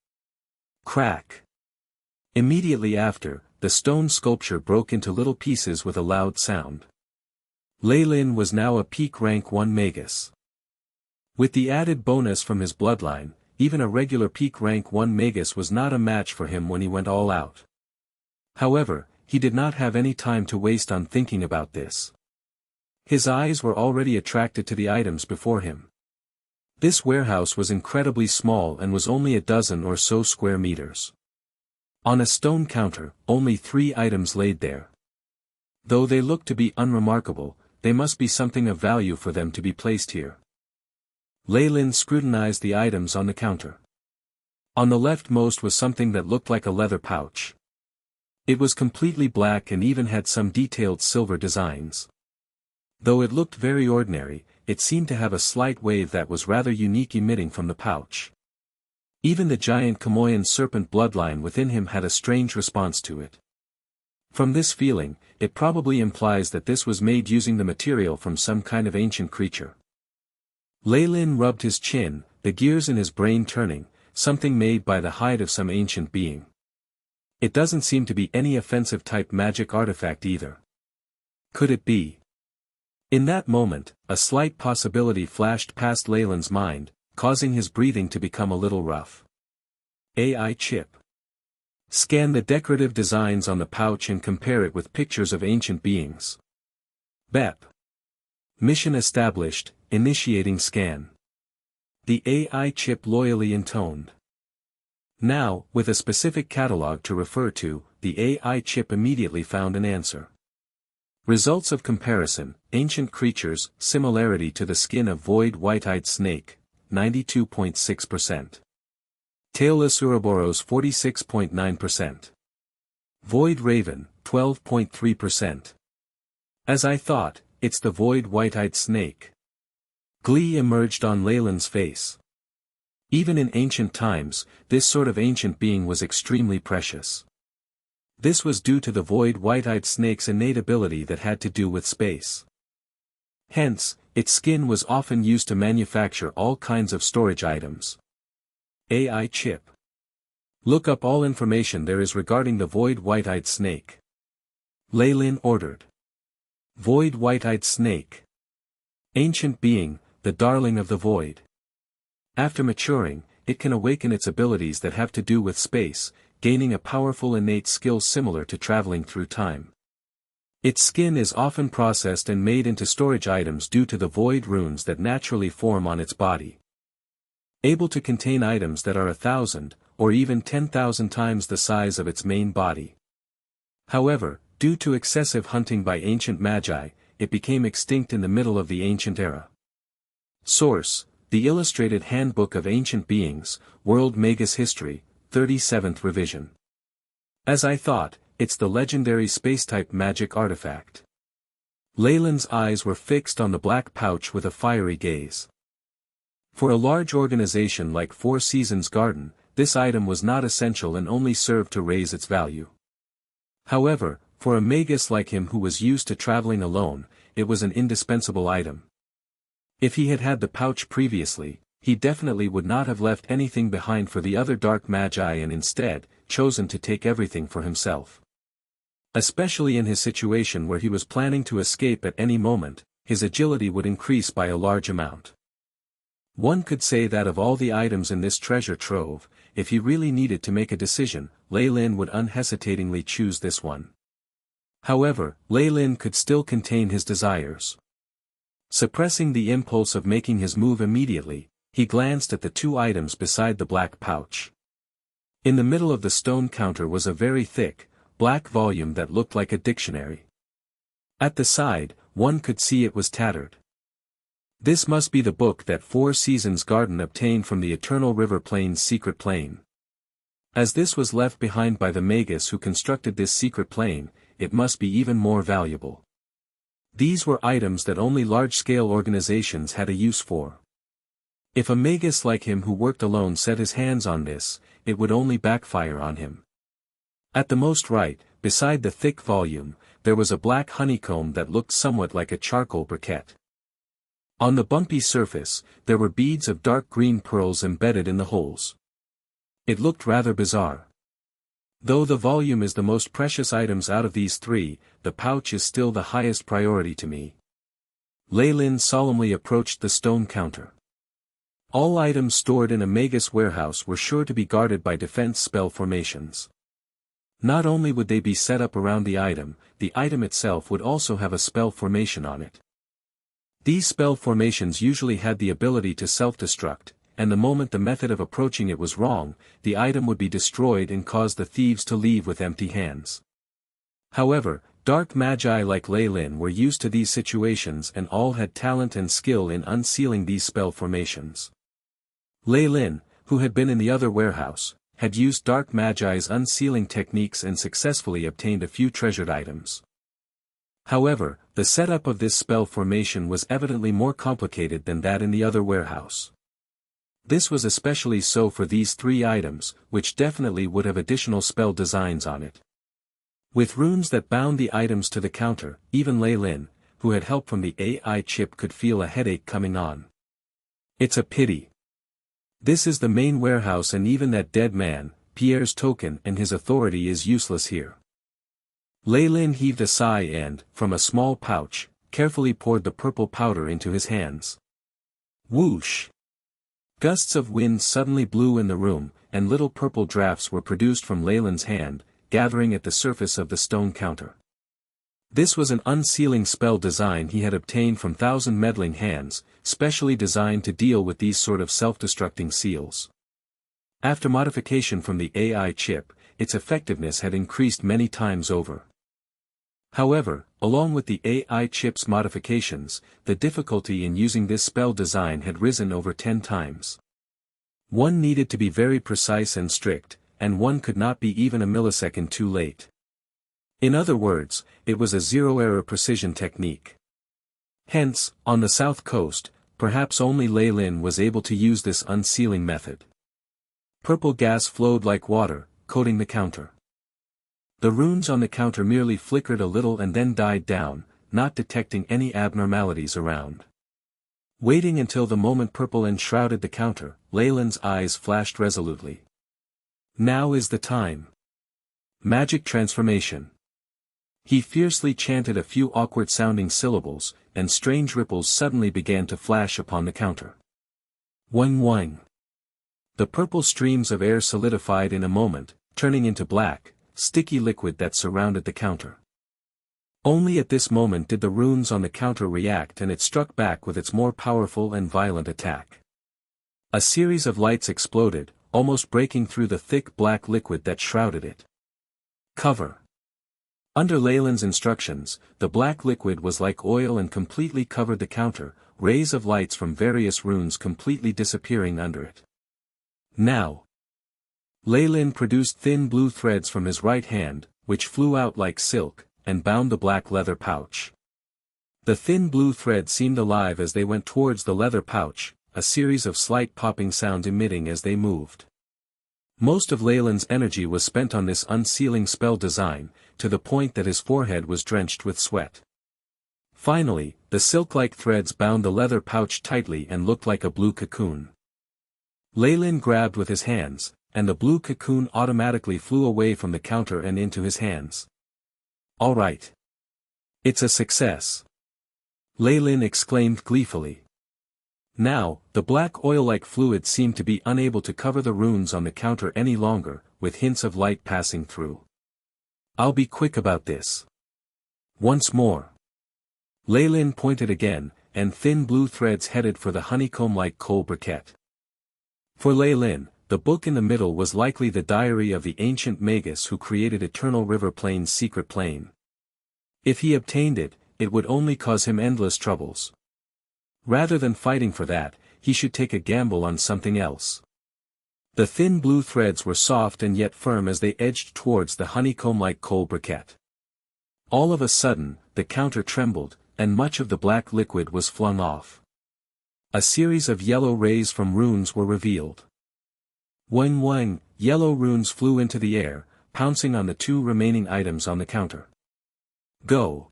Crack. Immediately after, the stone sculpture broke into little pieces with a loud sound. Leilyn was now a peak rank 1 Magus. With the added bonus from his bloodline, even a regular peak rank 1 Magus was not a match for him when he went all out. However, he did not have any time to waste on thinking about this. His eyes were already attracted to the items before him. This warehouse was incredibly small and was only a dozen or so square meters. On a stone counter, only 3 items laid there. Though they looked to be unremarkable, they must be something of value for them to be placed here. Leilyn scrutinized the items on the counter. On the leftmost was something that looked like a leather pouch. It was completely black and even had some detailed silver designs. Though it looked very ordinary, it seemed to have a slight wave that was rather unique emitting from the pouch. Even the giant Chamoyan serpent bloodline within him had a strange response to it. From this feeling, it probably implies that this was made using the material from some kind of ancient creature. Leilyn rubbed his chin, the gears in his brain turning, something made by the hide of some ancient being. It doesn't seem to be any offensive type magic artifact either. Could it be? In that moment, a slight possibility flashed past Leilyn's mind, causing his breathing to become a little rough. AI chip. Scan the decorative designs on the pouch and compare it with pictures of ancient beings. BEP. Mission established, initiating scan. The AI chip loyally intoned. Now, with a specific catalog to refer to, the AI chip immediately found an answer. Results of comparison: ancient creatures, similarity to the skin of void white-eyed snake, 92.6%. Tailless Ouroboros 46.9%. Void raven, 12.3%. As I thought, it's the void white-eyed snake. Glee emerged on Leilyn's face. Even in ancient times, this sort of ancient being was extremely precious. This was due to the void white-eyed snake's innate ability that had to do with space. Hence, its skin was often used to manufacture all kinds of storage items. AI chip. Look up all information there is regarding the void white-eyed snake. Leilyn ordered. Void white-eyed snake. Ancient being, the darling of the void. After maturing, it can awaken its abilities that have to do with space, gaining a powerful innate skill similar to traveling through time. Its skin is often processed and made into storage items due to the void runes that naturally form on its body. Able to contain items that are 1,000, or even 10,000 times the size of its main body. However, due to excessive hunting by ancient magi, it became extinct in the middle of the ancient era. Source: The Illustrated Handbook of Ancient Beings, World Magus History, 37th revision. As I thought, it's the legendary space-type magic artifact. Leilyn's eyes were fixed on the black pouch with a fiery gaze. For a large organization like Four Seasons Garden, this item was not essential and only served to raise its value. However, for a magus like him who was used to traveling alone, it was an indispensable item. If he had had the pouch previously, he definitely would not have left anything behind for the other dark magi and instead, chosen to take everything for himself. Especially in his situation where he was planning to escape at any moment, his agility would increase by a large amount. One could say that of all the items in this treasure trove, if he really needed to make a decision, Leilyn would unhesitatingly choose this one. However, Leilyn could still contain his desires. Suppressing the impulse of making his move immediately, he glanced at the 2 items beside the black pouch. In the middle of the stone counter was a very thick, black volume that looked like a dictionary. At the side, one could see it was tattered. This must be the book that Four Seasons Garden obtained from the Eternal River Plain's secret plane. As this was left behind by the Magus who constructed this secret plane, it must be even more valuable. These were items that only large-scale organizations had a use for. If a Magus like him who worked alone set his hands on this, it would only backfire on him. At the most right, beside the thick volume, there was a black honeycomb that looked somewhat like a charcoal briquette. On the bumpy surface, there were beads of dark green pearls embedded in the holes. It looked rather bizarre. Though the volume is the most precious items out of these three, the pouch is still the highest priority to me. Leilyn solemnly approached the stone counter. All items stored in a Magus warehouse were sure to be guarded by defense spell formations. Not only would they be set up around the item itself would also have a spell formation on it. These spell formations usually had the ability to self-destruct, and the moment the method of approaching it was wrong, the item would be destroyed and cause the thieves to leave with empty hands. However, dark magi like Leilyn were used to these situations and all had talent and skill in unsealing these spell formations. Leilyn, who had been in the other warehouse, had used dark magi's unsealing techniques and successfully obtained a few treasured items. However, the setup of this spell formation was evidently more complicated than that in the other warehouse. This was especially so for these three items, which definitely would have additional spell designs on it. With runes that bound the items to the counter, even Leilyn, who had help from the AI chip, could feel a headache coming on. It's a pity. This is the main warehouse and even that dead man, Pierre's token and his authority is useless here. Leilyn heaved a sigh and, from a small pouch, carefully poured the purple powder into his hands. Whoosh! Gusts of wind suddenly blew in the room, and little purple drafts were produced from Leilyn's hand, gathering at the surface of the stone counter. This was an unsealing spell design he had obtained from thousand meddling hands, specially designed to deal with these sort of self-destructing seals. After modification from the AI chip, its effectiveness had increased many times over. However, along with the AI chip's modifications, the difficulty in using this spell design had risen over 10 times. One needed to be very precise and strict, and one could not be even a millisecond too late. In other words, it was a zero-error precision technique. Hence, on the south coast, perhaps only Leilyn was able to use this unsealing method. Purple gas flowed like water, coating the counter. The runes on the counter merely flickered a little and then died down, not detecting any abnormalities around. Waiting until the moment purple enshrouded the counter, Leilyn's eyes flashed resolutely. Now is the time. Magic transformation. He fiercely chanted a few awkward-sounding syllables, and strange ripples suddenly began to flash upon the counter. Wang wang. The purple streams of air solidified in a moment, turning into black, sticky liquid that surrounded the counter. Only at this moment did the runes on the counter react and it struck back with its more powerful and violent attack. A series of lights exploded, almost breaking through the thick black liquid that shrouded it. Cover. Under Leilyn's instructions, the black liquid was like oil and completely covered the counter, rays of lights from various runes completely disappearing under it. Now. Leilyn produced thin blue threads from his right hand, which flew out like silk, and bound the black leather pouch. The thin blue thread seemed alive as they went towards the leather pouch, a series of slight popping sounds emitting as they moved. Most of Leilyn's energy was spent on this unsealing spell design, to the point that his forehead was drenched with sweat. Finally, the silk-like threads bound the leather pouch tightly and looked like a blue cocoon. Leilyn grabbed with his hands, and the blue cocoon automatically flew away from the counter and into his hands. All right. It's a success. Leilyn exclaimed gleefully. Now, the black oil-like fluid seemed to be unable to cover the runes on the counter any longer, with hints of light passing through. I'll be quick about this. Once more. Leilyn pointed again, and thin blue threads headed for the honeycomb-like coal briquette. For Leilyn, the book in the middle was likely the diary of the ancient Magus who created Eternal River Plain's secret plane. If he obtained it, it would only cause him endless troubles. Rather than fighting for that, he should take a gamble on something else. The thin blue threads were soft and yet firm as they edged towards the honeycomb-like coal briquette. All of a sudden, the counter trembled, and much of the black liquid was flung off. A series of yellow rays from runes were revealed. Wang wang, yellow runes flew into the air, pouncing on the 2 remaining items on the counter. Go!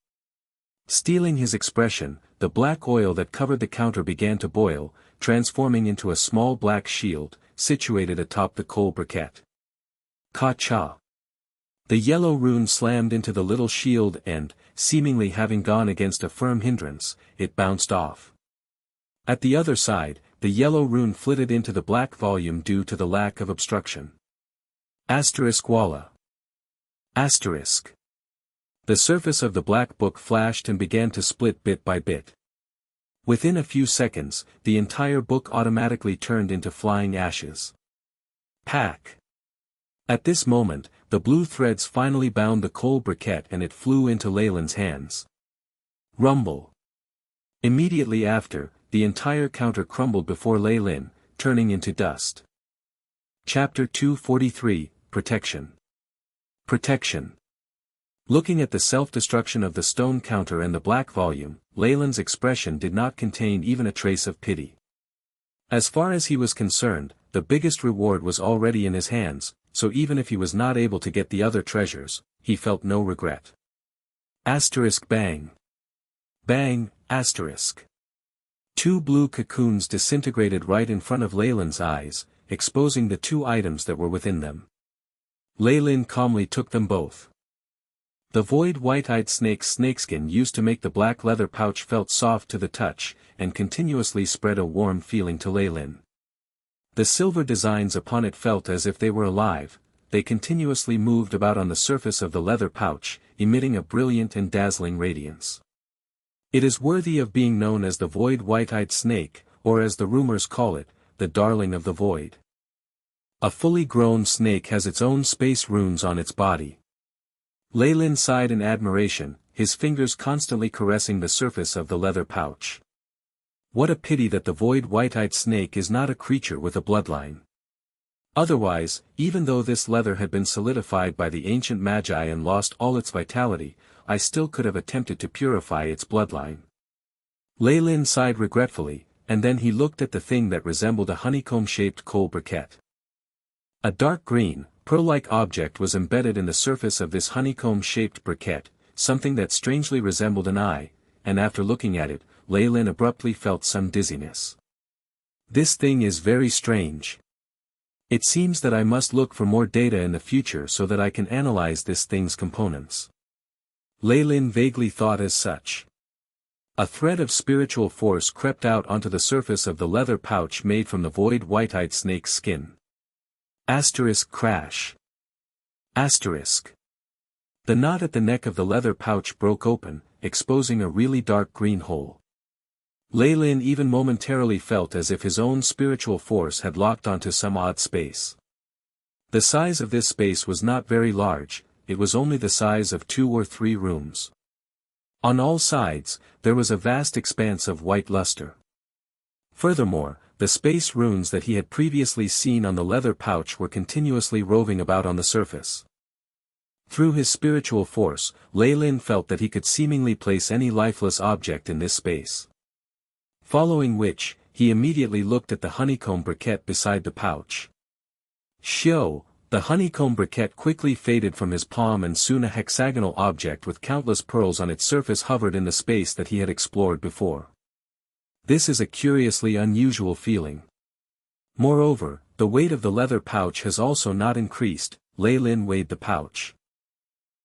Stealing his expression, the black oil that covered the counter began to boil, transforming into a small black shield, situated atop the coal briquette. Ka-cha! The yellow rune slammed into the little shield and, seemingly having gone against a firm hindrance, it bounced off. At the other side, the yellow rune flitted into the black volume due to the lack of obstruction. Asterisk walla. Asterisk. The surface of the black book flashed and began to split bit by bit. Within a few seconds, the entire book automatically turned into flying ashes. Pack. At this moment, the blue threads finally bound the coal briquette and it flew into Leilyn's hands. Rumble. Immediately after, the entire counter crumbled before Leilyn, turning into dust. Chapter 243, Protection. Protection. Looking at the self-destruction of the stone counter and the black volume, Leilyn's expression did not contain even a trace of pity. As far as he was concerned, the biggest reward was already in his hands, so even if he was not able to get the other treasures, he felt no regret. Asterisk bang. Bang, asterisk. 2 blue cocoons disintegrated right in front of Leilyn's eyes, exposing the 2 items that were within them. Leilyn calmly took them both. The void white-eyed snake's snakeskin used to make the black leather pouch felt soft to the touch, and continuously spread a warm feeling to Leilyn. The silver designs upon it felt as if they were alive, they continuously moved about on the surface of the leather pouch, emitting a brilliant and dazzling radiance. It is worthy of being known as the void white-eyed snake, or as the rumors call it, the darling of the void. A fully grown snake has its own space runes on its body. Leilyn sighed in admiration, his fingers constantly caressing the surface of the leather pouch. What a pity that the void white-eyed snake is not a creature with a bloodline. Otherwise, even though this leather had been solidified by the ancient magi and lost all its vitality, I still could have attempted to purify its bloodline. Leilyn sighed regretfully, and then he looked at the thing that resembled a honeycomb-shaped coal briquette. A dark green, pearl-like object was embedded in the surface of this honeycomb-shaped briquette, something that strangely resembled an eye, and after looking at it, Leilyn abruptly felt some dizziness. This thing is very strange. It seems that I must look for more data in the future so that I can analyze this thing's components. Leilyn vaguely thought as such. A thread of spiritual force crept out onto the surface of the leather pouch made from the void white-eyed snake's skin. Asterisk crash. Asterisk. The knot at the neck of the leather pouch broke open, exposing a really dark green hole. Leilyn even momentarily felt as if his own spiritual force had locked onto some odd space. The size of this space was not very large, it was only the size of 2 or 3 rooms. On all sides, there was a vast expanse of white luster. Furthermore, the space runes that he had previously seen on the leather pouch were continuously roving about on the surface. Through his spiritual force, Leilyn felt that he could seemingly place any lifeless object in this space. Following which, he immediately looked at the honeycomb briquette beside the pouch. Shio! The honeycomb briquette quickly faded from his palm and soon a hexagonal object with countless pearls on its surface hovered in the space that he had explored before. This is a curiously unusual feeling. Moreover, the weight of the leather pouch has also not increased. Leilyn weighed the pouch.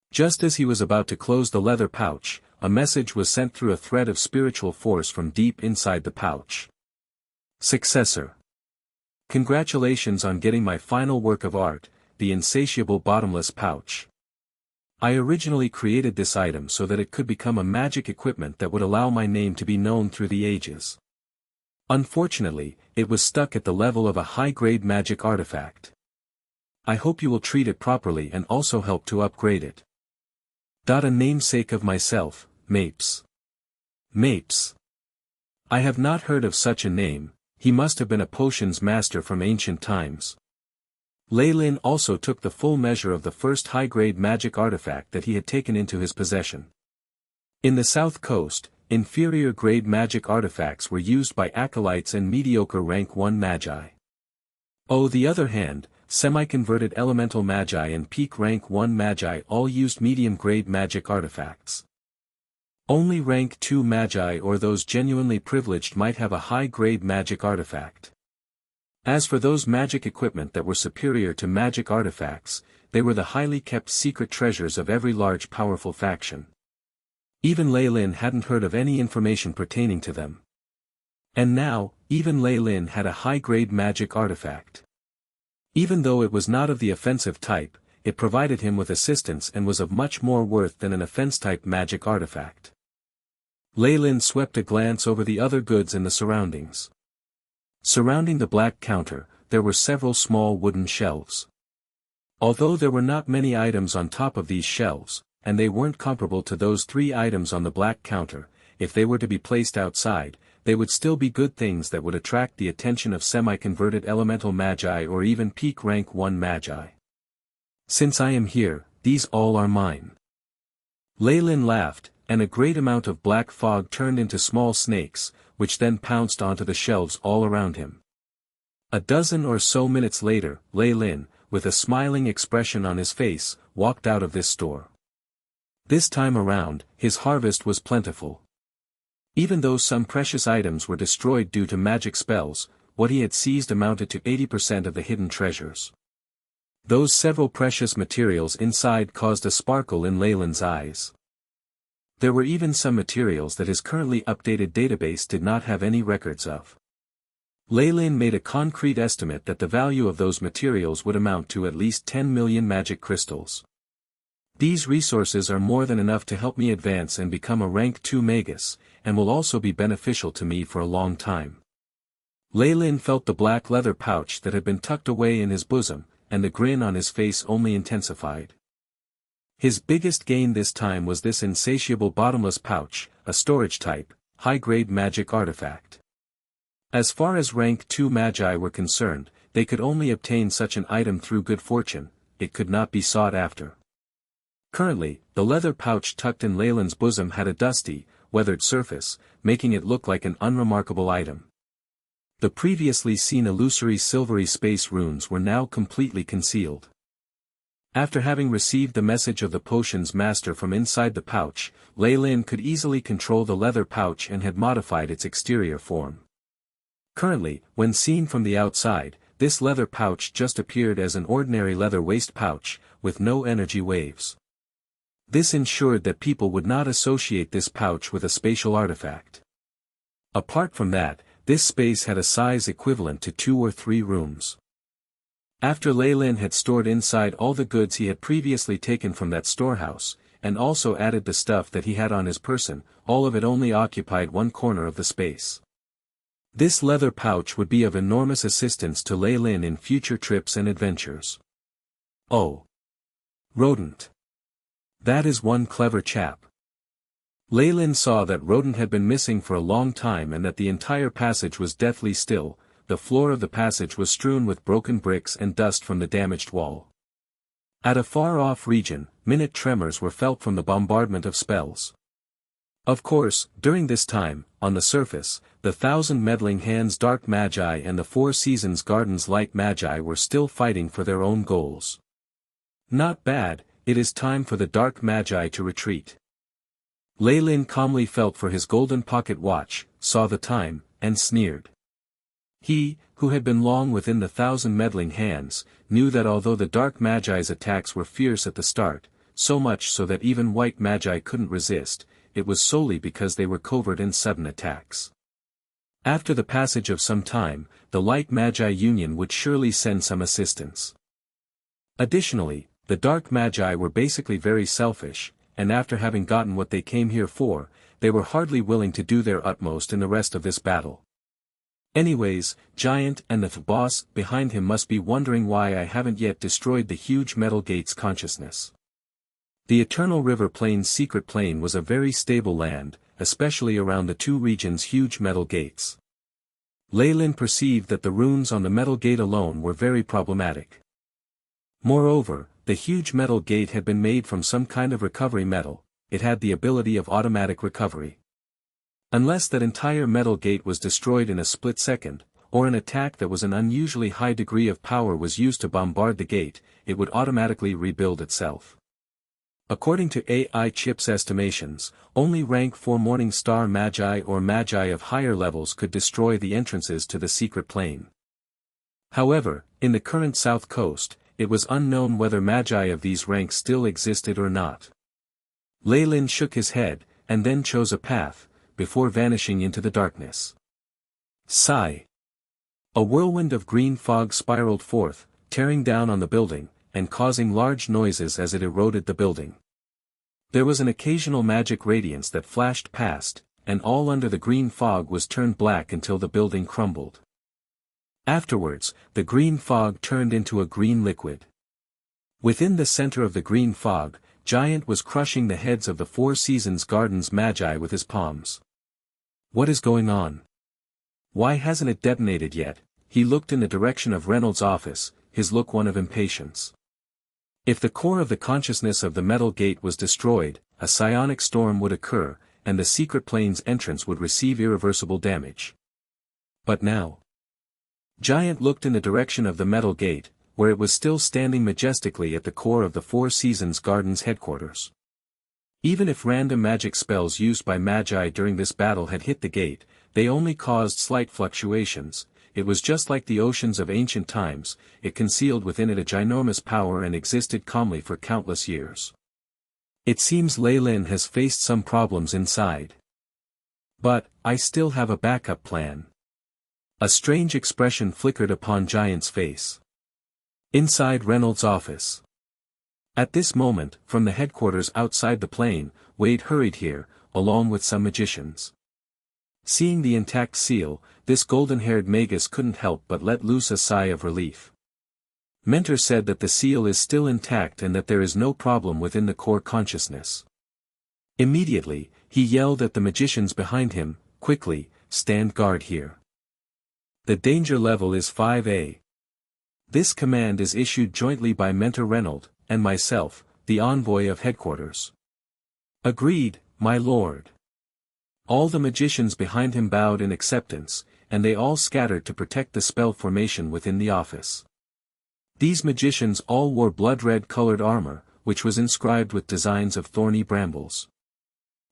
Just as he was about to close the leather pouch, a message was sent through a thread of spiritual force from deep inside the pouch. Successor. Congratulations on getting my final work of art, the insatiable bottomless pouch. I originally created this item so that it could become a magic equipment that would allow my name to be known through the ages. Unfortunately, it was stuck at the level of a high-grade magic artifact. I hope you will treat it properly and also help to upgrade it. A namesake of myself, Mapes. Mapes. I have not heard of such a name. He must have been a potions master from ancient times. Leilyn also took the full measure of the first high-grade magic artifact that he had taken into his possession. In the South Coast, inferior-grade magic artifacts were used by acolytes and mediocre rank 1 magi. On the other hand, semi-converted elemental magi and peak rank 1 magi all used medium-grade magic artifacts. Only rank 2 magi or those genuinely privileged might have a high-grade magic artifact. As for those magic equipment that were superior to magic artifacts, they were the highly kept secret treasures of every large powerful faction. Even Leilyn hadn't heard of any information pertaining to them. And now, even Leilyn had a high-grade magic artifact. Even though it was not of the offensive type, it provided him with assistance and was of much more worth than an offense-type magic artifact. Leilyn swept a glance over the other goods in the surroundings. Surrounding the black counter, there were several small wooden shelves. Although there were not many items on top of these shelves, and they weren't comparable to those 3 items on the black counter, if they were to be placed outside, they would still be good things that would attract the attention of semi-converted elemental magi or even peak rank 1 magi. Since I am here, these all are mine. Leilyn laughed, and a great amount of black fog turned into small snakes, which then pounced onto the shelves all around him. A dozen or so minutes later, Leilyn, with a smiling expression on his face, walked out of this store. This time around, his harvest was plentiful. Even though some precious items were destroyed due to magic spells, what he had seized amounted to 80% of the hidden treasures. Those several precious materials inside caused a sparkle in Leilyn's eyes. There were even some materials that his currently updated database did not have any records of. Leilyn made a concrete estimate that the value of those materials would amount to at least 10 million magic crystals. These resources are more than enough to help me advance and become a rank 2 Magus, and will also be beneficial to me for a long time. Leilyn felt the black leather pouch that had been tucked away in his bosom, and the grin on his face only intensified. His biggest gain this time was this insatiable bottomless pouch, a storage type, high-grade magic artifact. As far as rank 2 magi were concerned, they could only obtain such an item through good fortune, it could not be sought after. Currently, the leather pouch tucked in Leilyn's bosom had a dusty, weathered surface, making it look like an unremarkable item. The previously seen illusory silvery space runes were now completely concealed. After having received the message of the potions master from inside the pouch, Leilyn could easily control the leather pouch and had modified its exterior form. Currently, when seen from the outside, this leather pouch just appeared as an ordinary leather waist pouch, with no energy waves. This ensured that people would not associate this pouch with a spatial artifact. Apart from that, this space had a size equivalent to 2 or 3 rooms. After Leilyn had stored inside all the goods he had previously taken from that storehouse, and also added the stuff that he had on his person, all of it only occupied one corner of the space. This leather pouch would be of enormous assistance to Leilyn in future trips and adventures. Oh! Rodent. That is one clever chap. Leilyn saw that Rodent had been missing for a long time and that the entire passage was deathly still. The floor of the passage was strewn with broken bricks and dust from the damaged wall. At a far-off region, minute tremors were felt from the bombardment of spells. Of course, during this time, on the surface, the 1,000 Meddling Hands Dark Magi and the 4 Seasons Gardens Light Magi were still fighting for their own goals. Not bad, it is time for the Dark Magi to retreat. Leilyn calmly felt for his golden pocket watch, saw the time, and sneered. He, who had been long within the 1,000 Meddling Hands, knew that although the Dark Magi's attacks were fierce at the start, so much so that even White Magi couldn't resist, it was solely because they were covert and sudden attacks. After the passage of some time, the Light Magi Union would surely send some assistance. Additionally, the Dark Magi were basically very selfish, and after having gotten what they came here for, they were hardly willing to do their utmost in the rest of this battle. Anyways, Giant and the boss behind him must be wondering why I haven't yet destroyed the huge metal gate's consciousness. The Eternal River Plain's secret plane was a very stable land, especially around the two regions' huge metal gates. Leilyn perceived that the runes on the metal gate alone were very problematic. Moreover, the huge metal gate had been made from some kind of recovery metal. It had the ability of automatic recovery. Unless that entire metal gate was destroyed in a split second, or an attack that was an unusually high degree of power was used to bombard the gate, it would automatically rebuild itself. According to AI Chip's estimations, only rank 4 Morning Star Magi or Magi of higher levels could destroy the entrances to the secret plane. However, in the current South Coast, it was unknown whether Magi of these ranks still existed or not. Leilyn shook his head, and then chose a path, before vanishing into the darkness. Sigh. A whirlwind of green fog spiraled forth, tearing down on the building, and causing large noises as it eroded the building. There was an occasional magic radiance that flashed past, and all under the green fog was turned black until the building crumbled. Afterwards, the green fog turned into a green liquid. Within the center of the green fog, Giant was crushing the heads of the Four Seasons Gardens Magi with his palms. What is going on? Why hasn't it detonated yet? He looked in the direction of Reynolds' office, his look one of impatience. If the core of the consciousness of the metal gate was destroyed, a psionic storm would occur, and the secret plane's entrance would receive irreversible damage. But now? Giant looked in the direction of the metal gate, where it was still standing majestically at the core of the Four Seasons Gardens headquarters. Even if random magic spells used by Magi during this battle had hit the gate, they only caused slight fluctuations. It was just like the oceans of ancient times, it concealed within it a ginormous power and existed calmly for countless years. It seems Leilyn has faced some problems inside. But, I still have a backup plan. A strange expression flickered upon Giant's face. Inside Reynolds' office. At this moment, from the headquarters outside the plane, Wade hurried here, along with some magicians. Seeing the intact seal, this golden-haired Magus couldn't help but let loose a sigh of relief. Mentor said that the seal is still intact and that there is no problem within the core consciousness. Immediately, he yelled at the magicians behind him, quickly, stand guard here. The danger level is 5A. This command is issued jointly by Mentor Reynolds, and myself, the envoy of headquarters. Agreed, my lord. All the magicians behind him bowed in acceptance, and they all scattered to protect the spell formation within the office. These magicians all wore blood-red colored armor, which was inscribed with designs of thorny brambles.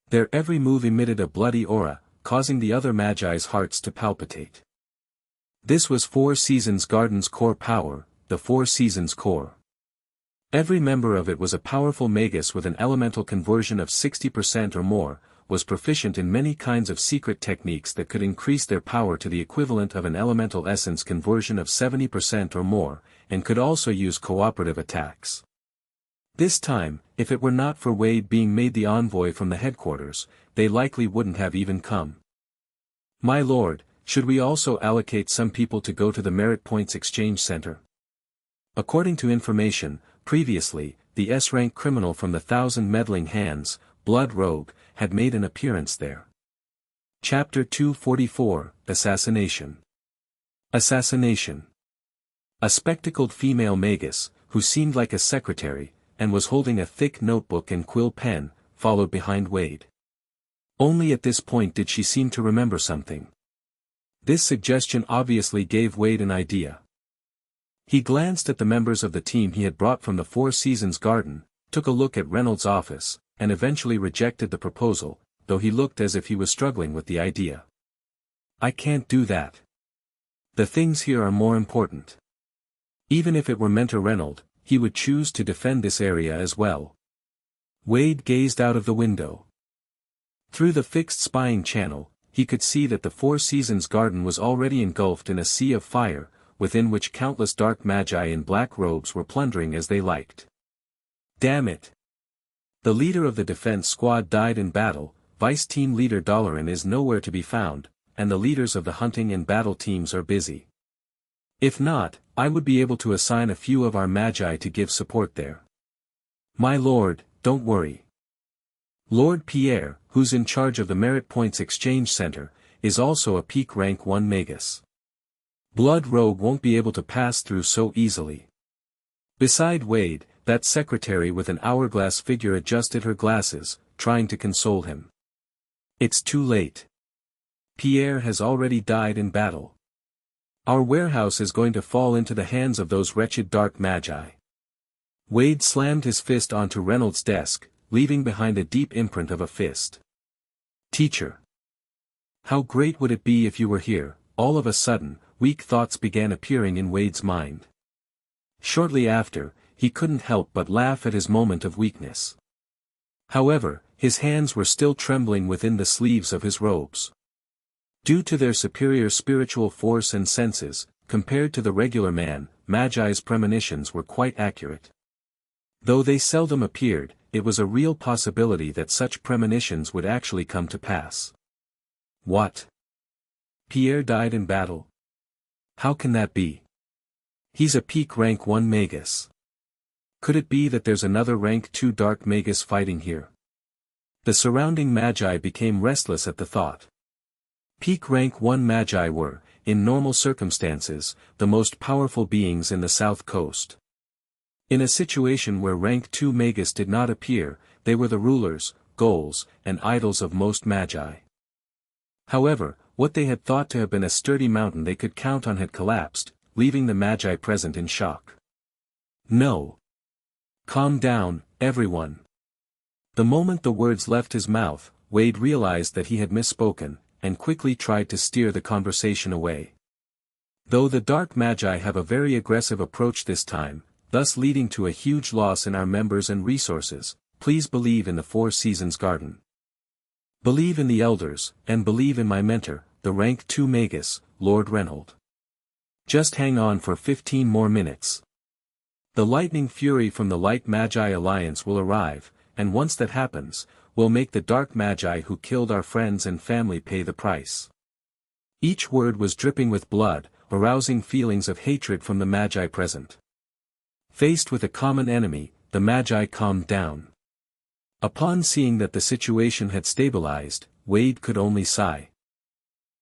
Their every move emitted a bloody aura, causing the other Magi's hearts to palpitate. This was Four Seasons Gardens' core power, the Four Seasons core. Every member of it was a powerful Magus with an elemental conversion of 60% or more, was proficient in many kinds of secret techniques that could increase their power to the equivalent of an elemental essence conversion of 70% or more, and could also use cooperative attacks. This time, if it were not for Wade being made the envoy from the headquarters, they likely wouldn't have even come. My lord, should we also allocate some people to go to the Merit Points Exchange Center? According to information, previously, the S-rank criminal from the Thousand Meddling Hands, Blood Rogue, had made an appearance there. Chapter 244, Assassination. Assassination. A spectacled female Magus, who seemed like a secretary, and was holding a thick notebook and quill pen, followed behind Wade. Only at this point did she seem to remember something. This suggestion obviously gave Wade an idea. He glanced at the members of the team he had brought from the Four Seasons Garden, took a look at Reynolds' office, and eventually rejected the proposal, though he looked as if he was struggling with the idea. I can't do that. The things here are more important. Even if it were Mentor Reynolds, he would choose to defend this area as well. Wade gazed out of the window. Through the fixed spying channel, he could see that the Four Seasons Garden was already engulfed in a sea of fire, within which countless dark Magi in black robes were plundering as they liked. Damn it! The leader of the defense squad died in battle, Vice Team Leader Dollarin is nowhere to be found, and the leaders of the hunting and battle teams are busy. If not, I would be able to assign a few of our magi to give support there. My lord, don't worry. Lord Pierre, who's in charge of the Merit Points Exchange Center, is also a peak rank 1 Magus. Blood Rogue won't be able to pass through so easily. Beside Wade, that secretary with an hourglass figure adjusted her glasses, trying to console him. It's too late. Pierre has already died in battle. Our warehouse is going to fall into the hands of those wretched dark magi. Wade slammed his fist onto Reynolds' desk, leaving behind a deep imprint of a fist. Teacher. How great would it be if you were here? All of a sudden, weak thoughts began appearing in Wade's mind. Shortly after, he couldn't help but laugh at his moment of weakness. However, his hands were still trembling within the sleeves of his robes. Due to their superior spiritual force and senses, compared to the regular man, Magi's premonitions were quite accurate. Though they seldom appeared, it was a real possibility that such premonitions would actually come to pass. What? Pierre died in battle? How can that be? He's a peak rank 1 Magus. Could it be that there's another rank 2 dark Magus fighting here? The surrounding magi became restless at the thought. Peak rank 1 magi were, in normal circumstances, the most powerful beings in the South Coast. In a situation where rank 2 Magus did not appear, they were the rulers, goals, and idols of most magi. However, what they had thought to have been a sturdy mountain they could count on had collapsed, leaving the magi present in shock. No. Calm down, everyone. The moment the words left his mouth, Wade realized that he had misspoken, and quickly tried to steer the conversation away. Though the dark magi have a very aggressive approach this time, thus leading to a huge loss in our members and resources, please believe in the Four Seasons Garden. Believe in the elders, and believe in my mentor, the rank 2 Magus, Lord Reynolds. Just hang on for 15 more minutes. The lightning fury from the Light Magi Alliance will arrive, and once that happens, we'll make the dark magi who killed our friends and family pay the price. Each word was dripping with blood, arousing feelings of hatred from the magi present. Faced with a common enemy, the magi calmed down. Upon seeing that the situation had stabilized, Wade could only sigh.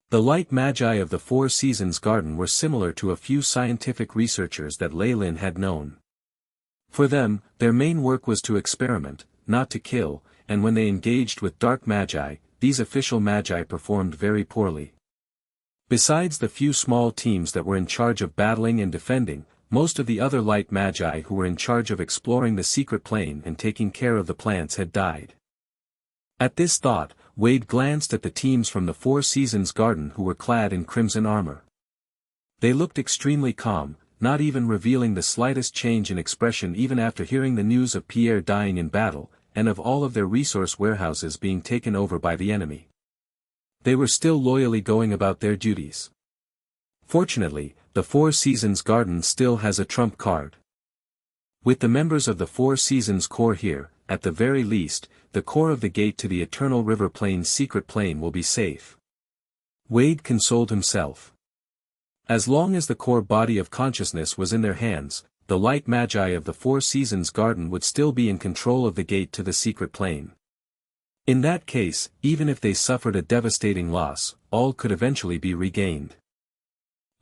The light magi of the Four Seasons Garden were similar to a few scientific researchers that Leilyn had known. For them, their main work was to experiment, not to kill, and when they engaged with dark magi, these official magi performed very poorly. Besides the few small teams that were in charge of battling and defending, most of the other light magi who were in charge of exploring the secret plane and taking care of the plants had died. At this thought, Wade glanced at the teams from the Four Seasons Garden who were clad in crimson armor. They looked extremely calm, not even revealing the slightest change in expression even after hearing the news of Pierre dying in battle, and of all of their resource warehouses being taken over by the enemy. They were still loyally going about their duties. Fortunately, the Four Seasons Garden still has a trump card. With the members of the Four Seasons Corps here, at the very least, the core of the gate to the Eternal River Plain's secret plane will be safe. Wade consoled himself. As long as the core body of consciousness was in their hands, the light magi of the Four Seasons Garden would still be in control of the gate to the secret plane. In that case, even if they suffered a devastating loss, all could eventually be regained.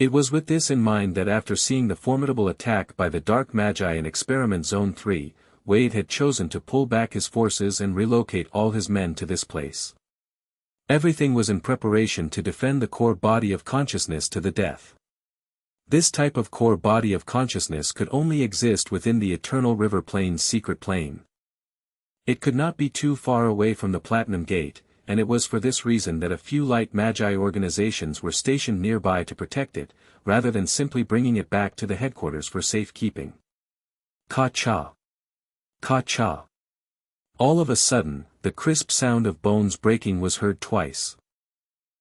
It was with this in mind that after seeing the formidable attack by the Dark Magi in Experiment Zone 3, Wade had chosen to pull back his forces and relocate all his men to this place. Everything was in preparation to defend the core body of consciousness to the death. This type of core body of consciousness could only exist within the Eternal River Plain's secret plane. It could not be too far away from the Platinum Gate, and it was for this reason that a few light magi organizations were stationed nearby to protect it, rather than simply bringing it back to the headquarters for safekeeping. Ka-cha! Ka-cha! All of a sudden, the crisp sound of bones breaking was heard twice.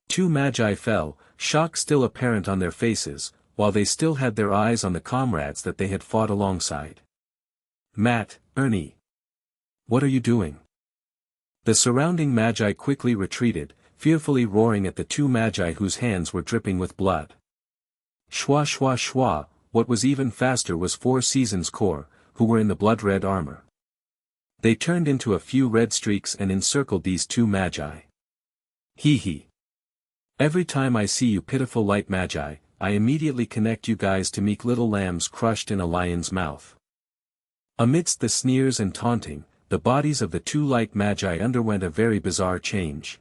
Two magi fell, shock still apparent on their faces, while they still had their eyes on the comrades that they had fought alongside. Matt, Ernie. What are you doing? The surrounding magi quickly retreated, fearfully roaring at the two magi whose hands were dripping with blood. Shwa shwa shwa, what was even faster was Four Seasons Corps, who were in the blood-red armor. They turned into a few red streaks and encircled these two magi. Hee hee. Every time I see you pitiful light magi, I immediately connect you guys to meek little lambs crushed in a lion's mouth. Amidst the sneers and taunting, the bodies of the two light magi underwent a very bizarre change.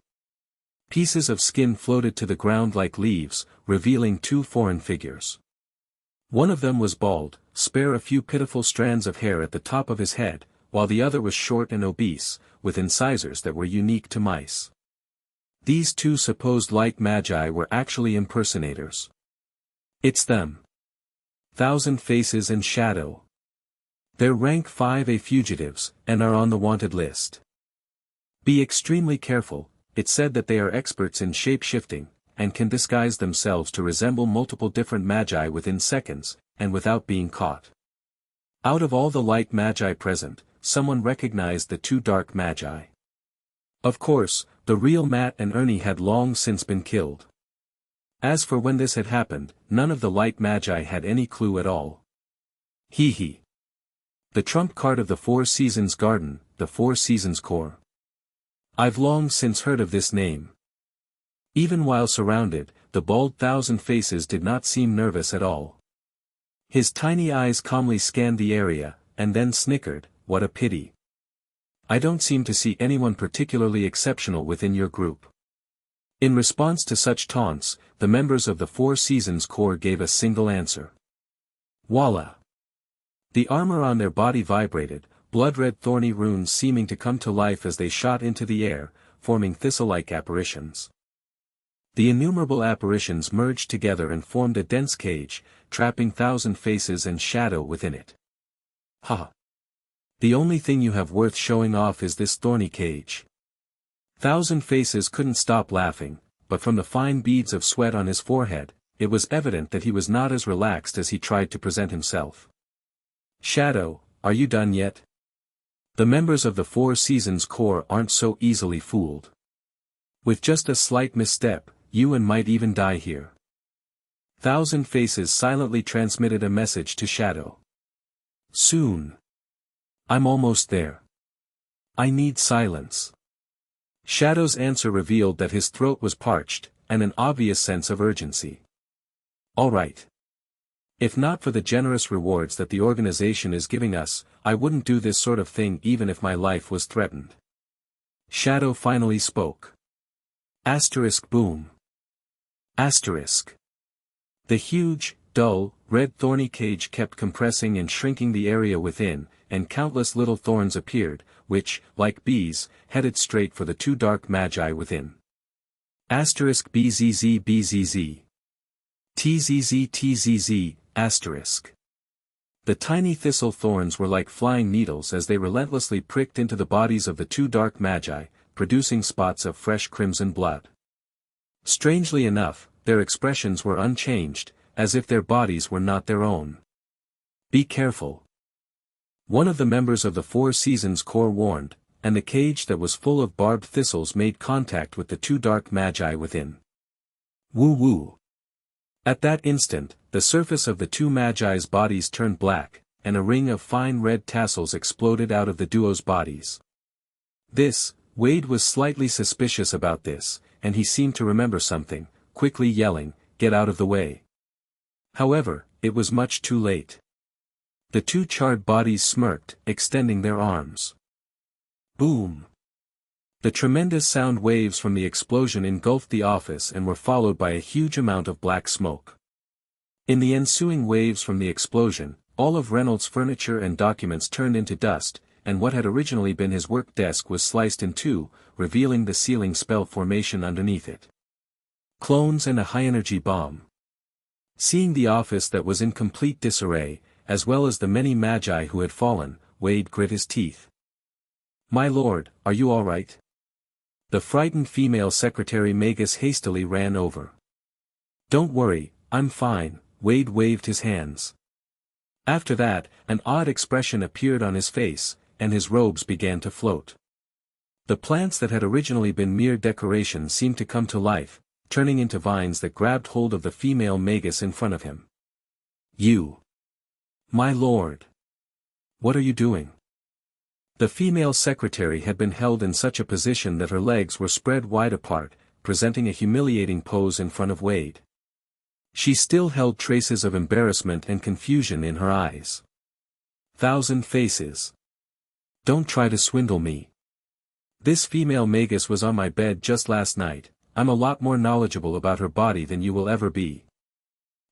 Pieces of skin floated to the ground like leaves, revealing two foreign figures. One of them was bald, spare a few pitiful strands of hair at the top of his head, while the other was short and obese, with incisors that were unique to mice. These two supposed light magi were actually impersonators. It's them. Thousand Faces and Shadow. They're rank 5A fugitives, and are on the wanted list. Be extremely careful, it's said that they are experts in shape-shifting, and can disguise themselves to resemble multiple different magi within seconds, and without being caught. Out of all the light magi present, someone recognized the two dark magi. Of course, the real Matt and Ernie had long since been killed. As for when this had happened, none of the light magi had any clue at all. Hee hee. The trump card of the Four Seasons Garden, the Four Seasons Corps. I've long since heard of this name. Even while surrounded, the bald Thousand Faces did not seem nervous at all. His tiny eyes calmly scanned the area, and then snickered, "What a pity. I don't seem to see anyone particularly exceptional within your group." In response to such taunts, the members of the Four Seasons Corps gave a single answer. Voila! The armor on their body vibrated, blood-red thorny runes seeming to come to life as they shot into the air, forming thistle-like apparitions. The innumerable apparitions merged together and formed a dense cage, trapping Thousand Faces and Shadow within it. Ha! The only thing you have worth showing off is this thorny cage. Thousand Faces couldn't stop laughing, but from the fine beads of sweat on his forehead, it was evident that he was not as relaxed as he tried to present himself. Shadow, are you done yet? The members of the Four Seasons Corps aren't so easily fooled. With just a slight misstep, you might even die here. Thousand Faces silently transmitted a message to Shadow. Soon. I'm almost there. I need silence. Shadow's answer revealed that his throat was parched, and an obvious sense of urgency. All right. If not for the generous rewards that the organization is giving us, I wouldn't do this sort of thing even if my life was threatened. Shadow finally spoke. Asterisk boom. Asterisk. The huge, dull, red thorny cage kept compressing and shrinking the area within, and countless little thorns appeared, which, like bees, headed straight for the two dark magi within. Asterisk BZZ BZZ. TZZ TZZ, asterisk. The tiny thistle thorns were like flying needles as they relentlessly pricked into the bodies of the two dark magi, producing spots of fresh crimson blood. Strangely enough, their expressions were unchanged, as if their bodies were not their own. Be careful. One of the members of the Four Seasons Corps warned, and the cage that was full of barbed thistles made contact with the two dark magi within. Woo woo. At that instant, the surface of the two magi's bodies turned black, and a ring of fine red tassels exploded out of the duo's bodies. Wade was slightly suspicious about this, and he seemed to remember something, quickly yelling, "Get out of the way." However, it was much too late. The two charred bodies smirked, extending their arms. Boom! The tremendous sound waves from the explosion engulfed the office and were followed by a huge amount of black smoke. In the ensuing waves from the explosion, all of Reynolds' furniture and documents turned into dust, and what had originally been his work desk was sliced in two, revealing the ceiling spell formation underneath it. Clones and a high-energy bomb. Seeing the office that was in complete disarray, as well as the many magi who had fallen, Wade grit his teeth. "My lord, are you all right?" The frightened female secretary Magus hastily ran over. "Don't worry, I'm fine," Wade waved his hands. After that, an odd expression appeared on his face, and his robes began to float. The plants that had originally been mere decoration seemed to come to life, turning into vines that grabbed hold of the female Magus in front of him. "You! My lord! What are you doing?" The female secretary had been held in such a position that her legs were spread wide apart, presenting a humiliating pose in front of Wade. She still held traces of embarrassment and confusion in her eyes. "Thousand faces. Don't try to swindle me. This female Magus was on my bed just last night. I'm a lot more knowledgeable about her body than you will ever be."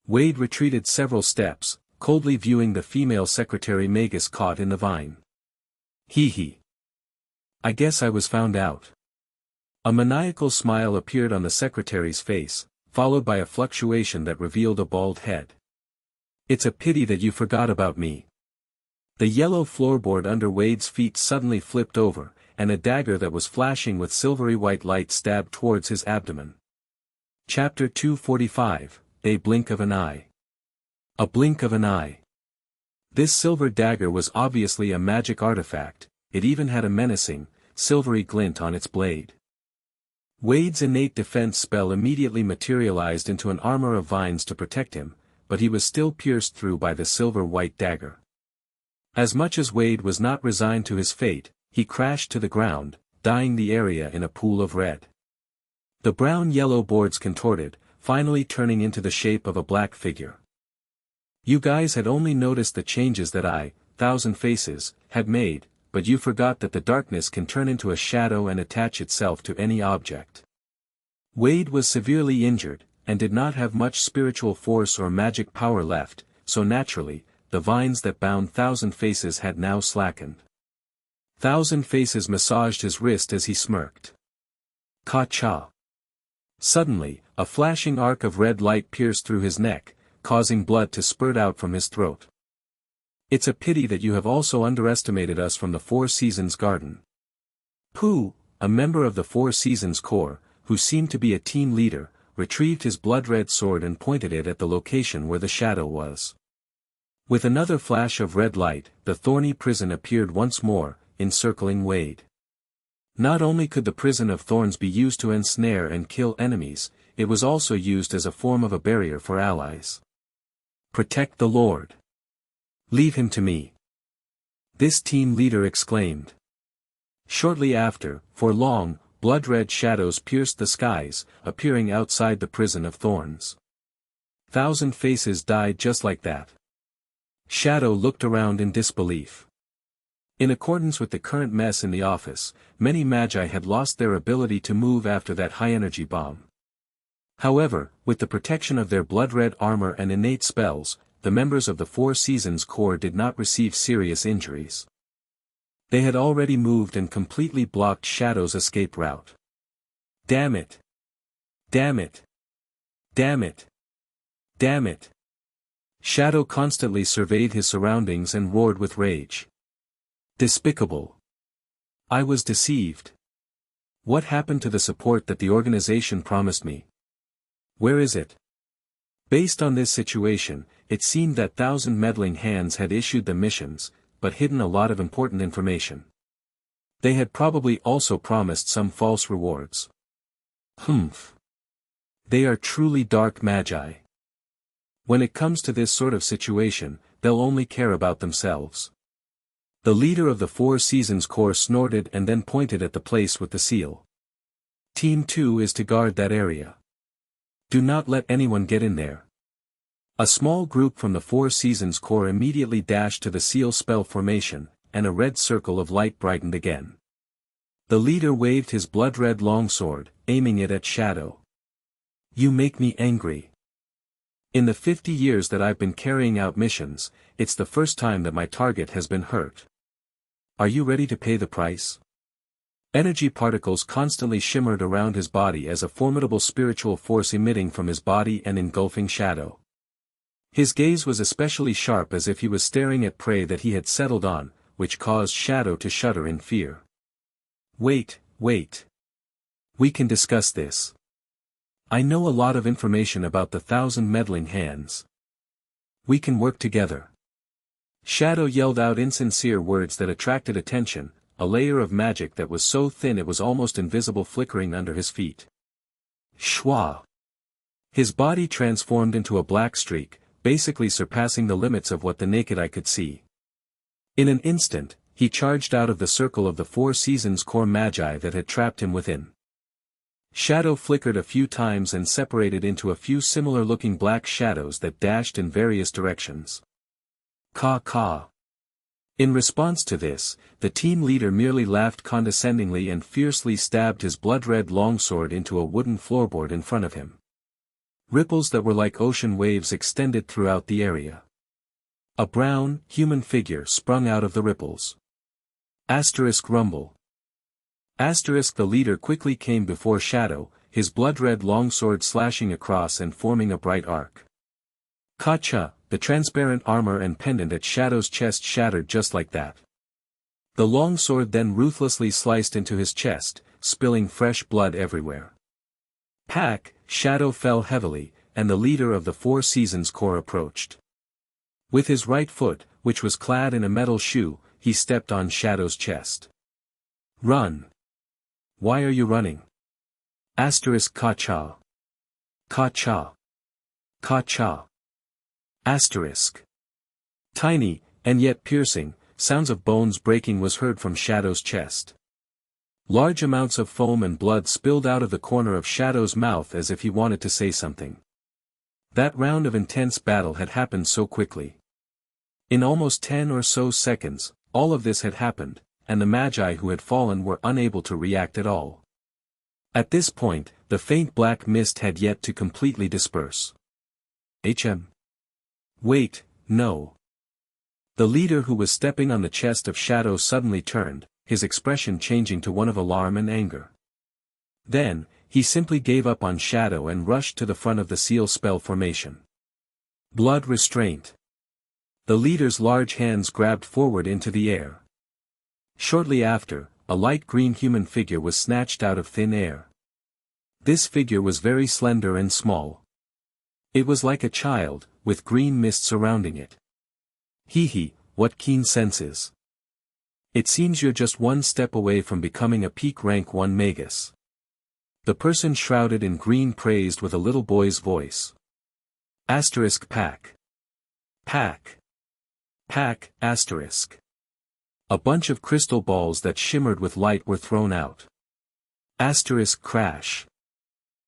Wade retreated several steps, coldly viewing the female secretary Magus caught in the vine. Hee. I guess I was found out." A maniacal smile appeared on the secretary's face, followed by a fluctuation that revealed a bald head. "It's a pity that you forgot about me." The yellow floorboard under Wade's feet suddenly flipped over, and a dagger that was flashing with silvery white light stabbed towards his abdomen. Chapter 245, A Blink of an Eye. A blink of an eye. This silver dagger was obviously a magic artifact, it even had a menacing, silvery glint on its blade. Wade's innate defense spell immediately materialized into an armor of vines to protect him, but he was still pierced through by the silver-white dagger. As much as Wade was not resigned to his fate, he crashed to the ground, dyeing the area in a pool of red. The brown-yellow boards contorted, finally turning into the shape of a black figure. "You guys had only noticed the changes that I, Thousand Faces, had made, but you forgot that the darkness can turn into a shadow and attach itself to any object." Wade was severely injured, and did not have much spiritual force or magic power left, so naturally, the vines that bound Thousand Faces had now slackened. Thousand Faces massaged his wrist as he smirked. Ka-cha! Suddenly, a flashing arc of red light pierced through his neck, causing blood to spurt out from his throat. "It's a pity that you have also underestimated us from the Four Seasons Garden." Pooh, a member of the Four Seasons Corps, who seemed to be a team leader, retrieved his blood-red sword and pointed it at the location where the shadow was. With another flash of red light, the thorny prison appeared once more, encircling Wade. Not only could the prison of thorns be used to ensnare and kill enemies, it was also used as a form of a barrier for allies. "Protect the Lord. Leave him to me," this team leader exclaimed. Shortly after, for long, blood-red shadows pierced the skies, appearing outside the prison of thorns. Thousand Faces died just like that. Shadow looked around in disbelief. In accordance with the current mess in the office, many magi had lost their ability to move after that high-energy bomb. However, with the protection of their blood-red armor and innate spells, the members of the Four Seasons Corps did not receive serious injuries. They had already moved and completely blocked Shadow's escape route. "Damn it! Damn it! Damn it! Damn it!" Shadow constantly surveyed his surroundings and roared with rage. "Despicable! I was deceived. What happened to the support that the organization promised me? Where is it?" Based on this situation, it seemed that Thousand Meddling Hands had issued the missions, but hidden a lot of important information. They had probably also promised some false rewards. Humph. They are truly dark magi. When it comes to this sort of situation, they'll only care about themselves. The leader of the Four Seasons Corps snorted and then pointed at the place with the seal. "Team 2 is to guard that area. Do not let anyone get in there." A small group from the Four Seasons Corps immediately dashed to the seal spell formation, and a red circle of light brightened again. The leader waved his blood-red longsword, aiming it at Shadow. "You make me angry. In the 50 years that I've been carrying out missions, it's the first time that my target has been hurt. Are you ready to pay the price?" Energy particles constantly shimmered around his body as a formidable spiritual force emitting from his body and engulfing Shadow. His gaze was especially sharp as if he was staring at prey that he had settled on, which caused Shadow to shudder in fear. Wait. We can discuss this. I know a lot of information about the Thousand Meddling Hands. We can work together." Shadow yelled out insincere words that attracted attention, a layer of magic that was so thin it was almost invisible flickering under his feet. Shwa! His body transformed into a black streak, basically surpassing the limits of what the naked eye could see. In an instant, he charged out of the circle of the Four Seasons core magi that had trapped him within. Shadow flickered a few times and separated into a few similar-looking black shadows that dashed in various directions. Ka. In response to this, the team leader merely laughed condescendingly and fiercely stabbed his blood-red longsword into a wooden floorboard in front of him. Ripples that were like ocean waves extended throughout the area. A brown, human figure sprung out of the ripples. Rumble. The leader quickly came before Shadow, his blood-red longsword slashing across and forming a bright arc. Ka-cha, the transparent armor and pendant at Shadow's chest shattered just like that. The longsword then ruthlessly sliced into his chest, spilling fresh blood everywhere. Pack, Shadow fell heavily, and the leader of the Four Seasons Corps approached. With his right foot, which was clad in a metal shoe, he stepped on Shadow's chest. Run! Why are you running? Ka-cha. Ka-cha. Ka-cha. Tiny, and yet piercing, sounds of bones breaking was heard from Shadow's chest. Large amounts of foam and blood spilled out of the corner of Shadow's mouth as if he wanted to say something. That round of intense battle had happened so quickly. In almost 10 or so seconds, all of this had happened, and the Magi who had fallen were unable to react at all. At this point, the faint black mist had yet to completely disperse. Wait, no. The leader who was stepping on the chest of Shadow suddenly turned, his expression changing to one of alarm and anger. Then, he simply gave up on Shadow and rushed to the front of the seal spell formation. Blood restraint. The leader's large hands grabbed forward into the air. Shortly after, a light green human figure was snatched out of thin air. This figure was very slender and small. It was like a child, with green mist surrounding it. Hee, what keen senses. It seems you're just one step away from becoming a peak rank 1 Magus. The person shrouded in green praised with a little boy's voice. Pack. A bunch of crystal balls that shimmered with light were thrown out.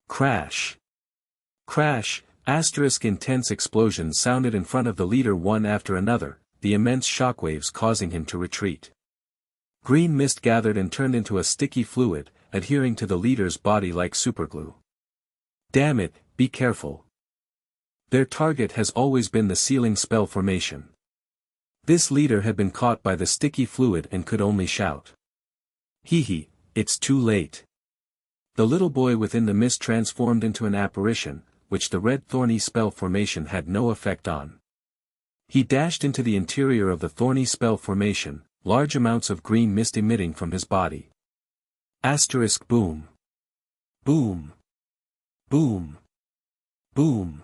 Crash. Intense explosions sounded in front of the leader one after another, the immense shockwaves causing him to retreat. Green mist gathered and turned into a sticky fluid, adhering to the leader's body like superglue. Damn it, be careful. Their target has always been the sealing spell formation. This leader had been caught by the sticky fluid and could only shout. Hee, it's too late. The little boy within the mist transformed into an apparition, which the red thorny spell formation had no effect on. He dashed into the interior of the thorny spell formation, large amounts of green mist emitting from his body. Boom. Boom. Boom. Boom.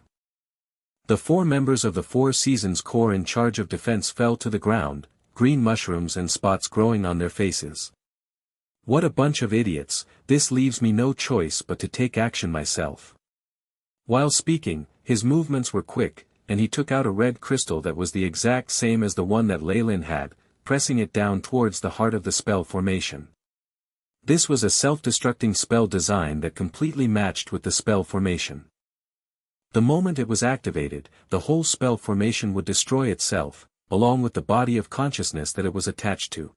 The 4 members of the Four Seasons Corps in charge of defense fell to the ground, green mushrooms and spots growing on their faces. What a bunch of idiots, this leaves me no choice but to take action myself. While speaking, his movements were quick, and he took out a red crystal that was the exact same as the one that Leilyn had, pressing it down towards the heart of the spell formation. This was a self-destructing spell design that completely matched with the spell formation. The moment it was activated, the whole spell formation would destroy itself, along with the body of consciousness that it was attached to.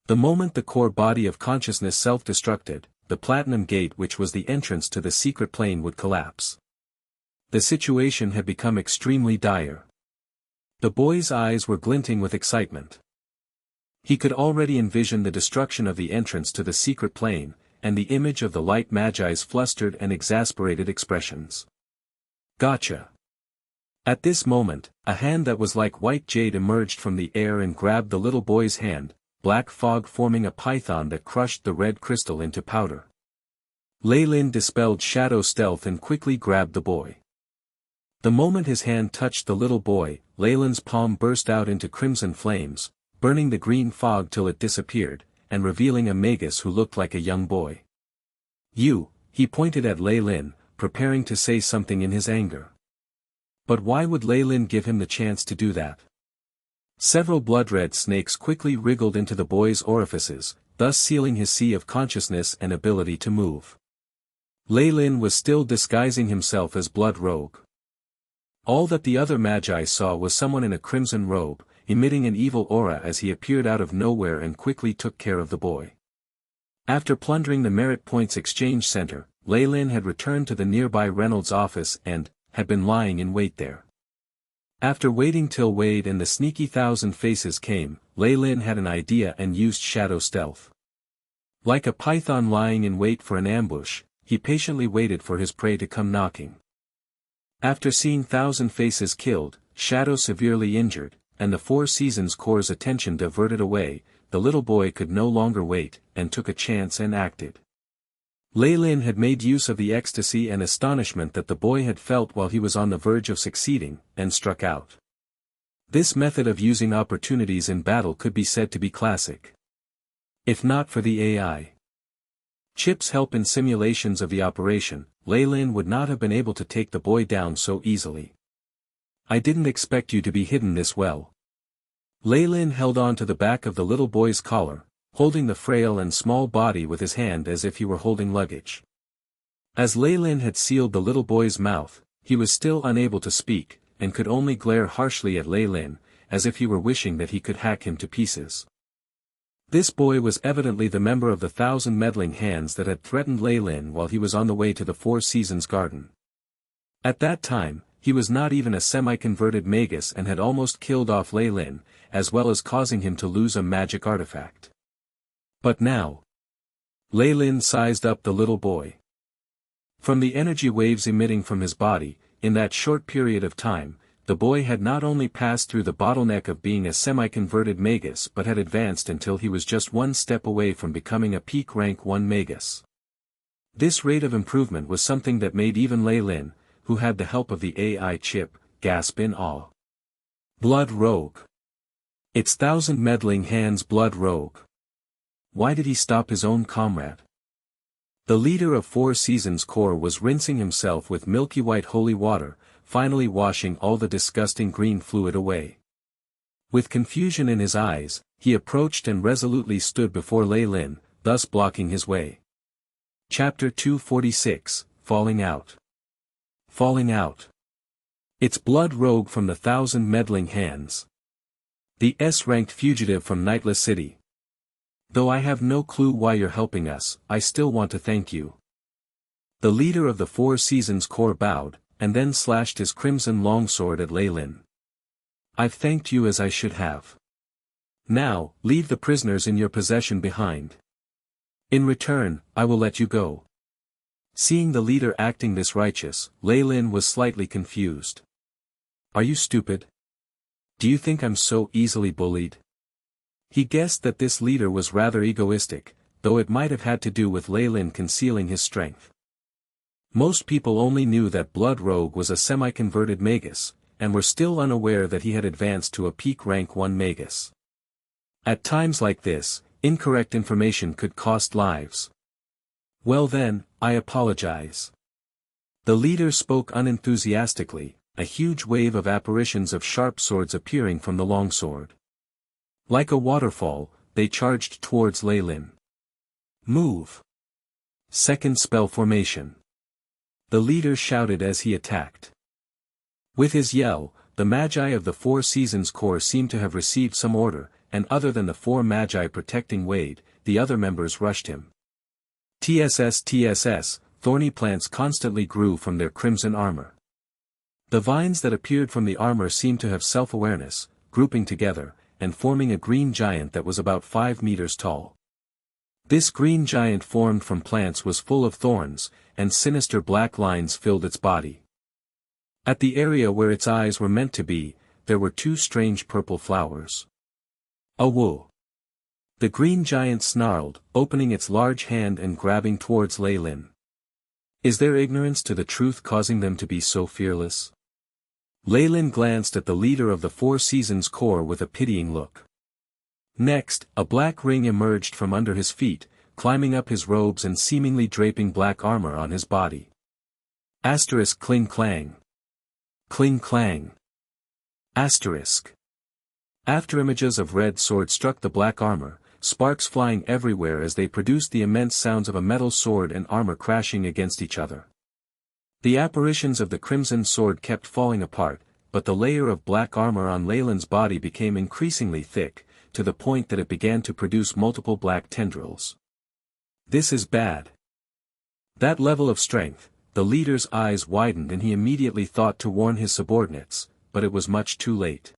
The moment the core body of consciousness self-destructed, the platinum gate which was the entrance to the secret plane would collapse. The situation had become extremely dire. The boy's eyes were glinting with excitement. He could already envision the destruction of the entrance to the secret plane, and the image of the light magi's flustered and exasperated expressions. Gotcha. At this moment, a hand that was like white jade emerged from the air and grabbed the little boy's hand, black fog forming a python that crushed the red crystal into powder. Leilyn dispelled shadow stealth and quickly grabbed the boy. The moment his hand touched the little boy, Leilyn's palm burst out into crimson flames, burning the green fog till it disappeared, and revealing a Magus who looked like a young boy. "You," he pointed at Leilyn, preparing to say something in his anger. But why would Leilyn give him the chance to do that? Several blood-red snakes quickly wriggled into the boy's orifices, thus sealing his sea of consciousness and ability to move. Leilyn was still disguising himself as Blood Rogue. All that the other magi saw was someone in a crimson robe, emitting an evil aura as he appeared out of nowhere and quickly took care of the boy. After plundering the Merit Points Exchange Center, Leilyn had returned to the nearby Reynolds office and had been lying in wait there. After waiting till Wade and the sneaky Thousand Faces came, Leilyn had an idea and used shadow stealth. Like a python lying in wait for an ambush, he patiently waited for his prey to come knocking. After seeing Thousand Faces killed, Shadow severely injured, and the Four Seasons Corps' attention diverted away, the little boy could no longer wait, and took a chance and acted. Leilyn had made use of the ecstasy and astonishment that the boy had felt while he was on the verge of succeeding, and struck out. This method of using opportunities in battle could be said to be classic. If not for the AI chip's help in simulations of the operation, Leilyn would not have been able to take the boy down so easily. "I didn't expect you to be hidden this well." Leilyn held on to the back of the little boy's collar, holding the frail and small body with his hand as if he were holding luggage. As Leilyn had sealed the little boy's mouth, he was still unable to speak, and could only glare harshly at Leilyn, as if he were wishing that he could hack him to pieces. This boy was evidently the member of the 1,000 meddling hands that had threatened Leilyn while he was on the way to the Four Seasons Garden. At that time, he was not even a semi-converted Magus and had almost killed off Leilyn, as well as causing him to lose a magic artifact. But now, Leilyn sized up the little boy. From the energy waves emitting from his body, in that short period of time, the boy had not only passed through the bottleneck of being a semi-converted Magus but had advanced until he was just one step away from becoming a peak rank 1 Magus. This rate of improvement was something that made even Leilyn, who had the help of the AI chip, gasp in awe. Blood Rogue. It's 1,000 meddling hands Blood Rogue. Why did he stop his own comrade? The leader of Four Seasons Corps was rinsing himself with milky white holy water, finally washing all the disgusting green fluid away. With confusion in his eyes, he approached and resolutely stood before Leilyn, thus blocking his way. Chapter 246, Falling Out. Falling Out. It's Blood Rogue from the 1,000 meddling hands. The S-ranked fugitive from Nightless City. Though I have no clue why you're helping us, I still want to thank you. The leader of the Four Seasons Corps bowed, and then slashed his crimson longsword at Leilyn. I've thanked you as I should have. Now, leave the prisoners in your possession behind. In return, I will let you go. Seeing the leader acting this righteous, Leilyn was slightly confused. Are you stupid? Do you think I'm so easily bullied? He guessed that this leader was rather egoistic, though it might have had to do with Leilyn concealing his strength. Most people only knew that Blood Rogue was a semi-converted Magus, and were still unaware that he had advanced to a peak rank 1 Magus. At times like this, incorrect information could cost lives. Well then, I apologize. The leader spoke unenthusiastically, a huge wave of apparitions of sharp swords appearing from the longsword. Like a waterfall, they charged towards Leilyn. Move. Second spell formation. The leader shouted as he attacked. With his yell, the Magi of the Four Seasons Corps seemed to have received some order, and other than the 4 Magi protecting Wade, the other members rushed him. TSS, thorny plants constantly grew from their crimson armor. The vines that appeared from the armor seemed to have self-awareness, grouping together, and forming a green giant that was about 5 meters tall. This green giant formed from plants was full of thorns, and sinister black lines filled its body. At the area where its eyes were meant to be, there were 2 strange purple flowers. Awoo! The green giant snarled, opening its large hand and grabbing towards Leilyn. Is their ignorance to the truth causing them to be so fearless? Leilyn glanced at the leader of the Four Seasons Corps with a pitying look. Next, a black ring emerged from under his feet, climbing up his robes and seemingly draping black armor on his body. Asterisk cling clang. Cling clang. Asterisk. After images of red sword struck the black armor, sparks flying everywhere as they produced the immense sounds of a metal sword and armor crashing against each other. The apparitions of the crimson sword kept falling apart, but the layer of black armor on Leilyn's body became increasingly thick, to the point that it began to produce multiple black tendrils. This is bad. That level of strength, the leader's eyes widened and he immediately thought to warn his subordinates, but it was much too late.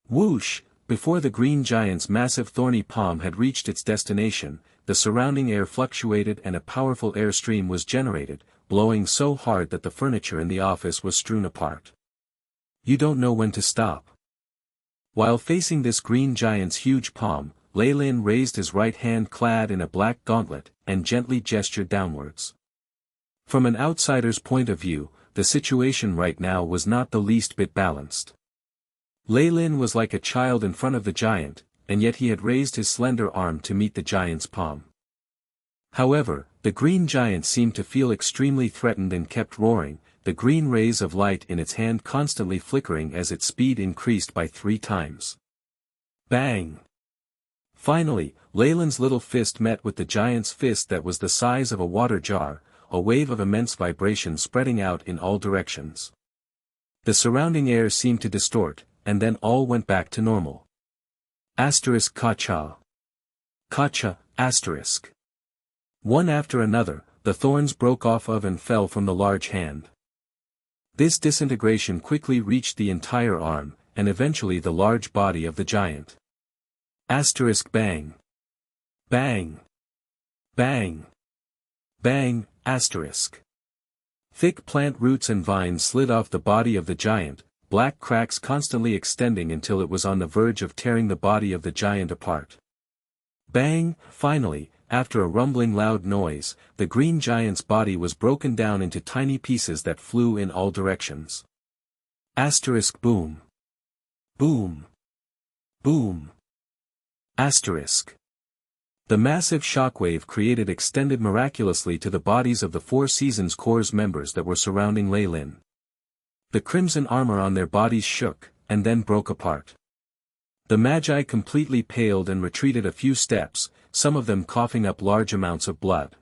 Whoosh! Before the green giant's massive thorny palm had reached its destination, the surrounding air fluctuated and a powerful air stream was generated, blowing so hard that the furniture in the office was strewn apart. You don't know when to stop. While facing this green giant's huge palm, Leilyn raised his right hand clad in a black gauntlet, and gently gestured downwards. From an outsider's point of view, the situation right now was not the least bit balanced. Leilyn was like a child in front of the giant, and yet he had raised his slender arm to meet the giant's palm. However, the green giant seemed to feel extremely threatened and kept roaring, the green rays of light in its hand constantly flickering as its speed increased by 3 times. Bang! Finally, Leilyn's little fist met with the giant's fist that was the size of a water jar, a wave of immense vibration spreading out in all directions. The surrounding air seemed to distort, and then all went back to normal. Asterisk Kacha. Kacha, asterisk. One after another, the thorns broke off of and fell from the large hand. This disintegration quickly reached the entire arm, and eventually the large body of the giant. Asterisk bang. Bang. Bang. Bang, asterisk. Thick plant roots and vines slid off the body of the giant, black cracks constantly extending until it was on the verge of tearing the body of the giant apart. Bang, finally, after a rumbling loud noise, the green giant's body was broken down into tiny pieces that flew in all directions. Asterisk boom. Boom. Boom. Asterisk. The massive shockwave created extended miraculously to the bodies of the Four Seasons Corps members that were surrounding Leilyn. The crimson armor on their bodies shook, and then broke apart. The Magi completely paled and retreated a few steps, some of them coughing up large amounts of blood.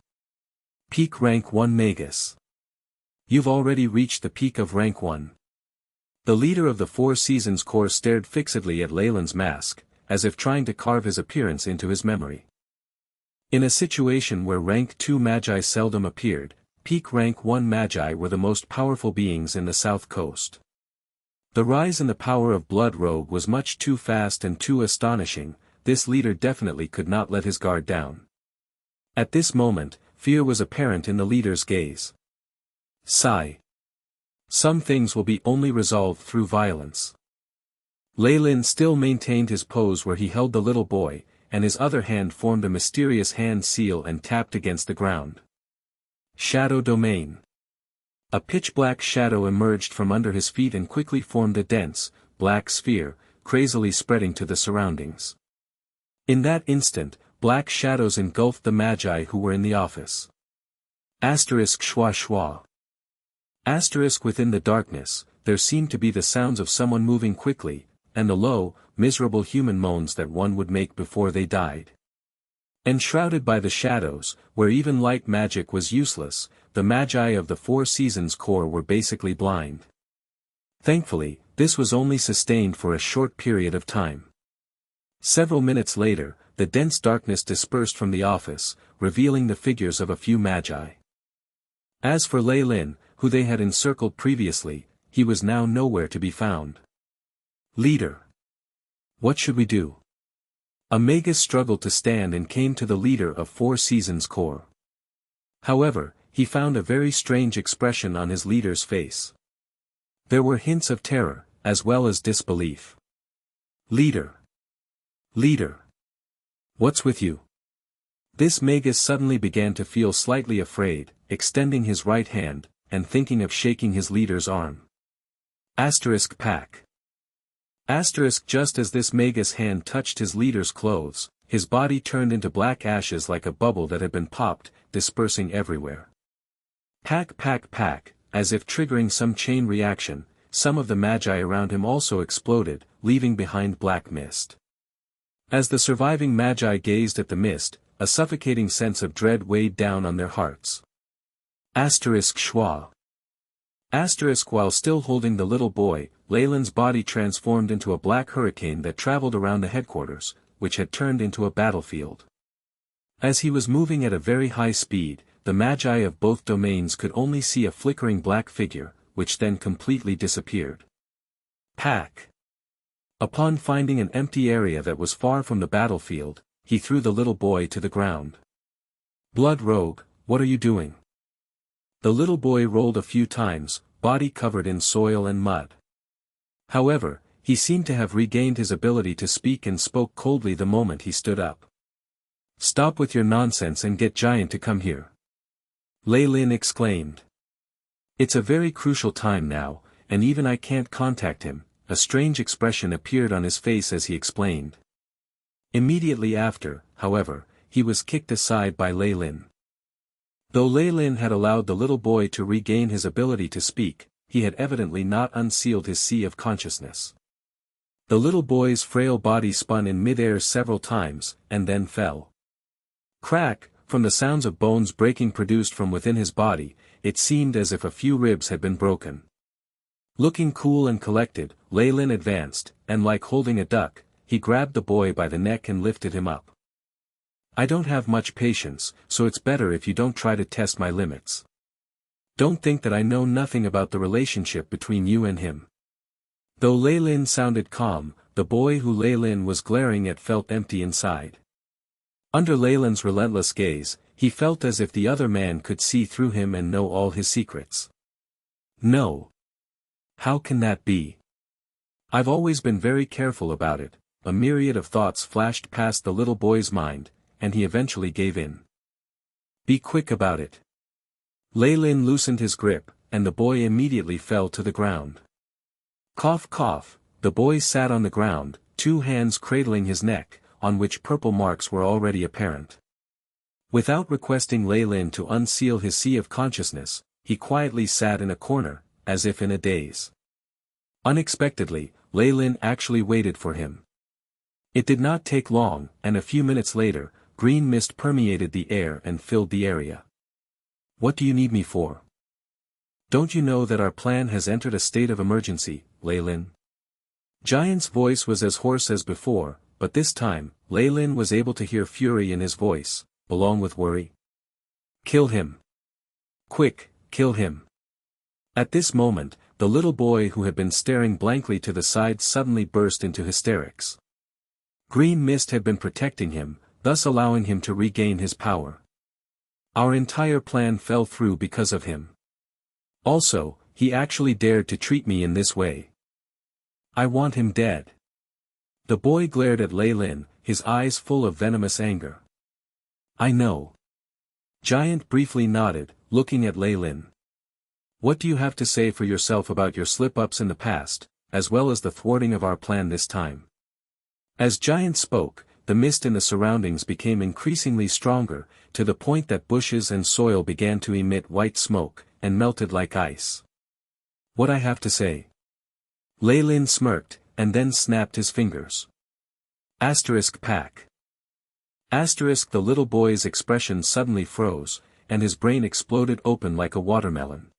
Peak Rank 1 Magus. You've already reached the peak of Rank 1. The leader of the Four Seasons Corps stared fixedly at Leilyn's mask, as if trying to carve his appearance into his memory. In a situation where Rank 2 Magi seldom appeared, Peak Rank 1 Magi were the most powerful beings in the South Coast. The rise in the power of Blood Rogue was much too fast and too astonishing, this leader definitely could not let his guard down. At this moment, fear was apparent in the leader's gaze. Sigh. Some things will be only resolved through violence. Leilyn still maintained his pose where he held the little boy, and his other hand formed a mysterious hand seal and tapped against the ground. Shadow Domain. A pitch-black shadow emerged from under his feet and quickly formed a dense, black sphere, crazily spreading to the surroundings. In that instant, black shadows engulfed the Magi who were in the office. Asterisk schwa schwa. Asterisk within the darkness, there seemed to be the sounds of someone moving quickly, and the low, miserable human moans that one would make before they died. Enshrouded by the shadows, where even light magic was useless, the Magi of the Four Seasons Corps were basically blind. Thankfully, this was only sustained for a short period of time. Several minutes later, the dense darkness dispersed from the office, revealing the figures of a few Magi. As for Leilyn, who they had encircled previously, he was now nowhere to be found. Leader. What should we do? A Magus struggled to stand and came to the leader of Four Seasons Corps. However, he found a very strange expression on his leader's face. There were hints of terror, as well as disbelief. Leader. Leader. What's with you? This Magus suddenly began to feel slightly afraid, extending his right hand, and thinking of shaking his leader's arm. Asterisk pack. Just as this Magus hand touched his leader's clothes, his body turned into black ashes like a bubble that had been popped, dispersing everywhere. Pack pack pack, as if triggering some chain reaction, some of the magi around him also exploded, leaving behind black mist. As the surviving magi gazed at the mist, a suffocating sense of dread weighed down on their hearts. Schwa. While still holding the little boy, Leilyn's body transformed into a black hurricane that traveled around the headquarters, which had turned into a battlefield. As he was moving at a very high speed, the magi of both domains could only see a flickering black figure, which then completely disappeared. Pack. Upon finding an empty area that was far from the battlefield, he threw the little boy to the ground. Blood rogue, what are you doing? The little boy rolled a few times, body covered in soil and mud. However, he seemed to have regained his ability to speak and spoke coldly the moment he stood up. Stop with your nonsense and get Giant to come here. Leilyn exclaimed. It's a very crucial time now, and even I can't contact him. A strange expression appeared on his face as he explained. Immediately after, however, he was kicked aside by Leilyn. Though Leilyn had allowed the little boy to regain his ability to speak, he had evidently not unsealed his sea of consciousness. The little boy's frail body spun in midair several times, and then fell. Crack, from the sounds of bones breaking produced from within his body, it seemed as if a few ribs had been broken. Looking cool and collected, Leilyn advanced, and like holding a duck, he grabbed the boy by the neck and lifted him up. I don't have much patience, so it's better if you don't try to test my limits. Don't think that I know nothing about the relationship between you and him. Though Leilyn sounded calm, the boy who Leilyn was glaring at felt empty inside. Under Leilyn's relentless gaze, he felt as if the other man could see through him and know all his secrets. No. How can that be? I've always been very careful about it. A myriad of thoughts flashed past the little boy's mind, and he eventually gave in. Be quick about it. Leilyn loosened his grip, and the boy immediately fell to the ground. Cough cough, the boy sat on the ground, two hands cradling his neck, on which purple marks were already apparent. Without requesting Leilyn to unseal his sea of consciousness, he quietly sat in a corner, as if in a daze. Unexpectedly, Leilyn actually waited for him. It did not take long, and a few minutes later, green mist permeated the air and filled the area. What do you need me for? Don't you know that our plan has entered a state of emergency, Leilyn? Giant's voice was as hoarse as before, but this time, Leilyn was able to hear fury in his voice, along with worry. Kill him. Quick, kill him. At this moment, the little boy who had been staring blankly to the side suddenly burst into hysterics. Green mist had been protecting him, thus allowing him to regain his power. Our entire plan fell through because of him. Also, he actually dared to treat me in this way. I want him dead. The boy glared at Leilyn, his eyes full of venomous anger. I know. Giant briefly nodded, looking at Leilyn. What do you have to say for yourself about your slip-ups in the past, as well as the thwarting of our plan this time? As Giant spoke, the mist in the surroundings became increasingly stronger, to the point that bushes and soil began to emit white smoke, and melted like ice. What I have to say? Leilyn smirked, and then snapped his fingers. Pack. The little boy's expression suddenly froze, and his brain exploded open like a watermelon.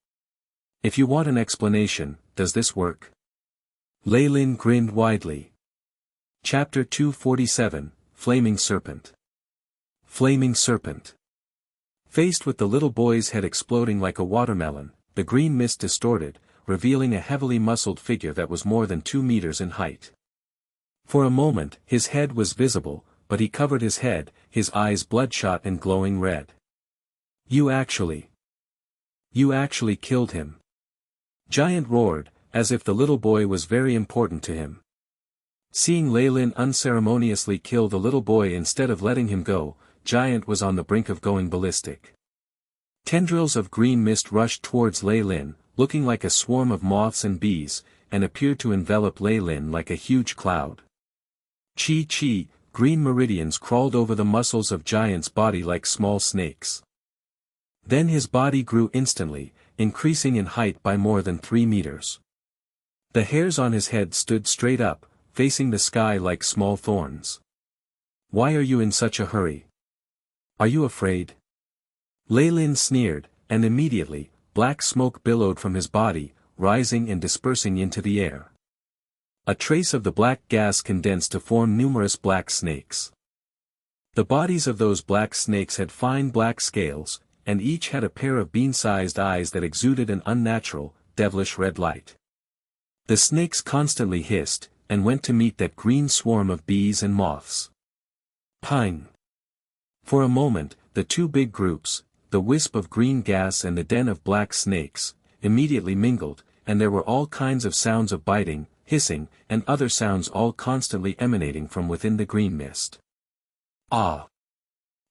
If you want an explanation, does this work? Leilyn grinned widely. Chapter 247, Flaming Serpent. Flaming Serpent. Faced with the little boy's head exploding like a watermelon, the green mist distorted, revealing a heavily muscled figure that was more than 2 meters in height. For a moment, his head was visible, but he covered his head, his eyes bloodshot and glowing red. You actually killed him. Giant roared, as if the little boy was very important to him. Seeing Leilyn unceremoniously kill the little boy instead of letting him go, Giant was on the brink of going ballistic. Tendrils of green mist rushed towards Leilyn, looking like a swarm of moths and bees, and appeared to envelop Leilyn like a huge cloud. Chi, green meridians crawled over the muscles of Giant's body like small snakes. Then his body grew instantly, increasing in height by more than 3 meters. The hairs on his head stood straight up, facing the sky like small thorns. "Why are you in such a hurry? Are you afraid?" Leilyn sneered, and immediately, black smoke billowed from his body, rising and dispersing into the air. A trace of the black gas condensed to form numerous black snakes. The bodies of those black snakes had fine black scales, and each had a pair of bean-sized eyes that exuded an unnatural, devilish red light. The snakes constantly hissed, and went to meet that green swarm of bees and moths. Pine. For a moment, the two big groups, the wisp of green gas and the den of black snakes, immediately mingled, and there were all kinds of sounds of biting, hissing, and other sounds all constantly emanating from within the green mist. "Ah!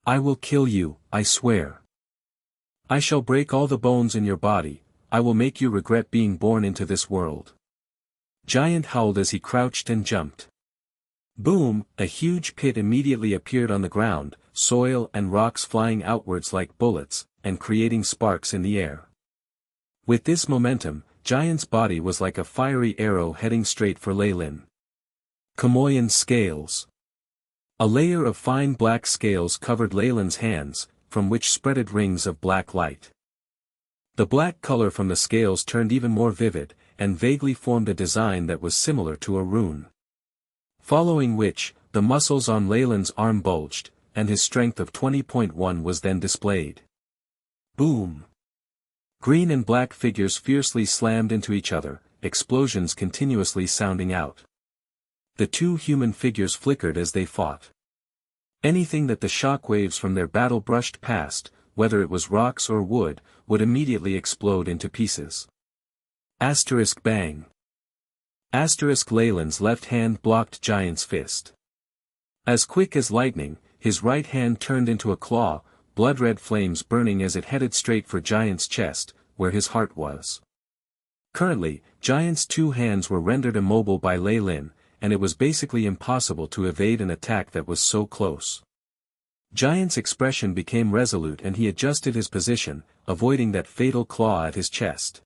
I will kill you, I swear. I shall break all the bones in your body, I will make you regret being born into this world." Giant howled as he crouched and jumped. Boom! A huge pit immediately appeared on the ground, soil and rocks flying outwards like bullets, and creating sparks in the air. With this momentum, Giant's body was like a fiery arrow heading straight for Leilyn. Chamoyan scales. A layer of fine black scales covered Leilyn's hands, from which spreaded rings of black light. The black color from the scales turned even more vivid, and vaguely formed a design that was similar to a rune. Following which, the muscles on Leilyn's arm bulged, and his strength of 20.1 was then displayed. Boom! Green and black figures fiercely slammed into each other, explosions continuously sounding out. The two human figures flickered as they fought. Anything that the shock waves from their battle brushed past, whether it was rocks or wood, would immediately explode into pieces. Asterisk bang. Asterisk Leilyn's left hand blocked Giant's fist. As quick as lightning, his right hand turned into a claw, blood-red flames burning as it headed straight for Giant's chest, where his heart was. Currently, Giant's two hands were rendered immobile by Leilyn, and it was basically impossible to evade an attack that was so close. Giant's expression became resolute and he adjusted his position, avoiding that fatal claw at his chest.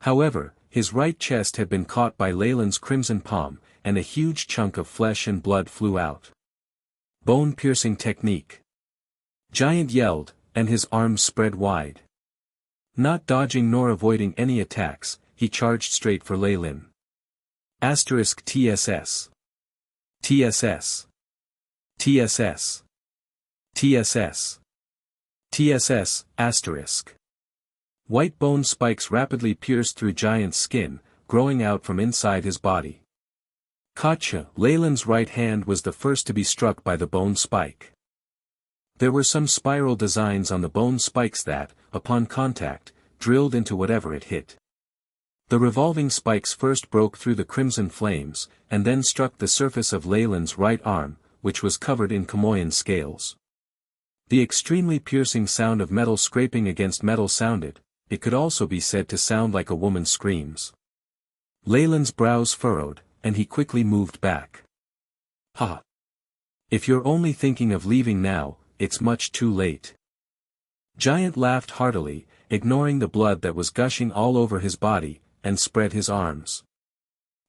However, his right chest had been caught by Leilyn's crimson palm, and a huge chunk of flesh and blood flew out. Bone-piercing technique. Giant yelled, and his arms spread wide. Not dodging nor avoiding any attacks, he charged straight for Leilyn. Asterisk TSS. TSS. TSS. TSS. TSS, asterisk. White bone spikes rapidly pierced through Giant's skin, growing out from inside his body. Gotcha! Leilyn's right hand was the first to be struck by the bone spike. There were some spiral designs on the bone spikes that, upon contact, drilled into whatever it hit. The revolving spikes first broke through the crimson flames, and then struck the surface of Leilyn's right arm, which was covered in Chamoyan scales. The extremely piercing sound of metal scraping against metal sounded, it could also be said to sound like a woman's screams. Leilyn's brows furrowed, and he quickly moved back. Ha! If you're only thinking of leaving now, it's much too late. Giant laughed heartily, ignoring the blood that was gushing all over his body, and spread his arms.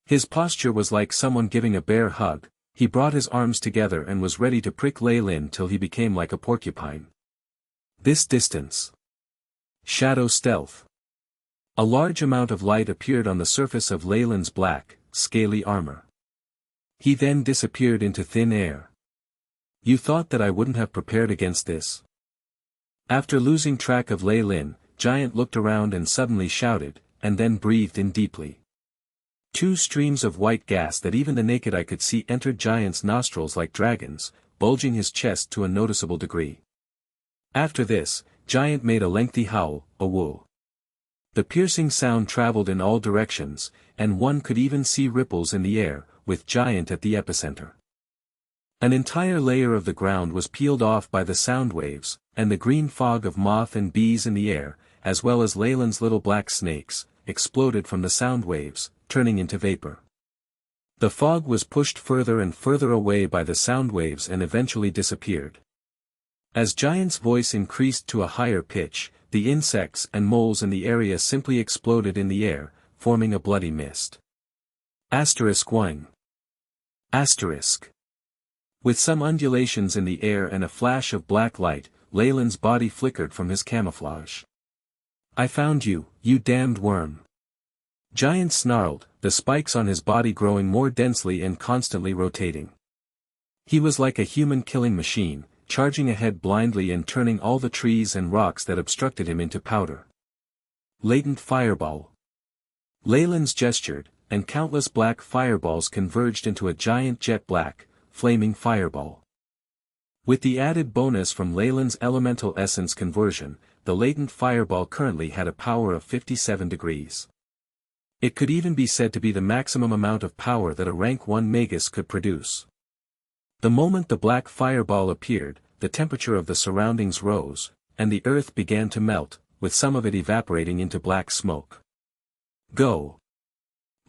His posture was like someone giving a bear hug. He brought his arms together and was ready to prick Leilyn till he became like a porcupine. This distance. Shadow stealth. A large amount of light appeared on the surface of Leilyn's black, scaly armor. He then disappeared into thin air. You thought that I wouldn't have prepared against this? After losing track of Leilyn, Giant looked around and suddenly shouted, and then breathed in deeply. Two streams of white gas that even the naked eye could see entered Giant's nostrils like dragons, bulging his chest to a noticeable degree. After this, Giant made a lengthy howl, a woo. The piercing sound traveled in all directions, and one could even see ripples in the air, with Giant at the epicenter. An entire layer of the ground was peeled off by the sound waves, and the green fog of moth and bees in the air, as well as Leilyn's little black snakes, exploded from the sound waves, turning into vapor. The fog was pushed further and further away by the sound waves and eventually disappeared. As Giant's voice increased to a higher pitch, the insects and moles in the area simply exploded in the air, forming a bloody mist. *1. With some undulations in the air and a flash of black light, Leilyn's body flickered from his camouflage. "I found you, you damned worm." Giant snarled, the spikes on his body growing more densely and constantly rotating. He was like a human killing machine, charging ahead blindly and turning all the trees and rocks that obstructed him into powder. Latent fireball. Leilyn's gestured, and countless black fireballs converged into a giant jet black, flaming fireball. With the added bonus from Leilyn's elemental essence conversion, the latent fireball currently had a power of 57 degrees. It could even be said to be the maximum amount of power that a rank 1 Magus could produce. The moment the black fireball appeared, the temperature of the surroundings rose, and the earth began to melt, with some of it evaporating into black smoke. "Go!"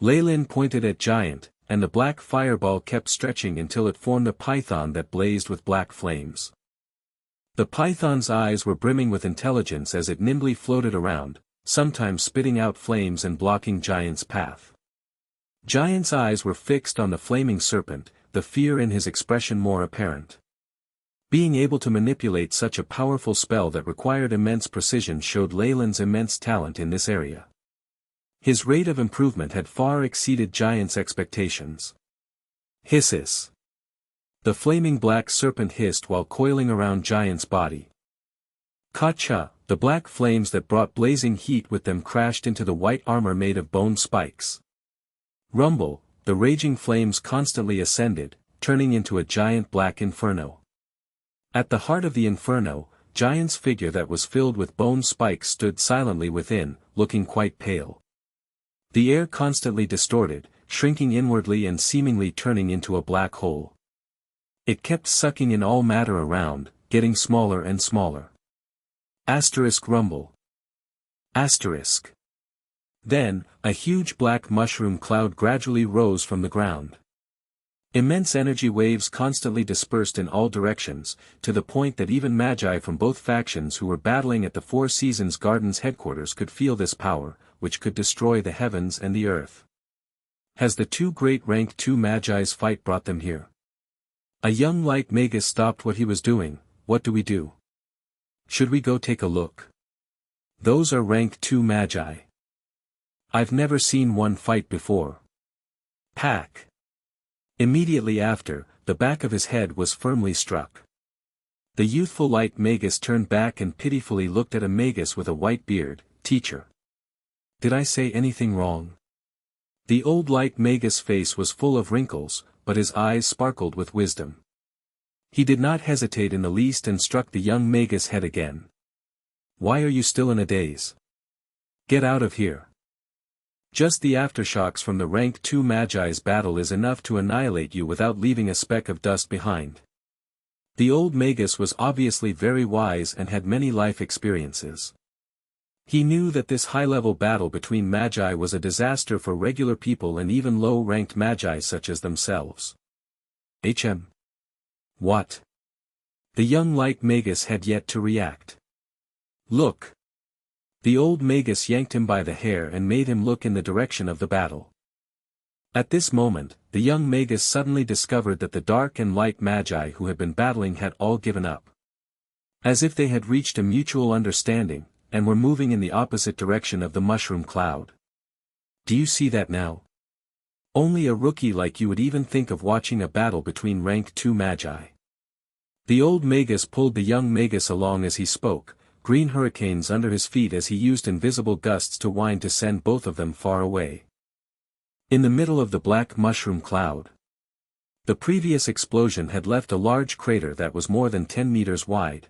Leilyn pointed at Giant, and the black fireball kept stretching until it formed a python that blazed with black flames. The python's eyes were brimming with intelligence as it nimbly floated around, sometimes spitting out flames and blocking Giant's path. Giant's eyes were fixed on the flaming serpent, the fear in his expression more apparent. Being able to manipulate such a powerful spell that required immense precision showed Leilyn's immense talent in this area. His rate of improvement had far exceeded Giant's expectations. Hisses. The flaming black serpent hissed while coiling around Giant's body. Ka-cha! The black flames that brought blazing heat with them crashed into the white armor made of bone spikes. Rumble! The raging flames constantly ascended, turning into a giant black inferno. At the heart of the inferno, Giant's figure that was filled with bone spikes stood silently within, looking quite pale. The air constantly distorted, shrinking inwardly and seemingly turning into a black hole. It kept sucking in all matter around, getting smaller and smaller. Rumble. Then, a huge black mushroom cloud gradually rose from the ground. Immense energy waves constantly dispersed in all directions, to the point that even magi from both factions who were battling at the Four Seasons Gardens headquarters could feel this power, which could destroy the heavens and the earth. Has the two great rank 2 magi's fight brought them here? A young light Magus stopped what he was doing. "What do we do? Should we go take a look? Those are rank 2 magi. I've never seen one fight before." Pack. Immediately after, the back of his head was firmly struck. The youthful light Magus turned back and pitifully looked at a Magus with a white beard. "Teacher. Did I say anything wrong?" The old light Magus' face was full of wrinkles, but his eyes sparkled with wisdom. He did not hesitate in the least and struck the young Magus' head again. "Why are you still in a daze? Get out of here. Just the aftershocks from the rank 2 magi's battle is enough to annihilate you without leaving a speck of dust behind." The old Magus was obviously very wise and had many life experiences. He knew that this high-level battle between magi was a disaster for regular people and even low-ranked magi such as themselves. What? The young light Magus had yet to react. "Look." The old Magus yanked him by the hair and made him look in the direction of the battle. At this moment, the young Magus suddenly discovered that the dark and light magi who had been battling had all given up. As if they had reached a mutual understanding, and were moving in the opposite direction of the mushroom cloud. "Do you see that now? Only a rookie like you would even think of watching a battle between rank 2 magi." The old Magus pulled the young Magus along as he spoke, green hurricanes under his feet as he used invisible gusts to wind to send both of them far away. In the middle of the black mushroom cloud. The previous explosion had left a large crater that was more than 10 meters wide.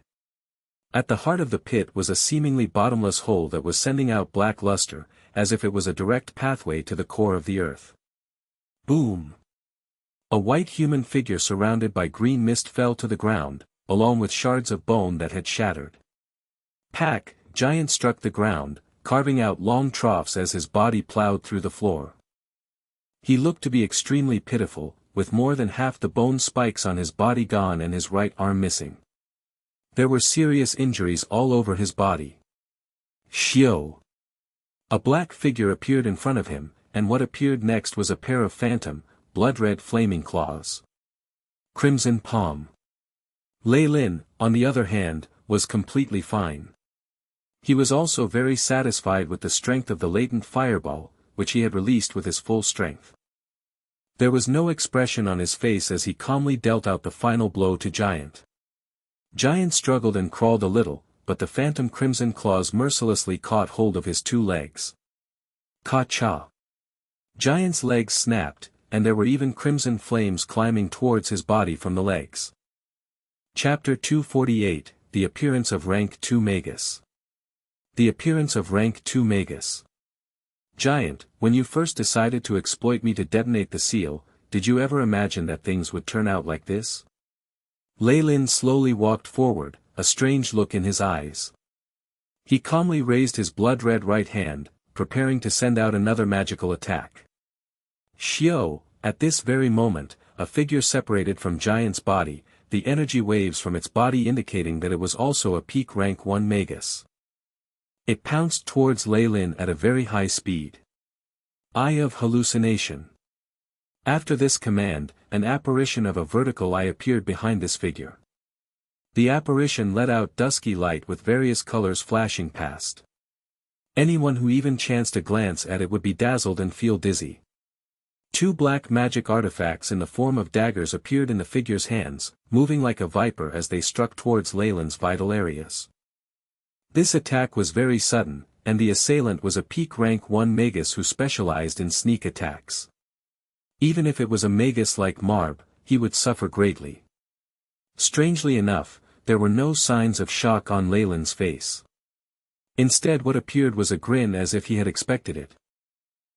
At the heart of the pit was a seemingly bottomless hole that was sending out black luster, as if it was a direct pathway to the core of the earth. Boom! A white human figure surrounded by green mist fell to the ground, along with shards of bone that had shattered. Pack, Giant struck the ground, carving out long troughs as his body plowed through the floor. He looked to be extremely pitiful, with more than half the bone spikes on his body gone and his right arm missing. There were serious injuries all over his body. Shio! A black figure appeared in front of him, and what appeared next was a pair of phantom, blood-red flaming claws. Crimson Palm. Leilyn, on the other hand, was completely fine. He was also very satisfied with the strength of the latent fireball, which he had released with his full strength. There was no expression on his face as he calmly dealt out the final blow to Giant. Giant struggled and crawled a little, but the phantom crimson claws mercilessly caught hold of his 2 legs. Ka-cha! Giant's legs snapped, and there were even crimson flames climbing towards his body from the legs. Chapter 248, The Appearance of Rank 2 Magus. The Appearance of Rank 2 Magus. Giant, when you first decided to exploit me to detonate the seal, did you ever imagine that things would turn out like this? Leilyn slowly walked forward, a strange look in his eyes. He calmly raised his blood-red right hand, preparing to send out another magical attack. Shio! At this very moment, a figure separated from Giant's body, the energy waves from its body indicating that it was also a peak rank 1 Magus. It pounced towards Leilyn at a very high speed. Eye of Hallucination. After this command, an apparition of a vertical eye appeared behind this figure. The apparition let out dusky light with various colors flashing past. Anyone who even chanced to glance at it would be dazzled and feel dizzy. 2 black magic artifacts in the form of daggers appeared in the figure's hands, moving like a viper as they struck towards Leilyn's vital areas. This attack was very sudden, and the assailant was a peak rank 1 Magus who specialized in sneak attacks. Even if it was a Magus like Marb, he would suffer greatly. Strangely enough, there were no signs of shock on Leilyn's face. Instead what appeared was a grin as if he had expected it.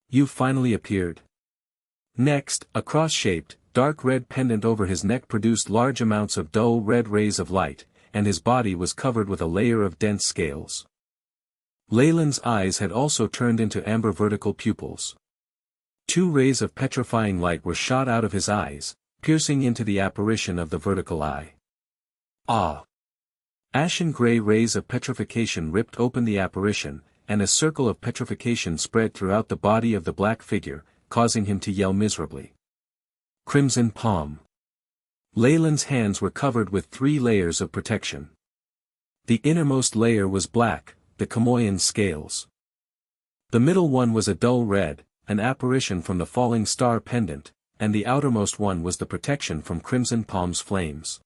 You finally appeared. Next, a cross-shaped, dark red pendant over his neck produced large amounts of dull red rays of light, and his body was covered with a layer of dense scales. Leilyn's eyes had also turned into amber vertical pupils. 2 rays of petrifying light were shot out of his eyes, piercing into the apparition of the vertical eye. Ah! Ashen gray rays of petrification ripped open the apparition, and a circle of petrification spread throughout the body of the black figure, causing him to yell miserably. Crimson Palm. Leilyn's hands were covered with 3 layers of protection. The innermost layer was black, the Chamoyan scales. The middle one was a dull red, an apparition from the falling star pendant, and the outermost one was the protection from Crimson Palm's flames.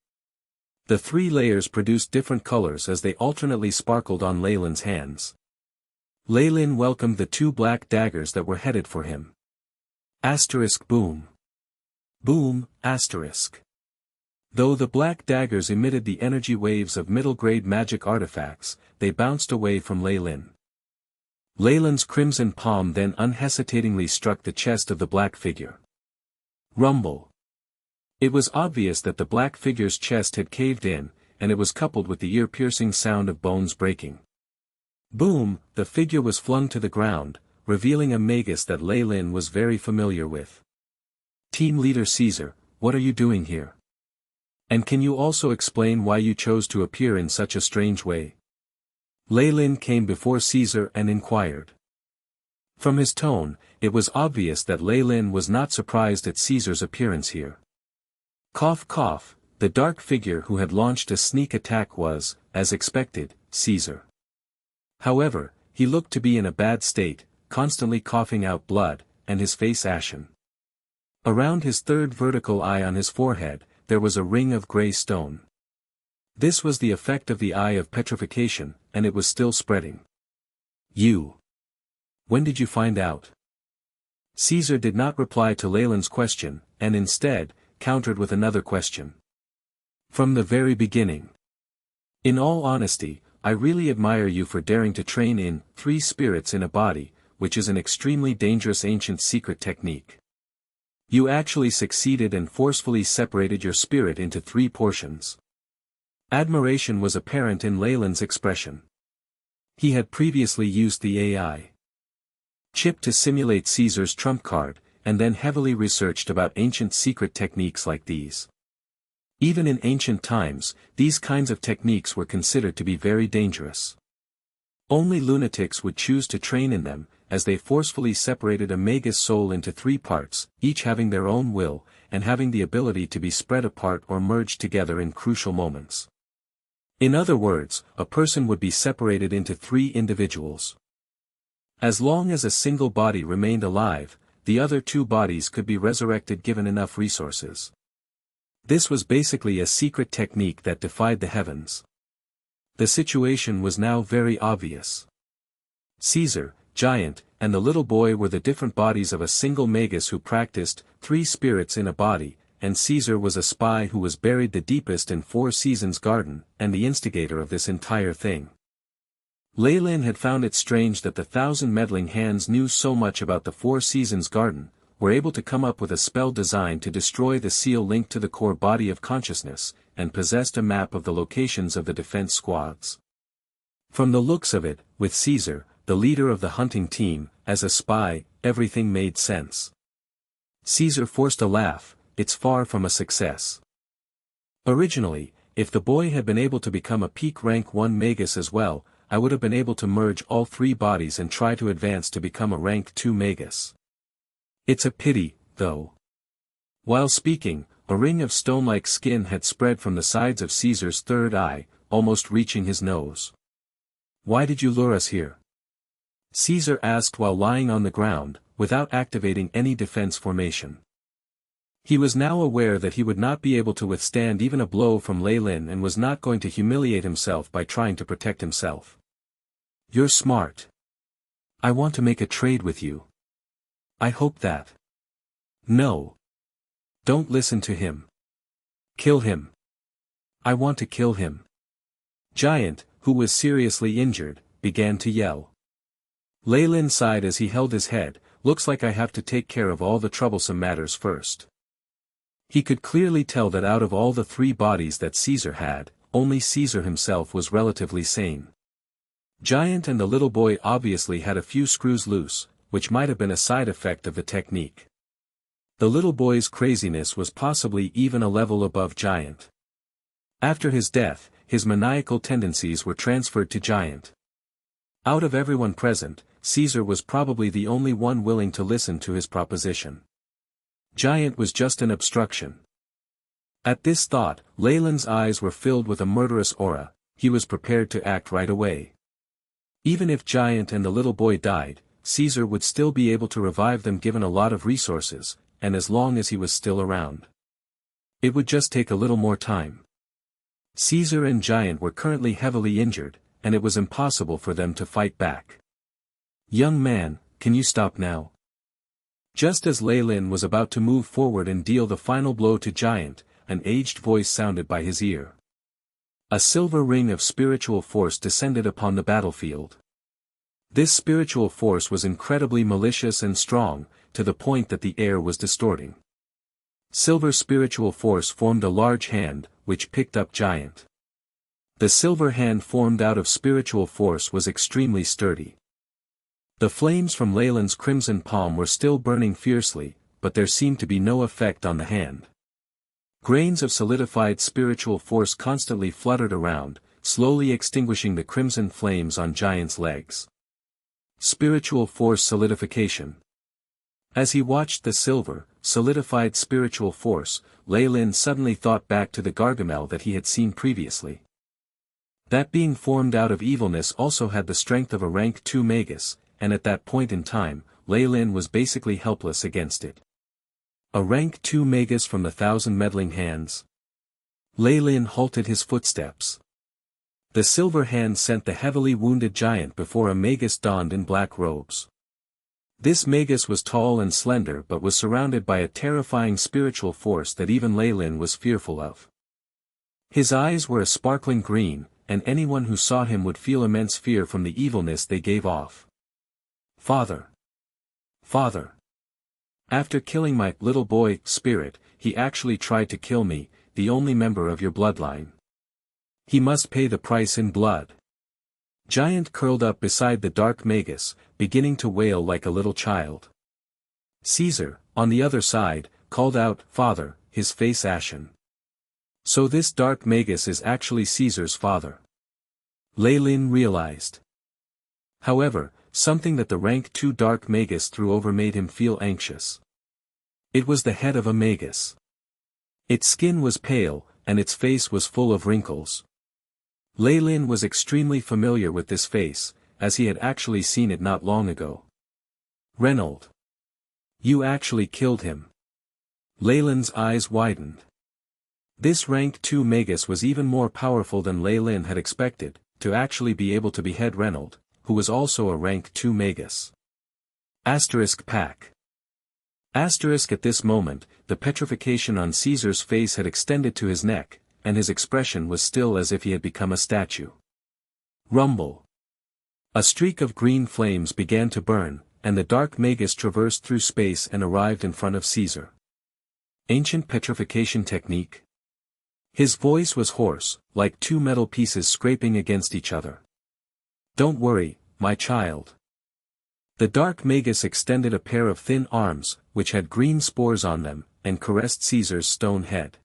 The 3 layers produced different colors as they alternately sparkled on Leilyn's hands. Leilyn welcomed the 2 black daggers that were headed for him. Asterisk boom. Boom, asterisk. Though the black daggers emitted the energy waves of middle-grade magic artifacts, they bounced away from Leilyn. Leilyn's crimson palm then unhesitatingly struck the chest of the black figure. Rumble. It was obvious that the black figure's chest had caved in, and it was coupled with the ear-piercing sound of bones breaking. Boom, the figure was flung to the ground, revealing a Magus that Leilyn was very familiar with. Team Leader Caesar, what are you doing here? And can you also explain why you chose to appear in such a strange way? Leilyn came before Caesar and inquired. From his tone, it was obvious that Leilyn was not surprised at Caesar's appearance here. Cough cough, the dark figure who had launched a sneak attack was, as expected, Caesar. However, he looked to be in a bad state, constantly coughing out blood, and his face ashen. Around his 3rd vertical eye on his forehead, there was a ring of grey stone. This was the effect of the eye of petrification, and it was still spreading. You. When did you find out? Caesar did not reply to Leilyn's question, and instead, countered with another question. From the very beginning. In all honesty, I really admire you for daring to train in 3 spirits in a body, which is an extremely dangerous ancient secret technique. You actually succeeded and forcefully separated your spirit into 3 portions. Admiration was apparent in Leilyn's expression. He had previously used the AI chip to simulate Caesar's trump card, and then heavily researched about ancient secret techniques like these. Even in ancient times, these kinds of techniques were considered to be very dangerous. Only lunatics would choose to train in them, as they forcefully separated a Magus soul into 3 parts, each having their own will, and having the ability to be spread apart or merged together in crucial moments. In other words, a person would be separated into 3 individuals. As long as a single body remained alive, the other 2 bodies could be resurrected given enough resources. This was basically a secret technique that defied the heavens. The situation was now very obvious. Caesar, Giant, and the little boy were the different bodies of a single Magus who practiced 3 spirits in a body, and Caesar was a spy who was buried the deepest in 4 Seasons Garden, and the instigator of this entire thing. Leilyn had found it strange that the 1,000 meddling hands knew so much about the 4 Seasons Garden, were able to come up with a spell designed to destroy the seal linked to the core body of consciousness, and possessed a map of the locations of the defense squads. From the looks of it, with Caesar, the leader of the hunting team, as a spy, everything made sense. Caesar forced a laugh. It's far from a success. Originally, if the boy had been able to become a peak rank 1 Magus as well, I would have been able to merge all 3 bodies and try to advance to become a rank 2 Magus. It's a pity, though. While speaking, a ring of stone-like skin had spread from the sides of Caesar's third eye, almost reaching his nose. Why did you lure us here? Caesar asked while lying on the ground, without activating any defense formation. He was now aware that he would not be able to withstand even a blow from Leilyn and was not going to humiliate himself by trying to protect himself. You're smart. I want to make a trade with you. I hope that. No. Don't listen to him. Kill him. I want to kill him. Giant, who was seriously injured, began to yell. Leilyn sighed as he held his head. Looks like I have to take care of all the troublesome matters first. He could clearly tell that out of all the 3 bodies that Caesar had, only Caesar himself was relatively sane. Giant and the little boy obviously had a few screws loose, which might have been a side effect of the technique. The little boy's craziness was possibly even a level above Giant. After his death, his maniacal tendencies were transferred to Giant. Out of everyone present, Caesar was probably the only one willing to listen to his proposition. Giant was just an obstruction. At this thought, Leilyn's eyes were filled with a murderous aura. He was prepared to act right away. Even if Giant and the little boy died, Caesar would still be able to revive them given a lot of resources, and as long as he was still around. It would just take a little more time. Caesar and Giant were currently heavily injured, and it was impossible for them to fight back. Young man, can you stop now? Just as Leilyn was about to move forward and deal the final blow to Giant, an aged voice sounded by his ear. A silver ring of spiritual force descended upon the battlefield. This spiritual force was incredibly malicious and strong, to the point that the air was distorting. Silver spiritual force formed a large hand, which picked up Giant. The silver hand formed out of spiritual force was extremely sturdy. The flames from Leilyn's crimson palm were still burning fiercely, but there seemed to be no effect on the hand. Grains of solidified spiritual force constantly fluttered around, slowly extinguishing the crimson flames on Giant's legs. Spiritual force solidification. As he watched the silver, solidified spiritual force, Leilyn suddenly thought back to the Gargamel that he had seen previously. That being formed out of evilness also had the strength of a rank 2 Magus, and at that point in time, Leilyn was basically helpless against it. A rank 2 Magus from the 1,000 meddling hands. Leilyn halted his footsteps. The silver hand sent the heavily wounded Giant before a Magus donned in black robes. This Magus was tall and slender but was surrounded by a terrifying spiritual force that even Leilyn was fearful of. His eyes were a sparkling green, and anyone who saw him would feel immense fear from the evilness they gave off. Father! Father! After killing my little boy spirit, he actually tried to kill me, the only member of your bloodline. He must pay the price in blood. Giant curled up beside the dark Magus, beginning to wail like a little child. Caesar, on the other side, called out, "Father," his face ashen. So this dark Magus is actually Caesar's father. Leilyn realized. However, something that the rank 2 dark Magus threw over made him feel anxious. It was the head of a Magus. Its skin was pale, and its face was full of wrinkles. Leilyn was extremely familiar with this face, as he had actually seen it not long ago. "Reynold. You actually killed him." Leilyn's eyes widened. This rank 2 Magus was even more powerful than Leilyn had expected, to actually be able to behead Reynold, who was also a rank 2 Magus. Pack. At this moment, the petrification on Caesar's face had extended to his neck, and his expression was still as if he had become a statue. Rumble. A streak of green flames began to burn, and the dark Magus traversed through space and arrived in front of Caesar. Ancient petrification technique. His voice was hoarse, like 2 metal pieces scraping against each other. "Don't worry, my child." The dark Magus extended a pair of thin arms, which had green spores on them, and caressed Caesar's stone head.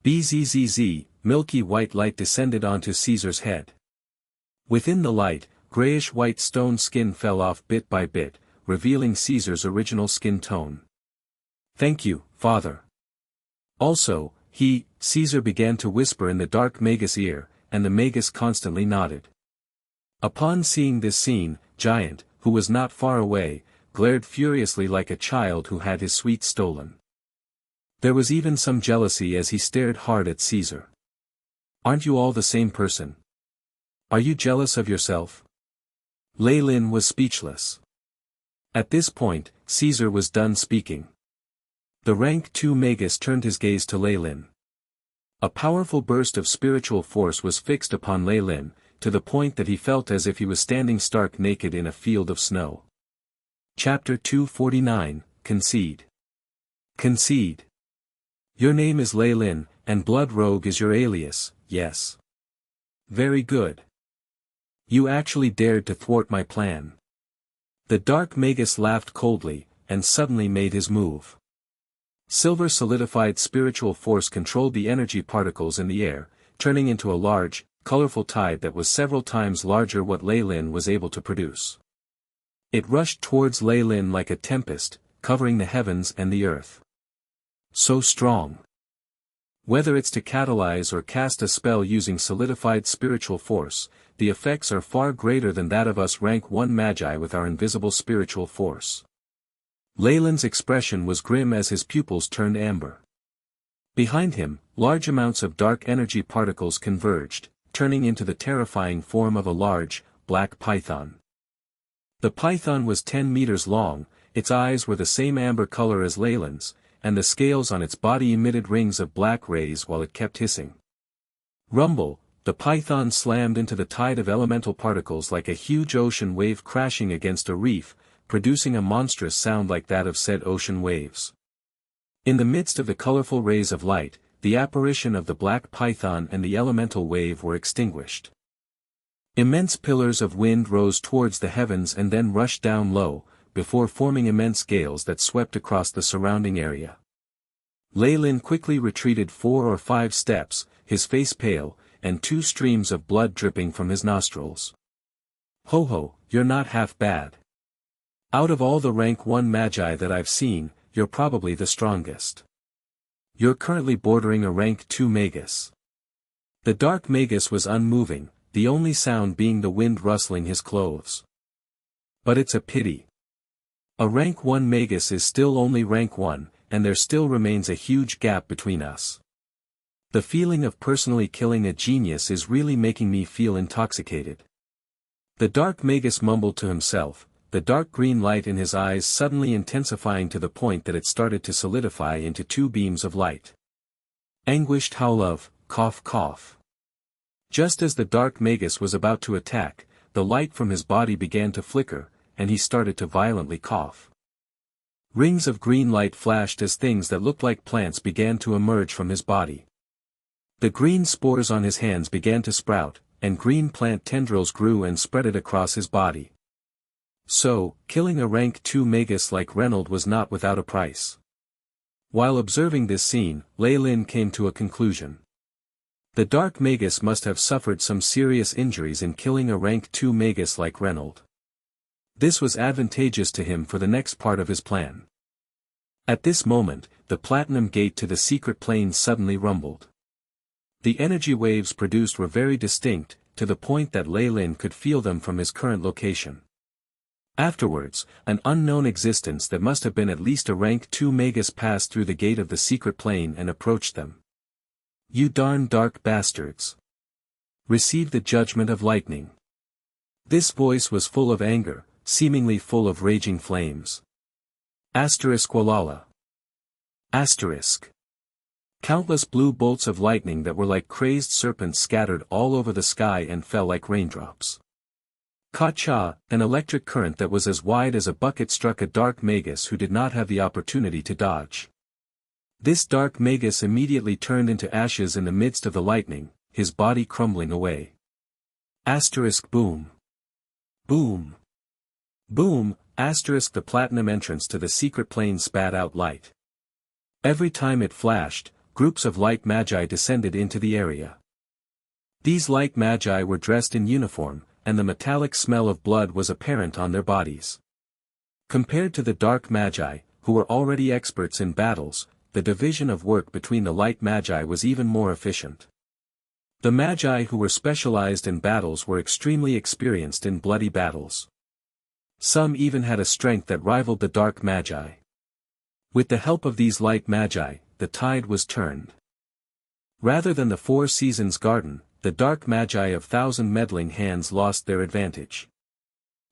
Bzzz, milky white light descended onto Caesar's head. Within the light, grayish-white stone skin fell off bit by bit, revealing Caesar's original skin tone. "Thank you, Father." Also, Caesar began to whisper in the dark Magus' ear, and the Magus constantly nodded. Upon seeing this scene, Giant, who was not far away, glared furiously like a child who had his sweet stolen. There was even some jealousy as he stared hard at Caesar. "Aren't you all the same person? Are you jealous of yourself?" Leilyn was speechless. At this point, Caesar was done speaking. The rank 2 Magus turned his gaze to Leilyn. A powerful burst of spiritual force was fixed upon Leilyn, to the point that he felt as if he was standing stark naked in a field of snow. Chapter 249, Concede. Concede. Your name is Leilyn, and Blood Rogue is your alias, yes. Very good. You actually dared to thwart my plan. The dark Magus laughed coldly, and suddenly made his move. Silver solidified spiritual force controlled the energy particles in the air, turning into a large, colorful tide that was several times larger what Leilyn was able to produce. It rushed towards Leilyn like a tempest, covering the heavens and the earth. So strong. Whether it's to catalyze or cast a spell using solidified spiritual force, the effects are far greater than that of us rank 1 Magi with our invisible spiritual force. Leilyn's expression was grim as his pupils turned amber. Behind him, large amounts of dark energy particles converged, turning into the terrifying form of a large, black python. The python was 10 meters long, its eyes were the same amber color as Leilyn's, and the scales on its body emitted rings of black rays while it kept hissing. Rumble, the python slammed into the tide of elemental particles like a huge ocean wave crashing against a reef, producing a monstrous sound like that of said ocean waves. In the midst of the colorful rays of light, the apparition of the black python and the elemental wave were extinguished. Immense pillars of wind rose towards the heavens and then rushed down low, before forming immense gales that swept across the surrounding area. Leilyn quickly retreated 4 or 5 steps, his face pale, and 2 streams of blood dripping from his nostrils. "Ho ho, you're not half bad. Out of all the rank 1 Magi that I've seen, you're probably the strongest. You're currently bordering a rank 2 Magus." The dark Magus was unmoving, the only sound being the wind rustling his clothes. But it's a pity. A rank 1 Magus is still only rank 1, and there still remains a huge gap between us. The feeling of personally killing a genius is really making me feel intoxicated. The dark Magus mumbled to himself, the dark green light in his eyes suddenly intensifying to the point that it started to solidify into 2 beams of light. Anguished howl of, cough cough. Just as the dark Magus was about to attack, the light from his body began to flicker, and he started to violently cough. Rings of green light flashed as things that looked like plants began to emerge from his body. The green spores on his hands began to sprout, and green plant tendrils grew and spread it across his body. So, killing a rank 2 Magus like Reynolds was not without a price. While observing this scene, Leilyn came to a conclusion. The Dark Magus must have suffered some serious injuries in killing a rank 2 Magus like Reynolds. This was advantageous to him for the next part of his plan. At this moment, the platinum gate to the secret plane suddenly rumbled. The energy waves produced were very distinct, to the point that Leilyn could feel them from his current location. Afterwards, an unknown existence that must have been at least a rank 2 Magus passed through the gate of the secret plane and approached them. "You darn dark bastards! Receive the judgment of lightning." This voice was full of anger, seemingly full of raging flames. Walala. Countless blue bolts of lightning that were like crazed serpents scattered all over the sky and fell like raindrops. Ka-cha, an electric current that was as wide as a bucket struck a dark Magus who did not have the opportunity to dodge. This dark Magus immediately turned into ashes in the midst of the lightning, his body crumbling away. Boom. Boom. Boom, the platinum entrance to the secret plane spat out light. Every time it flashed, groups of light magi descended into the area. These light magi were dressed in uniform, and the metallic smell of blood was apparent on their bodies. Compared to the dark magi, who were already experts in battles, the division of work between the light magi was even more efficient. The magi who were specialized in battles were extremely experienced in bloody battles. Some even had a strength that rivaled the dark magi. With the help of these light magi, the tide was turned. Rather than the Four Seasons garden, the dark magi of 1,000 meddling hands lost their advantage.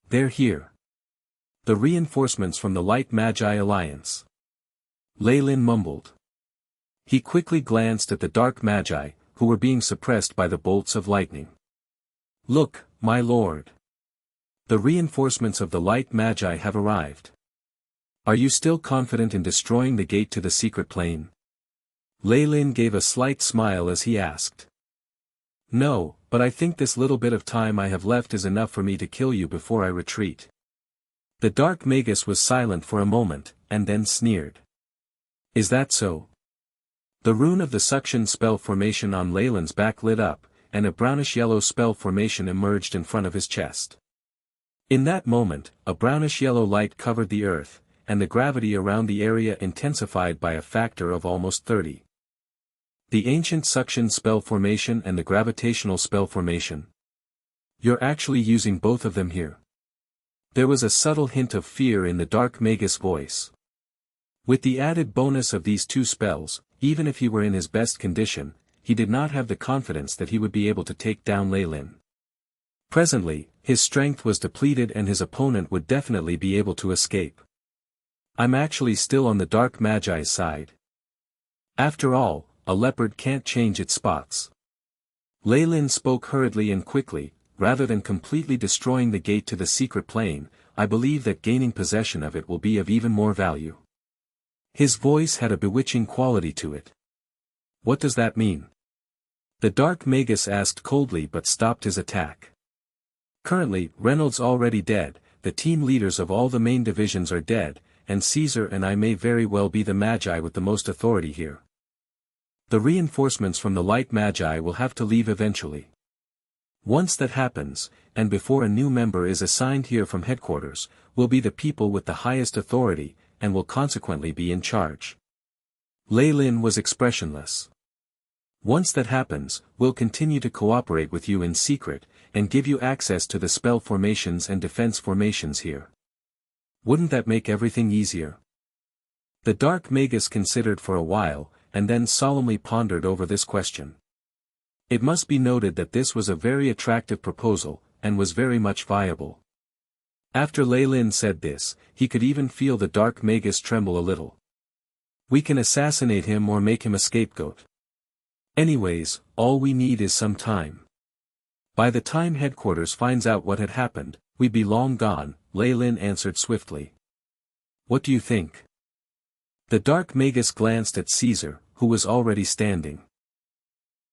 "They're here. The reinforcements from the Light Magi Alliance." Leilyn mumbled. He quickly glanced at the dark magi, who were being suppressed by the bolts of lightning. "Look, my lord. The reinforcements of the Light Magi have arrived. Are you still confident in destroying the gate to the secret plane?" Leilyn gave a slight smile as he asked. "No, but I think this little bit of time I have left is enough for me to kill you before I retreat." The dark Magus was silent for a moment, and then sneered. "Is that so?" The rune of the suction spell formation on Leilyn's back lit up, and a brownish-yellow spell formation emerged in front of his chest. In that moment, a brownish-yellow light covered the earth, and the gravity around the area intensified by a factor of almost 30. The ancient suction spell formation and the gravitational spell formation. "You're actually using both of them here." There was a subtle hint of fear in the dark Magus voice. With the added bonus of these two spells, even if he were in his best condition, he did not have the confidence that he would be able to take down Leilyn. Presently, his strength was depleted and his opponent would definitely be able to escape. "I'm actually still on the dark magi's side. After all, a leopard can't change its spots." Leilyn spoke hurriedly and quickly. "Rather than completely destroying the gate to the secret plane, I believe that gaining possession of it will be of even more value." His voice had a bewitching quality to it. "What does that mean?" The dark Magus asked coldly but stopped his attack. "Currently, Reynolds already dead, the team leaders of all the main divisions are dead, and Caesar and I may very well be the Magi with the most authority here. The reinforcements from the Light Magi will have to leave eventually. Once that happens, and before a new member is assigned here from headquarters, we'll be the people with the highest authority, and will consequently be in charge." Leilyn was expressionless. "Once that happens, we'll continue to cooperate with you in secret, and give you access to the spell formations and defense formations here. Wouldn't that make everything easier?" The dark Magus considered for a while, and then solemnly pondered over this question. It must be noted that this was a very attractive proposal, and was very much viable. After Leilyn said this, he could even feel the dark Magus tremble a little. "We can assassinate him or make him a scapegoat. Anyways, all we need is some time. By the time headquarters finds out what had happened, we'd be long gone," Leilyn answered swiftly. "What do you think?" The dark Magus glanced at Caesar, who was already standing.